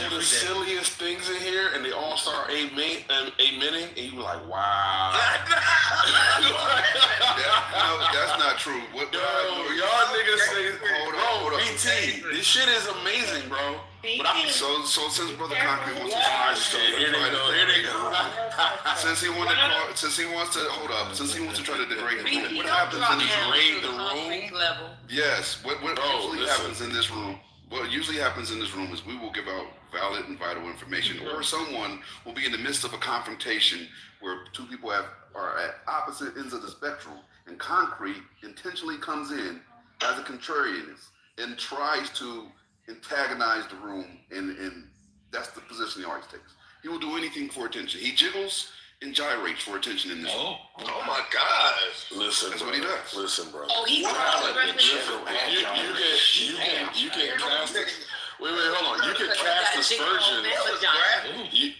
the silliest things in here, and they all start amening, and you be like, wow. That's not true. Y'all niggas say, hold on. BT, this shit is amazing, bro. But so since Brother Concrete wants to try stuff, here they go. Since he wants to try to degrade the room, what happens in this room? Yes, what usually happens in this room? What usually happens in this room is we will give out valid and vital information, or someone will be in the midst of a confrontation where two people are at opposite ends of the spectrum, and Concrete intentionally comes in as a contrarianist and tries to antagonize the room, and that's the position he always takes. He will do anything for attention. He jiggles and gyrates for attention in this room. Oh my gosh! Listen, that's brother. what he does. Listen, brother. Oh, he's you can cast it. Wait, hold on. You can cast aspersions.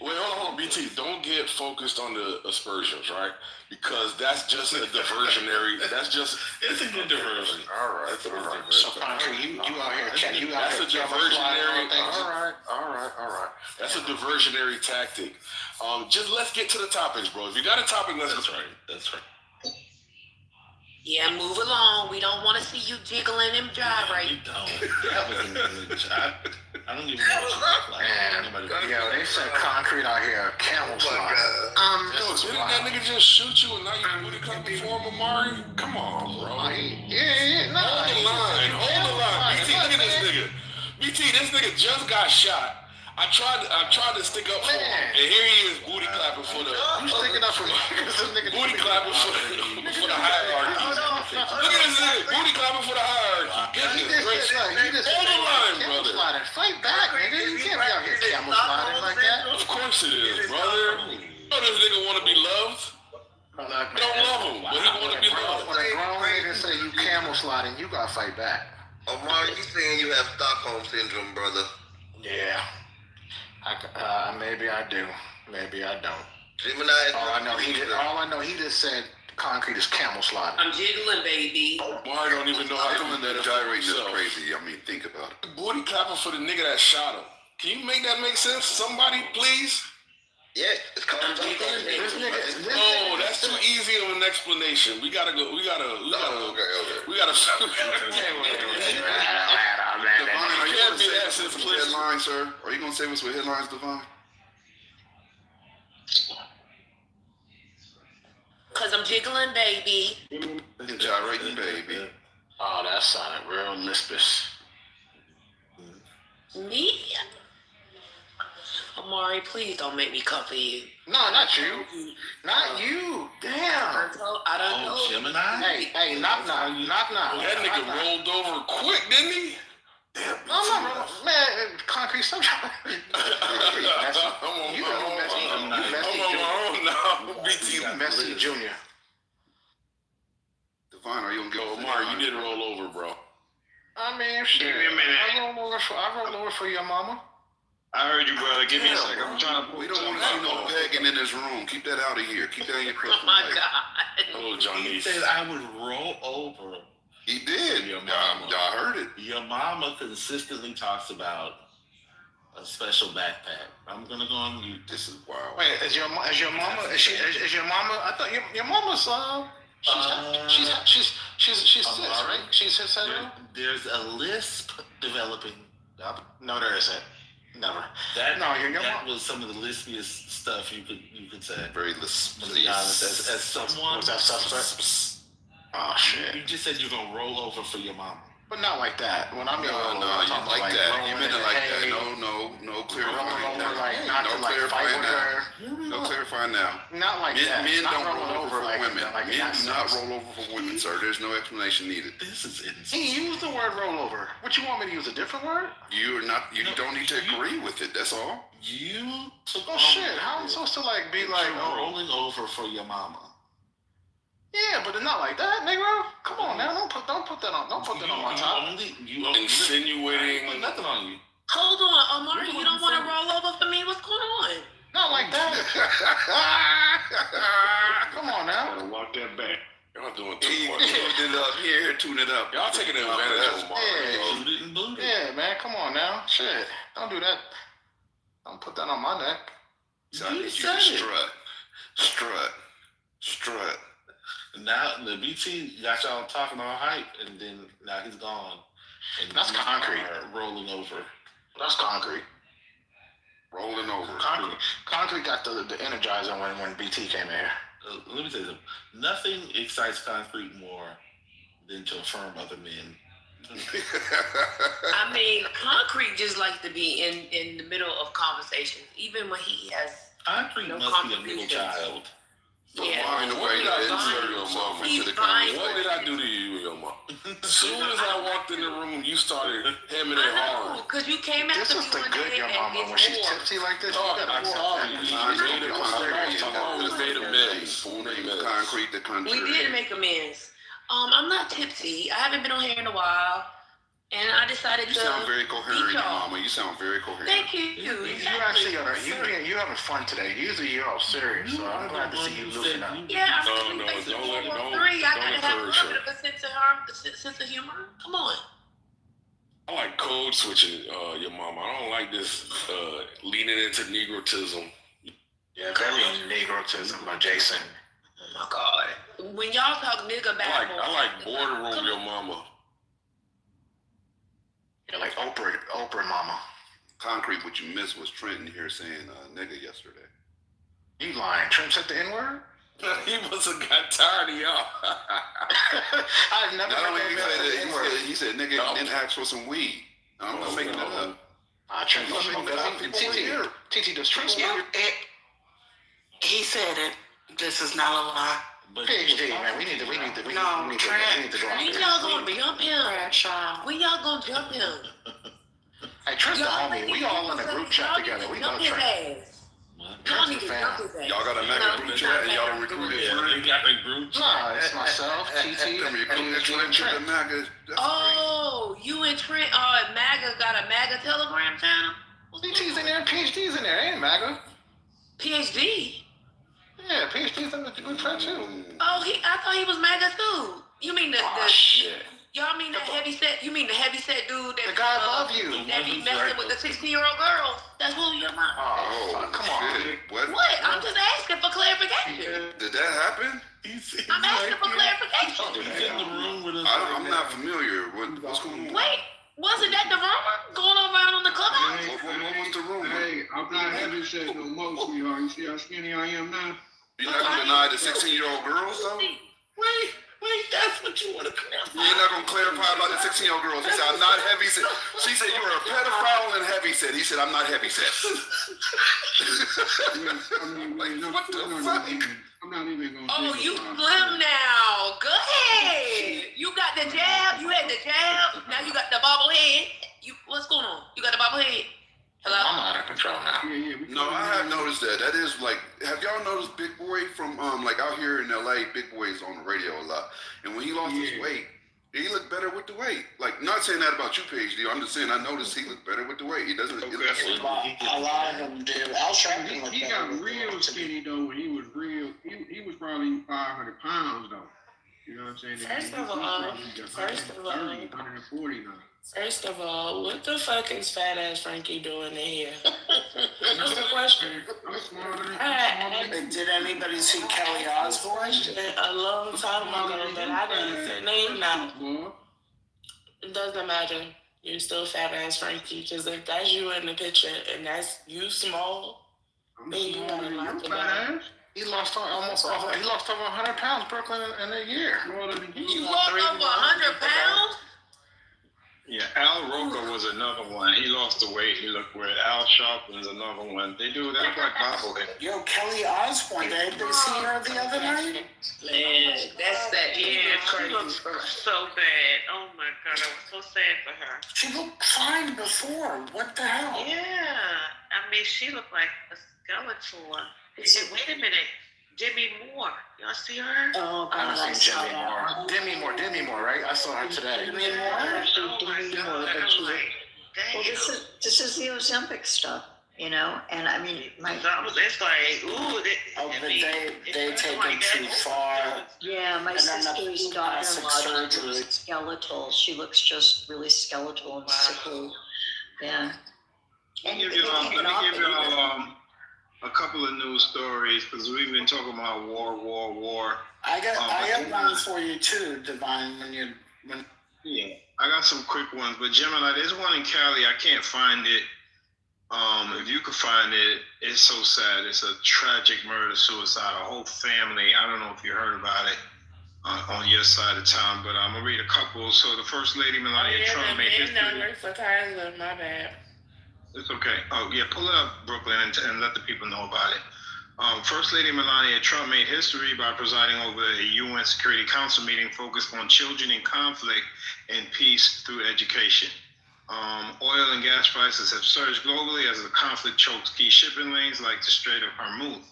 Wait, hold on, BT. Don't get focused on the aspersions, right? Because that's just a diversionary. It's a good diversion. All right. So, Concrete, you out here. That's a diversionary. All right. That's a diversionary tactic. Just let's get to the topics, bro. If you got a topic, let's. That's right. Yeah, move along. We don't want to see you jiggling and gyrating. That was I don't even know what you Yo, they said Concrete out here camel slide. Didn't that nigga just shoot you and now you booty clapping for him, Amari? Come on, bro. Hold the line. BT, look at this nigga. BT, this nigga just got shot. I tried to stick up for him, and here he is booty clapping for the. You sticking up for me? Booty clapping for the hierarchy. Look at this nigga, booty clapping for the hierarchy. Hold the line, brother. Fight back, nigga. You can't be out here camel sliding like that. Of course it is, brother. You know this nigga want to be loved. I don't love him, but he want to be loved. When a grown nigga say you camel sliding, you gotta fight back. Omar, you saying you have Stockholm syndrome, brother? Yeah. Maybe I do. Maybe I don't. Gemini. All I know he just said Concrete is camel sliding. I'm jiggling, baby. Omar don't even know how to do that. Gyrating is crazy. I mean, think about it. Booty clapping for the nigga that shot him. Can you make that make sense? Somebody, please? Yes, it's called Oh, that's too easy of an explanation. We gotta go. We gotta. Okay. Divine, are you gonna say what's with headlines, sir? Are you gonna say what's with headlines, Divine? Cause I'm jiggling, baby. And gyrating, baby. Oh, that sounded real lispish. Me? Amari, please don't make me come for you. No, not you. Not you. Damn. I don't know. Gemini? Hey, knock. That nigga rolled over quick, didn't he? Damn. No, man, Concrete, stop trying. You messy junior. Divine, are you gonna give Omar, you didn't roll over, bro. I mean, shit. Give me a minute. I roll over for your mama. I heard you, brother. Give me a second. I'm trying to. We don't want to see no begging in this room. Keep that out of here. Keep that in your personal Oh my life. God. Oh, Johnny. He said I would roll over. He did. Your mama. I heard it. Your mama consistently talks about a special backpack. I'm gonna go on mute. This is wild. Wait, is your mama? Is your mama? I thought your mama's. She's sick, right? She's hetero. There's a lisp developing. No, there isn't. Never. That your that mom. was some of the lispiest stuff you could say. Very lisp. To be honest, as someone. Was that suspect? Oh shit! You just said you're gonna roll over for your mama. But not like that. When I mean No, I'm you talking like that. You meant it like that. hey, No clarifying now. not No to like fight clarifying with now. her. No clarifying now. Not like Men, that. men Not don't roll rolling over for like women. like Men that do not sense. roll over for women, sir. There's no explanation needed. This is insane. He used the word rollover. What you want me to use a different word? You don't need to agree with it. That's all. You took Oh shit! How am I supposed to like be like rolling over for your mama? Yeah, but it's not like that, Negro. Come on now, don't put that on my top. You Insinuating. put nothing on you. Hold on, Omari, you don't want to roll over for me? What's going on? Not like that. Come on now. Gotta walk that back. Y'all doing too He much. tuned it up here, tune it up. Y'all taking advantage of Omari. Yeah, man. Come on now. Shit. Don't do that. Don't put that on my neck. So I need you to strut. Now the BT got y'all talking all hype, and then now he's gone. And That's concrete. Rolling over. That's concrete. Rolling over. Concrete got the energizer when BT came in here. Let me tell you something. Nothing excites concrete more than to affirm other men. I mean, concrete just likes to be in the middle of conversations, even when he has concrete no must be a middle child. Yeah. Find a way to insert yourself into the conversation. What did I do to you and your mom? As soon as I walked in the room, you started hemming and I hawing. know, because you came after This me is the one good day your and mama it's when she's war. tipsy like this. Oh, You gotta I'm sorry. Concrete the country. We did make amends. I'm not tipsy. I haven't been on here in a while, and I decided You to. sound very coherent, beat y'all. Mama. You sound very coherent. Thank you. You actually you having fun today. Usually you're all serious, so I'm glad to see you loosen up. Yeah, I'm No, basically don't 413. I gotta have a encourage little bit of a sense of humor. Come on. I like code switching your mama. I don't like this leaning into negrotism. Yeah, very negrotism by Jason. Oh my God. When y'all talk nigga back, I like boardroom your mama. Yeah, like Oprah mama. Concrete, what you missed was Trenton here saying nigga yesterday. You lying. Trent said the N-word? He must have got tired of y'all. I've never Not only heard he that said the N-word. he said nigga didn't ask for some weed. I'm not making that up. Trent I'm not making that up. People want to hear. TT, does Trent smoke? He said it. This is not a lie. PhD, man. We need to Trent. go out when there. y'all gonna jump him? Bradshaw. When y'all gonna jump him? Hey, Trent's the Y'all homie. need We to all in a jump group his chat ass. together. We Jump love his Trent. ass. Y'all Trent's need a to fan. jump his ass. Y'all got a mega group chat and y'all recruited Trent. You got a group Nah, it's myself, TT, Them and recruited Trent to the Trent. MAGA. Oh, you and Trent, MAGA got a MAGA Telegram channel? TT's in there, PhD's in there, ain't MAGA? PhD? Yeah, PhD's in the group chat too. Oh, I thought he was MAGA too. You mean the shit. Y'all mean the heavy set? You mean the heavy set dude that The guy above you. that be messing with the 16-year-old girls? That's who you're not. Oh, come on. Shit. What? I'm just asking for clarification. Did that happen? I'm asking for clarification. He's in the room with us. I'm not familiar. What's going on? Wait, wasn't that the rumor going on around on the clubhouse? What was the rumor? Hey, I'm not heavy set no more, sweetheart. You see how skinny I am now? You're not gonna deny the 16-year-old girls though? Wait, that's what you want to clarify. You're not gonna clarify about the 16-year-old girls. He said, I'm not heavy set. She said, you're a pedophile and heavy set. He said, I'm not heavy set. What the fuck? I'm not even gonna. Oh, you slim now. Go ahead. You got the jab. You had the jab. Now you got the bobblehead. What's going on? You got the bobblehead. Hello? I'm out of control now. No, I have noticed that. That is like, have y'all noticed Big Boy from like out here in LA? Big Boy is on the radio a lot, and when he lost his weight, he looked better with the weight. Like, not saying that about you, PhD. I'm just saying I noticed he looked better with the weight. He doesn't. A lot of them do. Al Sharpton looked He better got with real the skinny though when he was real. He was probably 500 pounds though. You know what I'm saying? First of all, what the fuck is fat ass Frankie doing in here? What's the question? Did anybody see Kelly Osbourne? A long time ago, but I didn't say name now. It doesn't matter. You're still fat ass Frankie, because if that's you in the picture and that's you small, then you gotta lock it down. He lost over 100 pounds, Brooklyn, in a year. You lost over 100 pounds? Yeah, Al Roker was another one. He lost the weight. He looked weird. Al Sharpton's another one. They do that like bobblehead. Yo, Kelly Osbourne, did they see her the other night? Man, that's that. Yeah, she looks so bad. Oh my god, I was so sad for her. She looked fine before. What the hell? Yeah, I mean, she looked like a skeleton. Wait a minute, Demi Moore. Y'all see her? Oh, I God, haven't seen Demi Moore. Demi Moore, right? I saw her today. Demi Moore, but she was, well, this is the Ozempic stuff, you know, and I mean, it's like, ooh, they take it too far. Yeah, my sister's daughter-in-law is skeletal. She looks just really skeletal and sickly. Yeah. Let me give you a couple of news stories, because we've been talking about war. I got one for you too, Divine. Yeah, I got some quick ones, but Gemini, there's one in Cali. I can't find it. If you could find it, it's so sad. It's a tragic murder-suicide. A whole family. I don't know if you heard about it on your side of town, but I'm gonna read a couple. So the First Lady Melania Trump made history. My bad. It's okay. Oh, yeah, pull it up, Brooklyn, and let the people know about it. First Lady Melania Trump made history by presiding over a UN Security Council meeting focused on children in conflict and peace through education. Oil and gas prices have surged globally as the conflict chokes key shipping lanes like the Strait of Hormuz.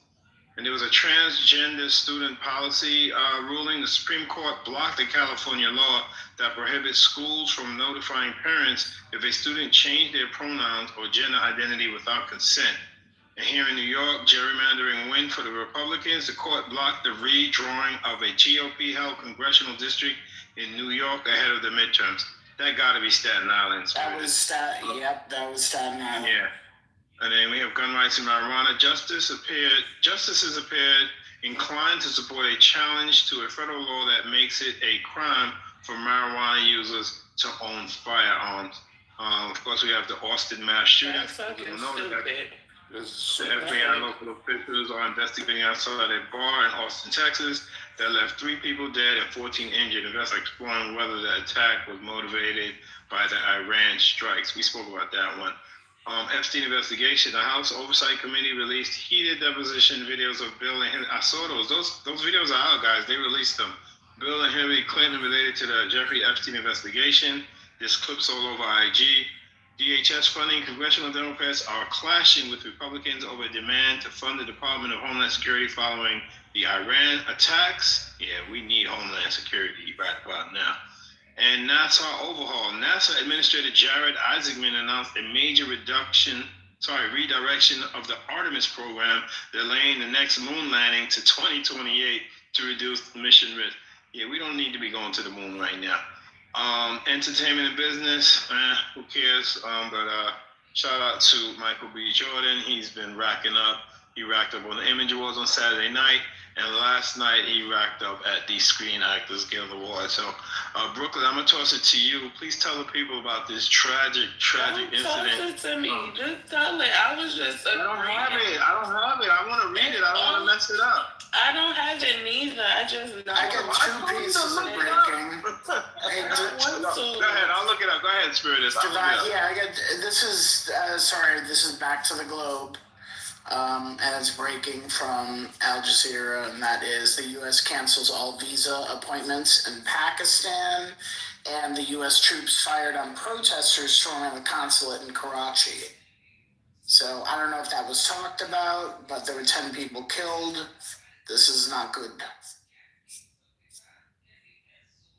And there was a transgender student policy ruling. The Supreme Court blocked the California law that prohibits schools from notifying parents if a student changed their pronouns or gender identity without consent. And here in New York, gerrymandering win for the Republicans. The court blocked the redrawing of a GOP-held congressional district in New York ahead of the midterms. That got to be Staten Island. That was Staten Island. Yeah. And then we have gun rights and marijuana. Justices appeared inclined to support a challenge to a federal law that makes it a crime for marijuana users to own firearms. Of course, we have the Austin mass shooting. That's fucking stupid. The FBI and local officials are investigating outside a bar in Austin, Texas, that left 3 people dead and 14 injured. And that's exploring whether the attack was motivated by the Iran strikes. We spoke about that one. Epstein investigation. The House Oversight Committee released heated deposition videos of Bill and Hillary. I saw those. Those videos are out, guys. They released them. Bill and Hillary Clinton related to the Jeffrey Epstein investigation. There's clips all over IG. DHS funding. Congressional Democrats are clashing with Republicans over demand to fund the Department of Homeland Security following the Iran attacks. Yeah, we need Homeland Security right about now. And NASA overhaul. NASA Administrator Jared Isaacman announced a major redirection of the Artemis program, delaying the next moon landing to 2028 to reduce mission risk. Yeah, we don't need to be going to the moon right now. Entertainment and business, who cares? But shout out to Michael B. Jordan. He's been racking up. He racked up on the Image Awards on Saturday night. And last night, he racked up at the Screen Actors Guild Awards. So, Brooklyn, I'm going to toss it to you. Please tell the people about this tragic incident. Toss it to me. Just tell it. I was just I don't have it. I want to read it. I don't want to mess it up. I don't have it neither. I just know. I got 2 pieces of breaking. Go ahead. I'll look it up. Go ahead, Spiritus. This is Back to the Globe. And it's breaking from Al Jazeera, and that is the U.S. cancels all visa appointments in Pakistan, and the U.S. troops fired on protesters storming the consulate in Karachi. So I don't know if that was talked about, but there were 10 people killed. This is not good.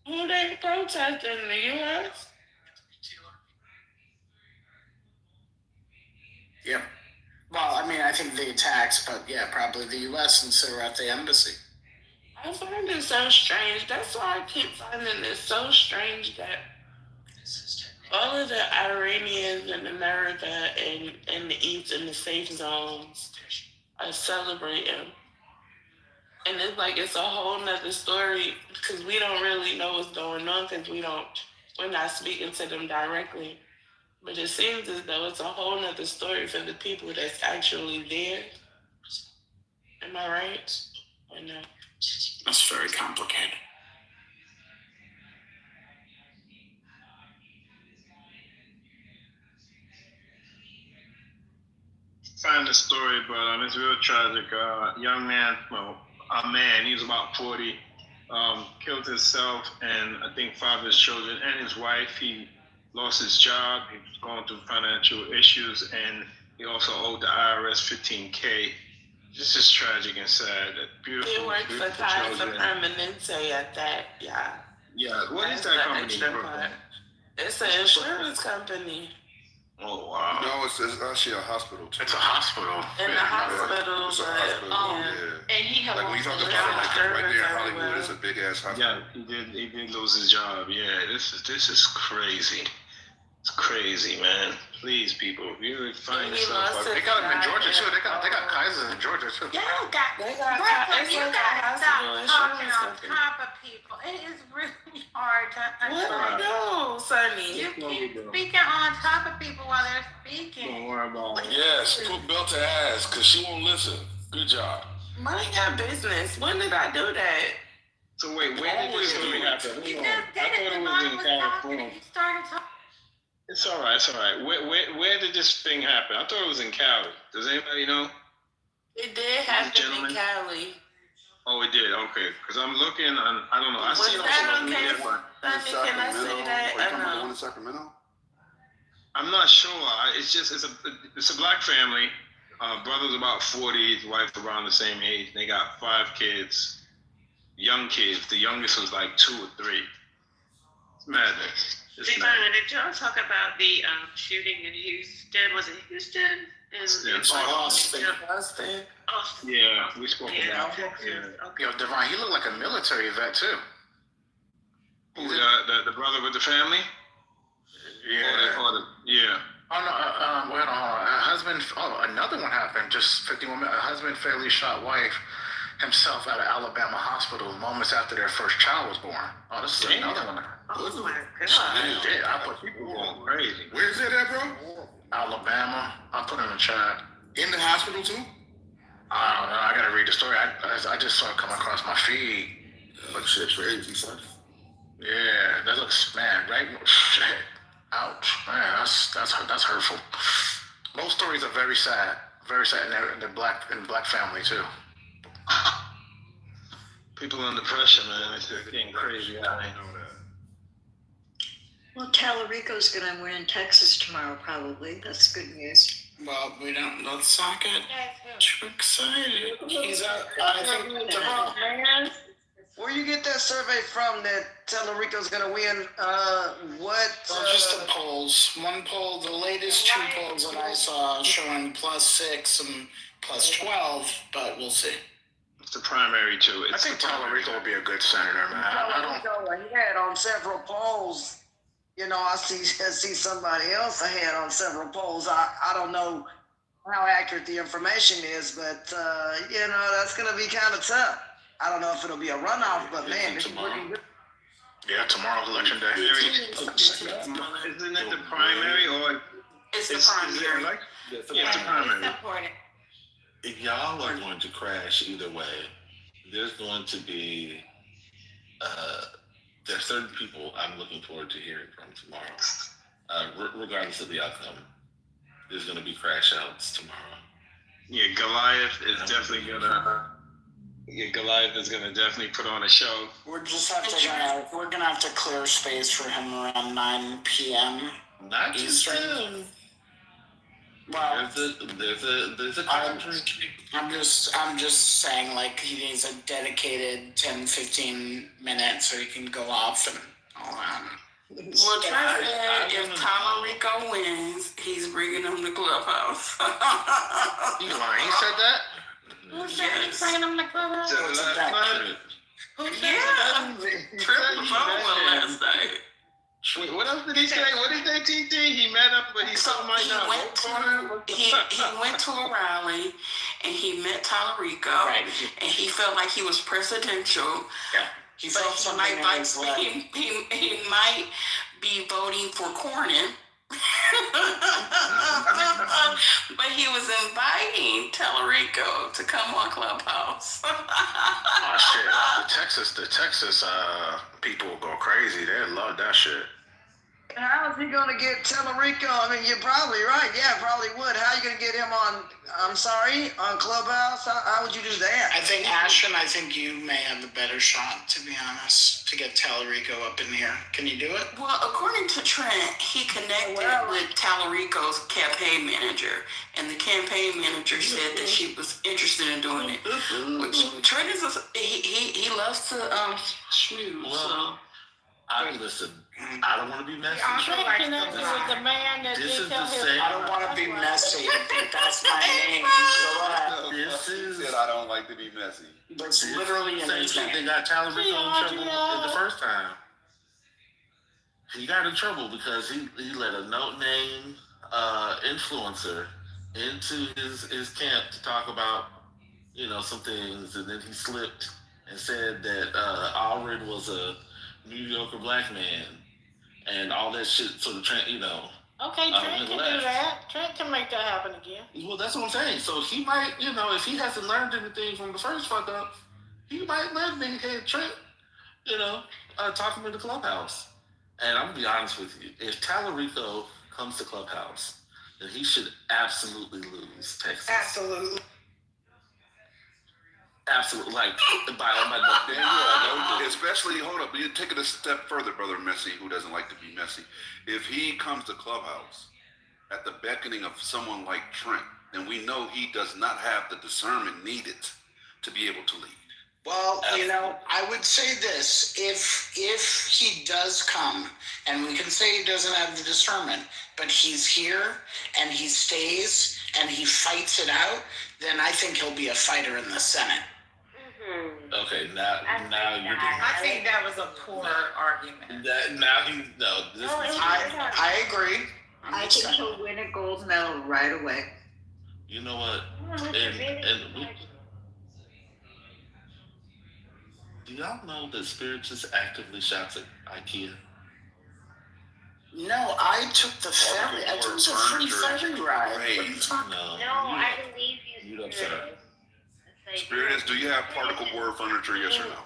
Who they protesting in the U.S.? Yep. Well, I mean, I think the attacks, but yeah, probably the U.S. since they were at the embassy. I find it so strange. That's why I keep finding it so strange that all of the Iranians in America and in the East in the safe zones are celebrating. And it's like it's a whole nother story because we don't really know what's going on because we're not speaking to them directly. But it seems as though it's a whole nother story for the people that's actually there. Am I right? Or no? That's very complicated. Find the story, but it's real tragic. Young man, a man, he was about 40, killed himself and I think 5 of his children and his wife. He lost his job. He was going through financial issues, and he also owed the IRS $15K. This is tragic and sad. Beautiful, He works for Casa Permanente at that, yeah. Yeah, what is that company? It's an insurance company. Oh, wow. No, it's actually a hospital too. It's a hospital. In the hospital, It's a but hospital, yeah. yeah. And he Like when you talk about it, like right there in Hollywood, it's a big ass hospital. Yeah, he did lose his job. Yeah, this is crazy. It's crazy, man. Please, people, if you find yourself, they got them in Georgia too. They got Kaisers in Georgia too. Y'all got, They got Brooklyn, it's you like a gotta hospital stop talking insurance on company. top of people. It is really hard to What I know, Sonny? You keep speaking on top of people while they're speaking. don't worry about it. Yes, put belt to ass, cause she won't listen. Good job. Mind your business. When did I do that? So wait, where did this story happen? You Hold just on. did I it. thought The it was mom in was talking California. and you started talking. It's all right. It's all right. Where did this thing happen? I thought it was in Cali. Does anybody know? It did happen Gentlemen? in Cali. Oh, it did. Okay, because I'm looking. I don't know. I Was see it on that social okay? media, but Sonny, can I say that? Are you talking about the one in Sacramento? I'm not sure. It's a black family. Brother's about 40. His wife around the same age. They got 5 kids, young kids. The youngest was like 2 or 3. It's madness. It's madness. Did y'all talk about the shooting in Houston? Was it Houston? Austin. Yeah, we spoke about it. Yo, Devon, he looked like a military vet too. Who, the brother with the family? Yeah. Yeah. Oh no, wait on. Another one happened. Just 51 minutes. A husband fatally shot wife himself at an Alabama hospital moments after their first child was born. Oh, this is another one. Oh my God. Yeah, I put people going crazy. Where's that at, bro? Alabama. I put it in the chat. In the hospital too? I don't know. I gotta read the story. I just saw it come across my feed. Like shit's crazy, son. Yeah, that looks, man, right? Shit. Ouch, man, that's hurtful. Most stories are very sad, and they're black family too. People under pressure, man. It's getting crazy out here. Well, Tallarico's going to win in Texas tomorrow, probably. That's good news. Well, we don't. Let's not get too excited. He's I think. Where you get that survey from that Tallarico's gonna win? What? Well, just the polls. One poll, the latest 2 polls that I saw showing +6 and +12, but we'll see. It's the primary too. I think Tallarico will be a good senator, man. I don't. Ahead on several polls. You know, I see somebody else ahead on several polls. I don't know how accurate the information is, but you know, that's gonna be kind of tough. I don't know if it'll be a runoff, but man, it's looking good. Yeah, tomorrow's election day. Isn't it the primary or? It's the primary. It's the primary. If y'all are going to crash either way, there's going to be there's certain people I'm looking forward to hearing from tomorrow, regardless of the outcome. There's going to be crash outs tomorrow. Yeah, Goliath is definitely gonna. Yeah, Goliath is gonna definitely put on a show. We're gonna have to clear space for him around 9 p.m. Not Eastern. Eastern. Well, there's a I'm just saying, like, he needs a dedicated 10-15 minutes so he can go off and all that. Well, Trump said if Tallarico wins, he's bringing him to Clubhouse. You lying? He said that? Who said he's bringing him to Clubhouse? Yeah. Triple trouble last night. Wait, what else did he say? What did they TT? He met him, but he still might not vote for him. He went to a rally and he met Tallarico, and he felt like he was presidential. Yeah. He felt something in his leg. He might be voting for Cornyn. But he was inviting Tallarico to come on Clubhouse. Oh shit! The Texas people will go crazy. They love that shit. How is he gonna get Tellerico? I mean, you're probably right. Yeah, probably would. How are you gonna get him on, on Clubhouse? How would you do that? I think Ashton, I think you may have the better shot, to be honest, to get Tallarico up in here. Can you do it? Well, according to Trent, he connected with Tallarico's campaign manager, and the campaign manager said that she was interested in doing it. Which Trent is he loves to schmooze. Well, listen. I don't want to be messy. Connected with the man that This did is tell the his same. I don't want to be messy, but that's my name. This He said I don't like to be messy. It's literally in same his shit. They name. got Tallarico in trouble the first time. He got in trouble because he let a no-name influencer into his camp to talk about some things, and then he slipped and said that Allred was a mediocre black man and all that shit. So the Trent, Okay, Trent can do that. Trent can make that happen again. Well, that's what I'm saying. So he might, if he hasn't learned anything from the first fuck up, he might let nigga Trent, talk him in the Clubhouse. And I'm gonna be honest with you, if Tallarico comes to Clubhouse, then he should absolutely lose Texas. Absolutely. Absolutely, like by all my Especially, hold up, you take it a step further, brother Messy, who doesn't like to be messy. If he comes to Clubhouse at the beckoning of someone like Trent, then we know he does not have the discernment needed to be able to lead. Well, I would say this: if he does come, and we can say he doesn't have the discernment, but he's here and he stays and he fights it out, then I think he'll be a fighter in the Senate. Okay, now you're. I think that was a poor argument. I agree. I think he'll win a gold medal right away. You know what? Do y'all know that Spirit just actively shops at IKEA? No, I took the ferry. I took the free ferry ride. No, I believe you. You upset. Spirit, do you have particle board furniture, yes or no?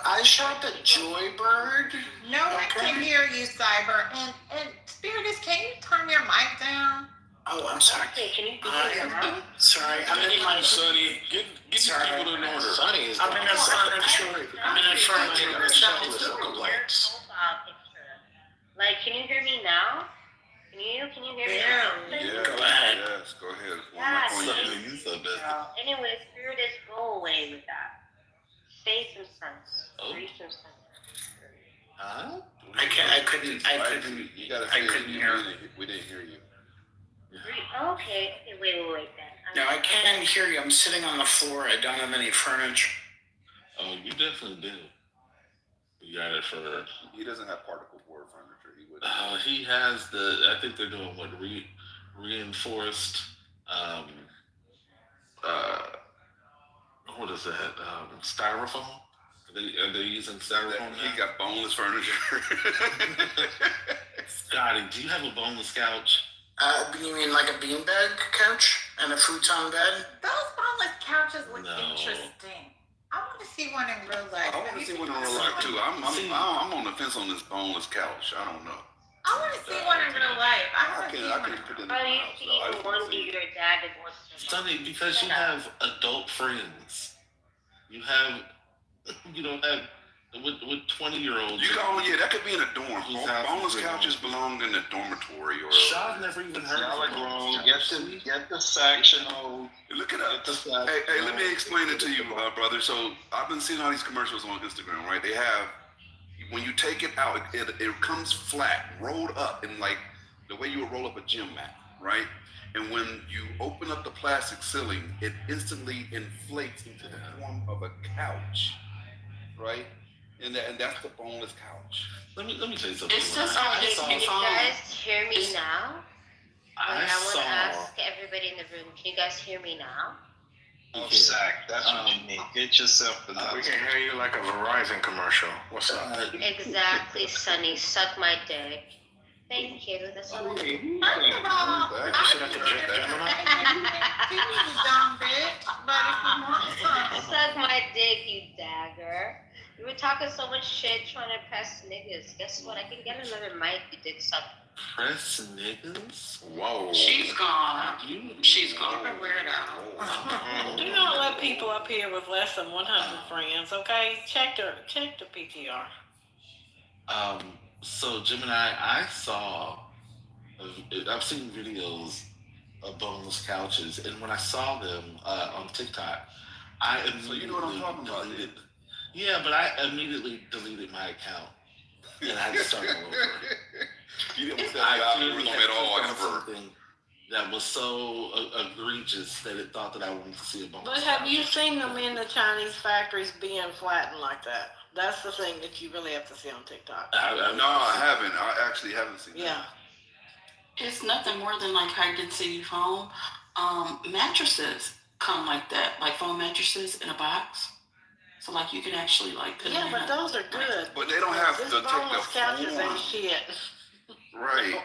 I shop at Joybird. No one can hear you, Cyber. And Spiritus, can you turn your mic down? Oh, I'm sorry. Can you Sorry, I'm in my Sonny, get these people in order. Sonny is I'm in a furniture. I'm in a furniture. complaints. Like, can you hear me now? Can you hear me now? Yeah, Go ahead. Yes, go ahead. You so bad. Anyway, Spiritus, go away with that. Say some sense. Oh. Read some sense. Huh? I couldn't You gotta say hear. we didn't hear you. Okay, wait then. No, I can't hear you. I'm sitting on the floor. I don't have any furniture. Oh, you definitely do. You got it for. He doesn't have particle board furniture. He would. He has I think they're doing reinforced. What is that? Styrofoam. Are they using styrofoam? He got boneless furniture. Scotty, do you have a boneless couch? You mean like a beanbag couch and a futon bed? Those boneless couches look No. interesting. I want to see one in real life. I want to see one in real life too. I'm on the fence on this boneless couch. I don't know. I want to see one in real life. I want to see I one. can put it in the Well, you house. see though. I the just one wanna that see it. your dad divorced. Sonny, because you have adult friends. You don't have with 20-year-olds. You go, that could be in a dorm. Boneless couches belong in a dormitory or. I've never even heard Y'all are of grown. Get the sectional. Look it up. Hey, let me explain it to you, brother. So I've been seeing all these commercials on Instagram, right? They have, when you take it out, it comes flat, rolled up, in like the way you would roll up a gym mat, right? And when you open up the plastic ceiling, it instantly inflates into the form of a couch. right? And that's the boneless couch. Let me tell you something. It's just Okay, on can his you phone. guys hear me now? I Like, I want saw. to ask everybody in the room, can you guys hear me now? Oh, Zach, that's what you need. Get yourself a We can hear you like a Verizon commercial. What's up? Exactly, Sonny. Suck my dick. Thank you. That's all I need. First of all, Did you say that to Gemini? you dumb bitch, but if you want some. Suck my dick, you dagger. You were talking so much shit trying to press niggas. Guess what? I can get another mic, you dick suck. Press niggas? Whoa. She's gone. She's gone. You're a weirdo. Do not let people up here with less than 100 friends, okay? Check the PTR. So Gemini, I've seen videos of boneless couches, and when I saw them on TikTok, I immediately So you know what I'm talking about, deleted. Yeah, but I immediately deleted my account, and I had to start all over. You didn't want I that clearly algorithm had at all clicked on ever. something that was so egregious that it thought that I wanted to see a boneless But have couch. you seen them in the Chinese factories being flattened like that? That's the thing that you really have to see on TikTok. No, I haven't. I actually haven't seen Yeah. It's nothing more than like high-density foam. Mattresses come like that, like foam mattresses in a box. So like you can actually like put them in Yeah, but those are good. But they don't have This to take the boneless couches form. ain't shit. Right.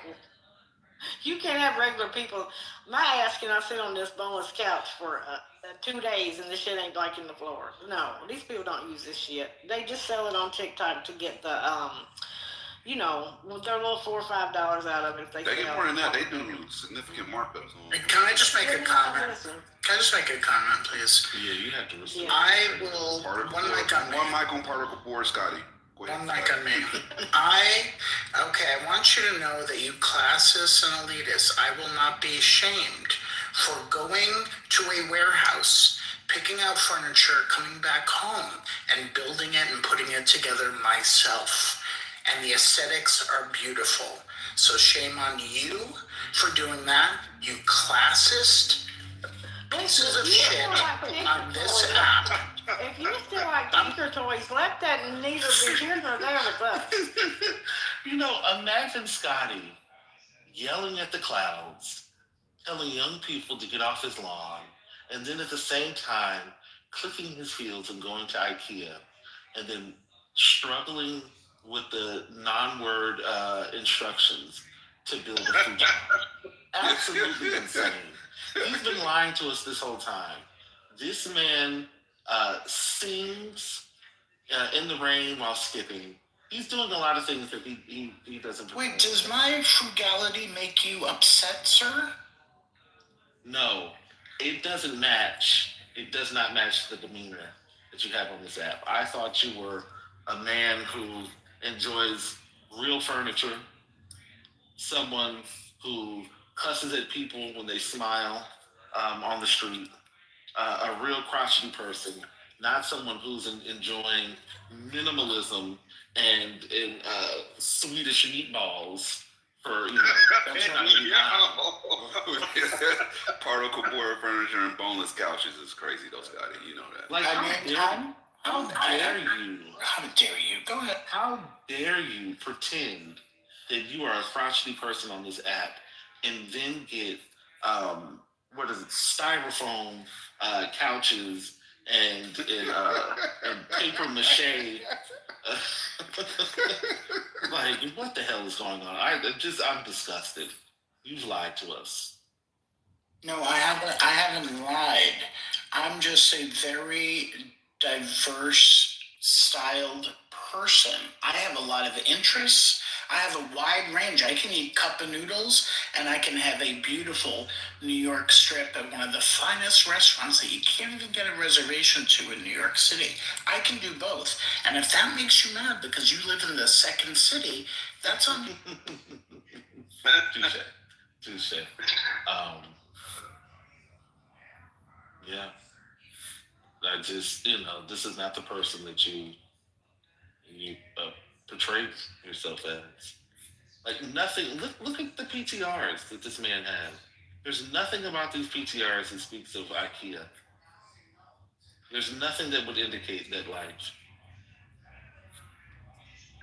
You can't have regular people. My ass cannot sit on this boneless couch for 2 days and this shit ain't like in the floor. No, these people don't use this shit. They just sell it on TikTok to get the, their little $4 or $5 out of it if they They get sell more than that. it. They do significant markups on. Can I just make a comment? Can I just make a comment, please? Yeah, you have to listen. I will. Particle One board. mic on me. One mic on particle board, Scotty. Go ahead. One mic on me. I want you to know that you classists and elitists, I will not be ashamed for going to a warehouse, picking out furniture, coming back home, and building it and putting it together myself. And the aesthetics are beautiful. So shame on you for doing that, you classist pieces of shit on this app. If you still like tinker toys, let that neither be here nor there with us. Imagine Scotty yelling at the clouds, telling young people to get off his lawn, and then at the same time clicking his heels and going to IKEA, and then struggling with the non-word instructions to build a food job. Absolutely insane. He's been lying to us this whole time. This man sings in the rain while skipping. He's doing a lot of things that he doesn't. Wait, does my frugality make you upset, sir? No, it doesn't match. It does not match the demeanor that you have on this app. I thought you were a man who enjoys real furniture, someone who cusses at people when they smile on the street, a real crotchety person, not someone who's enjoying minimalism and Swedish meatballs for, that's Particle board furniture and boneless couches is crazy though, Scotty. You know that. Like, how dare you? How dare you? Go ahead. How dare you pretend that you are a crotchety person on this app and then get styrofoam couches and paper mache. Like, what the hell is going on? I'm disgusted. You've lied to us. No, I haven't lied. I'm just a very diverse styled person. I have a lot of interests. I have a wide range. I can eat cup of noodles and I can have a beautiful New York strip at one of the finest restaurants that you can't even get a reservation to in New York City. I can do both. And if that makes you mad because you live in the second city, that's on you. Touche. Yeah. I just, this is not the person that you portrayed yourself as. Like, nothing. Look at the PTRs that this man has. There's nothing about these PTRs that speaks of IKEA. There's nothing that would indicate that, like,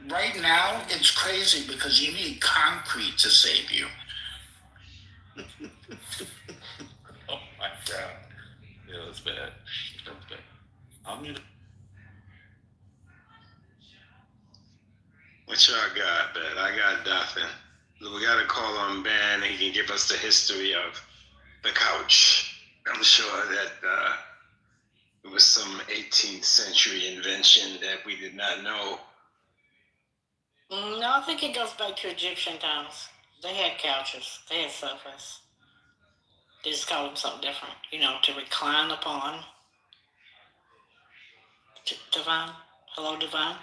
Right now, it's crazy because you need concrete to save you. Oh my god. Yeah, that's bad. That's bad. I'm gonna. What y'all got, Ben? I got nothing. We got to call on Ben. He can give us the history of the couch. I'm sure that it was some 18th century invention that we did not know. No, I think it goes back to Egyptian times. They had couches. They had sofas. They just called them something different, to recline upon. Divine? Hello, Divine?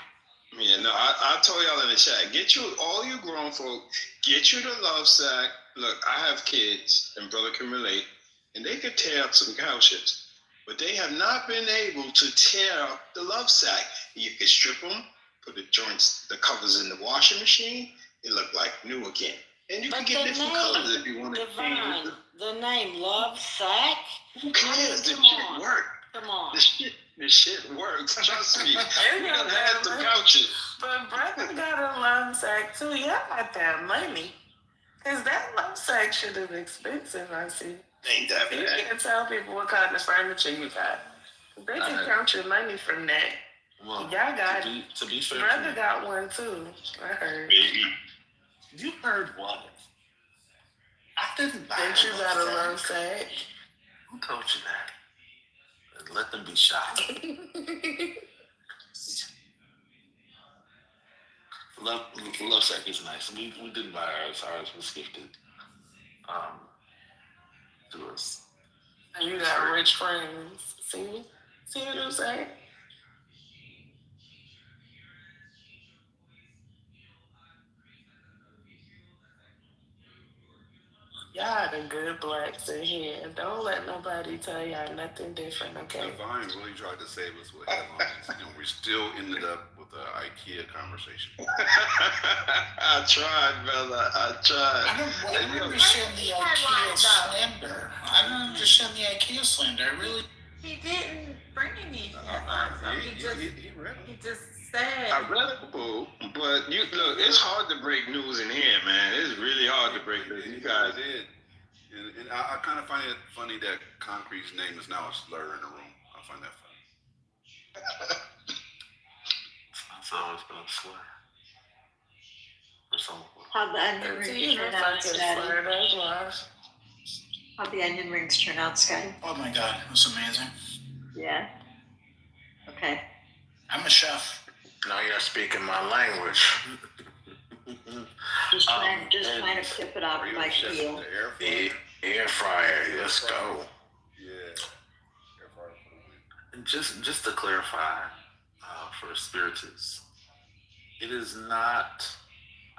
Yeah, no, I told y'all in the chat, get you, all you grown folk, get you the love sack. Look, I have kids, and brother can relate, and they could tear up some couches, but they have not been able to tear up the love sack. You can strip them, put the joints, the covers in the washing machine, it look like new again. And you can get different colors if you want to. Divine, the name Love Sack? Who cares? The Come shit on. work. Come on. The shit works. Trust me. We done had some couches. But brother got a love sack too. Y'all got that money. Cause that love sack shit is expensive, I see. Ain't that You bad? can't tell people what kind of furniture you got. They can count your money from that. Well, Y'all got to be fair, brother got one too. I heard. Baby. You heard what? I didn't buy Ain't you got a love sack. sack? Who told you that? And let them be shocked. Love sack is nice. We didn't buy ours. Ours was gifted to us. And you got rich friends. See what I'm saying? Y'all the good blacks in here. Don't let nobody tell y'all nothing different, okay? Divine really tried to save us with headlines, and we still ended up with the IKEA conversation. I tried, brother. I tried. I don't understand the IKEA slander. I don't understand the IKEA slander. I really. He didn't bring any. He just said. I read it, boo, but you look. It's hard to break news in here, man. It's really hard to break news. You guys did. And I kind of find it funny that Concrete's name is now a slur in the room. I find that funny. It's always been a slur. For some. How'd the onion rings turn out, Scotty? How'd the onion rings turn out, Scotty? Oh my God, it was amazing. Yeah. Okay. I'm a chef. Now you're speaking my language. Just trying to tip it off my heel. Air fryer, let's go. Yeah. Air fryer for the win. And just to clarify, for spiritists, it is not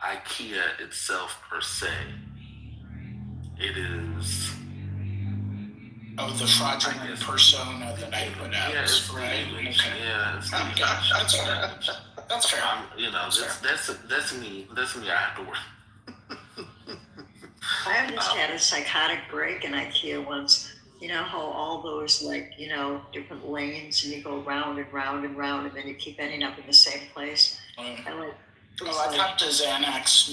IKEA itself per se. It is. Oh, the fraudulent persona that I put out. Yeah, it's right. image. Okay. Yeah, it's Oh gosh, that's fair. That's fair. That's me. That's me. I have to work. I just had a psychotic break in IKEA once. You know how all those different lanes and you go round and round and round and then you keep ending up in the same place. I popped a Xanax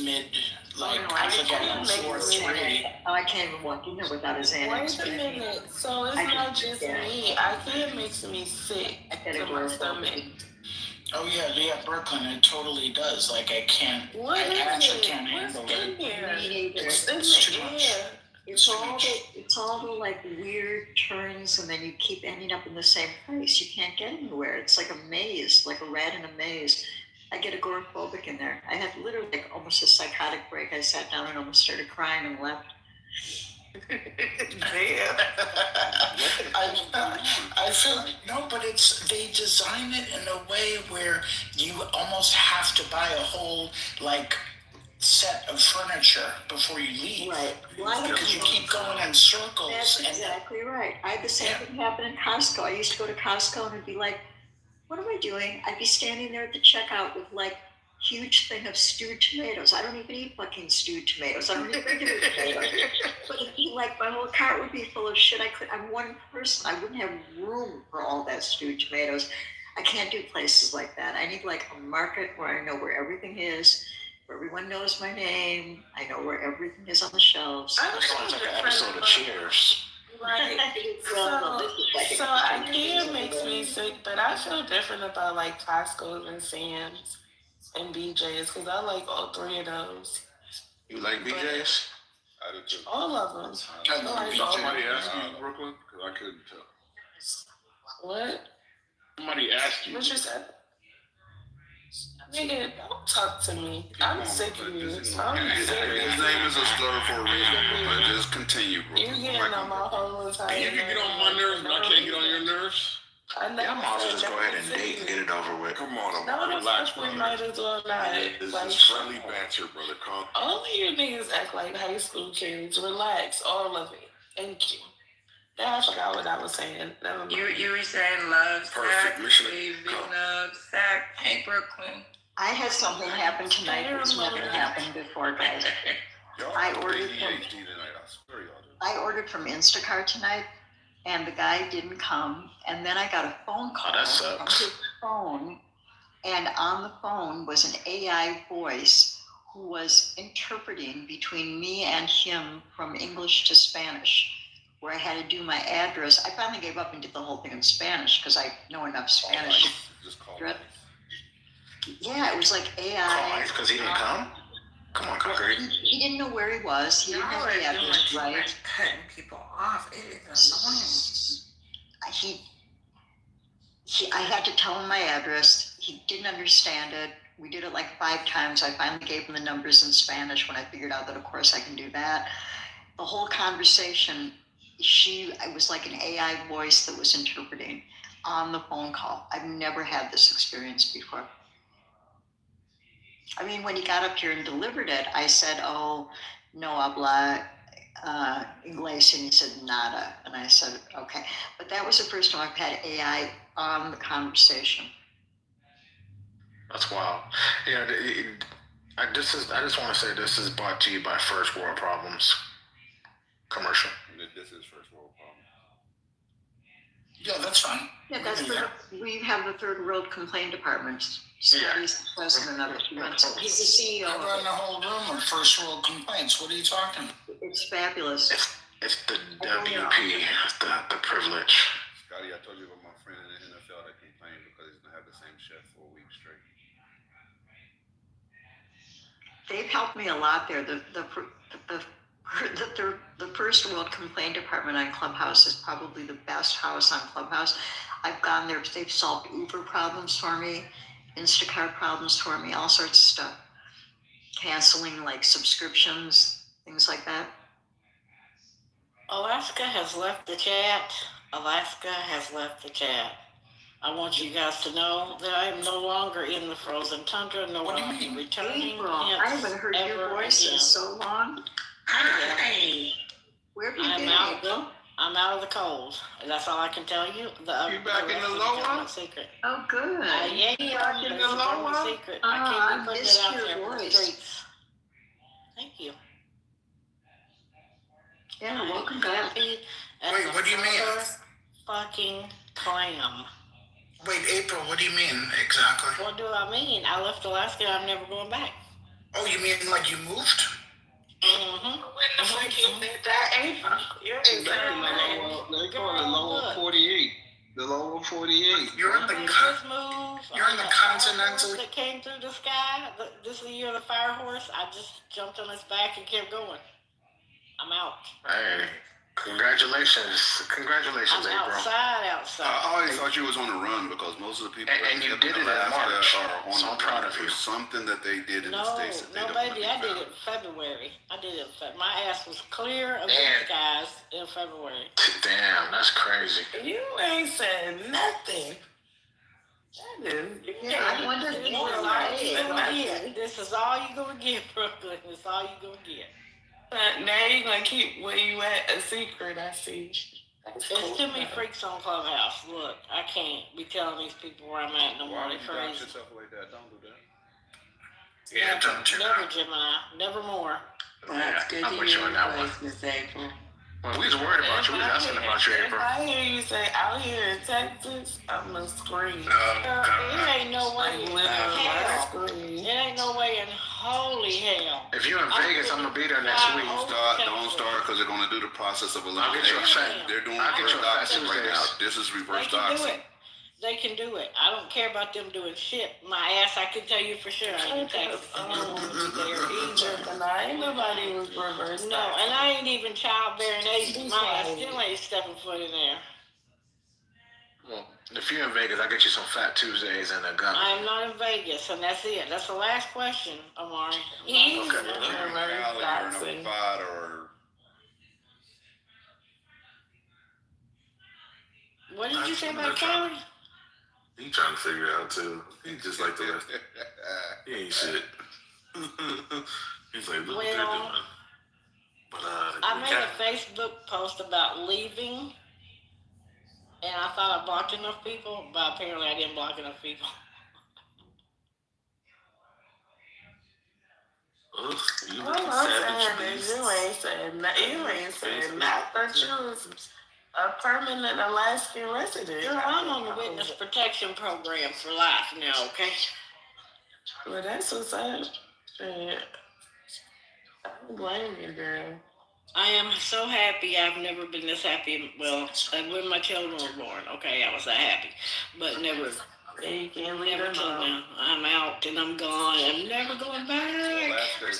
I forget, 4 or 3. I can't even walk in there without a Xanax. Wait a minute. So it's not just me. IKEA makes me sick to my stomach. Oh yeah, Brooklyn. It totally does. I can't. What I is actually it? can't handle it. It's too much. It's all the weird turns, and then you keep ending up in the same place. You can't get anywhere. It's like a maze, like a rat in a maze. I get agoraphobic in there. I had literally almost a psychotic break. I sat down and almost started crying and left. I feel no, but they design it in a way where you almost have to buy a whole set of furniture before you leave. Right. Because you keep going in circles. That's exactly right. I had the same thing happen in Costco. I used to go to Costco and it'd be like, what am I doing? I'd be standing there at the checkout with huge thing of stewed tomatoes. I don't even eat fucking stewed tomatoes. I don't eat regular tomatoes. But it'd be my whole cart would be full of shit. I'm one person. I wouldn't have room for all that stewed tomatoes. I can't do places like that. I need like a market where I know where everything is, where everyone knows my name. I know where everything is on the shelves. I'm Sounds like an episode of Cheers. Right. So IKEA makes me sick, but I feel different about like Costco and Sam's and BJ's because I like all three of those. You like BJ's? I do too. All of them. I know. Like Did all somebody of them. ask you, Brooklyn? Because I couldn't tell. What? Somebody asked you. What you said? Nigga, don't talk to me. I'm sick of you. I'm His serious. name is a slur for a reason, but just continue, bro. You getting on my whole entire You can get on my nerves, but I can't get on your nerves. I know. Yeah, I might as well just go ahead and date and get it over with. Come on, No, the relax, fuck we brother. might as well not. This Like, is friendly banter, brother. Calm. all of you niggas act like high school kids. Relax, all of it. Thank you. Now I forgot what I was saying. Never mind. You were saying love, Perfect. sack, Mission baby, accomplished. love, sack. Hey, Brooklyn. I had something happen tonight that's never happened before, guys. Y'all I have ordered ADHD tonight. I swear y'all do. I ordered from Instacart tonight, and the guy didn't come. And then I got a phone call that from sucks. his phone, and on the phone was an AI voice who was interpreting between me and him from English to Spanish, where I had to do my address. I finally gave up and did the whole thing in Spanish because I know enough Spanish. Just call Dread- Yeah, it was like AI. Because he didn't come? Come on, Concrete. He didn't know where he was. He didn't know the address right. Cutting people off. It is annoying. I had to tell him my address. He didn't understand it. We did it like 5 times. I finally gave him the numbers in Spanish when I figured out that, of course, I can do that. The whole conversation, it was like an AI voice that was interpreting on the phone call. I've never had this experience before. I mean, when he got up here and delivered it, I said, "Oh, no habla inglés," and he said, "Nada." And I said, "Okay." But that was the first time I've had AI on the conversation. That's wild. Yeah, I just want to say this is brought to you by First World Problems commercial. This is first world problem. Yeah, that's fine. Yeah, we have the third world complaint department. He's the president of it. He's the CEO I of run it. the whole room of first world complaints. What are you talking? It's fabulous. It's the WP, the privilege. Scotty, I told you about my friend in the NFL that complained because he's gonna have the same chef for a week straight. They've helped me a lot there. The first world complaint department on Clubhouse is probably the best house on Clubhouse. I've gone there. They've solved Uber problems for me, Instacart problems for me, all sorts of stuff. Canceling like subscriptions, things like that. Alaska has left the chat. Alaska has left the chat. I want you guys to know that I am no longer in the frozen tundra, nor will I be returning. April, I haven't heard your voice in so long. Hi. Where have you been, April? I'm out of the cold. That's all I can tell you. You back in the lower? Secret. Oh, good. Yeah, back in the lower? Secret. I I can't be putting missed it out your there for the voice. streets. Thank you. Yeah, welcome back. Wait, what do you mean? Fucking clam. Wait, April, what do you mean exactly? What do I mean? I left Alaska and I'm never going back. Oh, you mean like you moved? Mm-hmm. When the fuck you did that, April? You're They call it lower 48. The lower 48. You're in the you're in the continental. That came through the sky. This is the year of the fire horse. I just jumped on his back and kept going. I'm out. Hey, congratulations, I'm April. outside. I always thought you was on the run because most of the people And you that did it in Alaska March, are on so the I'm proud run of for you. something that they did in the No, States that they no, don't want to baby, be I did found. it in February. I did it. My ass was clear of Man. these guys in February. Damn, that's crazy. You ain't said nothing. That is. Yeah, I wondered if you were alive. This is all you gonna get, Brooklyn. This is all you gonna get. Now you gonna keep where you at a secret, I see. That's There's cool. too many freaks on Clubhouse. Look, I can't be telling these people where I'm at no more. Why They're would you dox crazy. yourself like that? Don't do that. Yeah, don't you? Never, Gemini. Never more. Well, it's good I'm to with hear you on your that one. voice, Miss April. Well, we was worried about you. We was asking about you, If April. I hear you say out here in Texas, I'm gonna scream. It ain't no way in hell. Scream. It ain't no way in holy hell. If you're in Vegas, I'm gonna be there next week. Don't start because they're going to do the process of I'll get you a elimination. fat. They're doing I'll get reverse you a fat doxing right now. Tuesdays. This is They reverse can do doxing. it. They can do it. I don't care about them doing shit. My ass, I can tell you for sure. I ain't Texas. I don't want to be there either, but I ain't nobody was reverse. No, and I ain't even childbearing age. My ass still ain't stepping foot in there. Well, if you're in Vegas, I'll get you some fat Tuesdays and a gummy. I'm not in Vegas, and that's it. That's the last question, Amari. He's Okay. reverse Cali or doxing. Nevada or What did you say about Cali? He trying to figure it out too. He just like the rest. He ain't shit. He's like, look what they're doing. But I made a Facebook post about leaving, and I thought I blocked enough people, but apparently I didn't block enough people. Ugh, you All looking I'm savage, saying is beast. you ain't saying that. You ain't saying that. But you was a permanent Alaskan resident. Girl, I'm on the witness protection program for life now, okay? Well, that's what's up. Shit. I don't blame you, girl. I am so happy. I've never been this happy. Well, when my children were born, okay, I was that happy. But never, You can't leave never them till alone. now. I'm out and I'm gone. I'm never going back. Good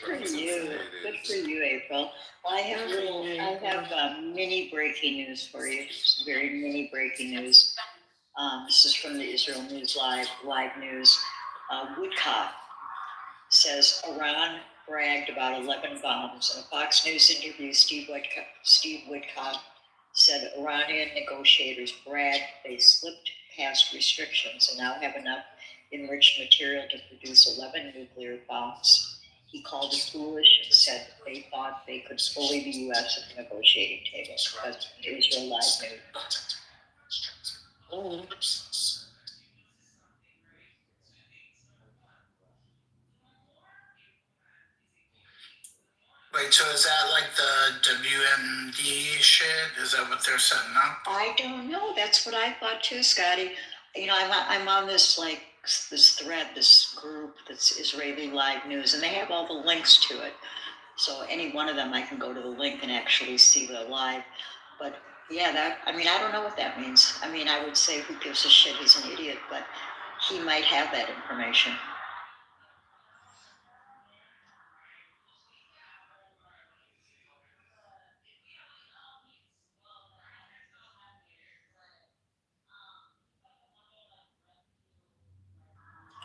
for you. Good for you, April. Well, I have mini breaking news for you. Very mini breaking news. This is from the Israel News Live News. Woodcock says Iran bragged about 11 bombs. In a Fox News interview, Steve Woodcock said Iranian negotiators bragged they slipped past restrictions and now have enough enriched material to produce 11 nuclear bombs. He called it foolish and said they thought they could bully the U.S. at the negotiating table. That's Israel Live News. Wait, so is that like the WMD shit? Is that what they're setting up? I don't know. That's what I thought too, Scotty. You know, I'm on this this thread, this group that's Israeli Live News, and they have all the links to it. So any one of them, I can go to the link and actually see the live. But yeah, I don't know what that means. I mean, I would say who gives a shit? He's an idiot, but he might have that information.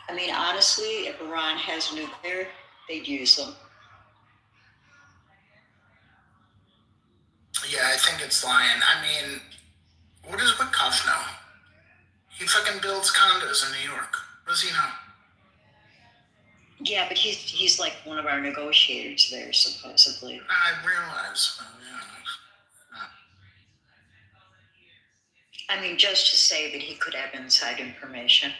I mean, honestly, if Iran has nuclear, they'd use them. Yeah, I think it's lying. I mean, what does Witkoff know? He fucking builds condos in New York. What does he know? Yeah, but he's like one of our negotiators there, supposedly. I realize. I mean, just to say that he could have inside information.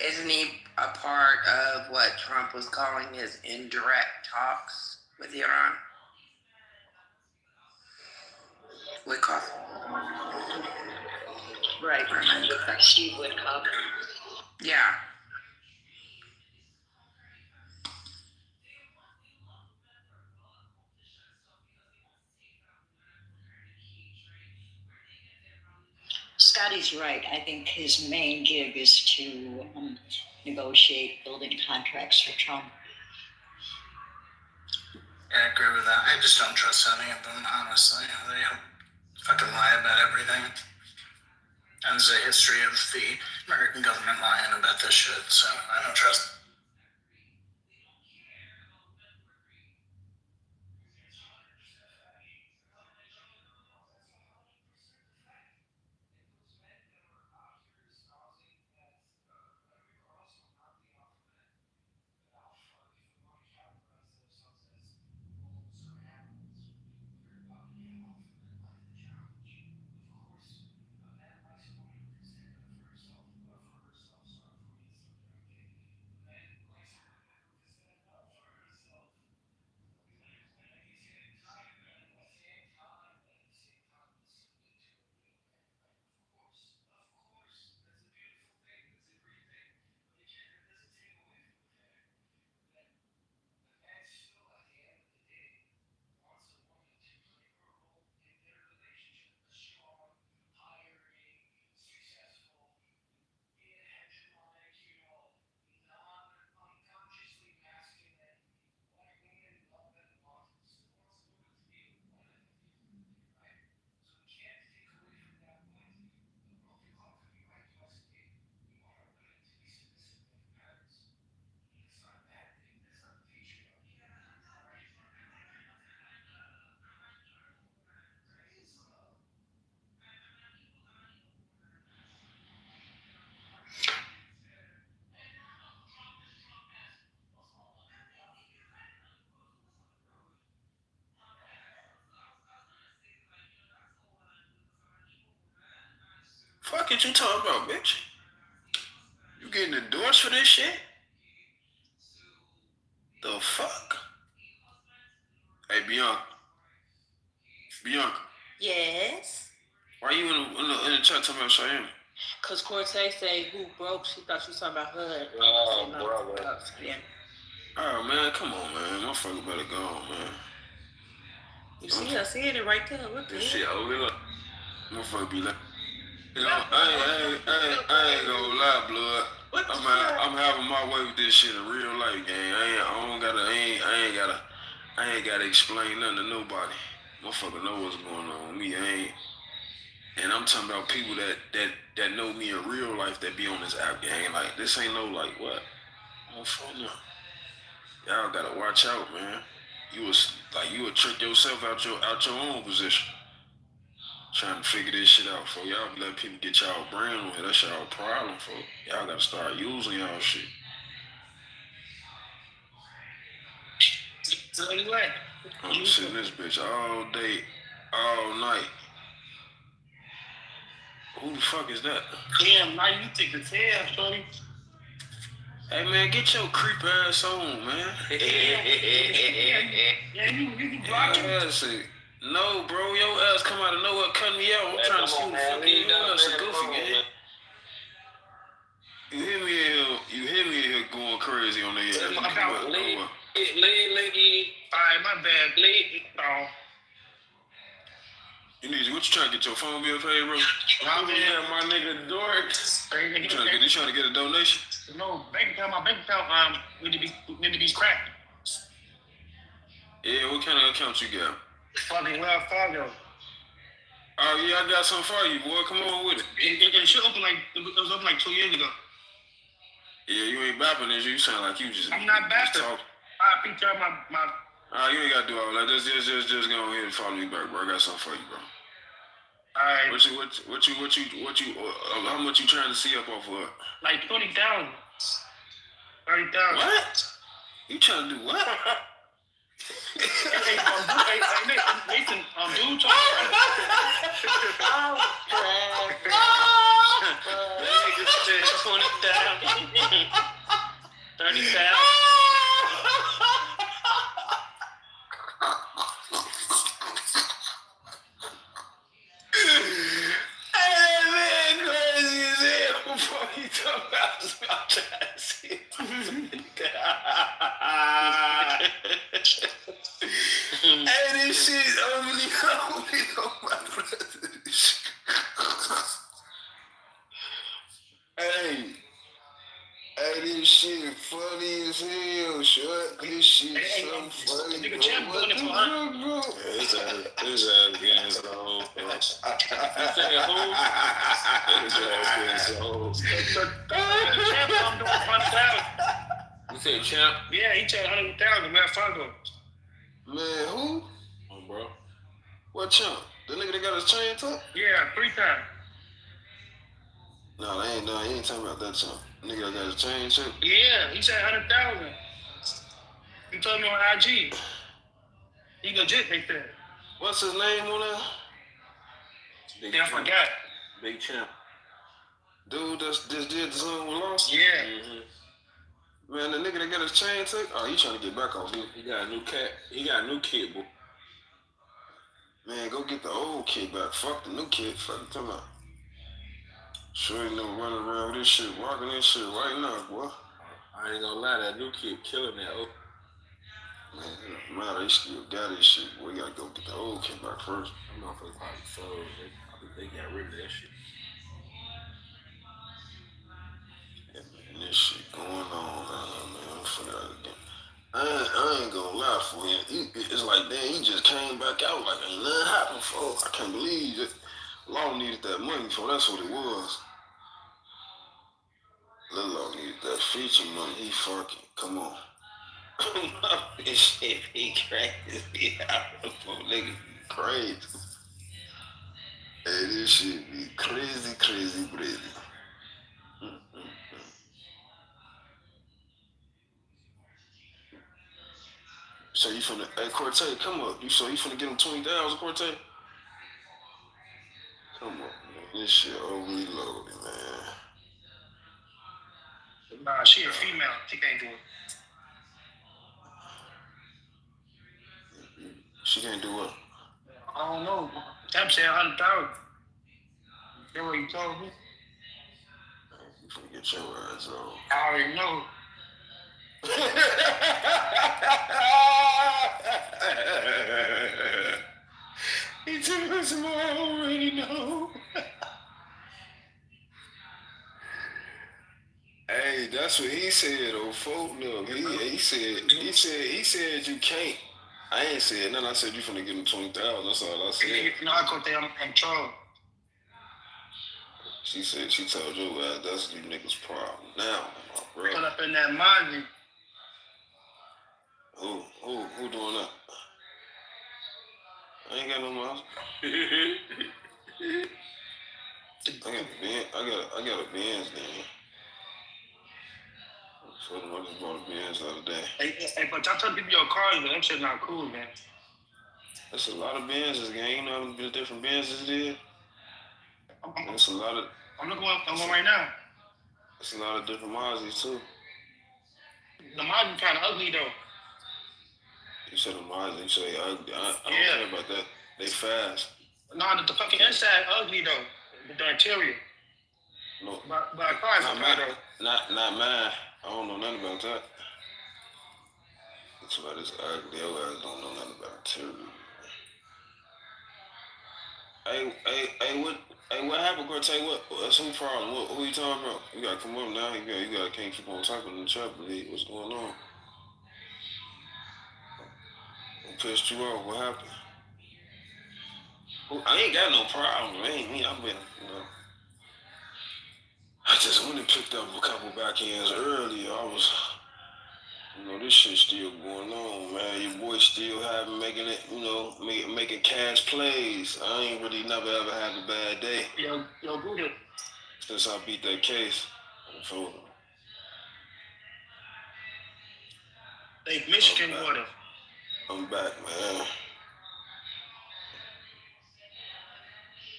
Isn't he a part of what Trump was calling his indirect talks with Iran? Woodcock. Right. Steve Woodcock. Yeah. Scotty's right. I think his main gig is to negotiate building contracts for Trump. Yeah, I agree with that. I just don't trust any of them, honestly. They fucking lie about everything. And there's a history of the American government lying about this shit, so I don't trust. is you talking about, bitch? You getting endorsed for this shit? The fuck? Hey, Bianca, Yes. why you in the chat talking about Cheyenne? Cause Cortez say who broke, she thought she was talking about her. Oh, brother. Yeah. Oh, man, come on, man. Motherfucker better go on, man. You see, I see it right there. What the This hell? shit over up. Motherfucker be like, you know, I ain't gonna lie, blood. I'm having my way with this shit in real life, gang. I ain't gotta explain nothing to nobody. Motherfucker know what's going on with me. And I'm talking about people that know me in real life that be on this app, gang. Like, this ain't no, like, what? Motherfucker. Y'all gotta watch out, man. You would trick yourself out your own position. Trying to figure this shit out, for y'all let people get y'all brand with. That's y'all problem, for y'all gotta start using y'all shit. So anyway, I'm sitting this bitch all day, all night. Who the fuck is that? damn, now you take the tail, shorty. Hey man, get your creep ass on, man. Yeah, you blocking? No, bro, your ass come out of nowhere, cut me out. I'm trying to see who the fuck you is. A goofy man. You hear me in here going crazy on the ass. Alright, my bad. No. What you trying to get your phone bill paid, bro? My nigga Dork. You trying to get a donation? No, my bank account need to be cracked. Yeah, what kind of account you got? Fucking Wells Fargo. Oh yeah, I got something for you, boy. Come on with it. It should open it was open like 2 years ago. Yeah, you ain't bapping this. You sound like you just. I'm not bapping. I picture my. You ain't gotta do all that. Just go ahead and follow me back, bro. I got something for you, bro. Alright. How much you trying to see up off of? Like 20,000. 30,000. What? You trying to do what? Hey, Nathan, dude, trying Nigga said 20,000. 30,000. Hey, man, crazy as hell. Before he talk about I'm trying to see. Hey, this shit is unbelievable. My brother. Hey, this shit funny as hell, short. This shit so funny. Nigga, Champ doing it for her. His ass getting so. You saying who? His ass getting so. Champ, I'm doing 100,000. You said Champ? Yeah, he said 100,000. Wells Fargo. Man, who? Oh, bro. What Champ? The nigga that got his chain tucked? Yeah, 3 times. No, he ain't talking about that Champ. Nigga that got his chain tucked? Yeah, he said 100,000. He told me on IG. He legit, they said. What's his name on that? I forgot. Big Champ. Dude just did the Zoom with Lost? Yeah. Mm-hmm. Man, the nigga that got his chain tucked? Oh, he trying to get back on me. He got a new cat. He got a new kid, boy. Man, go get the old kid back. Fuck the new kid. Fuck you talking about. Sure ain't no running around with this shit, walking this shit right now, boy. I ain't gonna lie, that new kid killing that old. Man, it don't matter. They still got this shit. We gotta go get the old kid back first. I'm not gonna probably sold. They got rid of that shit. Yeah, man, this shit going on, man. I'm finna again. I ain't gonna lie for him. It's like, damn, he just came back out like ain't nothing happened for. I can't believe it. Law needed that money for. That's what it was. Lil Law needed that feature money. He fucking, come on. This shit be crazy. Nigga be crazy. Hey, this shit be crazy. So you finna, hey Cortez, come up. So you finna get him 20,000, Cortez? Come on, man. this shit overly loaded, man. Nah, she a female. She can't do it. She can't do what? I don't know. Temp said 100,000. That's what you told me. You finna get your ass on. I already know. He took us more, I already know. Hey, that's what he said, old folk. Look, he said you can't. I ain't said nothing. I said you finna give him 20,000. That's all I said. No, I go there. I'm in trouble. She said she told you that's you niggas' problem. Now, my Put brother. up in that money. Who doing that? I ain't got no mouse. I got a Benz then. So I just bought a Benz the other day. Hey, but y'all tell people your cars, but that shit not cool, man. That's a lot of Benzes, gang. You know how different Benzes it is? That's a lot of... I'm looking at one right now. That's a lot of different Mazis, too. The Mazda kind of ugly, though. You said the Mazda, you say ugly. I don't care about that. They fast. No, the fucking inside ugly, though. The interior. No. But a car is ugly, though. Not mine. I don't know nothing about that. That's why this ugly. Your ass don't know nothing about interior. Hey, what happened, Cortez? That's who problem? Who you talking about? You gotta come up now. You can't keep on talking in the chat, believe what's going on. Who pissed you off? What happened? I ain't got no problem. It ain't me. I've been, I just went and picked up a couple backhands earlier. I was, this shit still going on, man. Your boy still making it, making cash plays. I ain't really never ever had a bad day. Yo, Buddha. Since I beat that case. Lake Michigan water. I'm back, man.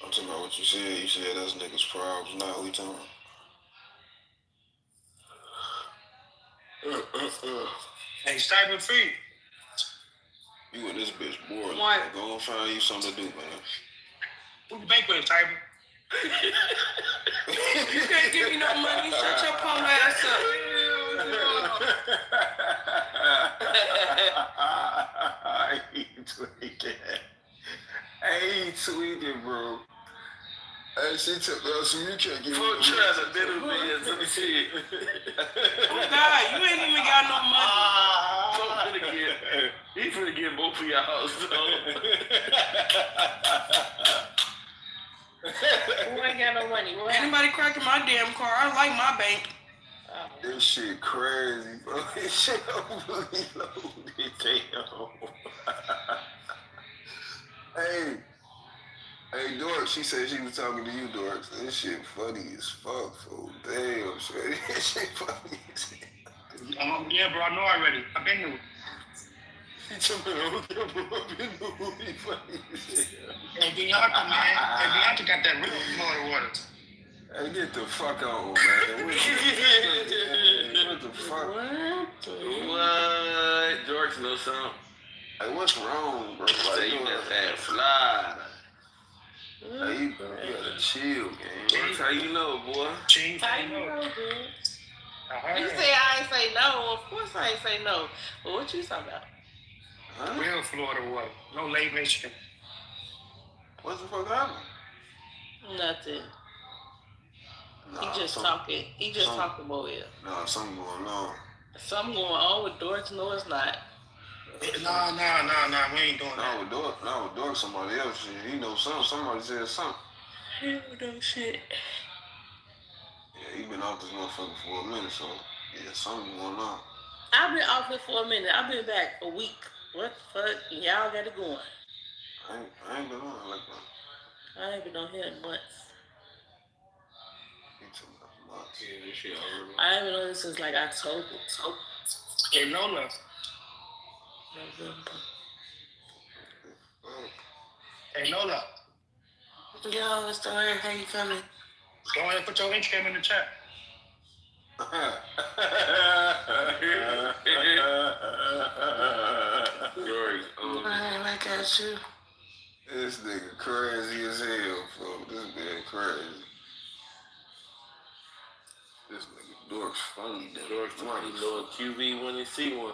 I'm talking about what you said. You said that's niggas' problems. Now who you talking about? Hey, Stiper Free. You and this bitch bored. What? Go and find you something to do, man. Who you bank with, Stiper? You can't give me no money. Shut your punk ass up. I ain't tweaking, bro. Hey, she took so you can't give me Full trust of dinner bands. Let me see it. Oh God, you ain't even got no money. He finna get both of y'all. Who ain't got no money? Anybody cracking my damn car? I like my bank. This shit crazy, bro. This shit overly loaded. Damn. Hey, Dork, she said she was talking to you, Dork. This shit funny as fuck, fool. Damn, shit. This shit funny as hell. Yeah, bro, I know already. I've been new. He told me, I've been funny as hell. Hey, Bianca, man. Hey, Bianca got that real Florida water. Hey, get the fuck on, man. What the fuck? What? George knows something. Hey, what's wrong, bro? Say you just had fly. Hey, you gotta chill, gang. George, how you know, boy? Chief, How you know, dude? You say say I ain't say no. Of course I ain't say no. But what you talking about? Huh? real Florida water. No Lake Michigan. What the fuck happened? Nothing. Nah, He just talking. He just talking about it. Nah, something going on. Something going on with Dorks. No, it's not. Nah, we ain't doing that. With Dork, somebody else shit. He knows something. Somebody said something. He don't know shit. Yeah, he been off this motherfucker for a minute, so yeah, something going on. I've been off here for a minute. I've been back a week. What the fuck? Y'all got it going. I ain't been on like that. I ain't been on here in months. Yeah, this shit over. I ain't been on this since like October. Hey, Lola. November. Hey, Lola. Yo, it's the way. How you coming? Go ahead and put your Instagram in the chat. I got you. This nigga crazy as hell, folks. This nigga crazy. This nigga Dork's funny. Dork's funny. Little QB when he see one.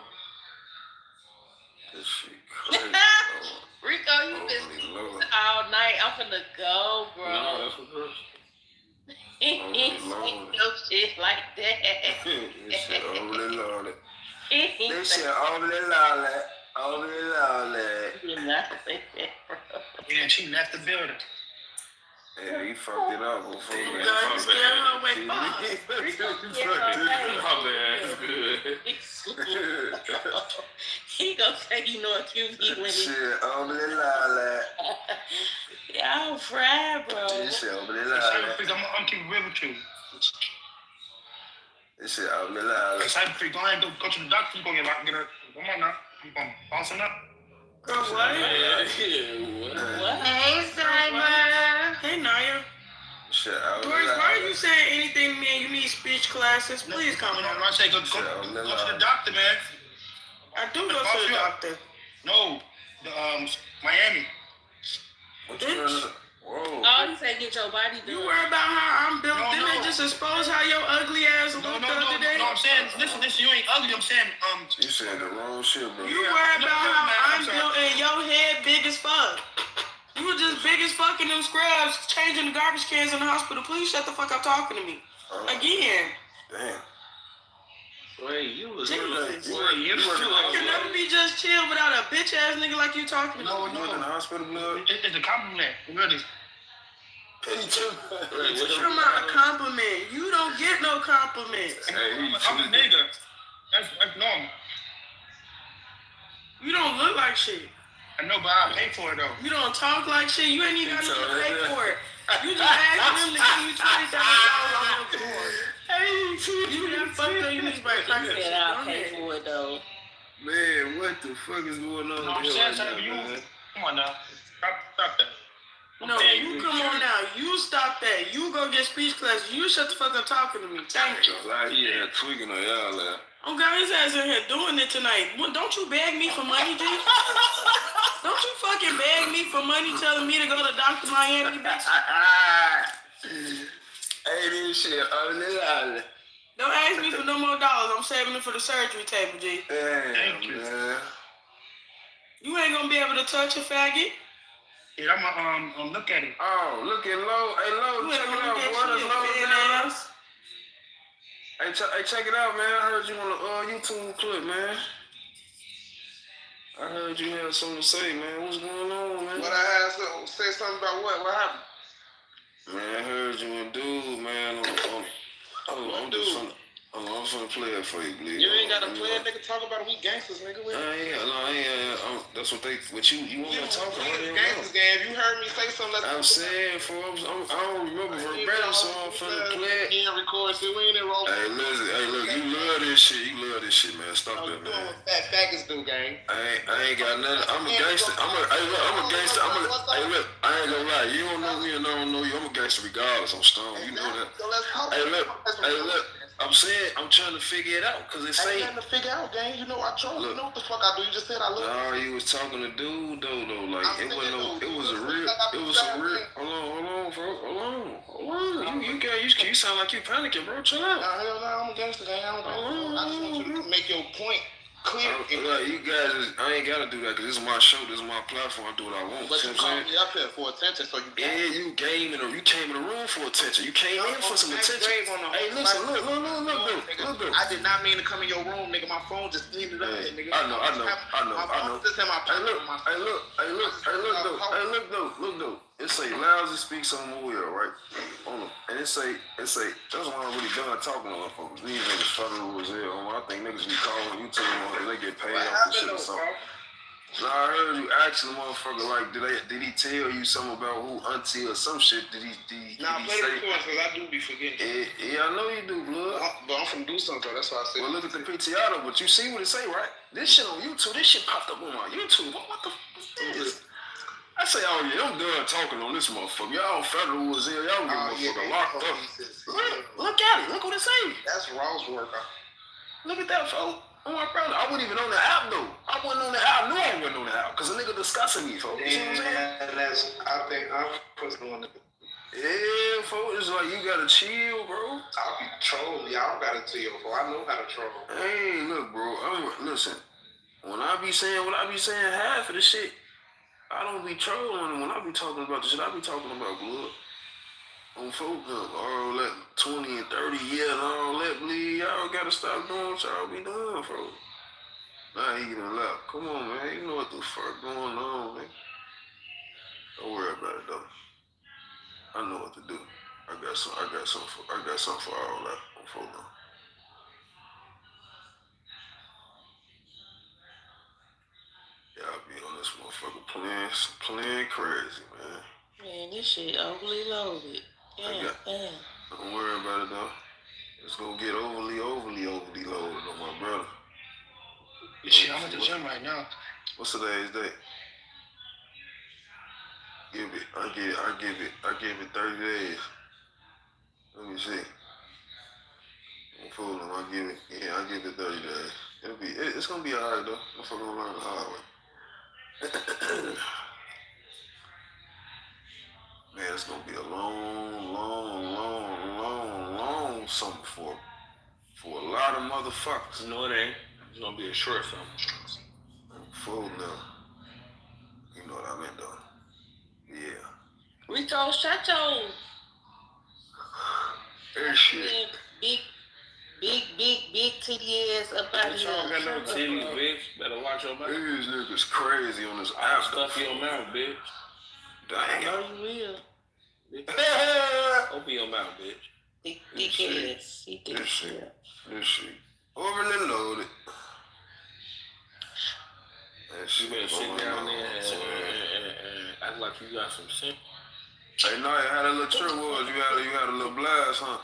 This shit crazy. Rico, you been all night. I'm finna go, bro. No, that's what Dork's. He ain't no shit like that. This shit overly loaded. This shit overly loaded. Overly loaded. You not say that, bro. Yeah, she left the building. Yeah, he fucked it up before You man. got to scare her away. He Fuck. He gonna say you know a QB when he. Shit overly loaded. Y'all fried, bro. This shit overly I'm keeping real with you. This shit overly loaded. Cyber Creek, go ahead and go to the doctor. You gonna get her. Come on now. You gonna bounce him up? Girl, what? What? Hey, Cyber. Hey, Naya. Shit overly Doris, loaded. why are you saying anything to me and you need speech classes? Please come on. I say go to the doctor, man. I do go to the doctor. No, the Miami. Whoa. Oh, you said get your body done. You worry about how I'm built, No, then no. they just expose how your ugly ass looked the other day. No, I'm saying, listen, you ain't ugly. I'm saying, You said the wrong shit, bro. You worry about how I'm built and your head big as fuck. You were just big as fuck in them scrubs, changing the garbage cans in the hospital. Please shut the fuck up talking to me. Again. Damn. Wait, you was I you can never be just chill without a bitch ass nigga like you talking to me. You in the hospital, blood? it's a compliment. Really. What you about a compliment? You don't get no compliments. I'm a nigga. That's normal. You don't look like shit. I know, but I pay for it though. You don't talk like shit. You ain't even got to pay for it. You just asked them to give you $27 for it. You done fucked up. You need to buy crack that shit. I'll pay for it though. Man, what the fuck is going on? No, I'm saying something to you. Come on now. Stop that. No, you come on now. You stop that. You go get speech class. You shut the fuck up talking to me. Thank you. Like, yeah, tweaking on y'all there. Oh, God, his ass in here doing it tonight. Don't you beg me for money, G? Don't you fucking beg me for money telling me to go to Dr. Miami, bitch? Hey, this shit ugly, ugly. Don't ask me for no more dollars. I'm saving it for the surgery table, G. Damn, Thank you. man. You ain't gonna be able to touch a faggot. Yeah, I'm gonna look at it. Oh, look at Low. Hey, Low, You check ain't it gonna out. get What is shit, Low thin down? ass. Hey, check it out, man. I heard you on the YouTube clip, man. I heard you had something to say, man. What's going on, man? What I had to say something about what? What happened? Man, I heard you a dude, man. I'm finna play it for you, please. You ain't gotta play it, nigga. Talk about it. We gangsters, nigga. That's what they. But you want me to talk about it? Gangsters game. If you heard me say something, let's. I'm saying, folks, I don't remember verbatim, so I'm finna play it. You ain't record shit. We ain't in roll. Hey, listen, look, you love this shit. You love this shit, man. Stop that, Doing man. what fat faggots do, gang. I ain't got nothing. I'm a gangster. I'm a gangster. Hey, look, I ain't gonna lie. You don't know me and I don't know you. I'm a gangster regardless. I'm strong. You know that. So let's talk. Hey, look. I'm saying, I'm trying to figure it out, cause it say. Ain't nothing to figure out, gang. You know I trust. You know what the fuck I do. You just said I look. Nah, you was talking to dude though. Like it wasn't no. It was a real. It was a real. Hold on, bro. Hold on. You sound like you panicking, bro. Chill out. Nah, hell no, I'm a gangster, gang. I just want you to make your point clear. Like you guys, I ain't gotta do that, cause this is my show. This is my platform. I do what I want. But you called me up here for attention, so you. Yeah, you came in the room for attention. You came in for some attention. Hey, listen, look. I did not mean to come in your room, nigga. My phone just ended up, nigga. I know. My phone just in my pocket. Hey, look though. It say lousy speaks on Will, right? And it say that's why I'm really done talking to motherfuckers. These niggas federal as hell. I think niggas be calling YouTube on they get paid off this shit or something. Now I heard you ask the motherfucker like, did he tell you something about who auntie or some shit? Did he Nah, play the record, cause I do be forgetting. Yeah, I know you do, blood. But I'm finna do something, so that's why I said. Well, look at the PTR though, but you see what it say, right? This shit on YouTube. This shit popped up on my YouTube. What the fuck is this? I say, oh yeah, I'm done talking on this motherfucker. Y'all federal was here. Y'all get motherfucker locked up. Look at it. Look what it say. That's Ross work. Look at that, folks. Oh my brother, I wasn't even on the app though. I wasn't on the app. I knew I wasn't on the app because a nigga discussing me, folks. You see what I'm saying? I think I'm supposed to on the. Yeah, folks, it's like you gotta chill, bro. I'll be trolling. Y'all gotta chill, bro. I know how to troll. Hey, look, bro. Listen. When I be saying half of the shit, I don't be trolling. When I be talking about the shit, I be talking about blood. On folk, all that 20 and 30 years and all that bleed, y'all gotta stop doing what y'all be doing, folks. Now he getting left. Come on, man. You know what the fuck going on, man. Don't worry about it though. I know what to do. I got something for all that. On folk now. Y'all be on this motherfucker playing crazy, man. Man, this shit overly loaded. Yeah, damn. Don't worry about it though. It's gonna get overly loaded on my brother. Shit, I'm at the gym right now. What's today's date? I give it 30 days. Let me see. I'm fooling him. I give it 30 days. It's gonna be alright though. I'm fucking gonna learn the hard way. Man, it's gonna be a long summer for a lot of motherfuckers. No, it ain't. It's gonna be a short summer. I'm full now. You know what I meant though. Yeah. Rico, shut your That shit. big titty ass up out of Bitch, here. I don't got no titties, bitch. Better watch your mouth. These niggas crazy on this app. Stuff your mouth, bitch. I Damn. know you will. Bitch. Open your mouth, bitch. Thick ass. This shit. Overly loaded. You better sit down there and act like you got some sense. Hey, Naya, how that little trip was? You had a little blast, huh?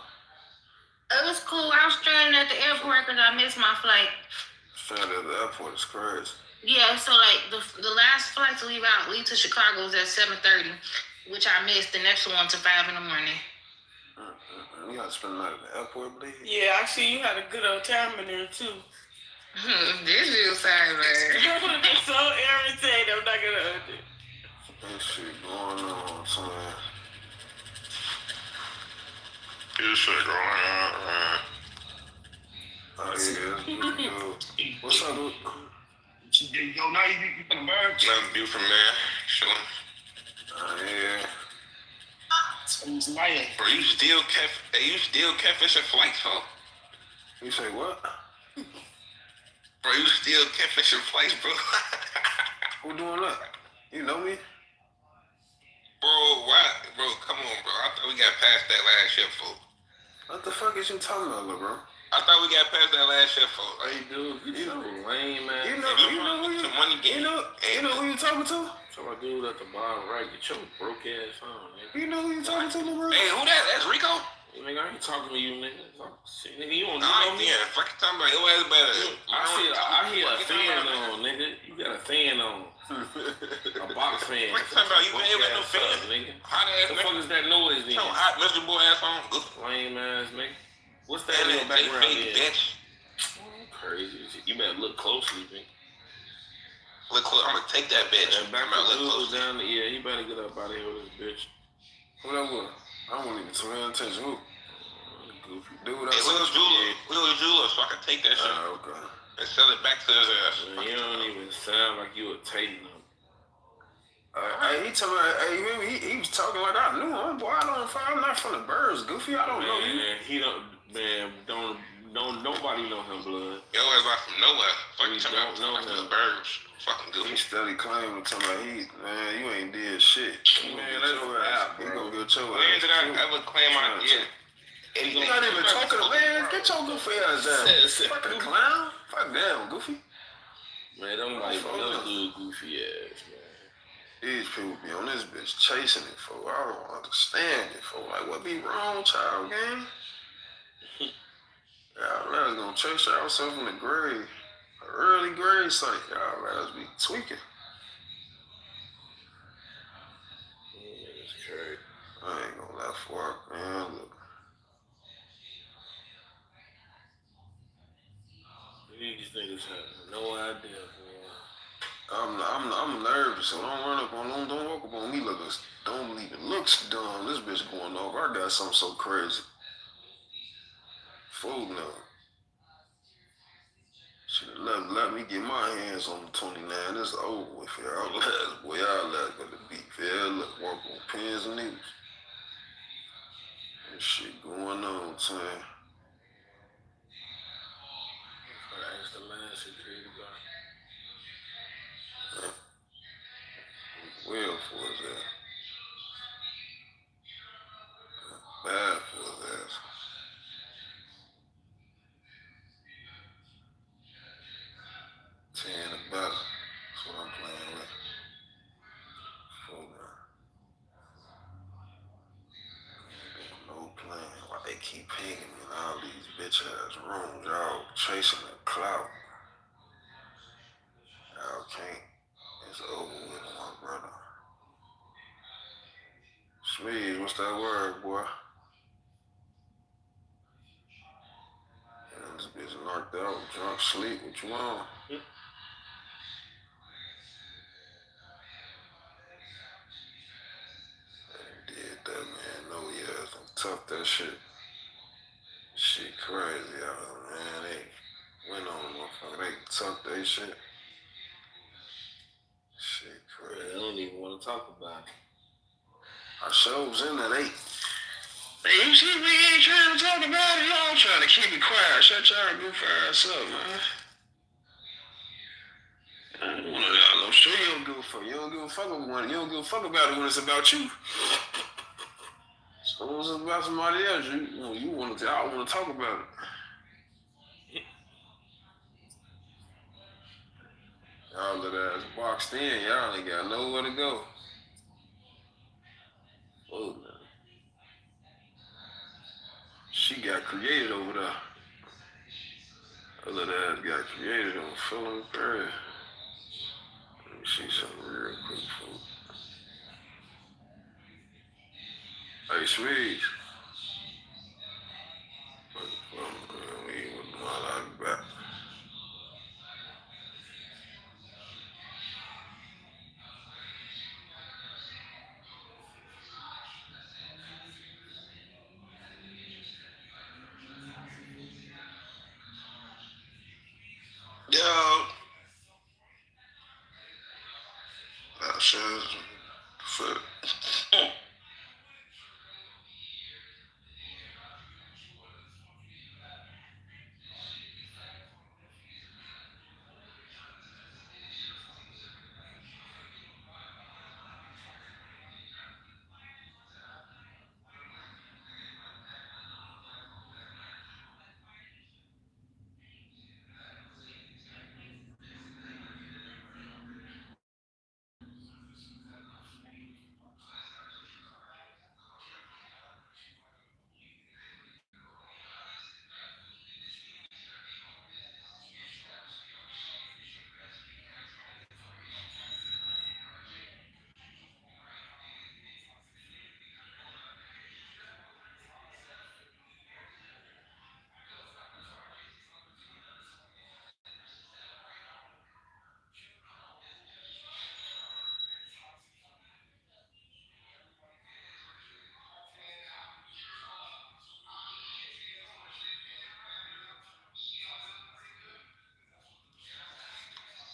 It was cool. I was stranded at the airport because I missed my flight. Stranded at the airport is crazy. Yeah, so like the last flight to leave to Chicago was at 7:30, which I missed. The next one to 5 in the morning. You got to spend the night at the airport, please? Yeah, I see you had a good old time in there too. This is sorry, man. I'm so irritated. I'm not gonna hold it. That shit going on, son. This shit going on. Oh, yeah, good. What's up, dude? Yo, now you from the bird? Nothing to do from there. Sure. Yeah. Bro, you still catfishing flights, huh? You say what? Bro, you still catfishing flights, bro. Who doing that? You know me? Bro, why? Bro, come on, bro. I thought we got past that last shit, folks. What the fuck is you talking about, little bro? I thought we got past that last shit, folks. Hey, dude, you so lame, man. You know who you talking to? So my dude at the bottom right, get your broke ass on, nigga. You know who you talking to, little bro? Hey, who that? That's Rico? Nigga, I ain't talking to you, nigga. Shit, nigga, you don't know me. Yeah, fucking talking about your ass better. I hear a fan on, nigga. You got a fan on. A box fan. What you talking about? You ain't got no fan, nigga. Hot ass the fuck is that noise, nigga? Some hot Mr. Boy ass on. Lame ass, nigga. What's that in your background here? Bitch. Crazy. You better look closely, nigga. Look close. I'm gonna take that bitch. That back dude down there, yeah, he better get up out of here with this bitch. Who that was? I won't even pay attention. Who? Goofy. Dude, Hey, Lil Jeweler, so I can take that shit. Okay. And sell it back to his ass. Man, you don't even sound like you were taking him. Hey, he told me, he was talking like I knew him. Boy, I'm not from the birds, Goofy. I don't know you. Don't nobody know him, blood. Yo, ass like from nowhere. We don't know him. The birds. Fucking Goofy. He steady claiming to me, man, you ain't did shit. Man, that's your ass, He gonna get your When ass. did I ever claim I did? You not even talking to man. Get your goofy ass down. Fucking clown. Fuck down, Goofy. Man, don't like no goofy ass, man. These people be on this bitch chasing it, for. I don't understand it, for. Like, what be wrong, child gang? Y'all lads gonna chase yourself in the grave. An early grave site. Y'all lads be tweaking. bitch had no idea. I'm nervous, so don't run up on, don't walk up on me looking, don't even look dumb. This bitch going off. I got something so crazy. Fool no. Should let me get my hands on the 29. It's over with. Y'all last, boy, y'all last got the beat. Yeah, look, walk on pins and needles. This shit going on, son. That's the last security guard. Well for his ass. Bad for his ass. Ten about. That's what I'm playing with. Hold on. No plan. Why they keep pinging me in all these bitch ass rooms? Y'all chasing the clout. Y'all can't. It's over with, my brother. Sweet, what's that word, boy? Yeah, this bitch knocked out, drunk, sleep. What you on? Did that, man. No, yeah, tough that shit. Shit crazy out, man. They went on, motherfucker. They tough that shit. Shit crazy. I don't even want to talk about it. Our show was in at 8. Hey, you see, we ain't trying to talk about it. Y'all trying to keep it quiet. Shut y'all goof ass up, man. I don't want to, I'm sure you don't give a fuck. You don't give a fuck about it. You don't give a fuck about it when it's about you. So when it's about somebody else, you want to, I want to talk about it. Y'all little ass boxed in. Y'all ain't got nowhere to go. Oh, man. She got created over there. Her little ass got created on Philip Perry. Let me see something real quick, folks. Hey, Swedes. We wouldn't want to back. Yo. That shit is fuck.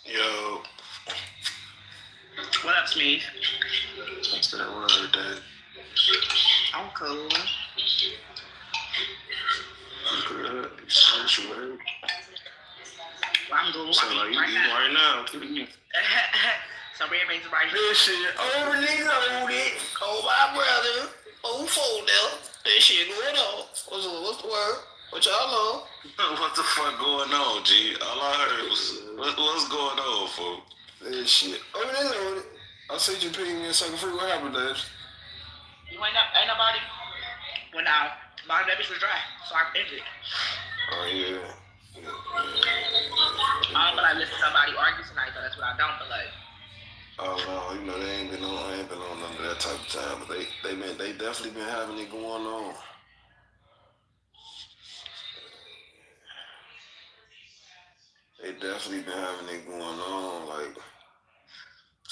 Yo. What up, Smith? What's that word, Dad? I'm cool. I'm good. What's your word? I'm cool. Sound like you eating right now. Some red beans and rice. This shit overly loaded. Oh, my brother. Oh, folder. This shit going on. What's the word? What y'all know? What the fuck going on, G? All I heard was, what's going on, folks? This shit overly loaded. I see you picking me a second free. What happened, Dad? You ain't nobody. Well, now, my bitch was dry, so I ended it. Oh, yeah. I don't feel like listening to somebody argue tonight, though. That's what I don't feel like. Oh no, you know they ain't been on. I ain't been on none of that type of time, but they definitely been having it going on. They definitely been having it going on, like,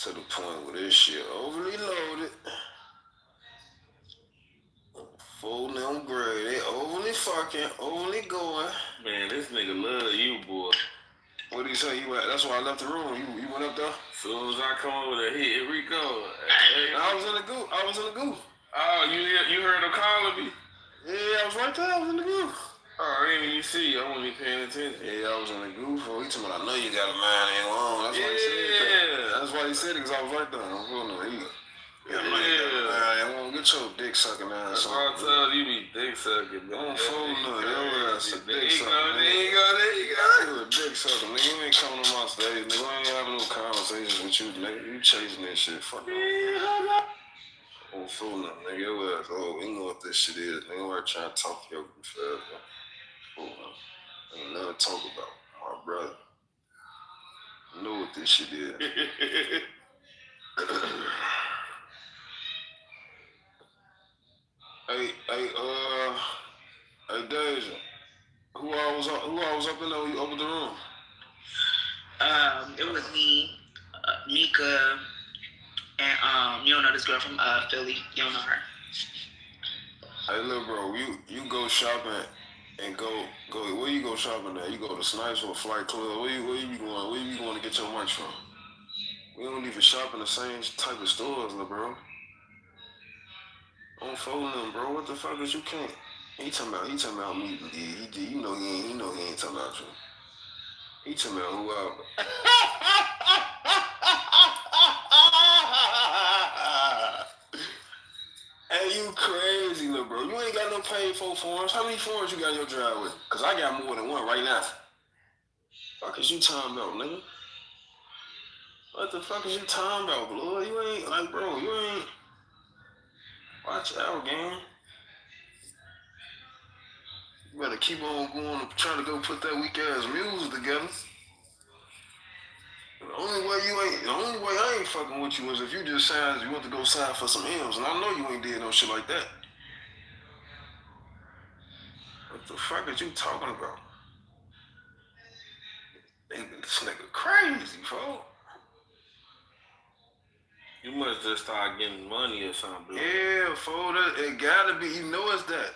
to the point where this shit overly loaded. Full them grade. They overly fucking, overly going. Man, this nigga love you, boy. What did he say? That's why I left the room. You went up there? As soon as I come over there, hit Rico. I was in the goof. Oh, you heard him calling me? Yeah, I was right there. I was in the goof. Oh, I didn't even see you. I wasn't even paying attention. Yeah, I was in the goof. He told me, I know you got a mind ain't long. That's why he said that. That's why he said it, because I was right there. I don't know. I won't get your dick sucking ass. That's why I told you be dick sucking. Don't fool no. Your ass a dick sucker. There you go. You a dick sucker, nigga. You ain't coming on my stage, nigga. I ain't having no conversations with you, nigga. You chasing that shit. Fuck off. Don't fool no, nigga. Your ass. Oh, we know what this shit is. Nigga, we're trying to talk to your goof ass, man. Fool no. Ain't nothing to talk about, my brother. You know what this shit is. Hey, Deja. Who I was up in there when you opened the room? It was me, Mika, and you don't know this girl from Philly. You don't know her. Hey, little bro, you go shopping and go. Where you go shopping at? You go to Snipes or Flight Club? Where you be going? Where you going to get your merch from? We don't even shop in the same type of stores, little bro. Don't fold them, bro. What the fuck is you can't? He talking about me. You know he ain't talking about you. He talking about who I. Hey, you crazy, little bro. You ain't got no paid for forms. How many forms you got in your driveway? Cause I got more than one right now. Fuck is you talking about, nigga? What the fuck is you talking about, blood? You ain't like, bro. You ain't. Watch out, gang. You better keep on going and trying to go put that weak ass music together. The only way I ain't fucking with you is if you just you want to go sign for some M's, and I know you ain't did no shit like that. What the fuck is you talking about? This nigga crazy, folks. You must just start getting money or something. Yeah, fool. It gotta be. You know it's that.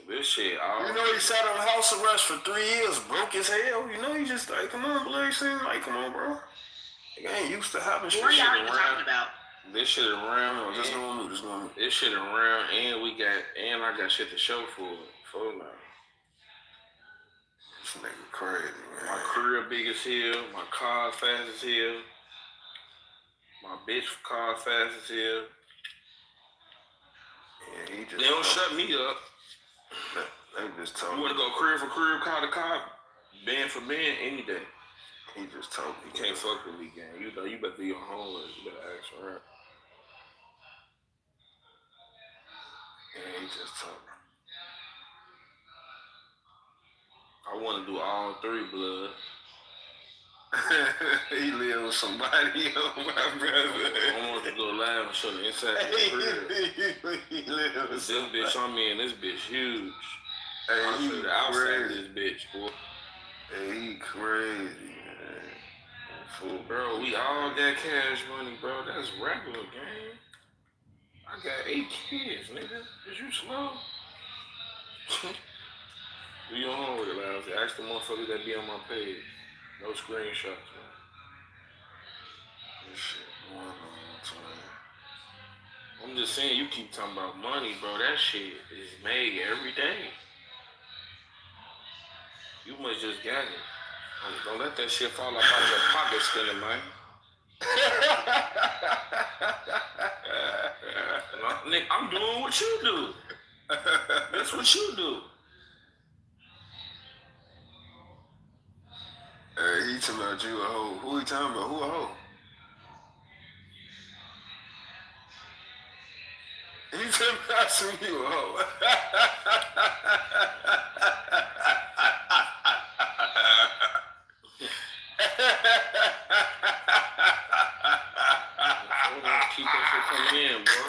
This shit. You know he sat on house arrest for 3 years, broke as hell. You know he just like, come on, blood. Seem like, come on, bro. It ain't used to happen. What are y'all even talking about? This shit around. Just going to This shit around, and I got shit to show for it. For now. This nigga crazy, man. My career big as hell. My car fast as hell. My bitch car fast as hell. Yeah, they don't shut me up. They just told you want to go career for career, car to car, band for band, any day. He just told me. You can't fuck with me, gang. You know, you better do your homework. You better ask around. Yeah, he just told me. I want to do all three, blood. He live with somebody, my brother. I want to go live and show the inside of the crib. He live with this bitch on me and this bitch huge. Hey, I'll show the outside of this bitch, boy. Hey, he crazy, man. Fool, bro, we all got cash money, bro. That's regular, gang. I got 8 kids, nigga. Is you slow? Do your homework, Lousy. Ask the motherfuckers that be on my page. No screenshots, man. This shit going on, man. I'm just saying, you keep talking about money, bro. That shit is made every day. You must just got it. Don't let that shit fall out of your pocket, spinning, man. Nick, I'm doing what you do. That's what you do. Hey, he talking about you a hoe. Who he talking about? Who a hoe? He talking about you a hoe. Keep that shit coming in, bro.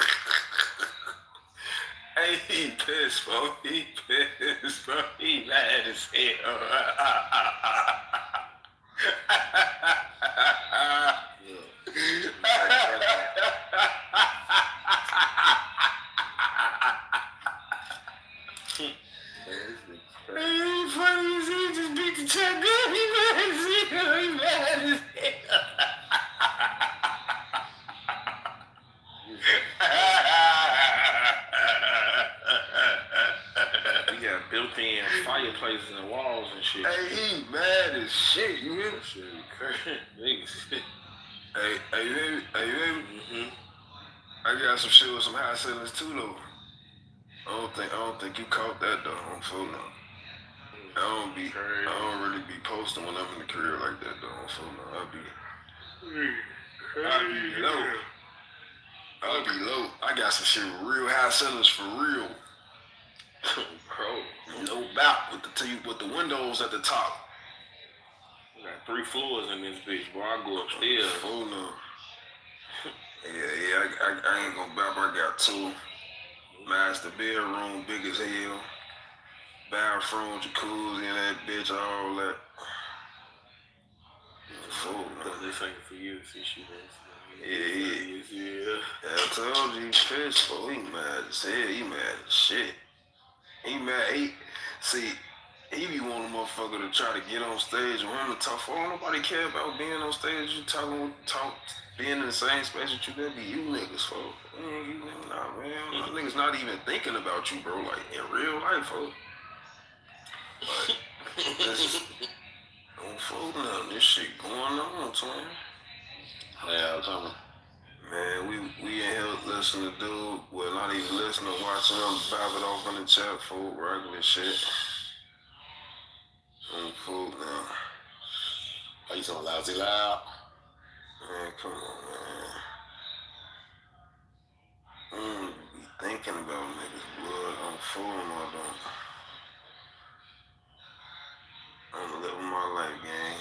Hey, he pissed, bro. He pissed, bro. He mad as hell. places and walls and shit. Hey, he mad as shit. You hear me? Shit, crazy. Niggas. Hey, baby. Mm-hmm. I got some shit with some high ceilings too, though. I don't think you caught that though. I'm full now. I don't really be posting when I'm in the career like that though. I'm full now. I be low. I'll be low. I got some shit with real high ceilings for real. Bro, no doubt with the windows at the top. We got 3 floors in this bitch, boy. I go upstairs. Full now. Yeah, I ain't gonna bap. I got 2. Master bedroom, big as hell. Bathroom, jacuzzi, and that bitch, all that. Full now. This ain't for you, see she Yeah. I told you, fish, fool. He mad as hell. He mad as shit. He mad. He be wanting a motherfucker to try to get on stage with him to talk. Don't nobody care about being on stage. You being in the same space with you. That be you niggas, folks. Nah, man. Niggas not even thinking about you, bro. Like in real life, folks. Like, don't fold nothing. This shit going on, twin. Yeah, I'm talking. Man, we in here listening to dude. Well, not even listening, watching him bab it off in the chat for regular shit. I'm full now. Are you so lousy loud? Man, come on, man. Be thinking about niggas, blood. I'm fooling my dog. I'm living my life, gang.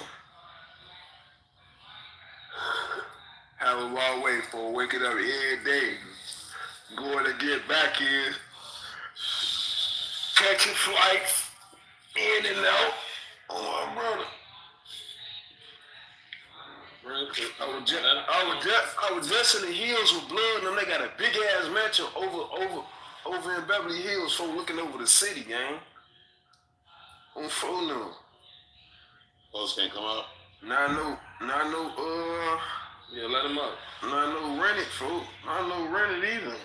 Have a long way for waking up every day. Going to get back here. Catching flights. In and out. On my brother. I was just in the hills with blood, and they got a big ass mansion over in Beverly Hills, for looking over the city, gang. On phone now. Folks can't come out. Yeah, let him up. Not no rent it, folk. Not no rent it either.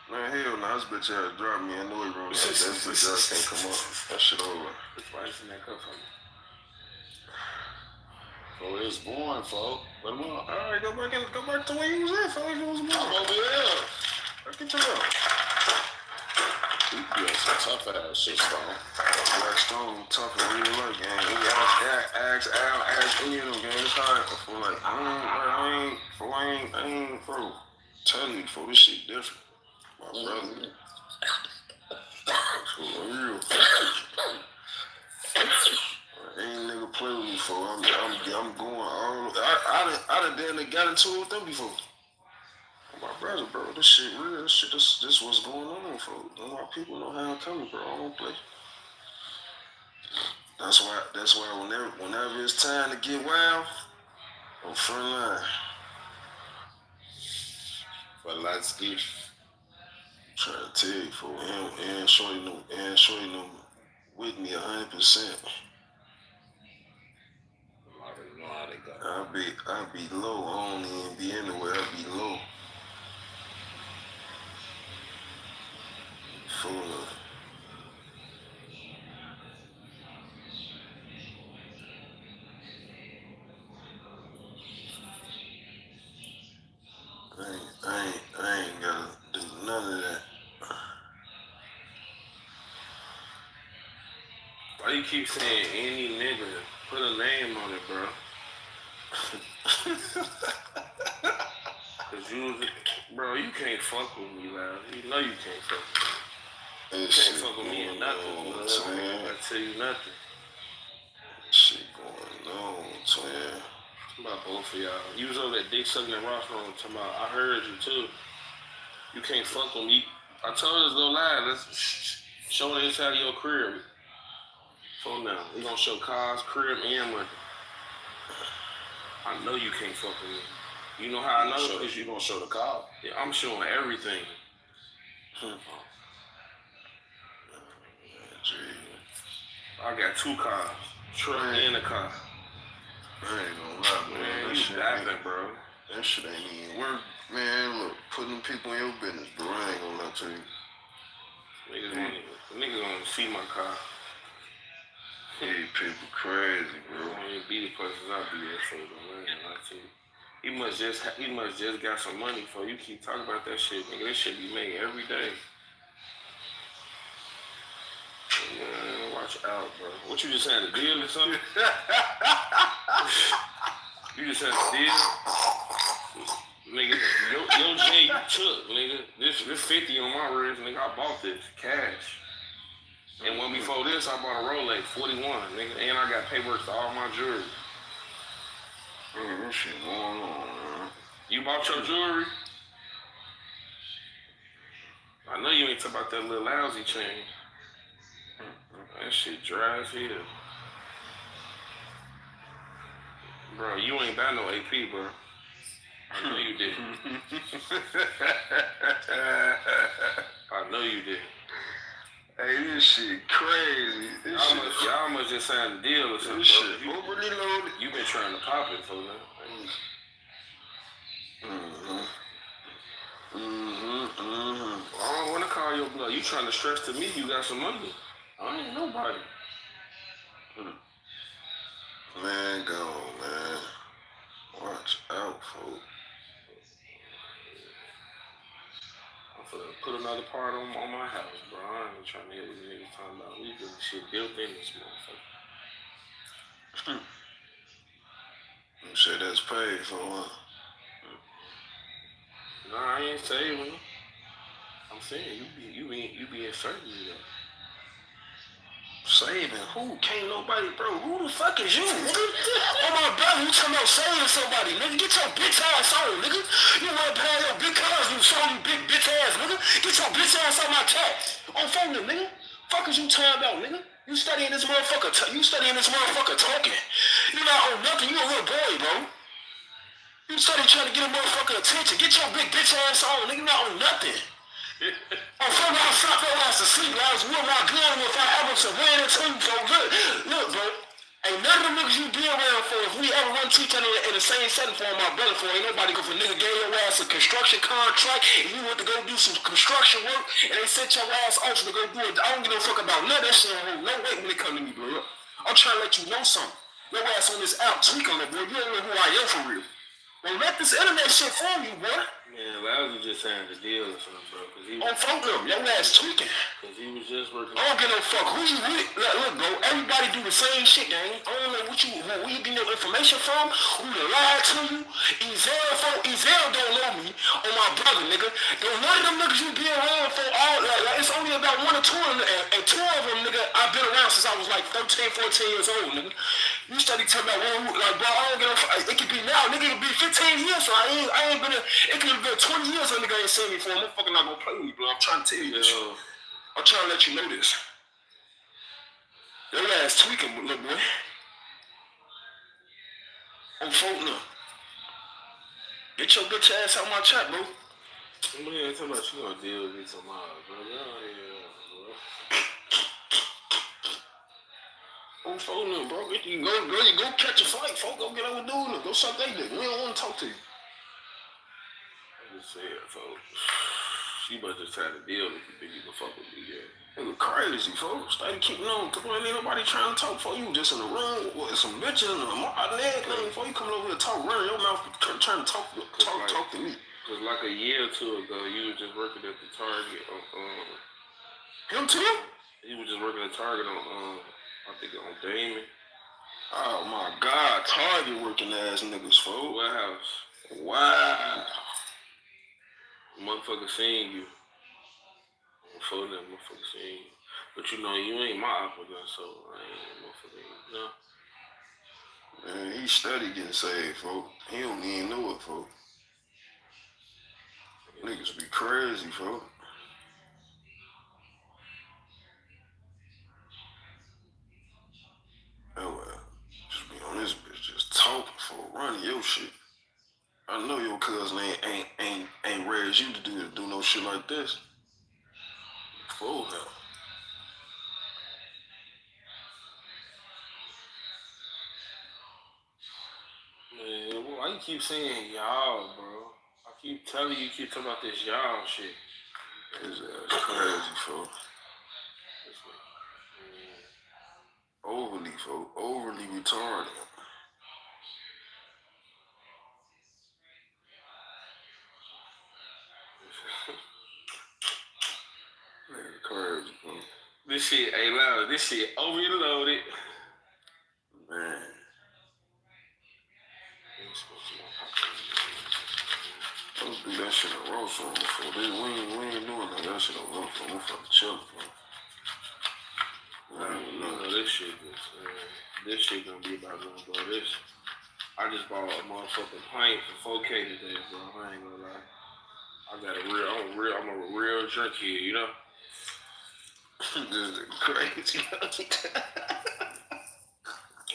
Man, hell no, this bitch ass dropped me. I know he wrote that. That bitch ass can't come up. That shit over. The price in that cup for me. So it's born, folk. Let him up. All right, go back to where you was at, folk. You was born. I'm over here. Get your up. You doing some tough ass shit, Stone. Black Stone, tough in real life, gang. Ask Al, ask any of them, gang. It's hard. For like, I ain't, bro. Telling you, for this shit different. My brother. For real. Ain't nigga play with me, for I'm going all. I done damn near got into it with them before. My brother, bro, this shit real. This what's going on, folks. My people know how I'm coming, bro. I don't play. That's why whenever it's time to get wild, on front line. But let's get. Trying to tell you, folks, and shorty know with me 100%. I already know how they go. I be low. I don't even be anywhere. I be low. Full of. I ain't gotta do none of that. Why you keep saying any nigga? Put a name on it, bro. Cause bro, you can't fuck with me, man. You know you can't fuck with me. You can't fuck with me in nothing, bro. I tell you nothing. Shit going on, twin. About both of y'all. You was over that dick sucking and Ross room talking about, I heard you too. You can't fuck with me. I told her to go live. Let's show the inside of your crib. So now, we gonna show cars, crib, and money. I know you can't fuck with me. You know how I know? Because you gonna show the car. Yeah, I'm showing everything. I got 2 cars. Truck and a car. I ain't gonna lie, man. You dapping, bro. That shit ain't even work. Man, look, putting people in your business, bro. I ain't gonna lie to you. Niggas gonna see my car. Hey, people crazy, bro. Man, be the questions I be there for, though, man. I tell you. He must just got some money for you. Keep talking about that shit, nigga. This shit be made every day. Man, watch out, bro. What you just had a deal or something? You just had a deal? Nigga, your J you took, nigga. This 50 on my wrist, nigga. I bought this cash. And one before this, I bought a Rolex 41, nigga. And I got paperwork to all my jewelry. This shit going on, man. You bought your jewelry? I know you ain't talking about that little lousy chain. That shit dry as hell. Bro, you ain't buy no AP, bro. I know you didn't. I know you didn't. Hey, this shit crazy. Y'all must just signed a deal or something, this bro. shit overly loaded. You been trying to pop it for now. I don't want to call your bluff. You trying to stress to me you got some money. I ain't nobody. Man, go on, man. Watch out, folks. I'm finna put another part on my house, bro. I ain't trying to hear what niggas talking about. We getting shit built in this motherfucker. You said that's paid for what? Nah, I ain't saving it. I'm saying you be inserting me though. Saving who? Can't nobody, bro. Who the fuck is you, nigga? Oh my brother, you talking about saving somebody, nigga? Get your bitch ass on, nigga. You wanna pay your big cars, you show you big bitch ass, nigga. Get your bitch ass on my chat. On phone them, nigga. Fuck is you talking about, nigga? You studying this motherfucker talking. You not on nothing, you a little boy, bro. You study trying to get a motherfucker attention. Get your big bitch ass on, nigga. You not on nothing. On phone, I'll slap your ass to sleep. I was with my gun if I ever to win it too, bro. Look, bro. Ain't none of them niggas you be around for. If we ever run two in the same setting for my brother for, ain't nobody go for nigga gave your ass a construction contract and you went to go do some construction work and they sent your ass off to go do it. I don't give no fuck about none of that shit. No weight when it come to me, bro. I'm trying to let you know something. Your ass on this app tweaking, boy. You don't know who I am for real. Don't let this internet shit fool you, boy. Man, Lousy just signed a deal or something, bro. On phone them, your ass tweaking. Cause he was just working. I don't give no fuck who you with. Look, bro, everybody do the same shit, gang. I don't know where you get your information from, who to lie to you. Ezel don't know me or my brother, nigga. Don't none of them niggas you be around for all, like it's only about one or two of them, and two of them, nigga, I've been around since I was like 13, 14 years old, nigga. You study talking about like, bro, I don't give no fuck. It could be now, nigga, it could be 15 years, so I ain't been, it could have been 20 years a nigga ain't seen me for. I'm fucking not gonna play with me, bro. I'm trying to tell you this. I'm trying to let you know this. Your ass tweaking, little boy. I'm phone up. Get your bitch ass out my chat, bro. I'm here talking about you gonna deal with me tomorrow, bro. Bro. I'm phone up, bro. You go catch a flight, folks. Go get over doing it. Go suck they dick. We don't want to talk to you. I just said, folks. You must just try to deal with you, think you can fuck with me, yeah. Nigga crazy, folks. They keeping on. Come on, ain't nobody trying to talk for you. Just in the room with some bitches and a leg thing before you come over here and talk, running your mouth, trying to talk to me. Cause like a year or two ago, you was just working at the Target. Him too? He was just working at Target on, I think on Damon. Oh my God, Target working ass niggas, folks. Warehouse. Wow. Motherfucker seeing you. Before that motherfucker seeing you. But you know, you ain't my applicant, so I ain't motherfucker, you know. Man, he steady getting saved, folks. He don't even know it, folks. Niggas be crazy, folks. Oh well, just be on this bitch, just talking for running your shit. I know your cousin ain't raised you to do no shit like this. Fool him. Man, why you keep saying y'all, bro? I keep telling you keep talking about this y'all shit. His ass crazy, folks. Overly, folks. Overly retarded. Man, crazy, folks. This shit ain't loud. This shit overloaded. Man. Let's do that shit on roast on before. We ain't doing that shit on roast on. We fucking chilling, bro. This shit this shit gonna be about nothing, bro. This, I just bought a motherfucking pint for 4K today, bro. I ain't gonna lie. I'm a real drink here, you know? This is crazy.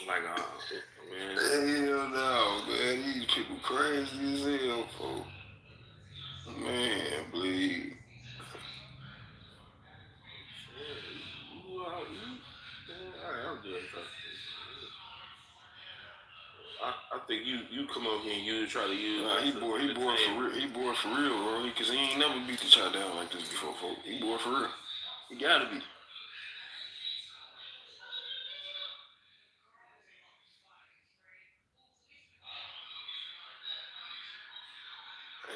Like, man. Hell no, man. These people crazy as hell, folks. Man, bleed. I'm good. I think you come over here and you try to use. Nah, he bored for real. He bored for real, bro. Cause he ain't never beat the child down like this before, folks. He bored for real. He gotta be.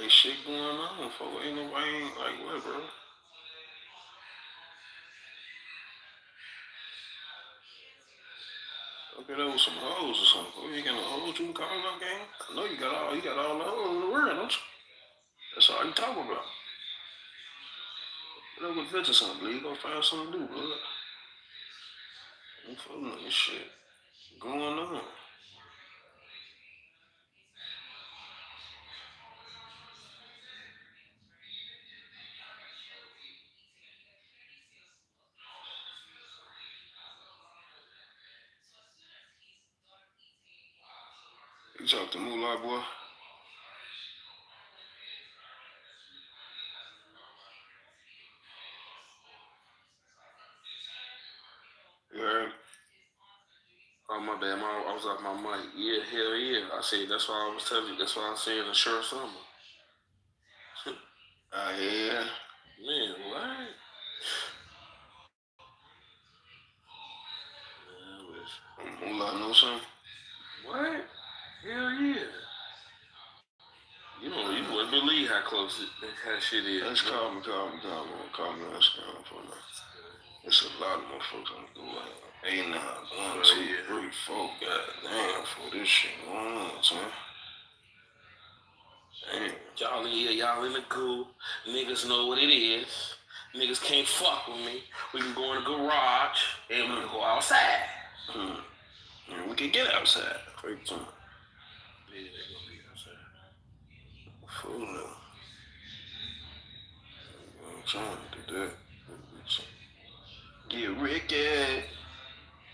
Ain't shit going on, folks. Ain't nobody like what, bro? Okay, there was some hoes or something. Folks. You ain't got no hoes you can call no game. I know you got all the hoes in the world, don't you? That's all you talking about. Get over the fence or something, bro. You gonna find something to do, bro. I'm feeling this shit going on. You talk to Moolah, boy? You heard? Oh, my bad. I was off my mic. Yeah, hell yeah. I said, that's why I was telling you. That's why I'm saying a sure summer. Yeah. Man, what? Moolah know something? What? Hell yeah. You wouldn't believe how close that shit is. Let's call me. Let's call me for now. It's a lot of motherfuckers on the go. 8, 9, 1, 2, 3, 4. Goddamn, for this shit going on, son. Damn. Y'all in here, y'all in the cool. Niggas know what it is. Niggas can't fuck with me. We can go in the garage and we can go outside. And we can get outside. Fake time. Yeah, they gonna be outside. Fool no. I'm trying to do that. Get wicked.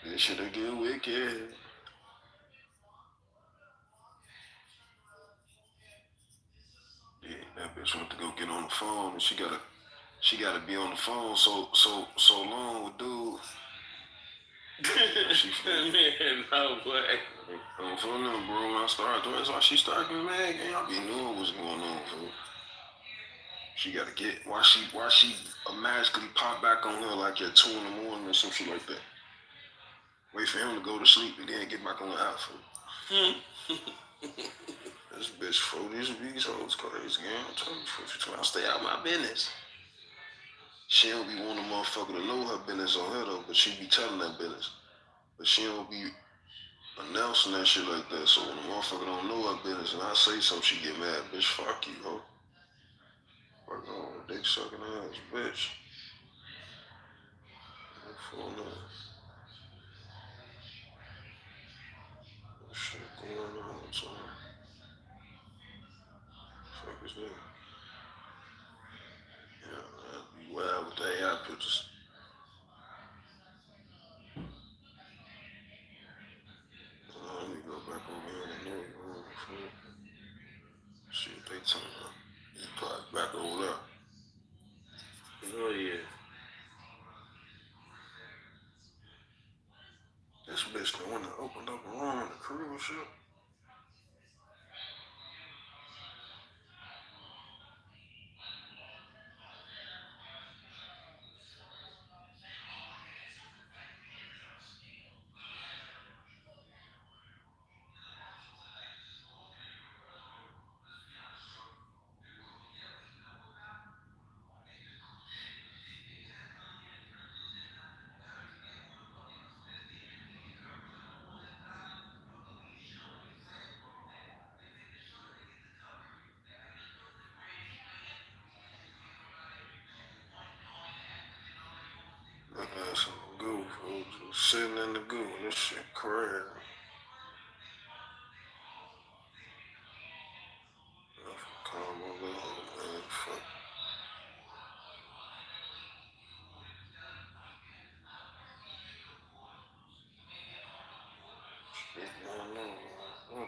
This shit'll get wicked. Yeah, that bitch went to go get on the phone and she gotta be on the phone so long with dude. Man, no way. I'm feeling them, bro. When I started doing, that's why she started getting mad. Y'all be knowing what's going on, bro. She gotta get why she magically pop back on her like at 2 in the morning or some shit like that. Wait for him to go to sleep and then get back on the outfit. This bitch for these hoes crazy, man. I'm telling you, I stay out of my business. She don't be wanting a motherfucker to know her business on her though, but she be telling that business. But she don't be announcing that shit like that. So when a motherfucker don't know her business and I say something, she get mad. Bitch, fuck you, ho. Fuck on, dick sucking ass, bitch. What shit going on, son? Fuck is that? Yeah, man, be wild with the AI pictures. Let me go back over here and know you wrong. See what they talking about. You probably back over there. Oh yeah. This bitch the one that opened up a room in the cruise ship. sitting in the goo. This shit crazy. Call my little man. Fuck. Shit going on, man.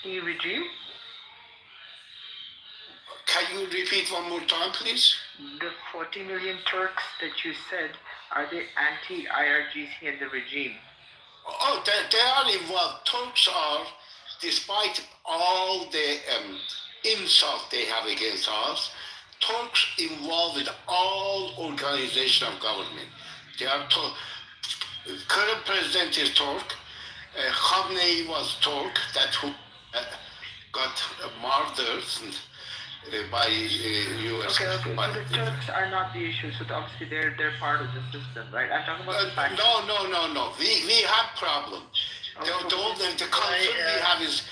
the regime? Can you repeat one more time, please? The 40 million Turks that you said, are they anti-IRGC and the regime? Oh, they are involved. Turks are, despite all the insult they have against us, Turks involved with all organization of government. They are current president is Turk. Khamenei was Turk, that who got murdered by U.S. Okay. So the Turks are not the issue. So obviously they're part of the system, right? I'm talking about the fact. No. We have problem. The concern we have is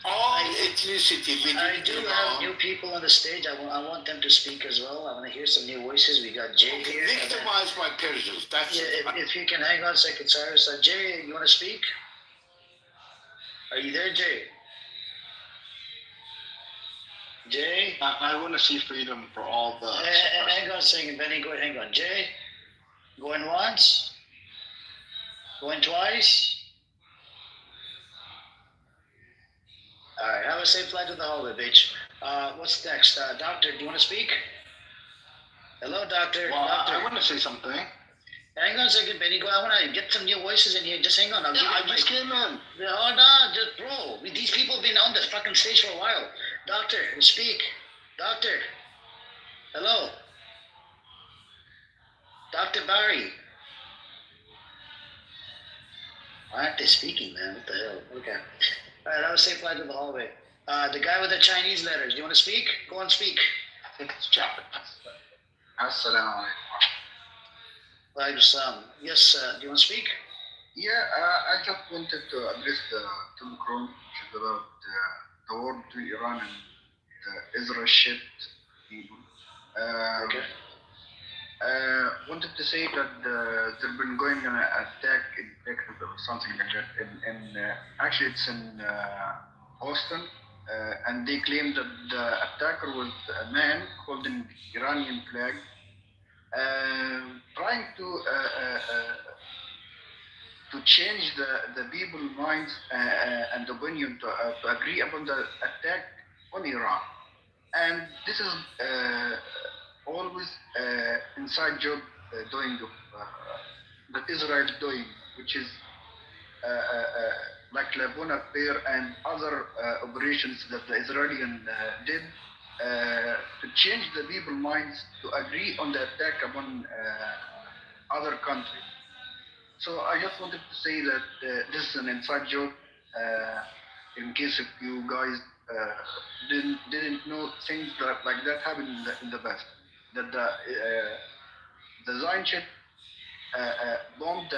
all ethnicity. I do have new people on the stage. I want them to speak as well. I want to hear some new voices. We got Jay here. Victimize my Persians. That's if you can hang on a second, Cyrus. Jay, you want to speak? Are you there, Jay? Jay? I want to see freedom for all the. Hang on a second, Benny. Hang on. Jay? Going once? Going twice? Alright, have a safe flight to the hallway, bitch. What's next? Doctor, do you want to speak? Hello, Doctor. Well, Doctor. I want to say something. Hang on a second, Benny. I want to get some new voices in here. Just hang on. I just came in. Hold on, just bro. These people have been on this fucking stage for a while. Doctor, speak. Doctor. Hello. Dr. Barry. Why aren't they speaking, man? What the hell? Okay. All right, I was safe flight to the hallway. The guy with the Chinese letters. Do you want to speak? Go on, speak. I think it's Japanese. Assalamu alaikum. Yes, do you want to speak? Yeah, I just wanted to address to Macron, which is about the war between Iran and the Israel shit people. Okay. Wanted to say that they've been going on an attack in Texas or something like that. And actually, it's in Austin, and they claim that the attacker was a man holding the Iranian flag, trying to change the people's minds and opinion to agree upon the attack on Iran. And this is always inside job doing that Israel is doing, which is like Labona Fair and other operations that the Israelis did to change the people's minds to agree on the attack upon other countries. So I just wanted to say that this is an inside joke. In case if you guys didn't know things like that happened in the past, that the Zion ship bombed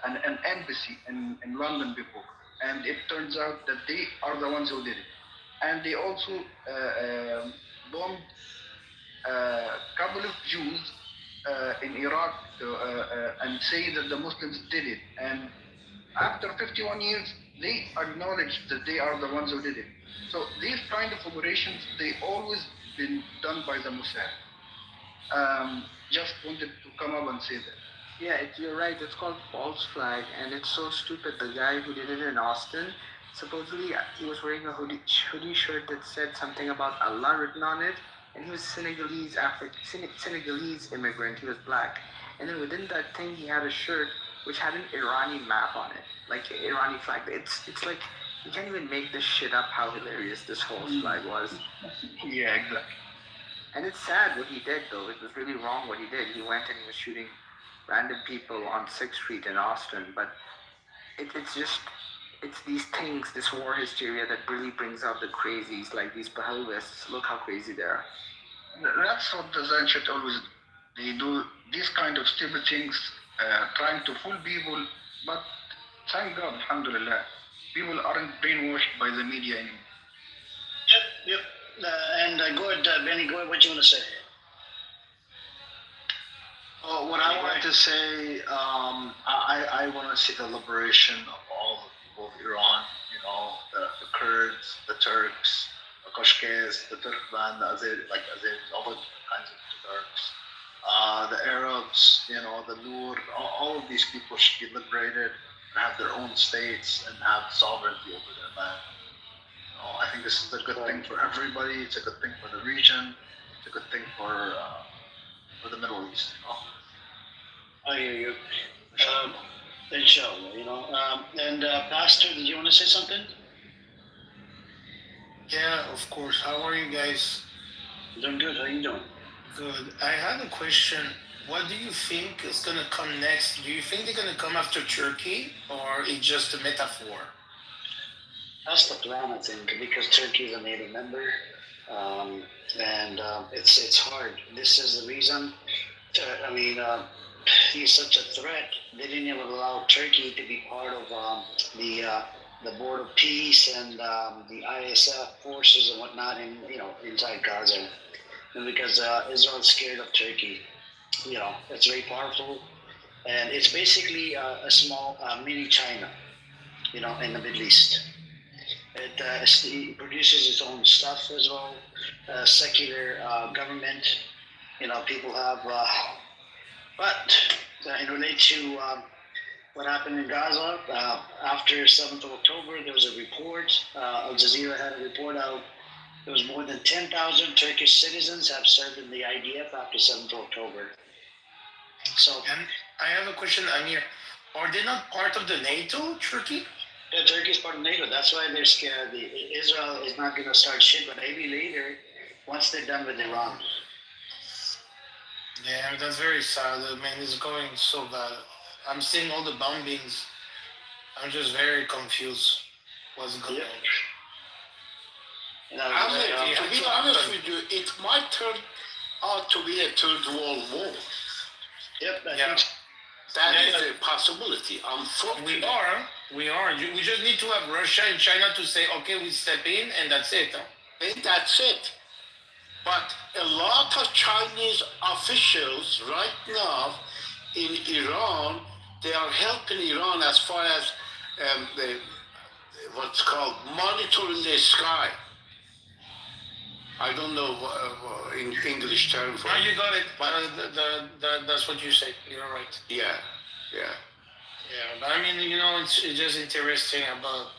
an embassy in London before, and it turns out that they are the ones who did it, and they also bombed a couple of Jews in Iraq and say that the Muslims did it, and after 51 years they acknowledge that they are the ones who did it. So these kind of operations, they always been done by the Mossad. Just wanted to come up and say that. Yeah, you're right. It's called false flag, and it's so stupid. The guy who did it in Austin, supposedly he was wearing a hoodie shirt that said something about Allah written on it, and he was Senegalese immigrant. He was black, and then within that thing he had a shirt which had an Irani map on it, like an Irani flag. It's like you can't even make this shit up. How hilarious this whole flag was. Yeah, exactly. And it's sad what he did, though. It was really wrong what he did. He went and he was shooting random people on 6th Street in Austin. But it's these things, this war hysteria that really brings out the crazies, like these Pahalvists. Look how crazy they are. That's what the Zion shit always do. They do these kind of stupid things, trying to fool people. But thank God, alhamdulillah, people aren't brainwashed by the media anymore. Yep. And go ahead, Benny, go ahead, what you want to say? Oh, what I wanted to say, I want to see the liberation of all the people of Iran, the Kurds, the Turks, the Koshkes, the Turkmen, the Azeris, all the kinds of Turks, the Arabs, the Nur, all of these people should be liberated. have their own states and have sovereignty over their land. I think this is a good thing for everybody. It's a good thing for the region. It's a good thing for the Middle East. I hear you. Inshallah, And Pastor, did you want to say something? Yeah, of course. How are you guys? Doing good. How you doing? Good. I had a question. What do you think is going to come next? Do you think they're going to come after Turkey, or it's just a metaphor? That's the plan, I think, because Turkey is a NATO member, and it's hard. This is the reason. He's such a threat. They didn't even allow Turkey to be part of the Board of Peace and the ISF forces and whatnot inside Gaza, and because Israel's scared of Turkey. It's very powerful, and it's basically a small mini China, in the Middle East. It produces its own stuff as well. Secular government, people have. But in relation to what happened in Gaza after 7th of October, there was a report. Al Jazeera had a report out. There was more than 10,000 Turkish citizens have served in the IDF after 7th of October. So, and I have a question, Amir. Are they not part of the NATO, Turkey? Yeah, Turkey is part of NATO. That's why they're scared. Israel is not going to start shit, but maybe later, once they're done with Iran. Yeah, that's very sad. It's going so bad. I'm seeing all the bombings. I'm just very confused. What's going on? To be honest with you, it might turn out to be a third world war. Yep, that is a possibility. Unfortunately, we are. We just need to have Russia and China to say, okay, we step in, and that's it. Huh? And that's it. But a lot of Chinese officials right now in Iran, they are helping Iran as far as what's called monitoring the sky. I don't know in English term for it. You got it. But that's what you say. You're right. Yeah. But it's just interesting about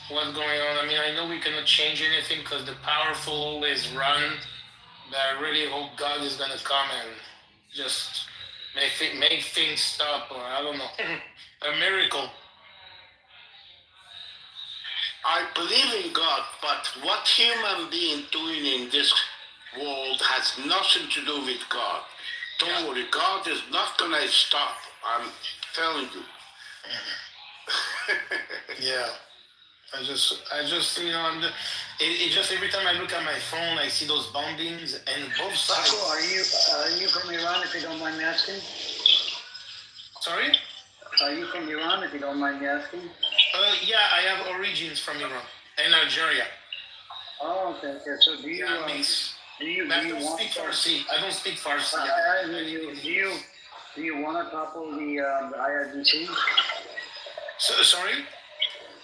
what's going on. I know we cannot change anything because the powerful always run. But I really hope God is gonna come and just make things stop, or I don't know, a miracle. I believe in God, but what human being doing in this world has nothing to do with God. Don't worry, God is not gonna stop. I'm telling you. Yeah. I just it just every time I look at my phone, I see those bombings and both sides. Paco, are you from Iran, if you don't mind me asking? Sorry? Are you from Iran, if you don't mind me asking? Yeah, I have origins from Iran and Algeria. Oh, okay. So do you? I don't speak Farsi. I don't speak Farsi. Do you want to topple the IRGC? Sorry?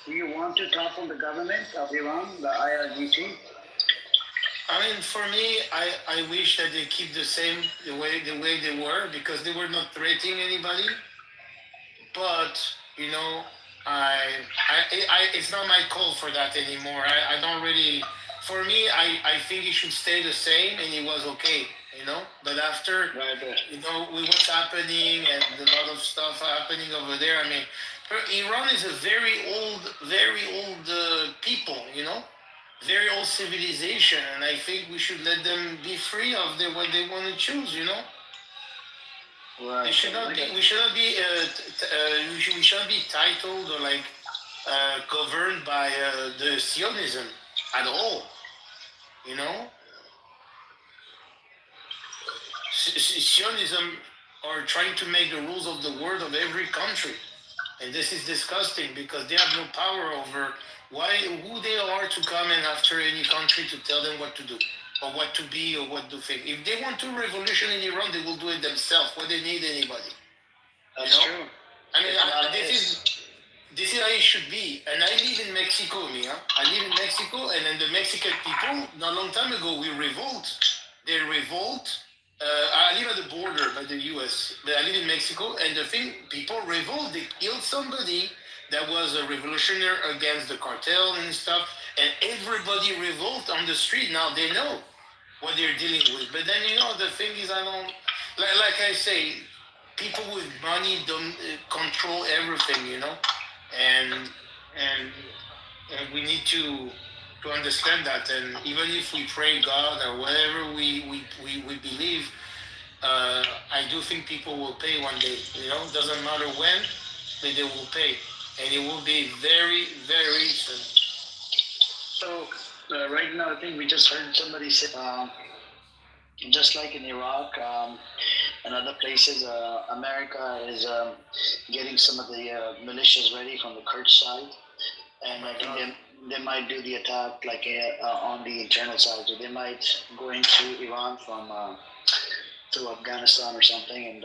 Do you want to topple the government of Iran, the IRGC? For me, I wish that they keep the way they were, because they were not threatening anybody. But it's not my call for that anymore. I don't really. For me, I think it should stay the same, and it was okay. But after with what's happening and a lot of stuff happening over there, Iran is a very old people, very old civilization, and I think we should let them be free of what they want to choose, Right. We should not be titled or governed by the Zionism at all, Zionism are trying to make the rules of the world of every country. And this is disgusting because they have no power over who they are to come in after any country to tell them what to do or what to be or what to think. If they want to revolution in Iran, they will do it themselves. Why they need anybody? That's true. This is how it should be. And I live in Mexico, Mia. I live in Mexico, and then the Mexican people, not a long time ago, we revolt. They revolt, I live at the border by the U.S., but I live in Mexico, and the thing, people revolt. They killed somebody that was a revolutionary against the cartel and stuff, and everybody revolt on the street. Now they know what they're dealing with. But then, the thing is, I don't, like I say, people with money don't control everything, and we need to understand that. And even if we pray God or whatever we believe, I do think people will pay one day. Doesn't matter when, but they will pay, and it will be very, very soon. So right now, I think we just heard somebody say, just like in Iraq and other places, America is getting some of the militias ready from the Kurd side, and I think they might do the attack like on the internal side. So they might go into Iran from through Afghanistan or something, and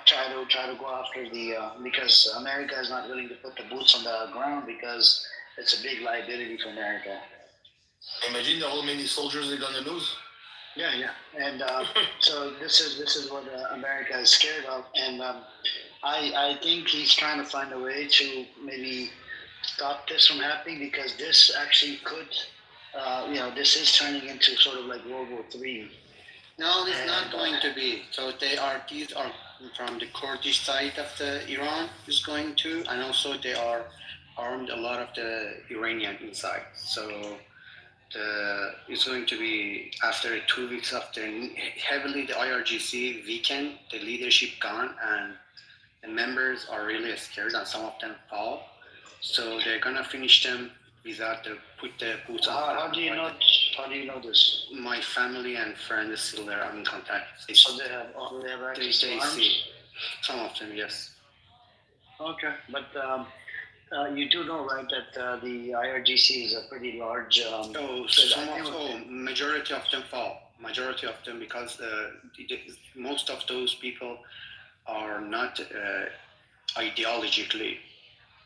try to go after the because America is not willing to put the boots on the ground because it's a big liability for America. Imagine how many soldiers they're gonna lose. Yeah, and so this is what America is scared of, and I think he's trying to find a way to maybe stop this from happening, because this actually could, this is turning into sort of like World War III. No, it's not going to be. So these are from the Kurdish side of the Iran is going to, and also they are armed a lot of the Iranian inside. So it's going to be after 2 weeks after heavily the IRGC weekend, the leadership gone, and the members are really scared, and some of them fall. So they're gonna finish them without put the boots on. How do you know? How do you know this? My family and friends still there. I'm in contact. So they have access to arms? See. Some of them, yes. Okay, but you do know, right, that the IRGC is a pretty large. Majority of them fall. Majority of them, because most of those people are not ideologically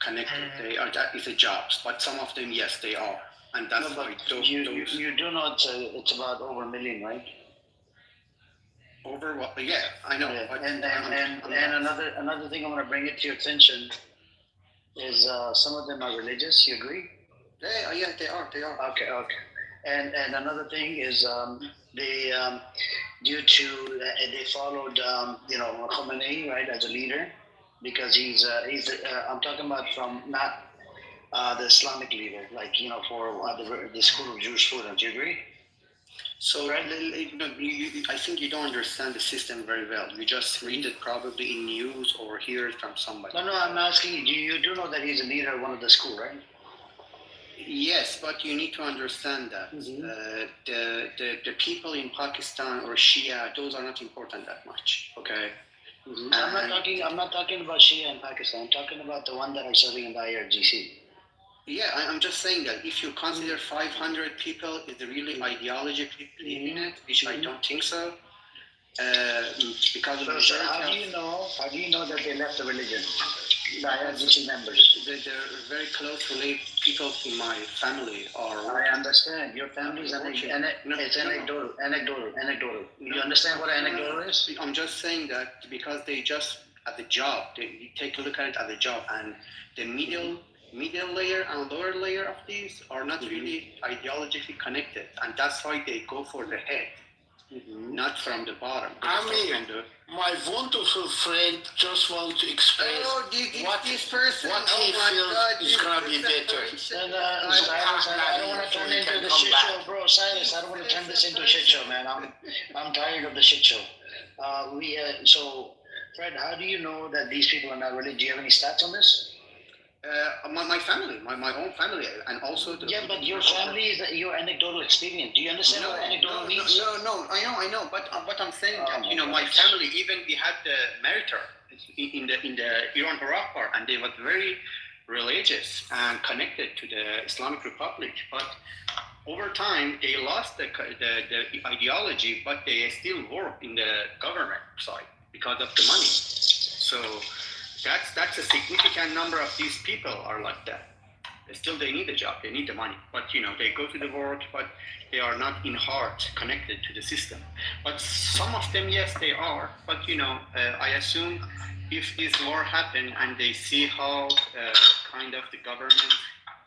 connected. They are. That is a jobs, but some of them, yes, they are, and that's why you do know it's about over a million, right? Over what? Yeah, I know. Yeah. And another thing I want to bring it to your attention is some of them are religious. You agree? Yeah, they are. Okay. And another thing is they due to they followed Khomeini, right, as a leader, because he's I'm talking about from not the Islamic leader, like for the School of Jewish Students. Do you agree? So I think you don't understand the system very well. You just read it probably in news or hear it from somebody. No, I'm asking you. You do know that he's a leader of one of the school, right? Yes, but you need to understand that the people in Pakistan or Shia, those are not important that much. Okay. Mm-hmm. I'm not talking about Shia in Pakistan. I'm talking about the one that are serving in the IRGC. Yeah, I'm just saying that if you consider 500 people is really ideologically in it, which I don't think so, because of so how do you know that they left the religion? The IRGC members. They're very close related people in my family. I understand. Your family is it's anecdotal. You understand what anecdotal is? I'm just saying that because they just at the job, they take a look at it as a job, and the middle layer and lower layer of these are not really ideologically connected, and that's why they go for the head, not from the bottom. My wonderful friend just wants to express what he feels is going to be better. Cyrus, I don't want to turn into the shit show, bro. Cyrus, I don't want to turn this into a shit show, man. I'm tired of the shit show. So, Fred, how do you know that these people are not really? Do you have any stats on this? My family, my own family, and also but your family is your anecdotal experience. Do you understand what anecdotal means? No, I know. But what I'm saying that my family, even we had the meritor in the Iran-Iraq war, and they were very religious and connected to the Islamic Republic. But over time, they lost the ideology, but they still work in the government side because of the money. So. That's a significant number of these people are like that. Still, they need a job, they need the money, but they go to the work, but they are not in heart connected to the system. But some of them, yes, they are. But I assume if this war happened and they see how kind of the government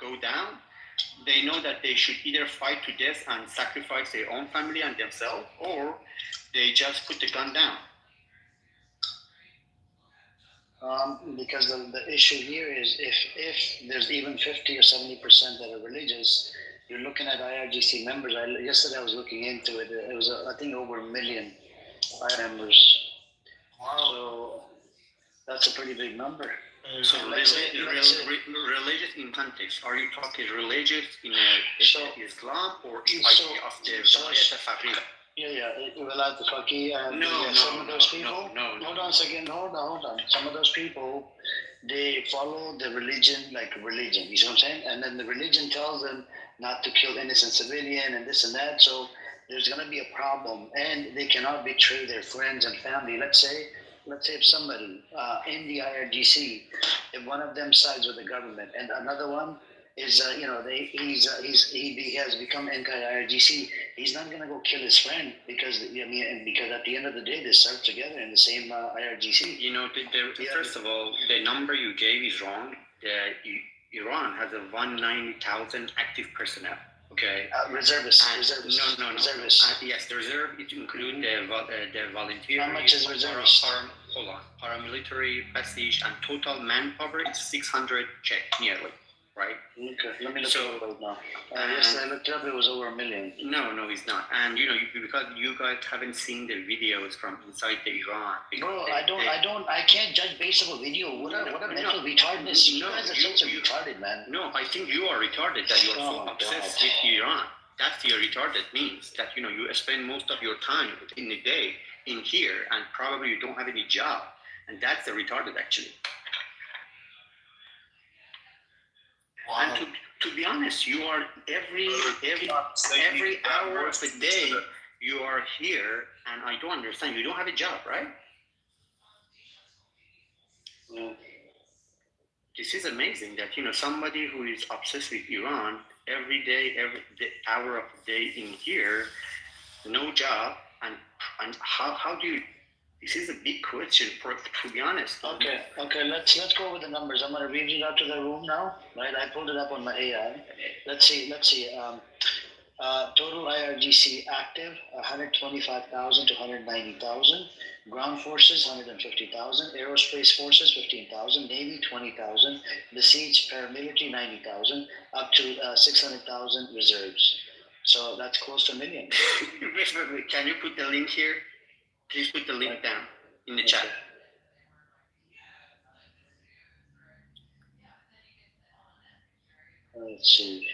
go down, they know that they should either fight to death and sacrifice their own family and themselves, or they just put the gun down. Because the issue here is if there's even 50 or 70% that are religious, you're looking at IRGC members. Yesterday I was looking into it. It was I think over 1 million members. Wow. So that's a pretty big number. So religious in context, are you talking religious in Islam or in of the Wilayat al-Faqih? Yeah, Wilayat al-Faqih and some of those people. No. Hold on a second. Hold on. Some of those people, they follow the religion like a religion. You see what I'm saying? And then the religion tells them not to kill innocent civilian and this and that. So there's going to be a problem, and they cannot betray their friends and family. Let's say if somebody in the IRGC, if one of them sides with the government, and another one is he has become anti-IRGC, he's not gonna go kill his friend because at the end of the day they serve together in the same IRGC. First of all, the number you gave is wrong. Iran has 190,000 active personnel. Okay. Reservists. No. Reservists. Yes, the reserve it includes the volunteers. How much is reservists? Hold on. Paramilitary, prestige, and total manpower is 600 nearly. Right? Okay, let me look it up right now. Yes, I looked it up, it was over 1 million. No, it's not. And because you guys haven't seen the videos from inside the Iran. Bro, I can't judge based on a video. What a mental retardedness. You guys are such a retarded, man. No, I think you are retarded that you are so obsessed with Iran. That's your retarded means that you spend most of your time in the day in here and probably you don't have any job. And that's the retarded actually. Wow. And to be honest, you are every hour of the day you are here, and I don't understand. You don't have a job, right? Yeah. This is amazing that somebody who is obsessed with Iran every hour of the day in here, no job, and how do you? This is a big question, to be honest. Okay. Let's go with the numbers. I'm gonna read it out to the room now. Right, I pulled it up on my AI. Let's see. Total IRGC active 125,000 to 190,000. Ground forces 150,000. Aerospace forces 15,000. Navy 20,000. Besieged paramilitary 90,000. Up to 600,000 reserves. So that's close to 1 million. Can you put the link here? Please put the link down in the chat. Let's see.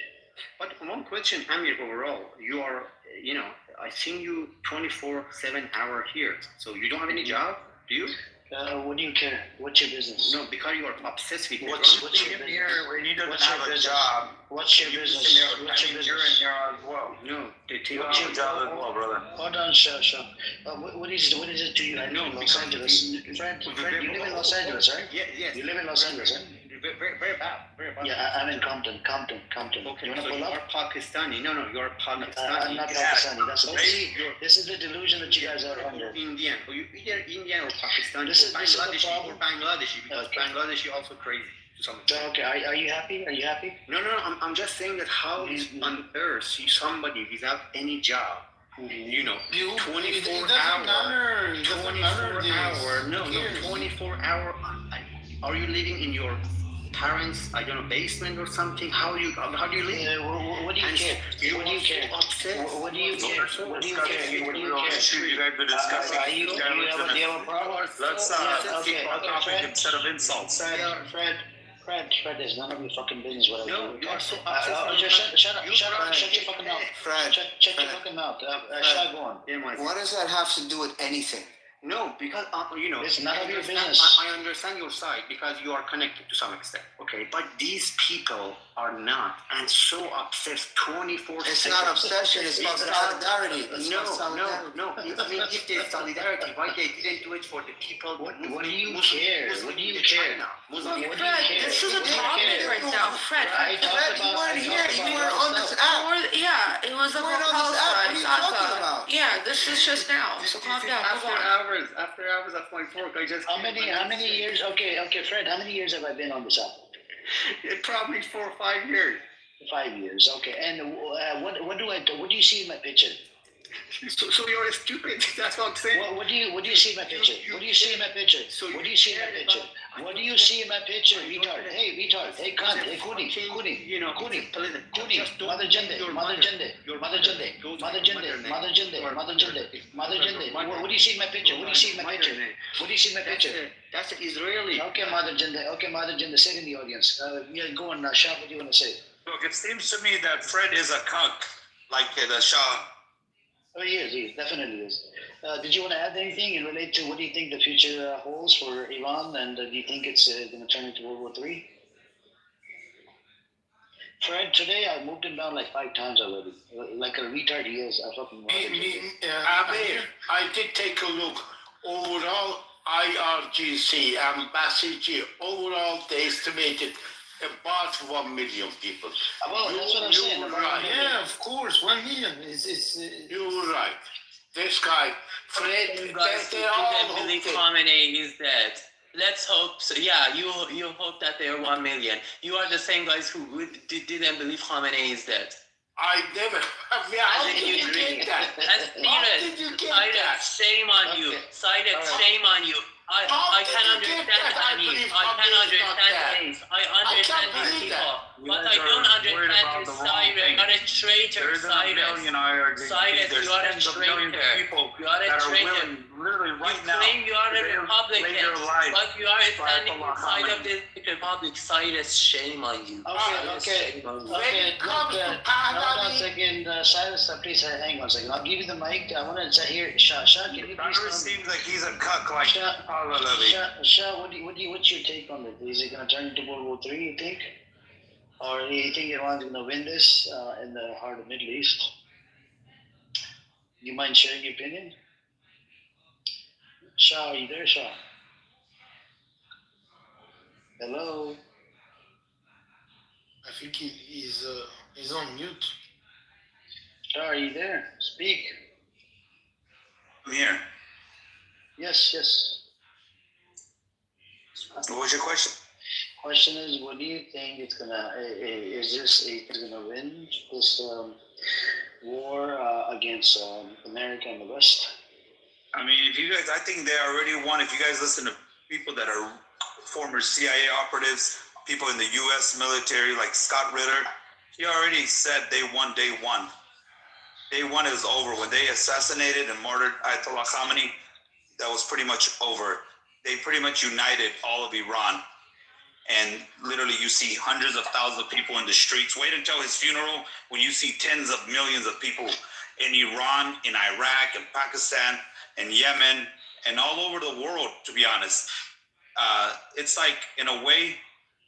But one question, Amir, overall, you are, I think you 24/7 hour here. So you don't have any job, do you? What do you care? What's your business? No, because you are obsessed with what's your business? When he doesn't What's have your a business? job. What's your business? What's your business? You're in here as well. No, they take What's your job as well, brother? Hold on, Sean. What is it to you? I know Los Angeles. Fred, you live in Los Angeles, right? Yes. You live in Los Angeles, right? Very bad. Yeah, I'm in Compton. Okay, You wanna so pull you up? are Pakistani. No, you're Pakistani. I'm not Pakistani. This is the delusion that you guys are under. Indian. You either Indian or Pakistani This is the problem. Bangladeshi, because Bangladeshi also crazy to some extent. Okay, are you happy? No, I'm just saying that how is on earth somebody without any job, 24 hour. Are you living in your parents, basement or something? How do you live? What do you care? What do you care? What do you care? What do you care? You guys been discussing. You have a deal with problem? Let's keep our topic instead of insults. Fred, there's none of your fucking business what I do. No, you are so Shut up, shut your fucking mouth. Fred, Shut your fucking mouth. Shut go on. what does that have to do with anything? No, because It's none of your understand- business. I understand your side because you are connected to some extent. Okay, but these people are not, and so obsessed 24/7. It's not obsession. It's about solidarity. It's No, about solidarity. no. I mean, if there's solidarity, why they didn't do it for the people? What do you care? What do you care? Fred, this is a topic right now. Fred, I talked you weren't here. You were on this Or, app. yeah, it was a You weren't on this app. What are you talking about? Yeah, this is just now. So calm down. Move on. After hours of my work, I just How many years? Okay, Fred. How many years have I been on this app? Probably 4 or 5 years. 5 years. Okay. And what do you see in my picture? So you're stupid. That's what I'm saying. What do you see in my picture? What do you see in my picture? What do you see in my picture? What do you see in my picture, retard? Hey, retard. Hey, cunt. Hey, Kuni. Mother Jende. What do you see in my picture? What do you see in my picture? What do you see in my picture? That's Israeli. Okay, Mother Jende. Say it in the audience. Go on, Shah. What do you want to say? Look, it seems to me that Fred is a cuck, like the Shah. Oh, he definitely is. Did you want to add anything and relate to what do you think the future holds for Iran, and do you think it's going to turn into World War III? Fred, today I moved him down like 5 times already. Like a retard he is. I fucking love it. I did take a look. Overall, IRGC, Ambassador, overall they estimated about 1 million people. Well, that's what I'm saying. Right. Yeah, of course, 1 million. You're right. This guy, Fred, You guys they're all didn't believe Khamenei is dead. Let's hope so. Yeah, you hope that they are 1 million. You are the same guys who didn't believe Khamenei is dead. I never. How did you get that? How did you get that? Shame on you. Cited, shame on you. I can understand Annie. I can understand things. I understand these people. But I don't understand this Cyrus. You are a traitor, Cyrus. Cyrus, you are a traitor. You are a traitor. Literally right now. You claim you are a Republican, their life but you are standing for inside of this Republic. Cyrus, shame on you. Okay. When it comes to Hold on a Pahlavi, second, Cyrus, please hang on a second. I'll give you the mic. I want to hear Shah. Can you please Cyrus seems like he's a cuck like Pahlavi. Shah, what's your take on it? Is it going to turn into World War III, you think? Or do you think Iran's going to win this in the heart of the Middle East? Do you mind sharing your opinion? Shah, are you there, Shah? Hello? I think he's on mute. Shah, are you there? Speak. I'm here. Yes. What was your question? Question is, what do you think it's gonna? Is gonna win this war against America and the West? I mean, I think they already won. If you guys listen to people that are former CIA operatives, people in the U.S. military, like Scott Ritter, he already said they won day one. Day one is over. When they assassinated and martyred Ayatollah Khamenei, that was pretty much over. They pretty much united all of Iran. And literally you see hundreds of thousands of people in the streets. Wait until his funeral when you see tens of millions of people in Iran, in Iraq, in Pakistan, in Yemen, and all over the world, to be honest. It's like, in a way,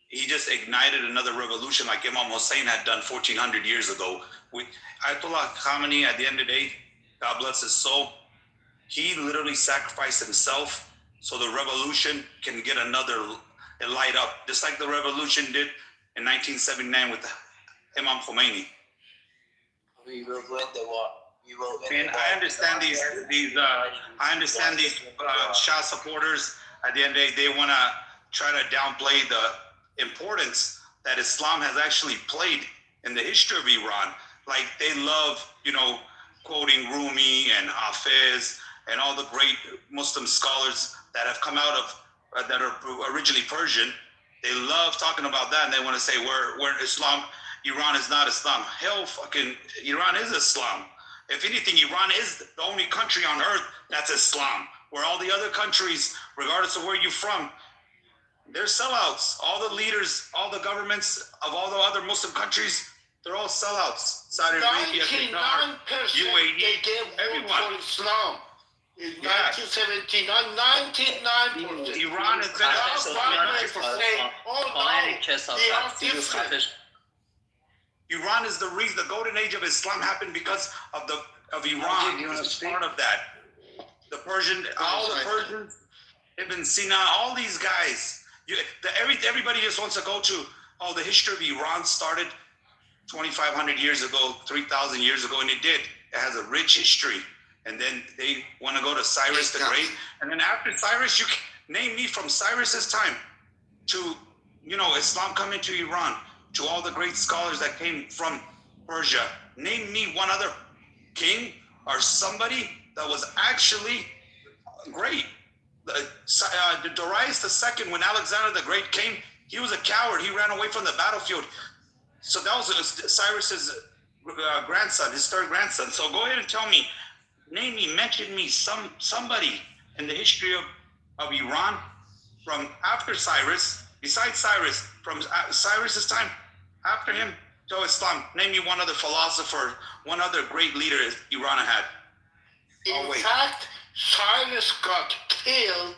he just ignited another revolution like Imam Hussein had done 1400 years ago. Ayatollah Khamenei, at the end of the day, God bless his soul, he literally sacrificed himself so the revolution can get another light up, just like the revolution did in 1979 with Imam Khomeini. We will win the war. And I understand these Shah supporters. At the end of the day, they want to try to downplay the importance that Islam has actually played in the history of Iran. Like they love, quoting Rumi and Hafiz and all the great Muslim scholars that have come out of that are originally Persian. They love talking about that, and they want to say we're Islam. Iran is not Islam. Hell, fucking Iran is Islam. If anything, Iran is the only country on earth that's Islam. Where all the other countries, regardless of where you're from, they're sellouts. All the leaders, all the governments of all the other Muslim countries, they're all sellouts. Saudi Arabia, Qatar, 99% UAE, they gave vote for Islam. In 1979, 99%. Iran has been Iran is the reason the golden age of Islam happened because of Iran. This is part of that. The Persians, Ibn Sina, all these guys. Everybody just wants to go to, the history of Iran started 2,500 years ago, 3,000 years ago, and it did. It has a rich history. And then they want to go to Cyrus the Great. And then after Cyrus, you can name me from Cyrus's time to, Islam coming to Iran, to all the great scholars that came from Persia. Name me one other king or somebody that was actually great. Darius II, when Alexander the Great came, he was a coward. He ran away from the battlefield. So that was Cyrus's grandson, his third grandson. So go ahead and tell me, mention me somebody in the history of Iran from after Cyrus, besides Cyrus, from Cyrus's time, after him to Islam. Name me one other philosopher, one other great leader Iran had. In fact, Cyrus got killed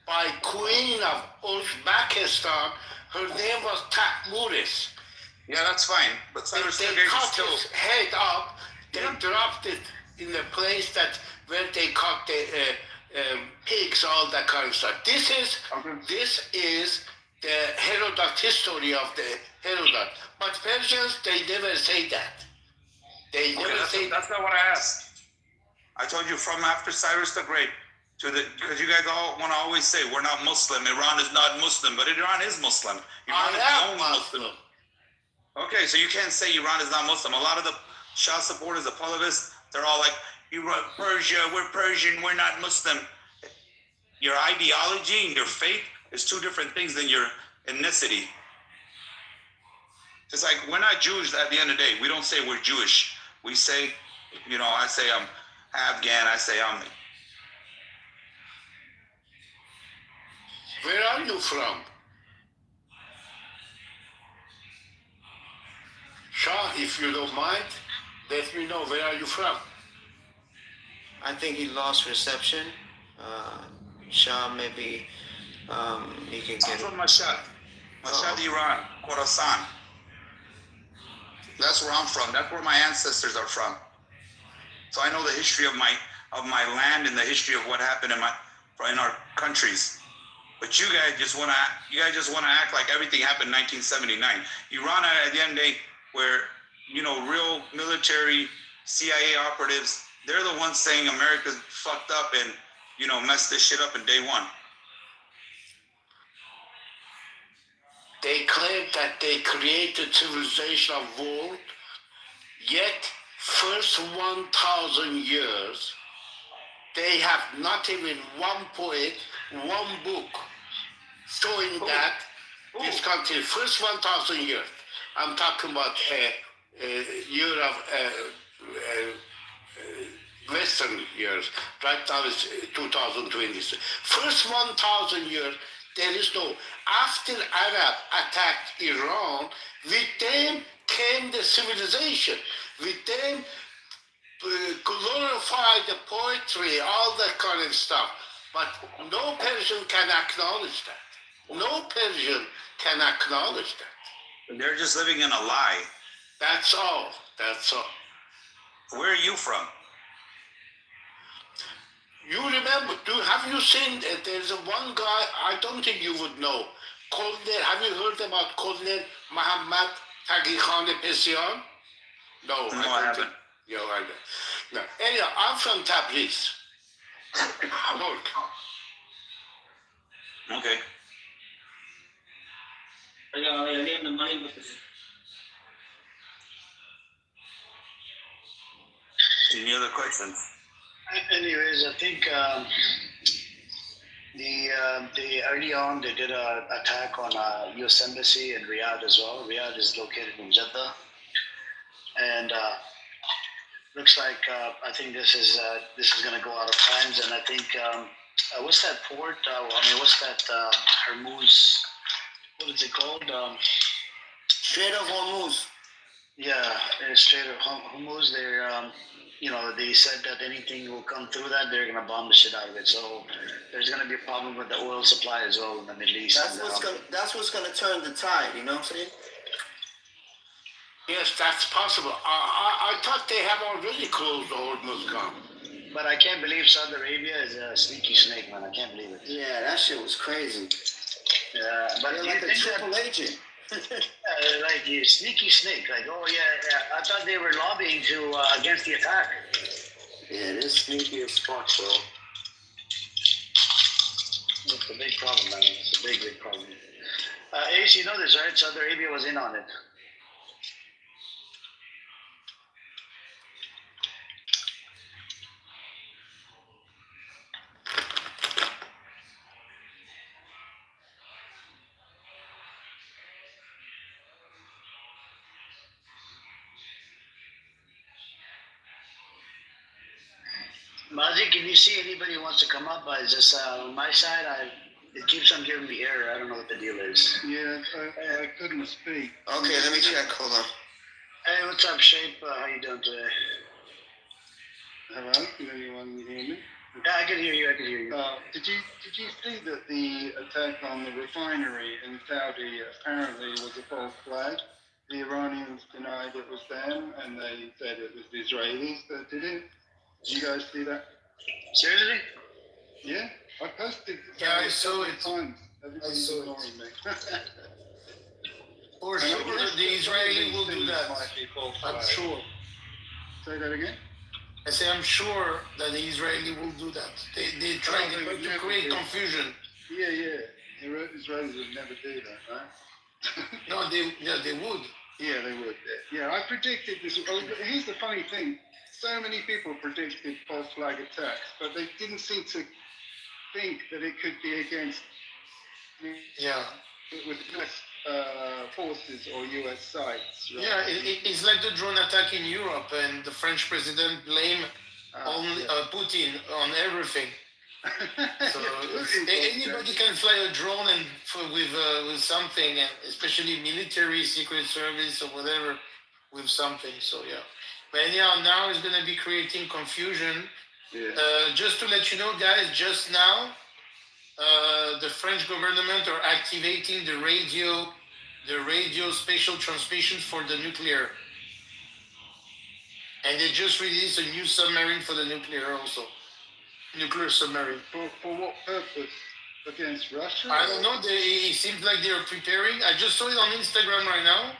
by Queen of Uzbekistan. Her name was Tahmuris. Yeah, that's fine. But Cyrus they cut his head up. They dropped it in the place where they cut the pigs, all that kind of stuff. This is the Herodot history of the Herodot. But Persians, they never say that. That's not what I asked. I told you from after Cyrus the Great because you guys all want to always say we're not Muslim. Iran is not Muslim, but Iran is Muslim. Iran is the only Muslim. Okay, so you can't say Iran is not Muslim. A lot of the Shah supporters, the Pahlavis, they're all like, Persia, we're Persian, we're not Muslim. Your ideology and your faith is two different things than your ethnicity. It's like, we're not Jews at the end of the day. We don't say we're Jewish. We say, I say I'm Afghan, I say I'm... Where are you from? Shah, if you don't mind, let me know where are you from. I think he lost reception. Shah, maybe he can get I'm from Mashhad, Iran, Khorasan. That's where I'm from. That's where my ancestors are from. So I know the history of my land and the history of what happened in our countries. But you guys just want to act like everything happened in 1979. Iran, at the end of the day, where real military CIA operatives, they're the ones saying America's fucked up and messed this shit up in day one. They claim that they created civilization of world, yet first 1,000 years they have not even one poet, one book showing that this country first 1,000 years. I'm talking about year of Western years. Right now it's 2020. First 1,000 years, there is no. After Arab attacked Iran, with them came the civilization. With them glorified the poetry, all that kind of stuff. But no Persian can acknowledge that. No Persian can acknowledge that. They're just living in a lie. That's all. Where are you from? You remember, have you seen, there's one guy, I don't think you would know, have you heard about Colonel Muhammad Taghi Khan Pesian? No, I haven't. No. Anyway, I'm from Tabriz. Okay. Any other questions? Anyways, I think the early on they did an attack on U.S. Embassy in Riyadh as well. Riyadh is located in Jeddah, and looks like I think this is going to go out of hands. And I think what's that port? What's that Hormuz? What is it called? Strait of Hormuz. Yeah, straight up Hormuz. They said that anything will come through that, they're gonna bomb the shit out of it. So there's gonna be a problem with the oil supply as well in the Middle East. That's what's gonna turn the tide. You know what I'm saying? Yes, that's possible. I thought they have already closed the Hormuz Gulf. But I can't believe Saudi Arabia is a sneaky snake, man. I can't believe it. Yeah, that shit was crazy. Yeah, but They're do like you a think triple agent. like you sneaky snake? Like, oh yeah, I thought they were lobbying to against the attack. Yeah, it is sneaky as fuck, bro. It's a big problem, man. It's a big problem. Ace, you know this, right? Saudi Arabia was in on it. Mazi, can you see anybody who wants to come up? It's just on my side, it keeps on giving me error. I don't know what the deal is. Yeah, I couldn't speak. Okay, let me check. Hold on. Hey, what's up, Shape? How you doing today? Hello, can anyone hear me? Yeah, I can hear you. I can hear you. Did you see that the attack on the refinery in Saudi apparently was a false flag? The Iranians denied it was them, and they said it was the Israelis that did it. Did you guys see that? Seriously? Yeah, I posted. Yeah, I saw it. Times. Everybody's ignoring me. For sure, the Israeli will do that. I'm sure. Say that again. I say I'm sure that the Israeli will do that. They try to create confusion. Yeah. Israelis would never do that, right? No, they would. Yeah, they would. Yeah, I predicted this. Here's the funny thing. So many people predicted false flag attacks, but they didn't seem to think that it could be against with US forces or US sites. Right? Yeah, it's like the drone attack in Europe, and the French president blamed Putin on everything. So anybody can fly a drone and with something, and especially military, secret service, or whatever, with something. So yeah. But anyhow, now it's going to be creating confusion. Yeah. Just to let you know, guys, just now, the French government are activating the radio spatial transmission for the nuclear. And they just released a new submarine for the nuclear also. Nuclear submarine. For what purpose? Against Russia? I don't know. It seems like they're preparing. I just saw it on Instagram right now.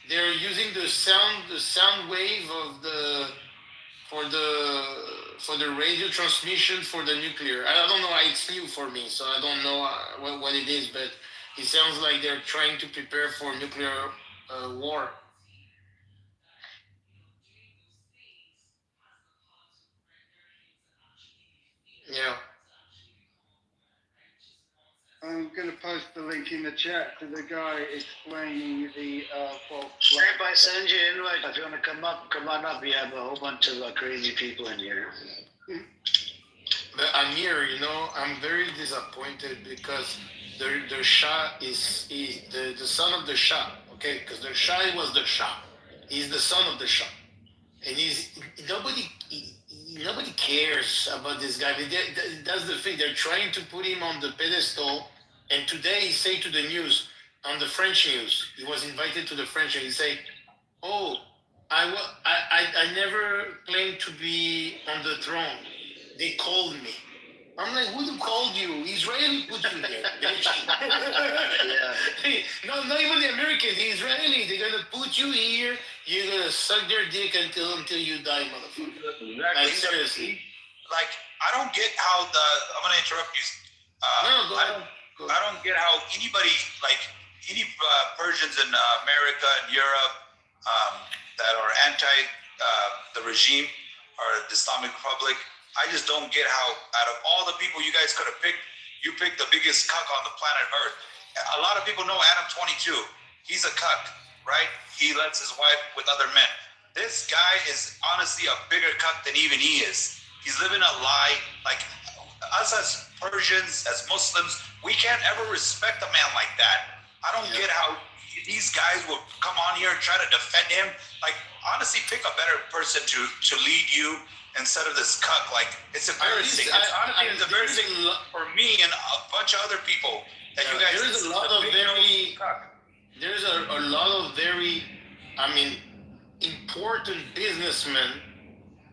They're using the sound wave of for the radio transmission for the nuclear. I don't know. It's new for me, so I don't know what it is. But it sounds like they're trying to prepare for nuclear war. Yeah. I'm going to post the link in the chat to the guy explaining the false Shape, flag. I send you an invite. If you want to come on up. We have a whole bunch of crazy people in here. But Amir, I'm very disappointed because the Shah is the son of the Shah, okay? Because the Shah was the Shah. He's the son of the Shah. And nobody cares about this guy. That's the thing. They're trying to put him on the pedestal. And today he say to the news, on the French news, he was invited to the French, and he say, "Oh, I never claimed to be on the throne. They called me." I'm like, who called you? Israeli put you there. No, not even the Americans, the Israeli. They're gonna put you here. You're gonna suck their dick until you die, motherfucker. Like, seriously. Like, I don't get how I'm gonna interrupt you. Go ahead. I don't get how anybody, like any Persians in America and Europe that are anti the regime or the Islamic Republic. I just don't get how, out of all the people you guys could have picked, you picked the biggest cuck on the planet Earth. A lot of people know Adam 22. He's a cuck, right? He lets his wife with other men. This guy is honestly a bigger cuck than even he is. He's living a lie. Like, us as Persians, as Muslims, we can't ever respect a man like that. I don't get how these guys will come on here and try to defend him. Like, honestly, pick a better person to lead you instead of this cuck. Like, it's embarrassing. It's embarrassing for me and a bunch of other people that you guys. There's a lot of very, I mean, important businessmen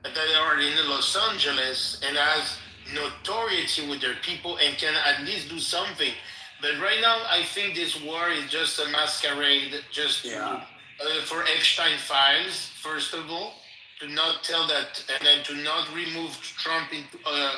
that are in Los Angeles and has notoriety with their people and can at least do something. But right now, I think this war is just a masquerade, just for Epstein files, first of all, to not tell that, and then to not remove Trump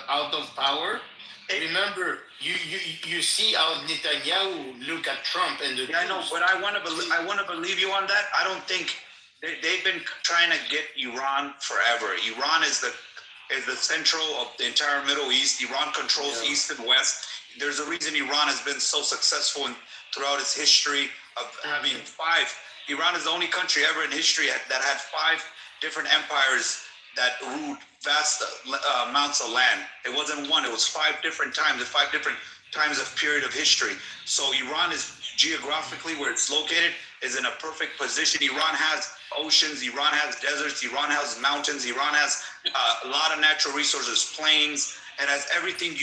out of power. Remember, you see how Netanyahu look at Trump and the. Yeah, I know, but I want to believe you on that. I don't think they've been trying to get Iran forever. Iran is the central of the entire Middle East. Iran controls East and West. There's a reason Iran has been so successful throughout its history of having five. Iran is the only country ever in history that had 5 different empires that ruled vast amounts of land. It wasn't one, it was 5 different times, at 5 different times of period of history. So Iran is geographically where it's located is in a perfect position. Iran has oceans, Iran has deserts, Iran has mountains, Iran has a lot of natural resources, plains, and has everything.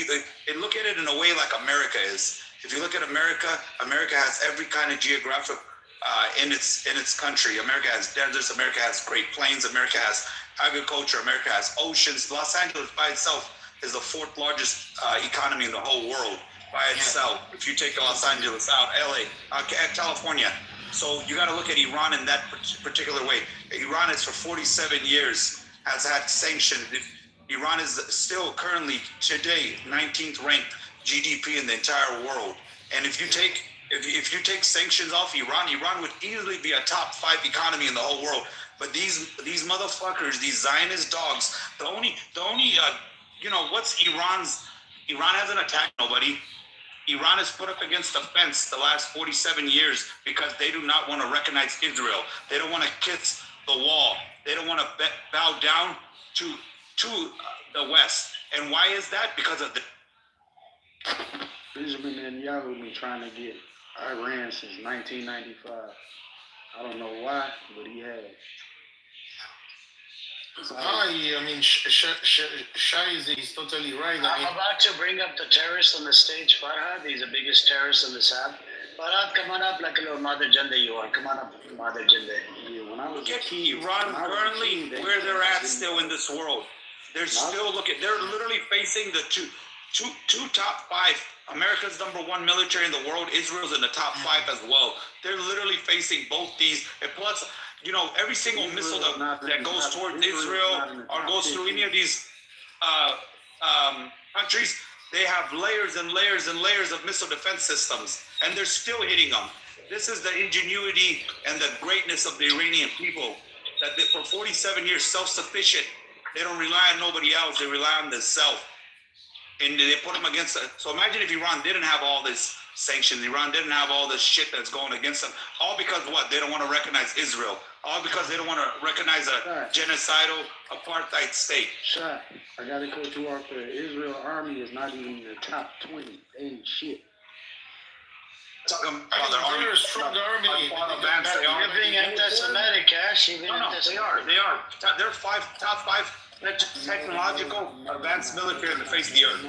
Look at it in a way like America is. If you look at America, America has every kind of geographic in its country. America has deserts, America has Great Plains, America has agriculture, America has oceans. Los Angeles by itself is the 4th largest economy in the whole world by itself. If you take Los Angeles out, LA, California. So you got to look at Iran in that particular way. Iran is for 47 years has had sanctions. Iran is still currently today 19th ranked GDP in the entire world. And if you take sanctions off Iran, Iran would easily be a top 5 economy in the whole world. But these motherfuckers, these Zionist dogs, the only what's Iran hasn't attacked nobody. Iran has put up against the fence the last 47 years because they do not want to recognize Israel. They don't want to kiss the wall. They don't want to bow down to the West. And why is that? Because of the Benjamin Netanyahu been trying to get Iran since 1995. I don't know why, but he has. I mean, Shai is totally right. I'm about to bring up the terrorist on the stage, Farhad. He's the biggest terrorist on this app. Farhad, come on up like a little Mother Janda you are. Come on up, Mother Janda. Yeah, when I was look at Iran currently, where they're at still in this world. They're still they're literally facing the two top 5. America's #1 military in the world. Israel's in the top 5 as well. They're literally facing both these. And plus, every single missile that goes towards Israel or goes through any of these countries, they have layers and layers and layers of missile defense systems, and they're still hitting them. This is the ingenuity and the greatness of the Iranian people, that they, for 47 years, self-sufficient. They don't rely on nobody else. They rely on themselves. And they put them against it. So imagine if Iran didn't have all this sanctions, Iran didn't have all this shit that's going against them. All because what? They don't want to recognize Israel. All because they don't want to recognize a genocidal apartheid state. Shot. I gotta cut you off there. Israel army is not even in the top 20. They ain't shit. Talking about their army. Strong army. You're being anti-Semitic, Ash. No, they are. They're top 5 technological advanced military in the face of the earth.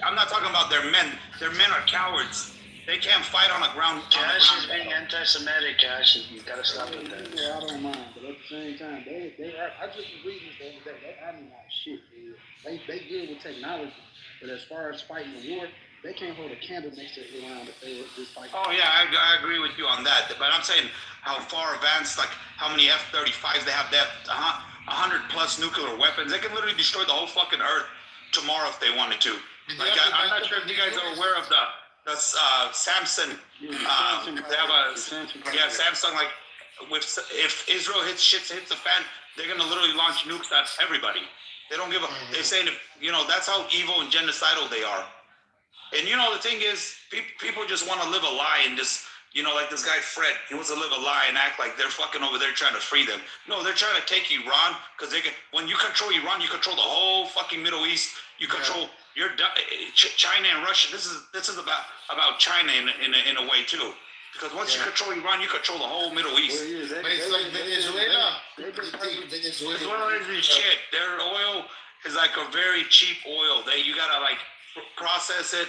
I'm not talking about their men. Their men are cowards. They can't fight on the ground. Ash is being anti-Semitic, Ash. You gotta stop with that. Yeah, I don't mind, but at the same time, they are. I just was reading the other day. That army not shit, dude. They good with technology, but as far as fighting the war, they can't hold a candle next to Iran if they were just fighting. Oh yeah, I agree with you on that. But I'm saying how far advanced, like how many F-35s they have. They have 100 plus nuclear weapons. They can literally destroy the whole fucking earth tomorrow if they wanted to. Like I'm not sure if you guys are aware of the Samsung. They have a Samsung. Like if Israel hits the fan, they're gonna literally launch nukes at everybody. They don't give a. They're saying that's how evil and genocidal they are. And the thing is, people just want to live a lie and just. Like this guy Fred, he wants to live a lie and act like they're fucking over there trying to free them. No, they're trying to take Iran because when you control Iran, you control the whole fucking Middle East. You control China and Russia. This is about China in a way too. Because once you control Iran, you control the whole Middle East. But it's like Venezuela. Venezuela isn't shit. Their oil is like a very cheap oil. You gotta like process it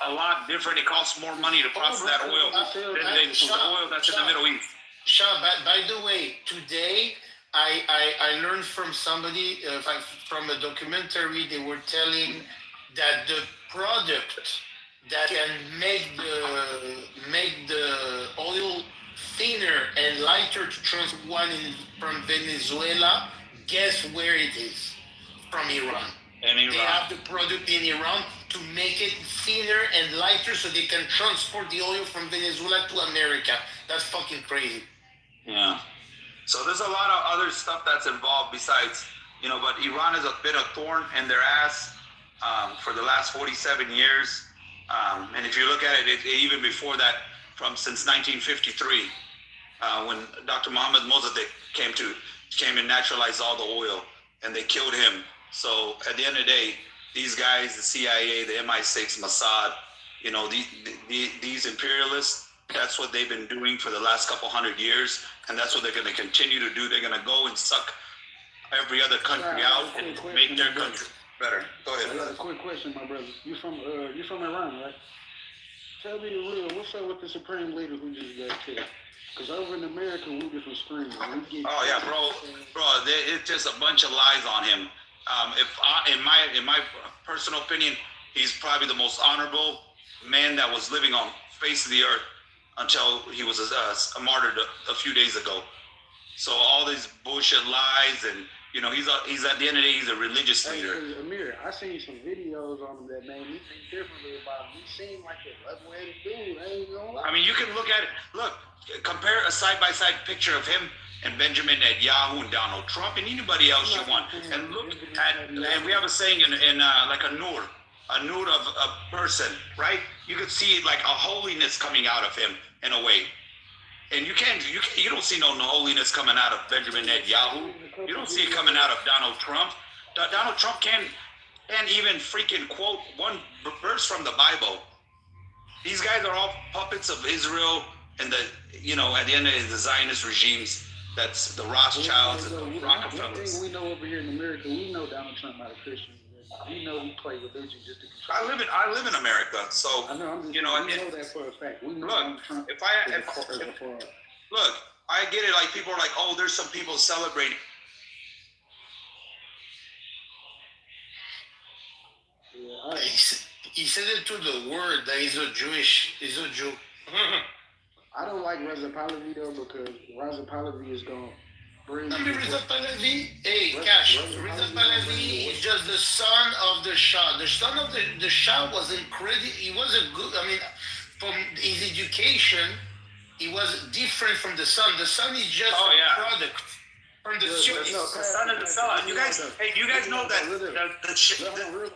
a lot different. It costs more money to process that oil than the oil that's in the Middle East. Sean, by the way, today I learned from somebody from a documentary. They were telling that the product that can make the oil thinner and lighter to transport from Venezuela. Guess where it is? From Iran. In Iran. They have the product in Iran to make it thinner and lighter so they can transport the oil from Venezuela to America. That's fucking crazy. Yeah. So there's a lot of other stuff that's involved besides, but Iran has been a thorn in their ass for the last 47 years. And if you look at it, even before that, since 1953, when Dr. Mohammed Mossadegh came and naturalized all the oil, and they killed him. So at the end of the day, these guys, the CIA, the MI6, Mossad, these imperialists, that's what they've been doing for the last couple hundred years, and that's what they're going to continue to do. They're going to go and suck every other country out and make their country better. Go ahead. I got a quick question, my brother. You from Iran, right? Tell me the real. What's up with the supreme leader who just got killed? Because over in America, we different screaming. Oh yeah, bro, it's just a bunch of lies on him. In my personal opinion, he's probably the most honorable man that was living on face of the earth until he was a martyr a few days ago. So all these bullshit lies, and he's at the end of the day, he's a religious leader. Hey, Amir, I seen some videos on him that made me think differently about him. He seemed like a level-headed dude. I ain't gonna lie. I mean, you can look at it. Look, compare a side-by-side picture of him and Benjamin Netanyahu and Donald Trump and anybody else you want. And look at, and we have a saying in like a nur of a person, right? You could see like a holiness coming out of him in a way. And you don't see no holiness coming out of Benjamin Netanyahu. You don't see it coming out of Donald Trump. Donald Trump can't even freaking quote one verse from the Bible. These guys are all puppets of Israel and at the end of the Zionist regimes. That's the Rothschilds and the Rockefellers. One thing we know over here in America, we know Donald Trump not a Christian. We know he played religion just to control. I live in America, so I know. We know that for a fact. We know Donald Trump. Look, I get it. Like people are like, oh, there's some people celebrating. Yeah, he said it to the word that he's a Jew. I don't like Reza Pahlavi though, because Reza Pahlavi is going to bring. Reza Pahlavi? Hey, Cash. Reza Pahlavi is just the son of the Shah. The son of the Shah was incredible. He was a good. I mean, from his education, he was different from the son. The son is just a product. From the son of the son. You guys know that real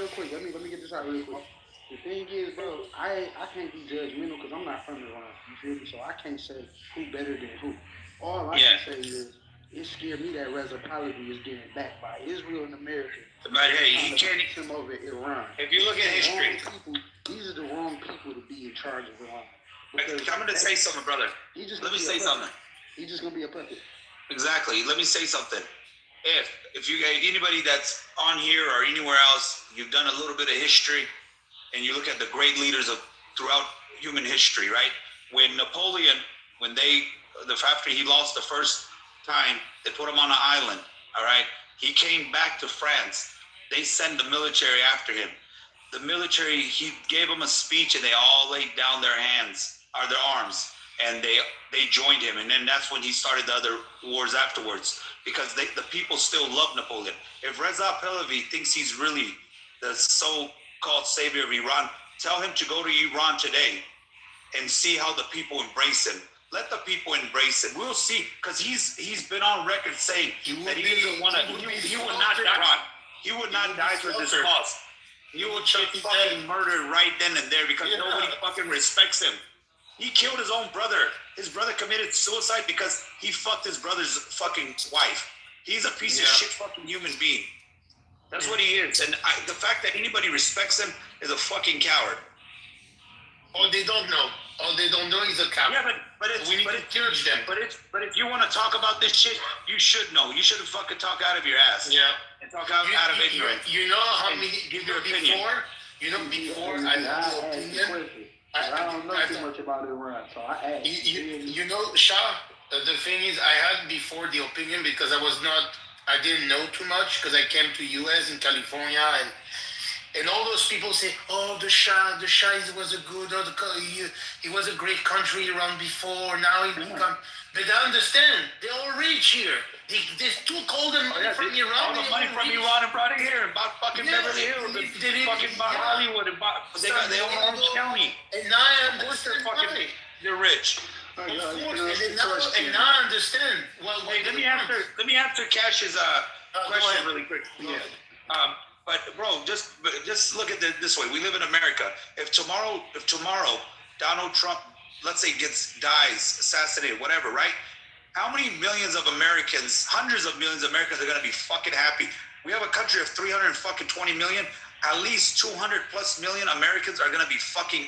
quick. Let me get this out real quick. The thing is, bro, I can't be judgmental because I'm not from Iran. You feel me? So I can't say who better than who. All I can say is it scared me that Reza Pahlavi is getting backed by Israel and America. But hey, he can't come over Iran. If you look at history, these are the wrong people to be in charge of Iran. I'm gonna say something, brother. Let me say something. He's just gonna be a puppet. Exactly. Let me say something. If you anybody that's on here or anywhere else, you've done a little bit of history, and you look at the great leaders throughout human history, right? When Napoleon, after he lost the first time, they put him on an island, all right? He came back to France. They sent the military after him. The military, he gave them a speech, and they all laid down their arms, and they joined him. And then that's when he started the other wars afterwards, because the people still love Napoleon. If Reza Pahlavi thinks he's really the so-called savior of Iran, tell him to go to Iran today and see how the people embrace him. Let the people embrace him. We'll see, because he's been on record saying that he doesn't want to. He would not die. He would not die for this cause. He will get fucking murdered right then and there because nobody fucking respects him. He killed his own brother. His brother committed suicide because he fucked his brother's fucking wife. He's a piece of shit fucking human being. That's what he is. And the fact that anybody respects him is a fucking coward. Or they don't know. all they don't know is a coward. Yeah, but it's, we need to teach them. But if you want to talk about this shit, you should know. You shouldn't fucking talk out of your ass. Yeah. And talk out of ignorance. You know how And many give your opinion. before I had the opinion. I don't know too much about Iran, so I asked. You know, Shah, the thing is, I had before the opinion because I didn't know too much because I came to US in California and all those people say, oh, the Shah was a good, he was a great country around before, now he become, but I understand, they're all rich here. They took all the money from Iran. All the money from Iran and brought it here and bought fucking Beverly Hills and fucking bought Hollywood and bought, they own Orange County. And now I understand fucking, they're rich. Of course, and now I understand. Well, hey, let me answer Cash's question really quick. Yeah. But bro, just look at it this way. We live in America. If tomorrow Donald Trump, let's say, dies, assassinated, whatever, right? How many millions of Americans, hundreds of millions of Americans are gonna be fucking happy? We have a country of 320 million. At least 200 plus million Americans are gonna be fucking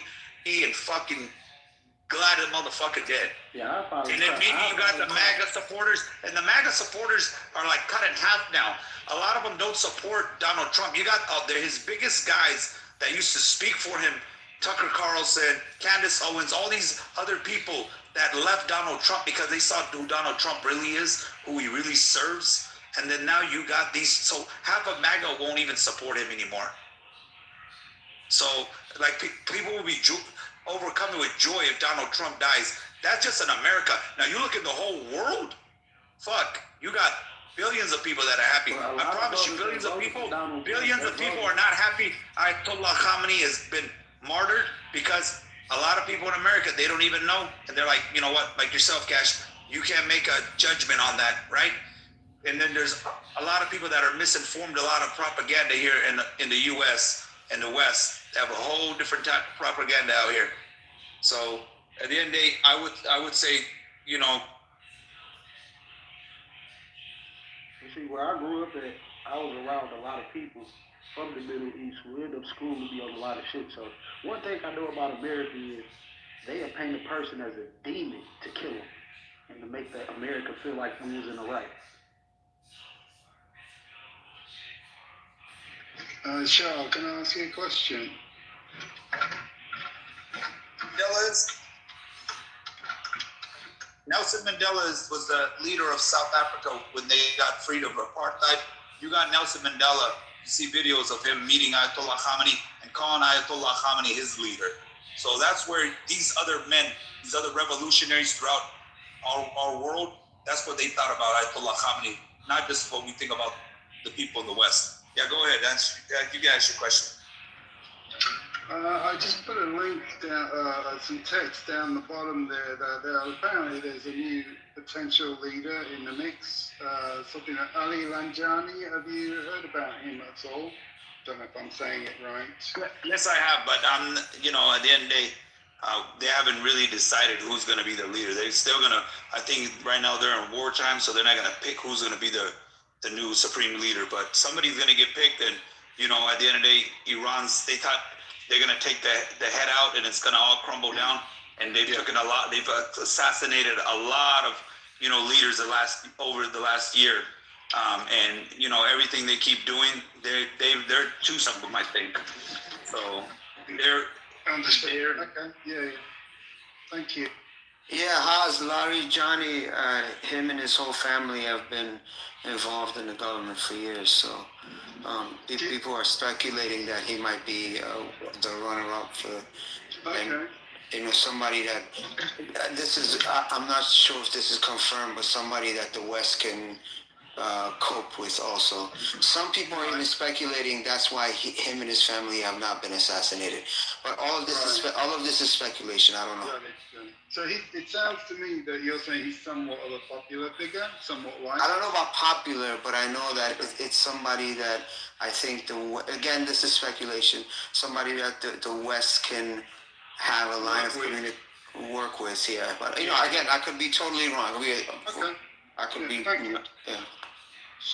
glad the motherfucker dead. Yeah, and then maybe you got the MAGA supporters, and the MAGA supporters are like cut in half now. A lot of them don't support Donald Trump. You got his biggest guys that used to speak for him, Tucker Carlson, Candace Owens, all these other people that left Donald Trump because they saw who Donald Trump really is, who he really serves. And then now you got these, so half of MAGA won't even support him anymore. So like people will be overcome with joy if Donald Trump dies. That's just in America. Now you look at the whole world, you got billions of people that are happy. I promise you, billions of people are not happy. Ayatollah Khamenei has been martyred because a lot of people in America, they don't even know. And they're like, you know what, like yourself, Cash, you can't make a judgment on that, right? And then there's a lot of people that are misinformed, a lot of propaganda here in the US and the West. They have a whole different type of propaganda out here. So at the end of the day, I would say, you know. You see, where I grew up at, I was around a lot of people from the Middle East who end up schooling me on a lot of shit. So one thing I know about America is they paint a person as a demon to kill them and to make that America feel like we was in the right. Charles, can I ask you a question? Nelson Mandela was the leader of South Africa when they got freedom from apartheid. You got Nelson Mandela. You see videos of him meeting Ayatollah Khamenei and calling Ayatollah Khamenei his leader. So that's where these other men, these other revolutionaries throughout our world, that's what they thought about Ayatollah Khamenei, not just what we think about the people in the West. Yeah, go ahead. You guys your question. I just put a link down, some text down the bottom there that apparently there's a new potential leader in the mix, something like Ali Lanjani. Have you heard about him at all? Don't know if I'm saying it right. Yes, I have, but at the end of the day, they haven't really decided who's going to be the leader. They're still going to, I think right now they're in wartime, so they're not going to pick who's going to be the new supreme leader, but somebody's going to get picked. And, at the end of the day, they thought they're going to take the head out and it's going to all crumble down. And they've assassinated a lot of, leaders over the last year. And, everything they keep doing, they're to some of them, I think. So they're. Okay, yeah. Thank you. Yeah, Haas, Larry, Johnny, him and his whole family have been involved in the government for years. So people are speculating that he might be the runner-up for, and somebody that I'm not sure if this is confirmed, but somebody that the West can cope with also. Some people are even speculating that's why him and his family have not been assassinated. But all of this is speculation. I don't know. So it sounds to me that you're saying he's somewhat of a popular figure, somewhat like. I don't know about popular, but I know that it's somebody that I think again, this is speculation. Somebody that the West can have a line of community work with. Yeah, but again, I could be totally wrong. I could be. Yeah.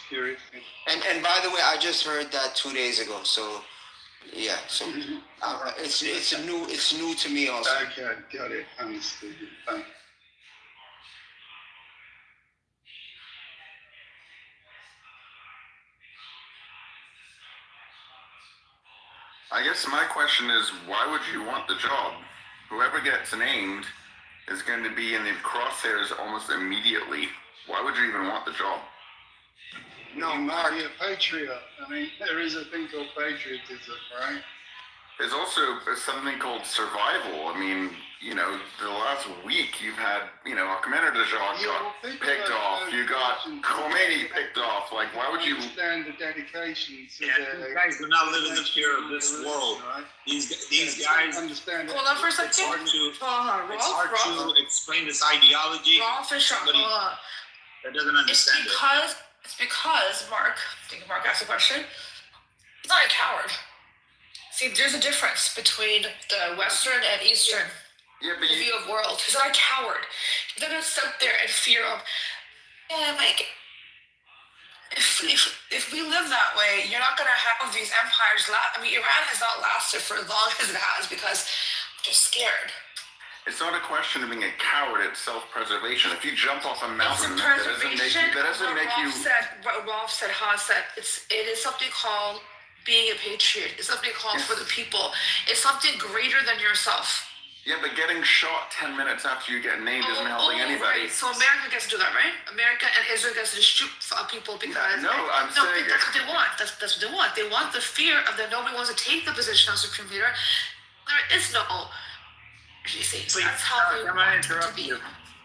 Curious. And by the way, I just heard that 2 days ago. So Yeah, so it's new to me also. Okay, got it. Understood. Thank you. I guess my question is, why would you want the job? Whoever gets named is going to be in the crosshairs almost immediately. Why would you even want the job? No, you might be a patriot. I mean, there is a thing called patriotism, right? There's also something called survival. I mean, the last week you've had, Commander Dejong got picked off. You got Khomeini picked off. Like, why would you understand the dedication to these guys do not live in the fear of this world. These guys understand. Hold on for a second. It's hard to explain this ideology. Rolf is Somebody that doesn't understand It's because Mark, I think Mark asked a question. He's not a coward. See, there's a difference between the Western and Eastern view of world. He's not a coward. He's not gonna sit there in fear of, if we live that way, you're not gonna have these empires I mean, Iran has not lasted for as long as it has because they're scared. It's not a question of being a coward, it's self-preservation. If you jump off a mountain, that doesn't make you. Rolf said, Hans said, it is something called being a patriot. It's something called for the people. It's something greater than yourself. Yeah, but getting shot 10 minutes after you get named isn't helping anybody. Right. So America gets to do that, right? America and Israel gets to shoot people because I'm saying that's what they want. That's what they want. They want the fear of that nobody wants to take the position of supreme leader. There is no. You see, Please, that's how they I'm gonna want interrupt to be. you.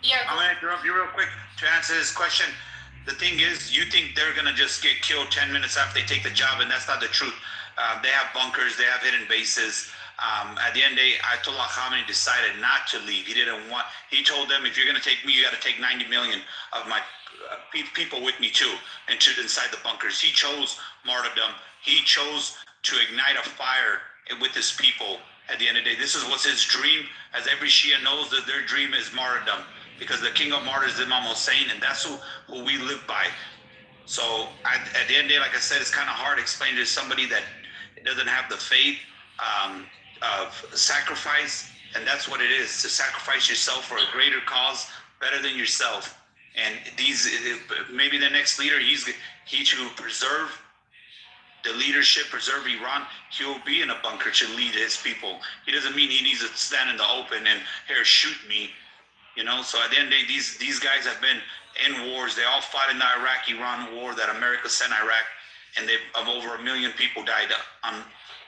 Yeah. I'm gonna interrupt you real quick to answer this question. The thing is, you think they're gonna just get killed 10 minutes after they take the job, and that's not the truth. They have bunkers, they have hidden bases. At the end of the day, Ayatollah Khamenei decided not to leave. He told them, if you're gonna take me, you gotta take 90 million of my people with me too, inside the bunkers. He chose martyrdom. He chose to ignite a fire with his people. At the end of the day, this is what's his dream. As every Shia knows, that their dream is martyrdom, because the king of martyrs is Imam Hussein, and that's who we live by. So at the end of the day, like I said, it's kind of hard to explain to somebody that doesn't have the faith of sacrifice, and that's what it is, to sacrifice yourself for a greater cause, better than yourself. And maybe the next leader, he to preserve the leadership, preserve Iran, he'll be in a bunker to lead his people. He doesn't mean he needs to stand in the open and, here, shoot me. So at the end of the day, these guys have been in wars. They all fought in the Iraq-Iran war that America sent Iraq, and of over 1 million people died on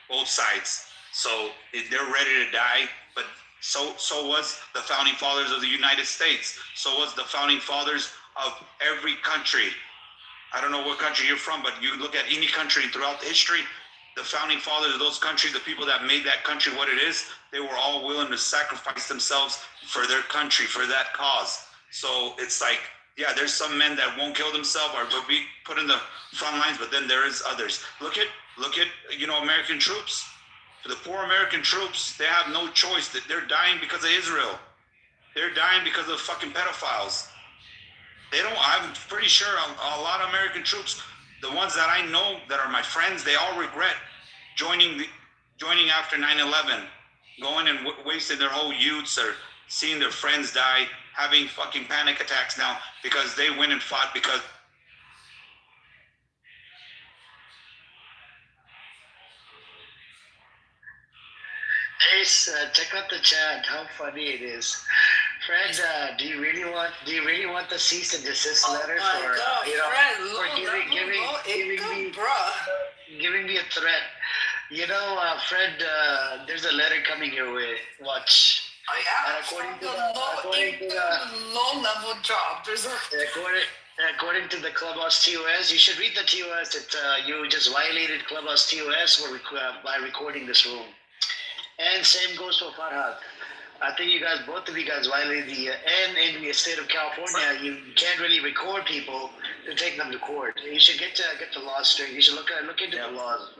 both sides. So they're ready to die, but so was the founding fathers of the United States. So was the founding fathers of every country. I don't know what country you're from, but you look at any country throughout the history, the founding fathers of those countries, the people that made that country what it is, they were all willing to sacrifice themselves for their country, for that cause. So it's like, yeah, there's some men that won't kill themselves or will be put in the front lines, but then there is others. Look at American troops. For the poor American troops, they have no choice. That they're dying because of Israel. They're dying because of fucking pedophiles. I'm pretty sure a lot of American troops, the ones that I know that are my friends, they all regret joining after 9/11, going and wasting their whole youths or seeing their friends die, having fucking panic attacks now because they went and fought because. Ace, check out the chat. How funny it is. Fred, do you really want the cease and desist letter for giving me a threat? Fred, there's a letter coming your way. Watch. According to the low-level job, according to the Clubhouse TOS, you should read the TOS that you just violated Clubhouse TOS by recording this room. And same goes for Farhad. I think both of you guys violated and in the state of California, you can't really record people to take them to court. You should get the laws straight. You should look into the laws.